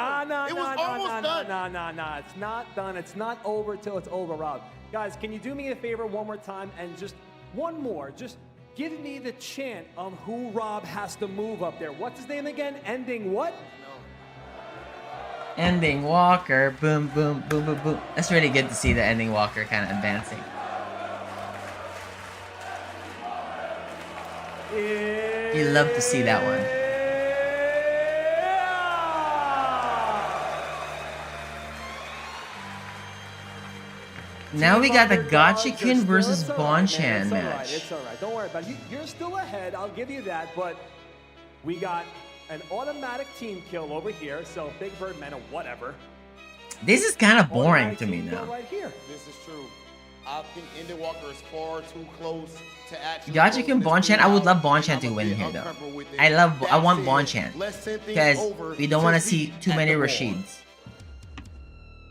It was almost done. Nah. It's not done. It's not over till it's over, Rob. Guys, can you do me a favor one more time and just one more? Just give me the chant on who Rob has to move up there. What's his name again? Ending what? Ending Walker. Boom, boom, boom, boom, boom. That's really good to see the Ending Walker kind of advancing. You love to see that one. Now we got the Gotchikin versus Bonchan match. It's all right. Don't worry about it. You're still ahead. I'll give you that. But we got an automatic team kill over here. So Big Bird Mena, whatever. This is kind of boring to me now. Right here. This is true. I think Ending Walker is far too close to actually. Gotchikin Bonchan. I would love Bonchan to win here though. I want Bonchan because we don't want to see too many Rashids.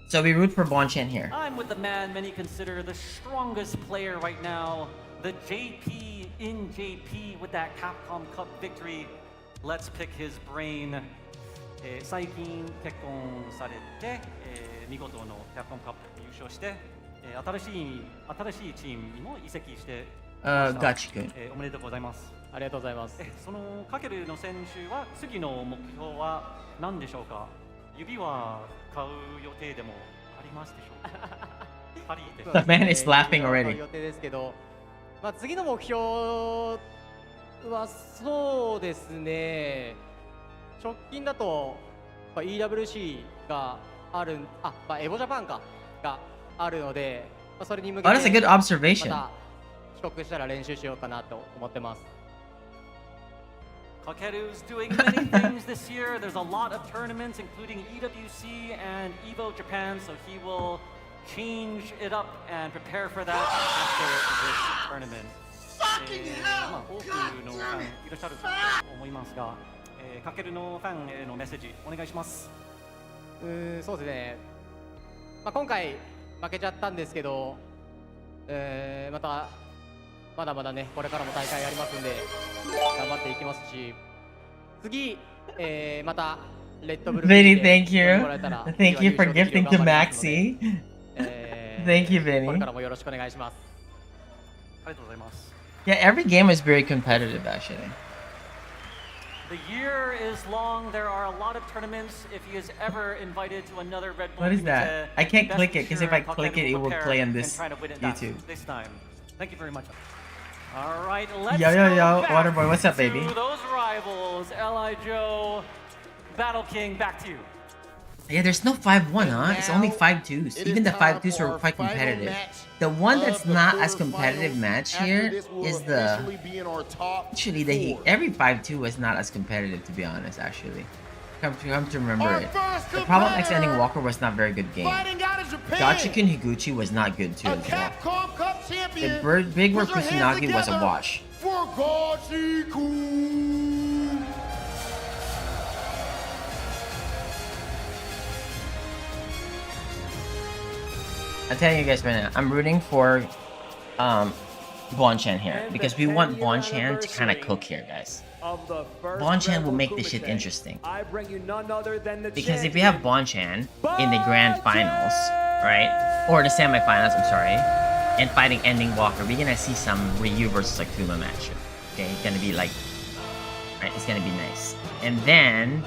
So we root for Bonchan here. I'm with the man many consider the strongest player right now, the JP in JP with that Capcom Cup victory. Let's pick his brain. 最近結婚されて、見事の Capcom Cup 優勝して、新しいチームにも移籍してガチ君。おめでとうございます。ありがとうございます。そのかけるの選手は次の目標は何でしょうか。指は買う予定でもありますでしょうか。パリで。The man is laughing already. 予定ですけど、まあ次の目標はそうですね。直近だと、EWC がある、エボジャパンかがあるので、それに向けて That's a good observation. また帰国したら練習しようかなと思ってます。Kakeru's doing many things this year. There's a lot of tournaments, including EWC and EVO Japan, so he will change it up and prepare for that after this tournament. 多くのファンいらっしゃると思いますが、かけるのファンへのメッセージお願いします。そうですね。今回負けちゃったんですけど、まだまだね、これからも大会ありますんで、頑張っていきますし、次、またレッドブル Vinny, thank you. Thank you for gifting to Maxi. Thank you, Vinny. これからもよろしくお願いします。ありがとうございます。 Yeah, every game is very competitive, actually. The year is long. There are a lot of tournaments. If he is ever invited to another Red Bull, What is that? I can't click it because if I click it, it will play on this YouTube. This time. Thank you very much. All right, let's Yo, go back Waterboy, what's up, baby? to those rivals. Li Joe, Battle King, back to you. Yeah, there's no 5-1, huh? It's only 5-2s. Even the 5-2s are quite competitive. The one that's not as competitive match here is the... Actually, every 5-2 was not as competitive, to be honest, actually. Come to remember it. The Problem X ending Walker was not very good game. Gachikun Higuchi was not good too as well. The Big Word Kusanagi was a wash. I'll tell you guys right now, I'm rooting for Bonchan here because we want Bonchan to kind of cook here, guys. Bonchan will make this shit interesting. Because if we have Bonchan in the grand finals, right, or the semifinals, I'm sorry, and fighting Ending Walker, we're gonna see some Ryu versus Akuma match. Okay, it's gonna be like, right, it's gonna be nice. And then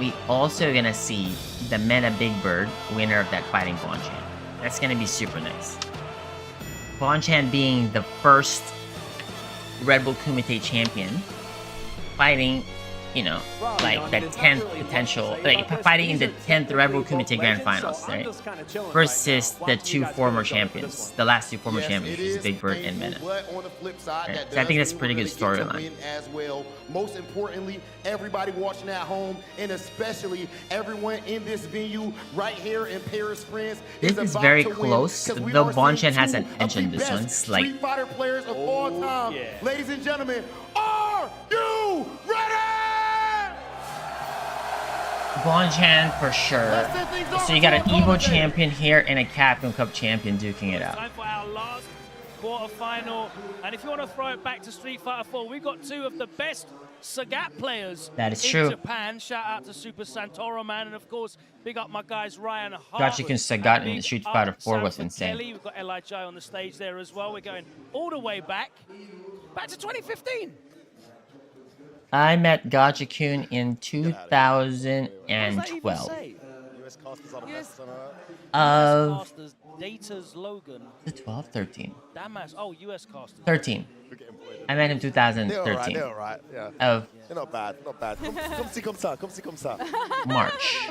we also gonna see the Meta Big Bird winner of that fighting Bonchan. That's gonna be super nice. Bonchan being the first Red Bull Kumite champion, fighting, you know, like the 10th potential, like fighting in the 10th Red Bull Kumite Grand Finals, right? Versus the two former champions, the last two former champions, which is Big Bird and Meta. Right. So I think that's a pretty good storyline. As well. Most importantly, everybody watching at home, and especially everyone in this venue right here in Paris, France. This is very close, though Bonchan hasn't mentioned this one. It's like, Street Fighter players of all time. Ladies and gentlemen, are you ready? Bonchan for sure. So you got an Evo champion here and a Capcom Cup champion duking it out. Time for our last quarter-final, and if you want to throw it back to Street Fighter 4, we've got two of the best Sagat players That is in true. Japan. Shout out to Super Santoro Man, and of course, big up my guys Ryan Hart. Gachikun Sagat in Street Fighter 4 was insane. We've got Li on the stage there as well. We're going all the way back to 2015. I met Gachikun in 2012. Of Data's Logan. the 12, 13. Damas. Oh, US casters. 13. I met him 2013. They're all right. Yeah. Of They're not bad. Not bad. Come see, come ça. March.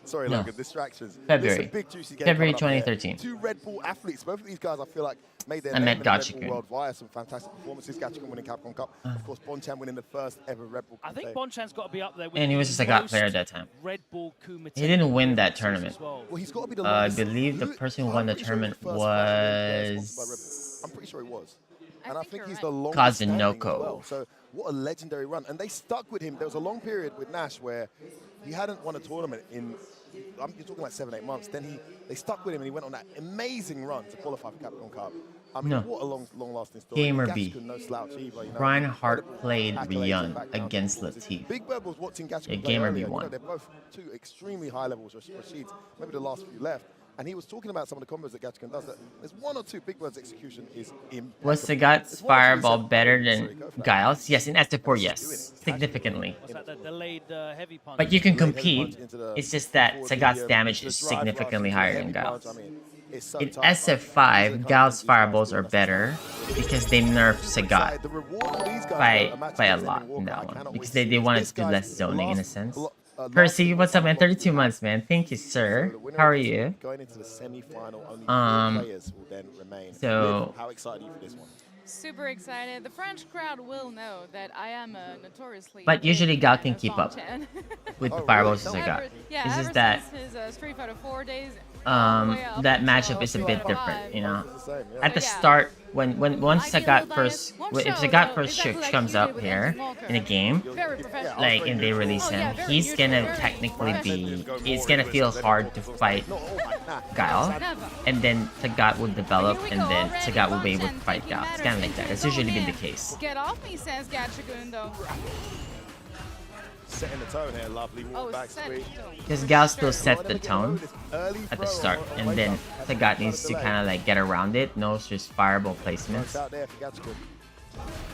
Sorry, No. Logan. Distractions. February. Listen, big juicy game February coming up here. 2013. Two Red Bull athletes. Both of these guys, I feel like, made their I name met in the Red Gachikun. Bull world via some fantastic performances. Gachikun winning Capcom Cup. Of course, Bonchan winning the first ever Red Bull. I think Bonchan's got to be up there with And he was just a Sagat player at that time. Red Bull Kumite. He didn't win that tournament. Well, he's got to be the I longest- believe the person who won the tournament was I'm pretty sure he was. And I think he's the longest standing as Kazunoko. well. So what a legendary run. And they stuck with him. There was a long period with Nash where he hadn't won a tournament in, you're talking like 7-8 months. Then they stuck with him and he went on that amazing run to qualify for Capcom Cup. I mean, No. what a long-lasting story. Gamer B. Gachikun, no slouch either, you know. Ryan Hart played Accolades Ryun and background against performances. Latif. Big Bird was watching Gachikun Yeah, play Gamer earlier. B You won. know, they're both two extremely high levels. Rashid's maybe the last few left. And he was talking about some of the combos that Gachikun does. That there's one or two Big Bird's execution is impeccable. Was Sagat's fireball better than Giles? Yes, in SF4, yes. Significantly. Was that the delayed heavy punch? But you can compete. It's just that Sagat's damage is significantly higher than Giles. In SF5, Giles' fireballs are better because they nerfed Sagat by a lot in that one. Because they wanted to do less zoning in a sense. Percy, what's up, man? 32 months, man. Thank you, sir. How are you? Going into the semi-final, only 4 players will then remain. So, how excited are you for this one? Super excited. The French crowd will know that I am a notoriously. but usually big Gal fan can of keep up Bonchan. with the fireballs as Sagat. Yeah, It's ever just that since his Street Fighter 4 days. that matchup is a bit different, you know. At the start, when once Sagat first, if Sagat first comes up here in a game, like and they release him, he's gonna technically be, it's gonna feel hard to fight Guile, and then Sagat will develop, and then Sagat will be able to fight Guile. It's kind of like that. That's usually been the case. Get off me, says Gachikun though. setting the tone here. Lovely walk back sweep. Because Gal still sets the tone at the start, and then Sagat needs to kind of like get around it. Knows just fireball placements.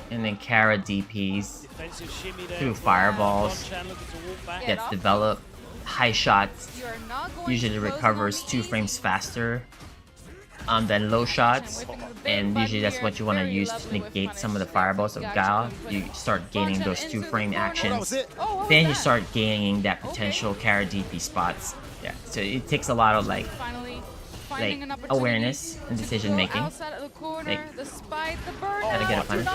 And then Kara DPs through fireballs, gets developed, high shots, usually recovers 2 frames faster than low shots, and usually that's what you want to use to negate some of the fireballs of Gal. You start gaining those 2-frame actions, then you start gaining that potential Kara DP spots. Yeah, so it takes a lot of like awareness and decision making. Like, gotta get a punish.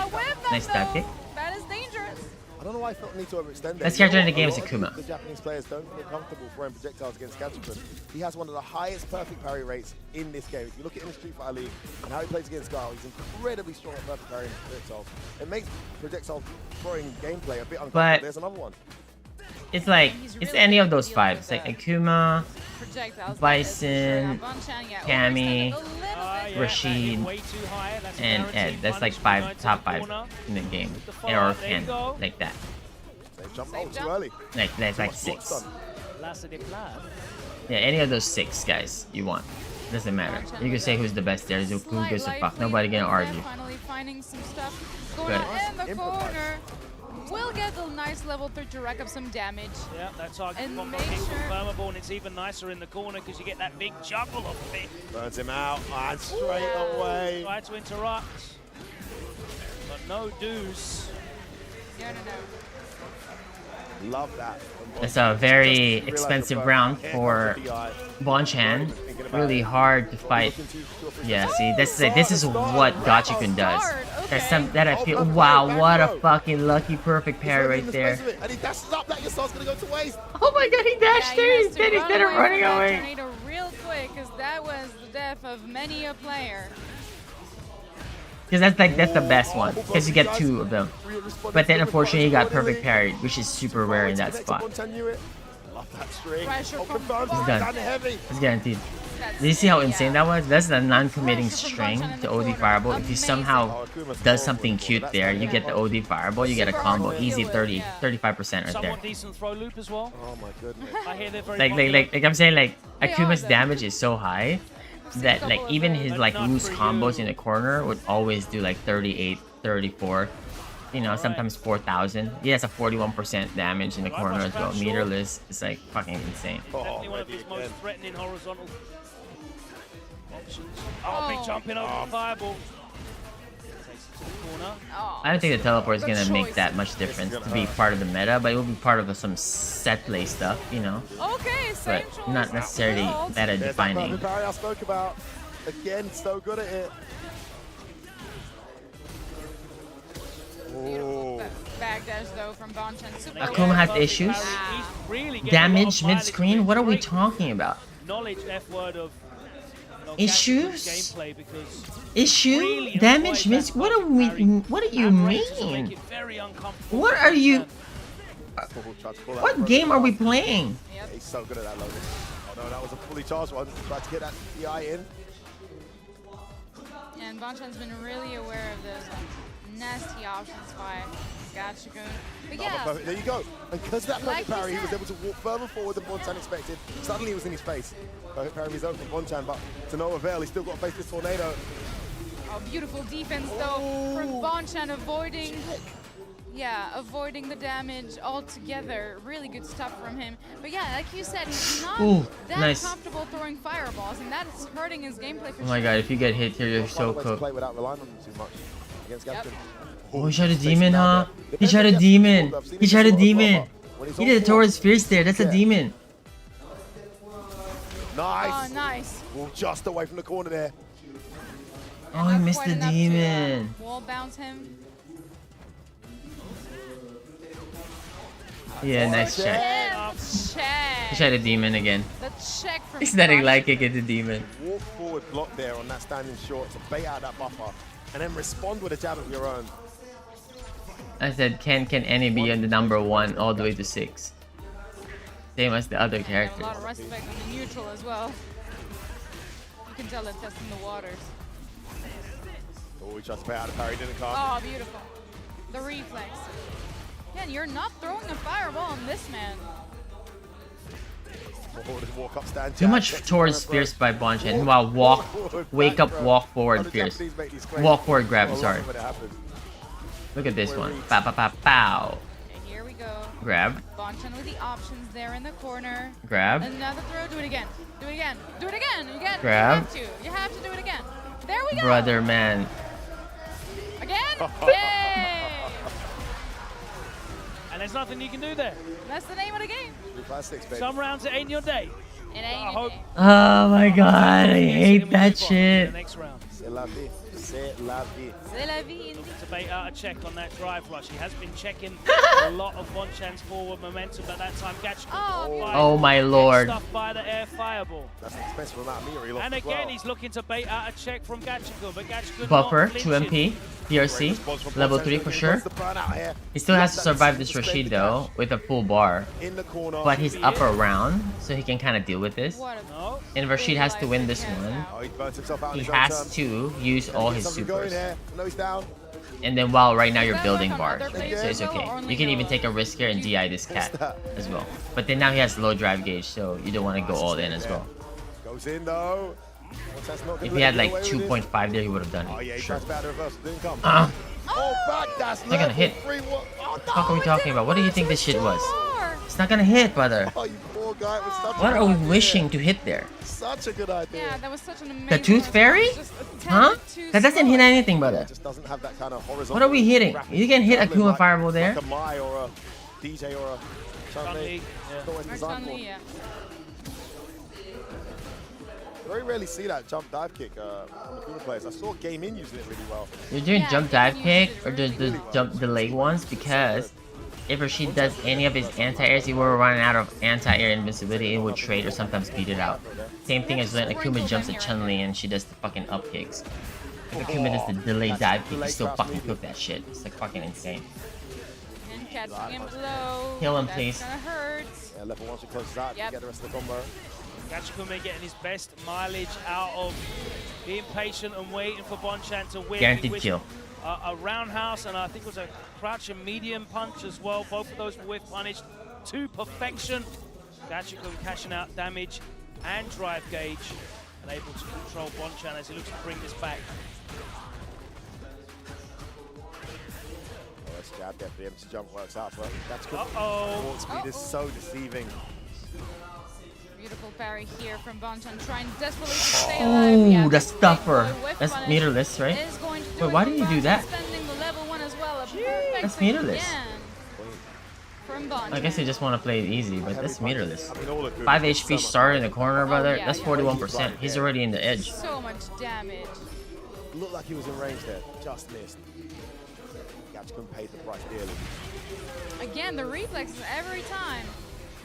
Nice dive kick. That is dangerous. I don't know why I felt the need to overextend. Best character in the game is Akuma. The Japanese players don't feel comfortable throwing projectiles against Gadgetron. He has one of the highest perfect parry rates in this game. If you look at him in Street Fighter League and how he plays against Guile, he's incredibly strong at perfect parrying projectiles. It makes projectile throwing gameplay a bit uncomfortable. There's another one. It's like, it's any of those 5. It's like Akuma, Bison, Cammy, Rashid, and Ed. That's like top 5 in the game. Or 10, like that. Like, that's like 6. Yeah, any of those 6 guys you want. Doesn't matter. You can say who's the best there. Who gives a fuck? Nobody gonna argue. Finally finding some stuff going on in the corner. We'll get the nice level 3 to rack up some damage. Yeah, that target combo being confirmable, and it's even nicer in the corner because you get that big juggle of it. Burns him out, and straight away. Try to interrupt, but no deuce. Love that. It's a very expensive round for Bonchan. Really hard to fight. Yeah, see, this is what Gachikun does. There's some that I feel. Wow, what a fucking lucky perfect parry right there. And he dashes up. That Yasuo's gonna go to waste. Oh my god, he dashed there instead of running away. Tornado real quick, because that was the death of many a player. Because that's the best one, because you get 2 of them. But then unfortunately you got perfect parry, which is super rare in that spot. He's done. It's guaranteed. Did you see how insane that was? That's the non-committing string to OD Fireball. If you somehow does something cute there, you get the OD Fireball, you get a combo. Easy 35% right there. Decent throw loop as well. Oh my goodness. I hear they're very like I'm saying, like Akuma's damage is so high that like even his like loose combos in the corner would always do like 38, 34. You know, sometimes 4,000. He has a 41% damage in the corner as well. Meterless is like fucking insane. Definitely one of his most threatening horizontal options. Oh, big jumping over the fireball. Takes it to the corner. I don't think the teleport is gonna make that much difference to be part of the meta, but it will be part of some set play stuff, you know. Okay, same but not necessarily meta defining. Parry I spoke about. Again, so good at it. Beautiful backdash though from Bonchan. Akuma has issues. Damage mid-screen. What are we talking about? Knowledge F word of issues. Issue damage mid. What do you mean? What are you? What game are we playing? He's so good at that loading. Oh no, that was a fully charged one. Tried to get that DI in. And Bonchan's been really aware of those nasty options by Gachikun. But yeah, there you go. And because of that perfect parry, he was able to walk further forward than Bonchan expected. Suddenly he was in his face. Perfect parry of his own from Bonchan, but to no avail. He's still got to face this tornado. Oh, beautiful defense though from Bonchan, avoiding the damage altogether. Really good stuff from him. But yeah, like you said, he's not that comfortable throwing fireballs, and that's hurting his gameplay for sure. Oh my god, if you get hit here, you're so cooked. Play without relying on them too much against Gachikun. Oh, he tried a demon, huh? He tried a demon. He tried a demon. He did it towards Fierce there. That's a demon. Nice. Oh, nice. Well, just away from the corner there. Oh, he missed the demon. Wall bounce him. Yeah, nice check. He tried a demon again. The check from Aesthetic like kick at the demon. Walk forward block there on that standing short to bait out that buffer and then respond with a jab of your own. I said, can any be on the number 1 all the way to 6? Same as the other characters. A lot of respect on the neutral as well. You can tell they're testing the waters. Oh, he tried to pay out a parry, didn't come. Oh, beautiful. The reflex. Again, you're not throwing a fireball on this man. Walk up, stand Too much towards Fierce by Bonchan. While wake up, walk forward, Fierce. Walk forward, grab, sorry. Look at this one. Pow, pow, pow, pow. Okay, here we go. Grab. Bonchan with the options there in the corner. Grab. Another throw, do it again. Do it again. Do it again. Again. Grab. You have to do it again. There we go. Brother, man. Again. Yay! And there's nothing you can do there. That's the name of the game. Some rounds it ain't your day. It ain't your day. Oh my god, I hate that shit. Next round. C'est la vie. C'est la vie. C'est la vie. To bait out a check on that drive rush. He has been checking a lot of Bonchan's forward momentum, but that time Gachikun. Oh my lord. Stuff by the air fireball. That's an expensive amount of meter he lost And as again, well. he's looking to bait out a check from Gachikun, but Gachikun Buffer, not 2 MP, PRC, level 3 for sure. He still has to survive this Rashid though, with a full bar. But he's up around, so he can kind of deal with this. And Rashid has to win this one. He has to use all his supers. And then while right now you're building bars, right? So it's okay. You can even take a risk here and DI this cat as well. But then now he has low drive gauge, so you don't want to go all in as well. Goes in though. If he had like 2.5 there, he would have done Oh yeah, it. he Sure. tries bad reversal, didn't come. Oh, back, that's it's not gonna hit. Oh, What the fuck are we talking about? What do you think this shit was? It's not gonna hit, brother. Oh, you poor guy. It was such What a are we good idea. wishing to hit there? Such a good idea. Yeah, that was such an amazing. The Tooth Fairy? Huh? That doesn't hit anything, brother. Just doesn't have that kind of horizontal. What are we hitting? You can hit Akuma Fireball there. Like a Mai or a DJ or a Chun-Li. Yeah. Very rarely see that jump dive kick from the Kuma players. I saw Game In using it really well. You're doing jump dive kick or the leg ones because if Rashid does any of his anti-airs, he will run out of anti-air invincibility and would trade or sometimes beat it out. Same thing as when Akuma jumps at Chun-Li and she does the fucking up kicks. If Akuma does the delayed dive kick, you still fucking cook that shit. It's like fucking insane. And catching him low. Kill him, That's please. gonna hurt. Yeah, level 1 should close out. Yep. Get the rest of the combo. Gachikun getting his best mileage out of being patient and waiting for Bonchan to win. Guaranteed He whipped kill. A roundhouse and I think it was a crouch and medium punch as well. Both of those were whiff punished to perfection. Gachikun cashing out damage and drive gauge and able to control Bonchan as he looks to bring this back. Oh, let's jab there for the empty jump works out, but that's good. Uh-oh. Warp speed is so deceiving. Beautiful parry here from Bonchan, trying desperately to stay alive. Yeah, Oh, the stuffer. whiff That's punish meterless, right? is going to do Wait, it why for did you do Bonchan, that? spending the level 1 as well. A perfect That's thing meterless. again from Bonchan. I guess you just want to play it easy, but that's meterless. I mean, all the 5 HP starter in the corner, brother. yeah, That's yeah. 41%. He's already in the edge. So much damage. Looked like he was in range there, just missed. Gachikun paid the price dearly. Again, the reflexes every time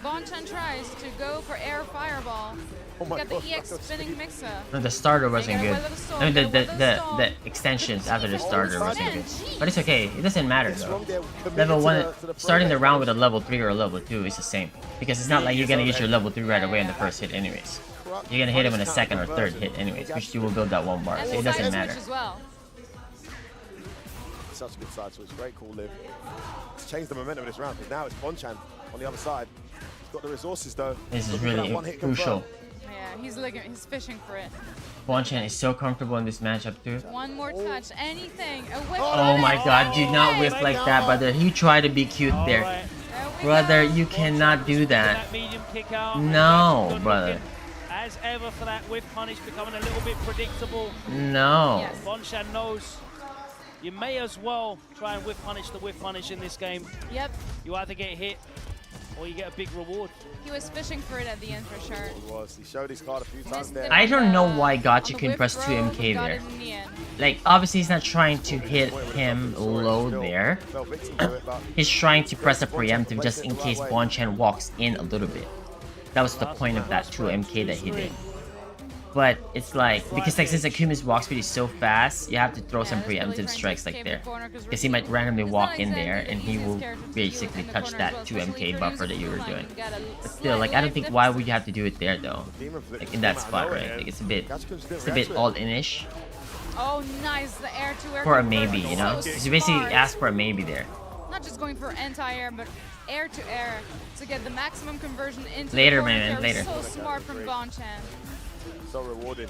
Bonchan tries to go for air fireball. Oh my Got the God, EX that was spinning mixer. No, the starter wasn't They good. got a little I mean, storm, they got a little the storm. extensions after the starter wasn't good. But it's okay. It doesn't matter It's though. wrong there, committed Level to 1, the starting the pro round with a level 3 or a level 2 is the same. Because it's not like you're gonna use your level 3 right away on the first hit anyways. You're gonna hit him in a second or third hit anyways, which you will build that one bar, And so it the doesn't side matter. switch as well. Such a good side switch, great call, Liv. It's changed the momentum of this round, because now it's Bonchan on the other side. He's got the resources though. This is Looking for that really one-hit crucial. confirm. Yeah, he's fishing for it. Bonchan is so comfortable in this matchup too. One more touch, anything. A whip Oh my punish. god, do not whiff like that, brother. He tried to be cute there. There we Brother, go. you cannot do that. That medium kick out. No, Gachikun brother. looking, as ever for that whiff punish becoming a little bit predictable. No. Yes. Bonchan knows you may as well try and whiff punish the whiff punish in this game. Yep, You either get hit or you get a big reward. he was fishing for it at the end for sure. He was. He showed his card a few times there. I don't know why On the Gachikun whip pressed 2 throw, MK got there. it in the end. Like, obviously he's not trying to hit him low there. Fell victim to it, but He's trying to press a preemptive just in case Bonchan walks in a little bit. That was the point of that 2 MK that he did. But it's like, because like since Akuma's walk speed is so fast, you have to throw some preemptive strikes like there. Because he might randomly walk in there and he will basically touch that 2 MK buffer that you were doing. But still, like I don't think why would you have to do it there though? Like in that spot, right? Like it's a bit all-in-ish Oh, nice. The air to air for a conversion maybe, you know? so Because you basically smart. asked for a maybe there. Not not just going for anti-air, but air to air to get the maximum conversion into Later, the corner man, carry. later. So smart from Bonchan. So rewarding.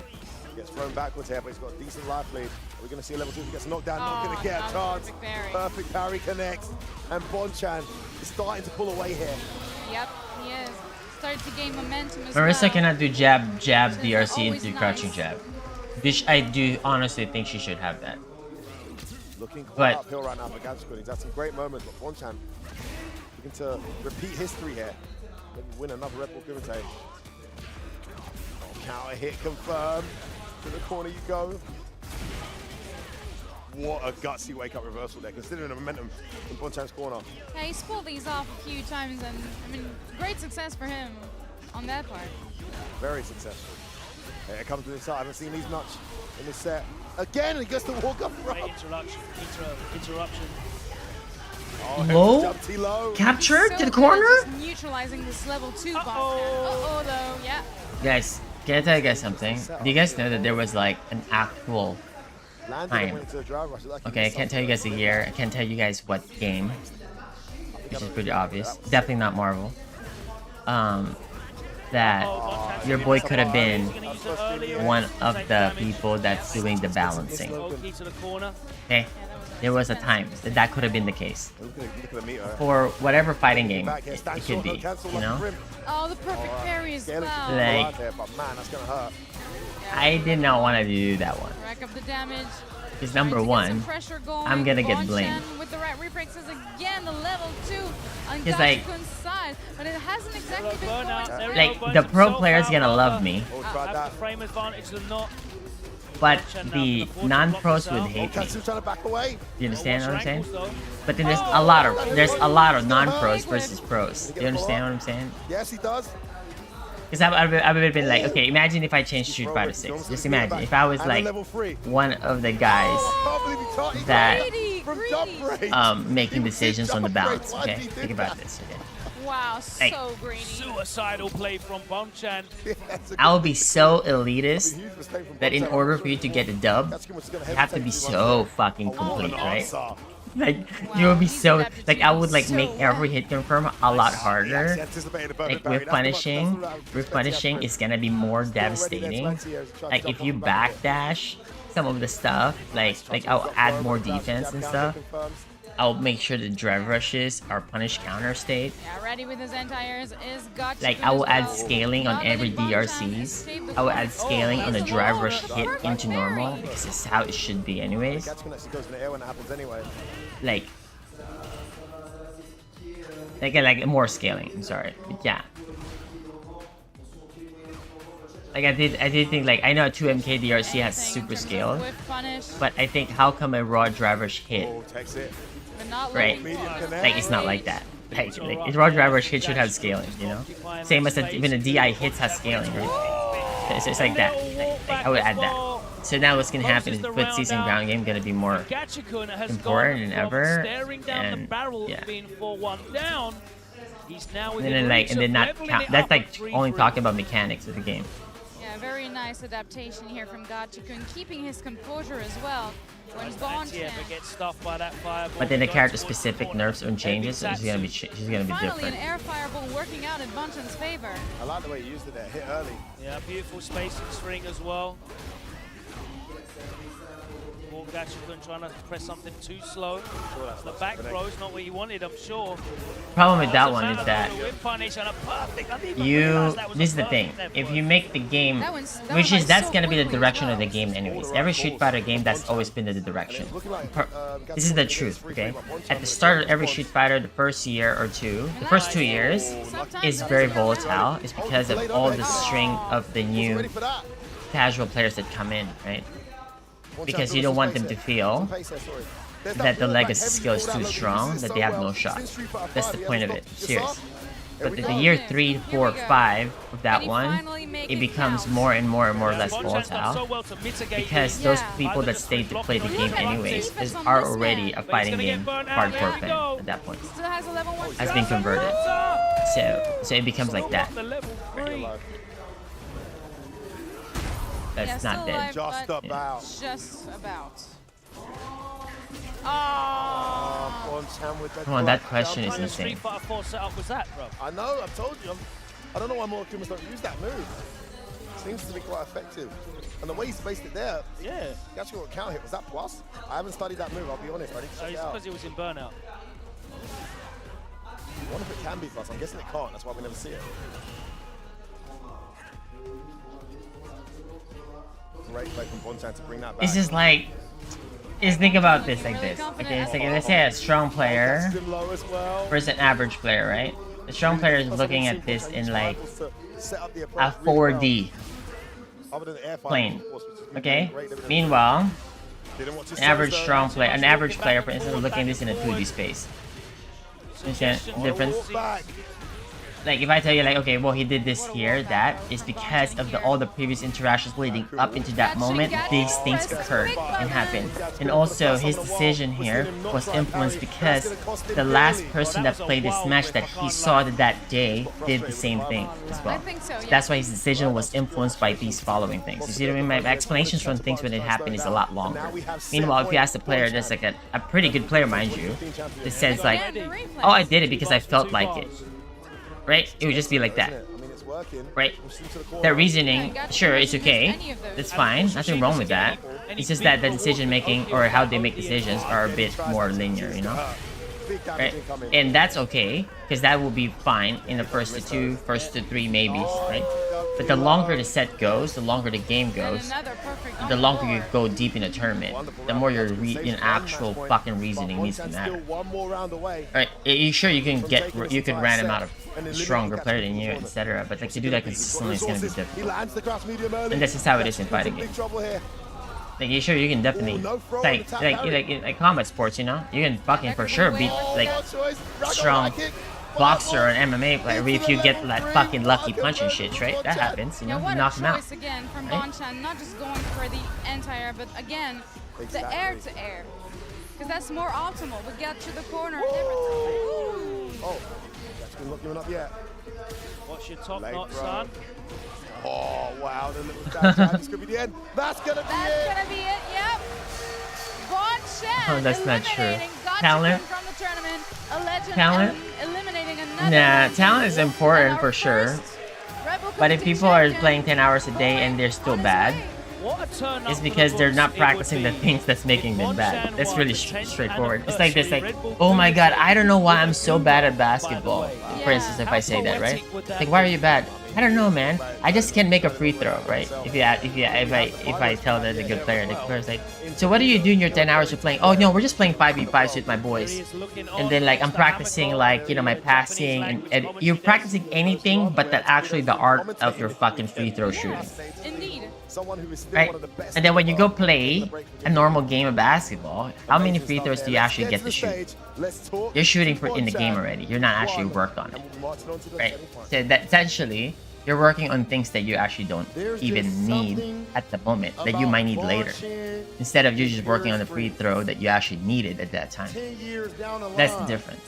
Gets thrown backwards here, but he's got a decent life lead. We're going to see a level 2 if he gets knocked down, not going to get a chance. Perfect parry connects, and Bonchan is starting to pull away here. Yep, he is. Started to gain momentum as Marissa well. cannot do jab, jab, DRC always into nice. crouching jab. Which I do honestly think she should have that. Looking quite But uphill right now for Gadskun. He's had some great moments, but Bonchan looking to repeat history here. Maybe win another Red Bull Kumite. Oh, counter hit confirmed. To the corner you go. What a gutsy wake-up reversal there, considering the momentum in Bonchan's corner. Yeah, he's pulled these off a few times, and I mean, great success for him on that part. Very successful. Here it comes to the inside. I haven't seen these much in this set. Again, he gets the walk up front. Great interruption. Oh, low? jumped low. Captured So to the good corner? at just neutralizing this level 2 Bonchan. Uh-oh, though, yeah. Guys, can I tell you guys something? Do you guys know that there was like an actual time? Okay, I can't tell you guys the year. I can't tell you guys what game, which is pretty obvious. Definitely not Marvel. That your boy could have been one of the people that's doing the balancing. Okay, there was a time that that could have been the case for whatever fighting game it could be, you know. Oh, the perfect parry as well. Like, I did not want to do that one. Rack up the damage. Because number one, I'm gonna get blamed. With the right reflexes again, the level 2 on It's like- Gadskun side, but it hasn't exactly been going Like, the pro player's gonna love me, Frame advantage than not. but the non-pros would hate me. Trying to back away. Do you understand what I'm saying? But then there's a lot of non-pros versus pros. Do you understand what I'm saying? Yes, he does. Because I would have been like, okay, imagine if I changed Street Fighter 6. Just imagine if I was like one of the guys that making decisions on the balance. Okay, think about this. Okay. Wow, Like, so greedy. Suicidal play from Bonchan. I will be so elitist that in order for you to get a dub, you have to be so fucking complete, right? Like, you will be so, like, I would like make every hit confirm a lot harder. Like, replenishing is gonna be more devastating. Like, if you backdash some of the stuff, like I'll add more defense and stuff. I'll make sure the drive rushes are punish counter state. Yeah, ready with his anti-airs is Gadskun Like, I will as add well. scaling on every DRCs. I will add scaling on the drive rush hit into normal, because it's how it should be anyways. Like more scaling, I'm sorry. But yeah. Like I did think, like, I know 2MK DRC has super scale, but I think how come a raw drive rush hit, right? Like, it's not like that. Like a raw drive rush hit should have scaling, you know? Same as even a DI hits has scaling, right? So it's like that. Like, I would add that. So now what's gonna happen is foot season ground game gonna be more important than ever, and yeah. And then not count. That's like only talking about mechanics of the game. Yeah, very nice adaptation here from Gadskun, keeping his composure as well. When Bonchan gets stuffed by that fireball. But then the character-specific nerfs and changes, so she's gonna be finally different. an air fireball working out in Bonchan's favor. I like the way he used it there. Hit early. Yeah, beautiful spacing string as well. Gadskun trying to press something too slow. The back throw is not what you wanted, I'm sure. Problem with that one is that this is the thing. If you make the game, that's gonna be the direction of the game anyways. Every Street Fighter game, that's always been the direction. This is the truth, okay? At the start of every Street Fighter, the first year or two, the first 2 years is very volatile. It's because of all the string of the new casual players that come in, right? Because you don't want them to feel that the legacy skill is too strong, that they have no shot. That's the point of it, serious. But the year 3, 4, 5 of that one, it becomes more and more less volatile. Because those people that stayed to play the game anyways are already a fighting game hardcore fan at that point. Has been converted. So it becomes like that. That's not dead. Just about. Just about. Come on, that question is What kind of insane. Street Fighter 4 setup was that, bro? I know, I've told you. I don't know why more Kumas don't use that move. Seems to be quite effective. And the way he spaced it there, yeah. He actually got a count hit. Was that plus? I haven't studied that move, I'll be honest. I need to check it It's out. because he was in burnout. I wonder if it can be plus. I'm guessing it can't. That's why we never see it. Great play from Bonchan to bring that back. It's just like, think about this like this. Okay, it's like, let's say a strong player versus an average player, right? The strong player is looking at this in like a 4D plane. Okay. Meanwhile, an average player, for instance, is looking at this in a 2D space. Understand the difference? Like if I tell you like, okay, well he did this here, that is because of all the previous interactions leading up into that moment, these things occurred and happened. And also his decision here was influenced because the last person that played this match that he saw that day did the same thing as well. I think so, yeah. That's why his decision was influenced by these following things. You see what I mean? My explanations from things when it happened is a lot longer. Meanwhile, if you ask the player that's like a pretty good player, mind you, that says like, oh, I did it because I felt like it. Right? It would just be like that. Right? That reasoning, sure, it's okay. That's fine. Nothing wrong with that. It's just that the decision making or how they make decisions are a bit more linear, you know? Right? And that's okay, because that will be fine in the first to 2, first to 3 maybes, right? But the longer the set goes, the longer the game goes, the longer you go deep in a tournament, the more your actual fucking reasoning needs to matter. Right? You sure you can random out a stronger player than you, etc. But like to do that consistently is gonna be difficult. And that's just how it is in fighting games. Like you sure you can definitely like combat sports, you know? You can fucking for sure beat like strong boxer or an MMA player if you get that fucking lucky punch and shit, right? That happens, you know? You knock him out. Again from right? Bonchan, not just going for the anti-air, but again, the air-to-air. Because that's more optimal. We get to the corner and everything. Oh, that's been not giving up yet. Watch your top knot, son. Oh, wow, the little dash out. This could be the end. That's gonna be it. That's gonna be it, yep. Bonchan Oh, that's not true. eliminating Talent? from the tournament. A legend Talent? eliminating another Nah, legend. talent is important And for our sure. first Rebel But if Kumite people are champion. playing 10 hours a day and they're still bad, it's because they're not practicing the things that's making them bad. That's really straightforward. It's like this, like, oh my god, I don't know why I'm so bad at basketball. For instance, if I say that, right? Like, why are you bad? I don't know, man. I just can't make a free throw, right? If I tell that a good player, the player's like, so what do you do in your 10 hours of playing? Oh no, we're just playing 5v5s with my boys. And then like I'm practicing like, you know, my passing and you're practicing anything but that actually the art of your fucking free throw shooting. Indeed. Right? And then when you go play a normal game of basketball, how many free throws do you actually get to shoot? You're shooting in the game already. You're not actually worked on it. Right? So that essentially, you're working on things that you actually don't even need at the moment, that you might need later. Instead of you just working on the free throw that you actually needed at that time. That's the difference.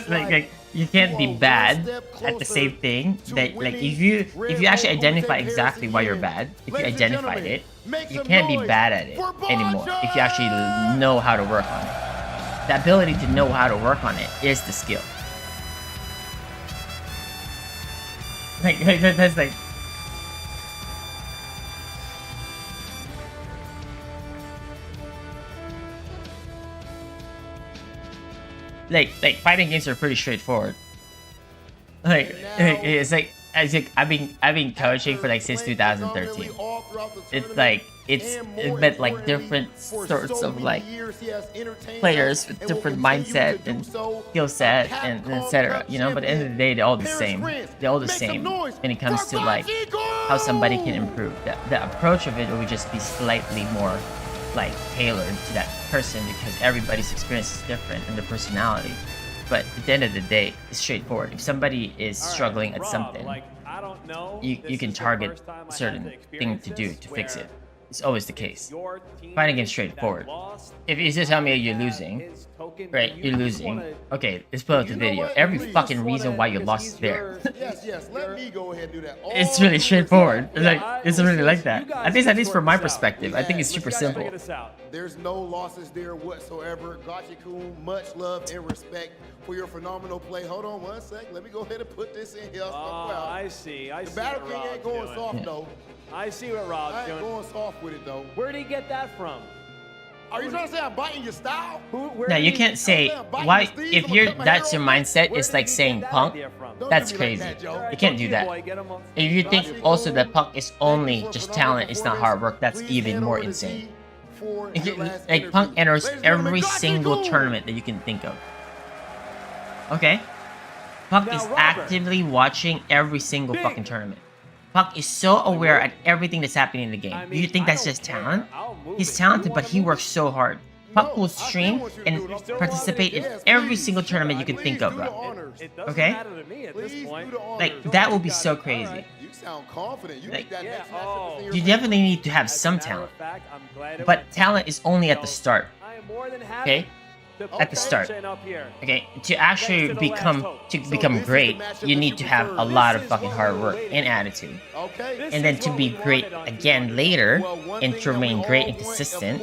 like you can't be bad at the same thing that like if you actually identify exactly why you're bad, if you identified it, you can't be bad at it anymore if you actually know how to work on it. The ability to know how to work on it is the skill. Like that's like like fighting games are pretty straightforward. Like it's like I've been coaching for like since 2013. It's like it's met like different sorts of like players with different mindset and skill set and etc. You know, but at the end of the day, they're all the same. They're all the same when it comes to like how somebody can improve. The approach of it will just be slightly more like tailored to that person because everybody's experience is different and their personality. But at the end of the day, it's straightforward. If somebody is struggling at something, you can target a certain thing to do to fix it. It's always the case. Fighting game's straightforward. If you just tell me you're losing, right? You're losing. Okay, let's pull up the video. Every fucking reason why you lost is there. Yes, let me go ahead and do that. It's really straightforward. It's really like that. At least from my perspective, I think it's super simple. There's no losses there whatsoever. Gotcha-kun, much love and respect for your phenomenal play. Hold on one sec. Let me go ahead and put this in here. I see. The Battle King ain't going soft though. I see what Rob's doing. I ain't going soft with it though. Where did he get that from? Are you trying to say I'm biting your style? No, you can't say why. If that's your mindset, it's like saying Punk. That's crazy. You can't do that. If you think also that Punk is only just talent, it's not hard work, that's even more insane. Like Punk enters every single tournament that you can think of. Okay? Punk is actively watching every single fucking tournament. Punk is so aware at everything that's happening in the game. Do you think that's just talent? He's talented, but he works so hard. Punk will stream and participate in every single tournament you can think of, bro. Okay? Like, that will be so crazy. You sound confident. You like, you definitely need to have some talent. But talent is only at the start. Okay? At the start. Okay? To actually become great, you need to have a lot of fucking hard work and attitude. And then to be great again later, and to remain great and consistent,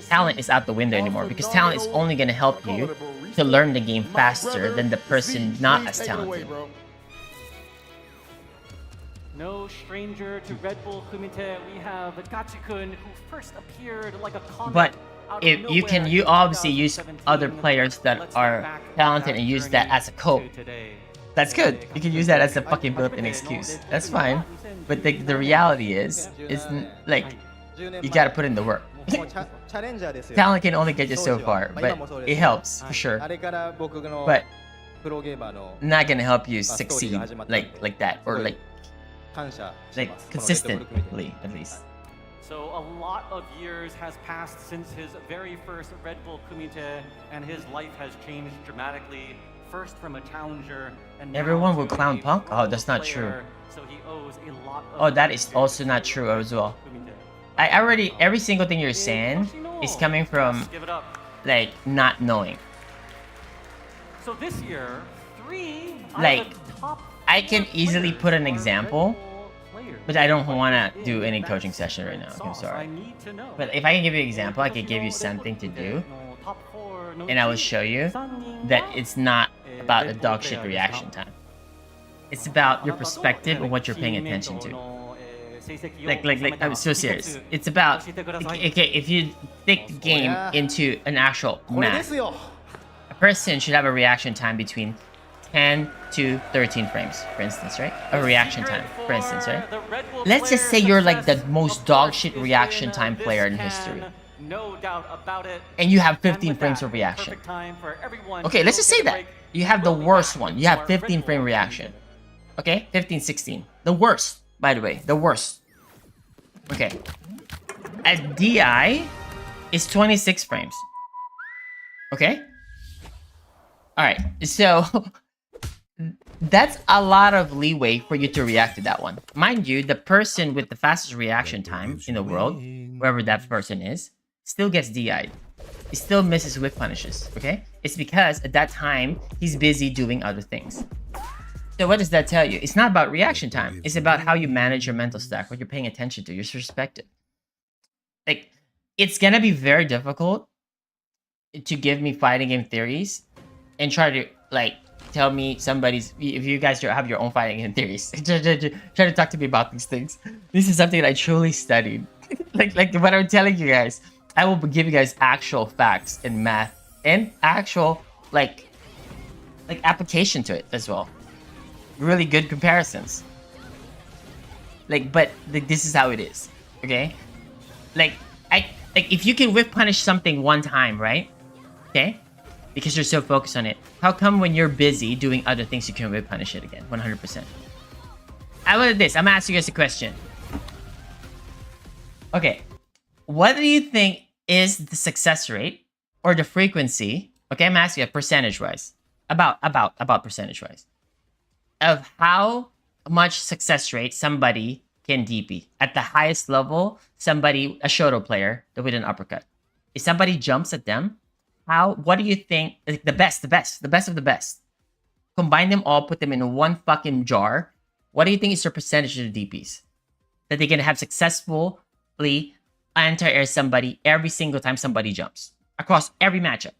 talent is out the window anymore, because talent is only going to help you to learn the game faster than the person not as talented. No stranger to Redbull Kumite, we have Gachikun, who first appeared like a comet. But if you obviously use other players that are talented and use that as a cope. That's good. You can use that as a fucking built-in excuse. That's fine. But the reality is like, you gotta put in the work. Talent can only get you so far, but it helps for sure. But not gonna help you succeed like that, or like consistently at least. So a lot of years has passed since his very first Redbull Kumite, and his life has changed dramatically. First from a challenger, and everyone will clown Punk? Oh, that's not true. So he owes a lot of oh, that is also not true as well. Every single thing you're saying is coming from like not knowing. So this year, I can easily put an example, but I don't want to do any coaching session right now. I'm sorry. But if I can give you an example, I can give you something to do, and I will show you that it's not about a dog shit reaction time. It's about your perspective and what you're paying attention to. Like, I'm so serious. It's about, okay, if you take the game into an actual math, a person should have a reaction time between 10 to 13 frames, for instance, right? A reaction time, for instance, right? Let's just say you're like the most dog shit reaction time player in history. No doubt about it. And you have 15 frames of reaction. Okay, let's just say that. You have the worst one. You have 15 frame reaction. Okay? 15, 16. The worst, by the way. The worst. Okay. At DI is 26 frames. Okay? Alright, so that's a lot of leeway for you to react to that one. Mind you, the person with the fastest reaction time in the world, whoever that person is, still gets DI'd. He still misses whip punishes, okay? It's because at that time, he's busy doing other things. So what does that tell you? It's not about reaction time. It's about how you manage your mental stack, what you're paying attention to, your perspective. Like, it's gonna be very difficult to give me fighting game theories and try to, like, tell me somebody's, if you guys have your own fighting game theories, try to talk to me about these things. This is something that I truly studied. like what I'm telling you guys, I will give you guys actual facts and math and actual like application to it as well. Really good comparisons. But this is how it is, okay? Like if you can whip punish something one time, right? Okay, because you're so focused on it. How come when you're busy doing other things you can whip punish it again? 100%. How about this? I'm gonna ask you guys a question. Okay, what do you think is the success rate or the frequency? Okay, I'm asking you percentage-wise, about percentage-wise, of how much success rate somebody can DP. At the highest level, somebody, a Shoto player, with an uppercut. If somebody jumps at them, what do you think, like the best of the best, combine them all, put them in one fucking jar, what do you think is their percentage of the DPs? That they're gonna have successfully anti-air somebody every single time somebody jumps. Across every matchup.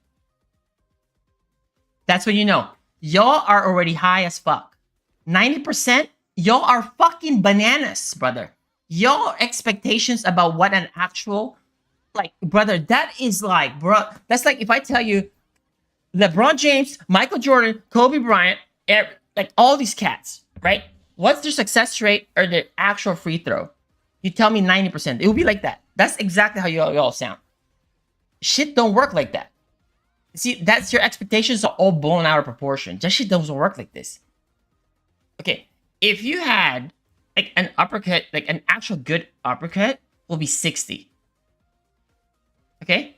That's when you know. Y'all are already high as fuck. 90%, y'all are fucking bananas, brother. Y'all expectations about what an actual, like, brother, that is like, bro, that's like if I tell you LeBron James, Michael Jordan, Kobe Bryant, like all these cats, right? What's their success rate or their actual free throw? You tell me 90%. It will be like that. That's exactly how y'all sound. Shit don't work like that. See, that's your expectations are all blown out of proportion. That shit doesn't work like this. Okay, if you had like an uppercut, like an actual good uppercut, will be 60. Okay?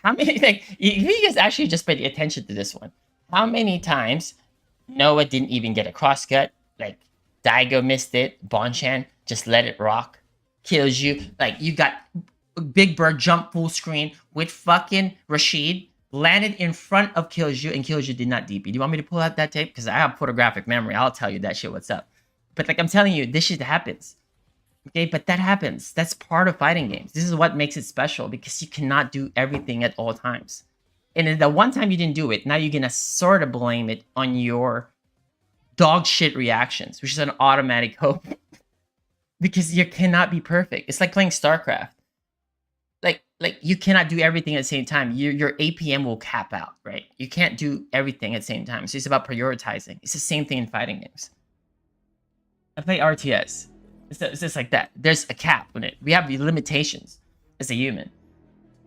How many, like, if you guys actually just paid attention to this one, how many times Noah didn't even get a crosscut? Like, Daigo missed it, Bonchan just let it rock, Kilzyou, like, you got Big Bird jump full screen with fucking Rashid, landed in front of Kilzyou, and Kilzyou did not DP. Do you want me to pull out that tape? Because I have photographic memory. I'll tell you that shit, what's up. But like I'm telling you, this shit happens. Okay, but that happens. That's part of fighting games. This is what makes it special, because you cannot do everything at all times. And then the one time you didn't do it, now you're gonna sort of blame it on your dog shit reactions, which is an automatic hope. Because you cannot be perfect. It's like playing StarCraft. Like you cannot do everything at the same time. Your APM will cap out, right? You can't do everything at the same time. So it's about prioritizing. It's the same thing in fighting games. I play RTS. It's just like that. There's a cap on it. We have limitations as a human.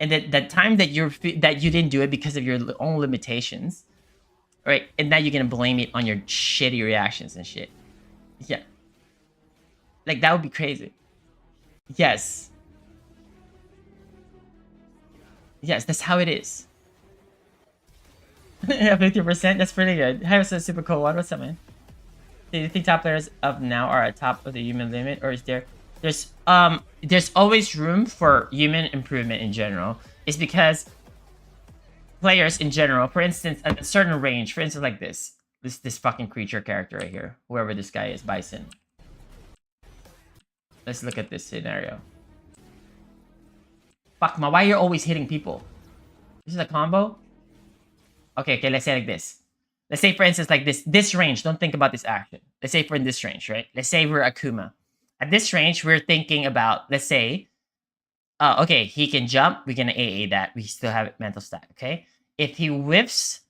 And that time that you didn't do it because of your own limitations, right? And now you're gonna blame it on your shitty reactions and shit. Yeah. Like that would be crazy. Yes. Yes, that's how it is. Yeah, 50%. That's pretty good. Hey, what's up, super cool one? What's up, man? Do you think top players of now are at top of the human limit, or is there's always room for human improvement in general? It's because players in general, for instance, at a certain range, for instance, like this fucking creature character right here, whoever this guy is, Bison. Let's look at this scenario. Fuck, why are you always hitting people? This is a combo? Okay, let's say like this. Let's say, for instance, like this range. Don't think about this action. Let's say we're in this range, right? Let's say we're Akuma. At this range, we're thinking about, let's say, okay, he can jump. We're going to AA that. We still have mental stack, okay? If he whiffs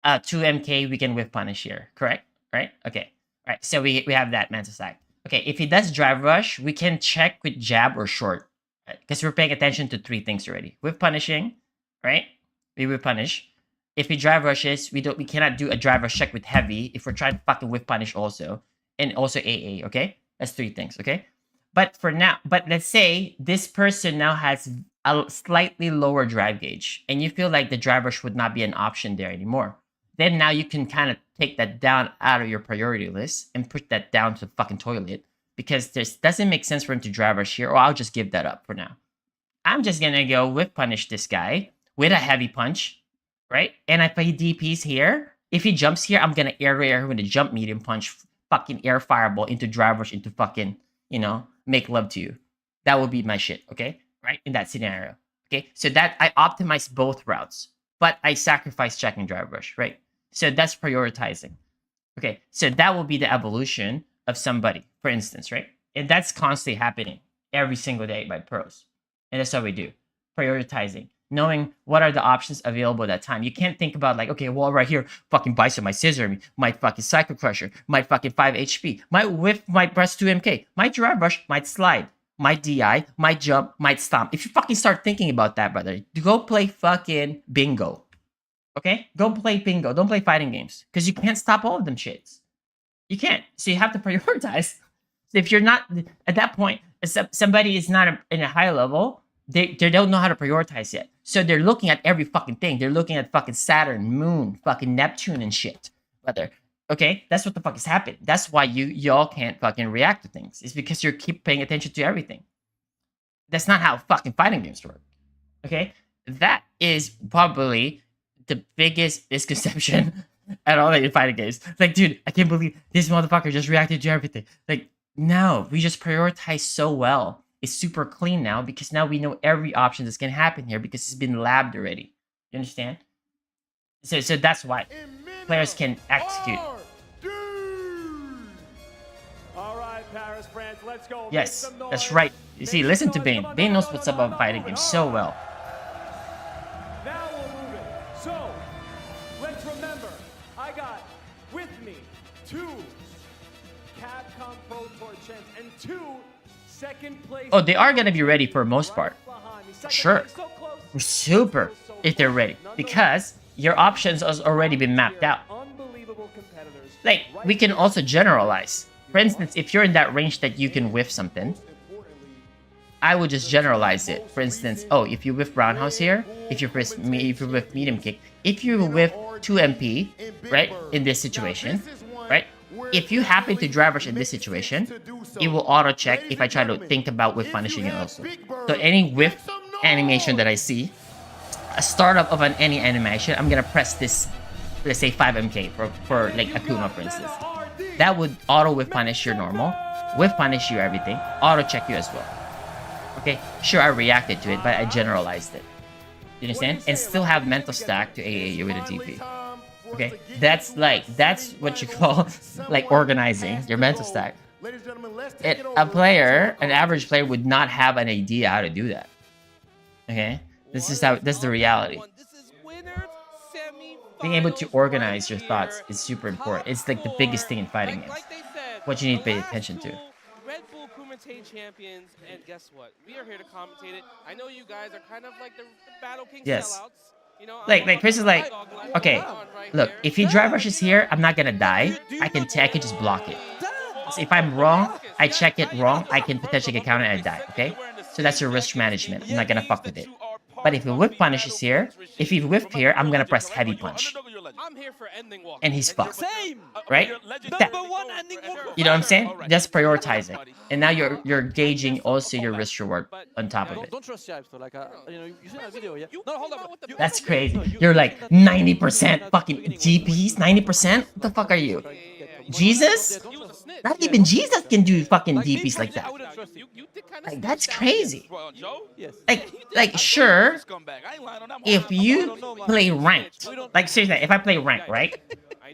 2MK, we can whiff punish here, correct? Right? Okay. All right, so we have that mental stack. Okay, if he does drive rush, we can check with jab or short. Because we're paying attention to 3 things already. With punishing, right? We will punish. If he drive rushes, we cannot do a drive rush check with heavy if we're trying to fucking whip punish also. And also AA, okay? That's 3 things, okay? But for now, let's say this person now has a slightly lower drive gauge, and you feel like the drive rush would not be an option there anymore. Then now you can kind of take that down out of your priority list and put that down to the fucking toilet. Because this doesn't make sense for him to drive rush here, or I'll just give that up for now. I'm just gonna go whip punish this guy with a heavy punch, right? And if he DPs here, if he jumps here, I'm gonna air with a jump medium punch, fucking air fireball into drive rush into fucking, you know, make love to you. That would be my shit, okay? Right? In that scenario. Okay? So that I optimize both routes, but I sacrifice checking drive rush, right? So that's prioritizing. Okay, so that will be the evolution of somebody, for instance, right? And that's constantly happening every single day by pros. And that's what we do. Prioritizing. Knowing what are the options available at that time. You can't think about like, okay, well, right here, fucking Bison might scissor me, might fucking Psycho Crusher, might fucking 5 HP, might whiff, might press 2MK, might drive rush, might slide, might DI, might jump, might stomp. If you fucking start thinking about that, brother, go play fucking bingo. Okay? Go play bingo. Don't play fighting games. Because you can't stop all of them shits. You can't. So you have to prioritize. So if you're not, at that point, somebody is not in a high level, they don't know how to prioritize yet. So they're looking at every fucking thing. They're looking at fucking Saturn, Moon, fucking Neptune and shit. Brother. Okay, that's what the fuck is happening. That's why y'all can't fucking react to things. It's because you keep paying attention to everything. That's not how fucking fighting games work. Okay, that is probably the biggest misconception at all in fighting games. Like, dude, I can't believe this motherfucker just reacted to everything. Like, no, we just prioritize so well. It's super clean now because now we know every option that's gonna happen here because it's been labbed already. You understand? So that's why players can execute. All right, Paris, France, let's go. Yes, that's right. You see, listen to Bane. Bane knows what's up about fighting games so well. Now we'll move it. So, let's remember, I got with me 2 Capcom Pro Tour champs and 2 second place. Oh, they are gonna be ready for most part. For sure. Super, if they're ready. Because your options has already been mapped out. Like, we can also generalize. For instance, if you're in that range that you can whiff something, I would just generalize it. For instance, oh, if you whiff roundhouse here, if you whiff medium kick, if you whiff 2 MP, right, in this situation, right, if you happen to drive rush in this situation, it will auto check if I try to think about whiff punishing it also. So any whiff animation that I see, a startup of any animation, I'm gonna press this, let's say 5 MK for like Akuma, for instance. That would auto whiff punish your normal, whiff punish you everything, auto check you as well. Okay, sure, I reacted to it, but I generalized it. You understand? And still have mental stack to AA you with a TP. Okay, that's what you call like organizing your mental stack. A player, an average player, would not have an idea how to do that. Okay, this is the reality. Being able to organize your thoughts is super important. It's like the biggest thing in fighting games. What you need to pay attention to. Redbull Kumite champions, and guess what? We are here to commentate it. I know you guys are kind of like the Battle King sellouts. You know, like Chris is like, okay, look, if he drive rushes here, I'm not gonna die. I can just block it. So if I'm wrong, I check it wrong, I can potentially get countered and I die, okay? So that's your risk management. I'm not gonna fuck with it. But if the whip punish is here, if he whipped here, I'm gonna press heavy punch. And he's fucked. Right? You know what I'm saying? That's prioritizing. And now you're gauging also your risk reward on top of it. Don't trust Shia, so like, you seen that video, yeah? No, hold on. That's crazy. You're like 90% fucking DPs? 90%? What the fuck are you? Jesus? Not even Jesus can do fucking DPs like that. Like, that's crazy. Like sure, if you play ranked, like seriously, if I play ranked, right?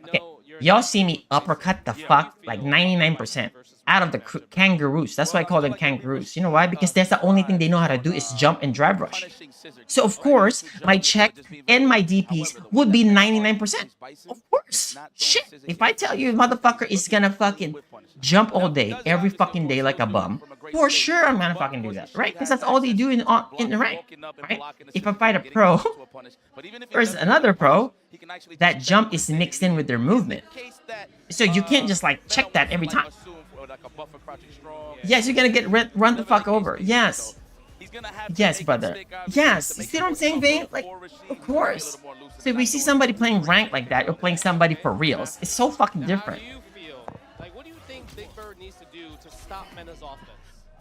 Okay, y'all see me uppercut the fuck like 99% out of the kangaroos. That's why I call them kangaroos. You know why? Because that's the only thing they know how to do is jump and drive rush. So of course, my check and my DPs would be 99%. Of course. Shit. If I tell you motherfucker is gonna fucking jump all day, every fucking day like a bum, for sure I'm gonna fucking do that, right? Because that's all they do in the rank, right? If I fight a pro versus another pro, that jump is mixed in with their movement. So you can't just like check that every time. Yes, you're gonna get run the fuck over. Yes. Yes, brother. Yes. You see what I'm saying, Vane? Like, of course. So if we see somebody playing rank like that, or playing somebody for reals, it's so fucking different. Like, what do you think Big Bird needs to do to stop Mena's offense?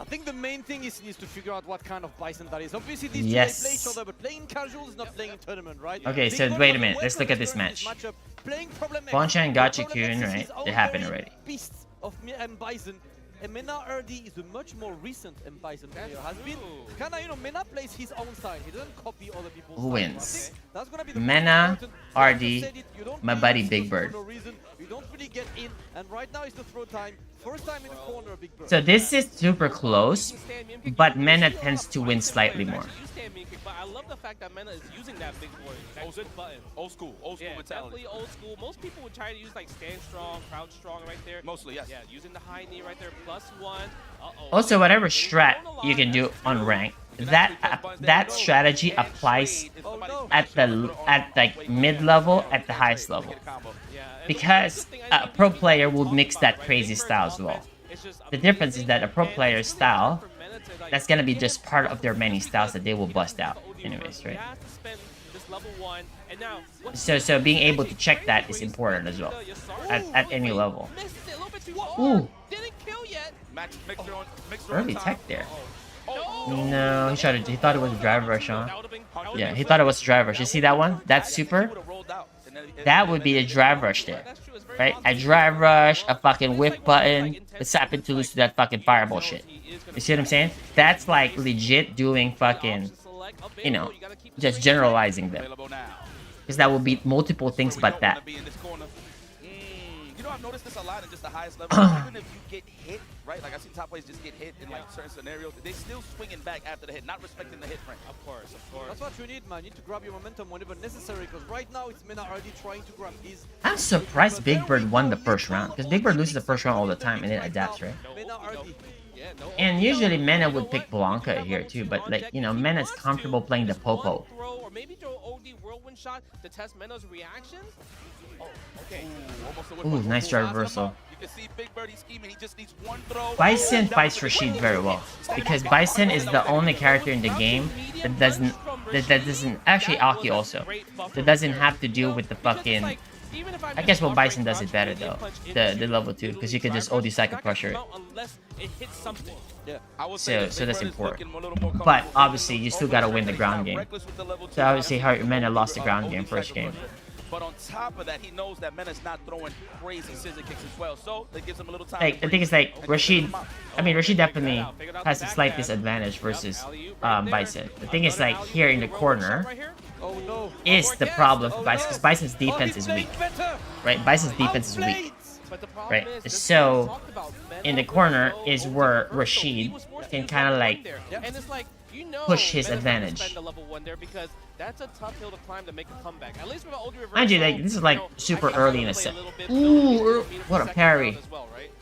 I think the main thing is he needs to figure out what kind of Bison that is. Obviously, these yes. two play each other, but playing casual is not playing in tournament, right? Okay, so wait a minute. Let's look at this match. Poncha and Gachikun, right? It happened already. Beasts of Bison. And MenaRD is a much more recent Bison player. Has been kind of, you know, Mena plays his own style. He doesn't copy other people's Who wins? That's gonna be the MenaRD, my buddy Big Bird. You don't really get in, and right now is the throw time. First time in the corner, Big Bird. So this is super close, but Mena tends to win slightly more. But I love the fact that Mena is using that big boy, that good button. Old school mentality. Definitely old school. Most people would try to use like stand strong, crouch strong right there. Mostly, yes. Yeah, using the high knee right there, +1. Also, whatever strat you can do on rank, that strategy applies at like mid level, at the highest level, because a pro player will mix that crazy style as well. The difference is that a pro player's style, that's gonna be just part of their many styles that they will bust out anyways, right? level 1. And now, So being able to check that is important as well at any level. Ooh, didn't kill yet. early tech there. No, he thought it was a drive rush, huh? Yeah, he thought it was a drive rush. You see that one? That super? That would be a drive rush there, right? A drive rush, a fucking whip button. Let's happen to lose to that fucking fireball shit. You see what I'm saying? That's like legit doing fucking, you know, just generalizing them. Because that will be multiple things but that. You know, I've noticed this a lot in just the highest level. Even if you get hit, right? Like, I see top players just get hit in, like, certain scenarios. They're still swinging back after the hit, not respecting the hit frame. Of course, of course. That's what you need, man. You need to grab your momentum whenever necessary, because right now it's MenaRD trying to grab his... I'm surprised Big Bird won the first round. Because Big Bird loses the first round all the time and it adapts, right? And usually Mena would pick Blanca here too, but like, you know, Mena's comfortable playing the Popo. Or maybe throw OD whirlwind shot to test Mena's reactions. Ooh, nice drive reversal. You can see Big Birdie scheming. He just needs one throw. Bison fights Rashid very well because Bison is the only character in the game that doesn't actually Aki also that doesn't have to deal with the fucking. I guess well Bison does it better though, the level 2, because you can just OD Psychic Pressure it. So that's important. But obviously you still gotta win the ground game. So obviously Mena lost the ground game first game. But on top of that, he knows that Mena's not throwing crazy scissor kicks as well, so that gives him a little time. Like the thing is, like Rashid definitely has a slight disadvantage versus Bison. The thing is, like here in the corner is the problem for Bison, because Bison's defense is weak, right? Bison's defense is weak, right? So in the corner is where Rashid can kind of like push his advantage. That's a tough hill to climb to make a comeback. At least with an OD reverse. Mind you, like this is like super early in a set. Ooh, what a parry!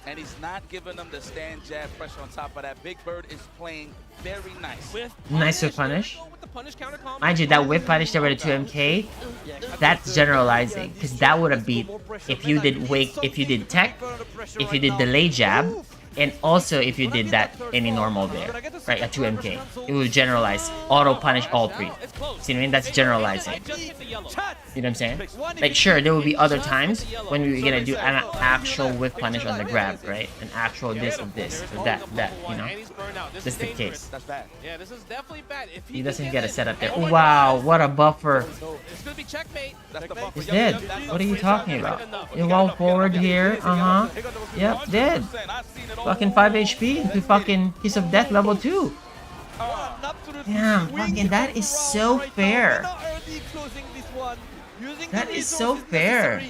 And he's not giving them the stand jab pressure on top of that. Big Bird is playing very nice. Nice to punish. Mind you, that whip punish there with a 2MK, that's generalizing, because that would have beat if you did tech, if you did delay jab, and also if you did that any normal there, right? A 2MK, it would generalize, auto punish all 3. See what I mean? That's generalizing. You know what I'm saying? Like sure, there will be other times when we're gonna do an actual whip punish on the grab, right? An actual this or this or that, you know? This is the case. Yeah, this is definitely bad. If he doesn't get a setup there. Oh, wow, what a buffer. It's gonna be checkmate. He's dead. What are you talking about? You wall forward here. Yep, dead. Fucking 5 HP to fucking Kiss of Death level 2. Damn, fucking that is so fair. That is so fair.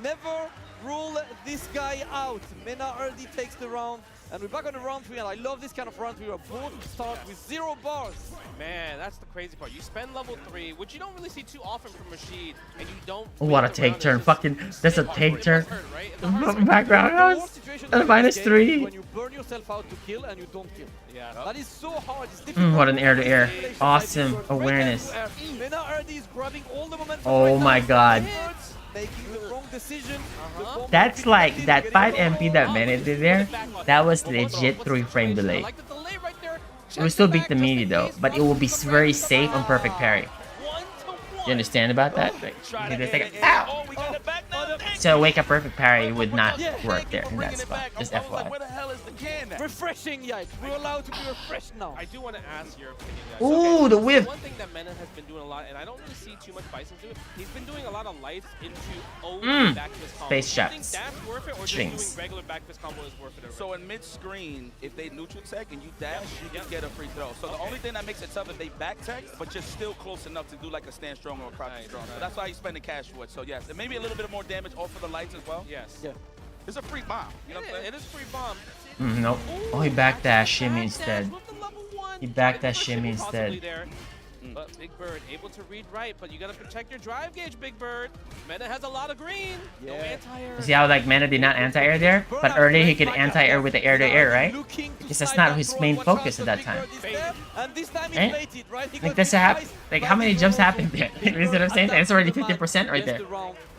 Never rule this guy out. MenaRD takes the round, and we're back on the round 3, and I love this kind of round 3 where both start with 0 bars. Man, that's the crazy part. You spend level 3, which you don't really see too often from Rashid, and you don't... What a take turn. Fucking, that's a take turn. Background house. -3. When you burn yourself out to kill and you don't kill. Yeah, that is so hard. It's difficult. What an air-to-air. Awesome awareness. MenaRD is grabbing all the momentum. Oh my god. Making the wrong decision. That's like, that 5 MP that Mena did there, that was legit 3-frame delay. It will still beat the melee though, but it will be very safe on perfect parry. You understand about that? Like, ow! So wake up perfect parry would not work there in that spot. Just FYI. Refreshing, yikes. We're allowed to be refreshed now. I do want to ask your opinion, guys. Ooh, the whip. One thing that Mena has been doing a lot, and I don't really see too much Bison do it, he's been doing a lot of lights into OD back to his combo. Space shots. Do you think that's worth it, or Strings. just doing regular back to his combo is worth it? So in mid-screen, if they neutral tech and you dash, you can get a free throw. So the only thing that makes it tough is they back tech, but you're still close enough to do like a stand strong or a crouch strong. So that's why he's spending cash for it. So yes, and maybe a little bit more damage off of the lights as well. Yes. Yeah. It's a free bomb. You know what I'm saying? It is free bomb. Nope. Oh, he backdash shimmy instead. He backdash shimmy instead. But Big Bird able to read right, but you gotta protect your drive gauge, Big Bird. Mena has a lot of green. No anti-air. See how like Mena did not anti-air there? But earlier he could anti-air with the air-to-air, right? Because that's not his main focus at that time. Right? Like that's like how many jumps happened there? You know what I'm saying? And it's already 50% right there.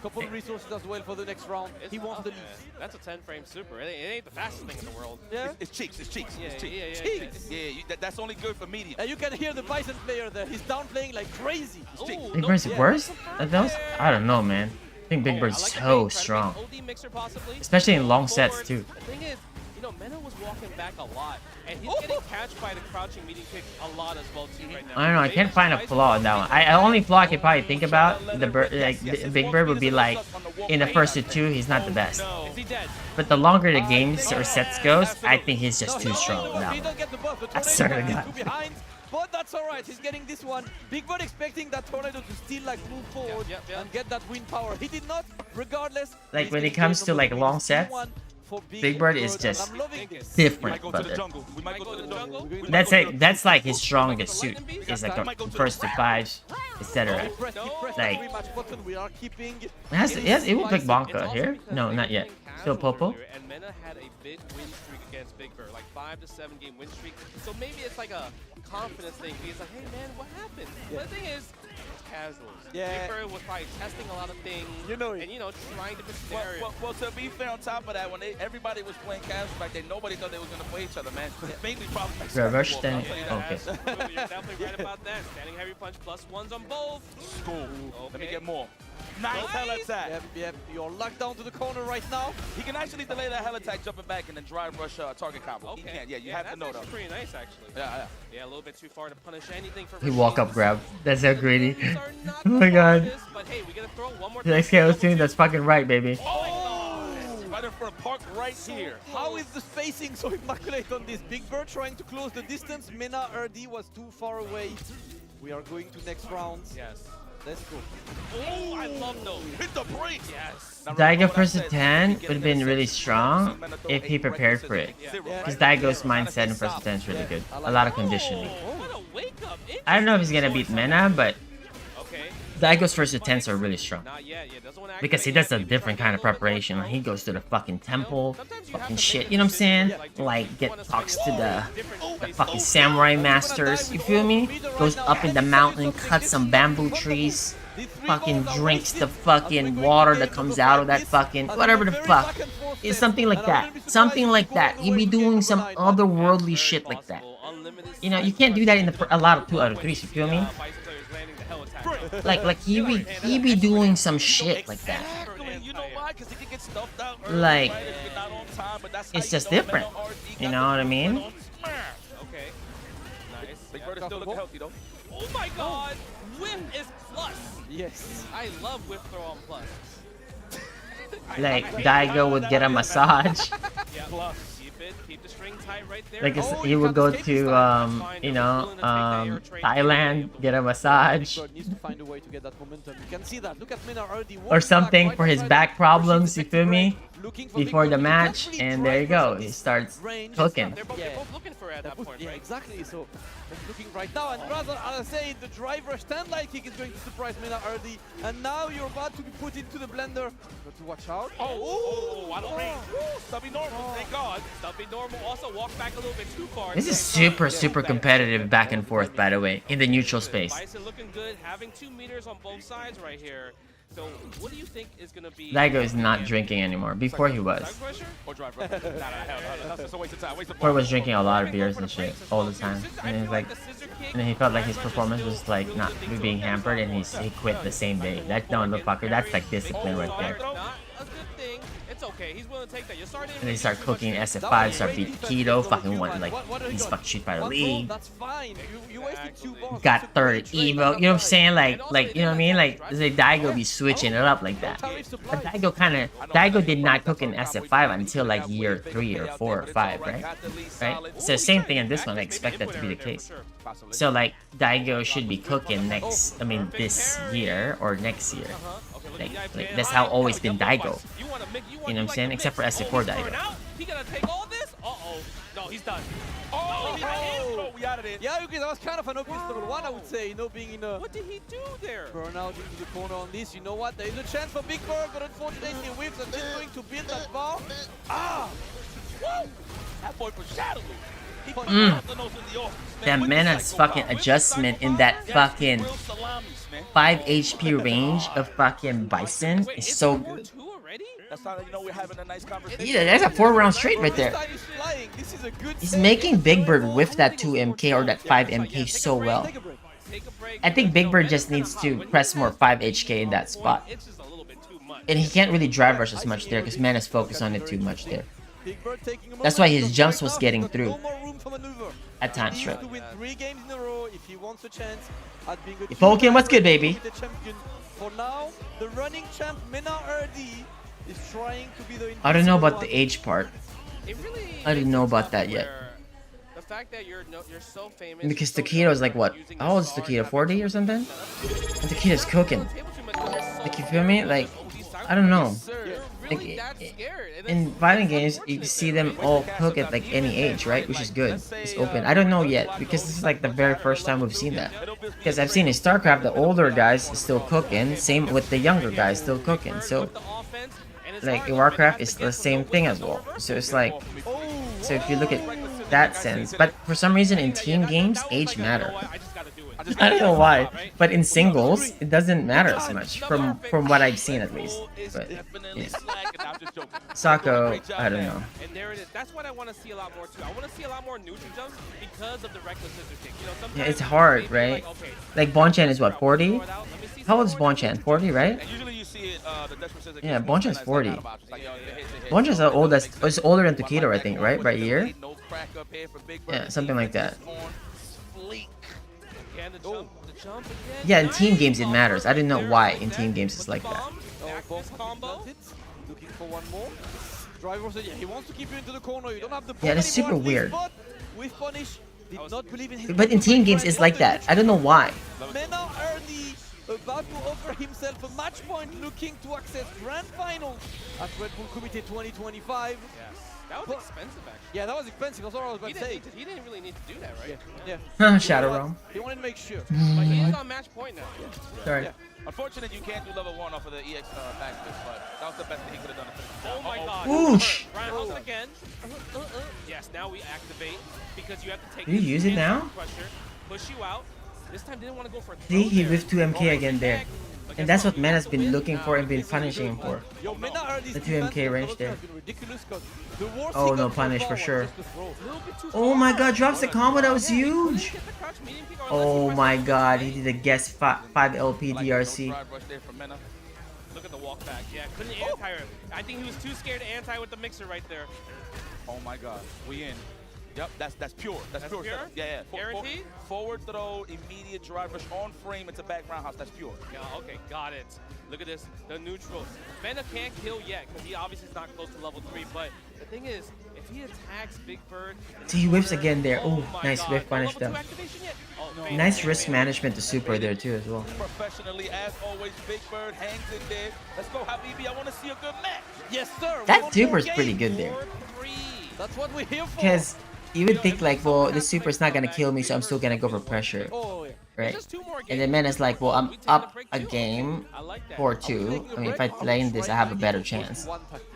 Couple of resources as well for the next round. He wants the lead. That's a 10-frame super. It ain't the fastest thing in the world. Yeah. It's cheeks. It's cheeks. Yeah, it's cheeks. yeah, Yeah, that's only good for medium. And you can hear the Bison player there. He's downplaying like crazy. Big Bird's worse? I don't know, man. I think Big Bird's so strong. Especially in long sets, too. The thing is, you know, Mena was walking back a lot, and he's getting catched by the crouching medium kick a lot as well, too, right now. I don't know, I can't find a flaw in that one. I only flaw I could probably think about, the bird, like, Big Bird would be like, in the first two, he's not the best. But the longer the games or sets goes, I think he's just too strong in that one. I swear to God. But that's alright, he's getting this one. Big Bird expecting that Tornado to still like move forward and get that wind power. He did not, regardless. Like when it comes to like long sets, Big Bird is just different, brother. That's it. That's like his strongest suit. Is like the first to fives, etc. Like it will pick Bonka here. No, not yet. Still Popo. And Mena had a big win streak against Big Bird, like 5 to 7 game win streak. So maybe it's like a confidence thing. He's like, hey man, what happened? But the thing is, it's casuals. Yeah. Big Bird was probably testing a lot of things. And trying different scenarios. Well, to be fair, on top of that, when everybody was playing casual back then, nobody thought they was gonna play each other, man. Mainly probably. Reverse then. Okay. You're definitely right about that. Standing heavy punch +1s on both. Cool. Let me get more. Nice hell attack. Yep, you're locked down to the corner right now. He can actually delay that hell attack, jumping back, and then drive rush target combo. Okay. He can, yeah, you have to know that's that. pretty nice, actually. Yeah, a little bit too far to punish anything for He walk up grab. That's so greedy. Oh my god. But hey, we gotta throw one more Next KO soon. That's fucking right, baby. Right in front, park right here. How is the spacing so immaculate on this? Big Bird trying to close the distance. MenaRD was too far away. We are going to next round. Yes. Let's go. Oh, I love those. Hit the brakes. Yes. Daigo versus 10 would have been really strong if he prepared for it. Because Daigo's mindset in versus 10 is really good. A lot of conditioning. I don't know if he's gonna beat Mena, but Daigo's versus 10s are really strong. Because he does a different kind of preparation. Like he goes to the fucking temple, fucking shit, you know what I'm saying? Like talks to the fucking samurai masters, you feel me? Goes up in the mountain, cuts some bamboo trees, fucking drinks the fucking water that comes out of that fucking, whatever the fuck. It's something like that. Something like that. He'd be doing some otherworldly shit like that. You know, you can't do that in a lot of 2 out of 3s, you feel me? Like he be doing some shit like that. Like it's just different. You know what I mean? Okay. Nice. Big Bird is still looking healthy though. Oh my god! Whip is plus! Yes. I love whip throw on plus. Like Daigo would get a massage. Yeah, plus. Keep the string tight right there. Like he would go to you know, Thailand, get a massage. Needs to find a way to get that momentum. You can see that. Look at MenaRD Or something for his back problems, you feel me? Before the match, and there you go. He starts cooking. They're both looking for it at that point, yeah, right? exactly. So they're looking right now, and rather, as I say, the driver stand-like kick is going to surprise MenaRD, and now you're about to be put into the blender. Got to watch out. Oh, I don't range. Stubby normal, thank God. Stubby normal also walked back a little bit too far. This is super competitive back and forth, by the way, in the neutral space. Bison looking good, having 2 meters on both sides right here. So, what do you think is going to be... Daigo is not drinking anymore. Before he was. Before he was drinking a lot of beers and shit all the time. And then like, and then he felt like his performance was like not being hampered, and he quit the same day. That motherfucker, that's like discipline right there. It's okay. He's willing to take that. You're starting. And they start cooking SF5, start beating Keto, fucking one like he's fucking shit by the league. That's fine. You wasted 2 balls. Got 3rd Evo, you know what I'm saying? Like you know what I mean? Like Daigo be switching it up like that. But Daigo did not cook in SF5 until like year 3 or 4 or 5, right? Right? So same thing in this one. I expect that to be the case. So like Daigo should be cooking this year or next year. Like that's how always been Daigo. You know what I'm saying? Except for SF4 Daigo. He gonna take all this? Uh-oh. No, he's done. We added it. Yeah, okay, that was kind of an obvious level 1, I would say, you know, being in a... What did he do there? Burnout into the corner on this. You know what? There is a chance for Big Bird, but unfortunately he whips and is going to build that bar. Ah! Woo! That boy foreshadowed. That Mena's fucking adjustment in that fucking 5 HP range of fucking Bison is so good. That's how you know we're having a nice conversation. Yeah, that's a 4-round straight right there. He's making Big Bird whiff that 2 MK or that 5 MK so well. I think Big Bird just needs to press more 5 HK in that spot. And he can't really drive rush as much there because Mena's focused on it too much there. That's why his jumps was getting through at times, right? Pokin, what's good, baby? For now, the running champ MenaRD is trying to be the. I don't know about the age part. I didn't know about that yet. The fact that you're so famous. Because Takedo is like what? How old is Takedo? 40 or something? And Takedo's cooking. Like, you feel me? Like, I don't know. Like, in fighting games, you see them all cook at like any age, right? Which is good. It's open. I don't know yet because this is like the very first time we've seen that. Because I've seen in StarCraft the older guys still cooking, same with the younger guys still cooking. So, like in Warcraft, it's the same thing as well. So it's like, so if you look at that sense, but for some reason in team games, age matter. I don't know why, but in singles, it doesn't matter as much from what I've seen at least. But yeah. Sako, I don't know. And there it is. That's what I want to see a lot more too. I want to see a lot more neutral jumps because of the reckless scissor kick. You know, sometimes Yeah, it's hard, right? Like Bonchan is what, 40? How old is Bonchan? 40, right? Yeah, Bonchan's 40. Bonchan's is older than Takedo, I think, right? By a year? Yeah, something like that. Yeah, in team games it matters. I didn't know why in team games it's like that. Looking for one more. Driver said, yeah, he wants to keep you into the corner. You don't have the Yeah, that's super weird. With punish, did not believe in his. But in team games it's like that. I don't know why. MenaRD about to offer himself a match point, looking to access grand finals at Redbull Kumite 2025. Yes. That was expensive, actually. Yeah, that was expensive. That's what I was about to say. He didn't really need to do that, right? Yeah. Shadow Realm. He wanted to make sure. But he's on match point now. Sorry. Yeah. Unfortunately, you can't do level 1 off of the EX backspin, but that was the best thing he could have done. Oh my god. Oosh. Ryan House it again. Yes, now we activate because you have to take. Did you use it now? Pressure, push you out. This time didn't want to go for a See, he whiffed 2 MK again there. And that's what Mena's been looking for and been punishing him for. The 2 MK range there. Oh no, punish for sure. Oh my god, drops the combo, that was huge! Oh my god, he did a guess 5 LP DRC. Look at the walk back. Yeah, couldn't anti her. I think he was too scared to anti with the mixer right there. Oh my god, we in. Yep, that's pure. That's pure. Yeah. Guaranteed? Forward throw, immediate drive rush on frame into back roundhouse. That's pure. Yeah, okay, got it. Look at this, the neutral. Mena can't kill yet because he obviously is not close to level 3. But the thing is, if he attacks Big Bird, See, he whiffs again there. Oh, nice whiff punish though. Nice risk management to super there too as well. Professionally, as always, Big Bird hangs in there. Let's go, Habibi. I want to see a good match. Yes, sir. That super's pretty good there. That's what we're here for. Because you would think like, well, this super's not gonna kill me, so I'm still gonna go for pressure. Right? And then Mena's like, well, I'm up a game 4-2. I mean, if I lane this, I have a better chance.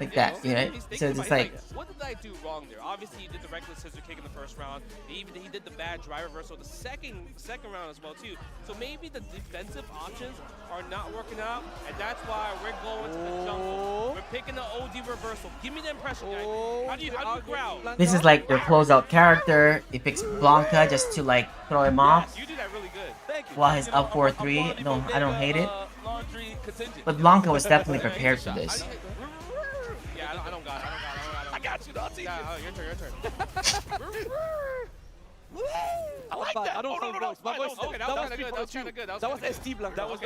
Like that, you know? So it's like... What did I do wrong there? Obviously, he did the reckless scissor kick in the first round. He did the bad drive reversal the second round as well, too. So maybe the defensive options are not working out, and that's why we're going to the jungle. We're picking the OD reversal. Give me the impression, guys. How do you growl? This is like their closeout character. He picks Blanca just to like throw him off. You do that really good. While he's up 4-3. No, I don't hate it. But Blanca was definitely prepared for this. Yeah, I don't got it. I got you, Dante. Yeah, your turn. I like that. I don't know voice. My voice. Okay, that was kind of good. That was kind of good. That was ST Blanca. That was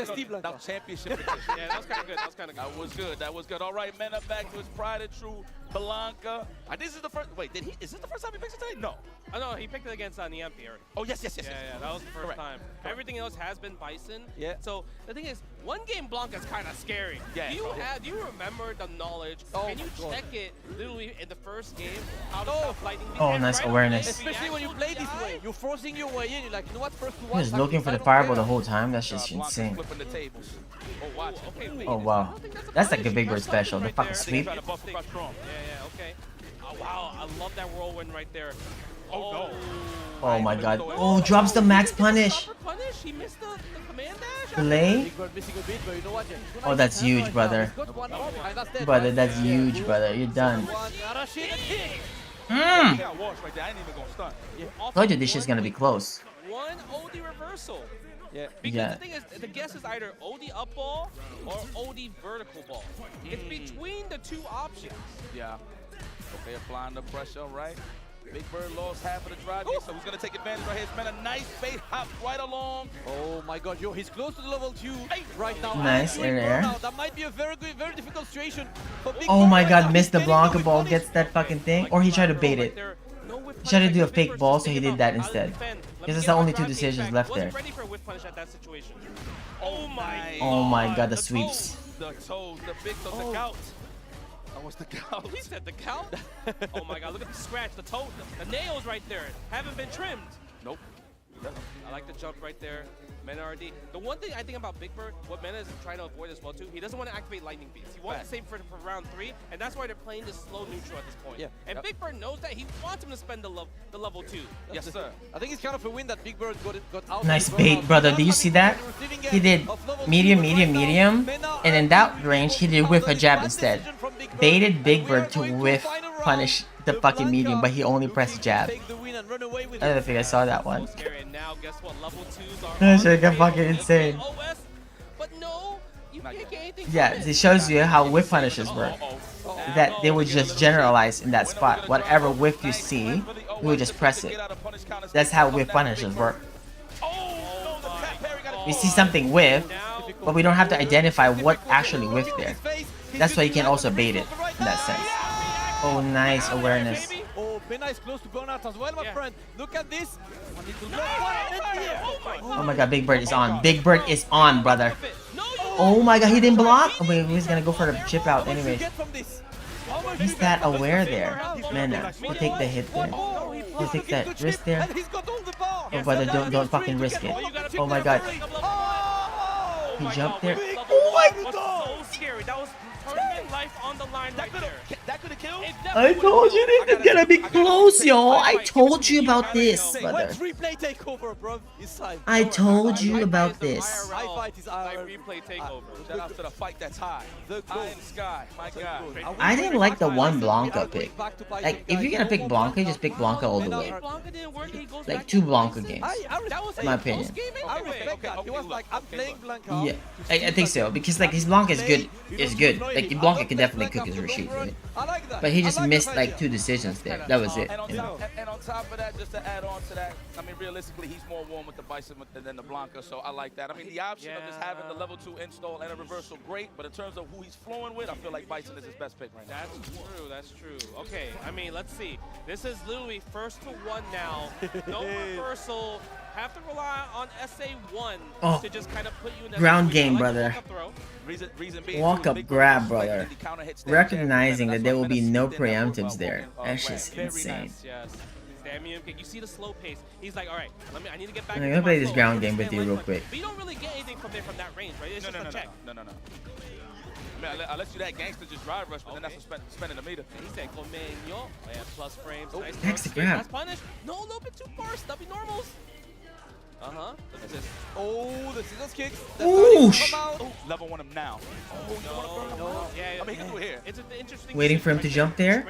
ST Blanca. That was championship edition. Yeah, that was kind of good. That was kind of good. That was good. That was good. All right, Mena back to his pride and true. Blanca. This is the first. Wait, is this the first time he picks it today? No. Oh no, he picked it against Niampi already. Oh yes. Yeah, that was the first time. Everything else has been Bison. Yeah. So the thing is, one game Blanca's kind of scary. Yeah. Do you remember the knowledge? Can you check it literally in the first game? How to stop lightning? Oh, nice awareness. Especially when you play this way, you're forcing your way in. You're like, you know what? First to He was looking for the fireball the whole time. That's just insane. Oh wow, that's like a Big Bird special. The fucking sweep. Yeah, okay. Oh, wow, I love that whirlwind right there. Oh, no. Oh my god. Oh, drops the max punish. Punish? He missed the command dash? Delay? Oh, that's huge, brother. Brother, that's huge, brother. You're done. Told you this shit's gonna be close. One OD reversal. Yeah. Because the thing is, the guess is either OD up ball or OD vertical ball. It's between the two options. Yeah. Okay, applying the pressure, right? Big Bird lost half of the drive here, so he's going to take advantage right here. It's been a nice bait hop right along. Oh my god, yo, he's close to the level 2 right now. Nice air air. That might be a very good, very difficult situation for Big Oh Bird my right god, now. missed the Blanca ball, gets that fucking thing. Or he tried to bait it. He tried to do a fake ball, so he did that instead. Because there's only 2 decisions left there. Ready for a whiff punish at that situation. Oh my. Oh my god, the sweeps. The toes, the big toes, the gout. That was the gout. He said the gout? Oh my god, look at the scratch, the toe, the nails right there. Haven't been trimmed. Nope. I like the jump right there. MenaRD. The one thing I think about Big Bird, what Mena is trying to avoid as well too, he doesn't want to activate lightning beats. He wants to save for round 3, and that's why they're playing this slow neutral at this point. Yeah. And Big Bird knows that. He wants him to spend the level 2. Yes, sir. I think it's kind of a win that Big Bird got out. Nice bait, brother. Do you see that? He did medium, medium, medium, and in that range, he did whiff a jab instead. Baited Big Bird to whiff punish the fucking medium, but he only pressed jab. I don't think I saw that one. And now, guess what? Level 2s are That shit got fucking insane. but no, you can't get anything. Yeah, it shows you how whiff punishes work. That they would just generalize in that spot. Whatever whiff you see, you would just press it. That's how whiff punishes work. We see something whiff, but we don't have to identify what actually whiffed there. That's why you can also bait it in that sense. Oh, nice awareness. Oh, Mena is close to burnout as well, my friend. Look at this. Oh my god, Big Bird is on. Big Bird is on, brother. Oh my god, he didn't block? Oh wait, he's gonna go for the chip out anyways. He's that aware there. Mena, he'll take the hit there. He'll take that risk there. Oh brother, don't fucking risk it. Oh my god. He jumped there. Oh my god! So scary. That was tournament life on the line right there. That could have killed? I told you this is gonna be close, yo. I told you about this, brother. Replay takeover, bro. I told you about this. Replay takeover. Shout out to the fight that's high. High in the sky. My god. I didn't like the one Blanca pick. Like, if you're gonna pick Blanca, just pick Blanca all the way. Like 2 Blanca games. In my opinion. I respect that. He was like, I'm playing Blanca. Yeah, I think so, because like his Blanca is good. Like Blanca can definitely cook his Rashid, right? But he just missed like 2 decisions there. That was it. And on top of that, just to add on to that, I mean, realistically, he's more warm with the Bison than the Blanca, so I like that. I mean, the option of just having the level 2 install and a reversal, great, but in terms of who he's flowing with, I feel like Bison is his best pick right now. That's true. Okay, I mean, let's see. This is literally first to 1 now. No reversal. Have to rely on SA1 to just kind of put you in that ground game, brother. Walk up grab, brother. Recognizing that there will be no preemptives there. That's just insane. You see the slow pace. He's like, all right, I need to get back. I'm gonna play this ground game with you real quick. But you don't really get anything from there from that range, right? It's just a check. No. I mean, unless you that gangster just drive rush, but then that's spending a meter. He said, Comeño. Yeah, plus frames. Oh, nice. Next grab. Nice punish. No, a little bit too far. Stubby normals. Look at this. Oh, the scissors kicks. Ooh! Level 1 him now. No. Yeah, I mean, he can do it here. It's an interesting. Waiting for him to jump there.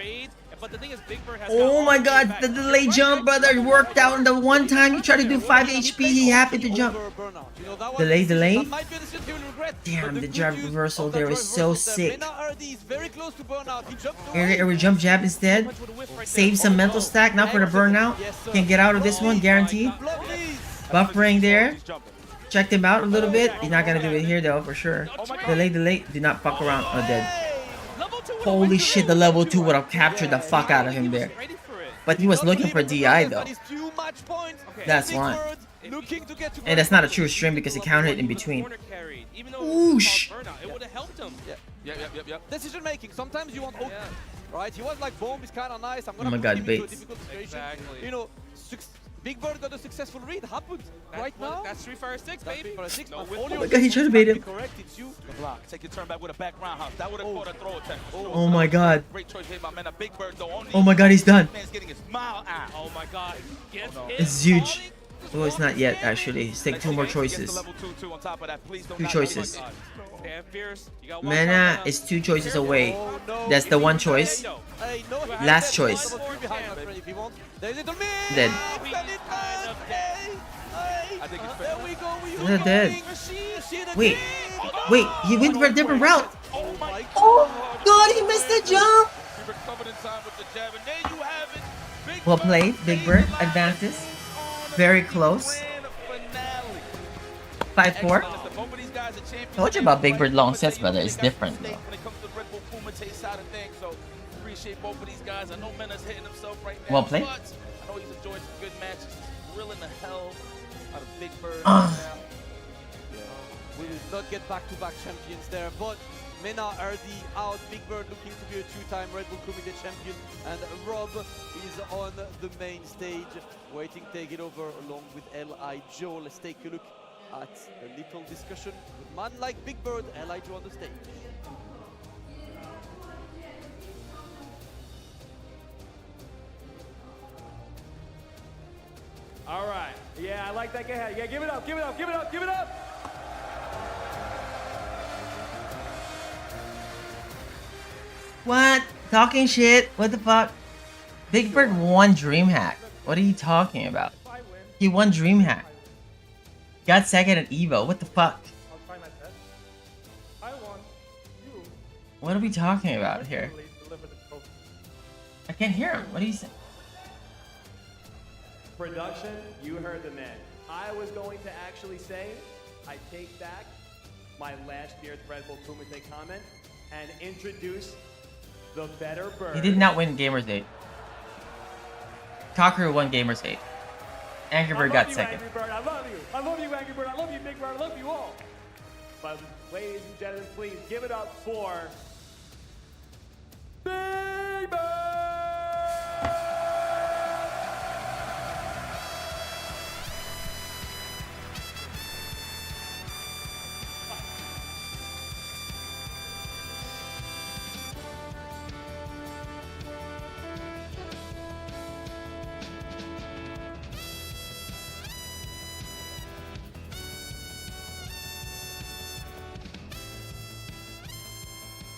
But the thing is, Big Bird has Oh my god, the delay jump, brother, worked out. And the one time you tried to do 5 HP, he happened to jump. Delay. Damn, the jab reversal there is so sick. Air jump jab instead. Save some mental stack, not for the burnout. Can get out of this one, guaranteed. Buffering there. Checked him out a little bit. He's not gonna do it here though, for sure. Delay. Do not fuck around. Oh, dead. Holy shit, the level 2 would have captured the fuck out of him there. But he was looking for DI though. That's why. And that's not a true stream because he counted in between. Whoosh! Yep. Decision making. Sometimes you want right? He was like, bomb is kind of nice. I'm Oh my god, bait. You know, Big Bird got a successful read. Happened right now. That's Street Fighter 6, baby. No, Oh my god, he should have made him. Correct, it's you. The block. Take your turn back with a back roundhouse. That would have caught a throw attack. Oh my god. Great choice made by Mena. Big Bird though. Only Oh my god, he's done. man's getting his mile out. Oh my god. It's huge. Oh, it's not yet, actually. Let's take 2 more choices. 2 choices. Mena is 2 choices away. That's the 1 choice. Last choice. Dead. They're dead. Wait. Wait, he went for a different route. Oh god, he missed the jump. Well played, Big Bird. Advances. Very close. 5-4. Told you about Big Bird long sets, brother. It's different though. Well played. I know he's enjoyed some good matches. He's grilling the hell out of Big Bird. We will not get back-to-back champions there, but MenaRD out. Big Bird looking to be a 2-time Red Bull Kumite champion, and Rob is on the main stage, waiting to take it over along with Li Joe. Let's take a look at a little discussion with a man like Big Bird, Li Joe on the stage. All right. Yeah, I like that. Go ahead. Yeah, give it up, give it up, give it up, give it up. What? Talking shit? What the fuck? Big Bird won DreamHack. What are you talking about? He won DreamHack. Got second at Evo. What the fuck? I'll try my best. I won. You. What are we talking about here? I can't hear him. What are you saying? Production, you heard the man. I was going to actually say, I take back my last year's Red Bull Kumite comment and introduce the better bird. He did not win Gamers 8. Cocker won Gamers 8. Angry Bird got second. Angry Bird. I love you. I love you, Angry Bird. I love you, Big Bird. I love you all. But ladies and gentlemen, please give it up for Big Bird.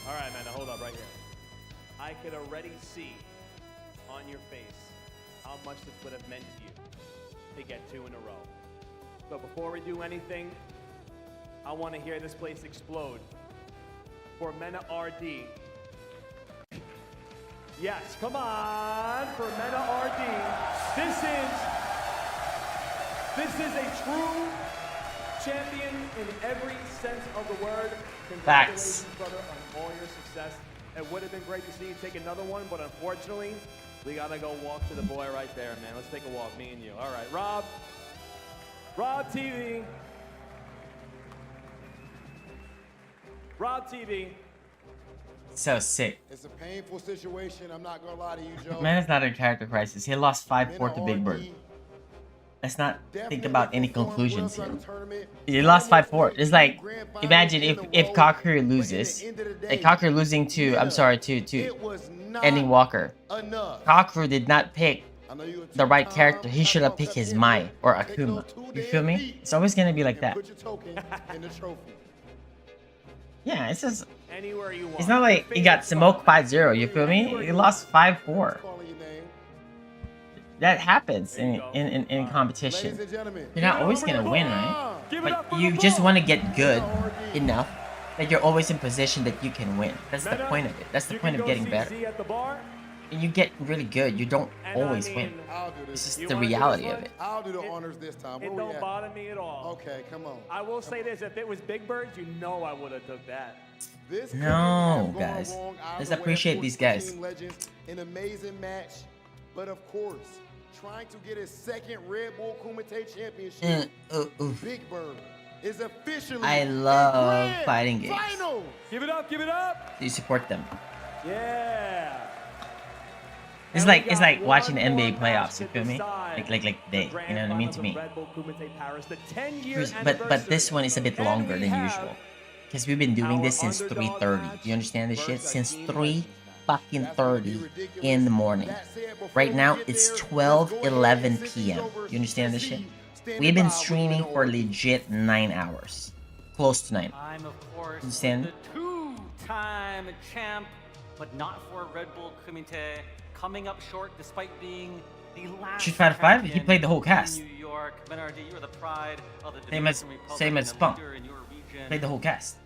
All right, man, now hold up right here. I could already see on your face how much this would have meant to you to get 2 in a row. So before we do anything, I want to hear this place explode for MenaRD. Yes, come on, for MenaRD. This is a true champion in every sense of the word. Facts. Congratulations, brother, on all your success. It would have been great to see you take another one, but unfortunately, we gotta go walk to the boy right there, man. Let's take a walk, me and you. All right, Rob TV. Rob TV. So sick. It's a painful situation. I'm not gonna lie to you, Joe. Man is not in character crisis. He lost 5-4 to Big Bird. Let's not think about any conclusions here. He lost 5-4. It's like, imagine if Cocker loses. Like Cocker losing to, I'm sorry, to ending Walker. Cocker did not pick the right character. He should have picked his Mai or Akuma. You feel me? It's always gonna be like that. Yeah, it's just... It's not like he got smoked 5-0, you feel me? He lost 5-4. That happens in competition. You're not always gonna win, right? But you just want to get good enough that you're always in position that you can win. That's the point of it. That's the point of getting better. And you get really good, you don't always win. It's just the reality of it. I'll do the honors this time. It don't bother me at all. Okay, come on. I will say this, if it was Big Birds, you know I would have took that. No, guys. Let's appreciate these guys. An amazing match, but of course, trying to get his second Red Bull Kumite Championship, Big Bird is officially I love fighting games. Give it up, give it up. Do you support them? Yeah. It's like watching the NBA playoffs. You feel me? Like they. You know what I mean to me. But this one is a bit longer than usual, because we've been doing this since 3:30. Do you understand this shit? Since 3:30 in the morning. Right now it's 12:11 p.m. You understand this shit? We've been streaming for legit 9 hours, close to 9. I'm of course Understand? the two-time champ, but not for Redbull Kumite, coming up short despite being the last Street Fighter 5, he champion played the whole in cast. New York. MenaRD, you are the pride of the Same as Dominican Republic same as and a Spunk. leader in your region. Played the whole cast.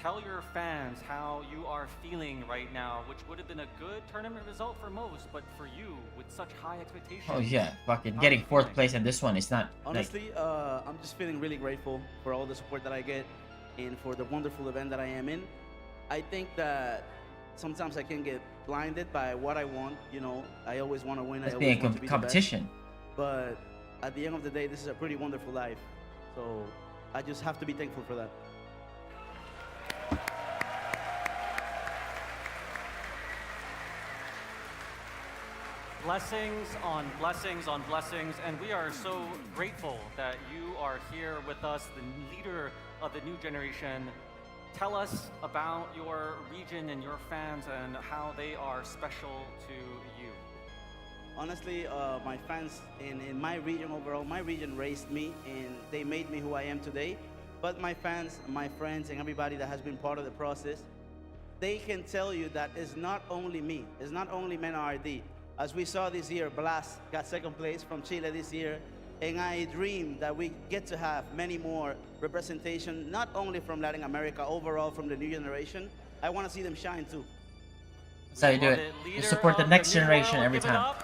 Tell your fans how you are feeling right now, which would have been a good tournament result for most, but for you, with such high expectations. Oh yeah, fucking how getting are you 4th feeling? place at this one is not Honestly, I'm just feeling really grateful for all the support that I get and for the wonderful event that I am in. I think that sometimes I can get blinded by what I want. You know, I always want to win. That's I being always want to be the best. competition. But at the end of the day, this is a pretty wonderful life. So I just have to be thankful for that. Blessings on blessings on blessings, and we are so grateful that you are here with us, the leader of the new generation. Tell us about your region and your fans and how they are special to you. Honestly, my fans in my region overall, my region raised me and they made me who I am today. But my fans, my friends, and everybody that has been part of the process, they can tell you that it's not only me, it's not only MenaRD. As we saw this year, Blas got 2nd place from Chile this year, and I dream that we get to have many more representation, not only from Latin America, overall from the new generation. I want to see them shine too. That's how you do it. You support the next generation every time.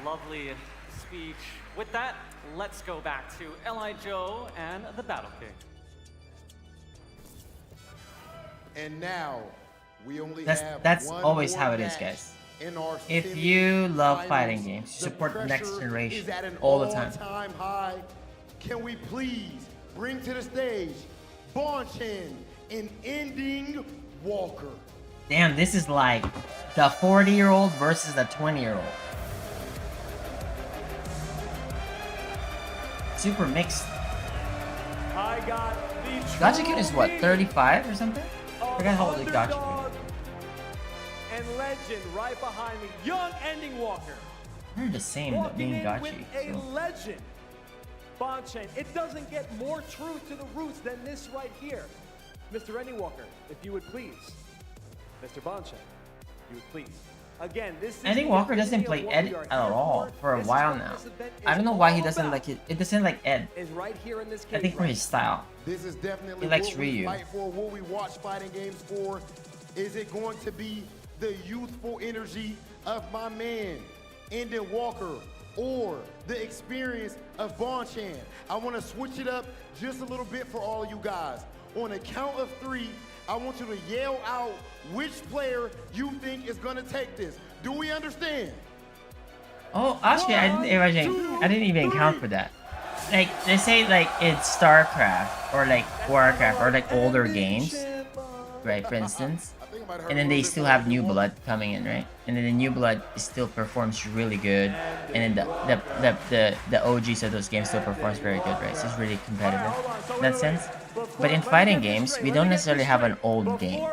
Lovely speech. With that, let's go back to L.I. Joe and the Battle King. And now, we only That's have one always more how it is, match guys. in our If you love semifinals. fighting games, The support the next pressure generation is at an all the time. all-time high. Can we please bring to the stage Bonchin and Ending Walker? Damn, this is like the 40-year-old versus the 20-year-old. Super mixed. I got the Gachikun is what, true 35 or something? I of forgot how old Gachikun. underdog and legend right behind me, young Ending Walker. They're the same, the Walking main in with Gachi. a So. legend. Bonchin, it doesn't get more true to the roots than this right here. Mr. Ending Walker, if you would please. Mr. Bonchin, if you would please. Again, this is Ending the Walker doesn't epitome play of what Ed we are at here all for a This is while what now. this event I is don't know why he all doesn't about. like it. It doesn't like Ed. Is right here in this I case think for right his style. This is definitely He likes what we Ryu. fight for, what we watch fighting games for. Is it going to be the youthful energy of my man, Ending Walker, or the experience of Bonchan? I want to switch it up just a little bit for all of you guys. On a count of 3, I want you to yell out which player you think is going to take this. Do we understand? Oh, actually, I didn't even count for that. Like, they say, like, it's StarCraft, or, like, Warcraft, or, like, older games, right, for instance. And then they still have New Blood coming in, right? And then the New Blood still performs really good. And then the OGs of those games still performs very good, right? So it's really competitive in that sense. But in fighting games, we don't necessarily have an old game.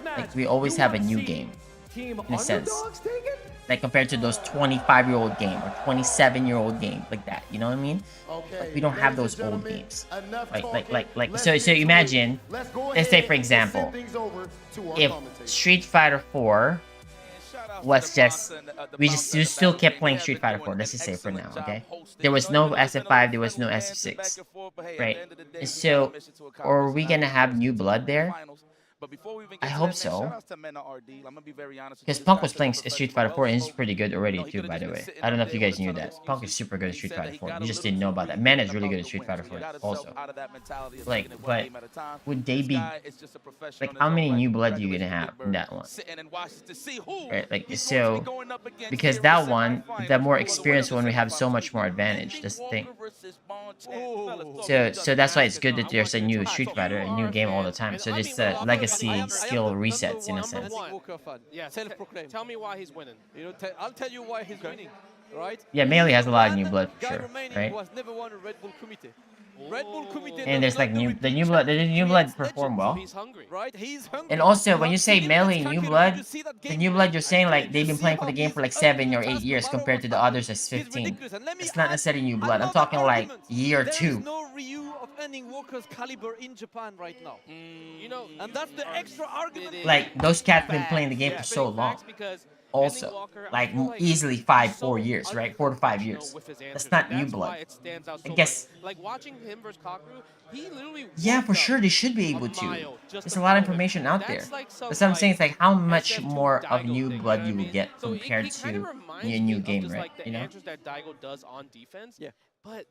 Like, we always have a new game, in a sense. Like, compared to those 25-year-old game or 27-year-old game, like that. You know what I mean? Like, we don't have those old games. So imagine, let's say, for example, if Street Fighter 4 was just, we still kept playing Street Fighter 4, let's just say for now, okay? There was no SF5, there was no SF6, right? So, are we gonna have New Blood there? But before we even I get to hope that, man, so. shout outs to MenaRD. I'm gonna be very honest with Because you. Punk was playing Street Fighter 4 and he's pretty good already too, by the way. I don't know if you guys knew that. Punk is super good at Street Fighter 4. You just didn't know about that. Mena is really good at Street Fighter 4 also. Like, but would they be like, how many new blood are you gonna have in that one? Right, like, so because that one, the more experienced one, we have so much more advantage. That's the thing. So that's why it's good that there's a new Street Fighter, a new game all the time. So this legacy skill resets in a sense. Yeah, tell me why he's winning. I'll tell you why he's winning, right? Yeah, Melee has a lot of new blood for sure, right? Was never won a Redbull Kumite. Redbull Kumite. And there's like the new blood perform well. He's hungry. Right? He's hungry. And also, when you say Melee new blood, the new blood you're saying like they've been playing for the game for like 7 or 8 years compared to the others as 15. It's not necessarily new blood. I'm talking like year 2. There is no Ryu of Ending Walker's caliber in Japan right now. You know, and that's the extra argument. Like those cats been playing the game for so long. Also, like easily 4 years, right? 4 to 5 years. That's not new blood. I guess. Like watching him versus Kakeru, he literally. Yeah, for sure they should be able to. There's a lot of information out there. That's what I'm saying. It's like how much more of new blood you will get compared to a new game, right? You know. Answers that Daigo does on defense. Yeah. But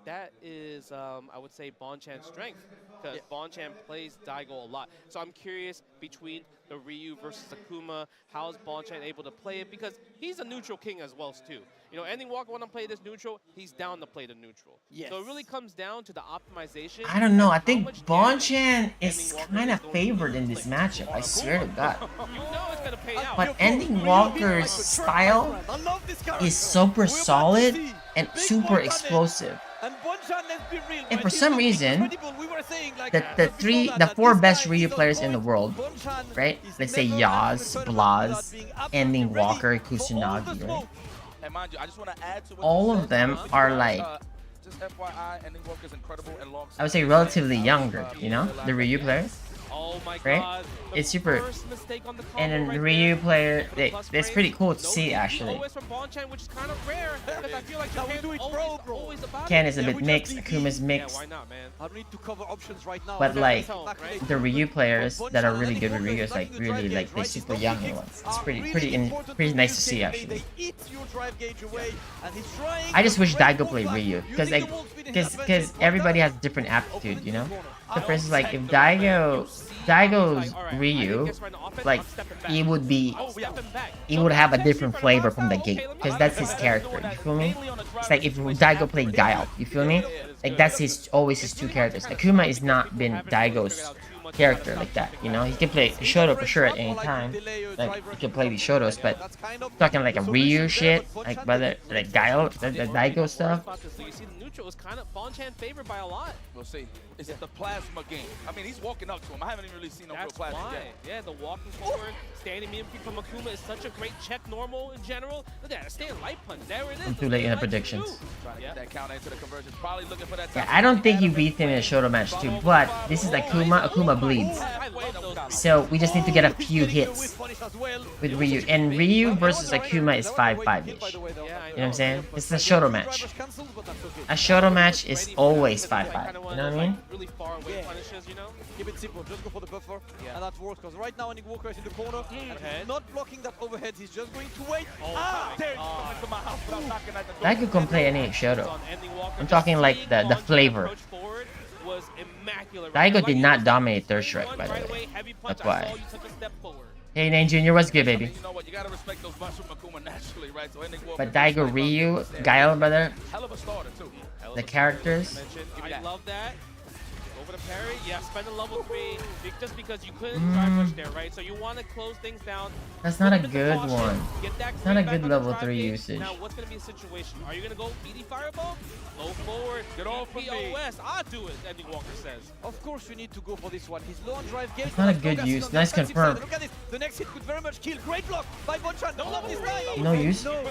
that is, I would say, Bonchan's strength, because Bonchan plays Daigo a lot. So I'm curious between the Ryu versus Akuma, how is Bonchan able to play it? Because he's a neutral king as well, too. You know, Ending Walker, when I play this neutral, he's down to play the neutral. Yes. So it really comes down to the optimization. I don't know. I think Bonchan is kind of favored in this matchup. I swear to God. You know it's gonna pay out. But Ending Walker's style is super solid and super explosive. And for some reason, the 4 best Ryu players in the world, right? Let's say Yaz, Blaz, Ending Walker, Kusanagi, right? All of them are like, I would say relatively younger, you know, the Ryu players. Oh my right? God, It's super, and then the Ryu player, it's pretty cool to see actually. Ken is a bit mixed, Akuma's mixed, but like the Ryu players that are really good with Ryu is like really like the super young ones. It's pretty nice to see actually. I just wish Daigo played Ryu because everybody has different aptitude, you know. So for instance, like if Daigo's Ryu, like he would have a different flavor from the gate because that's his character. You feel me? It's like if Daigo played Guile, you feel me? Like that's always his 2 characters. Akuma has not been Daigo's character like that, you know. He can play Shoto for sure at any time. Like he can play these Shotos, but talking like a Ryu shit, like whether like Guile, the Daigo stuff. It was kind of Bonchan favored by a lot. We'll see. It's the plasma game. I mean, he's walking up to him. I haven't even really seen no real plasma game. Yeah, the walking forward, standing in from Akuma is such a great check normal in general. Look at that, stand light punch. There it is. I'm too late in the predictions. Trying to get that counter into the conversion. Probably looking for that. Yeah, I don't think he beat him in a Shoto match too, but this is Akuma. Akuma bleeds. So we just need to get a few hits with Ryu. And Ryu versus Akuma is 5-5-ish. You know what I'm saying? It's a Shoto match. A Shoto match is always 5-5. You know what I mean? Really far away punishes, you know? Keep it simple, just go for the buffer, and that works, because right now Ending Walker is in the corner, and he's not blocking that overhead, he's just going to wait. There it is. Daigo can play any Shoto. I'm talking like the flavor. Daigo did not dominate Third Strike, by the way. That's why. Hey, Nane Jr., what's good, baby? But Daigo, Ryu, Guile, brother. The characters. I love that. Over the parry, yeah, spend a level 3 just because you couldn't drive rush there, right? So you want to close things down. That's not a good one. It's not a good level 3 usage. Now, what's going to be a situation? Are you going to go BD Fireball? Go forward. Get off of me. I'll do it, Ending Walker says. Of course you need to go for this one. He's low on drive gauge. It's not a good use. Nice confirm. Look at this. The next hit could very much kill. Great block by Bonchan. No love this time. No use? No.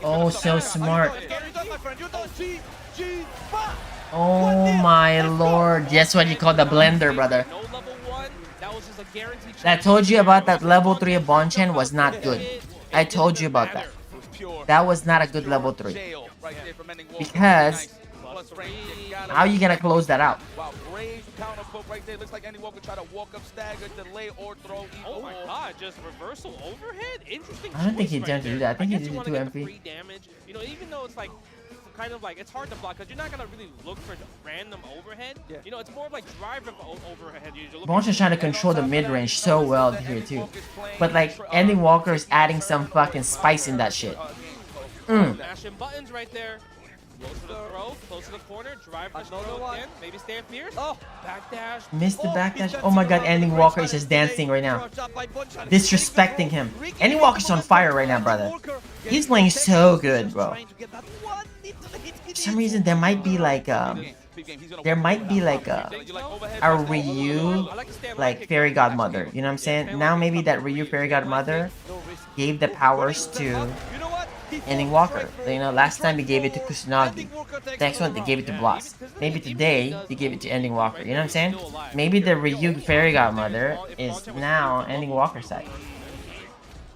Oh, so smart. Oh my lord. That's what you call the blender, brother. I told you about that level 3 of Bonchan was not good. I told you about that. That was not a good level 3. Because plus range. How are you gonna close that out? Wow, brave counter poke right there. Looks like Andy Walker tried to walk up, stagger, delay, or throw. Oh my god, just reversal overhead? Interesting. I don't think he choice didn't right do there. that. I think he guess did you it wanna to get the MP. free damage. You know, even though it's like kind of like it's hard to block because you're not gonna really look for random overhead. Yeah. You know, it's more of like driver overhead usually. Bonch is trying to control the mid-range so well here too. But like Andy Walker is adding some fucking spice in that shit. Mashing buttons right there. Close to the throw, close to the corner, drive push throw again, maybe stand fierce. Oh, backdash. Missed the backdash. Oh my god, Andy Walker is just dancing right now. Disrespecting him. Andy Walker's on fire right now, brother. He's playing so good, bro. For some reason, there might be like a Ryu, like Fairy Godmother. You know what I'm saying? Now maybe that Ryu Fairy Godmother gave the powers to Andy Walker. You know, last time he gave it to Kusanagi. Next one, they gave it to Bloss. Maybe today, they gave it to Andy Walker. You know what I'm saying? Maybe the Ryu Fairy Godmother is now Andy Walker's side.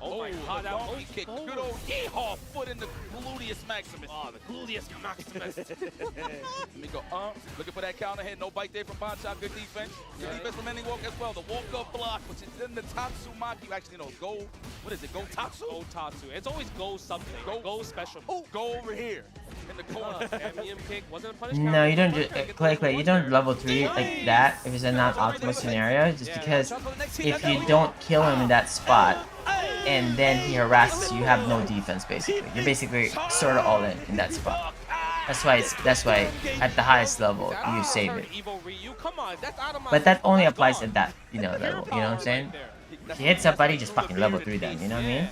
Oh my god, that monkey kick. Good old yeehaw foot in the gluteus maximus. Oh, the gluteus maximus. Let me go. Looking for that counter hit. No bite there from Bonchon. Good defense. Good defense from Andy Walker as well. The walk-up block, which is in the Tatsumaki. Actually, no, go. What is it? Go Tatsu? Go Tatsu. It's always go something. Go special. Oh, go over here in the corner. Kick wasn't a punish No, you don't just Clay. You don't level 3 like that if it's a non-optimal scenario. Just because if you don't kill him in that spot and then he harasses you, you have no defense basically. You're basically sort of all in that spot. That's why at the highest level you save it. But that only applies at that level. You know what I'm saying? If you hit somebody, just fucking level 3 them. You know what I mean?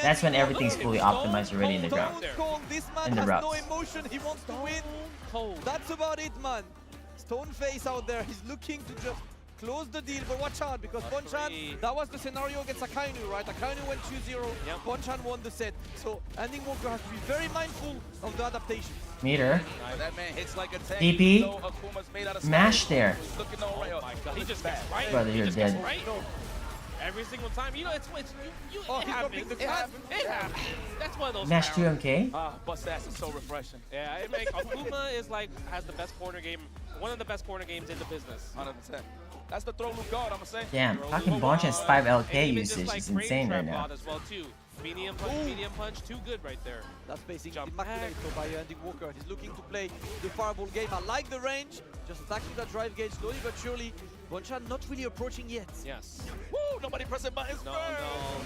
That's when everything's fully optimized already in the ground. In the routes. That's about it, man. Stone face out there. He's looking to just close the deal, but watch out because Bonchan, that was the scenario against Akainu, right? Akainu went 2-0, Bonchan won the set. So Andy Walker has to be very mindful of the adaptations. Meter. That man hits like a tank. DP. Mash there. Oh my god, he just gets right. Brother, you're dead. Every single time, you know, it happens. It happens. That's one of those. Mash 2 MK. Bust ass is so refreshing. Yeah, it makes Akuma is like has the best corner game, one of the best corner games in the business. 100%. That's the throw loop guard, I'm gonna say. Damn, fucking Bonch has 5 LK usage. It's insane right now. As well too. Medium punch, too good right there. That's basically immaculate by Andy Walker. He's looking to play the fireball game. I like the range, just attacking that drive gauge slowly but surely. Bonchan not really approaching yet. Yes. Woo! Nobody pressing buttons. No,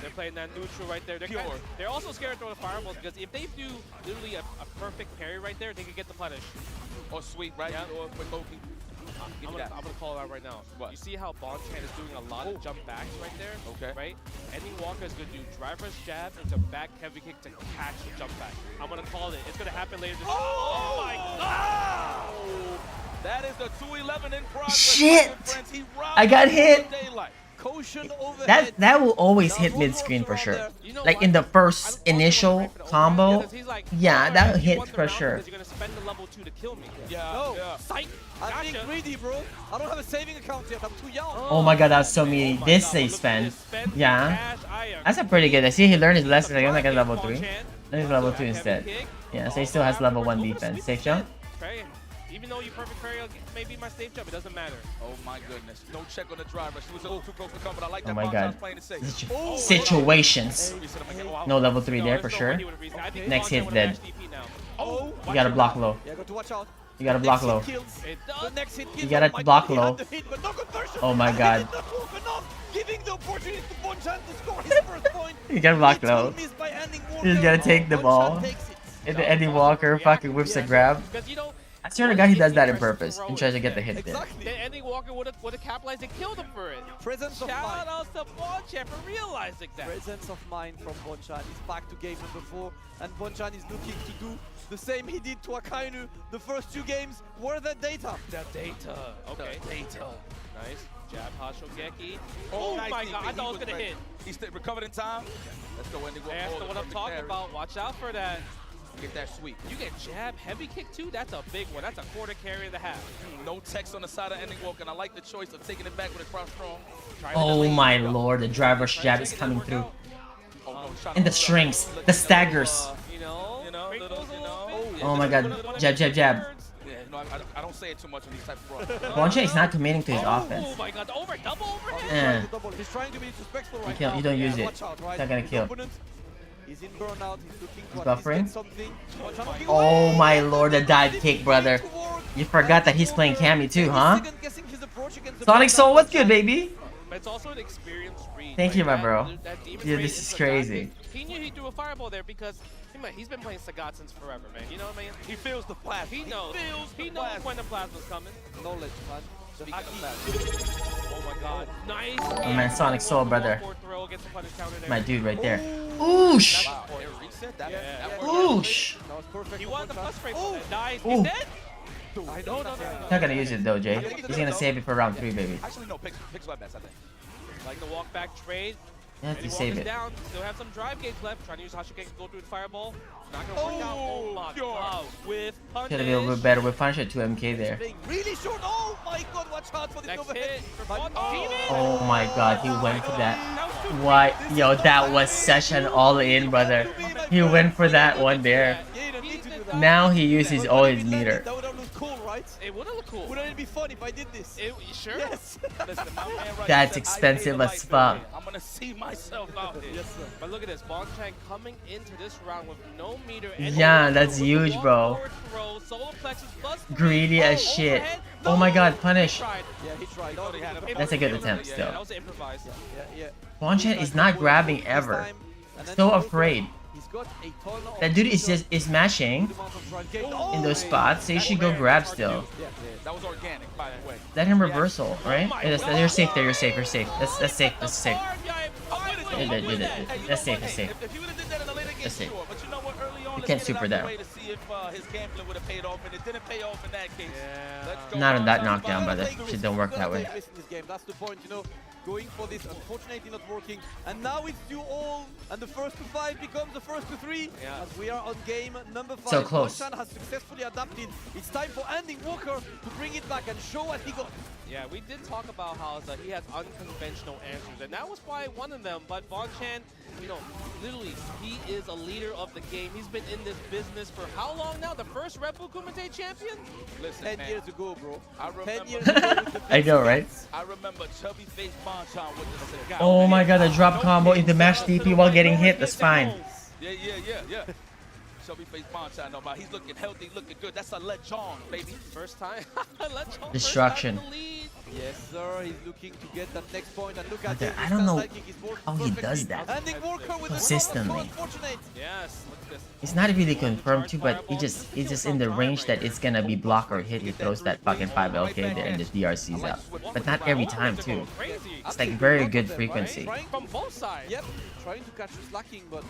they're playing that neutral right there. They're also scared to throw the fireballs because if they do literally a perfect parry right there, they could get the punish. Or sweep, right? Yeah. Or quick Loki. I'm gonna call it out right now. What? You see how Bonchan is doing a lot of jump backs right there? Okay. Right? Andy Walker is gonna do driver's jab into back heavy kick to catch the jump back. I'm gonna call it. It's gonna happen later this Oh my god! That is the 211 in progress. Shit! I got hit. That will always hit mid-screen for sure. Like in the first initial combo, yeah, that hit for sure. You're gonna spend the level 2 to kill me. Yeah. Psych. I'm being greedy, bro. I don't have a saving account yet. I'm too young. Oh my god, that's so mean. This they spend. Yeah. That's a pretty good. I see he learned his lesson. Like, I'm not gonna level 3. Let me level 2 instead. Yeah, so he still has level 1 defense. Safe jump? Even though you perfect parry may be my safe jump, it doesn't matter. Oh my goodness. No check on the driver. She was a little too close to come, but I like that. Oh my god. Playing it safe. Situations. No level 3 there for sure. Next hit dead. You gotta block low. Yeah, got to watch out. You gotta block low. You gotta block low. Oh my god. You gotta block low. You just gotta take the ball. If Andy Walker fucking whips a grab. I swear to God he does that on purpose and tries to get the hit there. Then Andy Walker would have capitalized and killed him for it. Shout out to Bonchan for realizing that. Presence of mind from Bonchan. He's back to game number 4, and Bonchan is looking to do the same he did to Akainu. The first 2 games were the data. The data. Okay. The data. Nice. Jab Hashogeki. Oh my nice god, I thought it was gonna hit. He's recovered in time. Let's go, Andy Walker. That's what I'm talking about. Watch out for that. Get that sweep. You get jab heavy kick too? That's a big one. That's a quarter carry and a half. No text on the side of Andy Walker, and I like the choice of taking it back with a cross strong. Oh my lord, the driver's jab is coming through. And the strings, the staggers. Oh my god. Jab, jab, jab. Yeah, no, I don't say it too much on these type of runs. Bonchen is not committing to his offense. Oh my god, double overhead. He's trying to be disrespectful right You don't use it. Watch out, right? It's not gonna kill. He's in burnout. He's looking He's to at least buffering. get something. Oh my lord, the dive kick, brother. You forgot that he's playing Cammy too, huh? Sonic Soul, what's good, baby? But it's also an experienced read. Thank you, my bro. Dude, Dude, this is crazy. He knew he threw a fireball there because he's been playing Sagat since forever, man. You know what I mean? He feels the plasma. He knows when the plasma's coming. Knowledge, man. Oh my god. Nice. Oh man, Sonic Soul, brother. Throw gets the punish counter there. My dude right there. Oosh! Oosh! That was perfect. He wanted the plus frame for that. Nice. Ooh. He's dead. I know. He's not gonna use it though, Jay. He's gonna save it for round 3, baby. Actually, no, picks my best, I think. Like the walk back trade. You have to save it. Down. Still have some drive gates left. Trying to use Hashigeki to go through the fireball. Not gonna work out. Oh my god. With punish. Could have been a little bit better with punish at 2 MK there. Really short. Oh my god, watch out for this overhead. Oh my god, he went for that. What? Yo, that was such an all-in, brother. He went for that one there. Now he uses all his meter. That would have looked cool, right? It would have looked cool. Wouldn't it be fun if I did this? Sure? Yes. Listen, my man right That's said, expensive as fuck. I'm gonna see myself out here. Yes, sir. But look at this, Bonchang coming into this round with no meter. Yeah, that's huge, bro. Greedy as shit. Oh my god, punish. Yeah, he tried. That's a good attempt still. That was improvised. Yeah. Bonchen is not grabbing ever. So afraid. That dude is mashing in those spots, so you should go grab still. That was organic, by the way. Let him reversal, right? You're safe there, you're safe. That's safe, that's safe. That's safe, that's safe. That's safe. But you know what, early on, You can't super down. to see if his gambling would have paid off, and it didn't pay off in that case. Not on that knockdown, brother. Shit don't work that way. That's the point, you know. Going for this, unfortunately not working. And now it's 2-all, and the first to 5 becomes the first to 3. Yeah. As we are on game number 5. So close. Bonchan has successfully adapted. It's time for Ending Walker to bring it back and show what he got. Yeah, we did talk about how he has unconventional answers, and that was probably one of them. But Bonchan, you know, literally, he is a leader of the game. He's been in this business for how long now? The first Redbull Kumite champion? Listen, 10 man, years ago, bro. I remember, 10 years ago with the I know, right? I remember chubby face Bonchan with the cigar. Oh my god, the drop combo into mash DP while getting hit, that's fine. Yeah. Chubby face Bonchan, no, but he's looking healthy, looking good. That's a Lechon, baby. First time. Lechon. Destruction. Yes, sir. He's looking to get that next point, and look at Brother, this. I don't know Side kick is working how he perfectly. does that Ending Walker with consistently. The unfortunate. Yes, look at this. It's not really confirmed too, but he's just in the range that it's gonna be block or hit. He throws that fucking 5 LK there and the DRC's out. But not every time too. It's like very good frequency. From both sides. Yep, trying to catch the slacking, but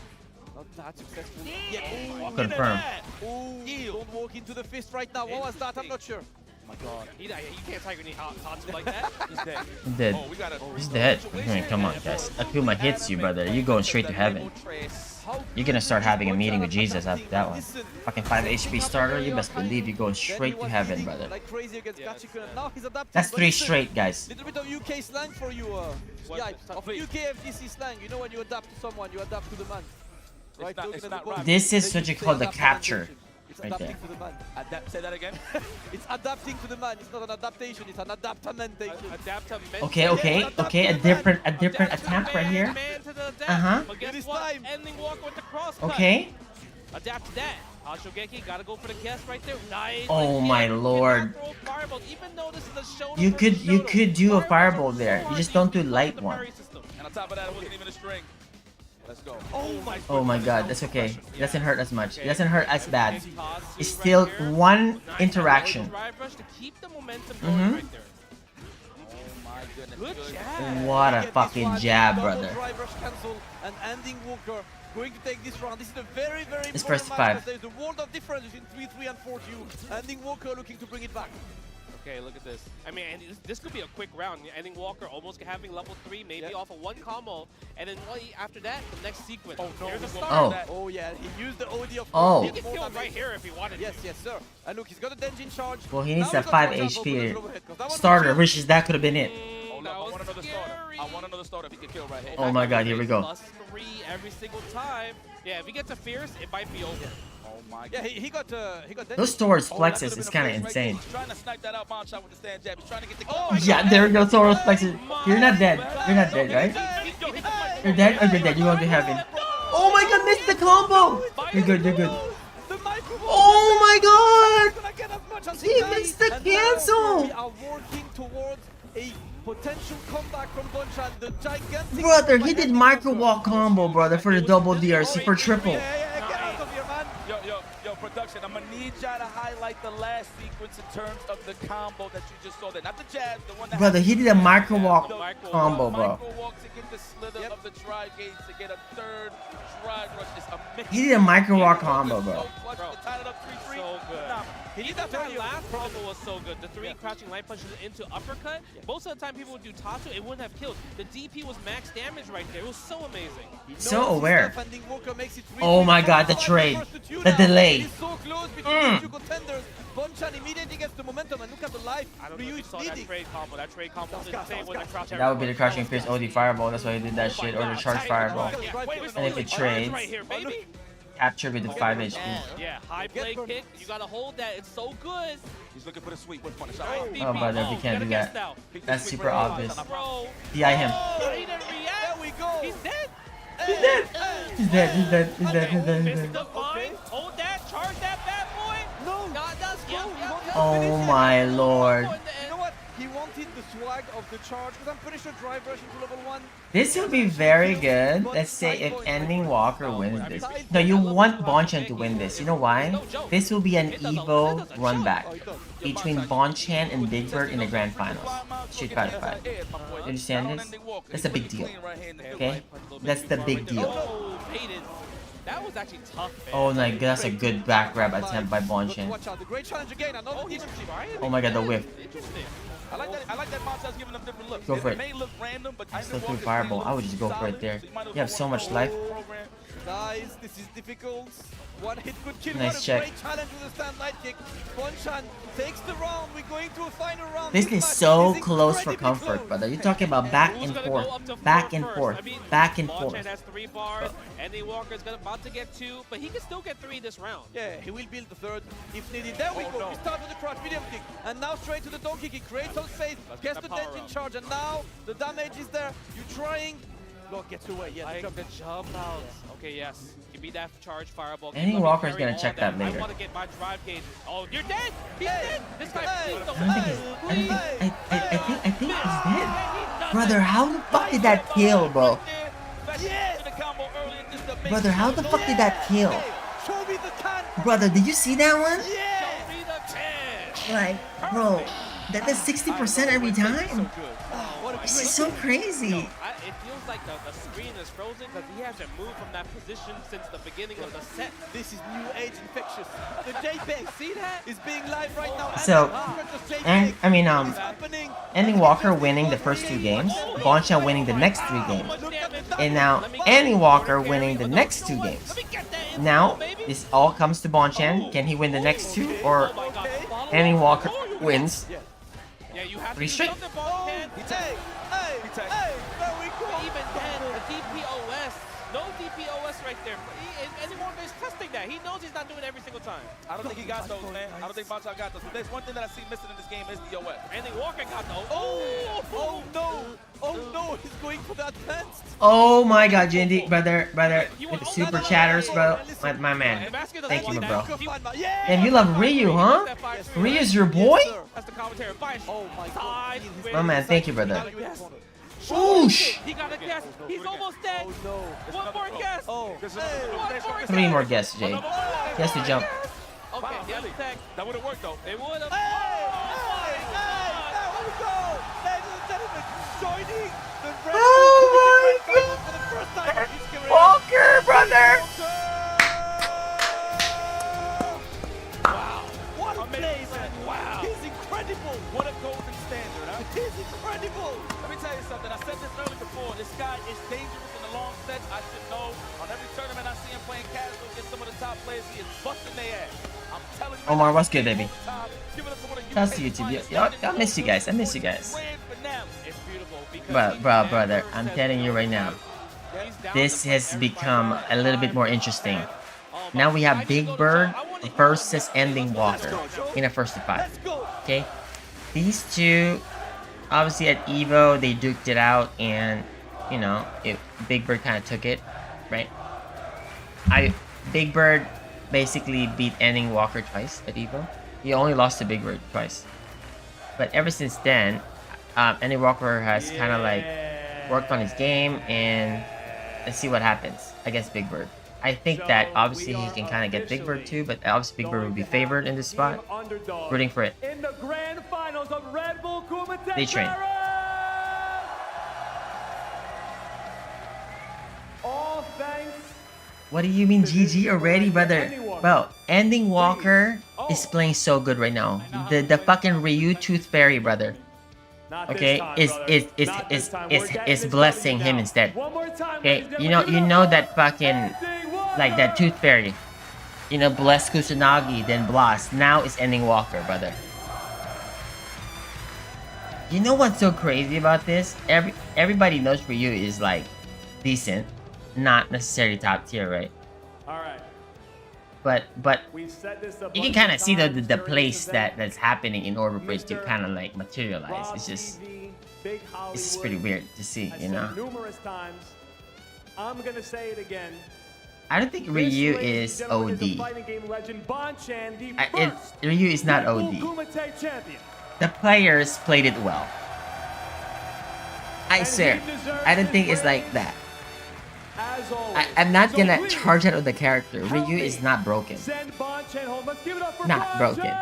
not that successful. Yeah. Ooh, Confirm. Ooh, don't walk into the fist right now. What was that? I'm not sure. Oh my god. You can't tiger knee hot like that. He's dead. He's dead. He's dead. I mean, come on, guys. Akuma hits you, brother. You're going straight to heaven. You're gonna start having a meeting with Jesus after that one. Fucking 5 HP starter, you best believe you're going straight to heaven, brother. Like crazy against Gachikun. Now he's adapting. That's but 3 listen, straight, guys. Little bit of UK slang for you. Yeah, of UK FGC slang. You know when you adapt to someone, you adapt to the man. Right? This is what you call the capture. It's Right adapting there. to the man. Say that again. It's adapting to the man. It's not an adaptation. It's an adaptamentation. Okay. A different attempt right here. But guess what? Ending walk with the cross. Okay. Adapt to that. Hashogeki gotta go for the guess right there. Nice. Oh my lord. Even though this is a show. You could do a fireball there. You just don't do light one. And on top of that, it wasn't even a string. Let's go. Oh my god, that's okay. It doesn't hurt as much. It doesn't hurt as bad. It's still one interaction. What a fucking jab, brother. And Ending Walker going to take this round. This is a very, very It's important first match, 5. because there's a world of difference between 3-3 and 4-2. Ending Walker looking to bring it back. Okay, look at this. I mean, and this could be a quick round. Ending Walker almost having level 3, maybe off of one combo, and then after that, the next sequence. Oh no! There's a start. Oh yeah, he used the OD of Oh. He can kill right here if he wanted. Yes, sir. And look, he's got a Denjin charge. Well, he needs Now that we 5 got HP starter, which is that could have been it. Hold up, I want another starter. I want another starter if he can kill right here. Oh my god, here we go. +3 every single time. Yeah, if he gets a Fierce, it might be over. Oh my Yeah, God. he got Those Taurus flexes is kind of insane. He's trying to snipe that out shot with the stand jab. He's trying to get the Yeah, there we go, Taurus flexes. You're not dead. You're not dead, right? You're dead or you're dead. You're going to heaven. Oh my god, missed the combo! You're good, you're good. Oh my god! He missed the cancel! We are working towards a potential comeback from Bonchan. The gigantic... Brother, he did micro walk combo, brother, for the double DRC for triple. Yo, production, I'm gonna need y'all to highlight the last sequence in terms of the combo that you just saw there. Not the jab, the one that... Brother, he did a micro walk combo, bro. Micro walk to get the slither of the drive gauge to get a third drive rush is amazing. He did a micro walk combo, bro. So good. That last combo was so good. The 3 crouching light punches into uppercut. Most of the time people would do Tatsu, it wouldn't have killed. The DP was max damage right there. It was so amazing. So aware. Oh my god, the trade. The delay. Bonchan immediately gets the momentum and look at the life. I don't know if you saw that trade combo. That trade combo was insane with the crouching. That would be the crouching pierce OD fireball. That's why he did that shit. Or the charge fireball. And if it trades, capture with the 5 HP. Yeah, high play kick. You gotta hold that. It's so good. He's looking for the sweep with punish. Oh, but if he can't do that, that's super obvious. DI him. He didn't react. There we go. He's dead. He's dead. He's dead. He's dead. He's dead. He's dead. He's dead. Hold that. Charge that bad boy. No. God does go. Oh my lord. You know what? He wanted the swag of the charge because I'm pretty sure drive rush into level 1. This will be very good. Let's say if Ending Walker wins this. No, you want Bonchan to win this. You know why? This will be an Evo run back between Bonchan and Big Bird in the grand finals. Street Fighter 5. You understand this? That's a big deal. Okay? That's the big deal. That was actually tough, man. Oh my god, that's a good back grab attempt by Bonchan. Oh my god, the whiff. I like that Monta's giving them different looks. Go for it. May look random, but Still through fireball. I would just go for it there. You have so much life. Guys, this is difficult. One hit could kill. Nice what a check. great challenge with a stand light kick. Bonchan takes the round. We're going to a final round. This is so close for comfort, brother. You're talking about back and forth, back and forth, back and forth. Bonchan has 3 bars. Andy Walker's about to get 2, but he can still get 3 this round. Yeah, he will build the third if needed. There we go. We start with the crouch medium kick, and now straight to the donkey kick. Creates some space, gets the dent in charge, and now the damage is there. You're trying. Lord gets away. Yeah, like the jump out. Okay, yes. Give me that charge fireball. Andy Walker's gonna check that later. I want to get my drive gauge. Oh, you're dead. He's dead. This guy. I think he's dead. Brother, how the fuck did that kill, bro? Brother, how the fuck did that kill? Brother, did you see that one? Like, bro, that is 60% every time. This is so crazy. It feels like the screen is frozen because he hasn't moved from that position since the beginning of the set. This is new age infectious. The JPEG, see that? Is being live right now. So, and I mean, Andy Walker winning the first 2 games, Bonchan winning the next 3 games, and now Andy Walker winning the next 2 games. Now, this all comes to Bonchan. Can he win the next 2, or Andy Walker wins? Yeah, you have 3 to straight. Even then, the DPOS, no DPOS right there. Anyone is testing that. He knows he's not doing it every single time. I don't think he got those, man. I don't think Bonchan got those. But there's one thing that I see missing in this game is the OS. Andy Walker got those. Oh no! Oh no! He's going for that fence. Oh my god, JD, brother, with the super chatters, bro. My man. Thank you, bro. Damn, you love Ryu, huh? Ryu's your boy? That's the commentary. Oh my god. My man, thank you, brother. Whoosh! He got a guess. He's almost dead. Oh no. One more guess. Oh. 3 more guesses, Jay. He has to jump. Okay, the other tech. That would have worked though. It would have. There we go. Ladies and gentlemen, joining the Red Oh Bull for the first time in his career. Walker, brother! Wow. What a play, man. Wow. He's incredible. What a golden standard, huh? He's incredible. Let me tell you something. I said this earlier before. This guy is dangerous in the long sets. I should know. On every tournament I see him playing casual against some of the top players, he is busting their ass. I'm telling you. Omar, what's good, baby? That's YouTube. I miss you guys. I miss you guys. It's beautiful. Brother, I'm telling you right now. This has become a little bit more interesting. Now we have Big Bird versus Ending Walker in a first to 5. Okay, these two, obviously at Evo they duked it out, and you know, Big Bird kind of took it, right? Big Bird basically beat Ending Walker twice at Evo. He only lost to Big Bird twice, but ever since then, Ending Walker has kind of like worked on his game, and let's see what happens against Big Bird. I think that obviously he can kind of get Big Bird too, but obviously Big Bird would be favored in this spot. Rooting for it. In the grand finals of Redbull Kumite. They train. All thanks. What do you mean GG already, brother? Bro, Ending Walker is playing so good right now. The fucking Ryu Tooth Fairy, brother. Okay, is blessing him instead. Okay, you know that fucking, like that Tooth Fairy, you know, bless Kusanagi, then blast. Now it's Ending Walker, brother. You know what's so crazy about this? Everybody knows Ryu is like decent, not necessarily top tier, right? All right. But We've set this up you can kind of see the place that's happening in order for it to kind of like materialize. It's just pretty weird to see, you know. Numerous times. I'm gonna say it again. I don't think Ryu is OD. Ryu is not OD. The players played it well. I swear, I don't think it's like that. I'm not gonna charge out of the character. Ryu is not broken. Not broken.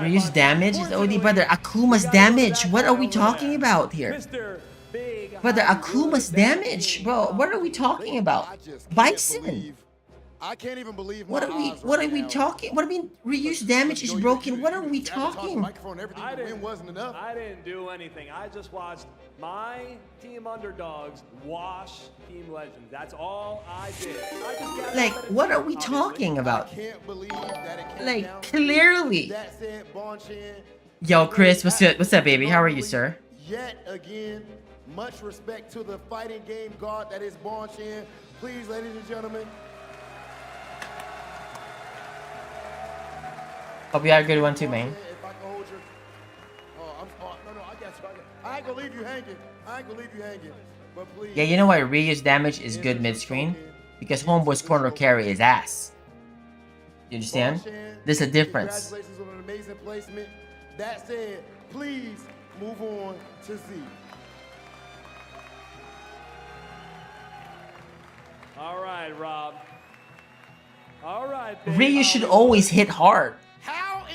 Ryu's damage is OD, brother. Akuma's damage. What are we talking about here? Brother, Akuma's damage, bro. What are we talking about? Bison. I can't even believe what are we talking? What do you mean Ryu's damage is broken? What are we talking? I didn't do anything. I just watched my team underdogs wash Team Legends. That's all I did. Like, what are we talking about? Like, clearly. Yo, Chris, what's up, baby? How are you, sir? Yet again, much respect to the fighting game god that is Bonchan. Please, ladies and gentlemen. Hope you had a good one too, man. I ain't gonna leave you hanging. But please. Yeah, you know why Ryu's damage is good mid-screen? Because Homeboy's corner carry is ass. You understand? There's a difference. Congratulations on an amazing placement. That said, please move on to Z. All right, Rob. All right. Ryu should always hit hard.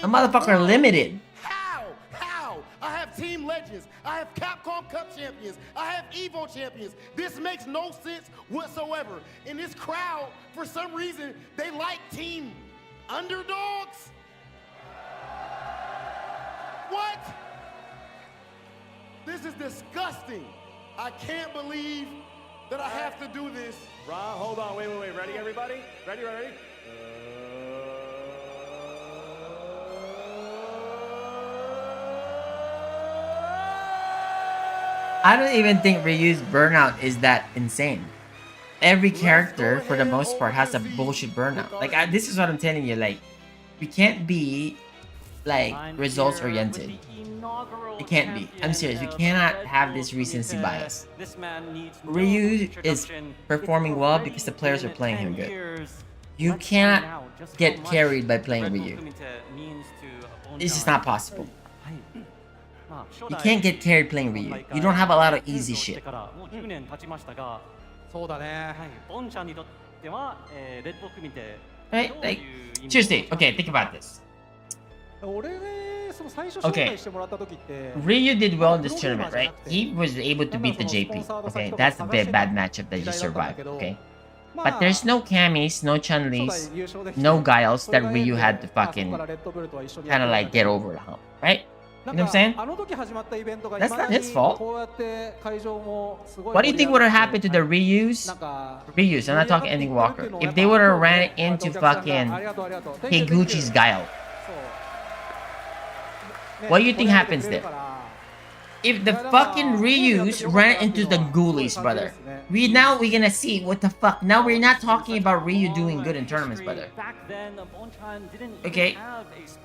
A motherfucker limited. How? I have Team Legends. I have Capcom Cup champions. I have Evo champions. This makes no sense whatsoever. In this crowd, for some reason, they like Team Underdogs? What? This is disgusting. I can't believe that I have to do this. Rob, hold on. Wait. Ready, everybody? Ready? I don't even think Ryu's burnout is that insane. Every character, for the most part, has a bullshit burnout. Like, this is what I'm telling you. Like, we can't be, like, results oriented. It can't be. I'm serious. We cannot have this recency bias. Ryu is performing well because the players are playing him good. You cannot get carried by playing Ryu. This is not possible. You can't get carried playing Ryu. You don't have a lot of easy shit. Right? Like, seriously, okay, think about this. Okay, Ryu did well in this tournament, right? He was able to beat the JP. Okay, that's a bad matchup that you survived, okay? But there's no Camis, no Chun-Lis, no Guiles that Ryu had to fucking kind of like get over the hump, right? You know what I'm saying? That's not his fault. What do you think would have happened to the Ryus? I'm not talking Ending Walker. If they would have ran into fucking Higuchi's Guile. What do you think happens there? if the fucking Ryus ran into the ghoulies, brother. We're gonna see what the fuck. Now we're not talking about Ryu doing good in tournaments, brother. Okay,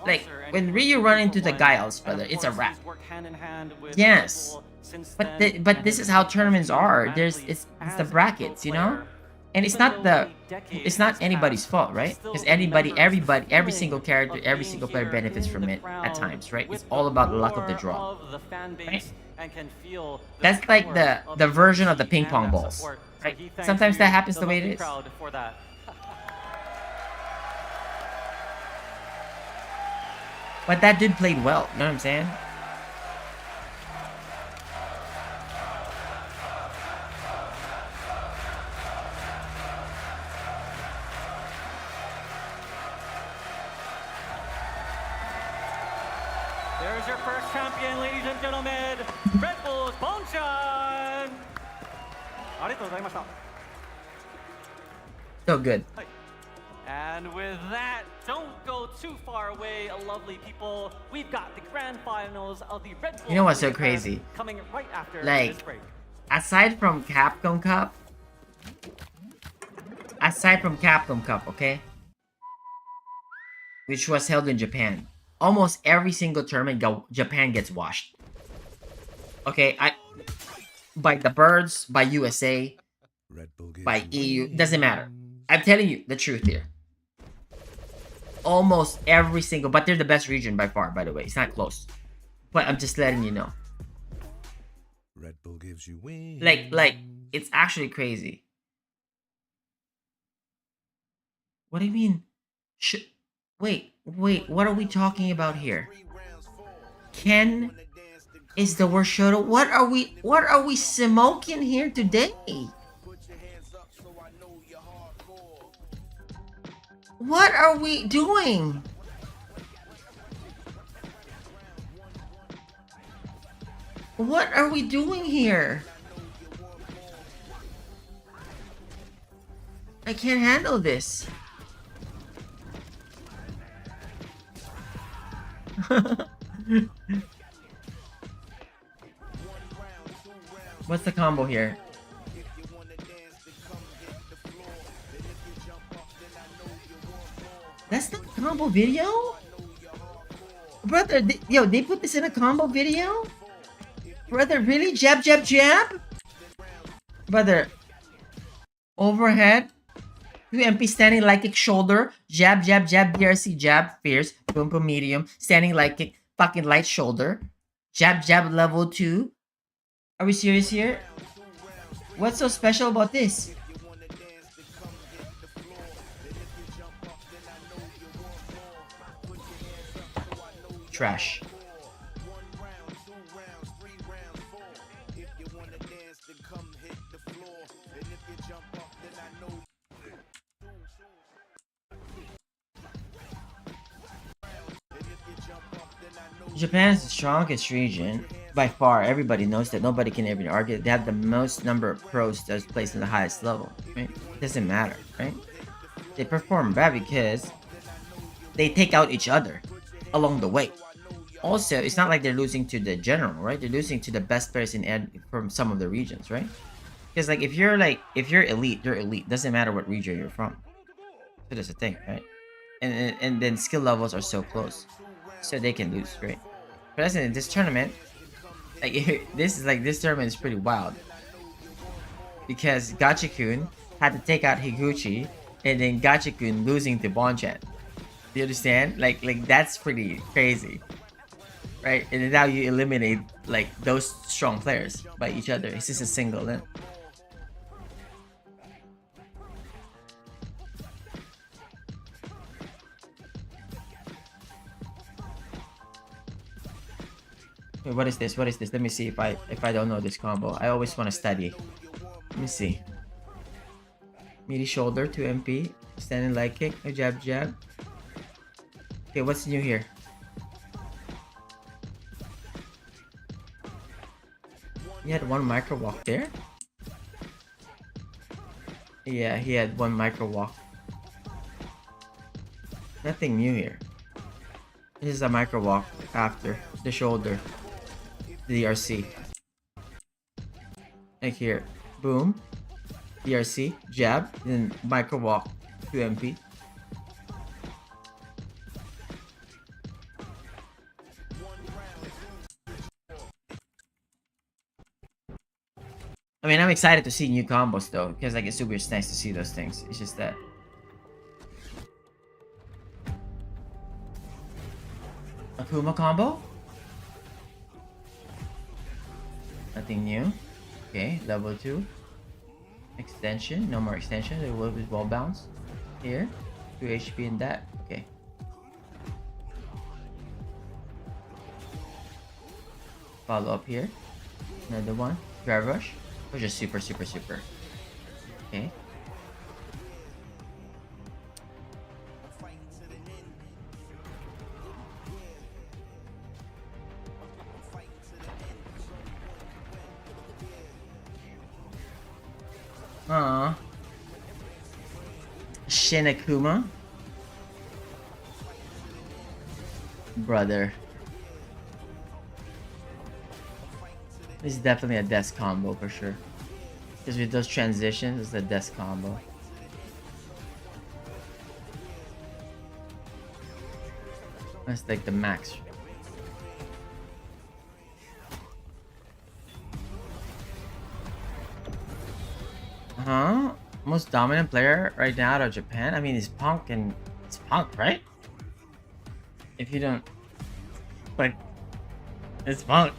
like when Ryu run into the Giles, brother, it's a wrap. Yes, but this is how tournaments are. It's the brackets, you know, and it's not anybody's fault, right? Because every single character, every single player benefits from it at times, right? It's all about the luck of the draw. Right? That's like the version of the ping pong balls, right? Sometimes that happens the way it is. But that dude played well, you know what I'm saying? There's your first champion, ladies and gentlemen, Redbull's Bonchan! So good. And with that, don't go too far away, lovely people. We've got the grand finals of the Redbull. You know what's so crazy? Coming right after like, this break. aside from Capcom Cup, okay, which was held in Japan, almost every single tournament Japan gets washed. Okay, by the Birds, by USA, by EU, doesn't matter. I'm telling you the truth here. Almost every single, but they're the best region by far, by the way. It's not close. But I'm just letting you know. Redbull gives you wings. Like, it's actually crazy. What do you mean? Wait, what are we talking about here? Ken is the worst showdown. What are we smoking here today? What are we doing? What are we doing here? I can't handle this. What's the combo here? That's the combo video? Brother, they put this in a combo video? Brother, really? Jab, jab, jab? Brother, overhead, 2 MP standing like kick shoulder, jab, jab, jab, BRC, jab, fierce, boom, boom, medium, standing like kick, fucking light shoulder, jab, jab, level 2. Are we serious here? What's so special about this? Trash. Japan is the strongest region by far. Everybody knows that. Nobody can even argue. They have the most number of pros that's placed in the highest level, right? It doesn't matter, right? They perform bad because they take out each other along the way. Also, it's not like they're losing to the general, right? They're losing to the best players from some of the regions, right? Because like if you're elite, you're elite. Doesn't matter what region you're from. So that's the thing, right? And then skill levels are so close, so they can lose, right? But in this tournament, like this tournament is pretty wild because Gachikun had to take out Higuchi, and then Gachikun losing to Bonchan. Do you understand? Like that's pretty crazy, right? And now you eliminate like those strong players by each other. It's just a single then. Wait, what is this? What is this? Let me see if I don't know this combo. I always want to study. Let me see. Meaty shoulder, 2 MP, standing leg kick, a jab jab. Okay, what's new here? He had 1 micro walk there? Yeah, he had 1 micro walk. Nothing new here. This is a micro walk after the shoulder. DRC. Like here. Boom. DRC. Jab. Then micro walk to MP. I mean, I'm excited to see new combos though, because like it's super nice to see those things. It's just that. Akuma combo? Nothing new. Okay, level 2. Extension. No more extension. It will be wall bounce. Here. 2 HP in that. Okay. Follow up here. Another one. Drive rush. Which is super. Okay. Shinakuma. Brother. This is definitely a death combo for sure. Because with those transitions, it's a death combo. That's like the max. Most dominant player right now out of Japan? I mean, it's Punk and... It's Punk, right? If you don't... Like... It's Punk.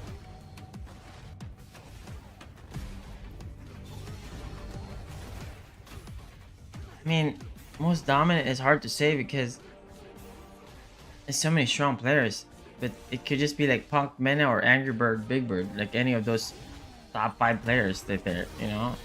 I mean, most dominant is hard to say because there's so many strong players. But it could just be like Punk, Mena, or Angry Bird, Big Bird. Like any of those top 5 players that they're, you know?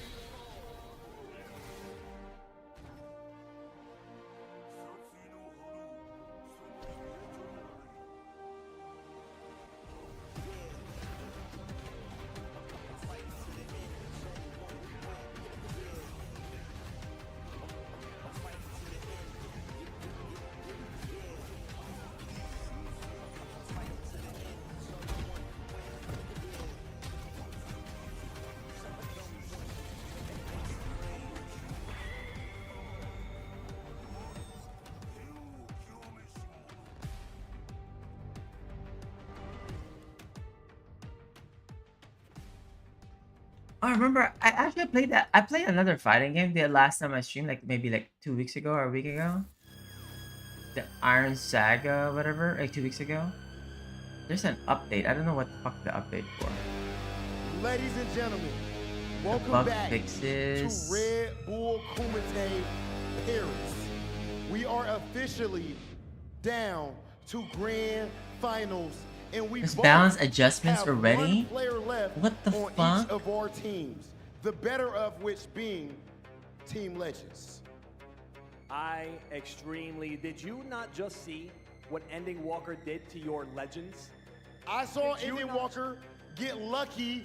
I remember I actually played that. I played another fighting game the last time I streamed, like maybe like 2 weeks ago or a week ago. The Iron Saga, whatever, like 2 weeks ago. There's an update. I don't know what the fuck the update for. Ladies and gentlemen, welcome bug back fixes. to Red Bull Kumite Paris. We are officially down to grand finals. And we There's both balance adjustments have already? one player left What the on fuck? each of our teams. The better of which being Team Legends. Did you not just see what Ending Walker did to your Legends? I saw Ending Walker get lucky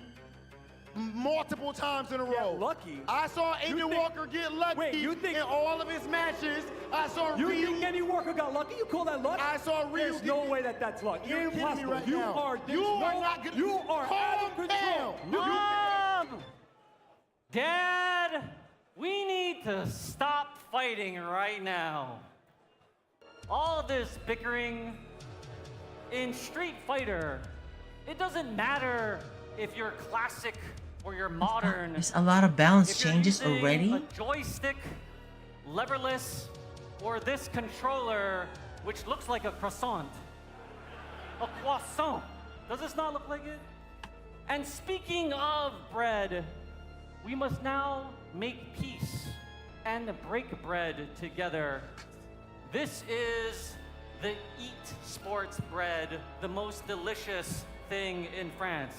multiple times in a row. Lucky? I saw Ending Walker get lucky in all of his matches. I saw You Ryu. think Ending Walker got lucky? You call that luck? I saw Ryu. There's no way that's luck. You're kidding me Impossible. right You now. are not gonna. You are out of Calm control. down. Mom! Dad! We need to stop fighting right now. All this bickering in Street Fighter, it doesn't matter if you're classic or you're modern. There's a lot of balance If you're changes using already. a joystick, leverless, or this controller, which looks like a croissant. A croissant. Does this not look like it? And speaking of bread, we must now make peace and break bread together. This is the Eat Sports bread, the most delicious thing in France.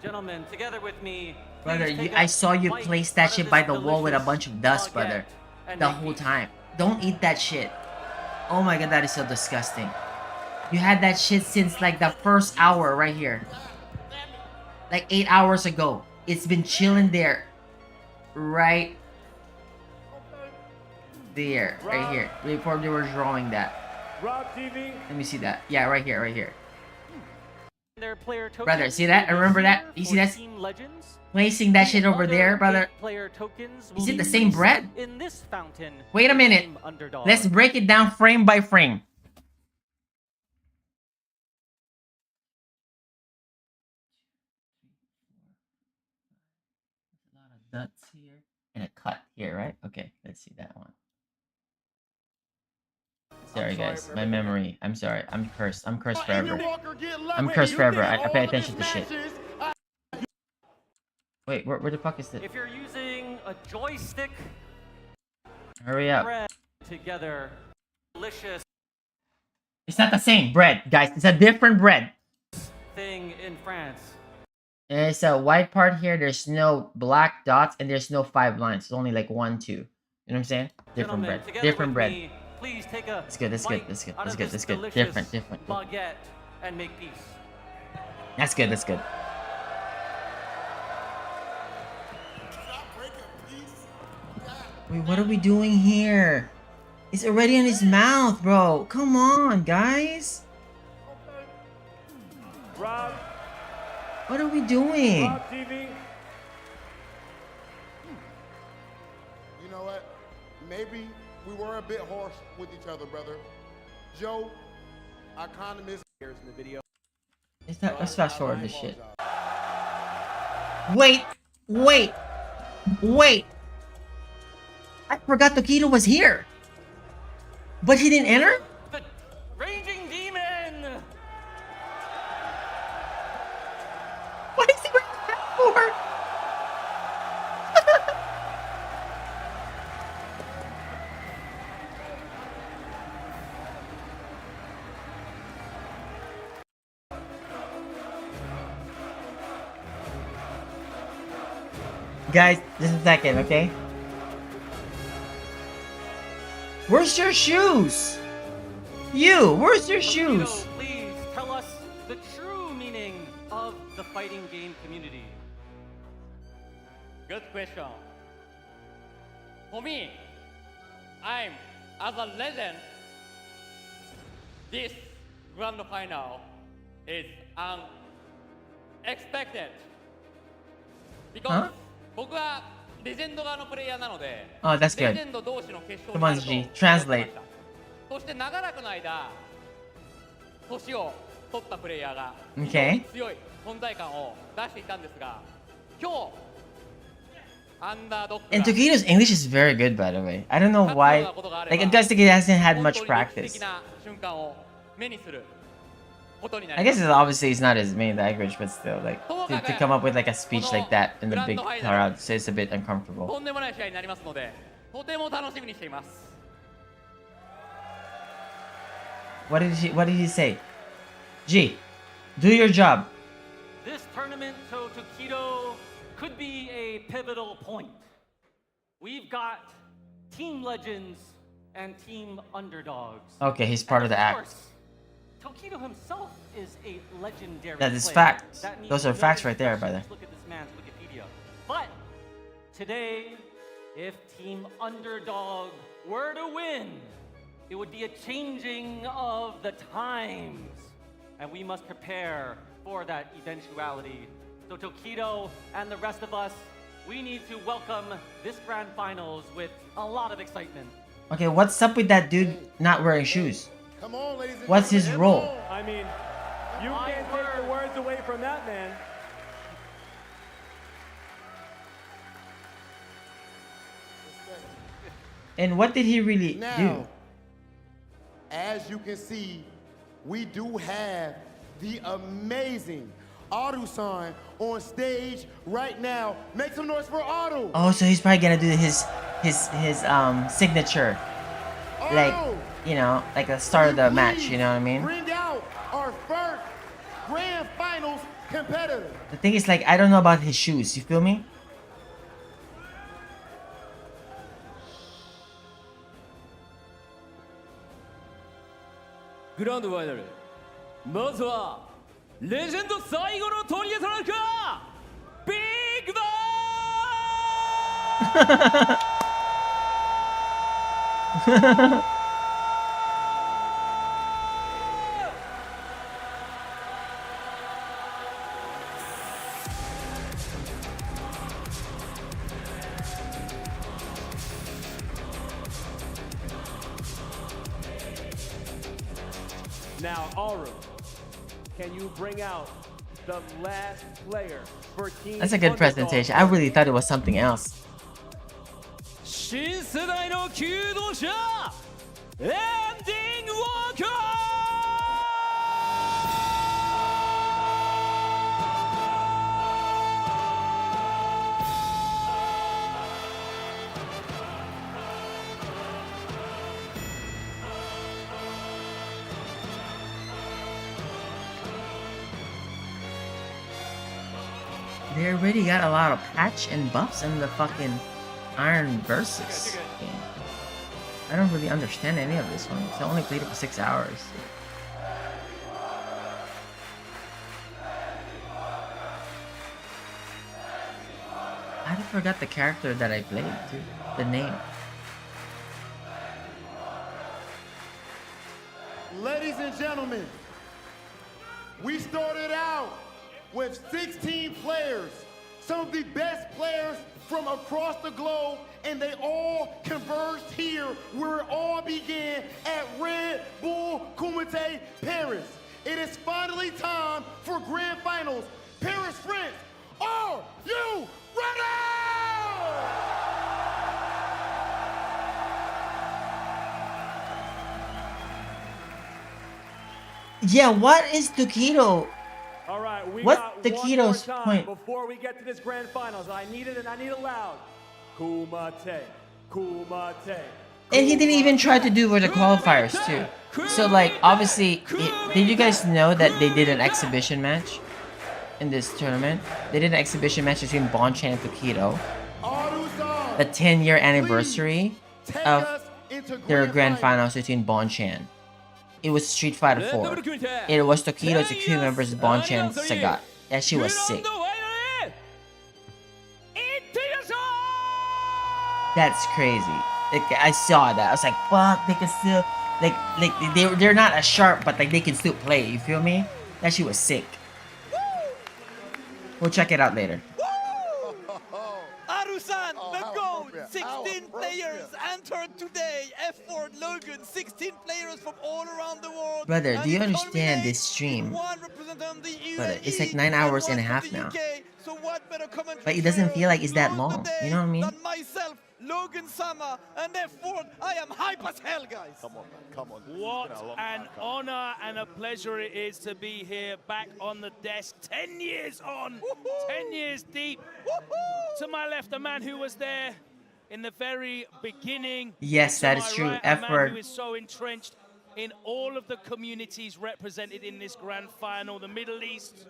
Gentlemen, together with me, Brother, please take I a saw you bite place that out of shit this by the wall with a delicious bunch of dust, brother. baguette and The make whole peace. time. Don't eat that shit. Oh my god, that is so disgusting. You had that shit since like the first hour right here. Like 8 hours ago. It's been chilling there. Right there. Right here. Before they were drawing that. Rob TV. Let me see that. Yeah, right here, right here. Their player tokens. Brother, see that? Remember that? You see that? Team Legends. Placing that shit over there, brother. Player tokens Is it the same bread? In this fountain. Wait a minute. Let's break it down frame by frame. A lot of dots here and a cut here, right? Okay, let's see that one. Sorry guys, my memory. I'm sorry. I'm cursed. I'm cursed forever. I'm cursed forever. I pay attention to shit. Wait, where the fuck is it? If you're using a joystick, hurry up. bread together, delicious It's not the same bread, guys. It's a different bread. thing in France. There's a white part here. There's no black dots and there's no 5 lines. It's only like 1, 2. You know what I'm saying? Different bread. Different bread. Me, please take a That's good. That's good. That's good. That's good. That's good. Different. Different. Baguette and make peace. That's good. That's good. Wait, what are we doing here? It's already in his mouth, bro. Come on, guys. Rob. What are we doing? Rob TV. You know what? Maybe we were a bit harsh with each other, brother. Joe, I kind of miss in the video. Let's fast forward this shit. Wait, wait, wait. I forgot Tokido was here. But he didn't enter? The raging demon! What is he bringing that for? Guys, just a second, okay? Where's your shoes? You, where's your shoes? Tokido, please tell us the true meaning of the fighting game community. Good question. For me, I'm as a legend. This grand final is unexpected because 僕はレジェンド側のプレイヤーなので、 Oh, that's good. レジェンド同士の決勝 Come に on, なる G. と Translate. そして長らくの間、年を取ったプレイヤーが Okay. 強い存在感を出していたんですが、今日 And Tokido's English is very good, by the way. I don't know why. Like, I guess he hasn't had much practice. I guess it's obviously it's not his main language, but still, like, to come up with like a speech like that in the big crowd, so it's a bit uncomfortable. とんでもない試合になりますので、とても楽しみにしています。 What did he say? G, do your job. This tournament, so Tokido could be a pivotal point. We've got Team Legends and Team Underdogs. Okay, he's part of the act. Course, Tokido himself is a legendary That is player. facts. That needs Those are no facts right there, introduction. brother. Just look at this man's Wikipedia. But today, if Team Underdog were to win, it would be a changing of the times. And we must prepare for that eventuality. So Tokido and the rest of us, we need to welcome this grand finals with a lot of excitement. Okay, what's up with that dude not wearing shoes? Come on, ladies and What's his gentlemen. role? I mean, you can't take the words away from that man. And what did he really do? Now, as you can see, we do have the amazing Aru-san on stage right now. Make some noise for Aru. Oh, so he's probably gonna do his signature, like, you know, like the start of the match. You know what I mean? Bring out our first grand finals competitor. The thing is, like, I don't know about his shoes. You feel me? Grand Final まずはレジェンド最後の取り柄となるかビッグバー Now, Aru, can you bring out the last player for Team That's a good presentation. I really thought it was something else. 新世代の求道者エンディングウォーカー They already got a lot of patch and buffs in the fucking Iron Versus game. I don't really understand any of this one, because I only played it for 6 hours. I forgot the character that I played, too. The name. Ladies and gentlemen, we started out with 16 players, some of the best players from across the globe, and they all converged here where it all began at Red Bull Kumite Paris. It is finally time for grand finals. Paris, France, are you ready? Yeah, what is Takedo? All right, we What's got Takedo's one more time point? before we get to this grand finals. I need it, and I need it loud. Kumite, Kumite. And he didn't even try to do for the qualifiers too. So like, obviously, did you guys know that they did an exhibition match in this tournament? They did an exhibition match between Bonchan and Takedo. The 10-year anniversary of their grand finals between Bonchan. It was Street Fighter 4. It was Takedo Tsukuma versus Bonchan Sagat. That shit was sick. That's crazy. Like, I saw that. I was like, fuck, they can still like they're not as sharp, but like they can still play, you feel me? That shit was sick. We'll check it out later. Arusan, the gold! 16 players entered today. F4 Logan, 16 players from all around the world. Brother, do you understand this stream? Brother, it's like 9 hours and a half now. But it doesn't feel like it's that long. You know what I mean? Myself, Logan Sama, and F4, I am hype as hell, guys. Come on, man, come on. What an honor and a pleasure it is to be here back on the desk. 10 years on, 10 years deep. To my left, a man who was there in the very beginning. Yes, that is true. A man F-word. who is so entrenched in all of the communities represented in this grand final. The Middle East,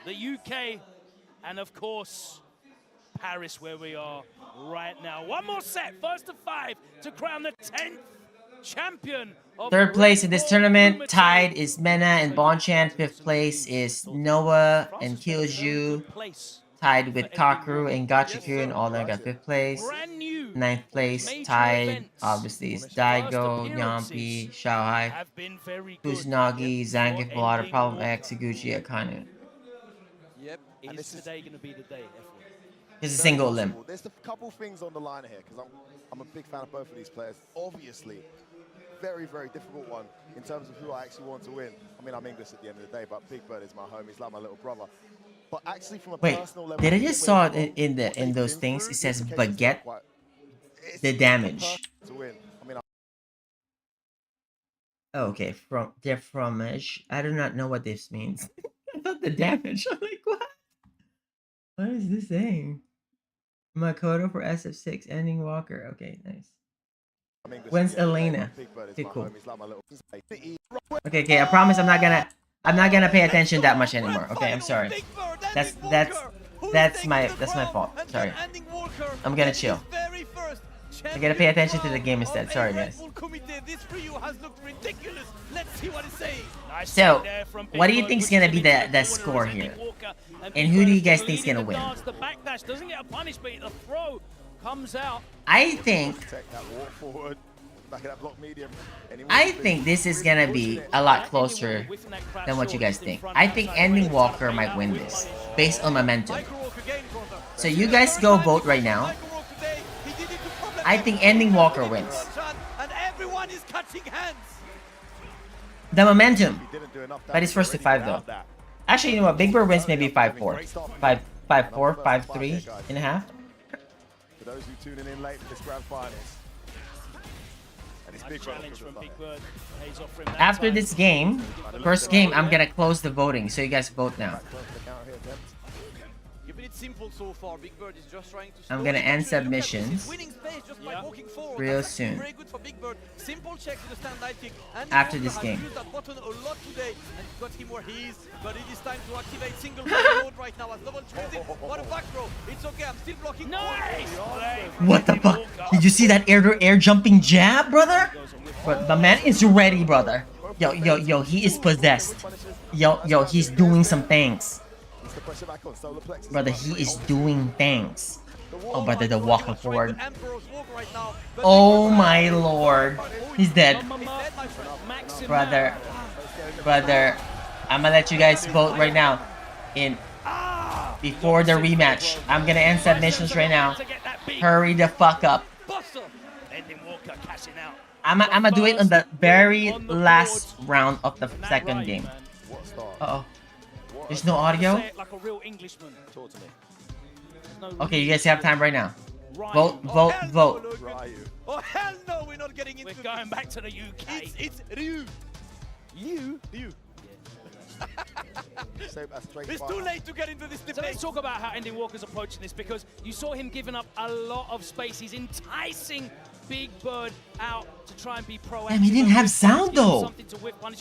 the UK, and of course, Paris, where we are right now. One more set, first of 5, to crown the 10th champion of Third place in this Redbull tournament, Kumite. tied is Mena and Bonchan. 5th place is Noah and Kilzyou. Tied with Kakeru and Gachiku, and all them got 5th place. 9th place, tied, obviously, is Daigo, Yampi, Xiaohai, Kusanagi, Zangief, Bellata, Problem X, Higuchi, Akane. Yep. Is today going to be the day, F1? It's a single limb. There's a couple things on the line here, because I'm a big fan of both of these players. Obviously, very, very difficult one in terms of who I actually want to win. I mean, I'm English at the end of the day, but Big Bird is my homie. He's like my little brother. But actually, from a Wait, personal level, did I just saw it in those things? It says baguette the damage. To win. I mean, Oh, okay, from their fromage. I do not know what this means. I thought the damage. I'm like, what? What is this saying? Makoto for SF6, ending Walker. Okay, nice. When's Elena? Okay, cool. Okay, I promise I'm not gonna pay attention that much anymore. Okay, I'm sorry. That's my fault. Sorry. I'm gonna chill. I gotta pay attention to the game instead. Sorry, guys. So, what do you think is gonna be the score here? And who do you guys think is gonna win? I think this is gonna be a lot closer than what you guys think. I think Ending Walker might win this, based on momentum. So you guys go vote right now. I think Ending Walker wins. The momentum. But he's first to 5 though. Actually, you know what? Big Bird wins maybe 5-4. 5-4, 5-3.5. For those who tuning in late for this grand finals. And it's Big Bird. After this game, first game, I'm gonna close the voting, so you guys vote now. Simple so far. Big Bird is just trying to I'm gonna end submissions real soon. After this game. Got him where he is, but it is time to activate single mode right now as double choosing. What a back throw. It's okay, I'm still blocking. Nice! What the fuck? Did you see that air jumping jab, brother? But the man is ready, brother. Yo, he is possessed. Yo, he's doing some things. Brother, he is doing things. Oh, brother, the walking forward. Oh my lord. He's dead. Brother, I'm gonna let you guys vote right now. Before the rematch. I'm gonna end submissions right now. Hurry the fuck up. I'm gonna do it on the very last round of the second game. Uh-oh. There's no audio? Okay, you guys have time right now. Vote. Oh hell no, we're not getting into. We're going back to the UK. It's Ryu. Ryu. It's too late to get into this debate. So let's talk about how Ending Walker's approaching this, because you saw him giving up a lot of space. He's enticing Big Bird out to try and be proactive. Damn, he didn't have sound though.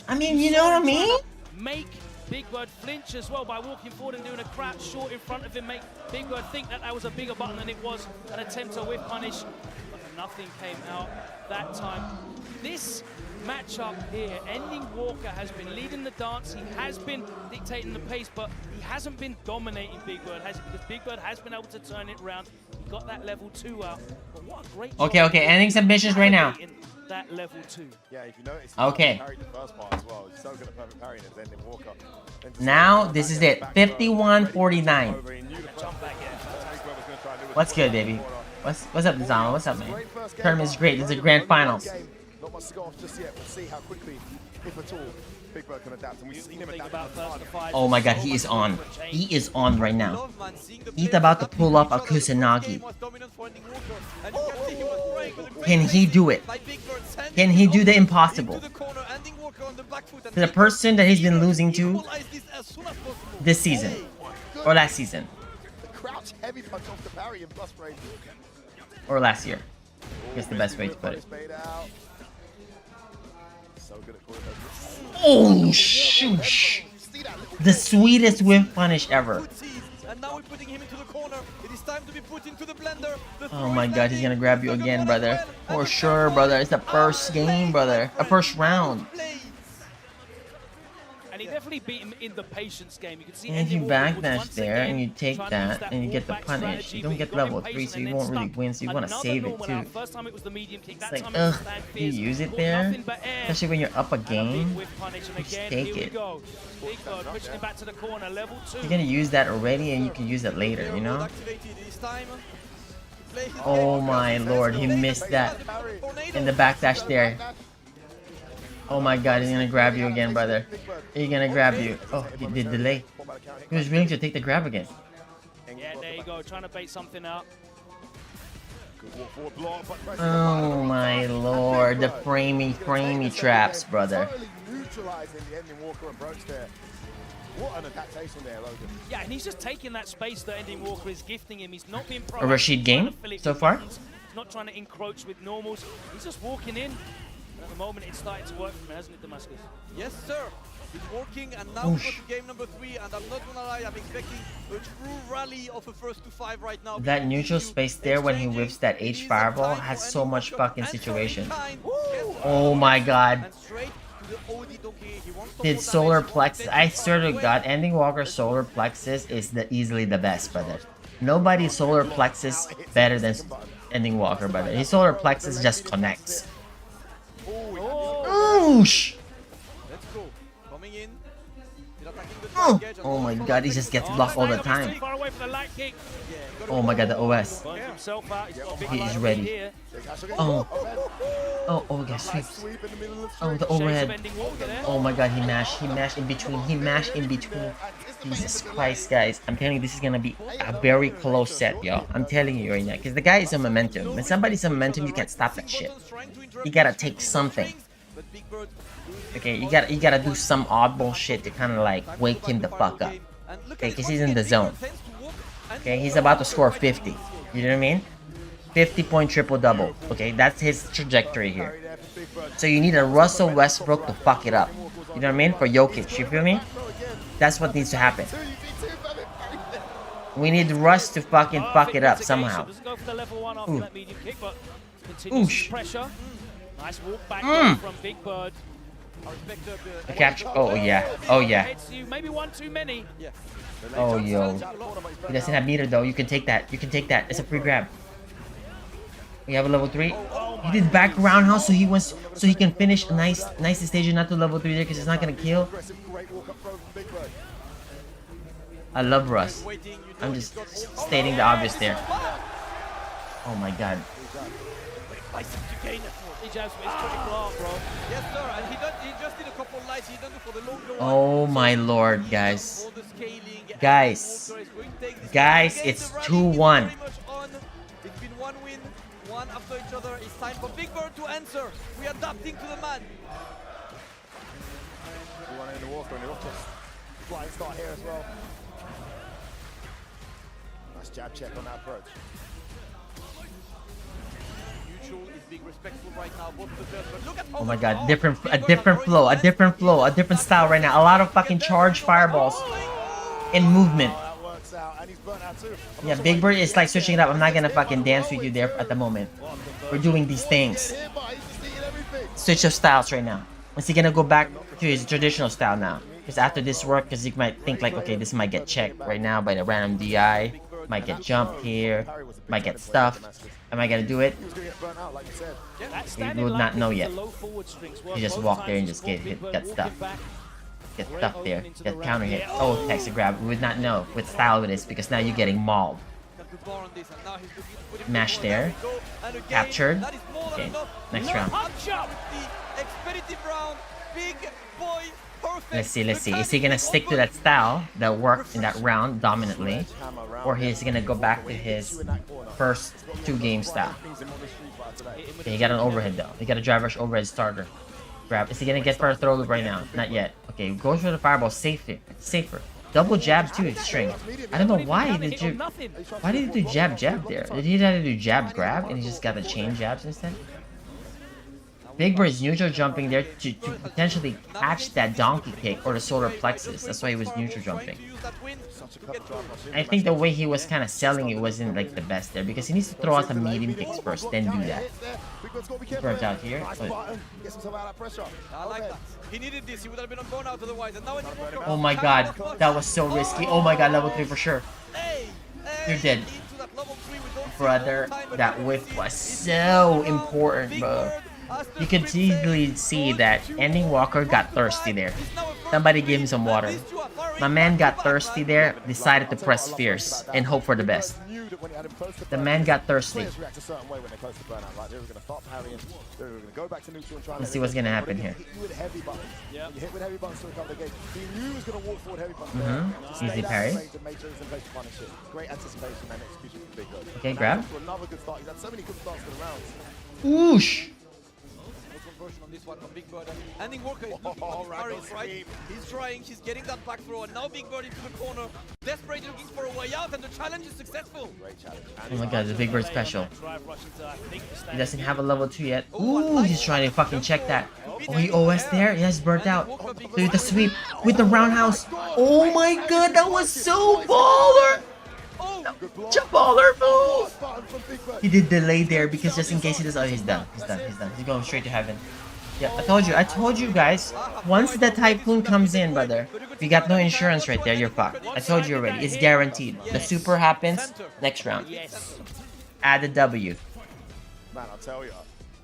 I mean, you know what I mean? Make Big Bird flinch as well by walking forward and doing a crouch short in front of him. Make Big Bird think that was a bigger button than it was an attempt to whip punish. But nothing came out that time. This matchup here, Ending Walker has been leading the dance. He has been dictating the pace, but he hasn't been dominating Big Bird, because Big Bird has been able to turn it around. He got that level 2 out. But what a great Okay, ending submissions right now. That level 2. Yeah, if you notice, okay. Parried the first part as well. He's so good at perfect parrying and Ending Walker. Now, this is it. 51-49. What's good, baby? What's up, Zama? What's up, man? Tournament's great. This is a grand finals. Not much to go off just yet. We'll see how quickly, if at all, Big Bird can adapt. And we've seen him adapt. Oh my god, he is on. He is on right now. He's about to pull up a Kusanagi. Can he do it? Can he do the impossible? To the person that he's been losing to this season. Or last season. Or last year. I guess the best way to put it. Oh, shoosh! The sweetest whip punish ever. Oh my god, he's gonna grab you again, brother. For sure, brother. It's the first game, brother. A first round. And he definitely beat him in the patience game. You can see and if you backdash there and you take that and you get the punish, you don't get level 3, so you won't really win, so you want to save it too. It's like, ugh, you use it there, especially when you're up a game, just take it. You're gonna use that already and you can use it later, you know? Oh my lord, he missed that in the backdash there. Oh my god, he's gonna grab you again, brother. He's gonna grab you. Oh, he did delay. He was willing to take the grab again. Yeah, there you go, trying to bait something out. Oh my lord, the framey traps, brother. What an adaptation there, Logan. Yeah, and he's just taking that space that Ending Walker is gifting him. He's not being a Rashid game so far? He's not trying to encroach with normals. He's just walking in. And at the moment, it's starting to work for him, hasn't it, Damascus? Yes, sir. It's working, and now we go to game number 3, and I'm not gonna lie, I'm expecting a true rally of a first to 5 right now. That neutral space there when he whips that H fireball has so much fucking situation. Oh my god. His solar plexus, I swear to god, Ending Walker's solar plexus is easily the best, brother. Nobody's solar plexus better than Ending Walker, brother. His solar plexus just connects. Oosh! Let's go. Coming in. Oh my god, he just gets blocked all the time. Oh my god, the OS. He is ready. Oh, guys, sweeps. Oh, the overhead. Oh my god, he mashed in between. Jesus Christ, guys. I'm telling you, this is gonna be a very close set, yo. I'm telling you right now. Because the guy is on momentum. When somebody's on momentum, you can't stop that shit. You gotta take something. Okay, you gotta do some oddball shit to kind of like wake him the fuck up. Okay, because he's in the zone. Okay, he's about to score 50. You know what I mean? 50-point triple-double. Okay, that's his trajectory here. So you need a Russell Westbrook to fuck it up. You know what I mean? For Jokic, you feel me? That's what needs to happen. We need Russ to fucking fuck it up somehow. Ooh. Oosh. Nice walk back from Big Bird. A catch. Oh yeah. Oh yeah. Maybe one too many. Oh yo. He doesn't have meter though. You can take that. You can take that. It's a free grab. We have a level 3. He did back roundhouse so he can finish a nice stage and not to level 3 there because it's not gonna kill. I love Russ. I'm just stating the obvious there. Oh my god. Oh my lord, guys. Guys, it's 2-1. It's been one win, one after each other. It's time for Big Bird to answer. We are adapting to the man. Everyone in the water and off to flying start here as well. Nice jab check on that approach. Oh my god, a different flow, a different style right now. A lot of fucking charge fireballs in movement. Yeah, Big Bird is like switching it up. I'm not gonna fucking dance with you there at the moment. We're doing these things. Switch of styles right now. Is he gonna go back to his traditional style now? Because after this work, because you might think like, okay, this might get checked right now by the random DI. Might get jumped here. Might get stuffed. Am I gonna do it? We would not know yet. You just walk there and just get stuffed. Get stuffed there. Get counter hit. Oh, Hexa grab. We would not know what style it is because now you're getting mauled. Mash there. Captured. Okay, next round. Let's see. Is he gonna stick to that style that worked in that round dominantly? Or he's gonna go back to his first 2-game style? Okay, he got an overhead though. He got a drive rush overhead starter. Grab. Is he gonna get for a throw loop right now? Not yet. Okay, goes for the fireball. Safer. Double jab too, string. I don't know why did you. Why did he do jab there? Did he have to do jab grab and he just got the chain jabs instead? Big Bird is neutral jumping there to potentially catch that donkey kick or the solar plexus. That's why he was neutral jumping. I think the way he was kind of selling it wasn't like the best there because he needs to throw out the medium kicks first, then do that. Burnt out here. He needed this. He would have been on burnout otherwise. And now oh my god, that was so risky. Oh my god, level 3 for sure. You're dead. Brother, that whiff was so important, bro. You could easily see that Ending Walker got thirsty there. Somebody gave him some water. My man got thirsty there, decided to press fierce and hope for the best. The man got thirsty. Let's see what's gonna happen here. Easy parry. Okay, grab. Whoosh! On this one from Big Bird. Ending Walker is right. He's trying, he's getting that back throw, and now Big Bird into the corner. Desperately looking for a way out, and the challenge is successful. Oh my god, the Big Bird special. He doesn't have a level 2 yet. Ooh, he's trying to fucking check that. Oh, he OS there? He has burnt out. With the sweep, with the roundhouse. Oh my god, that was so baller! Baller move! He did delay there because just in case he does. Oh, he's done. He's going straight to heaven. Yeah, I told you guys. Once the typhoon comes in, brother, if you got no insurance right there, you're fucked. I told you already. It's guaranteed. The super happens next round. Add a W. Man, I'll tell you.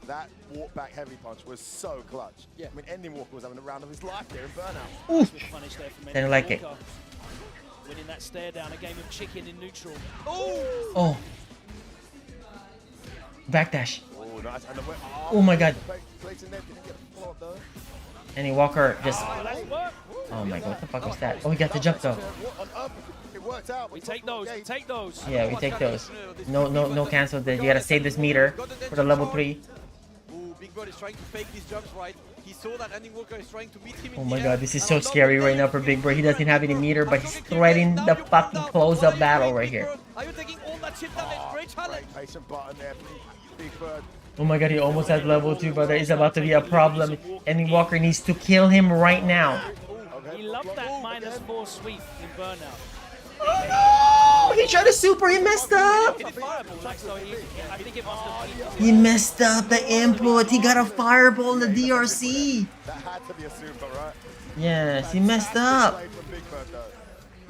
That walk back heavy punch was so clutch. Yeah. I mean, Ending Walker was having a round of his life there in Burnout. Ooh. Punish there from Didn't like it. Walker. Winning that stare down, a game of chicken in neutral. Oh. Backdash. Oh, nice. And Oh my god. Plates in there, didn't get a follow-up though. Any Walker just. Oh my god, what the fuck was that? Oh, he got the jump though. What on earth? It worked out. We take those, we take those. Yeah, we take those. No cancel this. You gotta save this meter for the level 3. Ooh, Big Bird is trying to fake these jumps right. He saw that Ending Walker is trying to beat him in Oh the my air, god, this is and so on top scary of right it, now for Big Bird. He doesn't have any meter, but he's threatening the fucking close-up battle right here. Are you taking all that chip damage? Great challenge. Patient button there for Big Bird. Oh my god, he almost has level 2, brother. It's about to be a problem. Ending Walker needs to kill him right now. He loved that -4 sweep in Burnout. Oh no! He tried to super, he messed up! He messed up the input. He got a fireball in the DRC. That had to be a super, right? Yes, he messed up.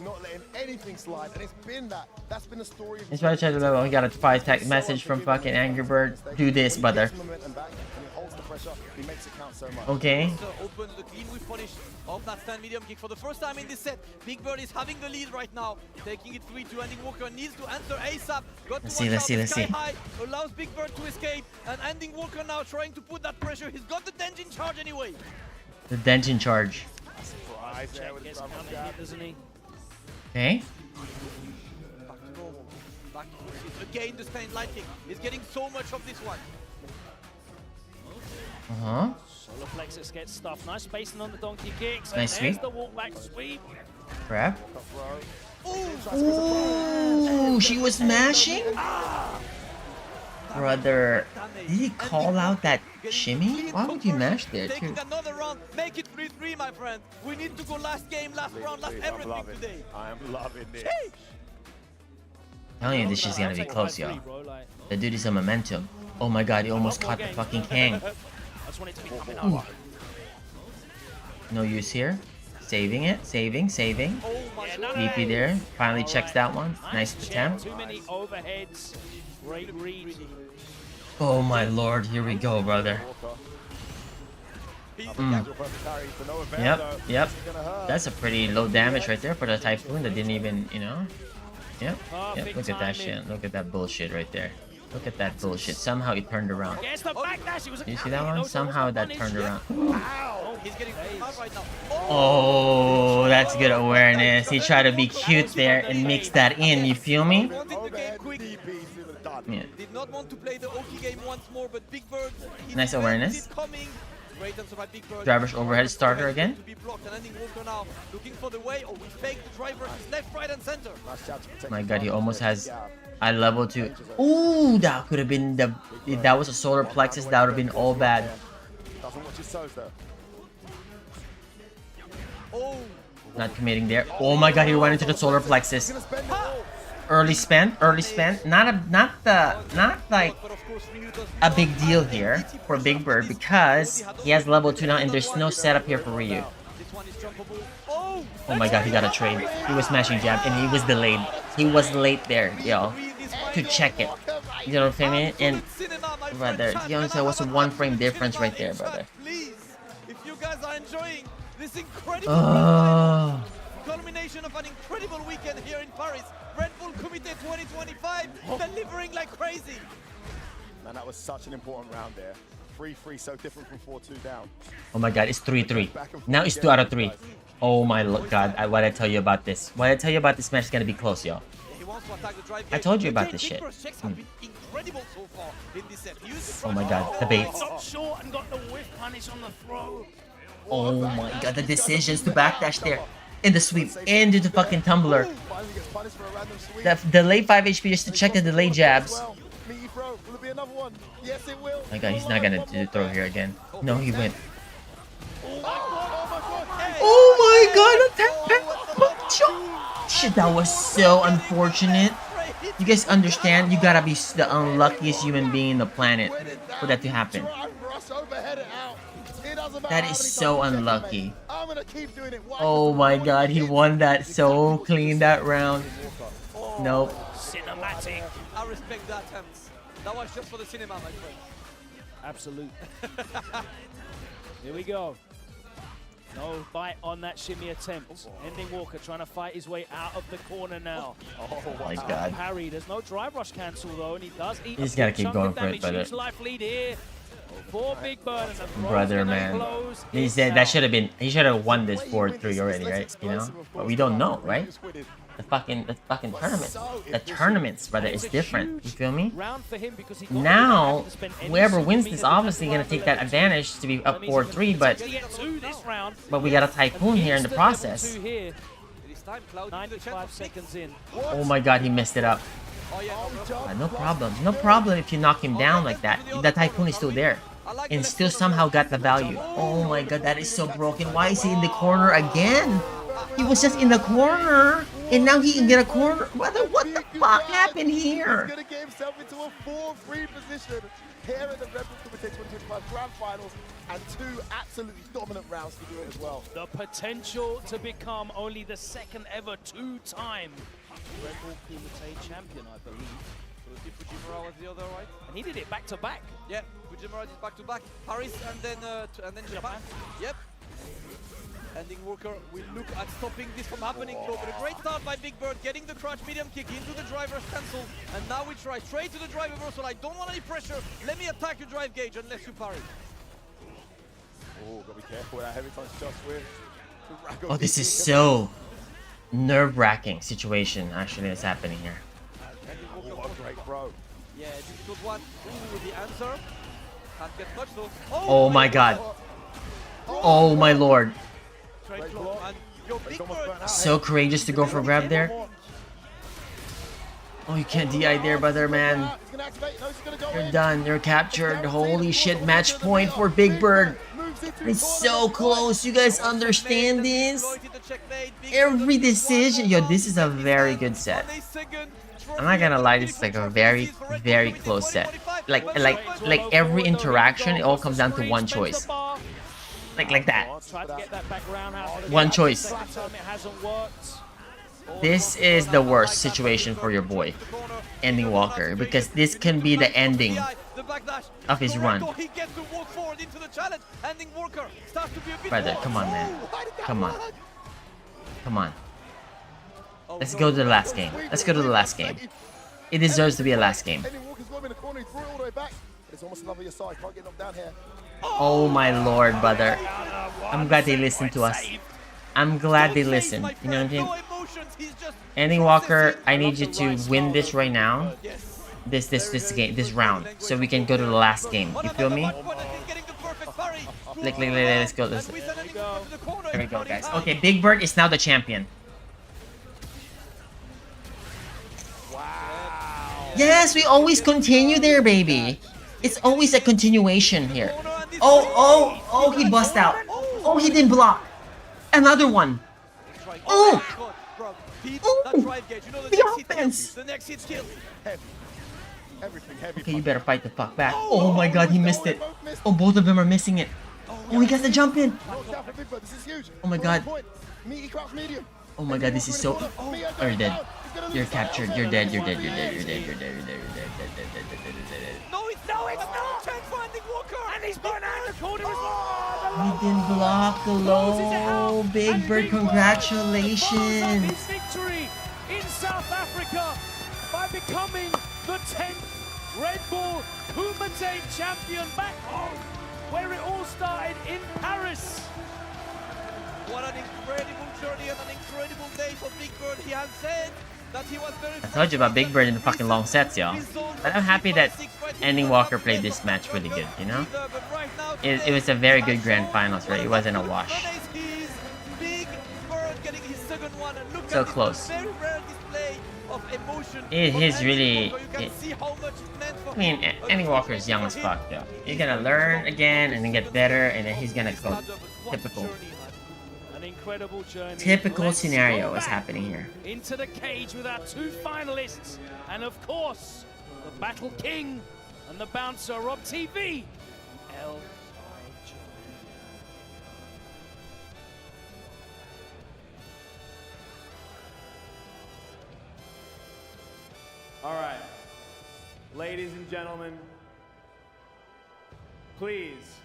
Not letting anything slide, and it's been that. That's been the story of He's trying to check the level. He got a 5-tech message from fucking Angry Bird. Do this, brother. Okay. Opens the clean whip punish of that stand medium kick for the first time in this set. Big Bird is having the lead right now, taking it 3-2. Ending Walker needs to answer ASAP. Got to Let's see. Sky high, allows Big Bird to escape, and Ending Walker now trying to put that pressure. He's got the Denjin charge anyway. The Denjin charge. Surprise there with his doesn't he? Okay. Back to normal. Back to normal. Again, the stand light kick is getting so much of this one. Solar Plexus gets stuffed. Nice spacing on the donkey kicks. Nice and sweep. there's the walk back sweep. Grab. Ooh, she was smashing? Brother, did he call out that shimmy? Why would you mash there too? Taking another round, make it 3-3, my friend. We need to go last game, last round, last everything today. I am loving this. Telling you this is gonna be close, y'all. The dude is a momentum. Oh my god, he almost caught the fucking Kang. I just want it to be coming Ooh. up. No use here. Saving it, saving. VP there. Finally checks that one. Nice attempt. Too many overheads. Great read. Oh my lord, here we go, brother. Yep. That's a pretty low damage right there for the Typhoon that didn't even, you know. Yep. Look at that shit. Look at that bullshit right there. Look at that bullshit. Somehow it turned around. You see that one? Somehow that turned around. Oh, that's good awareness. He tried to be cute there and mix that in. You feel me? Yeah. Did not want to play the Oki game once more, but Big Bird. Nice awareness. Great answer by Big Bird. Driver's overhead starter again. To be blocked and Ending Walker now looking for the way. Oh, we faked the driver left, right, and center. My god, he almost has a level 2. Ooh, that could have been the. If that was a solar plexus, that would have been all bad. Not committing there. Oh my god, he went into the solar plexus. Early spend. Not like a big deal here for Big Bird because he has level 2 now and there's no setup here for Ryu. Oh my god, he got a trade. He was smashing jab and he was delayed. He was late there, yo, to check it. You know what I'm saying? And brother, you know, there was a 1 frame difference right there, brother. Please, if you guys are enjoying this incredible culmination of an incredible weekend here in Paris, Redbull Kumite 2025 delivering like crazy. Man, that was such an important round there. 3-3, so different from 4-2 down. Oh my god, it's 3-3. Now it's 2 out of 3. Oh my god, what did I tell you about this? What did I tell you about this match is gonna be close, y'all. I told you about this shit. Oh my god, the baits. Short and got the whiff punish on the throw. Oh my god, the decisions to backdash there. In the sweep, into the fucking tumbler. The late 5 HP just to check the delay jabs. My god, he's not gonna do the throw here again. No, he went. Oh my god, shit, that was so unfortunate. You guys understand? You gotta be the unluckiest human being in the planet for that to happen. That is so unlucky. Oh my god, he won that so clean that round. Nope. Cinematic. I respect that attempt. That was just for the cinema, my friend. Absolute. Here we go. No bite on that shimmy attempt. Ending Walker trying to fight his way out of the corner now. Oh my God. Parry. There's no drive rush cancel though, and he does eat. He's gotta keep going for it, brother. Huge life lead here for Big Bird, and the Brother, man. He said that should have been. He should have won this 4-3 already, right? You know, but we don't know, right? The fucking tournament. The tournaments, brother, is different. You feel me? Now, whoever wins this obviously gonna take that advantage to be up 4-3, but we got a tycoon here in the process. 95 seconds in. Oh my God, he messed it up. No problem. No problem if you knock him down like that. The tycoon is still there. And still somehow got the value. Oh my God, that is so broken. Why is he in the corner again? He was just in the corner, and now he can get a corner. What the fuck happened here? He's going to get himself into a 4-3 position here at the Redbull Kumite 2025 Grand Finals, and 2 absolutely dominant rounds to do it as well. The potential to become only the second ever 2-time Redbull Kumite champion, I believe. So the Fujimura was the other, right? And he did it back to back. Yeah, Fujimura did back to back. Paris and then Japan. Yep. Ending Walker will look at stopping this from happening. But a great start by Big Bird, getting the crouch medium kick into the driver's cancel. And now we try straight to the drive reversal. I don't want any pressure. Let me attack your drive gauge unless you parry. Oh, gotta be careful with that heavy punch just with. Oh, this is so nerve-wracking situation actually that's happening here. Oh, great throw. Yeah, difficult one. Ooh, the answer. Can't get much though. Oh my God. Oh my Lord. So courageous to go for a grab there. Oh, you can't DI there, brother, man. You're done. You're captured. Holy shit, match point for Big Bird. It's so close. You guys understand this? Every decision. Yo, this is a very good set. I'm not gonna lie, this is like a very, very close set. Like every interaction, it all comes down to one choice. Like that. One choice. This is the worst situation for your boy, Ending Walker, because this can be the ending of his run. Brother, come on, man. Come on. Come on. Let's go to the last game. Let's go to the last game. It deserves to be a last game. Oh my Lord, brother. I'm glad they listened to us. I'm glad they listened. You know what I mean? Ending Walker, I need you to win this right now. This round, so we can go to the last game. You feel me? Let's go. There we go, guys. Okay, Big Bird is now the champion. Yes, we always continue there, baby. It's always a continuation here. Oh, he bust out. Oh, he didn't block. Another one. Oh! The offense! Okay, you better fight the fuck back. Oh my God, he missed it. Oh, both of them are missing it. Oh, he gets the jump in. Oh my God. Oh my God, this is so... Oh, you're dead. You're captured. You're dead. You're dead. You're dead. You're dead. You're dead. You're dead. No, it's not! Chance for Ending Walker! And he's gone out the corner as well! He didn't block the low. Big Bird, congratulations! His victory in South Africa by becoming the 10th Redbull Kumite champion back home, where it all started in Paris. What an incredible journey and an incredible day for Big Bird. He has said that he was very... I told you about Big Bird in the fucking long sets, y'all. But I'm happy that Ending Walker played this match really good, you know? It was a very good grand finals, right? It wasn't a wash. So close. It is really... I mean, Ending Walker is young as fuck, though. He's gonna learn again and then get better, and then he's gonna go. Typical. Incredible journey. Typical scenario is happening here. Into the cage with our 2 finalists, and of course, the Battle King and the bouncer Rob TV. All right, ladies and gentlemen, please,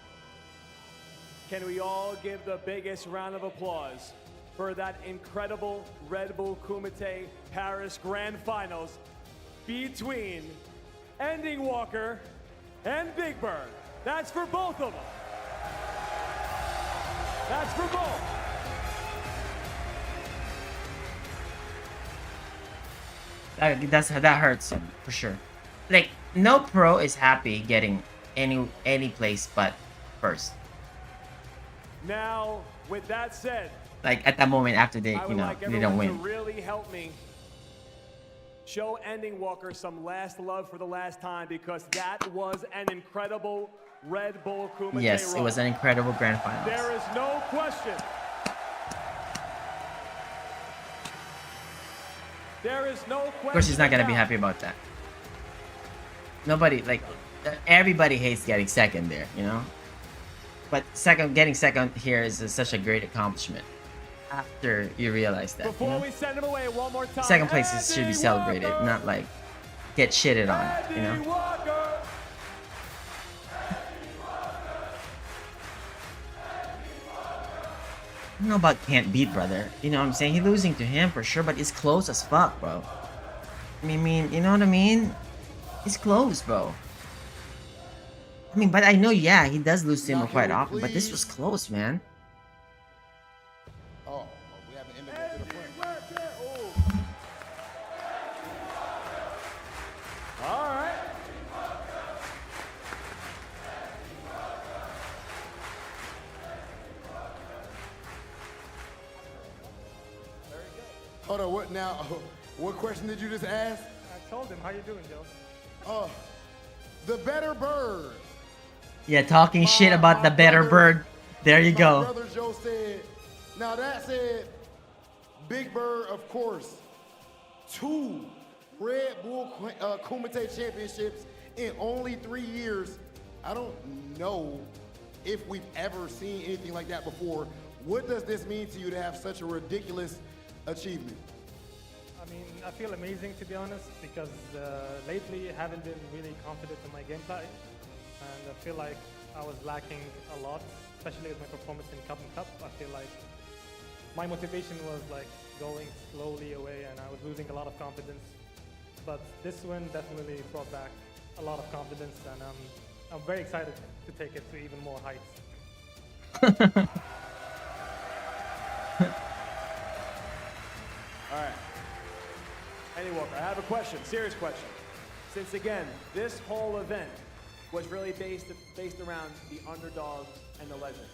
can we all give the biggest round of applause for that incredible Red Bull Kumite Paris Grand Finals between Ending Walker and Big Bird. That's for both of them. That's for both. That hurts for sure. Like, no pro is happy getting any place but first. Now, with that said, Like at that moment after they, I would like they everyone don't to win. really help me show Ending Walker some last love for the last time, because that was an incredible Red Bull Kumite Yes, it was an incredible grand final. There is no question. There is no question. Of course, he's not gonna be happy about that. Nobody, like, everybody hates getting second there, you know. But getting second here is such a great accomplishment. After you realize that, Before we send him away one more time, second place should be celebrated, not like get shitted on, you know. I don't know about can't beat, brother. You know what I'm saying? He's losing to him for sure, but it's close as fuck, bro. I mean, you know what I mean? It's close, bro. I mean, but I know, yeah, he does lose to him quite often, but this was close, man. Oh, we haven't ended up to the point. All right. Hold on, what now? What question did you just ask? I told him, how you doing, Joe? The better bird. Yeah, talking shit about the better bird. There you My go. brother Joe said, now that said, Big Bird, of course, 2 Red Bull Kumite championships in only 3 years. I don't know if we've ever seen anything like that before. What does this mean to you to have such a ridiculous achievement? I mean, I feel amazing, to be honest, because lately I haven't been really confident in my gameplay, and I feel like I was lacking a lot, especially with my performance in Cup and Cup. I feel like my motivation was like going slowly away, and I was losing a lot of confidence. But this win definitely brought back a lot of confidence, and I'm very excited to take it to even more heights. All right. Ending Walker, I have a question, serious question. Since again, this whole event was really based around the underdog and the legend.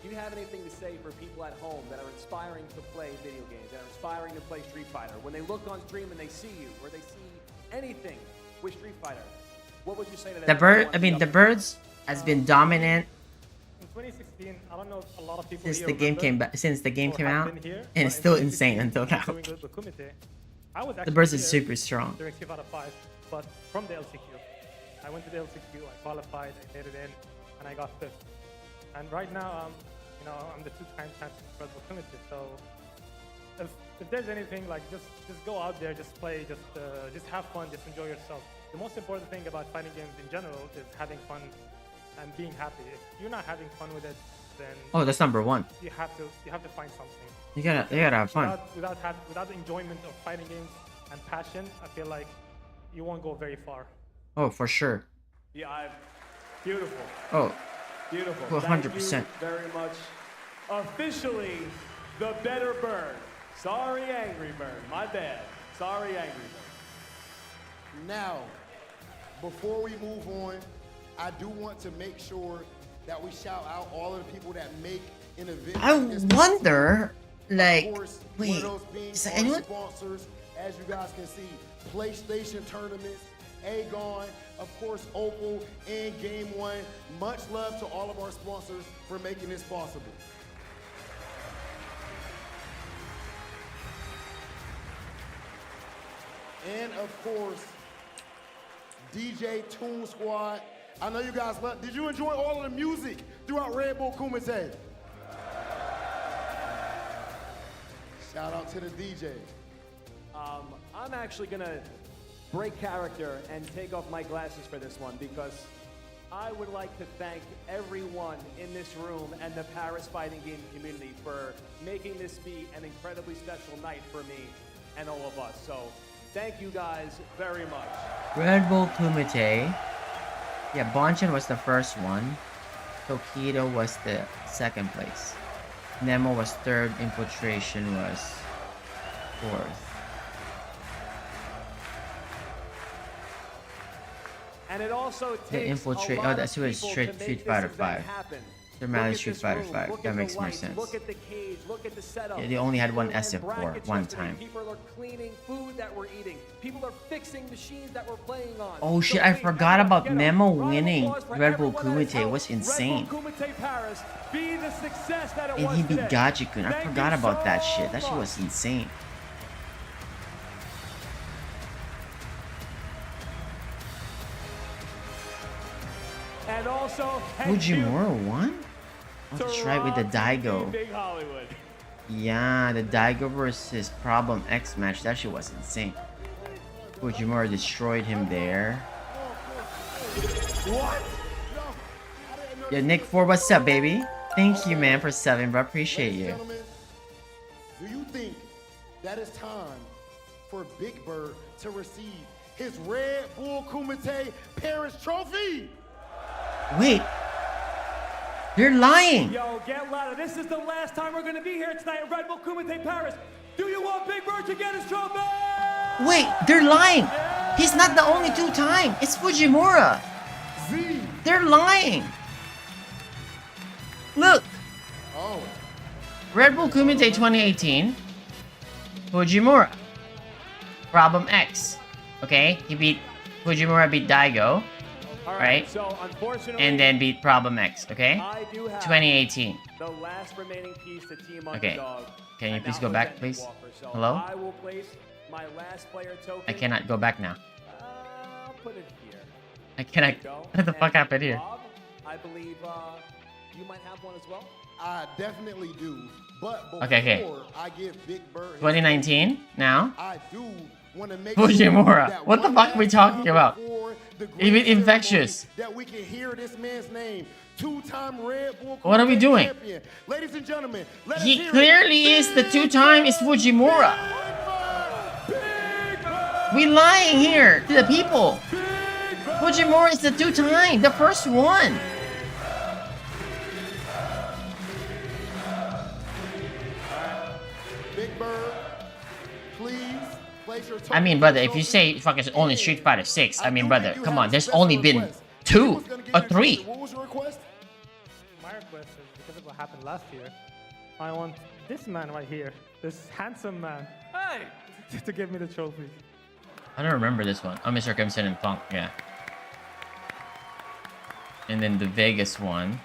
Do you have anything to say for people at home that are inspiring to play video games, that are inspiring to play Street Fighter? When they look on stream and they see you, or they see anything with Street Fighter, what would you say to them? The birds has been dominant In 2016, I don't know if a lot of people since here the game remember came or have out, been here, and but it's in still 2016, insane until now. doing the Kumite, I was The actually burst is here super strong. during 5 out of 5, but from the LCQ. I went to the LCQ, I qualified, I made it in, and I got 5th. And right now, I'm the 2-time champion of Red Bull Kumite. So if there's anything, like just go out there, just play, just have fun, just enjoy yourself. The most important thing about fighting games in general is having fun and being happy. If you're not having fun with it, then Oh, that's number 1. you have to find something. You gotta have fun. Without the enjoyment of fighting games and passion, I feel like you won't go very far. Oh, for sure. Yeah, beautiful. Oh, Beautiful. 100%. Thank you very much. Officially, the better bird. Sorry, Angry Bird. My bad. Sorry, Angry Bird. Now, before we move on, I do want to make sure that we shout out all of the people that make an event. I like this wonder, like, Of course, wait, one of those being is there our anyone? sponsors, as you guys can see, PlayStation Tournaments, Aegon, of course, Opal, and Game One. Much love to all of our sponsors for making this possible. And of course, DJ Toon Squad. I know you guys love. Did you enjoy all of the music throughout Red Bull Kumite? Shout out to the DJ. I'm actually gonna break character and take off my glasses for this one, because I would like to thank everyone in this room and the Paris fighting game community for making this be an incredibly special night for me and all of us. So thank you guys very much. Redbull Kumite. Yeah, Bonchan was the first one. Tokido was the second place. Nemo was third. Infiltration was fourth. And it also takes The infiltrate. Oh, that's who is Street Fighter 5. Ceremonies Street Fighter 5. That makes more sense. Look at the cage. Look at the setup. Yeah, they only had one SF4 one time. People are cleaning food that we're eating. People are fixing machines that we're playing on. Oh shit! I forgot about Nemo winning Redbull Kumite. It was insane. And he beat Gachikun. I forgot about that shit. That shit was insane. And also, Fujimura won? Oh, that's right, with the Daigo. Yeah, the Daigo versus Problem X match. That shit was insane. Fujimura destroyed him there. What? Yeah, Nick 4, what's up, baby? Thank you, man, for subbing, bro. Appreciate you. Do you think that it's time for Big Bird to receive his Red Bull Kumite Paris trophy? Wait. They're lying. Yo, get louder. This is the last time we're going to be here tonight at Redbull Kumite Paris. Do you want Big Bird to get his trophy? Wait, they're lying. He's not the only two-time. It's Fujimura. They're lying. Look. Oh. Redbull Kumite 2018. Fujimura. Problem X. Okay, Fujimura beat Daigo. Right? So unfortunately, and then beat Problem X, okay? I do have 2018. The last remaining piece to Team Okay. Underdog. Can you And please that go was back, Andy please? Walker. So Hello? I will place my last player token. I cannot go back now. I'll put it here. I cannot. What the fuck happened here? Rob, I believe you might have one as well. I definitely do. But before Okay. I give Big Bird his 2019, now? I do want to make Fujimura. that What the one fuck are we last talking time about? before the Even great infectious. ceremony that we can hear this man's name. Two-time Red Bull What are we Kumite doing? champion. Ladies and gentlemen, let us He hear clearly it. is the two-time is Fujimura. We lying here to the people. Fujimura is the two-time, the first one. Big Bird, please place your I mean, brother, if you say fucking only Street Fighter 6, I mean, brother, come on, there's only been 2 or 3. What was your request? My request is because of what happened last year. I want this man right here, this handsome man, to give me the trophy. I don't remember this one. Oh, Mr. Crimson and Funk, yeah. And then the Vegas one.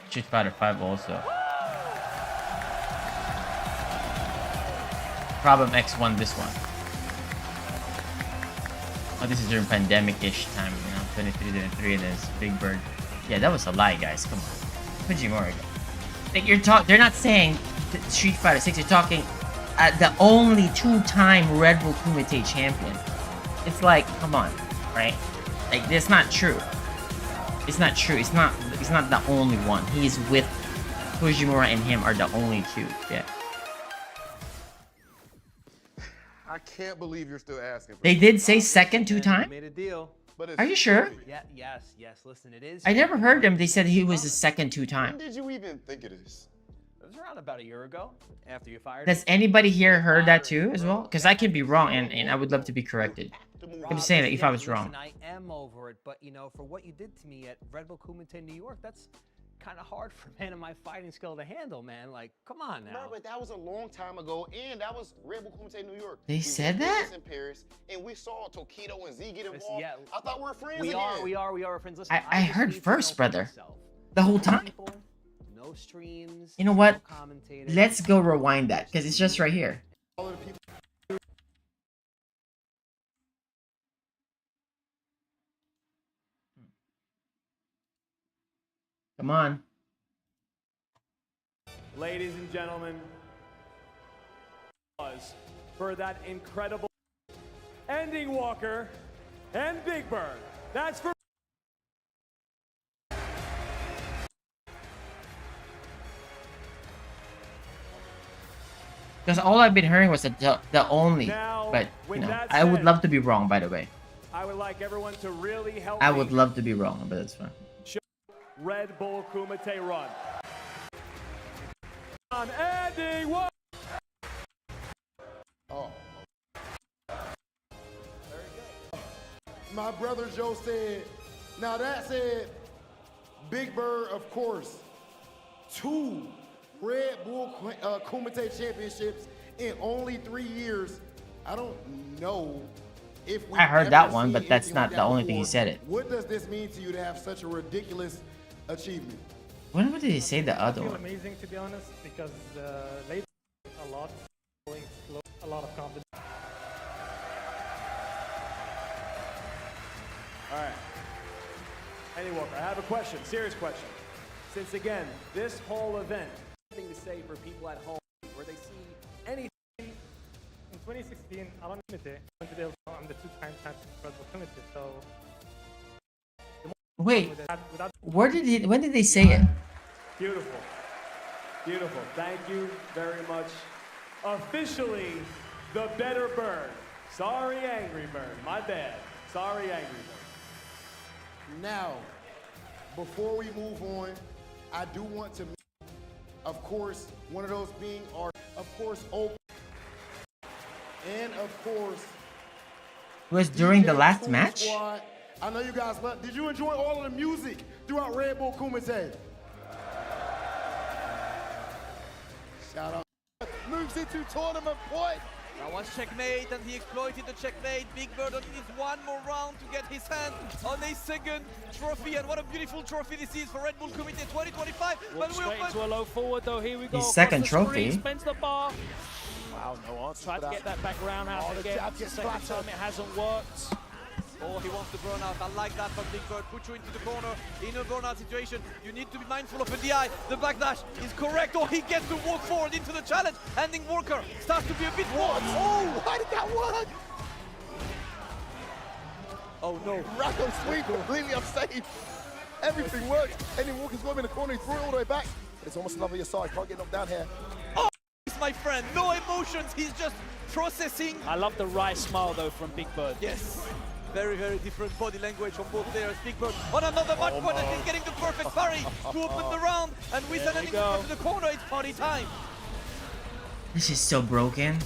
Street Fighter 5 also. Problem X won this one. Oh, this is during pandemic-ish time, you know, 23, 23, and there's Big Bird. Yeah, that was a lie, guys. Come on. Fujimura. Like, they're not saying Street Fighter 6, you're talking the only two-time Red Bull Kumite champion. It's like, come on, right? Like, that's not true. It's not true. It's not the only one. He's with Fujimura and him are the only two. Yeah. I can't believe you're still asking. They did say second two-time? Made a deal. Are you sure? Yeah, yes. Listen, it is. I never heard them. They said he was the second two-time. When did you even think of this? It was around about a year ago, after you fired. Does anybody here heard that too as well? Because I could be wrong, and I would love to be corrected. I'm just saying that if I was wrong. I am over it, but you know, for what you did to me at Redbull Kumite New York, that's kind of hard for a man of my fighting skill to handle, man. Like, come on now. No, but that was a long time ago, and that was Red Bull Kumite New York. They said that? In Paris, and we saw Tokido and Z get involved. Listen, yeah, I thought we were friends we again. We are friends. Listen, I heard first, brother. The whole time. No streams. You know what? No commentators. Let's go rewind that, because it's just right here. Come on. Ladies and gentlemen, for that incredible ending Walker and Big Bird. That's for Because all I've been hearing was the only. But, you know, I would love to be wrong, by the way. I would like everyone to really help I me would love to be wrong, but it's fine. Red Bull Kumite run. On Andy, what? Oh. My brother Joe said, now that said, Big Bird, of course, 2 Red Bull Kumite championships in only 3 years. I don't know if we I heard that one, but that's not the only thing he said it. What does this mean to you to have such a ridiculous achievement? When did he say the other I feel one? amazing, to be honest, because they a lot, going slow, a lot of confidence. All right. Andy Walker, I have a question, serious question. Since again, this whole event, something to say for people at home where they see anything. In 2016, Alan Kumite, I'm the 2-time champion for Red Bull Kumite, so. Wait, when did they say it? Beautiful. Beautiful. Thank you very much. Officially, the better bird. Sorry, Angry Bird. My bad. Sorry, Angry Bird. Now, before we move on, I do want to, of course, one of those being our, of course, open. And of course, It was during the last match? Squad. I know you guys love. Did you enjoy all of the music throughout Red Bull Kumite? Shout out. Moves into tournament point. That was checkmate, and he exploited the checkmate. Big Bird only needs one more round to get his hand on a second trophy, and what a beautiful trophy this is for Red Bull Kumite 2025. Walks straight into a low forward though. Here we go. His second Across the trophy. screen, spins the bar. Wow, no answer. Tried to get that back roundhouse again. The second time it hasn't worked. Oh, he wants the burnout. I like that from Big Bird. Put you into the corner. In a burnout situation, you need to be mindful of a DI. The backdash is correct. Oh, he gets to walk forward into the challenge. Ending Walker starts to be a bit more. Oh, why did that work? Oh no. Racco sweep, completely unsafe. Everything worked. Ending Walker's got him in the corner. He threw it all the way back. But it's almost another your side. Can't get knocked down here. Oh, my friend. No emotions. He's just processing. I love the wry smile though from Big Bird. Yes. Very, very different body language from both players. Big Bird on another match point, and he's getting the perfect parry to open the round. And with an ending to the corner, it's party time. This is so broken.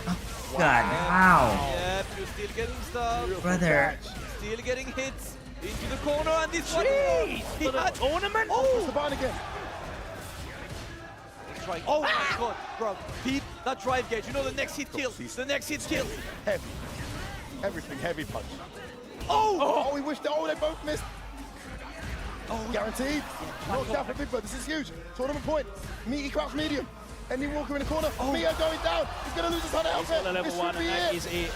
Oh, God, how? Yep, you're still getting stuff. Brother. Still getting hits into the corner, and this one. He had tournament. Oh, the bind again. Oh my God, bro! Beat that drive gauge. You know the next hit kills. The next hit kills. Heavy. Everything heavy punch. Oh! Oh, we wished that. Oh, they both missed. Oh, guaranteed. Knocked out for Big Bird. This is huge. Tournament point. Meaty crouch medium. Andy Walker in the corner. Mia going down. He's going to lose his hunter outfit. This should be it.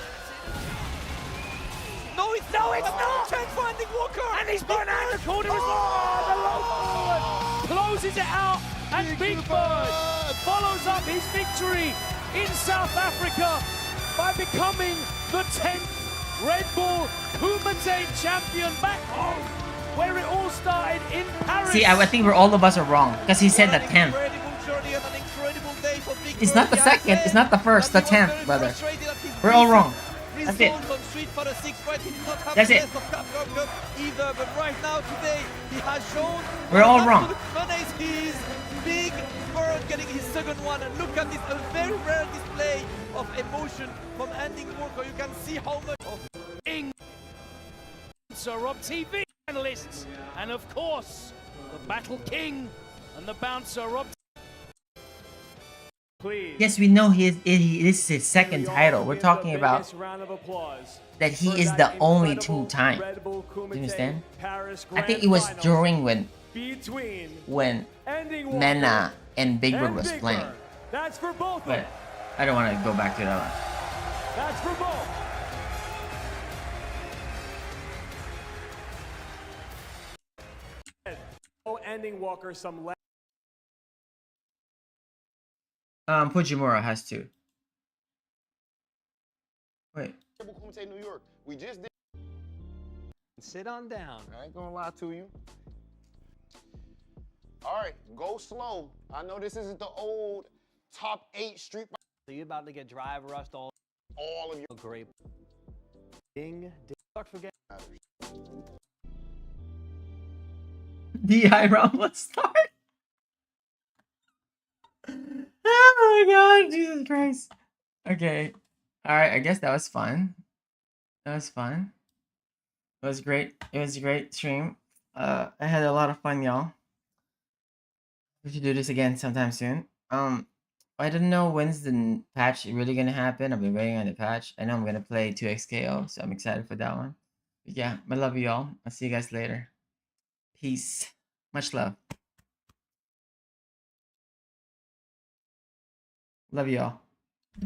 No, it's not. Chance for Andy Walker. And he's gone out the corner as well. The low forward closes it out, and Big Bird follows up his victory in South Africa by becoming the 10th Red Bull Kumite champion back home, where it all started in Paris. See, I think all of us are wrong, because he said the 10th. It's not the second, it's not the first, the 10th, brother. We're all wrong. That's it. That's it. Either, but right now, today, he has shown we're all wrong. He's Big Bird getting his second one, and look at this, a very rare display of emotion from Andy Walker. You can see how much of Rob TV analysts, and of course, the Battle King and the bouncer Rob. Please. Yes, we know this is his second title. We're talking about that he is the only 2-time. Do you understand? I think it was during when Mena and Big Bird was playing. That's for both. But I don't want to go back to that one. That's for both. Ending Walker some. Fujimura has to. Wait. Kumite, New York. We just did. Sit on down. I ain't gonna lie to you. All right, go slow. I know this isn't the old top 8 Street Fighter. So you're about to get drive rushed all of your great. Ding, ding. Sucks for getting DI round will start. Oh my god, Jesus Christ. Okay. Alright, I guess that was fun. That was fun. It was great. It was a great stream. I had a lot of fun, y'all. We should do this again sometime soon. I don't know when's the patch really gonna happen. I've been waiting on the patch. I know I'm gonna play 2xKO, so I'm excited for that one. But yeah, I love you all. I'll see you guys later. Peace. Much love. Love you all.